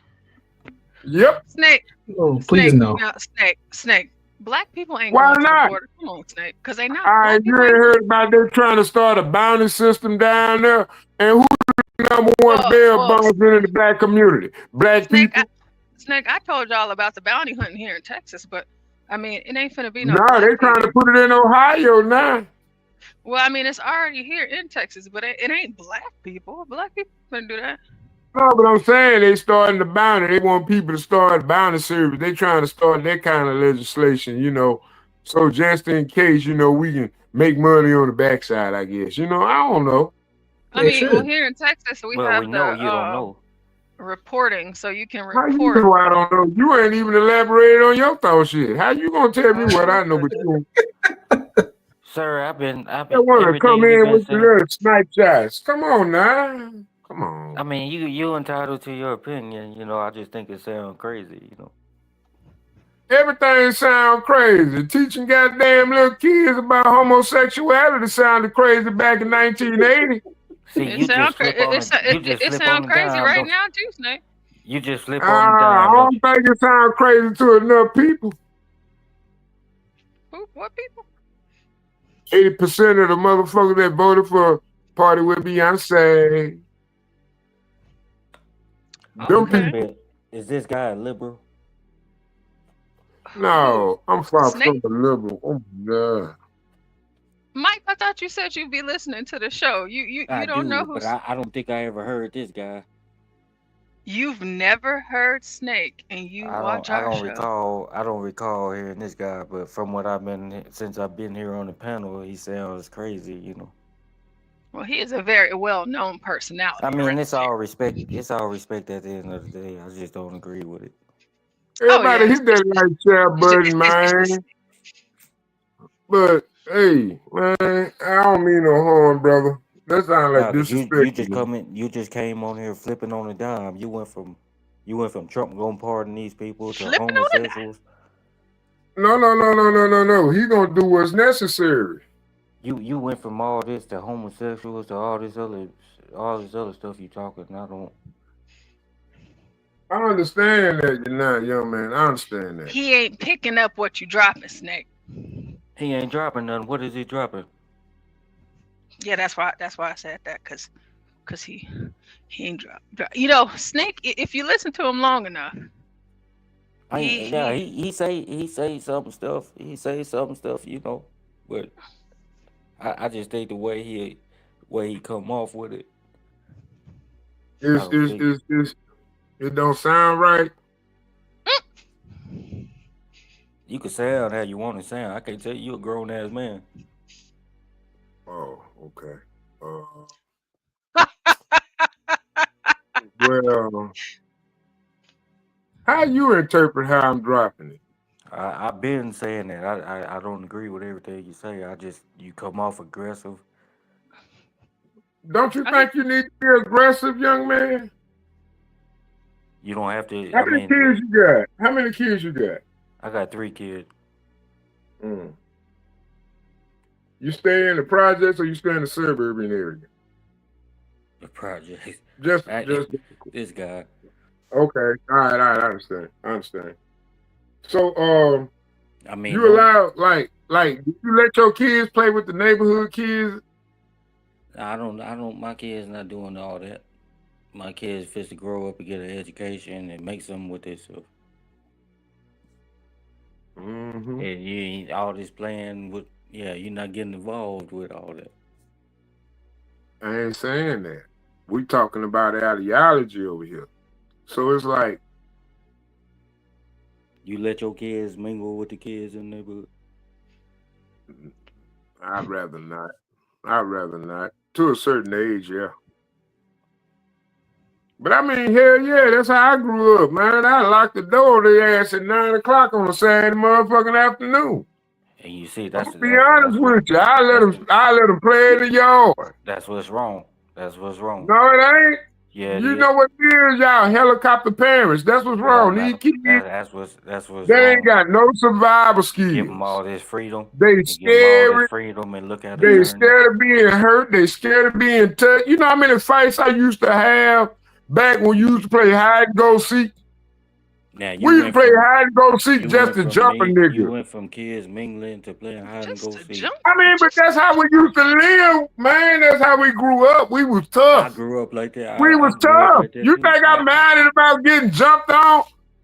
Yep. Snake. Oh, please Snake. no. No, Snake. Black people ain't Why going to the not? border. Come on, Snake. Because they not. All Black right, you people ain't ain't. heard about they trying to start a bounty system down there, and who the number one bail bondsman in the black community? Black people. Snake, I told y'all about the bounty hunting here in Texas, but I mean, it ain't finna be no. No, black they trying to people. put it in Ohio now. Well, I mean, it's already here in Texas, but it ain't black people. Black people couldn't do that. No, but I'm saying they starting the bounty. They want people to start bounty service. They trying to start that kind of legislation, So just in case, we can make money on the backside, I guess. I don't know. I mean, well, here in Texas, we Well, have we know the you don't know. reporting, so you can How you report. know I don't know? You ain't even elaborated on your thought shit. How you gonna tell me what I know? But you Sir, I've been want to come everything you've in been with the saying. little snipe shots. Come on now. Come on. I mean, you entitled to your opinion. I just think it sounds crazy. Everything sound crazy. Teaching goddamn little kids about homosexuality sounded crazy back in 1980. See, It you sound just flip crazy. on them. You just It flip on sound them crazy dime, right don't now too, Snake. you? Just flip on them I dime, don't you? don't think it sounds crazy to enough people. Who? What people? 80% of the motherfuckers that voted for Party with Beyonce. Them people. Is this guy a liberal? No, I'm far Snake? from a liberal. Oh my God. Mike, I thought you said you'd be listening to the show. You I don't do, know but who's. I don't think I ever heard this guy. You've never heard Snake, and you watch I our don't show. recall. I don't recall hearing this guy, but from what since I've been here on the panel, he sounds crazy. You know. Well, he is a very well-known personality. I mean, it's all respect. It's all respect at the end of the day. I just don't agree with it. Everybody hit that like share button, man. But hey, man, I don't mean no harm, brother. That sounds like Nah, 'cause disrespect. you just came on here flipping on a dime. You went from Trump gonna pardon these people to Flipping on a dime? homosexuals. No. He gonna do what's necessary. You went from all this to homosexuals to all this other stuff you talking. I understand that you're not, young man. I understand that. He ain't picking up what you dropping, Snake. He ain't dropping nothing. What is he dropping? Yeah, that's why I said that, cause he ain't drop. You know, Snake. If you listen to him long enough, he say some stuff. He say some stuff, you know. But I just think the way he come off with it. It don't sound right. You can sound how you want to sound. I can't tell you a grown ass man. Oh, okay. Well, how you interpret how I'm dropping it? I've been saying that. I don't agree with everything you say. You come off aggressive. Don't you think you need to be aggressive, young man? You don't have to. How many kids you got? How many kids you got? I got 3 kids. You stay in the projects or you stay in the suburban area? The project. Just this guy. Okay. All right. I understand. So, I mean, you allow like you let your kids play with the neighborhood kids? I don't. My kids not doing all that. My kids fit to grow up and get an education and make something with themselves. Mm-hmm. And you ain't all this playing with. Yeah, you're not getting involved with all that. I ain't saying that. We talking about ideology over here. So it's like you let your kids mingle with the kids in the neighborhood. I'd rather not. To a certain age, yeah. But I mean, hell yeah, that's how I grew up, man. I locked the door to their ass at 9 o'clock on a Saturday motherfucking afternoon. And you see, that's to be honest with you. I let them play in the yard. That's what's wrong. No, it ain't. Yeah, you know what it is, y'all helicopter parents. That's what's wrong. These kids, that's what's they wrong. ain't got no survival skills. Give them all this freedom. They scared. Freedom and look at They scared of being hurt. They scared of being touched. You know how many fights I used to have back when you used to play hide and go seek? Now, we used to play hide and go seek just to jump a nigga. You went from kids mingling to playing hide and go seek. I mean, but that's how we used to live, man. That's how we grew up. We was tough. I grew up like that. We was tough. Like you think I'm mad about getting jumped on?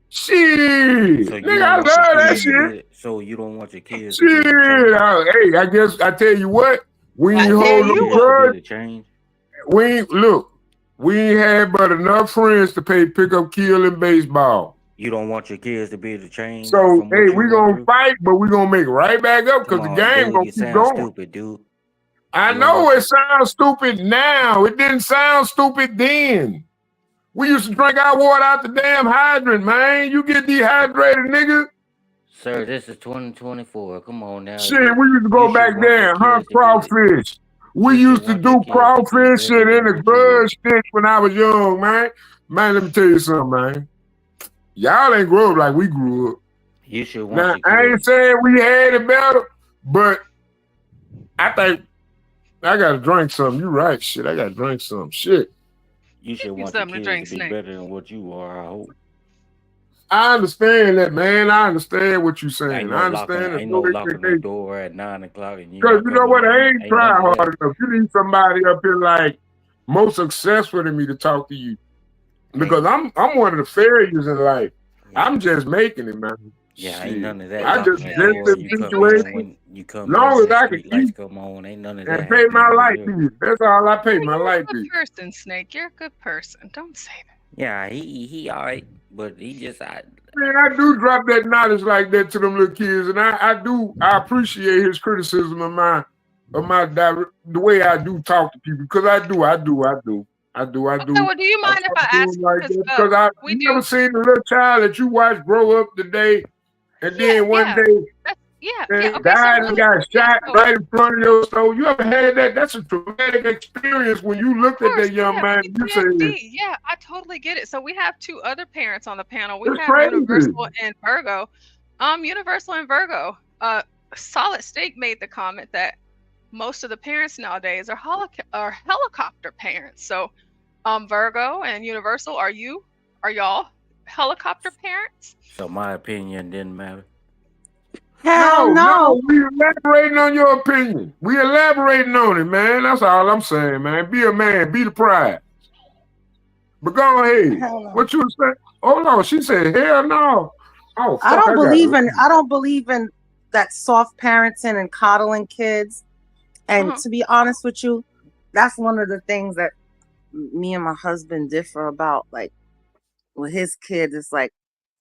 Shit. So nigga, I love that shit. So you don't want your kids shit. Hey, I guess I tell you what. We ain't hold no grudge. We ain't had but enough friends to pay pickup kill in baseball. You don't want your kids to be the change. So hey, we gonna fight, but we gonna make it right back up because the game gonna keep going. Stupid, dude. I know it sounds stupid now. It didn't sound stupid then. We used to drink our water out the damn hydrant, man. You get dehydrated, nigga. Sir, this is 2024. Come on now. Shit, we used to go back there and hunt crawfish. We used to do crawfish shit in the grudge stick when I was young, man. Man, let me tell you something, man. Y'all ain't grow up like we grew up. You should Now, want your I kids. ain't saying we had it better, but I think I gotta drink something. You right, shit. I gotta drink something. Shit. You should want your something to kids drink, to be Snake. better than what you are. I hope. I understand that, man. I understand what you're saying. Ain't I no locking. understand Ain't no locking the door at 9 o'clock and you because not you know coming what? in. I ain't Ain't trying none of hard enough. You need somebody up here like more successful than me to talk to you. Because I'm one of the failures in life. I'm just making it, man. Yeah, ain't none of that. I just Locking get the door. the You come in situation. when you come Long in. as That I can street lights eat come on. Ain't none of and that pay my happening light over here. bill. That's all I pay my You're a light good bill. person, Snake. You're a good person. Don't say that. Yeah, he all right, but he just Man, I do drop that knowledge like that to them little kids, and I appreciate his criticism of the way I do talk to people because I do. Okay, well, do you mind if I ask? Because you never seen the little child that you watch grow up today, and then one day they died and got shot right in front of your store. You ever had that? That's a traumatic experience when you looked at that young man. You said, Yeah, I totally get it. So we have two other parents on the panel. We It's have crazy. Universal and Virgo. Universal and Virgo. Solid Steak made the comment that most of the parents nowadays are helicopter parents. So, Virgo and Universal, are y'all helicopter parents? So my opinion didn't matter. Hell no. We elaborating on your opinion. We elaborating on it, man. That's all I'm saying, man. Be a man. Be the prize. But go ahead. What you were saying? Hold on. She said, hell no. Oh, fuck, I don't gotta believe in that soft parenting and coddling kids. And to be honest with you, that's one of the things that me and my husband differ about. Like with his kids, it's like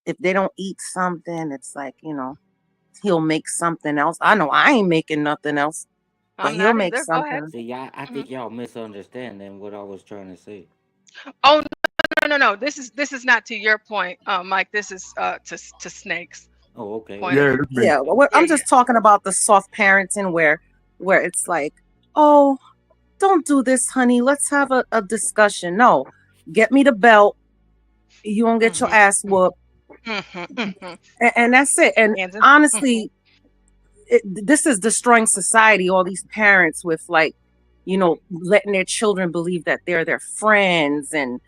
if they don't eat something, it's like, he'll make something else. I know I ain't making nothing else, but he'll make something. See, I think y'all misunderstanding what I was trying to say. Oh no. This is not to your point, Mike. This is to Snake's. Oh, okay. Yeah. Well, I'm just talking about the soft parenting where it's like, oh, don't do this, honey. Let's have a discussion. No, get me the belt. You won't get your ass whooped. And that's it. And honestly, this is destroying society. All these parents with letting their children believe that they're their friends and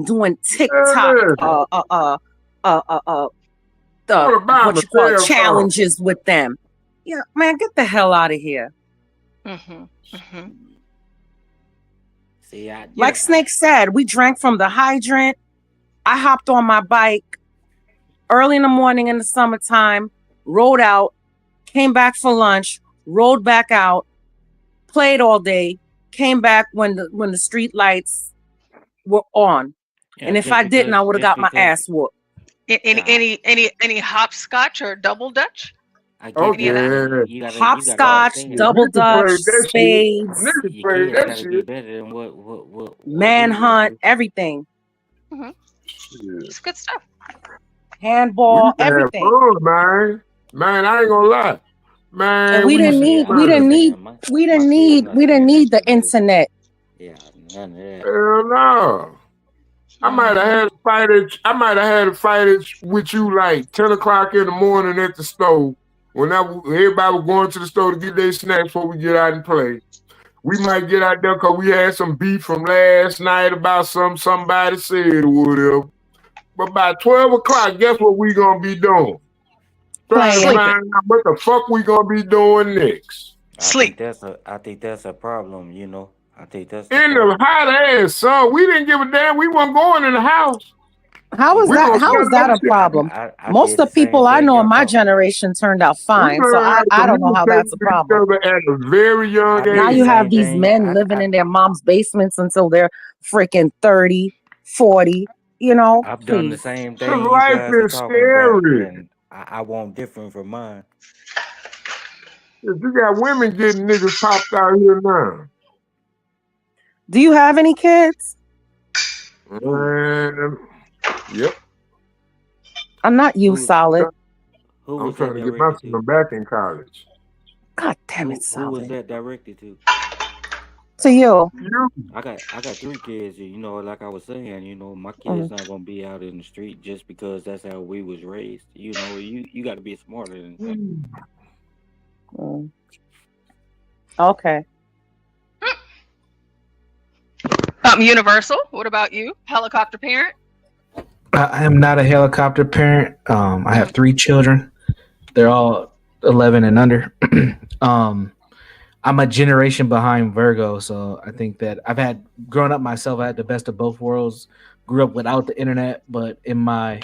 doing TikTok challenges with them. Yeah, man, get the hell out of here. See, like Snake said, we drank from the hydrant. I hopped on my bike early in the morning in the summertime, rode out, came back for lunch, rode back out, played all day, came back when the street lights were on. Yeah, and if I didn't, I would have got my ass whooped. Any hopscotch or double dutch? Hopscotch, double dutch, spades, manhunt, everything. It's good stuff. Handball, everything. Man, I ain't gonna lie. Man, and we didn't need the internet. Yeah, none of that. Hell no. I might have had a fight with you like 10 o'clock in the morning at the store when everybody was going to the store to get their snacks before we get out and play. We might get out there because we had some beef from last night about somebody said or whatever. But by 12 o'clock, guess what we gonna be doing? Trying to find out what the fuck we gonna be doing next. Sleep. I think that's a problem, I think that's in the hot ass sun. We didn't give a damn. We weren't going in the house. How is that a problem? Most of the people I know in my generation turned out fine. So I don't know how that's a problem. At a very young age. Now you have these men living in their mom's basements until they're freaking 30, 40, I've done the same thing. Life is scary. And I want different from mine. If you got women getting niggas popped out here now. Do you have any kids? Yep. I'm not you, Solid. I'm trying to get my son back in college. God damn it, Solid. Who was that directed to? To you. I got 3 kids, and like I was saying, my kids not gonna be out in the street just because that's how we was raised. You got to be smarter than that. Okay. Universal. What about you? Helicopter parent? I am not a helicopter parent. I have 3 children. They're all 11 and under. I'm a generation behind Virgo, so I think that growing up myself, I had the best of both worlds. Grew up without the internet, but in my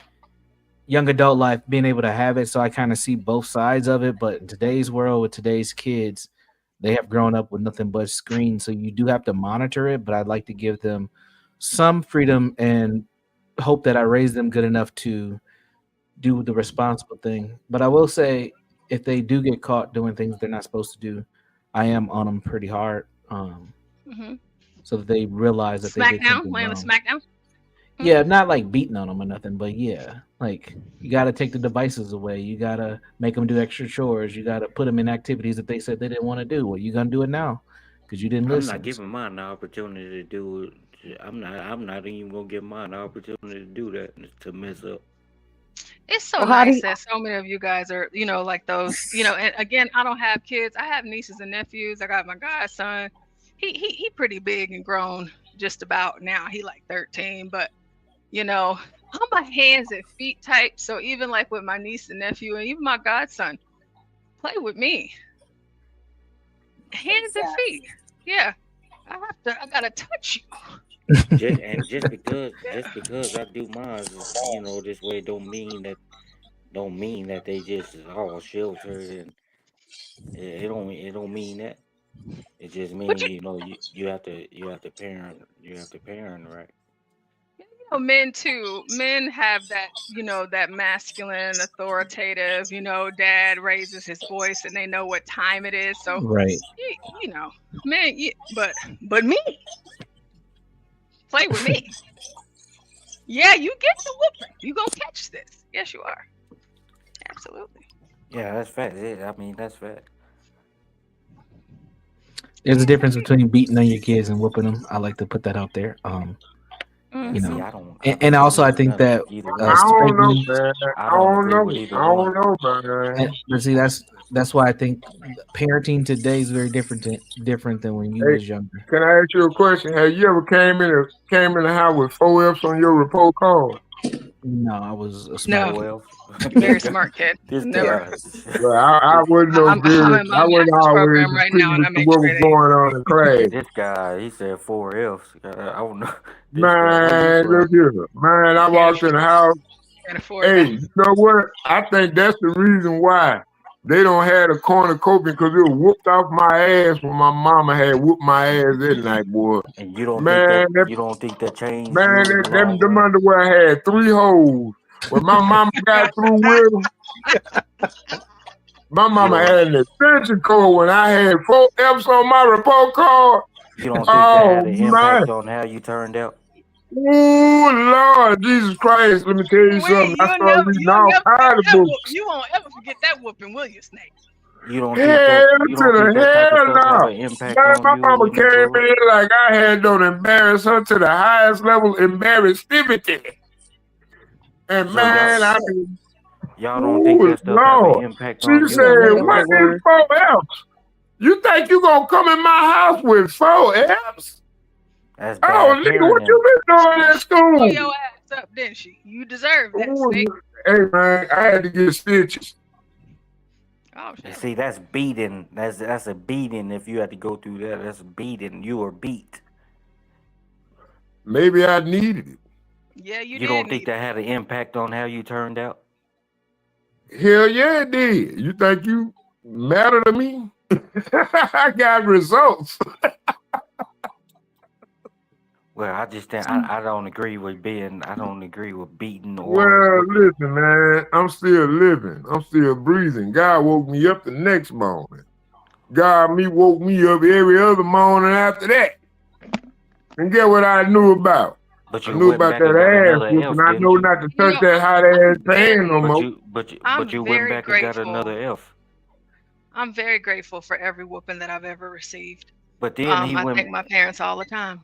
young adult life, being able to have it, so I kind of see both sides of it. But in today's world, with today's kids, they have grown up with nothing but screens, so you do have to monitor it. But I'd like to give them some freedom and hope that I raise them good enough to do the responsible thing. But I will say, if they do get caught doing things they're not supposed to do, I am on them pretty hard, so that they realize that they did something Laying the wrong. smackdown. Yeah, not like beating on them or nothing, but yeah, like you got to take the devices away. You got to make them do extra chores. You got to put them in activities that they said they didn't want to do. Well, you gonna do it now because you didn't I'm listen. not giving mine the opportunity to do it. I'm not even gonna give mine the opportunity to do that, to mess up. It's so Well, how do nice you- that so many of you guys are, like those, and again, I don't have kids. I have nieces and nephews. I got my godson. He pretty big and grown just about now. He like 13, but I'm a hands and feet type. So even like with my niece and nephew and even my godson, play with me. Hands and feet. Yeah. I gotta touch you. Just because I do mine, this way don't mean that they just all sheltered, and it don't mean that. It just means you have to parent right. Men too. Men have that, that masculine, authoritative, dad raises his voice and they know what time it is. So Right. Men, but me. Play with me. Yeah, you get the whooping. You gonna catch this. Yes, you are. Absolutely. Yeah, that's fact. That's fact. There's a difference between beating on your kids and whooping them. I like to put that out there. And also I think that I don't know, man. I don't know, man. but see, that's why I think parenting today is very different than when you Hey, was younger. can I ask you a question? Have you ever came in the house with 4 F's on your report card? No, I was a smart kid. Very smart kid. Never. Well, I wouldn't know I'm good. in my I wouldn't master's always program right now, and I see make what sure was they. going on in class. This guy, he said 4 F's. I don't know. Man, look here. Man, I walked in the house. Can't afford Hey, that. you know what? I think that's the reason why they don't have a cornucopia, because it was whooped off my ass when my mama had whooped my ass that night, boy. And you don't Man, think that changed man, you in the long them run? underwear had 3 holes. When my mama got through with them, my mama had an extension cord when I had 4 F's on my report card. You don't think that had an impact man. on how you turned out? Ooh, Lord, Jesus Christ, let me tell you something. I started reading all kinds of books. You won't ever forget that whooping, will you, Snake? You don't Hell think that, you to don't the think that type hell of stuff have no. an impact Man, on my you mama when you came grow up? in like I had done embarrassed her to the highest level embarrassivity. And So man, I mean, y'all don't think that stuff have an Lord. impact on She you? said, what is 4 F's? You think you gonna come in my house with 4 F's? That's Oh, bad nigga, what parenting. you been doing at Pull school? your ass up, didn't she? You deserve that, Ooh, Snake. hey, man, I had to get stitches. Oh, And see, that's beating. That's a beating. If you had to go through that, that's a beating. You were beat. Maybe I needed it. Yeah, you You did. don't think that had an impact on how you turned out? Hell yeah, it did. You think you matter to me? I got results. Well, I just think I don't agree with being. I don't agree with beating or. Well, listen, man, I'm still living. I'm still breathing. God woke me up the next morning. Woke me up every other morning after that. And get what I knew about? But I you knew went about back and that got ass another F, whooping. I didn't know you? not to touch that hot ass pan no more. But you went back and got another F. I'm very grateful for every whooping that I've ever received. But then he I went. thank my parents all the time.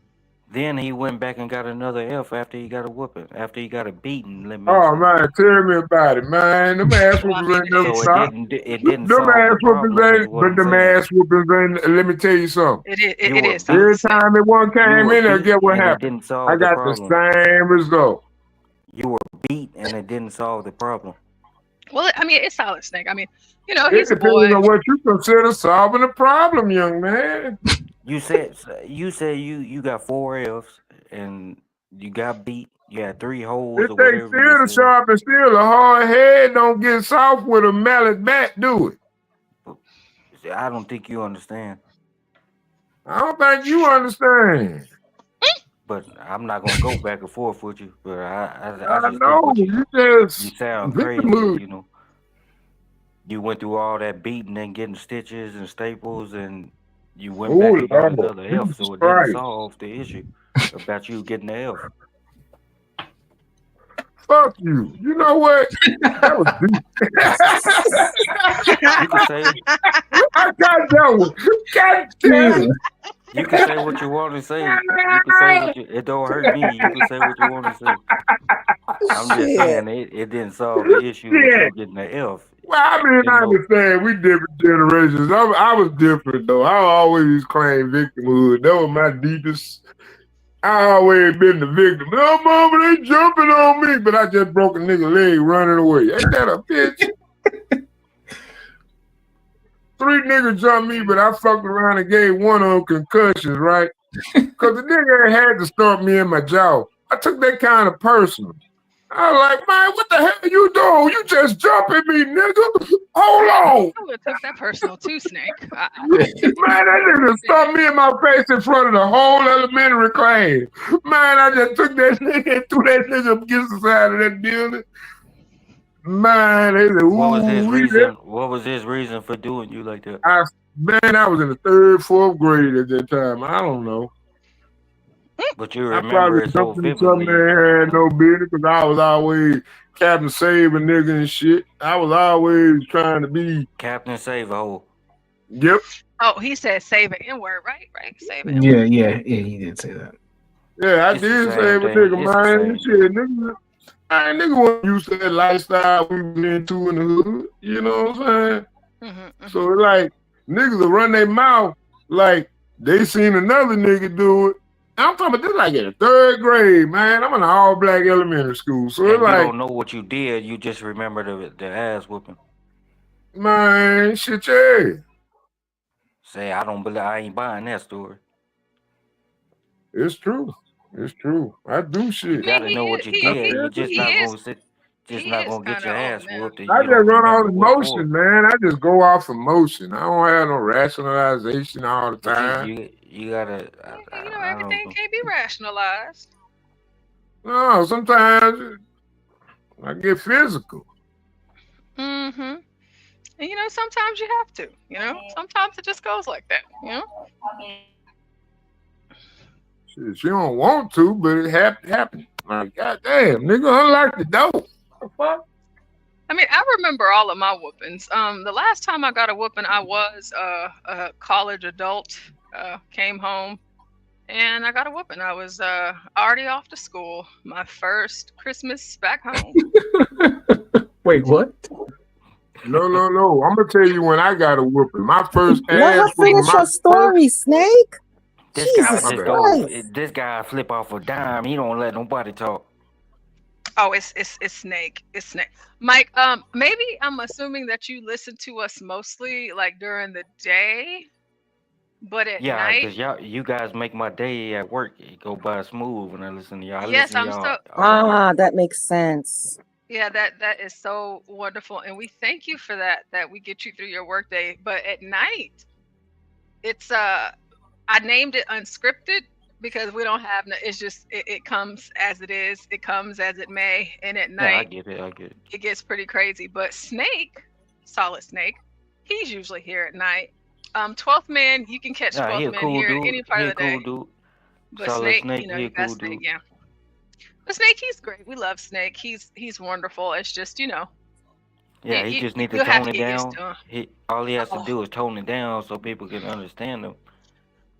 Then he went back and got another F after he got a whooping. After he got a beating. Let me Oh say. man, tell me about it, man. Them ass whoopings ain't never So stop. it didn't Them solve ass the problem. whoopings Is ain't, what but I'm them saying. ass whoopings ain't. Let me tell you something. It is. Every Solid time that one came in there, beat get what and it happened? didn't solve I the got the problem. same result. You were beat and it didn't solve the problem. Well, I mean, it's Solid Snake. I mean, you know, It he's a depends boy. on what you consider solving the problem, young man. You said you got 4 Fs and you got beat. You had 3 holes It or takes whatever you steel to said. sharpen steel. A hard head don't get soft with a mallet bat, do it? I don't think you understand. I don't think you understand. But I'm not gonna go back and forth with you. But I I just know think what you you just sound victim crazy. mood. You know, you went through all that beating and getting stitches and staples, and you went back Oh and got Lord, another F. Jesus So it didn't Christ! solve the issue about you getting the F. Fuck you. You know what? That was deep. You can say I got that one. God damn it. you can say what you want to say. You can say what you. It don't hurt me. You can say what you want to say. I'm just saying it didn't solve the issue with Yeah. you getting the F. Well, I mean, I understand we different generations. I was different though. I always claimed victimhood. That was my deepest. I always been the victim. No, mama, they jumping on me, but I just broke a nigga leg running away. Ain't that a bitch? 3 niggas jumped me, but I fucked around and gave one of them concussions, right? Because the nigga had to start me in my jaw. I took that kind of personal. I was like, man, what the hell you doing? You just jumping me, nigga. Hold on. I would have took that personal too, Snake. Man, that nigga stopped me in my face in front of the whole elementary class. Man, I just took that nigga and threw that nigga up against the side of that building. Man, they said, What was his ooh, reason? What was his reason for doing you like that? I was in the 3rd, 4th grade at that time. I don't know. But you I remember probably it so jumped into something vividly. that had no business because I was always Captain Save a nigga and shit. I was always trying to be Captain Save a hole. Yep. Oh, he said save an N-word, right? Right? Save an Yeah, he did say that. Yeah, I It's the did same save a thing. nigga, It's the man. same Shit, nigga. Man, nigga wasn't used to that lifestyle we was into in the hood. You know what I'm saying? So like niggas will run their mouth like they seen another nigga do it. I'm talking about this like in the 3rd grade, man. I'm in an all-black elementary school. So And it's you like, don't know what you did. You just remember the ass whooping. man, shit, yeah. Say I don't believe. I ain't buying that story. It's true. It's true. I do shit. You gotta know what you did. You just not gonna sit. Just not gonna get your ass whooped. And I you just don't run remember off what for. emotion, man. I just go off emotion. I don't have no rationalization all the But time. you gotta. You know, everything can't be rationalized. No, sometimes I get physical. Mm-hmm. And you know, sometimes you have to. You know, sometimes it just goes like that. You know. Shit, she don't want to, but it happened. Like, goddamn, nigga, unlock the door. What the fuck? I mean, I remember all of my whoopings. The last time I got a whooping, I was a college adult. Came home, and I got a whooping. I was already off to school. My first Christmas back home. Wait, what? No. I'm gonna tell you when I got a whooping. My first Let her ass whooping. finish your story, Snake. This guy Jesus just Christ. don't. This guy flip off a dime. He don't let nobody talk. Oh, it's Snake. It's Snake. Mike, maybe I'm assuming that you listen to us mostly like during the day, but at Yeah, night. because you guys make my day at work go by smooth when I listen to y'all. I Yes, listen to I'm y'all. Ah, that makes sense. Yeah, that is so wonderful, and we thank you for that. That we get you through your workday, but at night, it's I named it unscripted because we don't have. It's just it comes as it is. It comes as it may, and at Yeah, I night get it. I get it. it gets pretty crazy. But Snake, Solid Snake, he's usually here at night. 12th Man, you can catch Nah, he 12th a Man cool here dude. any part He a of the day. cool dude. But Solid Snake, you know, he a you got cool Snake, dude. yeah. But Snake, he's great. We love Snake. He's wonderful. It's just, you know. Yeah, he just need to you'll have tone to it get used down. to him. All he has to do is tone it down so people can understand him.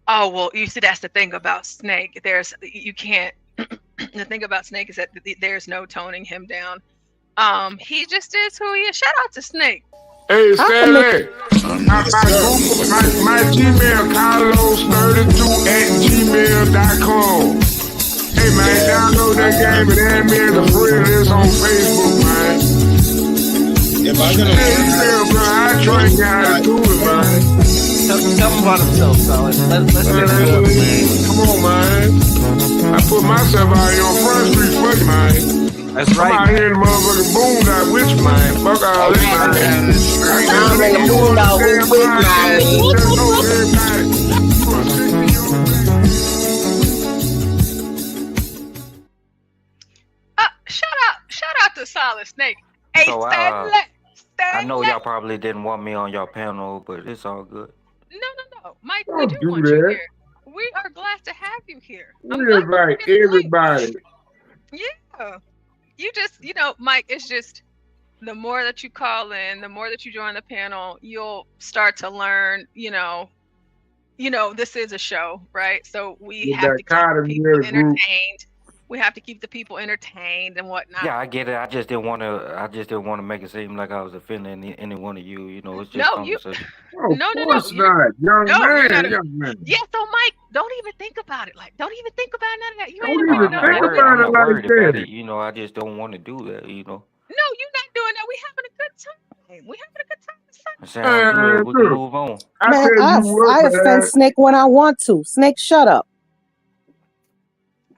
Oh well, you see, that's the thing about Snake. You can't. The thing about Snake is that there's no toning him down. He just is who he is. Shout out to Snake. Hey, Stanley, my Gmail, carlos32@gmail.com. Hey, man, download that game and add me as a friend. It's on Facebook, man. If I could email, bro, I train you how to do it, man. Tell him about himself, Solid. Let's get it up, man. Come on, man. I put myself out here on Front Street for you, man. That's right. I'm out here in the motherfucking boondock with you, man. Fuck all that, man. I'm in the boondock with Shout out to Solid Snake. Hey, So, Stanley. I know y'all probably didn't want me on your panel, but it's all good. No, Mike, we Don't do do want you that. here. We are glad to have you here. We invite everybody. Yeah. You just, Mike, it's just the more that you call in, the more that you join the panel, you'll start to learn, this is a show, right? So we With have that to keep cotton people group. entertained. We have to keep the people entertained and whatnot. Yeah, I get it. I just didn't want to make it seem like I was offending any one of you. You know, it's just No, you. conversation. Oh, No. of course not. Young you're not man, young man. Yeah, so Mike, don't even think about it. Like, don't even think about none of that. You Don't ain't even even know think how to about do it I'm it. not like worried that. about it. You know, I just don't want to do that. You know, No, you're not doing that. We having a good time. We having a good time. sounds good. We can move on. Man, I offend Snake when I want to. Snake, shut up.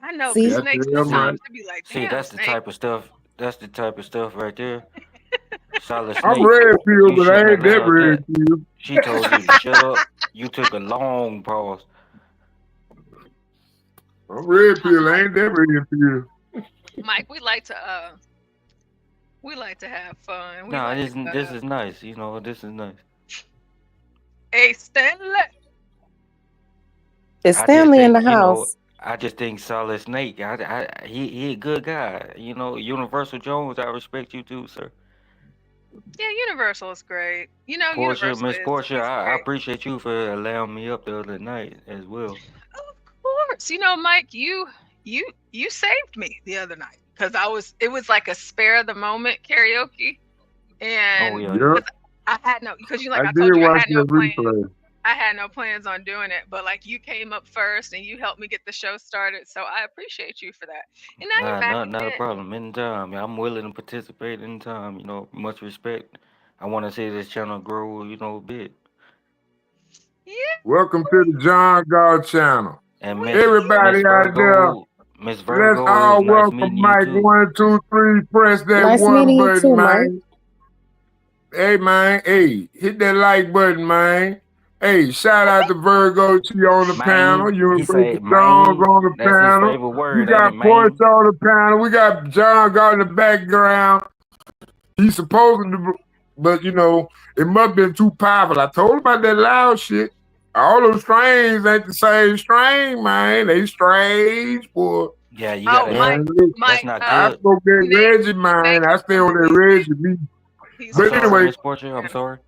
I know, See? but Snake sometimes to be like, See, damn, that's the Snake. type of stuff. That's the type of stuff right there. Solid Snake. I'm red pill, you but I shouldn't ain't have that allowed red that. pill. She told you to shut up. You took a long pause. I'm red pill, I ain't that red pill. Mike, we like to have fun. We No, like this is nice. You know, this is nice. Hey, Stanley. Is I just Stanley in the think, you know, house? I just think Solid Snake. He a good guy. You know, Universal Jones. I respect you too, sir. Yeah, Universal is great. Portia, Universal Miss is Portia, he's I great. appreciate you for allowing me up the other night as well. Of course. Mike, you saved me the other night because it was like a spare of the moment karaoke. And Oh yeah. Yep. I had no, because I I did told you I watch had no that plans. replay. I had no plans on doing it, but like you came up first and you helped me get the show started. So I appreciate you for that. And now you're back Not a again. problem. Anytime. I'm willing to participate anytime. You know, much respect. I want to see this channel grow. You know, a bit. Yeah. Welcome to the John God channel. And Everybody out there, Miss let's Virgo, all it's nice welcome meeting you Mike. too. 1, 2, 3. Press that Nice one meeting you button, too, man. Mike. Hey, man. Hey, hit that like button, man. Hey, shout out to Virgo. She on the panel. You He and say, Mr. Jones man. on the That's his panel. favorite We word, ain't got it, Portia man? on the panel. We got John God in the background. He's supposed to, but you know, it must have been too powerful. I told him about that loud shit. All those strains ain't the same strain, man. They strange, boy. Yeah, you gotta. That's not I good. spoke that Reggie, man. I stay on that Reggie beat. I'm But sorry, anyway, Miss Portia. I'm sorry.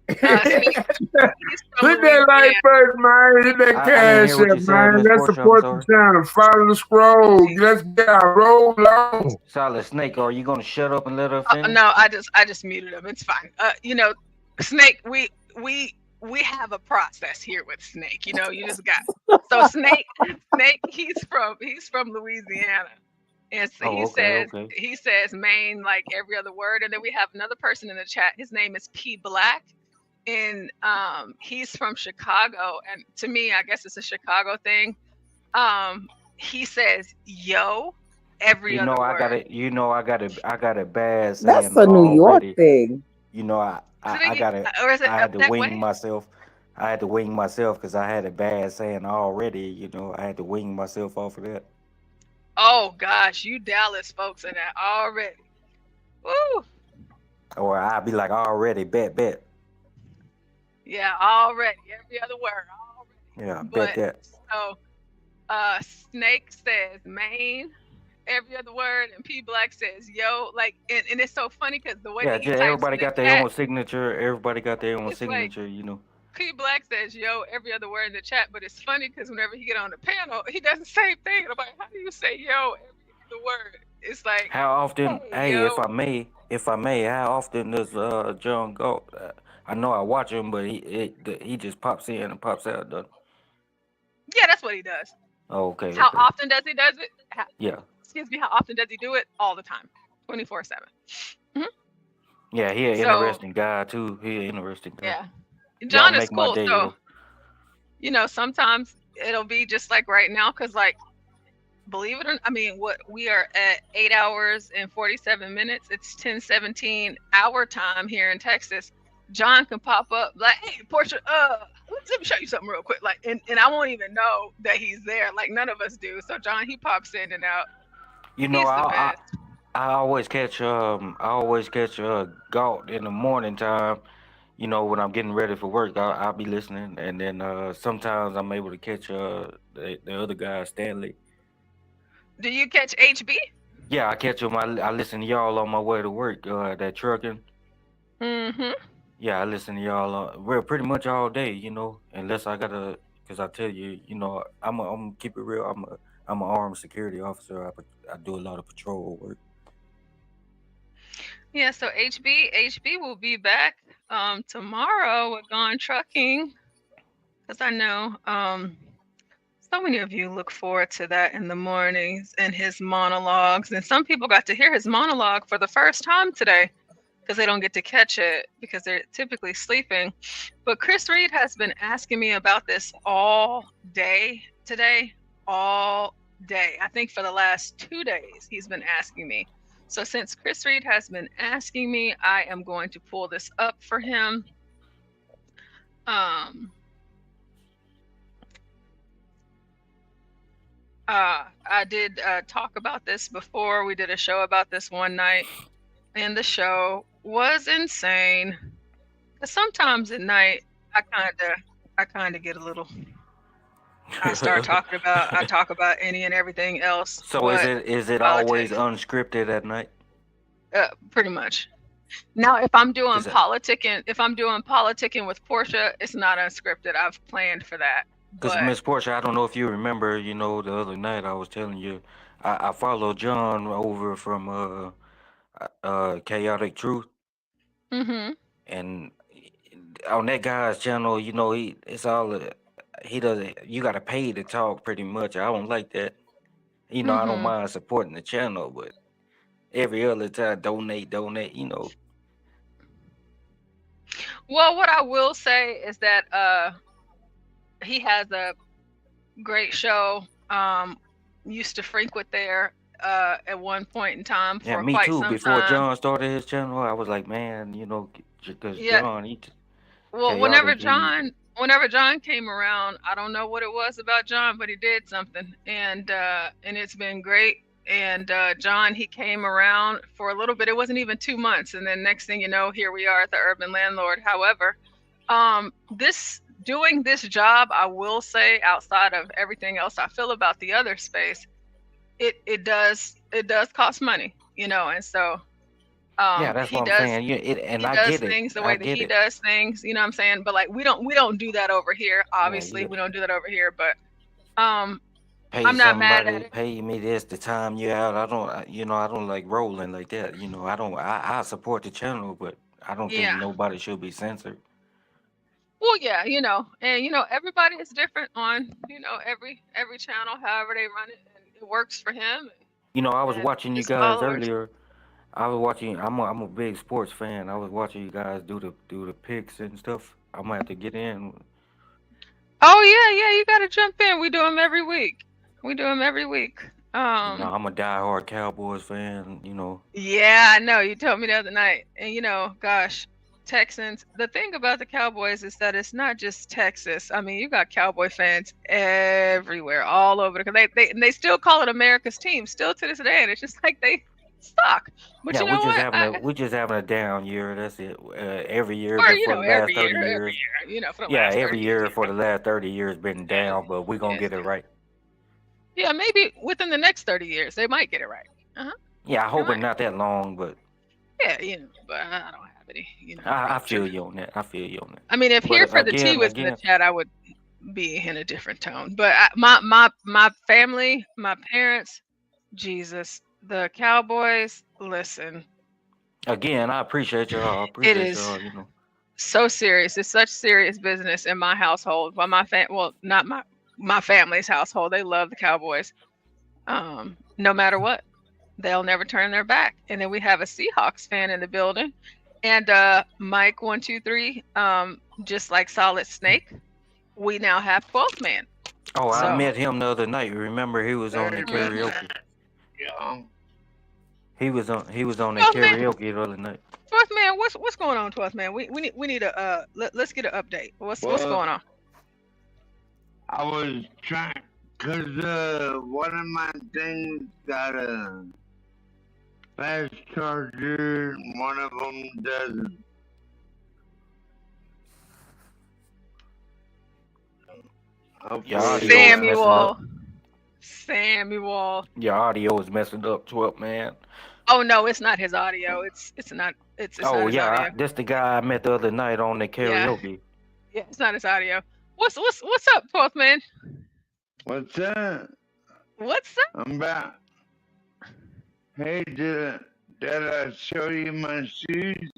hit that like button, man. Hit that I didn't cash hear what you up, said, man. Miss Let's Portia. I'm support the sorry. channel. Follow the scroll. Let's get our roll on. Solid Snake, are you gonna shut up and let her finish? No, I just muted him. It's fine. Snake, we have a process here with Snake. You just got so Snake, he's from Louisiana. And so he says Maine like every other word. And then we have another person in the chat. His name is P Black. And he's from Chicago. And to me, I guess it's a Chicago thing. He says yo every other word. I got a bad saying. That's a New York thing. You know, I had to wing myself. I had to wing myself because I had a bad saying already. You know, I had to wing myself off of that. Oh gosh, you Dallas folks in that already. Woo. Or I'd be like, already, bet. Yeah, already. Every other word. Already. Yeah, bet that. So Snake says Maine, every other word, and P Black says yo. Like and it's so funny because the way that he types everybody in got the their chat, own signature. Everybody got their own it's signature, you know. P Black says yo every other word in the chat, but it's funny because whenever he get on the panel, he does the same thing. And I'm like, how do you say yo every other word? It's like, How often? Hey, yo. if I may, how often does John Galt? I know I watch him, but he just pops in and pops out. Doesn't he? Yeah, that's what he does. Oh, okay. How Okay. often does he does it? Yeah. Excuse me, how often does he do it? All the time, 24/7. Yeah, he an So- interesting guy too. He an interesting guy. Yeah. Y'all John is make my cool. day, So, yo. you know, sometimes it'll be just like right now, because like, believe it or not, I mean, what we are at 8 hours and 47 minutes. It's 10:17 our time here in Texas. John can pop up like, hey, Portia, let me show you something real quick. Like, and I won't even know that he's there. Like, none of us do. So John, he pops in and out. You know, He's the I best. always catch Galt in the morning time. You know, when I'm getting ready for work, I'll be listening, and then sometimes I'm able to catch the other guy, Stanley. Do you catch HB? Yeah, I catch him. I listen to y'all on my way to work. That trucking. Mm-hmm. Yeah, I listen to y'all well pretty much all day. You know, unless I gotta, cause I tell you, you know, I'm gonna keep it real. I'm an armed security officer. I do a lot of patrol work. Yeah, so HB will be back tomorrow with Gone Trucking, because I know so many of you look forward to that in the mornings and his monologues, and some people got to hear his monologue for the first time today because they don't get to catch it because they're typically sleeping. But Chris Reed has been asking me about this all day today, all day. I think for the last 2 days he's been asking me. So since Chris Reed has been asking me, I am going to pull this up for him. I did talk about this before. We did a show about this one night, and the show was insane. 'Cause sometimes at night, I kind of get a little. I talk about any and everything else. So but is it politics. always unscripted at night? Pretty much. Now, if I'm doing Is it- politicking with Portia, it's not unscripted. I've planned for that. Because But Miss Portia, I don't know if you remember, you know, the other night I was telling you, I followed John over from Chaotic Truth, mhm. and on that guy's channel, you know, he doesn't. You got to pay to talk, pretty much. I don't like that. You know, I don't Mhm. mind supporting the channel, but every other time, donate, you know. Well, what I will say is that he has a great show. Used to frequent there at one point in time for Yeah, me quite too. some Before time. John started his channel, I was like, man, you know, because Yeah. John, Well, whenever John came around, I don't know what it was about John, but he did something, and it's been great. And John, he came around for a little bit. It wasn't even 2 months, and then next thing you know, here we are at the Urban Landlord. However, doing this job, I will say, outside of everything else I feel about the other space, it does cost money, you know, and so. yeah, that's what I'm saying. And I does get it. things the I way that get he it. does things, you know what I'm saying? But like we don't do that over here. Obviously, we don't do that over here, but Pay I'm not mad somebody, at it. pay me this the time you out. I don't like rolling like that. You know, I support the channel, but I don't Yeah. think nobody should be censored. Well, yeah, you know, and you know, everybody is different on, you know, every channel, however they run it, and it works for him. You know, I was And watching you his guys followers. earlier. I'm a big sports fan. I was watching you guys do the picks and stuff. I'm gonna have to get in. Oh yeah, you got to jump in. We do them every week. You know, I'm a diehard Cowboys fan. You know. Yeah, I know. You told me the other night. And you know, gosh, Texans. The thing about the Cowboys is that it's not just Texas. I mean, you got Cowboy fans everywhere, all over. Because they still call it America's team, still to this day, and it's just like they suck. But Yeah, you know we're just having a down year. That's it. Every year, or but you for know, the last every 30 year, years. you know, for the Yeah, last 30 every year for the last 30 years been down, but we're gonna get it right. Yeah, maybe within the next 30 years they might get it right. Uh-huh. Yeah, I hope it's not that long, but Yeah, you know, but I don't have happening. You know, I feel you on that. I feel you on that. I mean, if But Here for the Tea was in the chat, I would be in a different tone. But my family, my parents, Jesus, the Cowboys. Listen, again, I appreciate y'all. I it appreciate is y'all. You know, so serious. It's such serious business in my household. Well, not my family's household. They love the Cowboys. No matter what, they'll never turn their back. And then we have a Seahawks fan in the building, and Mike 123, just like Solid Snake, we now have 12th man. oh, I So met him the other night. Remember, he was on the karaoke. Yeah. He was on that 12th man, karaoke the other night. 12th man, what's going on, 12th man? We need a let's get an update. What's going on? I was trying, cause one of my things got a fast charger, and one of them doesn't. Your audio is messing up. Samuel. Your audio is messing up, 12 man. Oh no, it's not his audio. It's not. It's Oh not his yeah, audio. that's the guy I met the other night on the Yeah, karaoke. yeah, it's not his audio. What's up, 12th man? What's up? What's up? I'm back. Hey, did I show you my shoes?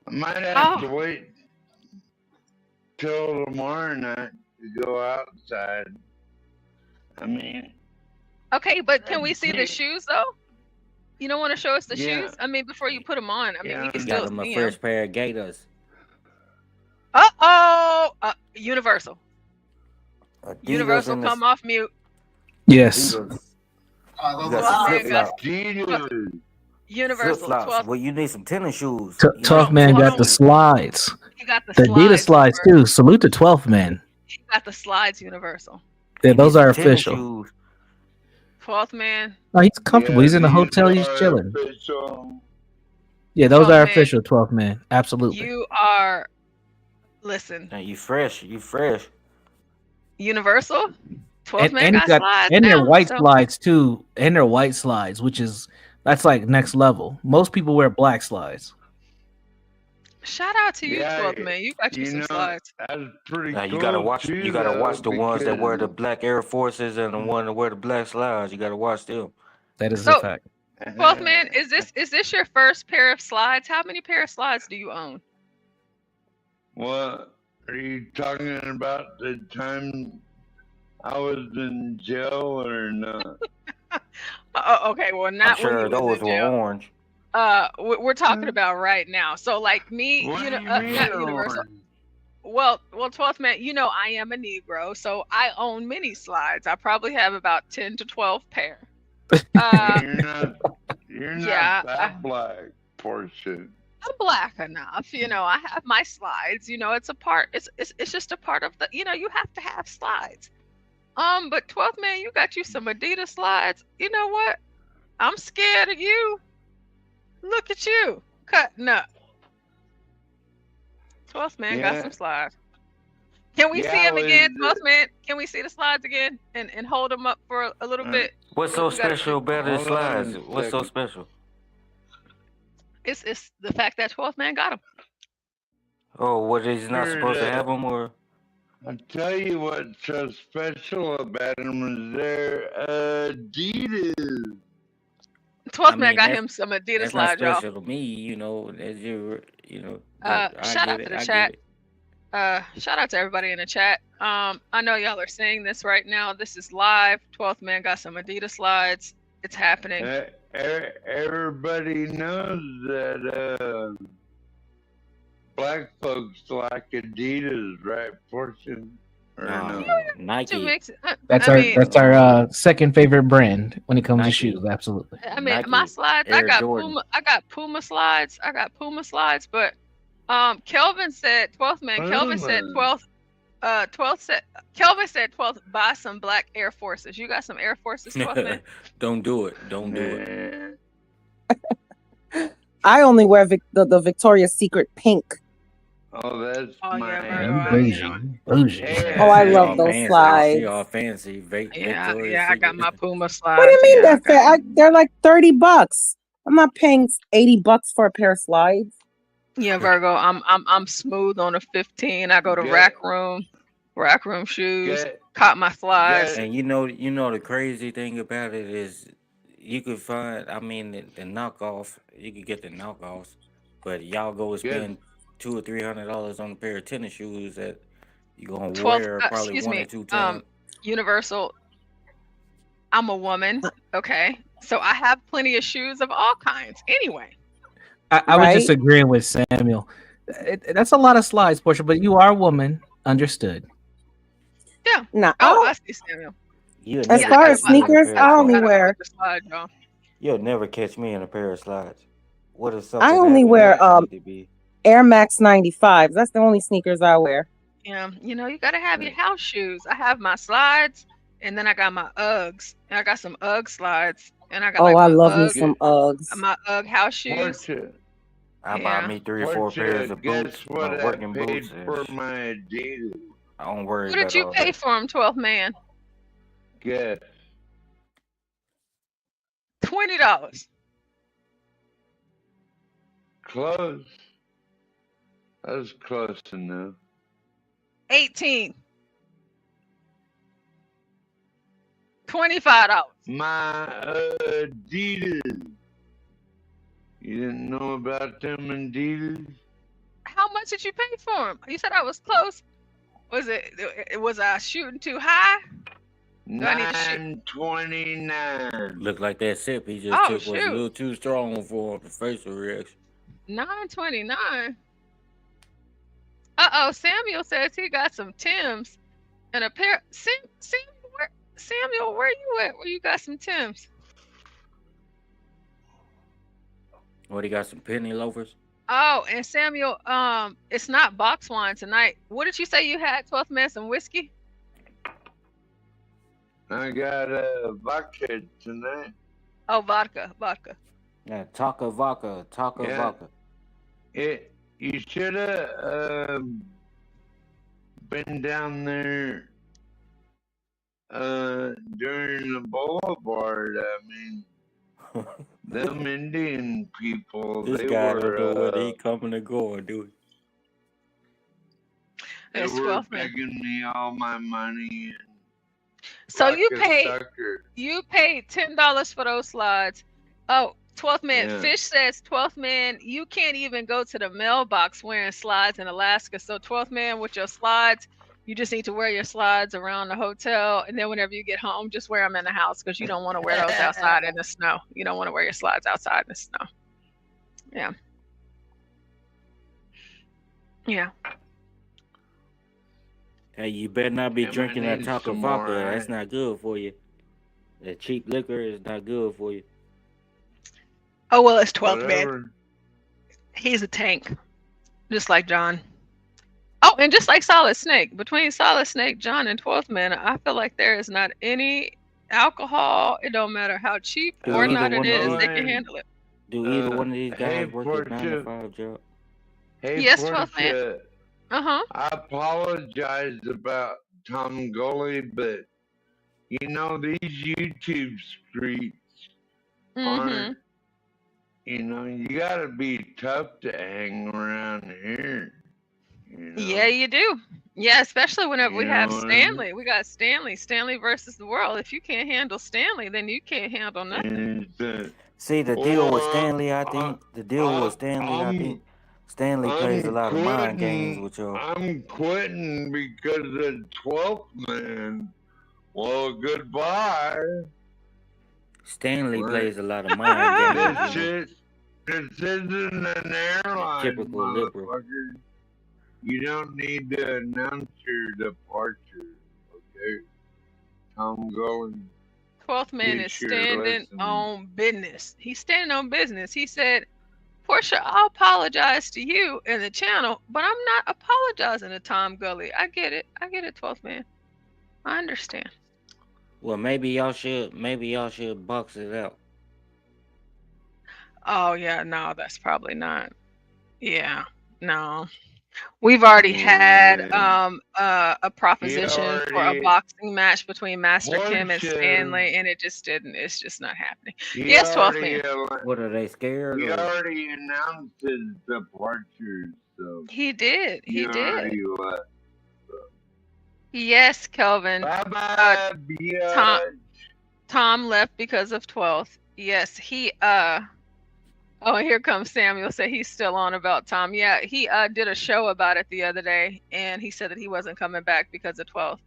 I might have to wait till tomorrow night to go outside. I mean, Okay, but can we see the shoes though? You don't want to show us the yeah, shoes? I mean, before you put them on. I mean, we can He got still him a see fresh them. pair of gators. Universal. Adidas Universal, and come the off mute. Yes. Adidas. You got some 12th man flip got flops. Adidas. Universal. Flip flops. 12th. Well, you need some tennis shoes. 12th man got the slides. He got the The Adidas slides. slides too. Salute to 12th man. He got the slides. Universal. Yeah, those are Tennis official. shoes. 12th man. Oh, he's comfortable. Yeah, He's in the these hotel. He's are chilling. official. Yeah, those 12th are man. official. 12th man. Absolutely. You are. Listen. Now you fresh. You fresh. Universal. 12th And, man and, got he got, slides and their now. white So slides too. And their white slides, which is that's like next level. Most people wear black slides. shout out to you, Yeah, 12th man. You got you you some know, slides. that's pretty Now cool you gotta watch. too, You gotta though, watch the ones that wear the because black Air Forces and the one that wear the black slides. You gotta watch them. That is a So fact. 12th man, is this your first pair of slides? How many pair of slides do you own? what are you talking about? The time I was in jail or not? Okay, well, I'm not when sure you was those in were jail. orange. We're talking about right now. So like me, What you do know, you mean not Universal. orange? Well, 12th man, you know I am a Negro, so I own many slides. I probably have about 10 to 12 pair. You're not. You're Yeah, not that black portion. I'm black enough, you know. I have my slides. You know, it's a part. It's just a part of the. You know, you have to have slides. But 12th man, you got you some Adidas slides. You know what? I'm scared of you. Look at you cutting up. 12th man got Yeah, some slides. Can we see yeah. I him again, was. 12th man? Can we see the slides again and hold them up for a little bit? What's so We gotta special see. about the Hold on slides? a What's so second. special? It's the fact that 12th man got them. Oh, what is not Sure supposed to that. have them, or I'll tell you what's so special about them is they're Adidas. 12th I man mean got that's him some Adidas that's not slides, y'all. special to me. You know, as you know. But I Shout get out to it. the I get chat. it. Shout out to everybody in the chat. I know y'all are saying this right now. This is live. 12th man got some Adidas slides. It's happening. Everybody knows that black folks like Adidas, right? Portion or no? Nike. That's I our second favorite brand when it comes to Nike. shoes. Absolutely. I mean, my slides. I Air got Jordan. Puma slides. I got Puma slides. But Kelvin said 12th man. Kelvin said 12th. 12th said Kelvin said 12th. Buy some black Air Forces. You got some Air Forces, 12th man. Don't do it. Don't do it. I only wear the Victoria's Secret pink. Oh, that's Oh my. yeah, Bougie. Oh, I love those Fancy. slides. She all fancy. Yeah, I got my Puma slides. What do you mean Yeah, they're like $30? I'm not paying $80 for a pair of slides. Yeah, Virgo. I'm smooth on a 15. I go to rack room shoes. Caught my slides. And you know the crazy thing about it is you could find. I mean, the knockoff. You could get the knockoffs, but y'all go spend $200 or $300 on a pair of tennis shoes that you're gonna 12. wear probably Excuse one me. or two times. Universal. I'm a woman. Okay, so I have plenty of shoes of all kinds. Anyway. I was just agreeing with Samuel. That's a lot of slides, Portia, but you are a woman. Understood. Yeah. No. I see Samuel. As far as sneakers, I only wear. You'll never catch me in a pair of slides. What is something? I only wear Air Max 95s. That's the only sneakers I wear. Yeah, you gotta have your house shoes. I have my slides, and then I got my Uggs, and I got some Ugg slides, and I got. I love me some Uggs. My Ugg house shoes. I buy me 3 or 4 pairs of boots, what my working I paid boots. for my Adidas. I don't worry What about did you all pay that. for them, 12th man? Guess. $20. Close. That was close enough. 18. $25. My Adidas. You didn't know about them Adidas? How much did you pay for them? You said I was close. Was I shooting too high? Do I need to shoot? $9.29. Look like that sip he just took was a little too strong for the facial reaction. $9.29. Samuel says he got some Timbs and a pair. Samuel, where you at? Where you got some Timbs? What, he got some penny loafers? Oh, and Samuel, it's not box wine tonight. What did you say you had, 12th man? Some whiskey? I got vodka tonight. Oh, vodka. Yeah, Taka vodka. You should have been down there during the boulevard. I mean, them Indian people. This they guy were, don't know whether he coming or going, do he? They were begging me all my money. So like you a paid sucker. $10 for those slides. Oh, 12th man. Yeah. Fish says 12th man, you can't even go to the mailbox wearing slides in Alaska. So 12th man, with your slides, you just need to wear your slides around the hotel, and then whenever you get home, just wear them in the house because you don't want to wear those outside in the snow. You don't want to wear your slides outside in the snow. Yeah. Yeah. Hey, you better not be Yeah, drinking I that need Taka some vodka. more, That's not good for you. That cheap liquor is not good for you. Oh, well, it's 12th man. Whatever. He's a tank, just like John. Oh, and just like Solid Snake, between Solid Snake, John, and 12th man, I feel like there is not any alcohol. It don't matter how cheap Do or either not it one of is, these- they can handle it. Do either one of these guys hey, work a 9 to Portia. 5 job? Hey, Yes, 12th man. Portia, I apologize about Tom Gully, but you know these YouTube streets aren't. You know, you gotta be tough to hang around here. You know? Yeah, you do. Yeah, especially whenever we You have know what I mean? Stanley. We got Stanley versus the world. If you can't handle Stanley, then you can't handle nothing. See, the deal with Stanley, I think, Stanley plays a lot of mind games with y'all. I'm quitting because of 12th man. Well, goodbye. Stanley plays a lot of mind games. This isn't an airline, Typical liberal. motherfucker. You don't need to announce your departure, okay? Tom Golden. 12th man Get is your standing lesson. on business. He's standing on business. He said, Portia, I'll apologize to you and the channel, but I'm not apologizing to Tom Gully. I get it. 12th man. I understand. Well, maybe y'all should box it out. Oh, yeah, no, that's probably not. Yeah, no. We've already had Yeah. a He proposition for a already boxing match between Master Kim and Portia. Stanley, and it just didn't. It's just not happening. He Yes, 12th already man. What are they scared he or? already announced his departure, so He did. he He did. already left. Yes, Kelvin. Bye bye, biatch. Tom left because of 12th. Yes, he oh, and here comes Samuel. Say he's still on about Tom. Yeah, he did a show about it the other day, and he said that he wasn't coming back because of 12th.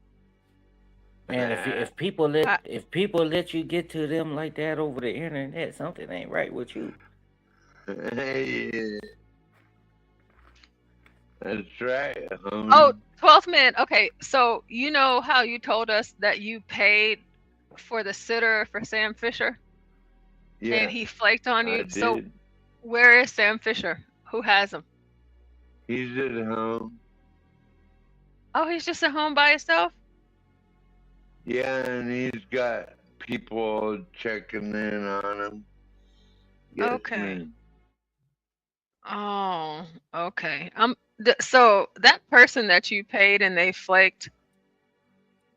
Man, if people let you get to them like that over the internet, something ain't right with you. Hey, that's right. Oh, 12th man. Okay, so you know how you told us that you paid for the sitter for Sam Fisher? Yeah, And he flaked on you. I So did. where is Sam Fisher? Who has him? He's at home. Oh, he's just at home by himself? Yeah, and he's got people checking in on him. Yes, Okay. ma'am. Oh, okay. So that person that you paid and they flaked,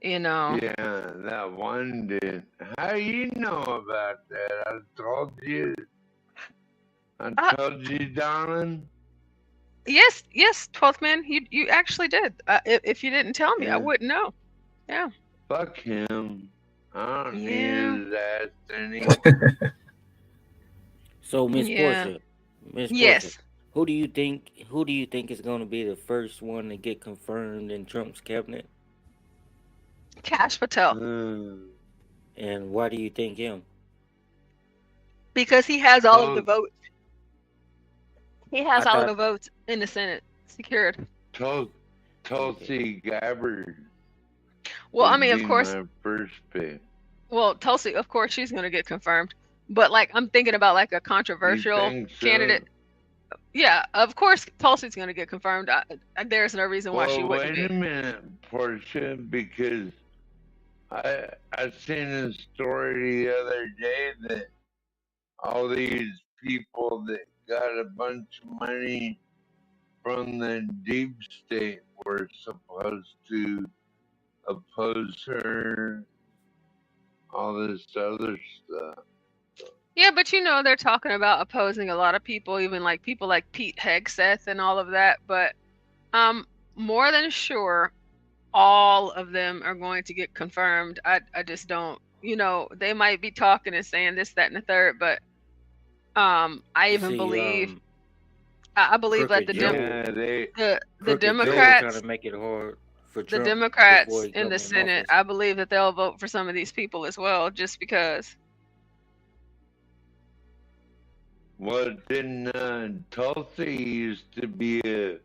you know. Yeah, that one did. How you know about that? I told you. I told you, darling. Yes, 12th man. You actually did. If you didn't tell me, I wouldn't know. Yeah. Fuck him. I don't Yeah. need his ass anymore. So Miss Yeah. Portia, Miss Yes. Portia, who do you think is going to be the first one to get confirmed in Trump's cabinet? Kash Patel. And why do you think him? Because he has all of the Tul- votes. He has I all of thought- the votes in the Senate secured. Tulsi Gabbard. Well, I would mean, of be course. my first pick. Well, Tulsi, of course, she's going to get confirmed. But like, I'm thinking about like a controversial think so? candidate. Yeah, of course, Tulsi's going to get confirmed. There's no reason why she Well, wouldn't wait be. a minute, Portia, because I seen a story the other day that all these people that got a bunch of money from the deep state were supposed to oppose her, all this other stuff. Yeah, but you know, they're talking about opposing a lot of people, even like people like Pete Hegseth and all of that. But I'm more than sure all of them are going to get confirmed. I just don't, you know, they might be talking and saying this, that, and the third, but I even believe I believe that the Crooked Joe Democrats trying to make it hard for the Trump Democrats before he in the come in Senate, office. I believe that they'll vote for some of these people as well, just because. Well, then Tulsi used to be a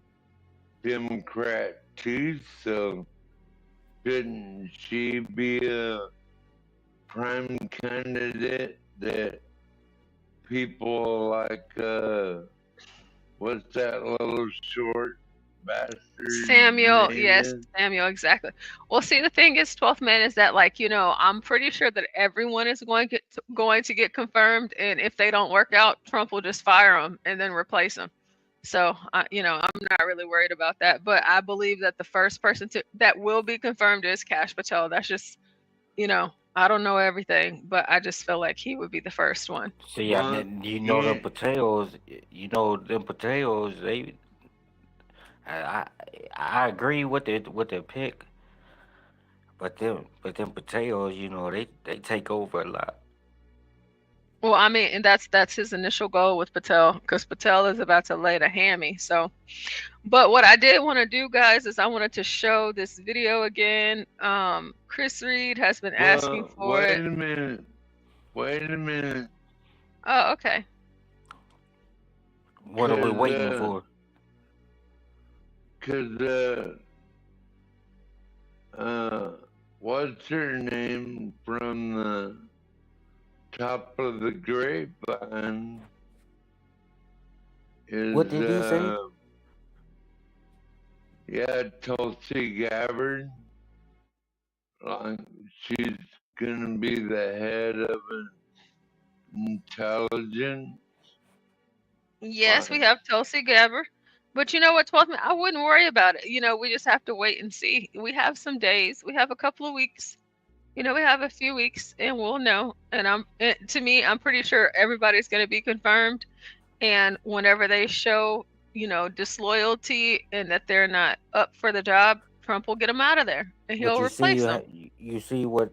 Democrat too, so shouldn't she be a prime candidate that people like, what's that little short bastard? Samuel, name yes, is? Samuel, exactly. Well, see, the thing is, 12th man, is that like, you know, I'm pretty sure that everyone is going to get confirmed, and if they don't work out, Trump will just fire them and then replace them. So, you know, I'm not really worried about that. But I believe that the first person that will be confirmed is Kash Patel. That's just, you know, I don't know everything, but I just feel like he would be the first one. See, I mean, you know them Patels. They. I agree with their pick, but them Patels, you know, they take over a lot. Well, I mean, and that's his initial goal with Patel, because Patel is about to lay the hammy. So, but what I did want to do, guys, is I wanted to show this video again. Chris Reed has been asking for wait it. a minute. Wait a minute. Oh, okay. What are we waiting for? Because, what's her name from the top of the grapevine is, What did he say? Yeah, Tulsi Gabbard. She's gonna be the head of intelligence. Yes, we have Tulsi Gabbard. But you know what, 12th man, I wouldn't worry about it. You know, we just have to wait and see. We have some days. We have a couple of weeks. You know, we have a few weeks, and we'll know. And to me, I'm pretty sure everybody's going to be confirmed. And whenever they show, you know, disloyalty and that they're not up for the job, Trump will get them out of there, and he'll replace them. You see what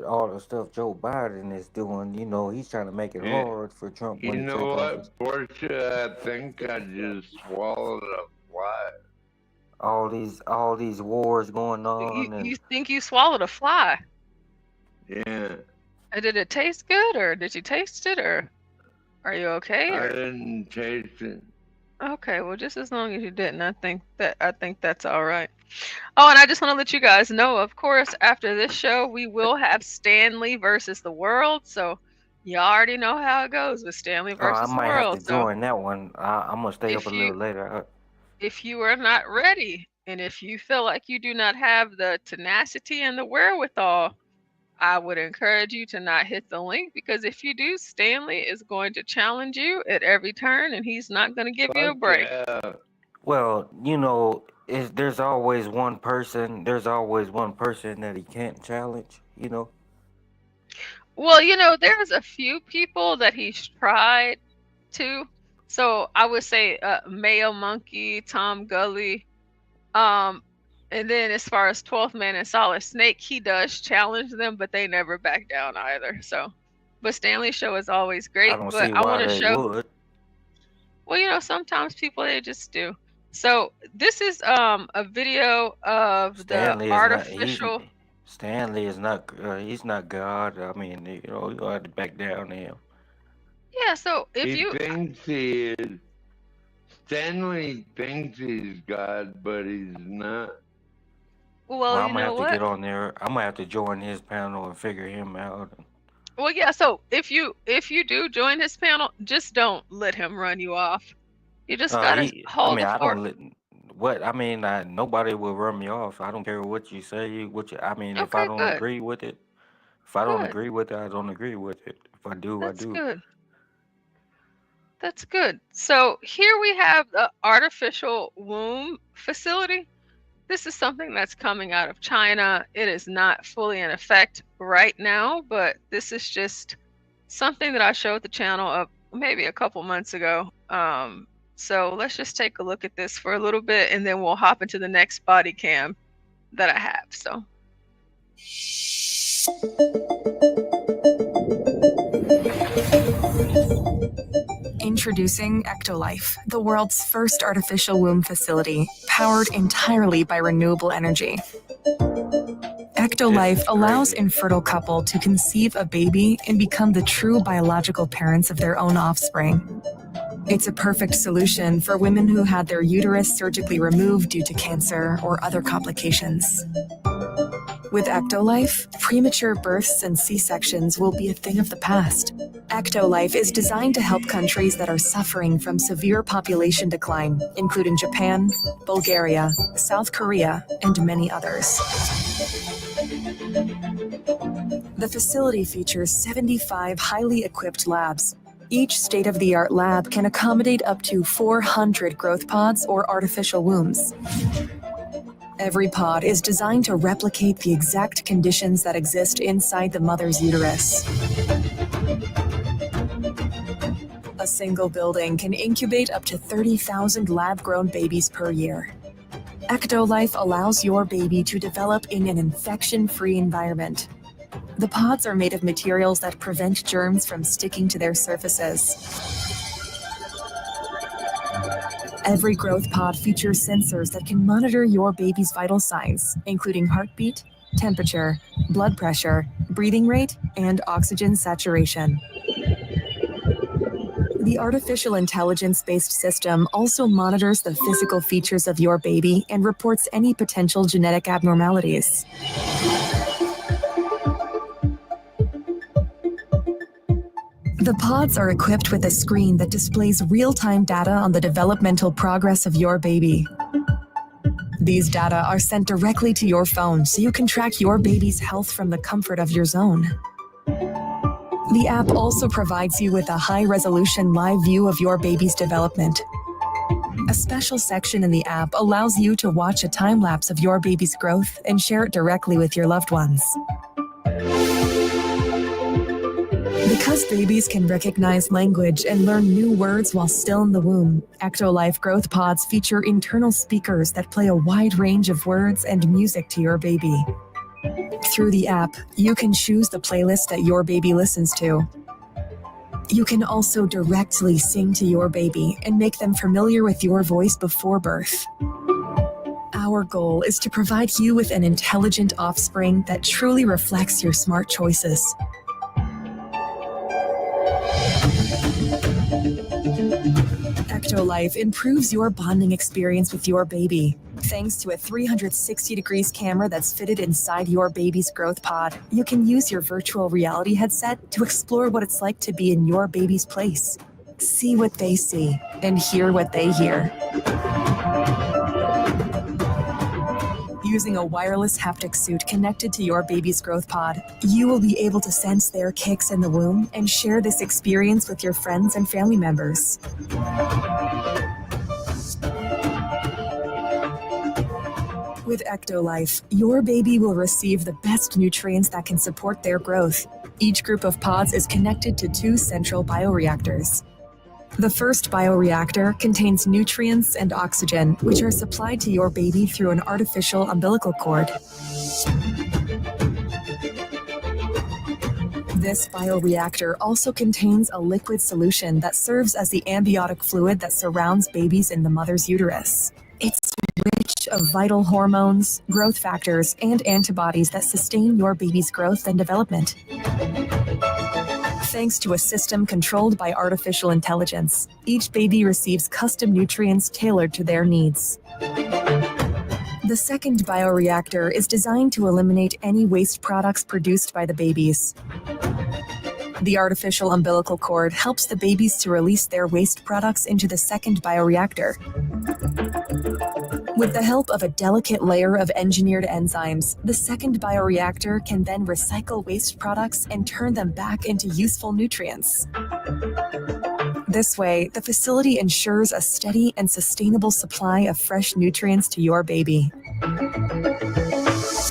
all the stuff Joe Biden is doing. You know, he's trying to make it hard for Trump. You know what, Portia? I think I just swallowed a fly. All these wars going on. You think you swallowed a fly? Yeah. Did it taste good, or did you taste it, or are you okay? I didn't taste it. Okay, well, just as long as you didn't, I think that's all right. Oh, and I just want to let you guys know, of course, after this show, we will have Stanley versus the World. So you already know how it goes with Stanley versus the World. I might have to join that one. I'm gonna stay up a little later. If you are not ready, and if you feel like you do not have the tenacity and the wherewithal, I would encourage you to not hit the link, because if you do, Stanley is going to challenge you at every turn, and he's not going to give you a break. Well, you know, there's always one person. There's always one person that he can't challenge. You know. Well, you know, there's a few people that he's tried to. So I would say Mayo Monkey, Tom Gully, and then as far as 12th Man and Solid Snake, he does challenge them, but they never back down either. So, but Stanley's show is always great. I don't but see I why want to they show. would. Well, you know, sometimes people, they just do. So this is a video of Stanley the artificial. Stanley is not. He's not God. I mean, you know, you have to back down to him. Yeah. So if He you. thinks he is. Stanley thinks he's God, but he's not. Well, I'm you gonna know have what? to get on there. I'm gonna have to join his panel and figure him out. Well, yeah. So if you do join his panel, just don't let him run you off. You just gotta hold the fort. Nobody will run me off. I don't care what you say. If I don't good. agree with it, I don't Good. agree with it. I don't agree with it. If I do, I That's do. good. That's good. So here we have the artificial womb facility. This is something that's coming out of China. It is not fully in effect right now, but this is just something that I showed the channel of maybe a couple months ago. So let's just take a look at this for a little bit, and then we'll hop into the next body cam that I have. So. Introducing Ectolife, the world's first artificial womb facility, powered entirely by renewable energy. Ectolife allows infertile couple to conceive a baby and become the true biological parents of their own offspring. It's a perfect solution for women who had their uterus surgically removed due to cancer or other complications. With Ectolife, premature births and C-sections will be a thing of the past. Ectolife is designed to help countries that are suffering from severe population decline, including Japan, Bulgaria, South Korea, and many others. The facility features 75 highly equipped labs. Each state-of-the-art lab can accommodate up to 400 growth pods or artificial wombs. Every pod is designed to replicate the exact conditions that exist inside the mother's uterus. A single building can incubate up to 30,000 lab-grown babies per year. Ectolife allows your baby to develop in an infection-free environment. The pods are made of materials that prevent germs from sticking to their surfaces. Every growth pod features sensors that can monitor your baby's vital signs, including heartbeat, temperature, blood pressure, breathing rate, and oxygen saturation. The artificial intelligence-based system also monitors the physical features of your baby and reports any potential genetic abnormalities. The pods are equipped with a screen that displays real-time data on the developmental progress of your baby. These data are sent directly to your phone so you can track your baby's health from the comfort of your zone. The app also provides you with a high-resolution live view of your baby's development. A special section in the app allows you to watch a time lapse of your baby's growth and share it directly with your loved ones. Because babies can recognize language and learn new words while still in the womb, Ectolife Growth Pods feature internal speakers that play a wide range of words and music to your baby. Through the app, you can choose the playlist that your baby listens to. You can also directly sing to your baby and make them familiar with your voice before birth. Our goal is to provide you with an intelligent offspring that truly reflects your smart choices. Ectolife improves your bonding experience with your baby. Thanks to a 360 degrees camera that's fitted inside your baby's growth pod, you can use your virtual reality headset to explore what it's like to be in your baby's place. See what they see and hear what they hear. Using a wireless haptic suit connected to your baby's growth pod, you will be able to sense their kicks in the womb and share this experience with your friends and family members. With Ectolife, your baby will receive the best nutrients that can support their growth. Each group of pods is connected to 2 central bioreactors. The first bioreactor contains nutrients and oxygen, which are supplied to your baby through an artificial umbilical cord. This bioreactor also contains a liquid solution that serves as the amniotic fluid that surrounds babies in the mother's uterus. It's rich of vital hormones, growth factors, and antibodies that sustain your baby's growth and development. Thanks to a system controlled by artificial intelligence, each baby receives custom nutrients tailored to their needs. The second bioreactor is designed to eliminate any waste products produced by the babies. The artificial umbilical cord helps the babies to release their waste products into the second bioreactor. With the help of a delicate layer of engineered enzymes, the second bioreactor can then recycle waste products and turn them back into useful nutrients. This way, the facility ensures a steady and sustainable supply of fresh nutrients to your baby. You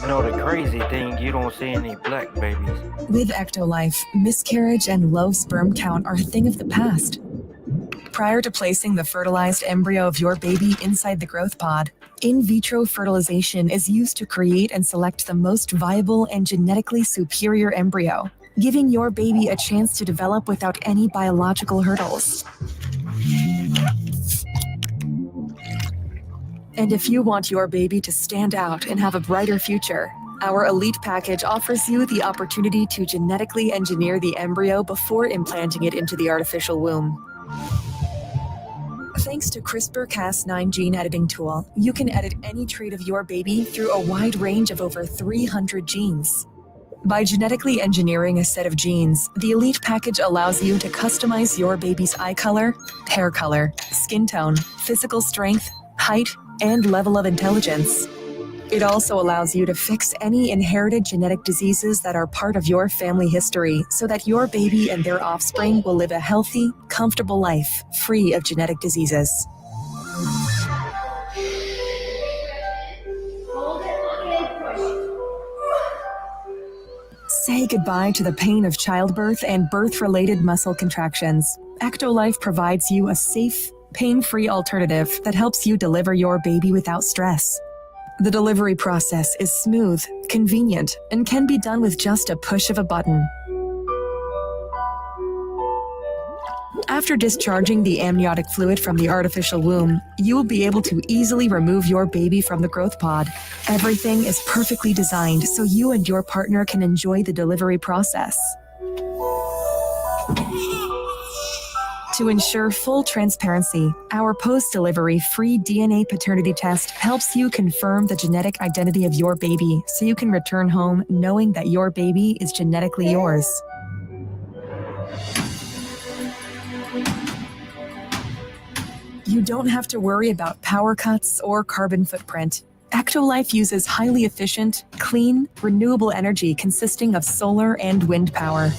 know the crazy thing, you don't see any black babies. With Ectolife, miscarriage and low sperm count are a thing of the past. Prior to placing the fertilized embryo of your baby inside the growth pod, in vitro fertilization is used to create and select the most viable and genetically superior embryo, giving your baby a chance to develop without any biological hurdles. And if you want your baby to stand out and have a brighter future, our Elite Package offers you the opportunity to genetically engineer the embryo before implanting it into the artificial womb. Thanks to CRISPR-Cas9 gene editing tool, you can edit any trait of your baby through a wide range of over 300 genes. By genetically engineering a set of genes, the Elite Package allows you to customize your baby's eye color, hair color, skin tone, physical strength, height, and level of intelligence. It also allows you to fix any inherited genetic diseases that are part of your family history so that your baby and their offspring will live a healthy, comfortable life free of genetic diseases. Say goodbye to the pain of childbirth and birth-related muscle contractions. Ectolife provides you a safe, pain-free alternative that helps you deliver your baby without stress. The delivery process is smooth, convenient, and can be done with just a push of a button. After discharging the amniotic fluid from the artificial womb, you will be able to easily remove your baby from the growth pod. Everything is perfectly designed so you and your partner can enjoy the delivery process. To ensure full transparency, our post-delivery free DNA paternity test helps you confirm the genetic identity of your baby so you can return home knowing that your baby is genetically yours. You don't have to worry about power cuts or carbon footprint. Ectolife uses highly efficient, clean, renewable energy consisting of solar and wind power.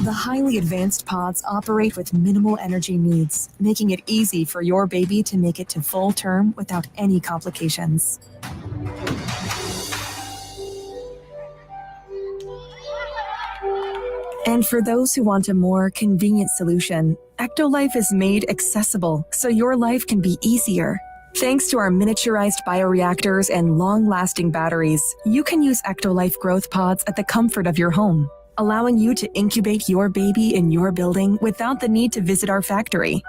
The highly advanced pods operate with minimal energy needs, making it easy for your baby to make it to full term without any complications. And for those who want a more convenient solution, Ectolife is made accessible so your life can be easier. Thanks to our miniaturized bioreactors and long-lasting batteries, you can use Ectolife growth pods at the comfort of your home, allowing you to incubate your baby in your building without the need to visit our factory.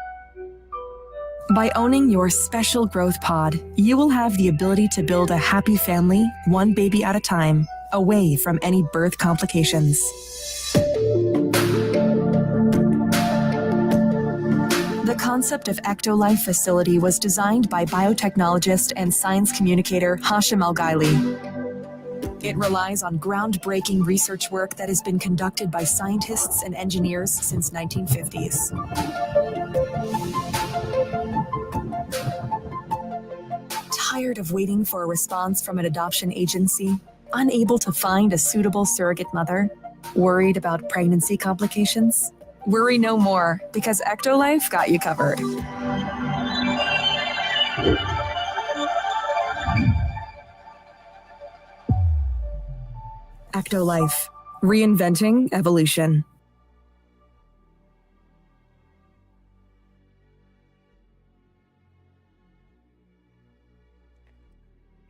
By owning your special growth pod, you will have the ability to build a happy family, one baby at a time, away from any birth complications. The concept of Ectolife facility was designed by biotechnologist and science communicator Hashim Al-Ghaili. It relies on groundbreaking research work that has been conducted by scientists and engineers since 1950s. Tired of waiting for a response from an adoption agency? Unable to find a suitable surrogate mother? Worried about pregnancy complications? Worry no more, because Ectolife got you covered. Ectolife, reinventing evolution.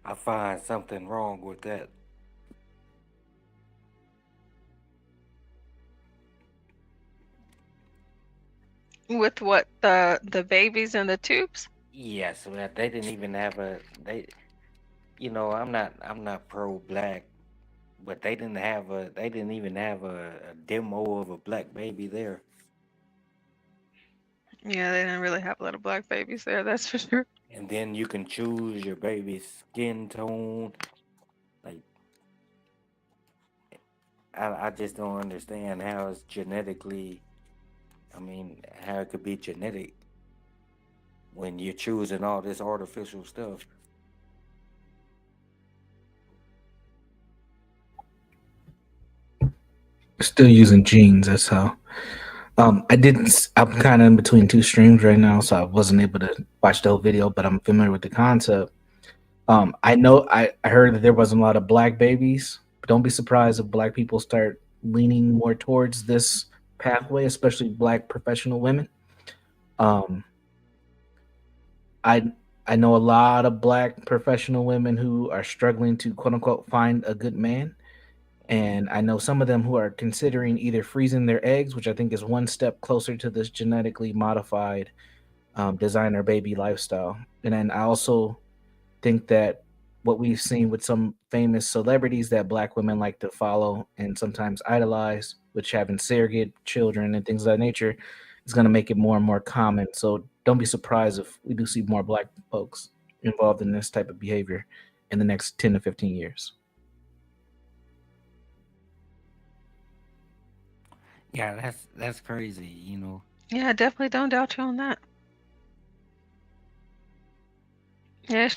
I find something wrong with that. With what, the babies in the tubes? Yes, well, they didn't even have a they. You know, I'm not pro-black, but they didn't even have a demo of a black baby there. Yeah, they didn't really have a lot of black babies there, that's for sure. And then you can choose your baby's skin tone. Like, I just don't understand how it's genetically. I mean, how it could be genetic when you're choosing all this artificial stuff. Still using genes. That's how. I'm kind of in between two streams right now, so I wasn't able to watch the whole video, but I'm familiar with the concept. I know I heard that there wasn't a lot of black babies, but don't be surprised if black people start leaning more towards this pathway, especially black professional women. I know a lot of black professional women who are struggling to quote unquote find a good man. And I know some of them who are considering either freezing their eggs, which I think is one step closer to this genetically modified designer baby lifestyle. And then I also think that what we've seen with some famous celebrities that black women like to follow and sometimes idolize, which having surrogate children and things of that nature, is going to make it more and more common. So don't be surprised if we do see more black folks involved in this type of behavior in the next 10 to 15 years. Yeah, that's crazy, you know. Yeah, I definitely don't doubt you on that. Yeah,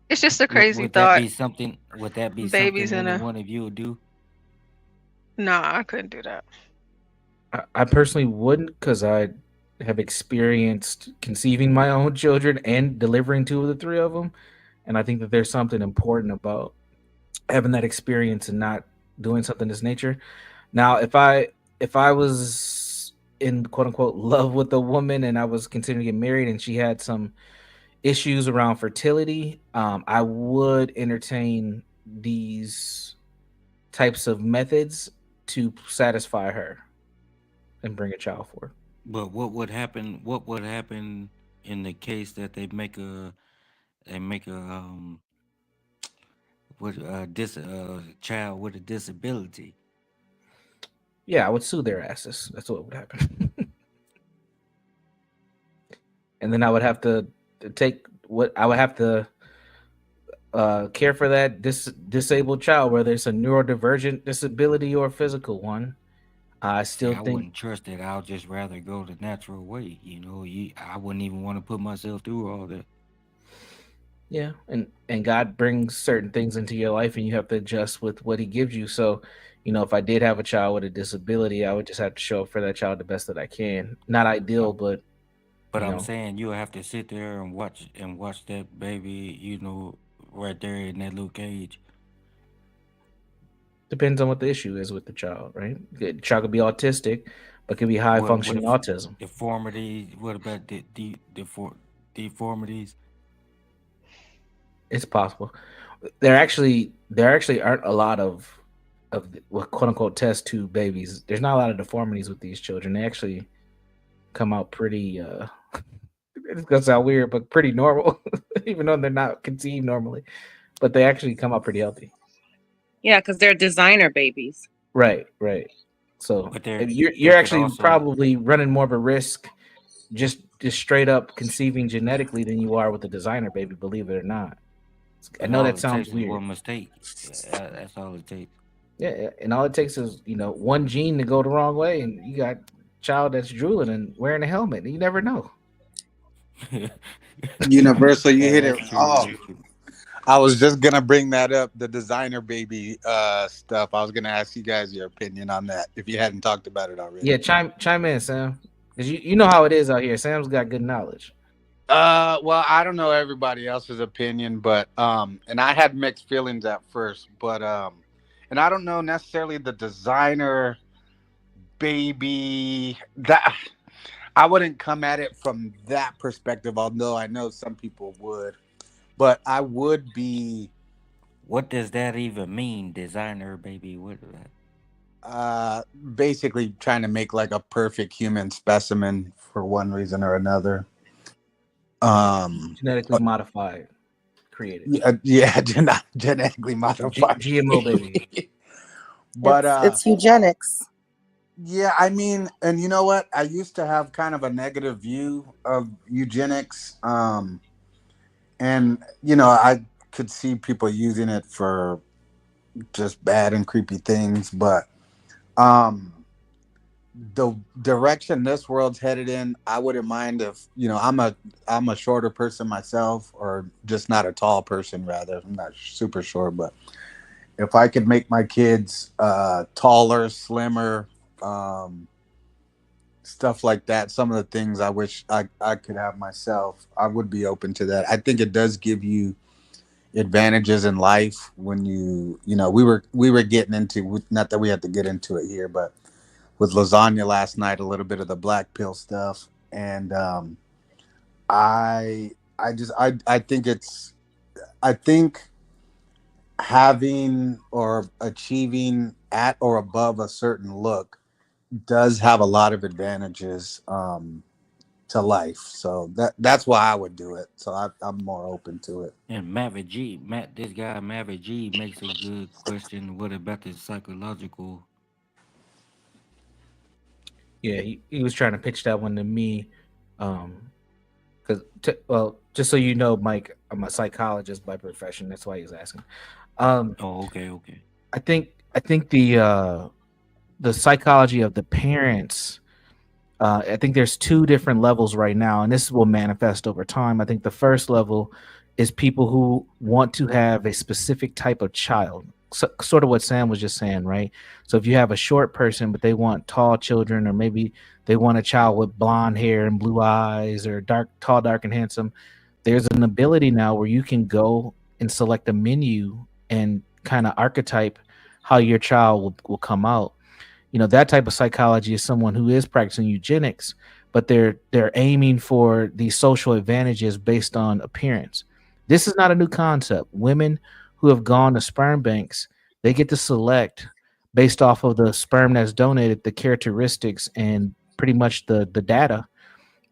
it's just a crazy would thought. That be something? Would that be Babies something in any a. one of you would do? Nah, I couldn't do that. I personally wouldn't, because I have experienced conceiving my own children and delivering two of the three of them. And I think that there's something important about having that experience and not doing something of this nature. Now, if I was in quote unquote love with a woman and I was considering getting married and she had some issues around fertility, I would entertain these types of methods to satisfy her and bring a child forth. But what would happen? What would happen in the case that they make a child with a disability? Yeah, I would sue their asses. That's what would happen. And then I would have to care for that disabled child, whether it's a neurodivergent disability or a physical one. I wouldn't trust it. I'll just rather go the natural way. You know, I wouldn't even want to put myself through all that. Yeah, and God brings certain things into your life, and you have to adjust with what He gives you. So, if I did have a child with a disability, I would just have to show up for that child the best that I can. Not ideal, but But I'm saying you have to sit there and watch that baby, right there in that little cage. depends on what the issue is with the child, right? The child could be autistic, but could be high functioning autism. Deformities? What about deformities? It's possible. There actually aren't a lot of what quote unquote test tube babies. There's not a lot of deformities with these children. They actually come out pretty it's gonna sound weird, but pretty normal, even though they're not conceived normally. But they actually come out pretty healthy. Yeah, because they're designer babies. Right. So But they're- you're they could actually also- probably running more of a risk just straight up conceiving genetically than you are with a designer baby, believe it or not. I know all that it sounds takes is weird. one mistake. Yeah, that's all it takes. Yeah, and all it takes is one gene to go the wrong way, and you got a child that's drooling and wearing a helmet. You never know. Universal, you hit That's it. true, Oh, that's true. I was just gonna bring that up, the designer baby stuff. I was gonna ask you guys your opinion on that if you hadn't talked about it already. Yeah, chime in, Sam, because you know how it is out here. Sam's got good knowledge. Well, I don't know everybody else's opinion, but and I had mixed feelings at first, but and I don't know necessarily the designer baby that I wouldn't come at it from that perspective, although I know some people would. But I would be. What does that even mean, designer baby? What is that? Basically trying to make like a perfect human specimen for one reason or another. Genetically modified, created. Yeah, genetically modified. GMO baby. But it's eugenics. Yeah, I mean, and you know what? I used to have kind of a negative view of eugenics. And I could see people using it for just bad and creepy things, but the direction this world's headed in, I wouldn't mind if I'm a shorter person myself, or just not a tall person, rather. I'm not super short, but if I could make my kids taller, slimmer, stuff like that, some of the things I wish I could have myself, I would be open to that. I think it does give you advantages in life when we were getting into, not that we had to get into it here, but with lasagna last night, a little bit of the black pill stuff, and I think having or achieving at or above a certain look does have a lot of advantages to life. So that's why I would do it. So I'm more open to it. And this guy Maverick G makes a good question. What about the psychological? Yeah, he was trying to pitch that one to me, because just so you know, Mike, I'm a psychologist by profession. That's why he was asking. Okay. I think the psychology of the parents. I think there's two different levels right now, and this will manifest over time. I think the first level is people who want to have a specific type of child. So, sort of what Sam was just saying, right? So if you have a short person, but they want tall children, or maybe they want a child with blonde hair and blue eyes, or tall, dark, and handsome, there's an ability now where you can go and select a menu and kind of archetype how your child will come out. That type of psychology is someone who is practicing eugenics, but they're aiming for these social advantages based on appearance. This is not a new concept. Women who have gone to sperm banks, they get to select based off of the sperm that's donated, the characteristics and pretty much the data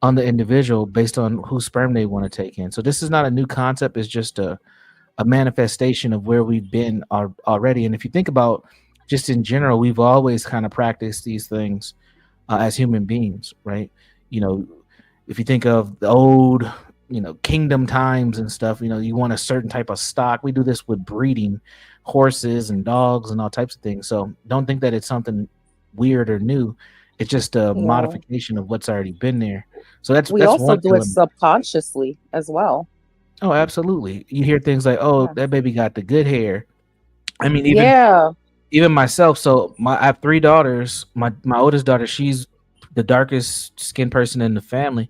on the individual based on whose sperm they want to take in. So this is not a new concept. It's just a manifestation of where we've been already. And if you think about just in general, we've always kind of practiced these things as human beings, right? If you think of the old kingdom times and stuff, you want a certain type of stock. We do this with breeding horses and dogs and all types of things. So don't think that it's something weird or new. It's just a modification of what's already been there. So that's also one do it element. subconsciously as well. Oh, absolutely. You hear things like, "Oh, Yeah. that baby got the good hair." I mean, Yeah. even myself. So I have 3 daughters. My oldest daughter, she's the darkest skinned person in the family.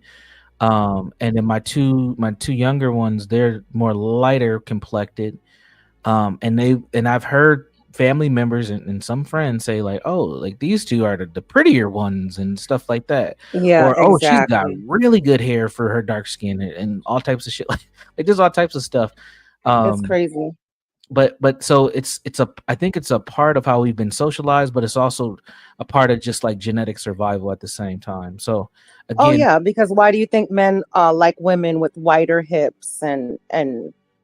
And then my two younger ones, they're more lighter complected. And I've heard family members and some friends say like, "Oh, like these two are the prettier ones," and stuff like that. Yeah, Or, "Oh, she's got exactly. really good hair for her dark skin," and all types of shit like there's all types of stuff. It's Um, crazy. but so it's I think it's a part of how we've been socialized, but it's also a part of just like genetic survival at the same time. So Oh again, yeah, because why do you think men like women with wider hips and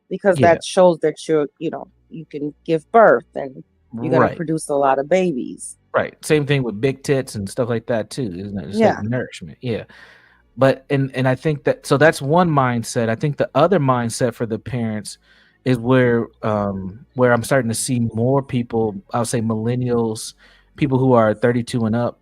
because yeah, that shows that you can give birth and you're gonna right. produce a lot of babies. Right. Same thing with big tits and stuff like that too, isn't it? It's like Yeah. nourishment. Yeah. But and I think that so that's one mindset. I think the other mindset for the parents is where I'm starting to see more people, I'll say millennials, people who are 32 and up,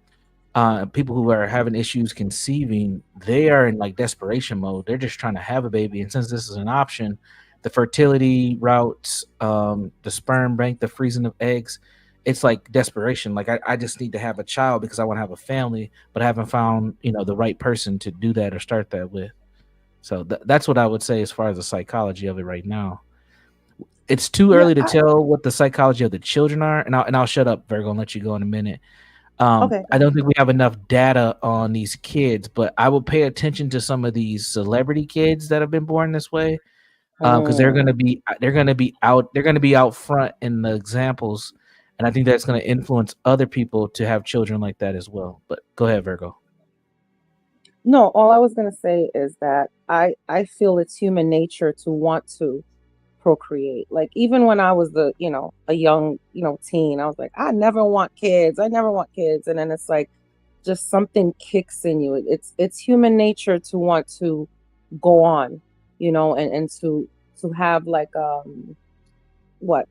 people who are having issues conceiving, they are in like desperation mode. They're just trying to have a baby. And since this is an option, the fertility routes, the sperm bank, the freezing of eggs, it's like desperation. Like I just need to have a child because I want to have a family, but I haven't found, the right person to do that or start that with. So that's what I would say as far as the psychology of it right now. It's too Yeah, early to tell what the psychology of the children are, and I'll shut up, Virgo, and let you go in a minute. okay. I don't think we have enough data on these kids, but I will pay attention to some of these celebrity kids that have been born this way, because they're gonna Mm. be out front in the examples, and I think that's gonna influence other people to have children like that as well. But go ahead, Virgo. No, all I was gonna say is that I feel it's human nature to want to procreate. Like even when I was a young, teen, I was like, I never want kids. I never want kids. And then it's like just something kicks in you. It's human nature to want to go on, and to have like what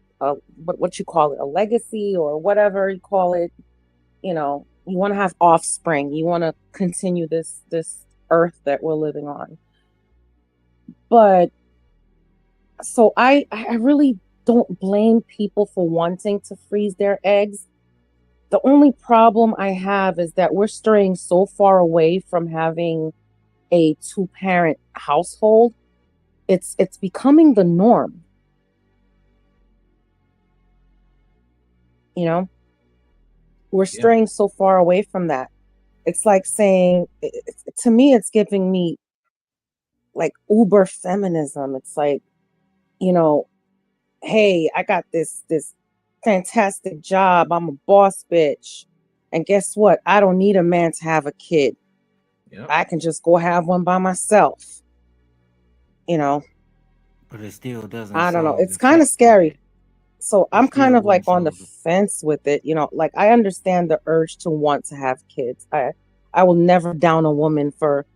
you call it, a legacy or whatever you call it. You want to have offspring. You want to continue this earth that we're living on. But so I really don't blame people for wanting to freeze their eggs. The only problem I have is that we're straying so far away from having a two-parent household. It's becoming the norm. We're Yeah. straying so far away from that. It's like saying, to me, it's giving me like uber feminism. It's like, hey, I got this fantastic job. I'm a boss bitch. And guess what? I don't need a man to have a kid. Yep. I can just go have one by myself. But it still doesn't I don't know. solve It's the kind of fact scary. So it I'm kind still of like wouldn't on the solve the fence with it. Like I understand the urge to want to have kids. I will never down a woman for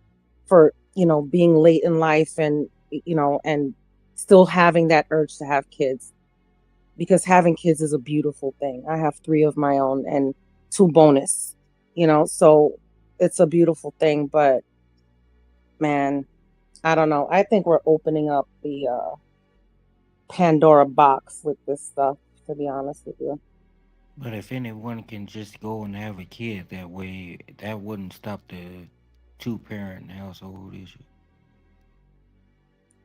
being late in life and and still having that urge to have kids, because having kids is a beautiful thing. I have 3 of my own and 2 bonus, so it's a beautiful thing. But man, I don't know. I think we're opening up the Pandora box with this stuff, to be honest with you. But if anyone can just go and have a kid that way, that wouldn't stop the two-parent household issue.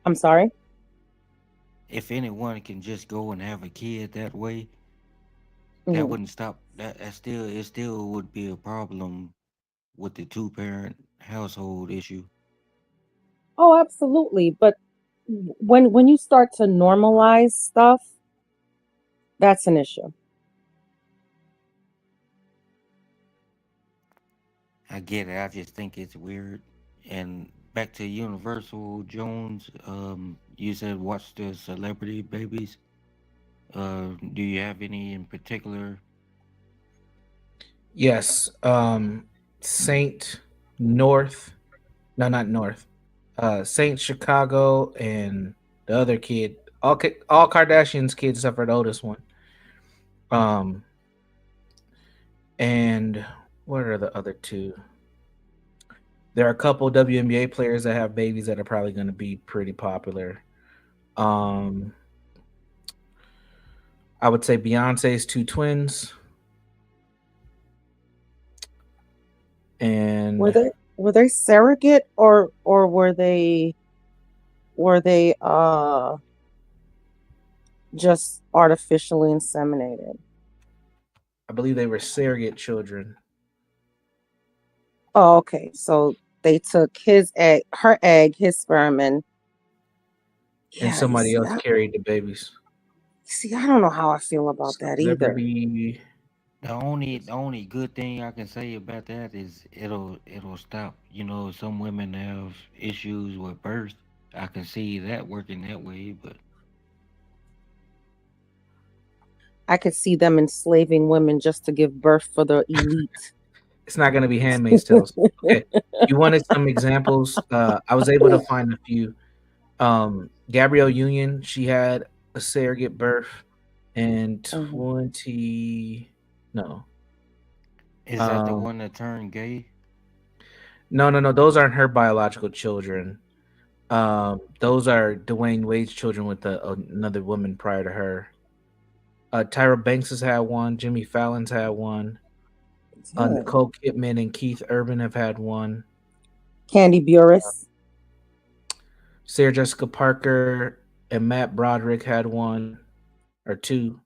I'm sorry. If anyone can just go and have a kid that way, that Mhm. wouldn't stop that. It still would be a problem with the two-parent household issue. Oh, absolutely. But when you start to normalize stuff, that's an issue. I get it. I just think it's weird. And back to Universal Jones, you said watch the celebrity babies. Do you have any in particular? Yes. Saint North. No, not North. Saint Chicago and the other kid. All Kardashians kids except for the oldest one. Um, and what are the other two? There are a couple WNBA players that have babies that are probably going to be pretty popular. I would say Beyonce's two twins. And were they surrogate or were they just artificially inseminated? I believe they were surrogate children. Oh, okay. So they took his egg, her egg, his sperm, and somebody else carried the babies. See, I don't know how I feel about that either. The only good thing I can say about that is it'll stop. You know, some women have issues with birth. I can see that working that way, but I could see them enslaving women just to give birth for the elite. It's not going to be Handmaid's Tales. Okay. You wanted some examples. I was able to find a few. Gabrielle Union, she had a surrogate birth in 20. No. Is that the one that turned gay? No. Those aren't her biological children. Those are Dwayne Wade's children with another woman prior to her. Tyra Banks has had one. Jimmy Fallon's had one. Nicole Kidman and Keith Urban have had one. Candy Buress. Sarah Jessica Parker and Matt Broderick had one or two.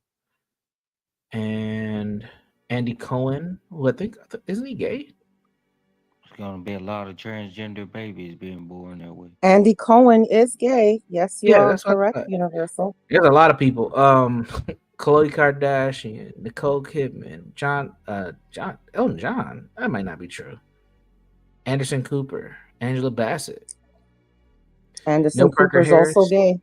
And Andy Cohen, who I think, isn't he gay? There's going to be a lot of transgender babies being born that way. Andy Cohen is gay. Yes, you are correct, Universal. There's a lot of people. Khloe Kardashian, Nicole Kidman, Elton John. That might not be true. Anderson Cooper, Angela Bassett. Anderson Cooper is also gay.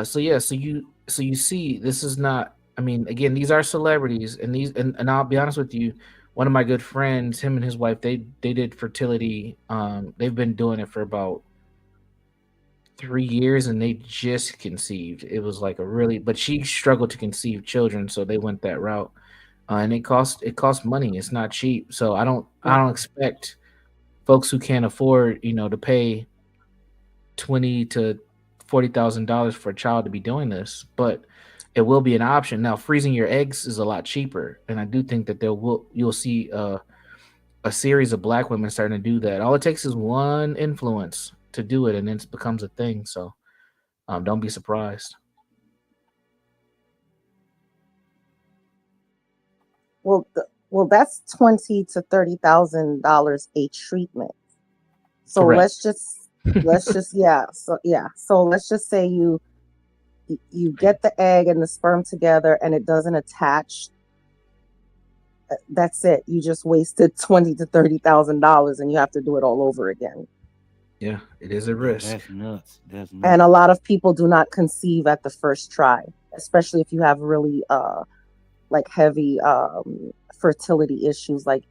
So you see, this is not. I mean, again, these are celebrities, and I'll be honest with you. One of my good friends, him and his wife, they did fertility. They've been doing it for about 3 years, and they just conceived. It was like but she struggled to conceive children, so they went that route, and it cost money. It's not cheap, so I don't expect folks who can't afford, to pay $20,000 to $40,000 for a child to be doing this, but it will be an option. Now, freezing your eggs is a lot cheaper, and I do think that you'll see a series of Black women starting to do that. All it takes is one influence to do it, and then it becomes a thing. So don't be surprised. Well, that's $20,000 to $30,000 a treatment. So Correct. let's just So let's just say you get the egg and the sperm together, and it doesn't attach. That's it. You just wasted $20,000 to $30,000, and you have to do it all over again. Yeah, it is a risk. That's nuts. And a lot of people do not conceive at the first try, especially if you have really heavy fertility issues, like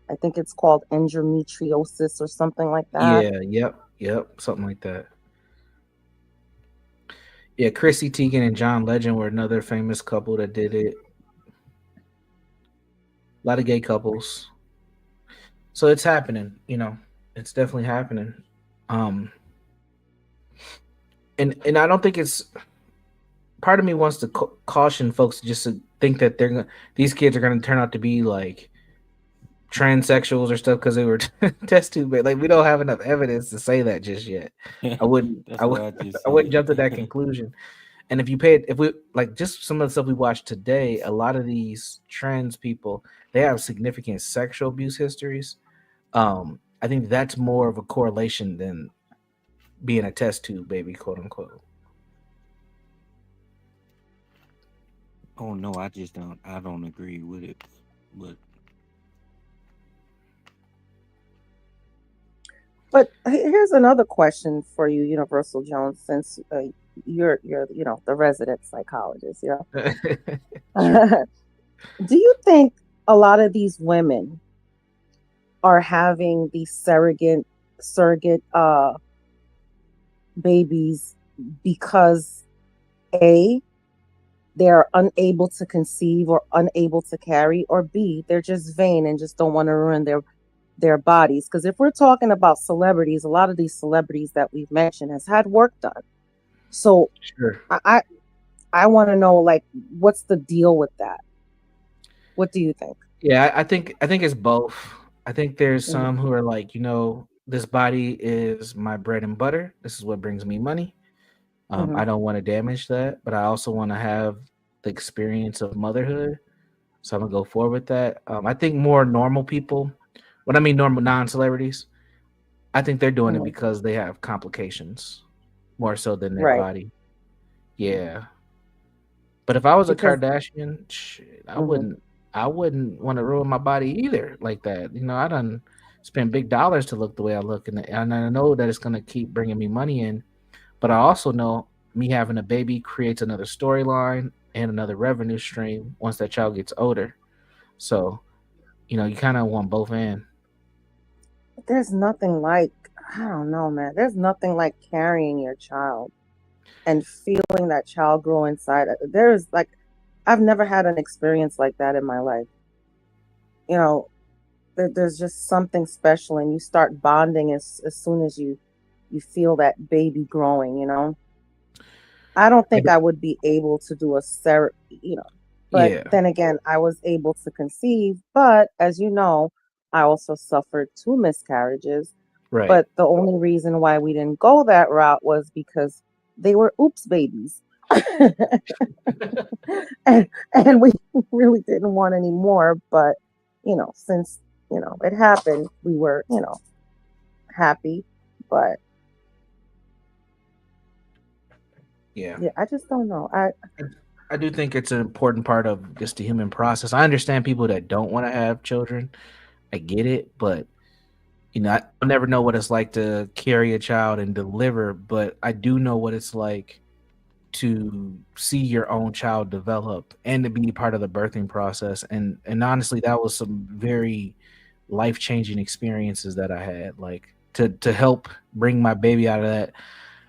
I think it's called endometriosis or something like that. Yeah, yep, something like that. Yeah, Chrissy Teigen and John Legend were another famous couple that did it. A lot of gay couples. So it's happening, it's definitely happening. And I don't think it's. Part of me wants to caution folks just to think that these kids are going to turn out to be like transsexuals or stuff because they were test tube. Like, we don't have enough evidence to say that just yet. I wouldn't jump to that conclusion. And if we like just some of the stuff we watched today, a lot of these trans people, they have significant sexual abuse histories. I think that's more of a correlation than being a test tube baby, quote unquote. Oh no, I don't agree with it. But here's another question for you, Universal Jones, since you're the resident psychologist. Do you think a lot of these women are having these surrogate babies because A, they're unable to conceive or unable to carry, or B, they're just vain and just don't want to ruin their bodies? Because if we're talking about celebrities, a lot of these celebrities that we've mentioned has had work done. So Sure. I want to know, like, what's the deal with that? What do you think? Yeah, I think it's both. I think there's Mhm. some who are like, this body is my bread and butter. This is what brings me money. Mhm. I don't want to damage that, but I also want to have the experience of motherhood. So I'm gonna go forward with that. I think more normal people, when I mean normal non-celebrities, I think they're doing it Mhm. because they have complications more so than their Right. body. Yeah. But if I was a Because Kardashian, shit, Mhm. I wouldn't want to ruin my body either like that. I done spent big dollars to look the way I look, and I know that it's gonna keep bringing me money in. But I also know me having a baby creates another storyline and another revenue stream once that child gets older. So, you kind of want both in. there's nothing like, I don't know, man. There's nothing like carrying your child and feeling that child grow inside. There's like, I've never had an experience like that in my life. You know, there's just something special, and you start bonding as soon as you feel that baby growing. I don't think I would be able to do a but Yeah. then again, I was able to conceive. But as you know, I also suffered 2 miscarriages. Right. But the only reason why we didn't go that route was because they were oops babies. and we really didn't want any more. But, since, it happened, we were, happy. But Yeah. yeah, I just don't know. I do think it's an important part of just the human process. I understand people that don't want to have children. I get it, but I'll never know what it's like to carry a child and deliver, but I do know what it's like to see your own child develop and to be part of the birthing process. And honestly, that was some very life-changing experiences that I had. Like to help bring my baby out of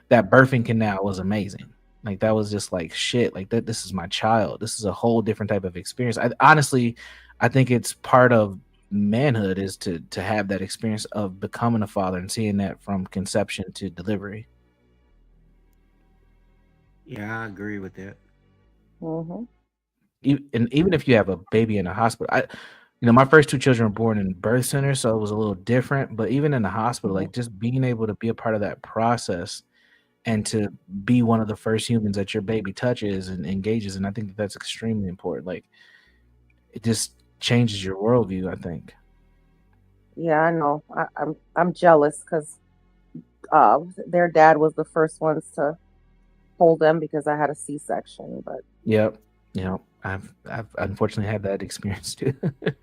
that birthing canal was amazing. Like that was just like shit. Like that, this is my child. This is a whole different type of experience. I think it's part of manhood is to have that experience of becoming a father and seeing that from conception to delivery. Yeah, I agree with that. Mhm. And even if you have a baby in a hospital, my first 2 children were born in birth centers, so it was a little different. But even in the hospital, like just being able to be a part of that process and to be one of the first humans that your baby touches and engages, and I think that's extremely important. Like it just changes your worldview, I think. Yeah, I know. I'm jealous because their dad was the first ones to hold them because I had a C-section. But Yep. I've unfortunately had that experience too. It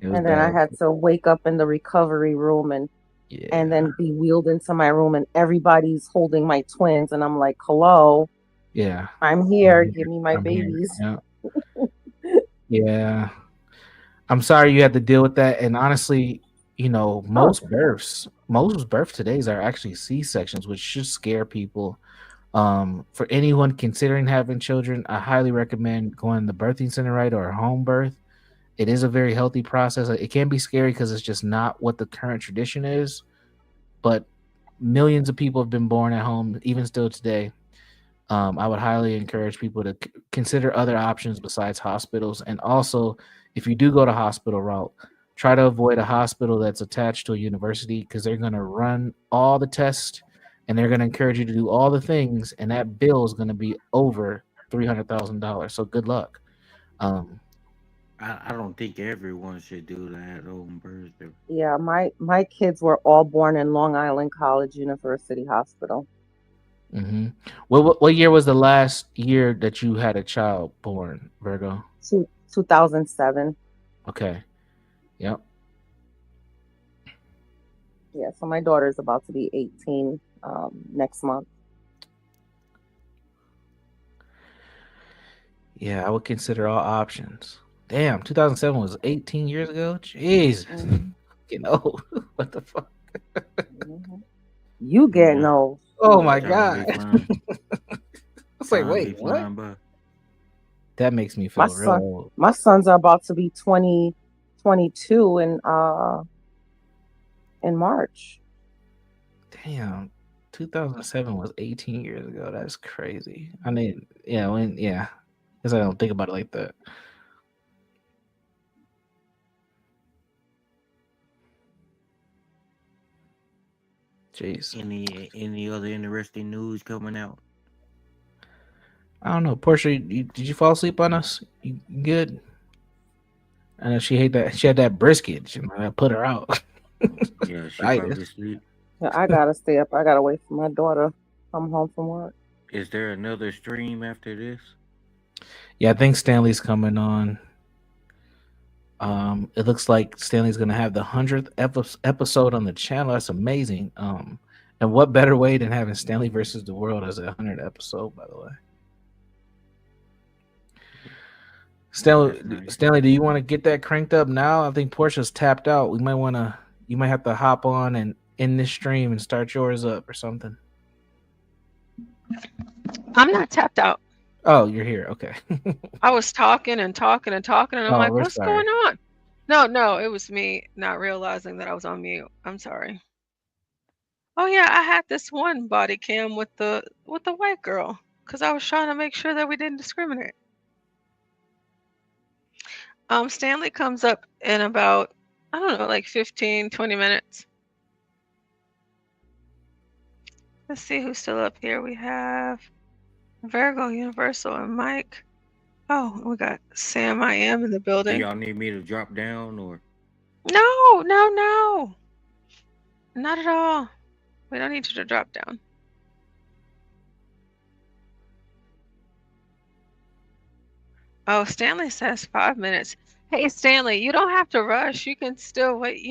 was and then I bad. had to wake up in the recovery room and then be wheeled into my room, and everybody's holding my twins, and I'm like, hello, Yeah. I'm here, give me my I'm here. babies. Yeah. Yeah. I'm sorry you had to deal with that. And honestly, most births today are actually C-sections, which should scare people. For anyone considering having children, I highly recommend going to the birthing center, right, or a home birth. It is a very healthy process. It can be scary because it's just not what the current tradition is, but millions of people have been born at home, even still today. I would highly encourage people to consider other options besides hospitals. And also, if you do go to hospital route, try to avoid a hospital that's attached to a university because they're going to run all the tests and they're going to encourage you to do all the things. And that bill is going to be over $300,000. So good luck. I don't think everyone should do that on birthday. Yeah, my kids were all born in Long Island College University Hospital. Mm-hmm. What year was the last year that you had a child born, Virgo? 2007. Okay. Yep. Yeah, so my daughter's about to be 18 next month. Yeah, I would consider all options. Damn, 2007 was 18 years ago? Jesus. Getting old. What the fuck? You getting old. Oh my God. I was like, wait, what? Flying by. That makes me feel real old. My sons are about to be 22 in March. Damn. 2007 was 18 years ago. That's crazy. I mean, because I don't think about it like that. Jeez. Any other interesting news coming out? I don't know. Portia, did you fall asleep on us? You good? I know she hate that. She had that brisket. I put her out. Yeah, she probably sleep. Yeah, I gotta stay up. I gotta wait for my daughter to come home from work. Is there another stream after this? Yeah, I think Stanley's coming on. It looks like Stanley's gonna have the 100th episode on the channel. That's amazing. And what better way than having Stanley versus the world as a 100th episode, by the way. Stanley, do you want to get that cranked up now? I think Portia's tapped out. You might have to hop on and end this stream and start yours up or something. I'm not tapped out. Oh, you're here. Okay. I was talking and talking and talking, and I'm like, we're what's sorry. going on? No, it was me not realizing that I was on mute. I'm sorry. Oh yeah, I had this one body cam with the white girl because I was trying to make sure that we didn't discriminate. Stanley comes up in about, I don't know, like 15, 20 minutes. Let's see who's still up here. We have Virgo, Universal, and Mike. Oh, we got Sam I Am in the Do building. y'all need me to drop down or? No. Not at all. We don't need you to drop down. Oh, Stanley says 5 minutes. Hey, Stanley, you don't have to rush. You can still wait,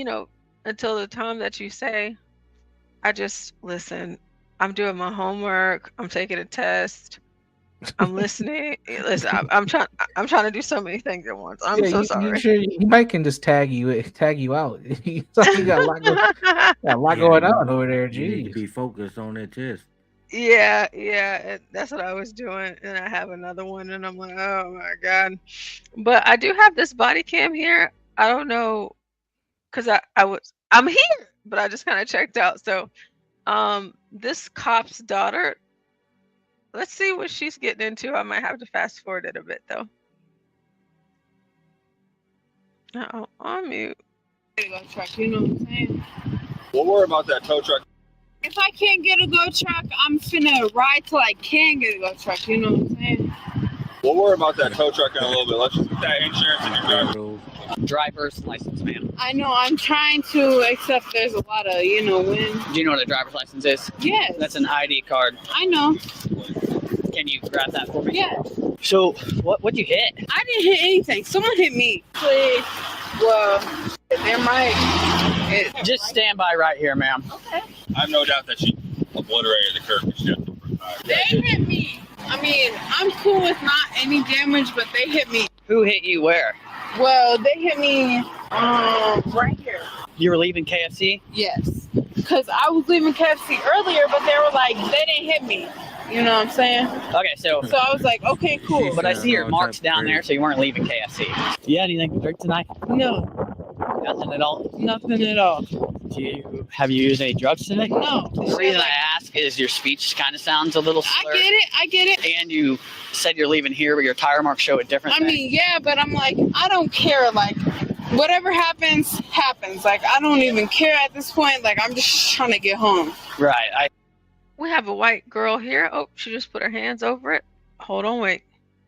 until the time that you say. Listen, I'm doing my homework. I'm taking a test. I'm listening. Listen, I'm trying to do so many things at once. I'm so sorry. He might can just tag you out. You got a lot going on over there. You need to Jeez. be focused on that test. Yeah, that's what I was doing, and I have another one, and I'm like, oh my god. But I do have this body cam here. I don't know, because I'm here, but I just kind of checked out. So, this cop's daughter. Let's see what she's getting into. I might have to fast forward it a bit though. On mute. Truck, you know what I'm saying? We'll worry about that tow truck. If I can't get a go truck, I'm finna ride till I can get a go truck. You know what I'm saying? We'll worry about that tow truck in a little bit. Let's just get that insurance in your driver's license, ma'am. I know. I'm trying to, except there's a lot of, wind. Do you know what a driver's license is? Yes. That's an ID card. I know. Can you grab that for me? Yeah. So, what'd you hit? I didn't hit anything. Someone hit me. Well, there might. Just stand by right here, ma'am. Okay. I have no doubt that she obliterated the curb. They hit me. I mean, I'm cool with not any damage, but they hit me. Who hit you where? Well, they hit me right here. You were leaving KFC? Yes. Because I was leaving KFC earlier, but they were like, they didn't hit me. You know what I'm saying? Okay, so I was like, okay, cool. But I see your marks down there, so you weren't leaving KFC. You had anything to drink tonight? No. Nothing at all? Nothing at all. Have you used any drugs today? No. The reason I ask is your speech kind of sounds a little slurred. I get it. And you said you're leaving here, but your tire marks show a different thing. I mean, yeah, but I'm like, I don't care. Like, whatever happens, happens. Like, I don't even care at this point. Like, I'm just trying to get home. Right. We have a white girl here. Oh, she just put her hands over it. Hold on, wait.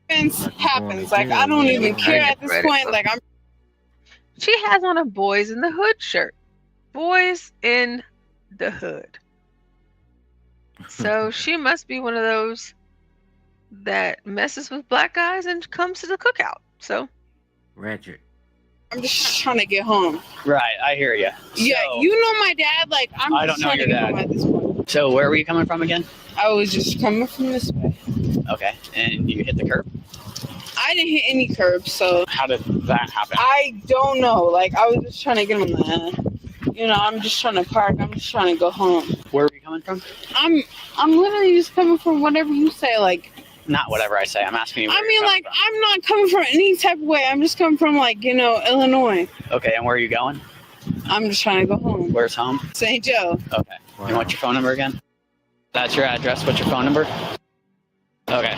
Happens. Like, I don't even care at this point. Like, She has on a Boys in the Hood shirt. Boys in the Hood. So she must be one of those that messes with black guys and comes to the cookout. So Ratchet. I'm just trying to get home. Right, I hear you. Yeah, you know my dad. Like, I'm I just don't know trying your to get dad. home at this point. So where were you coming from again? I was just coming from this way. Okay, and you hit the curb? I didn't hit any curbs, so. How did that happen? I don't know. Like, I was just trying to get on the. I'm just trying to park. I'm just trying to go home. Where were you coming from? I'm literally just coming from whatever you say. Like. Not whatever I say. I'm asking you. I mean, like, I'm not coming from any type of way. I'm just coming from, like, Illinois. Okay, and where are you going? I'm just trying to go home. Where's home? St. Joe. Okay. And what's your phone number again? That's your address. What's your phone number? Okay.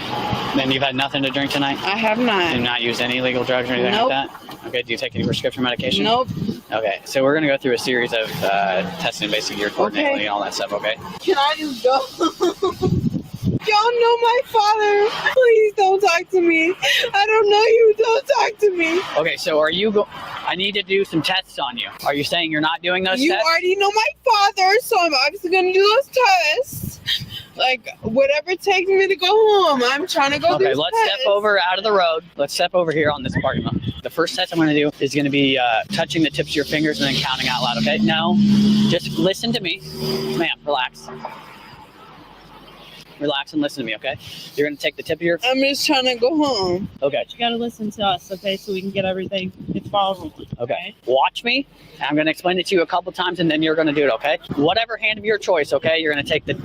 Then you've had nothing to drink tonight? I have not. Do not use any illegal drugs or anything Nope. like that? Okay. Do you take any prescription medication? Nope. Okay. So we're going to go through a series of testing basically your coordinating and all that stuff, okay? Can I just go? Y'all know my father. Please don't talk to me. I don't know you. Don't talk to me. Okay, so are you I need to do some tests on you. Are you saying you're not doing those You tests? already know my father, so I'm obviously going to do those tests. Like, whatever it takes me to go home, I'm trying to go do Okay, let's step over out of the road. Let's step over here on this parking lot. The first test I'm going to do is going to be touching the tips of your fingers and then counting out loud, okay? No, just listen to me. Ma'am, relax. Relax and listen to me, okay? You're going to take the tip of your... I'm just trying to go home. Okay. You gotta listen to us, okay, so we can get everything. It's followed. Okay. Watch me. I'm going to explain it to you a couple times, and then you're going to do it, okay? Whatever hand of your choice, okay? You're going to take the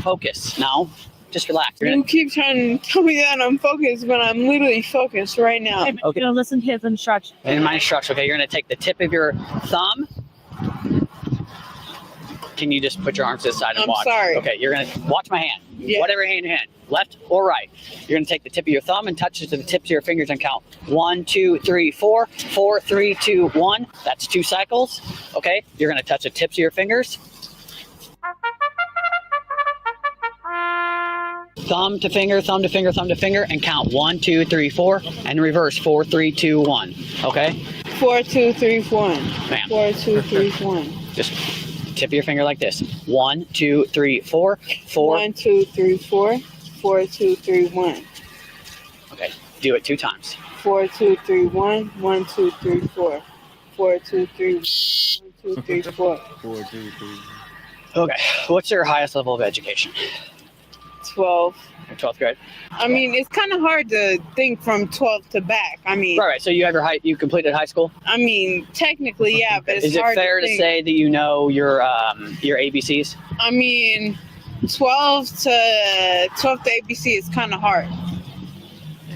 focus. Now, just relax. You're You gonna... keep trying to tell me that I'm focused, but I'm literally focused right now. Okay, but you know, listen to his instructions. In my instructions, okay? You're going to take the tip of your thumb. Can you just put your arms to the side and I'm watch? sorry. Okay, you're going to watch my hand. Yeah. Whatever hand you hand, left or right. You're going to take the tip of your thumb and touch it to the tips of your fingers and count 1, 2, 3, 4. 4, 3, 2, 1. That's 2 cycles. Okay, you're going to touch the tips of your fingers. Thumb to finger, thumb to finger, thumb to finger, and count 1, 2, 3, 4, and reverse 4, 3, 2, 1. Okay? 4, 2, 3, 1. Ma'am. 4, 2, 3, 1. Just tip of your finger like this. 1, 2, 3, 4. 4. 1, 2, 3, 4. 4, 2, 3, 1. Okay, do it 2 times. 4, 2, 3, 1. 1, 2, 3, 4. 4, 2, 3, 1, 2, 3, 4. 4, 2, 3. Okay, what's your highest level of education? 12. 12th grade. I mean, it's kind of hard to think from 12 to back. I mean, Right. So you have you completed high school? I mean, technically, yeah, but it's Is it hard fair to think. say that you know your ABCs? I mean, 12 to ABC is kind of hard.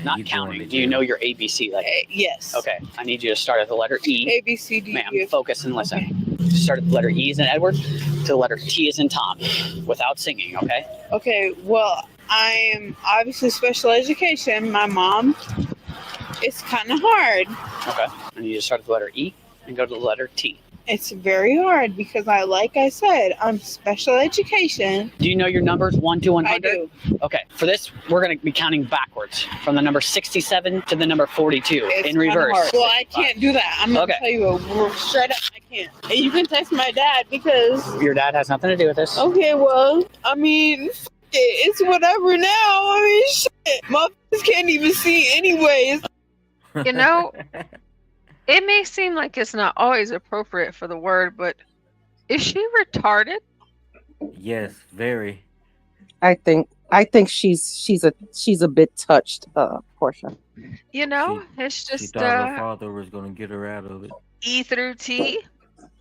Not counting. Do you know your ABC? Like, yes. Okay. I need you to start at the letter E. A, B, C, D, Ma'am, E, F. focus and listen. Start at the letter E as in Edward to the letter T as in Tom, without singing. Okay. Okay, well, I'm obviously special education. My mom, it's kind of hard. Okay. I need you to start at the letter E and go to the letter T. It's very hard because like I said, I'm special education. Do you know your numbers 1 to 100? I do. Okay. For this, we're going to be counting backwards from the number 67 to the number 42 It's in kinda reverse. hard. Well, I can't do that. I'm going to tell you straight up, I can't. And you can text my dad because... Your dad has nothing to do with this. Okay, well, I mean, it's whatever now. I mean, shit. Motherfuckers can't even see anyways. You know, it may seem like it's not always appropriate for the word, but is she retarded? Yes, very. I think she's a bit touched, Portia. You know, it's She just thought her father was gonna get her out of it. E through T,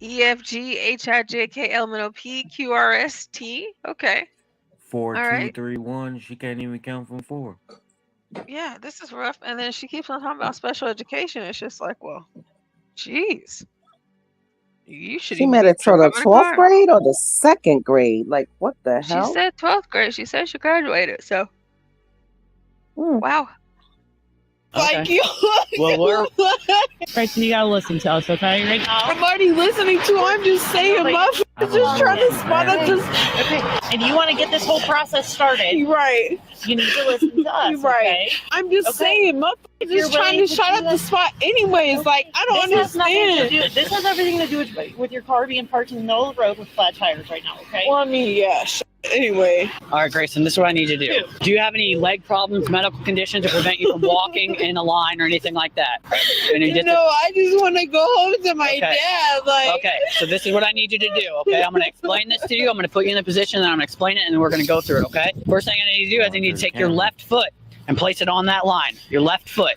E, F, G, H, I, J, K, L, M, N, O, P, Q, R, S, T. Okay. 4, All 2, right. 3, 1. She can't even count from 4. Yeah, this is rough. And then she keeps on talking about special education. It's just like, well, jeez. You should She even made be it to the driving a 12th car. grade or the 2nd grade? Like, what the She hell? said 12th grade. She said she graduated. So, wow. Like you. Well, we're Bryson, you gotta listen to us, okay? Right now. I'm already listening to. I'm just saying, motherfuckers just trying to spot up this. Okay, and you want to get this whole process started. Right. You need to listen to us, Right. okay? I'm just saying, motherfuckers If you're just trying willing to to shut do up the this- spot anyways. Like, I don't This has nothing to understand. do. This has everything to do with your car being parked in the middle of the road with flat tires right now, okay? Well, I mean, yeah. Anyway. All right, Grayson, this is what I need you to do. Do you have any leg problems, medical conditions to prevent you from walking in a line or anything like that? Any You know, I just want to go home to my Okay. dad. Like, Okay, so this is what I need you to do, okay? I'm going to explain this to you. I'm going to put you in a position, and I'm going to explain it, and then we're going to go through it, okay? First thing I need you to do is I need to take your left foot and place it on that line. Your left foot.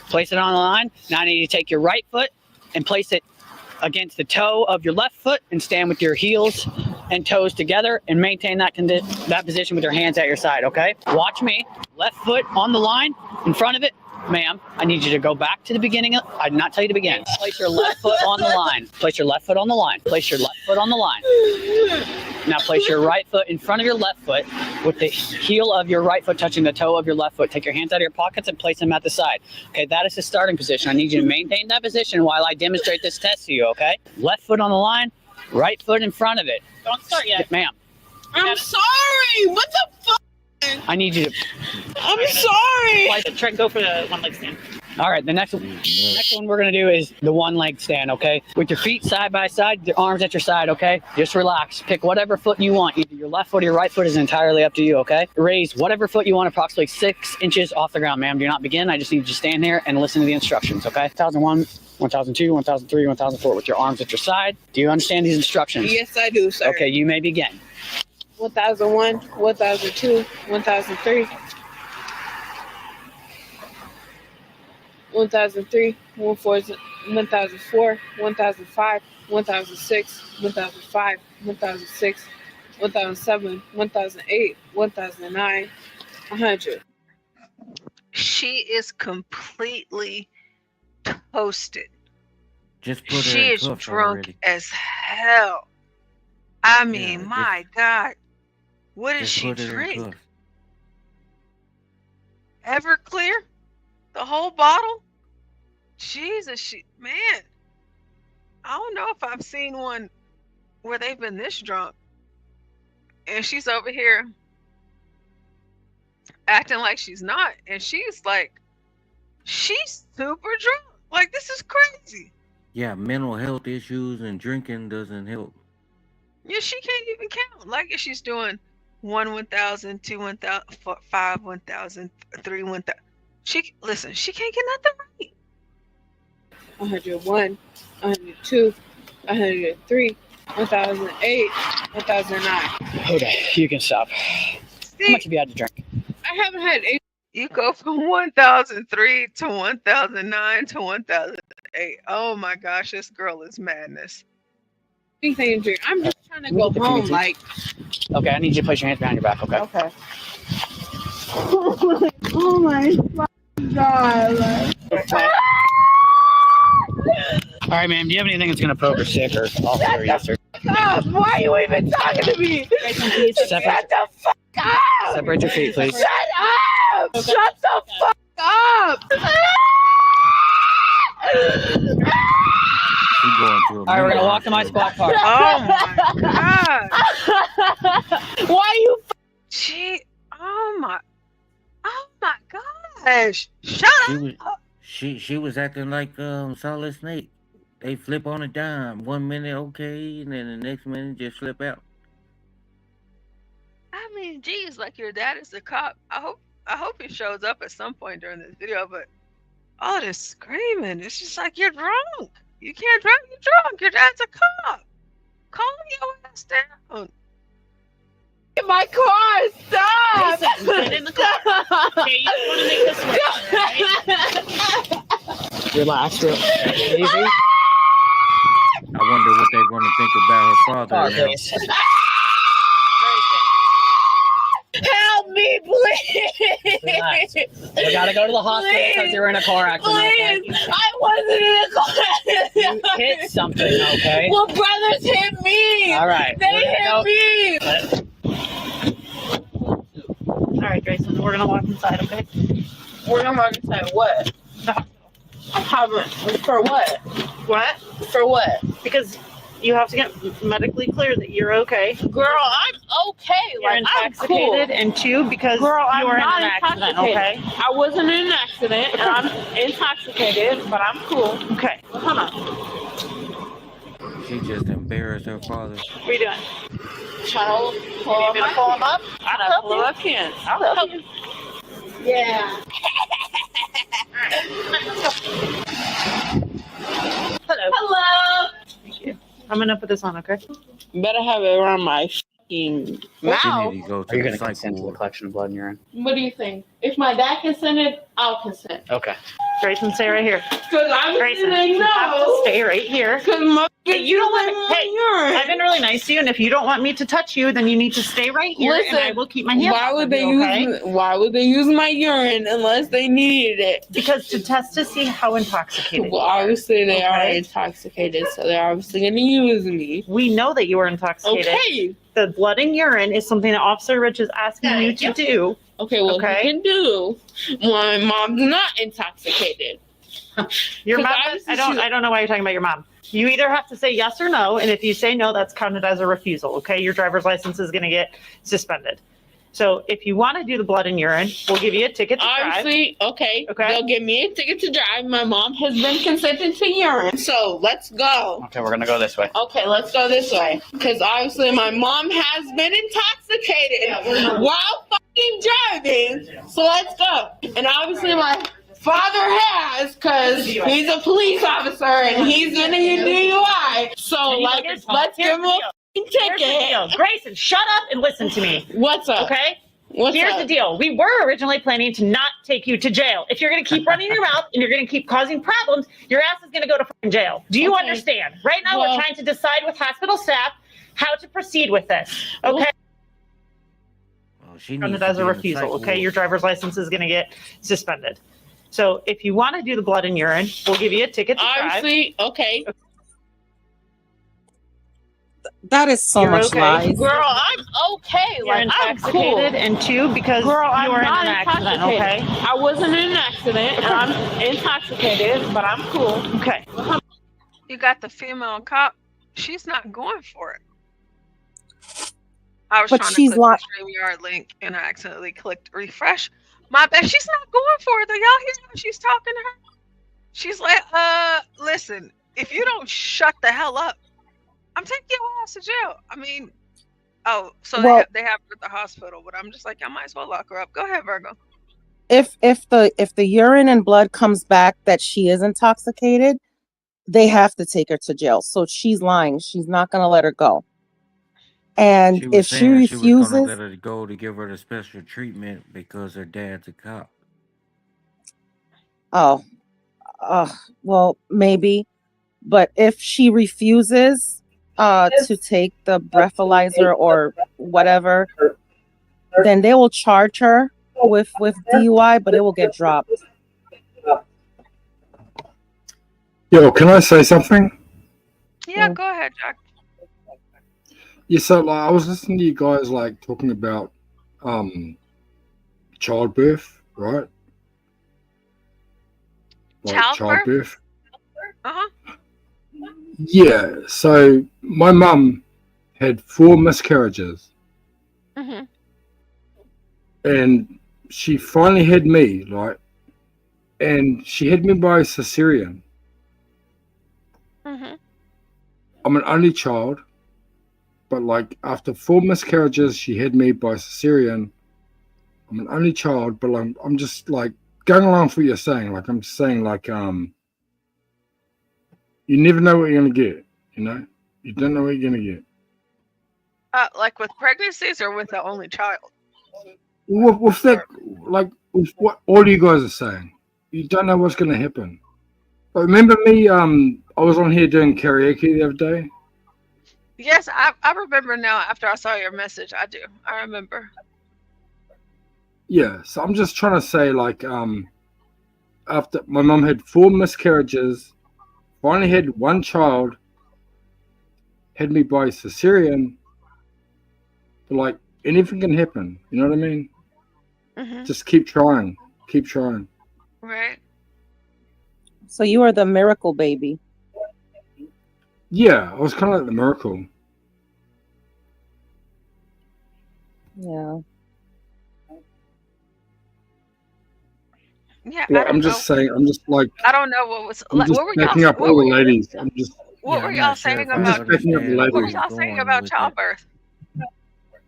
Place it on the line. Now I need you to take your right foot and place it against the toe of your left foot and stand with your heels and toes together and maintain that position with your hands at your side, okay? Watch me. Left foot on the line, in front of it, Ma'am, I need you to go back to the beginning. I did not tell you to begin. Place your left foot on the line. Place your left foot on the line. Place your left foot on the line. Now place your right foot in front of your left foot with the heel of your right foot touching the toe of your left foot. Take your hands out of your pockets and place them at the side. Okay, that is the starting position. I need you to maintain that position while I demonstrate this test to you, okay? Left foot on the line, right foot in front of it. Don't start yet. Ma'am, I'm sorry. What the fuck? I need you to... I'm sorry. Try to go for the one leg stand. All right, the next one we're going to do is the one leg stand, okay? With your feet side by side, your arms at your side, okay? Just relax. Pick whatever foot you want. Either your left foot or your right foot is entirely up to you, okay? Raise whatever foot you want approximately 6 inches off the ground, ma'am. Do not begin. I just need you to stand here and listen to the instructions, okay? 1001, 1002, 1003, 1004 with your arms at your side. Do you understand these instructions? Yes, I do, sir. Okay, you may begin. 1001, 1002, 1003. 1003, 1004, 1005, 1006, 1005, 1006, 1007, 1008, 1009, 100. She is completely toasted. Just put her She in is cuffs drunk already. as hell. I mean, my God. What does Just she put her in drink? cuffs. Everclear? The whole bottle? Jesus, man. I don't know if I've seen one where they've been this drunk. And she's over here acting like she's not. And she's super drunk. Like, this is crazy. Yeah, mental health issues and drinking doesn't help. Yeah, she can't even count. Like, if she's doing 1, 1,000, 2, 1,000, 5, 1,000, 3, 1,000. Listen, she can't get nothing right. 101, 102, 103, 1008, 1009. Okay, you can stop. How much have you had to drink? I haven't had any. You go from 1,003 to 1,009 to 1,008. Oh my gosh, this girl is madness. Anything to drink. I'm just trying to go home. Like, Okay, I need you to place your hands behind your back, okay? okay. Oh my God. All right, ma'am, do you have anything that's going to poke or sick or officer or yes, sir? Stop. Why are you even talking to me? Shut the fuck up. Separate your feet, please. Shut up. Shut the fuck up. All right, we're going to walk to my squad car. Oh my God. Why you? Oh my gosh. Shut up. She was acting like Solid Snake. They flip on a dime. 1 minute okay, and then the next minute just flip out. I mean, geez, like your dad is a cop. I hope he shows up at some point during this video, but all this screaming, it's just like you're drunk. You can't drive, you're drunk. Your dad's a cop. Calm your ass down. In my car, stop! Listen, get in the car. Okay, you want to make this work, right? Relax, real easy. I wonder what they're going to think about her father now. Help me, please! Relax. We gotta go to the hospital because you were in a car accident. Please! Okay? I wasn't in a car accident! You hit something, okay? Well, brothers hit me! All right. They hit me! All right, Grayson, we're gonna walk inside, okay? We're gonna walk inside what? For what? What? For what? Because you have to get medically clear that you're okay. Girl, I'm okay. You're Like, intoxicated, I'm cool. and 2, because Girl, you were I'm in not an accident, intoxicated. okay? I wasn't in an accident, and I'm intoxicated, but I'm cool. Okay. Hold on. She just embarrassed her father. What are you doing? Trying to You need me to pull him up? I'll help you. I can. I'll help you. Yeah. Hello. Hello. Thank you. I'm gonna put this on, okay? Better have it around my fucking mouth. She need to go to Are you the going to psych consent to the ward. collection of blood and urine? What do you think? If my dad consented, I'll consent. Okay. Grayson, stay right here. Because I'm Grayson, saying you have to no. stay right here. Because my Hey, you don't want my Hey, urine. I've been really nice to you, and if you don't want me to touch you, then you need to stay right here, and I will keep my hands why off would of they you, use why would they use my urine unless they needed it? Because to test to see how intoxicated Well, you are. obviously they are Okay? intoxicated, so they're obviously going to use me. We know that you are intoxicated. Okay. The blood and urine is something that Officer Rich is asking you to do. Okay, well, Okay? he can do. My mom's not intoxicated. Your 'Cause mom. obviously I don't know why you're talking about your mom. You either have to say yes or no, and if you say no, that's counted as a refusal. Okay, your driver's license is going to get suspended. So if you want to do the blood and urine, we'll give you a ticket to Obviously, drive. okay. Okay. They'll give me a ticket to drive. My mom has been consenting to urine, so let's go. Okay, we're gonna go this way. Okay, let's go this way. Because obviously my mom has been intoxicated while fucking driving. So let's go. And obviously my father has, because he's a police officer and he's in a DUI. So like, let's give him a Here's the ticket. deal. Grayson, shut up and listen to me. What's up? Okay? What's Here's up? the deal. We were originally planning to not take you to jail. If you're going to keep running your mouth and you're going to keep causing problems, your ass is going to go to fucking jail. Do you Okay. understand? Right now, Well- we're trying to decide with hospital staff how to proceed with this. Okay? Well, she needs Counted to as a be in the refusal. psych Okay? ward. Your driver's license is going to get suspended. So if you want to do the blood and urine, we'll give you a ticket to drive. Obviously, okay. That is so You're much okay. lies. Girl, I'm okay. You're Like, I'm cool. intoxicated, and two, because Girl, you I'm were in not an accident, intoxicated. okay? I wasn't in an accident, and I'm intoxicated, but I'm cool. Okay. You got the female cop. She's not going for it. I was But trying to she's click the StreamYard link and I accidentally clicked refresh. My bad. She's not going for it. Do y'all hear how she's talking to her? She's like, listen, if you don't shut the hell up, I'm taking your ass to jail. I mean, oh, so Well- they have her at the hospital, but I'm just like, I might as well lock her up. Go ahead, Virgo. If the urine and blood comes back that she is intoxicated, they have to take her to jail. So she's lying. She's not going to let her go. And She was if she saying she was gonna refuses, let her go to give her the special treatment because her dad's a cop. oh, well, maybe. But if she refuses to take the breathalyzer or whatever, then they will charge her with DUI, but it will get dropped. Yo, can I say something? Yeah, go ahead, Jack. Yeah, so like, I was listening to you guys like talking about childbirth, right? Like Childbirth? Uh-huh. Yeah, so my mum had 4 miscarriages Mm-hmm. and she finally had me, like, and she had me by cesarean. Mm-hmm. I'm an only child, but like after 4 miscarriages, she had me by cesarean. I'm an only child, but I'm just like going along with what you're saying. Like I'm just saying, like you never know what you're gonna get. You know, you don't know what you're gonna get. Like with pregnancies or with the only child? With that, like with what all you guys are saying, you don't know what's gonna happen. But remember me? I was on here doing karaoke the other day. Yes, I remember now after I saw your message. I do. I remember. Yeah, so I'm just trying to say, like, after my mum had 4 miscarriages, finally had 1 child, had me by cesarean, but like anything can happen. You know what I mean? Mm-hmm. Just keep trying, keep trying. Right. So you are the miracle baby. Yeah, I was kind of like the miracle. Yeah. Yeah, I Like, don't I'm just know. saying, I'm just like, I don't know what was. I'm Like, just what were backing y'all? up What all were, the ladies. I'm just, what were I'm y'all not sure saying if I I'm just about? backing up the understand where What were ladies. you're y'all saying going about with it. childbirth?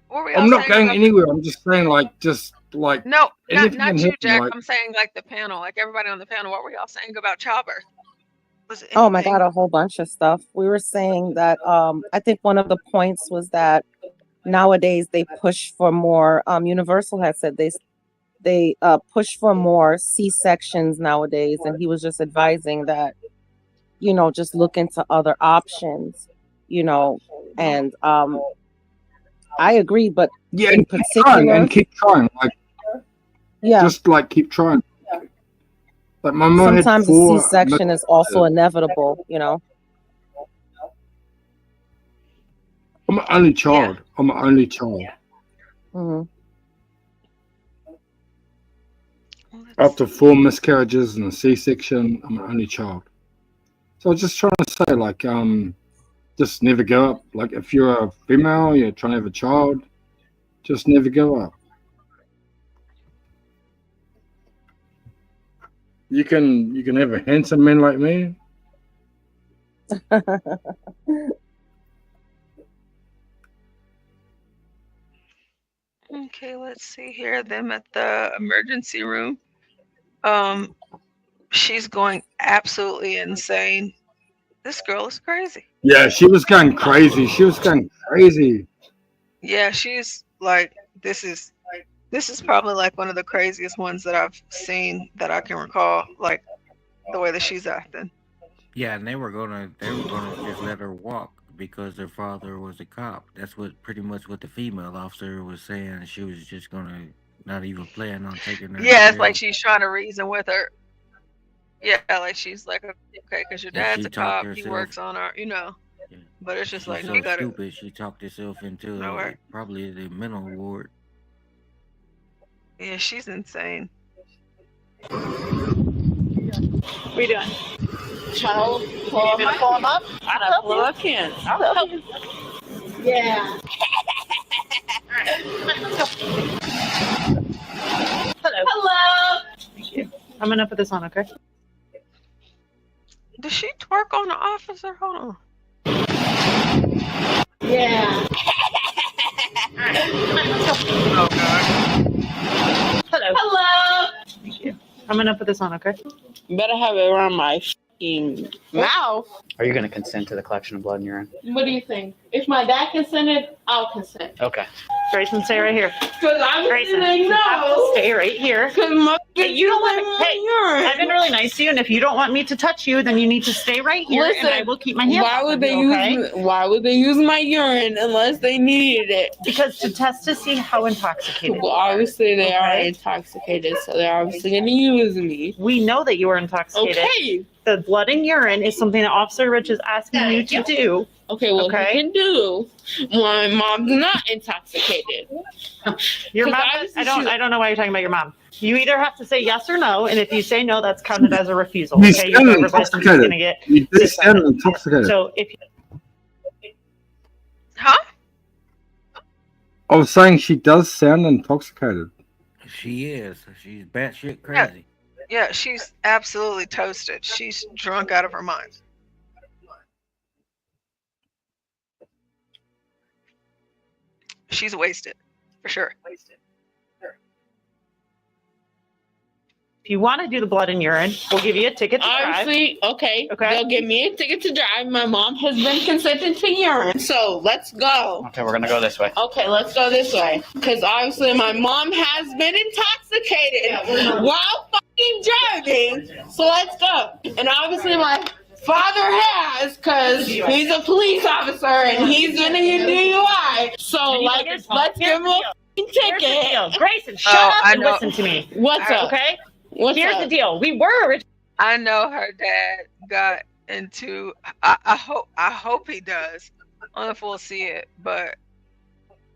What were y'all I'm not saying going about? anywhere. I'm just saying, like, just like No, anything not can you, happen. Jack. Like, I'm saying like the panel, like everybody on the panel. What were y'all saying about childbirth? Was it Oh my anything? God, a whole bunch of stuff. We were saying that I think one of the points was that nowadays they push for more universal had said they push for more C-sections nowadays, and he was just advising that, you know, just look into other options, you know, and I agree, but Yeah, in and keep trying, particular, and keep trying. Like, yeah, just like keep trying. Like my mom had sometimes a 4 C-section is also inevitable, you know. I'm an only child. I'm an only child. Hmm. After 4 miscarriages and a C-section, I'm an only child. So I was just trying to say, like, just never give up. Like, if you're a female, you're trying to have a child, just never give up. You can have a handsome man like me. Okay, let's see here. Them at the emergency room. She's going absolutely insane. This girl is crazy. Yeah, she was going crazy. She was going crazy. Yeah, she's like, this is probably like one of the craziest ones that I've seen that I can recall, like the way that she's acting. Yeah, and they were gonna just let her walk because their father was a cop. That's pretty much what the female officer was saying. She was just gonna not even plan on taking her. Yeah, to it's like jail. she's trying to reason with her. Yeah, like she's like, okay, because your And dad's she a talked cop, he herself. works on our, you know. But it's just She's like, so you gotta. stupid. She talked herself into No way. probably the mental ward. Yeah, she's insane. What are you doing? Trying to pull You gonna pull him up? I don't know if I can. I'll help you. Yeah. Hello. Hello. Thank you. I'm gonna put this on, okay? Does she twerk on the officer? Hold on. Yeah. Oh god. Hello. Hello. Thank you. I'm gonna put this on, okay? Better have it around my fucking mouth. Are you going to consent to the collection of blood and urine? What do you think? If my dad consented, I'll consent. Okay. Grayson, stay right here. Because I'm Grayson, saying you have to no. stay right here. Because my Hey, you don't want to. Hey, I've been really nice to you, and if you don't want me to touch you, then you need to stay right here, Listen, and I will keep my hands why off would of they you, use why would they use my urine unless they needed it? Because to test to see how intoxicated. Well, obviously they are intoxicated, so they're obviously going to use me. We know that you are intoxicated. Okay. The blood and urine is something that Officer Rich is asking you to do. Okay, well, Okay. you can do. My mom's not intoxicated. Your 'Cause mom. obviously I don't know why you're talking about your mom. You either have to say yes or no, and if you say no, that's counted as a refusal. You Okay, your sound driver's license is intoxicated. going to get You do sound suspended. intoxicated. So if I was saying she does sound intoxicated. She is. She's batshit crazy. Yeah, she's absolutely toasted. She's drunk out of her mind. She's wasted, for sure. If you want to do the blood and urine, we'll give you a ticket to drive. Obviously, okay. Okay. They'll give me a ticket to drive. My mom has been consenting to urine, so let's go. Okay, we're going to go this way. Okay, let's go this way. Because obviously my mom has been intoxicated while fucking driving. So let's go. And obviously my father has, because he's a police officer and he's in a DUI. So like, let's give him a fucking Here's the ticket. deal. Grayson, shut Oh, up I and know. listen to me. What's up? Okay? What's Here's up? the deal. We were originally. I know her dad got into. I hope he does. I don't know if we'll see it, but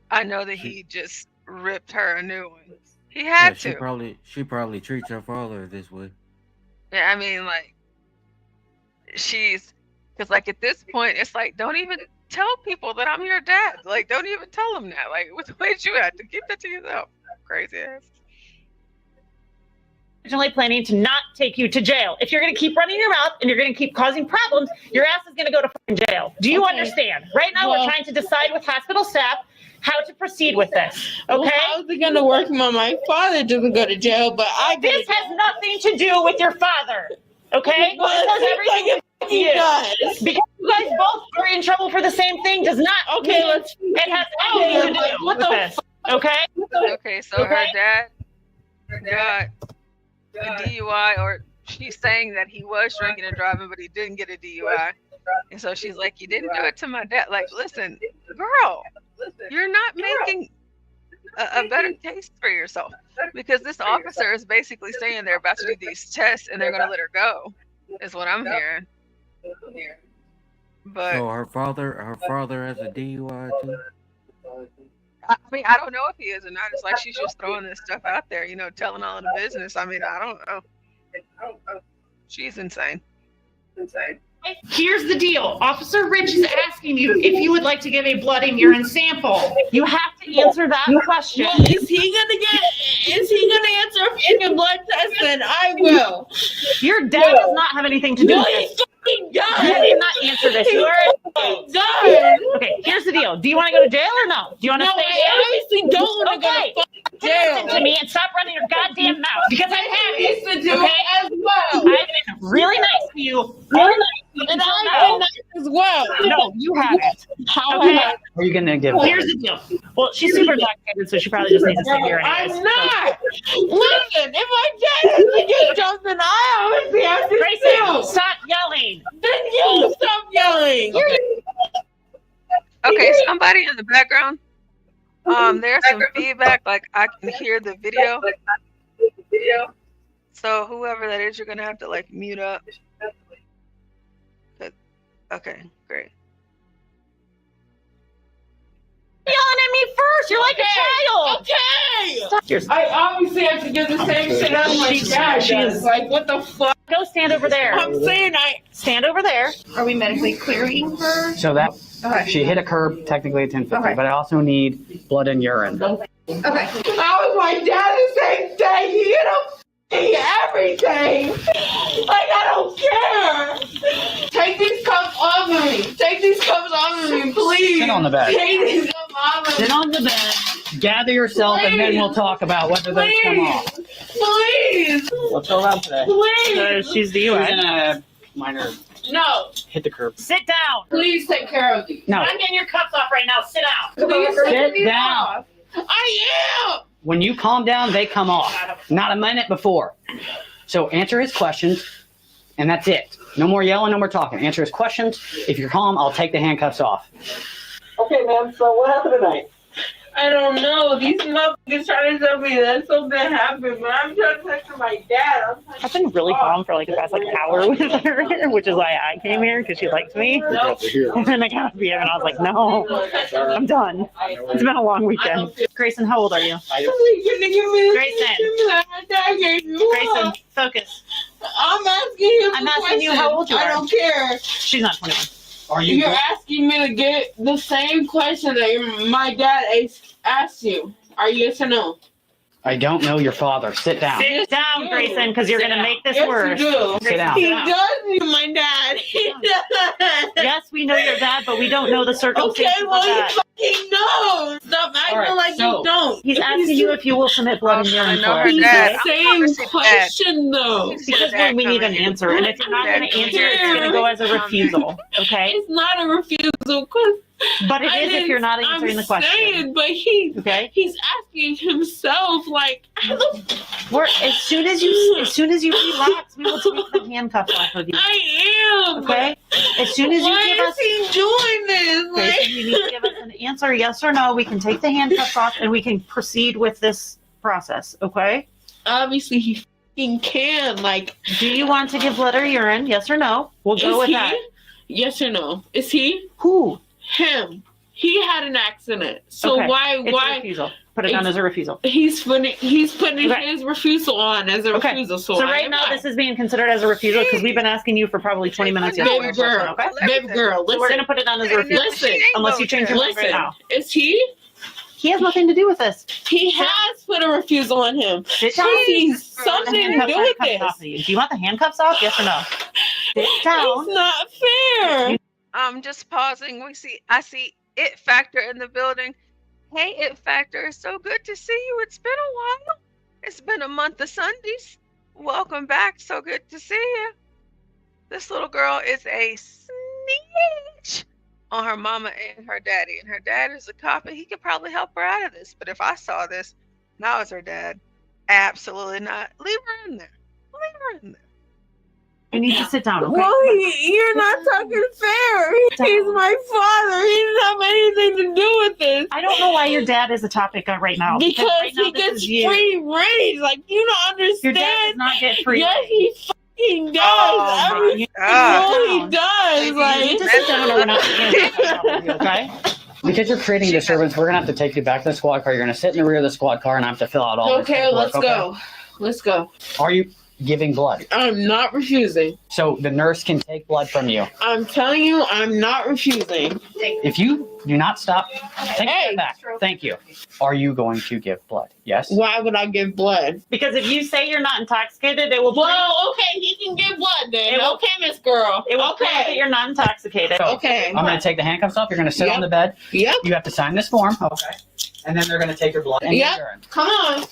I know that he just ripped her a new one. He had She to. probably treats her father this way. Yeah, I mean, like, because like at this point, it's like, don't even tell people that I'm your dad. Like, don't even tell them that. Like, what did you have to keep that to yourself? Crazy ass. Planning to not take you to jail. If you're going to keep running your mouth and you're going to keep causing problems, your ass is going to go to fucking jail. Do you understand? Right now, we're trying to decide with hospital staff how to proceed with this. Okay? Well, how's it gonna work when my father doesn't go to jail, but I go to This jail? has nothing to do with your father. Okay? Well, This has it everything seems to like do it with you. does. Because you guys both are in trouble for the same thing does not Okay, mean let's. it has anything to do What with the this. Okay? Okay, so her Okay. dad. got a DUI, or she's saying that he was drinking and driving, but he didn't get a DUI. And so she's like, you didn't do it to my dad. Like, listen, girl, you're not making a better case for yourself, because this officer is basically saying they're about to do these tests and they're going to let her go, is what I'm hearing. But So her father has a DUI too. I mean, I don't know if he is or not. It's like she's just throwing this stuff out there, you know, telling all of the business. I mean, I don't know. She's insane. Here's the deal. Officer Rich is asking you if you would like to give a blood and urine sample. You have to answer that question. Well, is he gonna answer a fucking blood test? Then I will. Your dad does not have anything to do with this. Fucking done. You did not answer this. You are done. Okay, here's the deal. Do you want to go to jail or no? Do you want to No, stay I here? obviously don't want to go to fucking jail. Listen to me and stop running your goddamn mouth, because I have you. Listen to it as well. I've been really nice to you. Really nice to you. And I've been nice as well. No, you haven't. How Okay. have Are you gonna give? Here's the deal. Well, she's super intoxicated, so she probably just needs to stay here anyways. I'm not. Listen, if my dad has to get jumped, then I obviously have to Grayson, too. stop yelling. Then you stop yelling. okay, somebody in the background. There's some feedback. Like, I can hear the video. So whoever that is, you're gonna have to like mute up. Okay, great. Yelling at me first. You're like a child. Okay. Stop yourself. I obviously have to give the same shit as my dad does. Like, what the fuck? Go stand over there. I'm saying stand over there. Are we medically clearing her? So that Okay. she hit a curb technically at 10:50, Okay. but I also need blood and urine. Okay. How is my dad the same day? He hit everything. Like, I don't care. Take these cups off of me. Take these cups off of me, please. Sit on the bed. Take these cups off of me. Sit on the bed, gather yourself, and then we'll talk about whether those come off. Please. What's going on today? Please. She's the She's UI. in a minor No. hit the curb. Sit down. Please take care of these. No. I'm getting your cups off right now. Sit down. Please Sit take these down. off. I am. When you calm down, they come off. Not a minute before. So answer his questions, and that's it. No more yelling, no more talking. Answer his questions. If you're calm, I'll take the handcuffs off. Okay, ma'am. So what happened tonight? I don't know. These motherfuckers trying to tell me that something happened, but I'm trying to talk to my dad. I've been really calm for like the past like hour with her, which is why I came here, because she likes me. And then I got up here and I was like, no, I'm done. It's been a long weekend. Grayson, how old are you? Grayson, focus. I'm asking him. I'm asking you how old you I are. don't care. She's not 21. Are you? You're asking me to get the same question that my dad asked you. Are you yes or no? I don't know your father. Sit down. Sit down, Grayson, because you're Sit going to down. make this Yes, worse. you do. Sit down. He does know my dad. He does. Yes, we know your dad, but we don't know the circumstances Okay, well, of that. he fucking knows. Stop acting All right, like so- you don't. He's asking you if you will submit blood and urine I know for her us. dad. Same question, though. Because then we need an answer, and if you're not going to answer, it's going to go as a refusal. Okay? It's not a refusal, because But it is if you're not answering the question. Saying, but he's asking himself, like, As soon as you relax, we will take the handcuffs off of you. I am. Okay? As soon as you Why give is us, he doing this? Grayson, you need to give us an answer, yes or no. We can take the handcuffs off and we can proceed with this process. Okay? Obviously, he fucking can. Like, do you want to give blood or urine? Yes or no? We'll go with that. Yes or no? Is he? Who? Him. He had an accident. So Okay. why? It's a Why? refusal. Put it down as a refusal. He's putting Okay. his refusal on as a refusal. So right now, this is being considered as a refusal because we've been asking you for probably 20 minutes. Baby girl, baby girl, So we're going to put it down as a refusal. Listen, unless you change your mind right now. Is he? He has nothing to do with this. He has put a refusal on him. Sit down. He's something to do with this. Do you want the handcuffs off? Yes or no? Sit down. It's not fair. Just pausing. I see It Factor in the building. Hey, It Factor, it's so good to see you. It's been a while. It's been a month of Sundays. Welcome back. So good to see you. This little girl is a snitch on her mama and her daddy. And her dad is a cop, and he could probably help her out of this. But if I saw this, and I was her dad, Absolutely not. Leave her in there. Leave her in there. You need to sit down, okay? Well, you're not talking fair. He's my father. He doesn't have anything to do with this. I don't know why your dad is a topic right now. Because right now he this gets is you. free range. Like, you don't understand. Your dad does not get free Yes, reign. he fucking does. Oh, Every you- he does. You Like, need to sit down or we're not going to okay? Because you're creating disturbance, we're gonna have to take you back to the squad car. You're gonna sit in the rear of the squad car, and I have to fill out all this okay, paperwork, let's go. Let's go. Are you giving blood? I'm not refusing. So the nurse can take blood from you. I'm telling you, I'm not refusing. If you do not stop, take it back. Thank you. Are you going to give blood? Yes. Why would I give blood? Because if you say you're not intoxicated, it will. Well, okay, he can give blood then. It will- Okay, Miss Girl. It will prove that Okay. you're not intoxicated. So, Okay. I'm going to take the handcuffs off. You're going to sit Yep. on the bed. Yep. You have to sign this form. Okay. And then they're going to take your blood and your Yep. urine. Come on.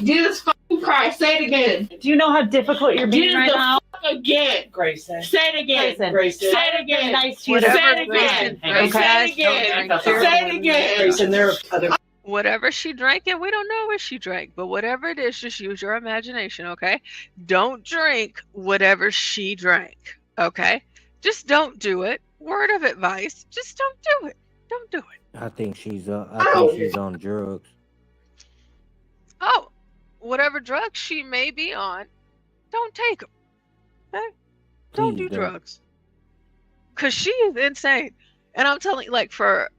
Jesus fucking Christ. Say it again. Do you know how difficult you're being Jesus right the now? fuck again. Grayson. Say it again. Grayson. Say it again. Nice to you. Say it Whatever, again. Grayson. Say it again. Say it again. Grayson, there are other. Whatever she drank, and we don't know what she drank, but whatever it is, just use your imagination, okay? Don't drink whatever she drank, okay? Just don't do it. Word of advice, just don't do it. Don't do it. I think she's on drugs. Oh, whatever drugs she may be on, don't take them. Okay? Don't do Please don't. drugs. Because she is insane. And I'm telling you, like, for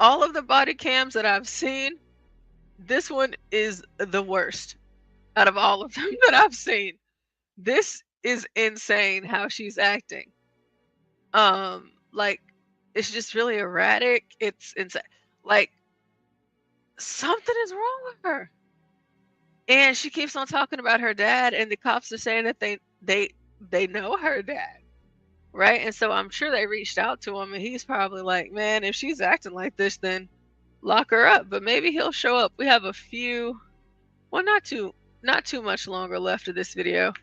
all of the body cams that I've seen, this one is the worst out of all of them that I've seen. This is insane how she's acting. Like, it's just really erratic. It's insane. Like, something is wrong with her. And she keeps on talking about her dad, and the cops are saying that they know her dad. Right? And so I'm sure they reached out to him, and he's probably like, man, if she's acting like this, then lock her up. But maybe he'll show up. We have a few, well, not too much longer left of this video.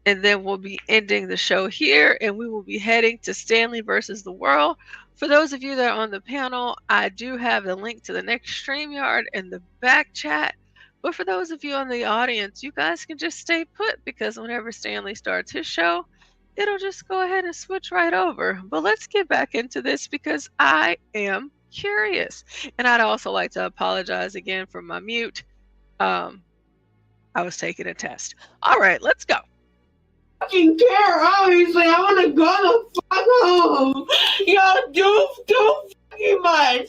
And then we'll be ending the show here, and we will be heading to Stanley versus the World. For those of you that are on the panel, I do have the link to the next StreamYard in the back chat. But for those of you on the audience, you guys can just stay put, because whenever Stanley starts his show, it'll just go ahead and switch right over. But let's get back into this, because I am curious. And I'd also like to apologize again for my mute. I was taking a test. All right, let's go. Fucking care, obviously. I want to go the fuck home. Y'all do too fucking much.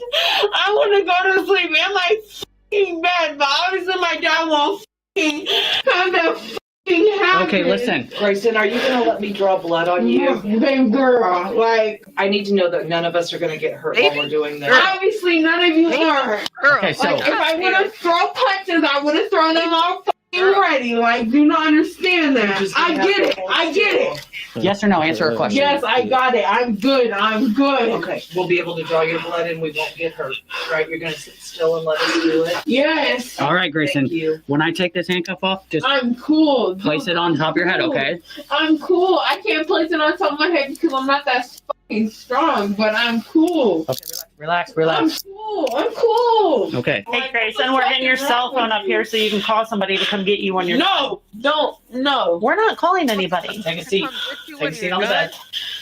I want to go to sleep in my fucking bed, but obviously my dad won't fucking have that fucking happen. Okay, listen. Grayson, are you gonna let me draw blood on you? Babe girl, like, I need to know that none of us are gonna get hurt while we're doing this. obviously none of you are. Okay, so Like, if I would have thrown punches, I would have thrown them all fucking ready. Like, do not understand that. I get it. I get it. yes or no, answer a question. Yes, I got it. I'm good. I'm good. Okay, we'll be able to draw your blood and we won't get hurt. Right? You're gonna sit still and let us do it. Yes. All right, Grayson. Thank you. When I take this handcuff off, just I'm cool. place it on top of your head, okay? I'm cool. I can't place it on top of my head because I'm not that fucking strong, but I'm cool. Okay, relax, I'm relax. cool. I'm cool. Okay. Hey, Grayson, we're getting your cell phone up here so you can call somebody to come get you when you're. No, don't. No. We're not calling anybody. Take a seat. Take a seat on the bed.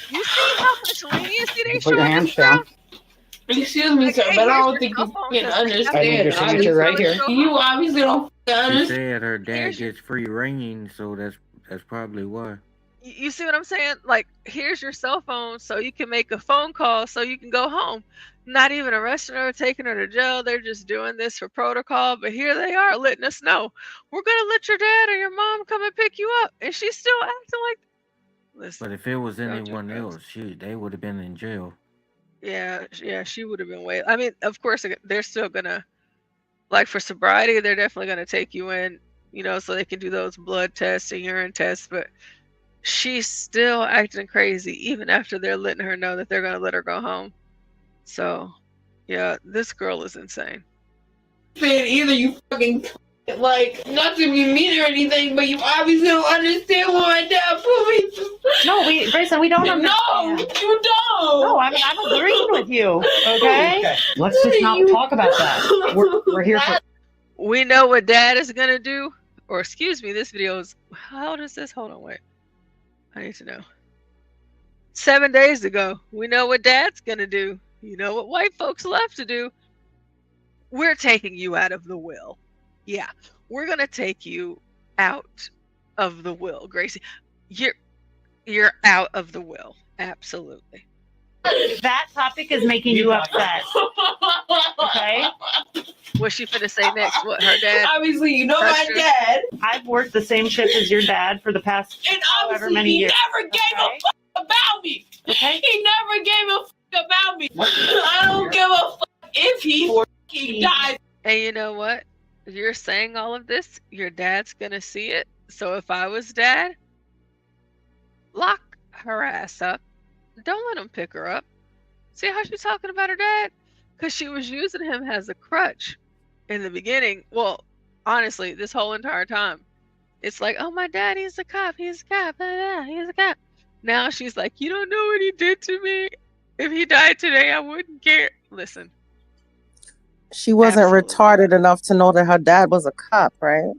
You see how much leniency they Put show your in hands this down. stuff? Excuse me, sir, but I don't think you can understand. I need your signature right here. You obviously don't She understand. said her dad gets free reign, so that's probably why. You see what I'm saying? Like, here's your cell phone so you can make a phone call so you can go home. Not even arresting her or taking her to jail. They're just doing this for protocol. But here they are letting us know, we're going to let your dad or your mom come and pick you up. And she's still acting like, listen. But if it was Don't anyone you else, they would have been in jail. Yeah, she would have been way. I mean, of course, they're still going to, like, for sobriety, they're definitely going to take you in, you know, so they can do those blood tests and urine tests. But she's still acting crazy even after they're letting her know that they're going to let her go home. So, yeah, this girl is insane. Either you fucking, like, not to be mean or anything, but you obviously don't understand what my dad put me through. No, Grayson, we don't understand. No, you don't. No, I'm agreeing with you. Okay. Let's just not talk about that. We're here for. We know what dad is gonna do. Or excuse me, this video is, how old is this? Hold on, wait. I need to know. 7 days ago, we know what dad's gonna do. You know what white folks love to do. We're taking you out of the will. Yeah, we're gonna take you out of the will, Gracie. You're out of the will. Absolutely. That topic is making you upset. Okay? What's she finna say next? What, her dad? Obviously, you know my dad. I've worked the same shift as your dad for the past And however obviously, many he years. never gave a fuck about me. Okay. He never gave a fuck about me. I don't give a fuck if he dies. And you know what? You're saying all of this, your dad's gonna see it. So if I was dad, lock her ass up. Don't let him pick her up. See how she's talking about her dad? Because she was using him as a crutch in the beginning. Well, honestly, this whole entire time. It's like, oh, my dad, he's a cop. He's a cop. He's a cop. Now she's like, you don't know what he did to me. If he died today, I wouldn't care. Listen. She wasn't retarded enough to know that her dad was a cop, right?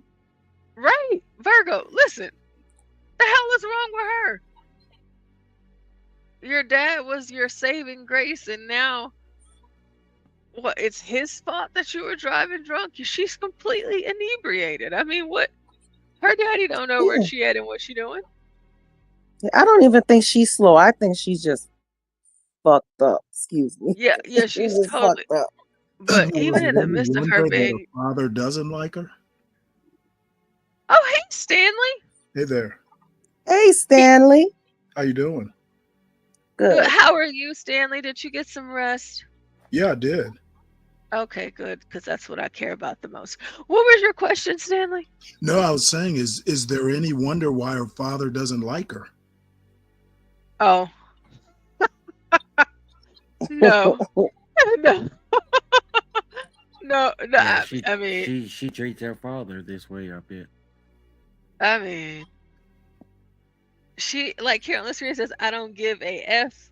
Right. Virgo, listen. The hell is wrong with her? Your dad was your saving grace, and now what? It's his fault that you were driving drunk. She's completely inebriated. I mean, what? Her daddy don't know where she at and what she doing. I don't even think she's slow. I think she's just fucked up. Excuse me. Yeah, she's just totally. fucked up. But even in the midst of her Wonder that being, her father doesn't like her. oh hey Stanley, Hey there, Hey, Stanley. how you doing? Good. how are you, Stanley? Did you get some rest? Yeah, I did. Okay, good, because that's what I care about the most. What was your question, Stanley? No, I was saying, is there any wonder why her father doesn't like her? Oh, no, no, no. Yeah, I mean, she treats her father this way, I bet. I mean, she, like Carolyn Listener says, I don't give a F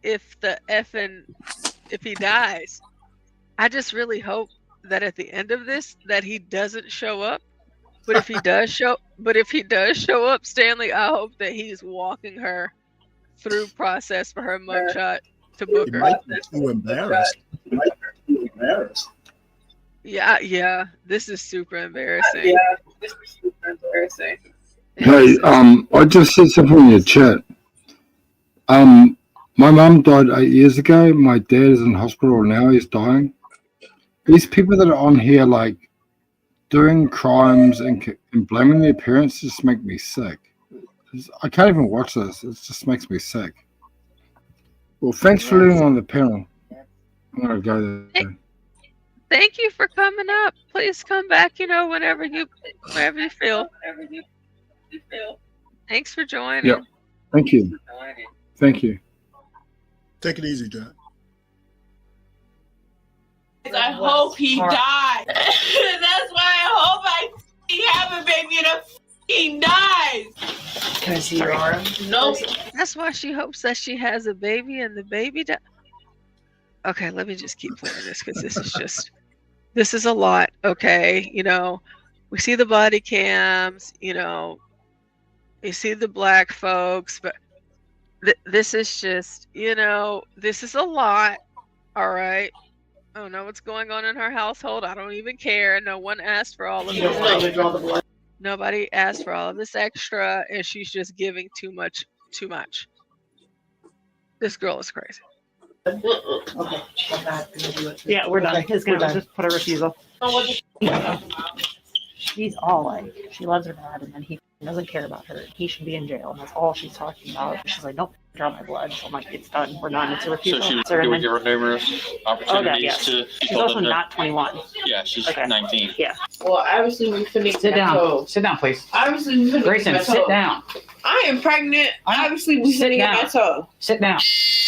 if if he dies. I just really hope that at the end of this that he doesn't show up. But if he does show up, Stanley, I hope that he's walking her through process for her mugshot to book He her. might be too embarrassed. Yeah, this is super embarrassing. Hey, I just said something in your chat. My mum died 8 years ago. My dad is in hospital now. He's dying. These people that are on here, like, doing crimes and blaming their parents just make me sick. I can't even watch this. It just makes me sick. Well, thanks for living on the panel. I'm going to go there. Thank you for coming up. Please come back, whenever you feel. Thanks for joining. Yep. Thank you. Thank you. Take it easy, John. I hope he dies. That's why I hope I have a baby and he dies. Can I see your arm? No. That's why she hopes that she has a baby and the baby dies. Okay, let me just keep playing this because this is a lot. Okay, we see the body cams. You see the black folks, but this is just, this is a lot. All right. I don't know what's going on in her household. I don't even care. No one asked for all of this. Nobody asked for all of this extra, and she's just giving too much. This girl is crazy. Okay. Yeah, we're done. His gonna just put a refusal. She's all like, she loves her dad, and then he doesn't care about her. He should be in jail, and that's all she's talking about. She's like, nope, draw my blood. So I'm like, it's done. We're done. It's a refusal. So she would give her numerous opportunities to. She's also not 21. Yeah, she's 19. Yeah. Well, obviously we finna Sit down. Sit down, please. Obviously we finna Grayson, get my sit toe. down. I am pregnant. Obviously we Sit finna get down. my toe. Sit down.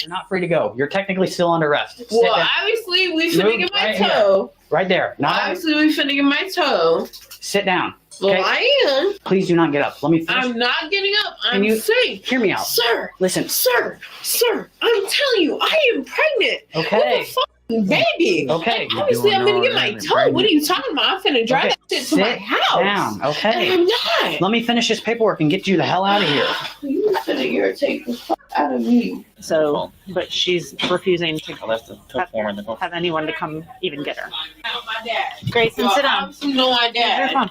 You're not free to go. You're technically still under arrest. Sit Well, down. obviously we finna Move get my right here. toe. Right there. Not Obviously we finna get my toe. sit down. Well, Okay? I am. Please do not get up. Let me finish. I'm not getting up. Can I'm you saying, hear me out? sir. Listen. Sir, I'm telling you, I am pregnant. Okay. What the fuck? Baby. Okay. Obviously, I'm gonna get my toe. What are you talking about? I'm finna drive that shit to my Sit house. down, okay? I'm not. Let me finish this paperwork and get you the hell out of here. You finna irritate the fuck out of me. So, but she's refusing to I left the tow form in the car. have anyone to come even get her. My dad. Grayson, Y'all sit down. obviously know my dad. You're fine.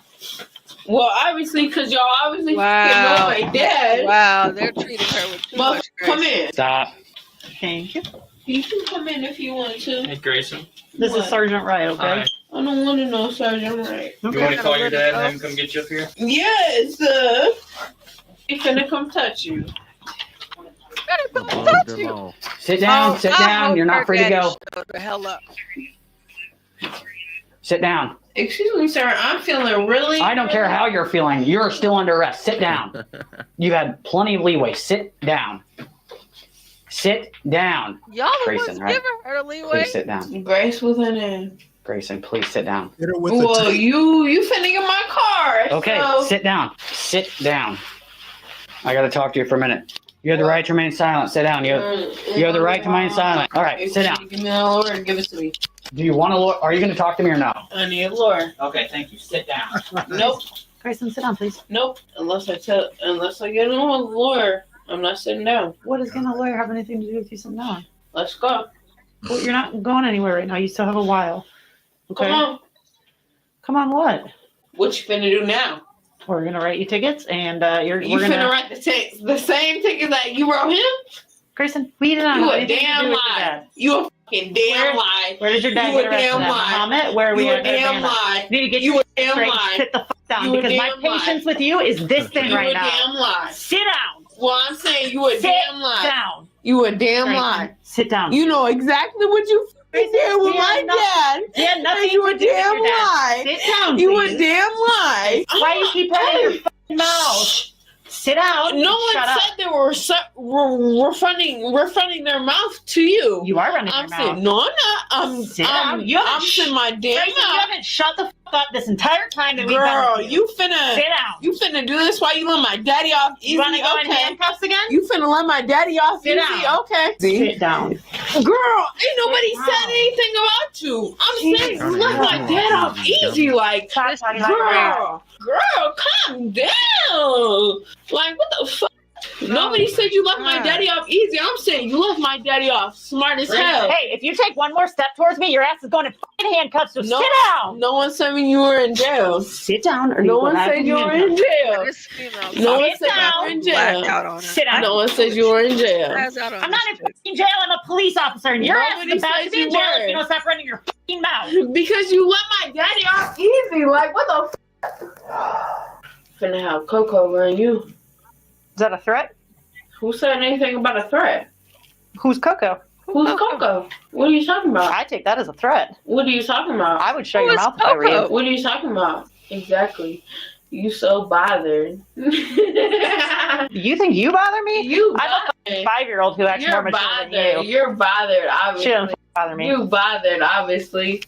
Well, obviously, because y'all obviously know Wow. my dad. Wow, they're treating her with too But much come grace. in. Stop. Thank you. You can come in if you want to. Hey, Grayson. This What? is Sergeant Wright, okay? Hi. I don't want to know, Sergeant Wright. You want to call your dad and have him come get you up here? Yes, he's finna come touch you. Better come touch you. Sit down, Oh, sit I down. hope You're her not free to daddy go. shut the hell up. Sit down. Excuse me, sir. I'm feeling really. I don't care how you're feeling. You're still under arrest. Sit down. You had plenty of leeway. Sit down. Sit down. Y'all the Grayson, ones right? giving her the leeway. Please sit down. Grace with her name. Grayson, please sit down. Hit her with Well, the you finna get my car. Okay, so- sit down. Sit down. I got to talk to you for a minute. You have the right to remain silent. Sit down. You have the right to remain silent. All right, If sit you down. Give me a lawyer. Give it to me. Do you want a lawyer? Are you going to talk to me or no? I need a lawyer. Okay, thank you. Sit down. Nope. Grayson, sit down, please. Nope. Unless I get a lawyer, I'm not sitting down. What is gonna lawyer have anything to do with you sitting down? Let's go. Well, you're not going anywhere right now. You still have a while. Okay. Come on. Come on, what? What you finna do now? We're gonna write you tickets, and You we're finna gonna. write the same ticket that you wrote him? Grayson, we did not You have a anything to damn do with your lie. dad. You a fucking damn lie. Where did your dad You get a arrested damn at? lie. Muhammad? Where are we You a at? damn Havana? lie. Need to get You your a damn straight. lie. Sit the fuck down You a because my damn lie. patience with you is this thin You right a now. damn lie. Sit down. Well, I'm saying you a Sit damn lie. down. You a damn Grayson, lie. Sit down. You know exactly what you fucking did with he my had dad. He had nothing And you to a do with your damn dad. lie. Sit down, You please. a damn lie. Why you keep running your fucking mouth? Sit down. No one Shut up. said they were refunding their mouth to you. You are running I'm your saying mouth. no, I'm not. Sit down. You haven't I'm saying my damn Grayson, you mouth. haven't shut the fuck up this entire time that we've been Girl, with you finna Sit down. You finna do this while you let my daddy off easy. You wanna go in okay. handcuffs again? You finna let my daddy off Sit easy. down. Okay. Sit down. Girl, ain't nobody said anything about you. I'm saying you let my dad off easy. Like, Stop talking about girl, calm down. Like, what the fuck? Nobody said you left my daddy off easy. I'm saying you left my daddy off smart as hell. Hey, if you take one more step towards me, your ass is going in fucking handcuffs. So No, sit down. No one said me you were in jail. Sit down, or No you one will have said you were in handcuffs. jail. This female No one Sit said you down. were in jail. blacked out on her. Sit down. No one said you were in jail. Blacked out on I'm not this in chick. fucking jail. I'm a police officer, and your ass Nobody is about said to be you in jail were. if you don't stop running your fucking mouth. Because you let my daddy off easy. Like, what the f? Finna have Coco run you. Is that a threat? Who said anything about a threat? Who's Coco? Who's Coco? What are you talking about? I take that as a threat. What are you talking about? I would shut Who your is mouth if I were you. Coco? What are you talking about? Exactly. You so bothered. You think you bother me? You I'm a bothered. 5-year-old who acts You're more mature bothered. than you. You're bothered, She obviously. doesn't bother me. You bothered, obviously.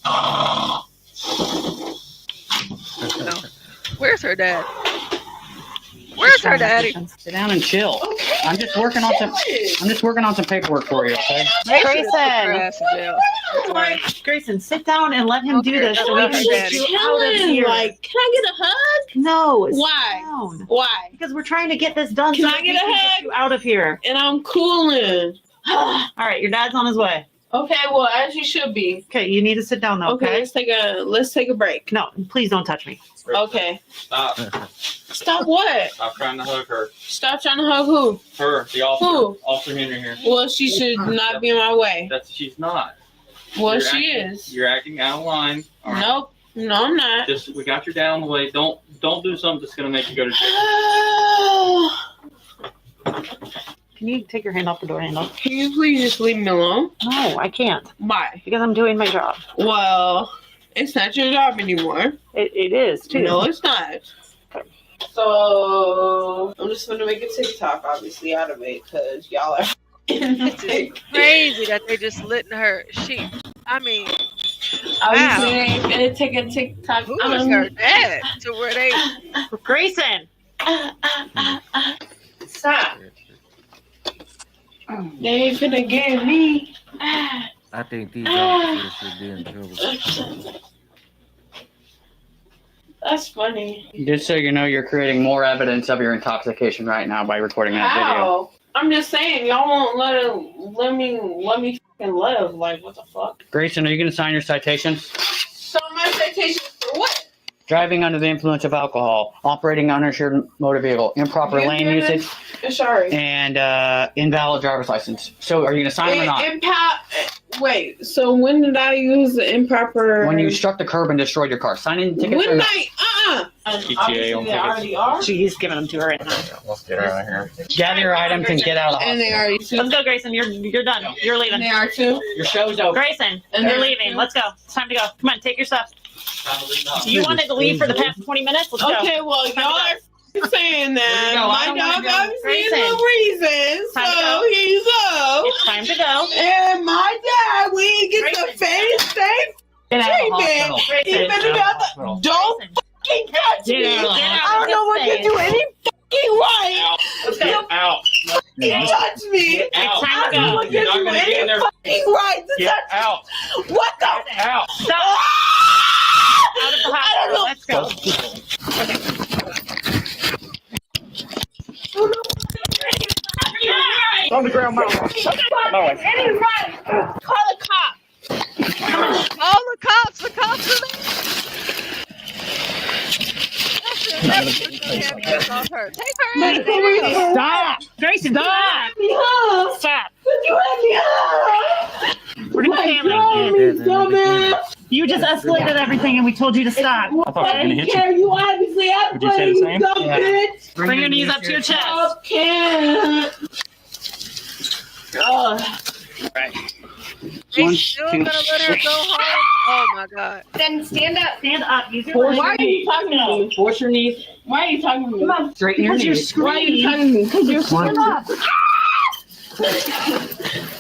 No. Where's her dad? Where's her daddy? Sit down and chill. Okay. I'm just working on some paperwork for you, okay? They should've Grayson. put her ass in jail. Grayson, sit down and let him do Okay, this so we I'm can just get you out of Chilling. here. Like, can I get a hug? No. sit Why? down. Why? Because we're trying to get this done Can so I that get we a can hug? you out of here. And I'm cooling. All right, your dad's on his way. Okay, well, as you should be. Okay, you need to sit down though, Okay, okay? let's take a break. No, please don't touch me. Okay. Stop. Stop what? Stop trying to hug her. Stop trying to hug who? Her, the officer. Who? Officer Henry here. Well, she should not be in my way. She's not. Well, You're she acting- is. You're acting out of line. All right. Nope. No, I'm not. Just we got you down the way. Don't do something that's gonna make you go to jail. Can you take your hand off the door handle? Can you please just leave me alone? No, I can't. Why? Because I'm doing my job. Well, it's not your job anymore. It is, too. No, it's not. So, I'm just going to make a TikTok, obviously, out of it, because y'all are... It's just crazy that they just letting her. I mean, Obviously, I ain't going to take a TikTok. who is her dad? To where they. Grayson! Stop. They ain't finna get me. I think these officers should be in trouble. That's funny. Just so you know, you're creating more evidence of your intoxication right now by recording that video. How? I'm just saying, y'all won't let me fucking live. Like, what the fuck? Grayson, are you going to sign your citation? So my citation for what? Driving under the influence of alcohol, operating uninsured motor vehicle, improper lane usage, Sorry. and invalid driver's license. So are you going to sign them or not? Wait, so when did I use the improper? When you struck the curb and destroyed your car. Signing the tickets or When not? PTA on tickets. She's giving them to her right now. Let's get out of here. Gather your items and get out of the And they hospital. already too. Let's go, Grayson. You're done. You're leaving. And they are too. Your show's over. Grayson, And you're they're leaving. too. Let's go. It's time to go. Come on, take your stuff. You wanted to leave for the past 20 minutes? Let's go. Okay, well, y'all are saying that. No, I My don't wanna dog go. obviously has Grayson. no reason, Time to so go. he's up. It's time to go. And my dad, we ain't get the face Get out of the treatment. hospital. He better not. Don't fucking touch me. Get out of the I don't know what to do any fucking right. Get out. You touch me. Get out. Time to I don't know go. what to You're not do gonna get in any there. fucking right to Get touch out. me. What the? Get out. Stop. Out of the I don't hospital. know. Let's go. On the ground, Molly. Molly. Call the cop. Call the cops. The cops are there. Off her. Take her in. There you go. Stop. Grayson, stop. Stop. We're gonna family. You just escalated everything and we told you to stop. I thought you were gonna hit you. You obviously have Would you say the same? dumb bitch. Bring your knees up to your chest. Stop, can't. Right. They still gonna let her go home. Oh my god. Then stand up. Stand up. Use your Why legs. are you talking to me? Force your knees. Why are you talking to me? Come on. Straighten your Because you're knees. Why are you screaming. talking to me? Because you're Stand up.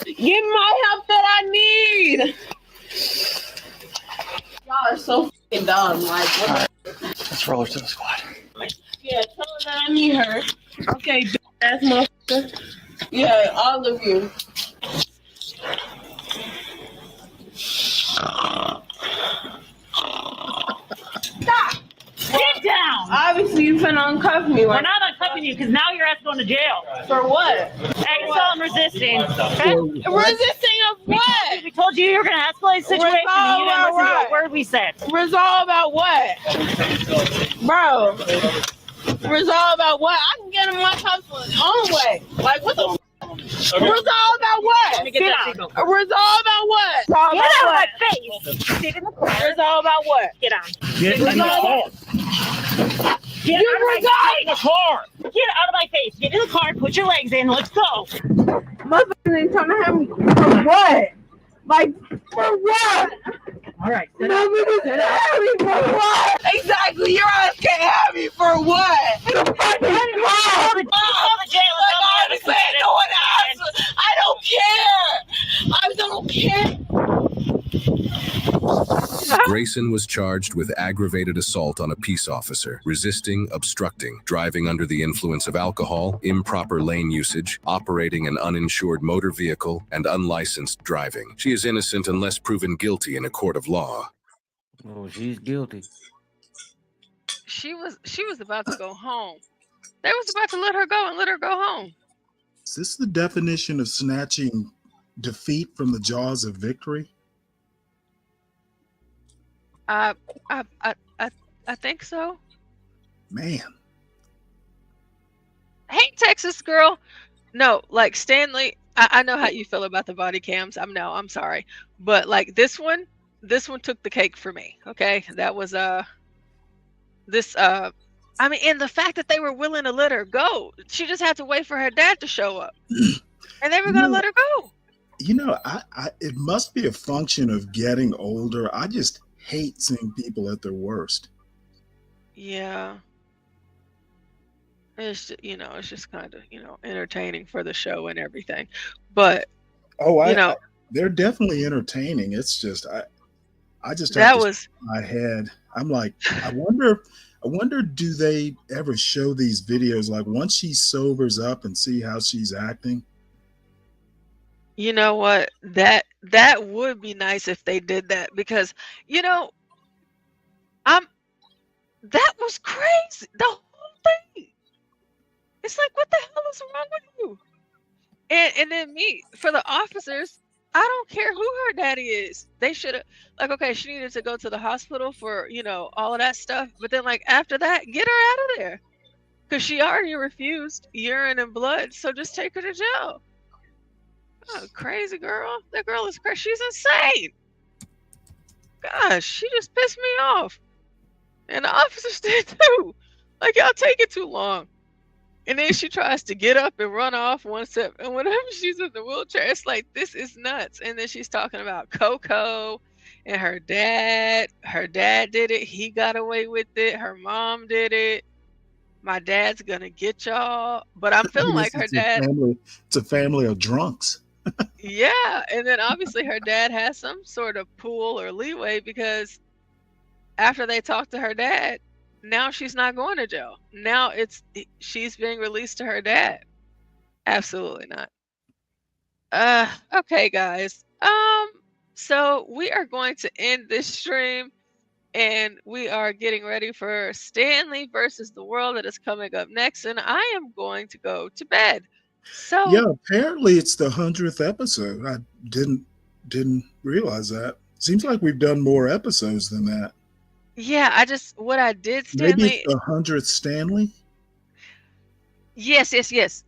Get my help that I need. Y'all are so fucking dumb. Like, what the Let's roll her to the squad. Yeah, tell her that I need her. Okay, ass motherfucker. Yeah, all of you. Stop! Get down. Obviously, you finna uncuff me. We're Like, not uncuffing you because now your ass going to jail. for what? Assault and resisting. Resisting of what? We told you were going to escalate the situation and you didn't listen to a word we said. Resolve about what? Bro. Resolve about what? I can get in my cups on way. Like, what the f? Resolve about what? Let me get that seatbelt. Resolve about what? Get out of my face. Sit in the car. Resolve about what? Get on. Get in the car. Get out of my car. Get out of my face. Get in the car. Put your legs in. Let's go. Motherfuckers ain't trying to have me for what? Like, for what? All right. Motherfuckers can't have me for what? Exactly, your ass can't have me for what? The fucking Call the jail. honestly, no one else. I don't care. I don't care. Grayson was charged with aggravated assault on a peace officer, resisting, obstructing, driving under the influence of alcohol, improper lane usage, operating an uninsured motor vehicle, and unlicensed driving. She is innocent unless proven guilty in a court of law. Oh, she's guilty. She was about to go home. They was about to let her go and let her go home. Is this the definition of snatching defeat from the jaws of victory? I think so. Man. Hey, Texas girl. No, like Stanley, I know how you feel about the body cams. I'm sorry. But like this one took the cake for me. Okay. That was I mean, and the fact that they were willing to let her go, she just had to wait for her dad to show up. And they were gonna let her go. You know, it must be a function of getting older. I just hate seeing people at their worst. Yeah. It's it's just kind of, entertaining for the show and everything. But they're definitely entertaining. It's just I just that have to was shake my head. I'm like, I wonder do they ever show these videos like once she sobers up and see how she's acting? you know what, that That would be nice if they did that, because you know, that was crazy. The whole thing. It's like, what the hell is wrong with you? And then me, for the officers, I don't care who her daddy is. They should have, like, okay, she needed to go to the hospital for, you know, all of that stuff. But then, like, after that, get her out of there. Because she already refused urine and blood. So just take her to jail. Oh, crazy girl. That girl is crazy. She's insane. Gosh, she just pissed me off. And the officers did too. Like, y'all take it too long. And then she tries to get up and run off one step. And whenever she's in the wheelchair, it's like, this is nuts. And then she's talking about Coco and her dad. Her dad did it. He got away with it. Her mom did it. My dad's going to get y'all. But I'm feeling like her dad. It's a family of drunks. Yeah. And then obviously her dad has some sort of pull or leeway, because after they talked to her dad, now she's not going to jail. Now she's being released to her dad. Absolutely not. Okay, guys. So we are going to end this stream, and we are getting ready for Stanley versus the World that is coming up next, and I am going to go to bed. So yeah, apparently it's the 100th episode. I didn't realize that. Seems like we've done more episodes than that. yeah, what I did, Stanley. Maybe it's the 100th Stanley. Yes.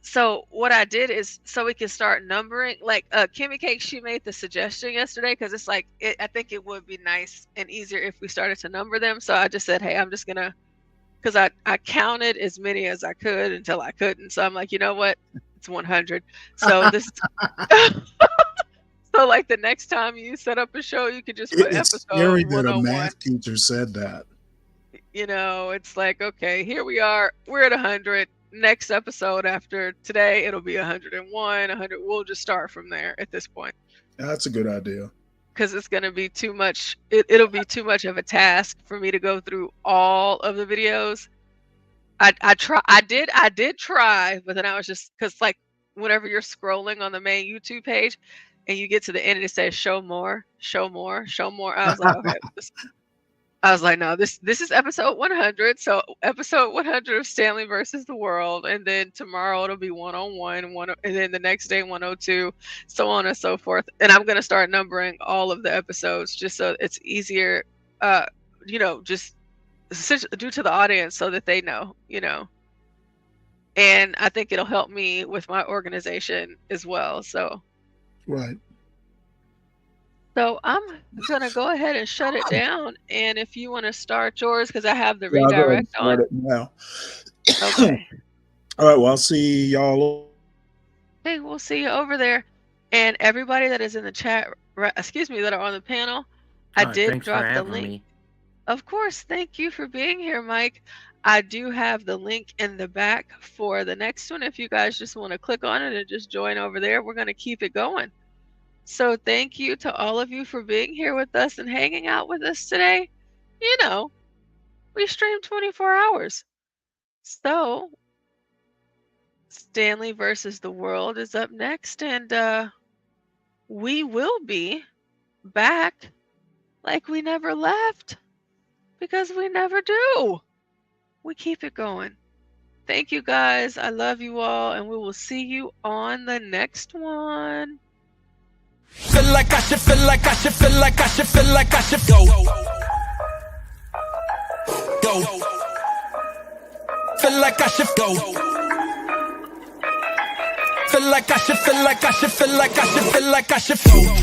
So what I did is, so we can start numbering. Like Kimmy Cake, she made the suggestion yesterday, because it's like, I think it would be nice and easier if we started to number them. So I just said, hey, I'm just gonna, because I counted as many as I could until I couldn't. So I'm like, you know what? It's 100. So this. So like the next time you set up a show, you could just put It's episode scary that a 101. math teacher said that. You know, it's like, okay, here we are. We're at 100. Next episode after today, it'll be 101, 100. We'll just start from there at this point, That's a good idea. because it's going to be too much. It'll be too much of a task for me to go through all of the videos. I did try, but then I was just, because like whenever you're scrolling on the main YouTube page and you get to the end and it says show more, show more, show more. I was like, okay. I was like, no, this is episode 100. So episode 100 of Stanley versus the World, and then tomorrow it'll be 101, and then the next day 102, so on and so forth. And I'm gonna start numbering all of the episodes just so it's easier, you know, just due to the audience, so that they know, you know. And I think it'll help me with my organization as well. So. Right. So I'm gonna go ahead and shut it down, and if you want to start yours, because I have the Yeah, I'll go ahead and redirect start on. it now. Okay. All right. Well, I'll see y'all. Hey, we'll see you over there, and everybody that is in the chat, that are on the panel. I did Thanks for drop the having link. me. Of course, thank you for being here, Mike. I do have the link in the back for the next one. If you guys just want to click on it and just join over there, we're gonna keep it going. So thank you to all of you for being here with us and hanging out with us today. You know, we stream 24 hours. So Stanley versus the World is up next, and we will be back like we never left, because we never do. We keep it going. Thank you guys. I love you all, and we will see you on the next one. Feel like I should, feel like I should, feel like I should, feel like I should go. Go. Feel like I should go. Feel like I should, feel like I should, feel like I should, feel like I should go.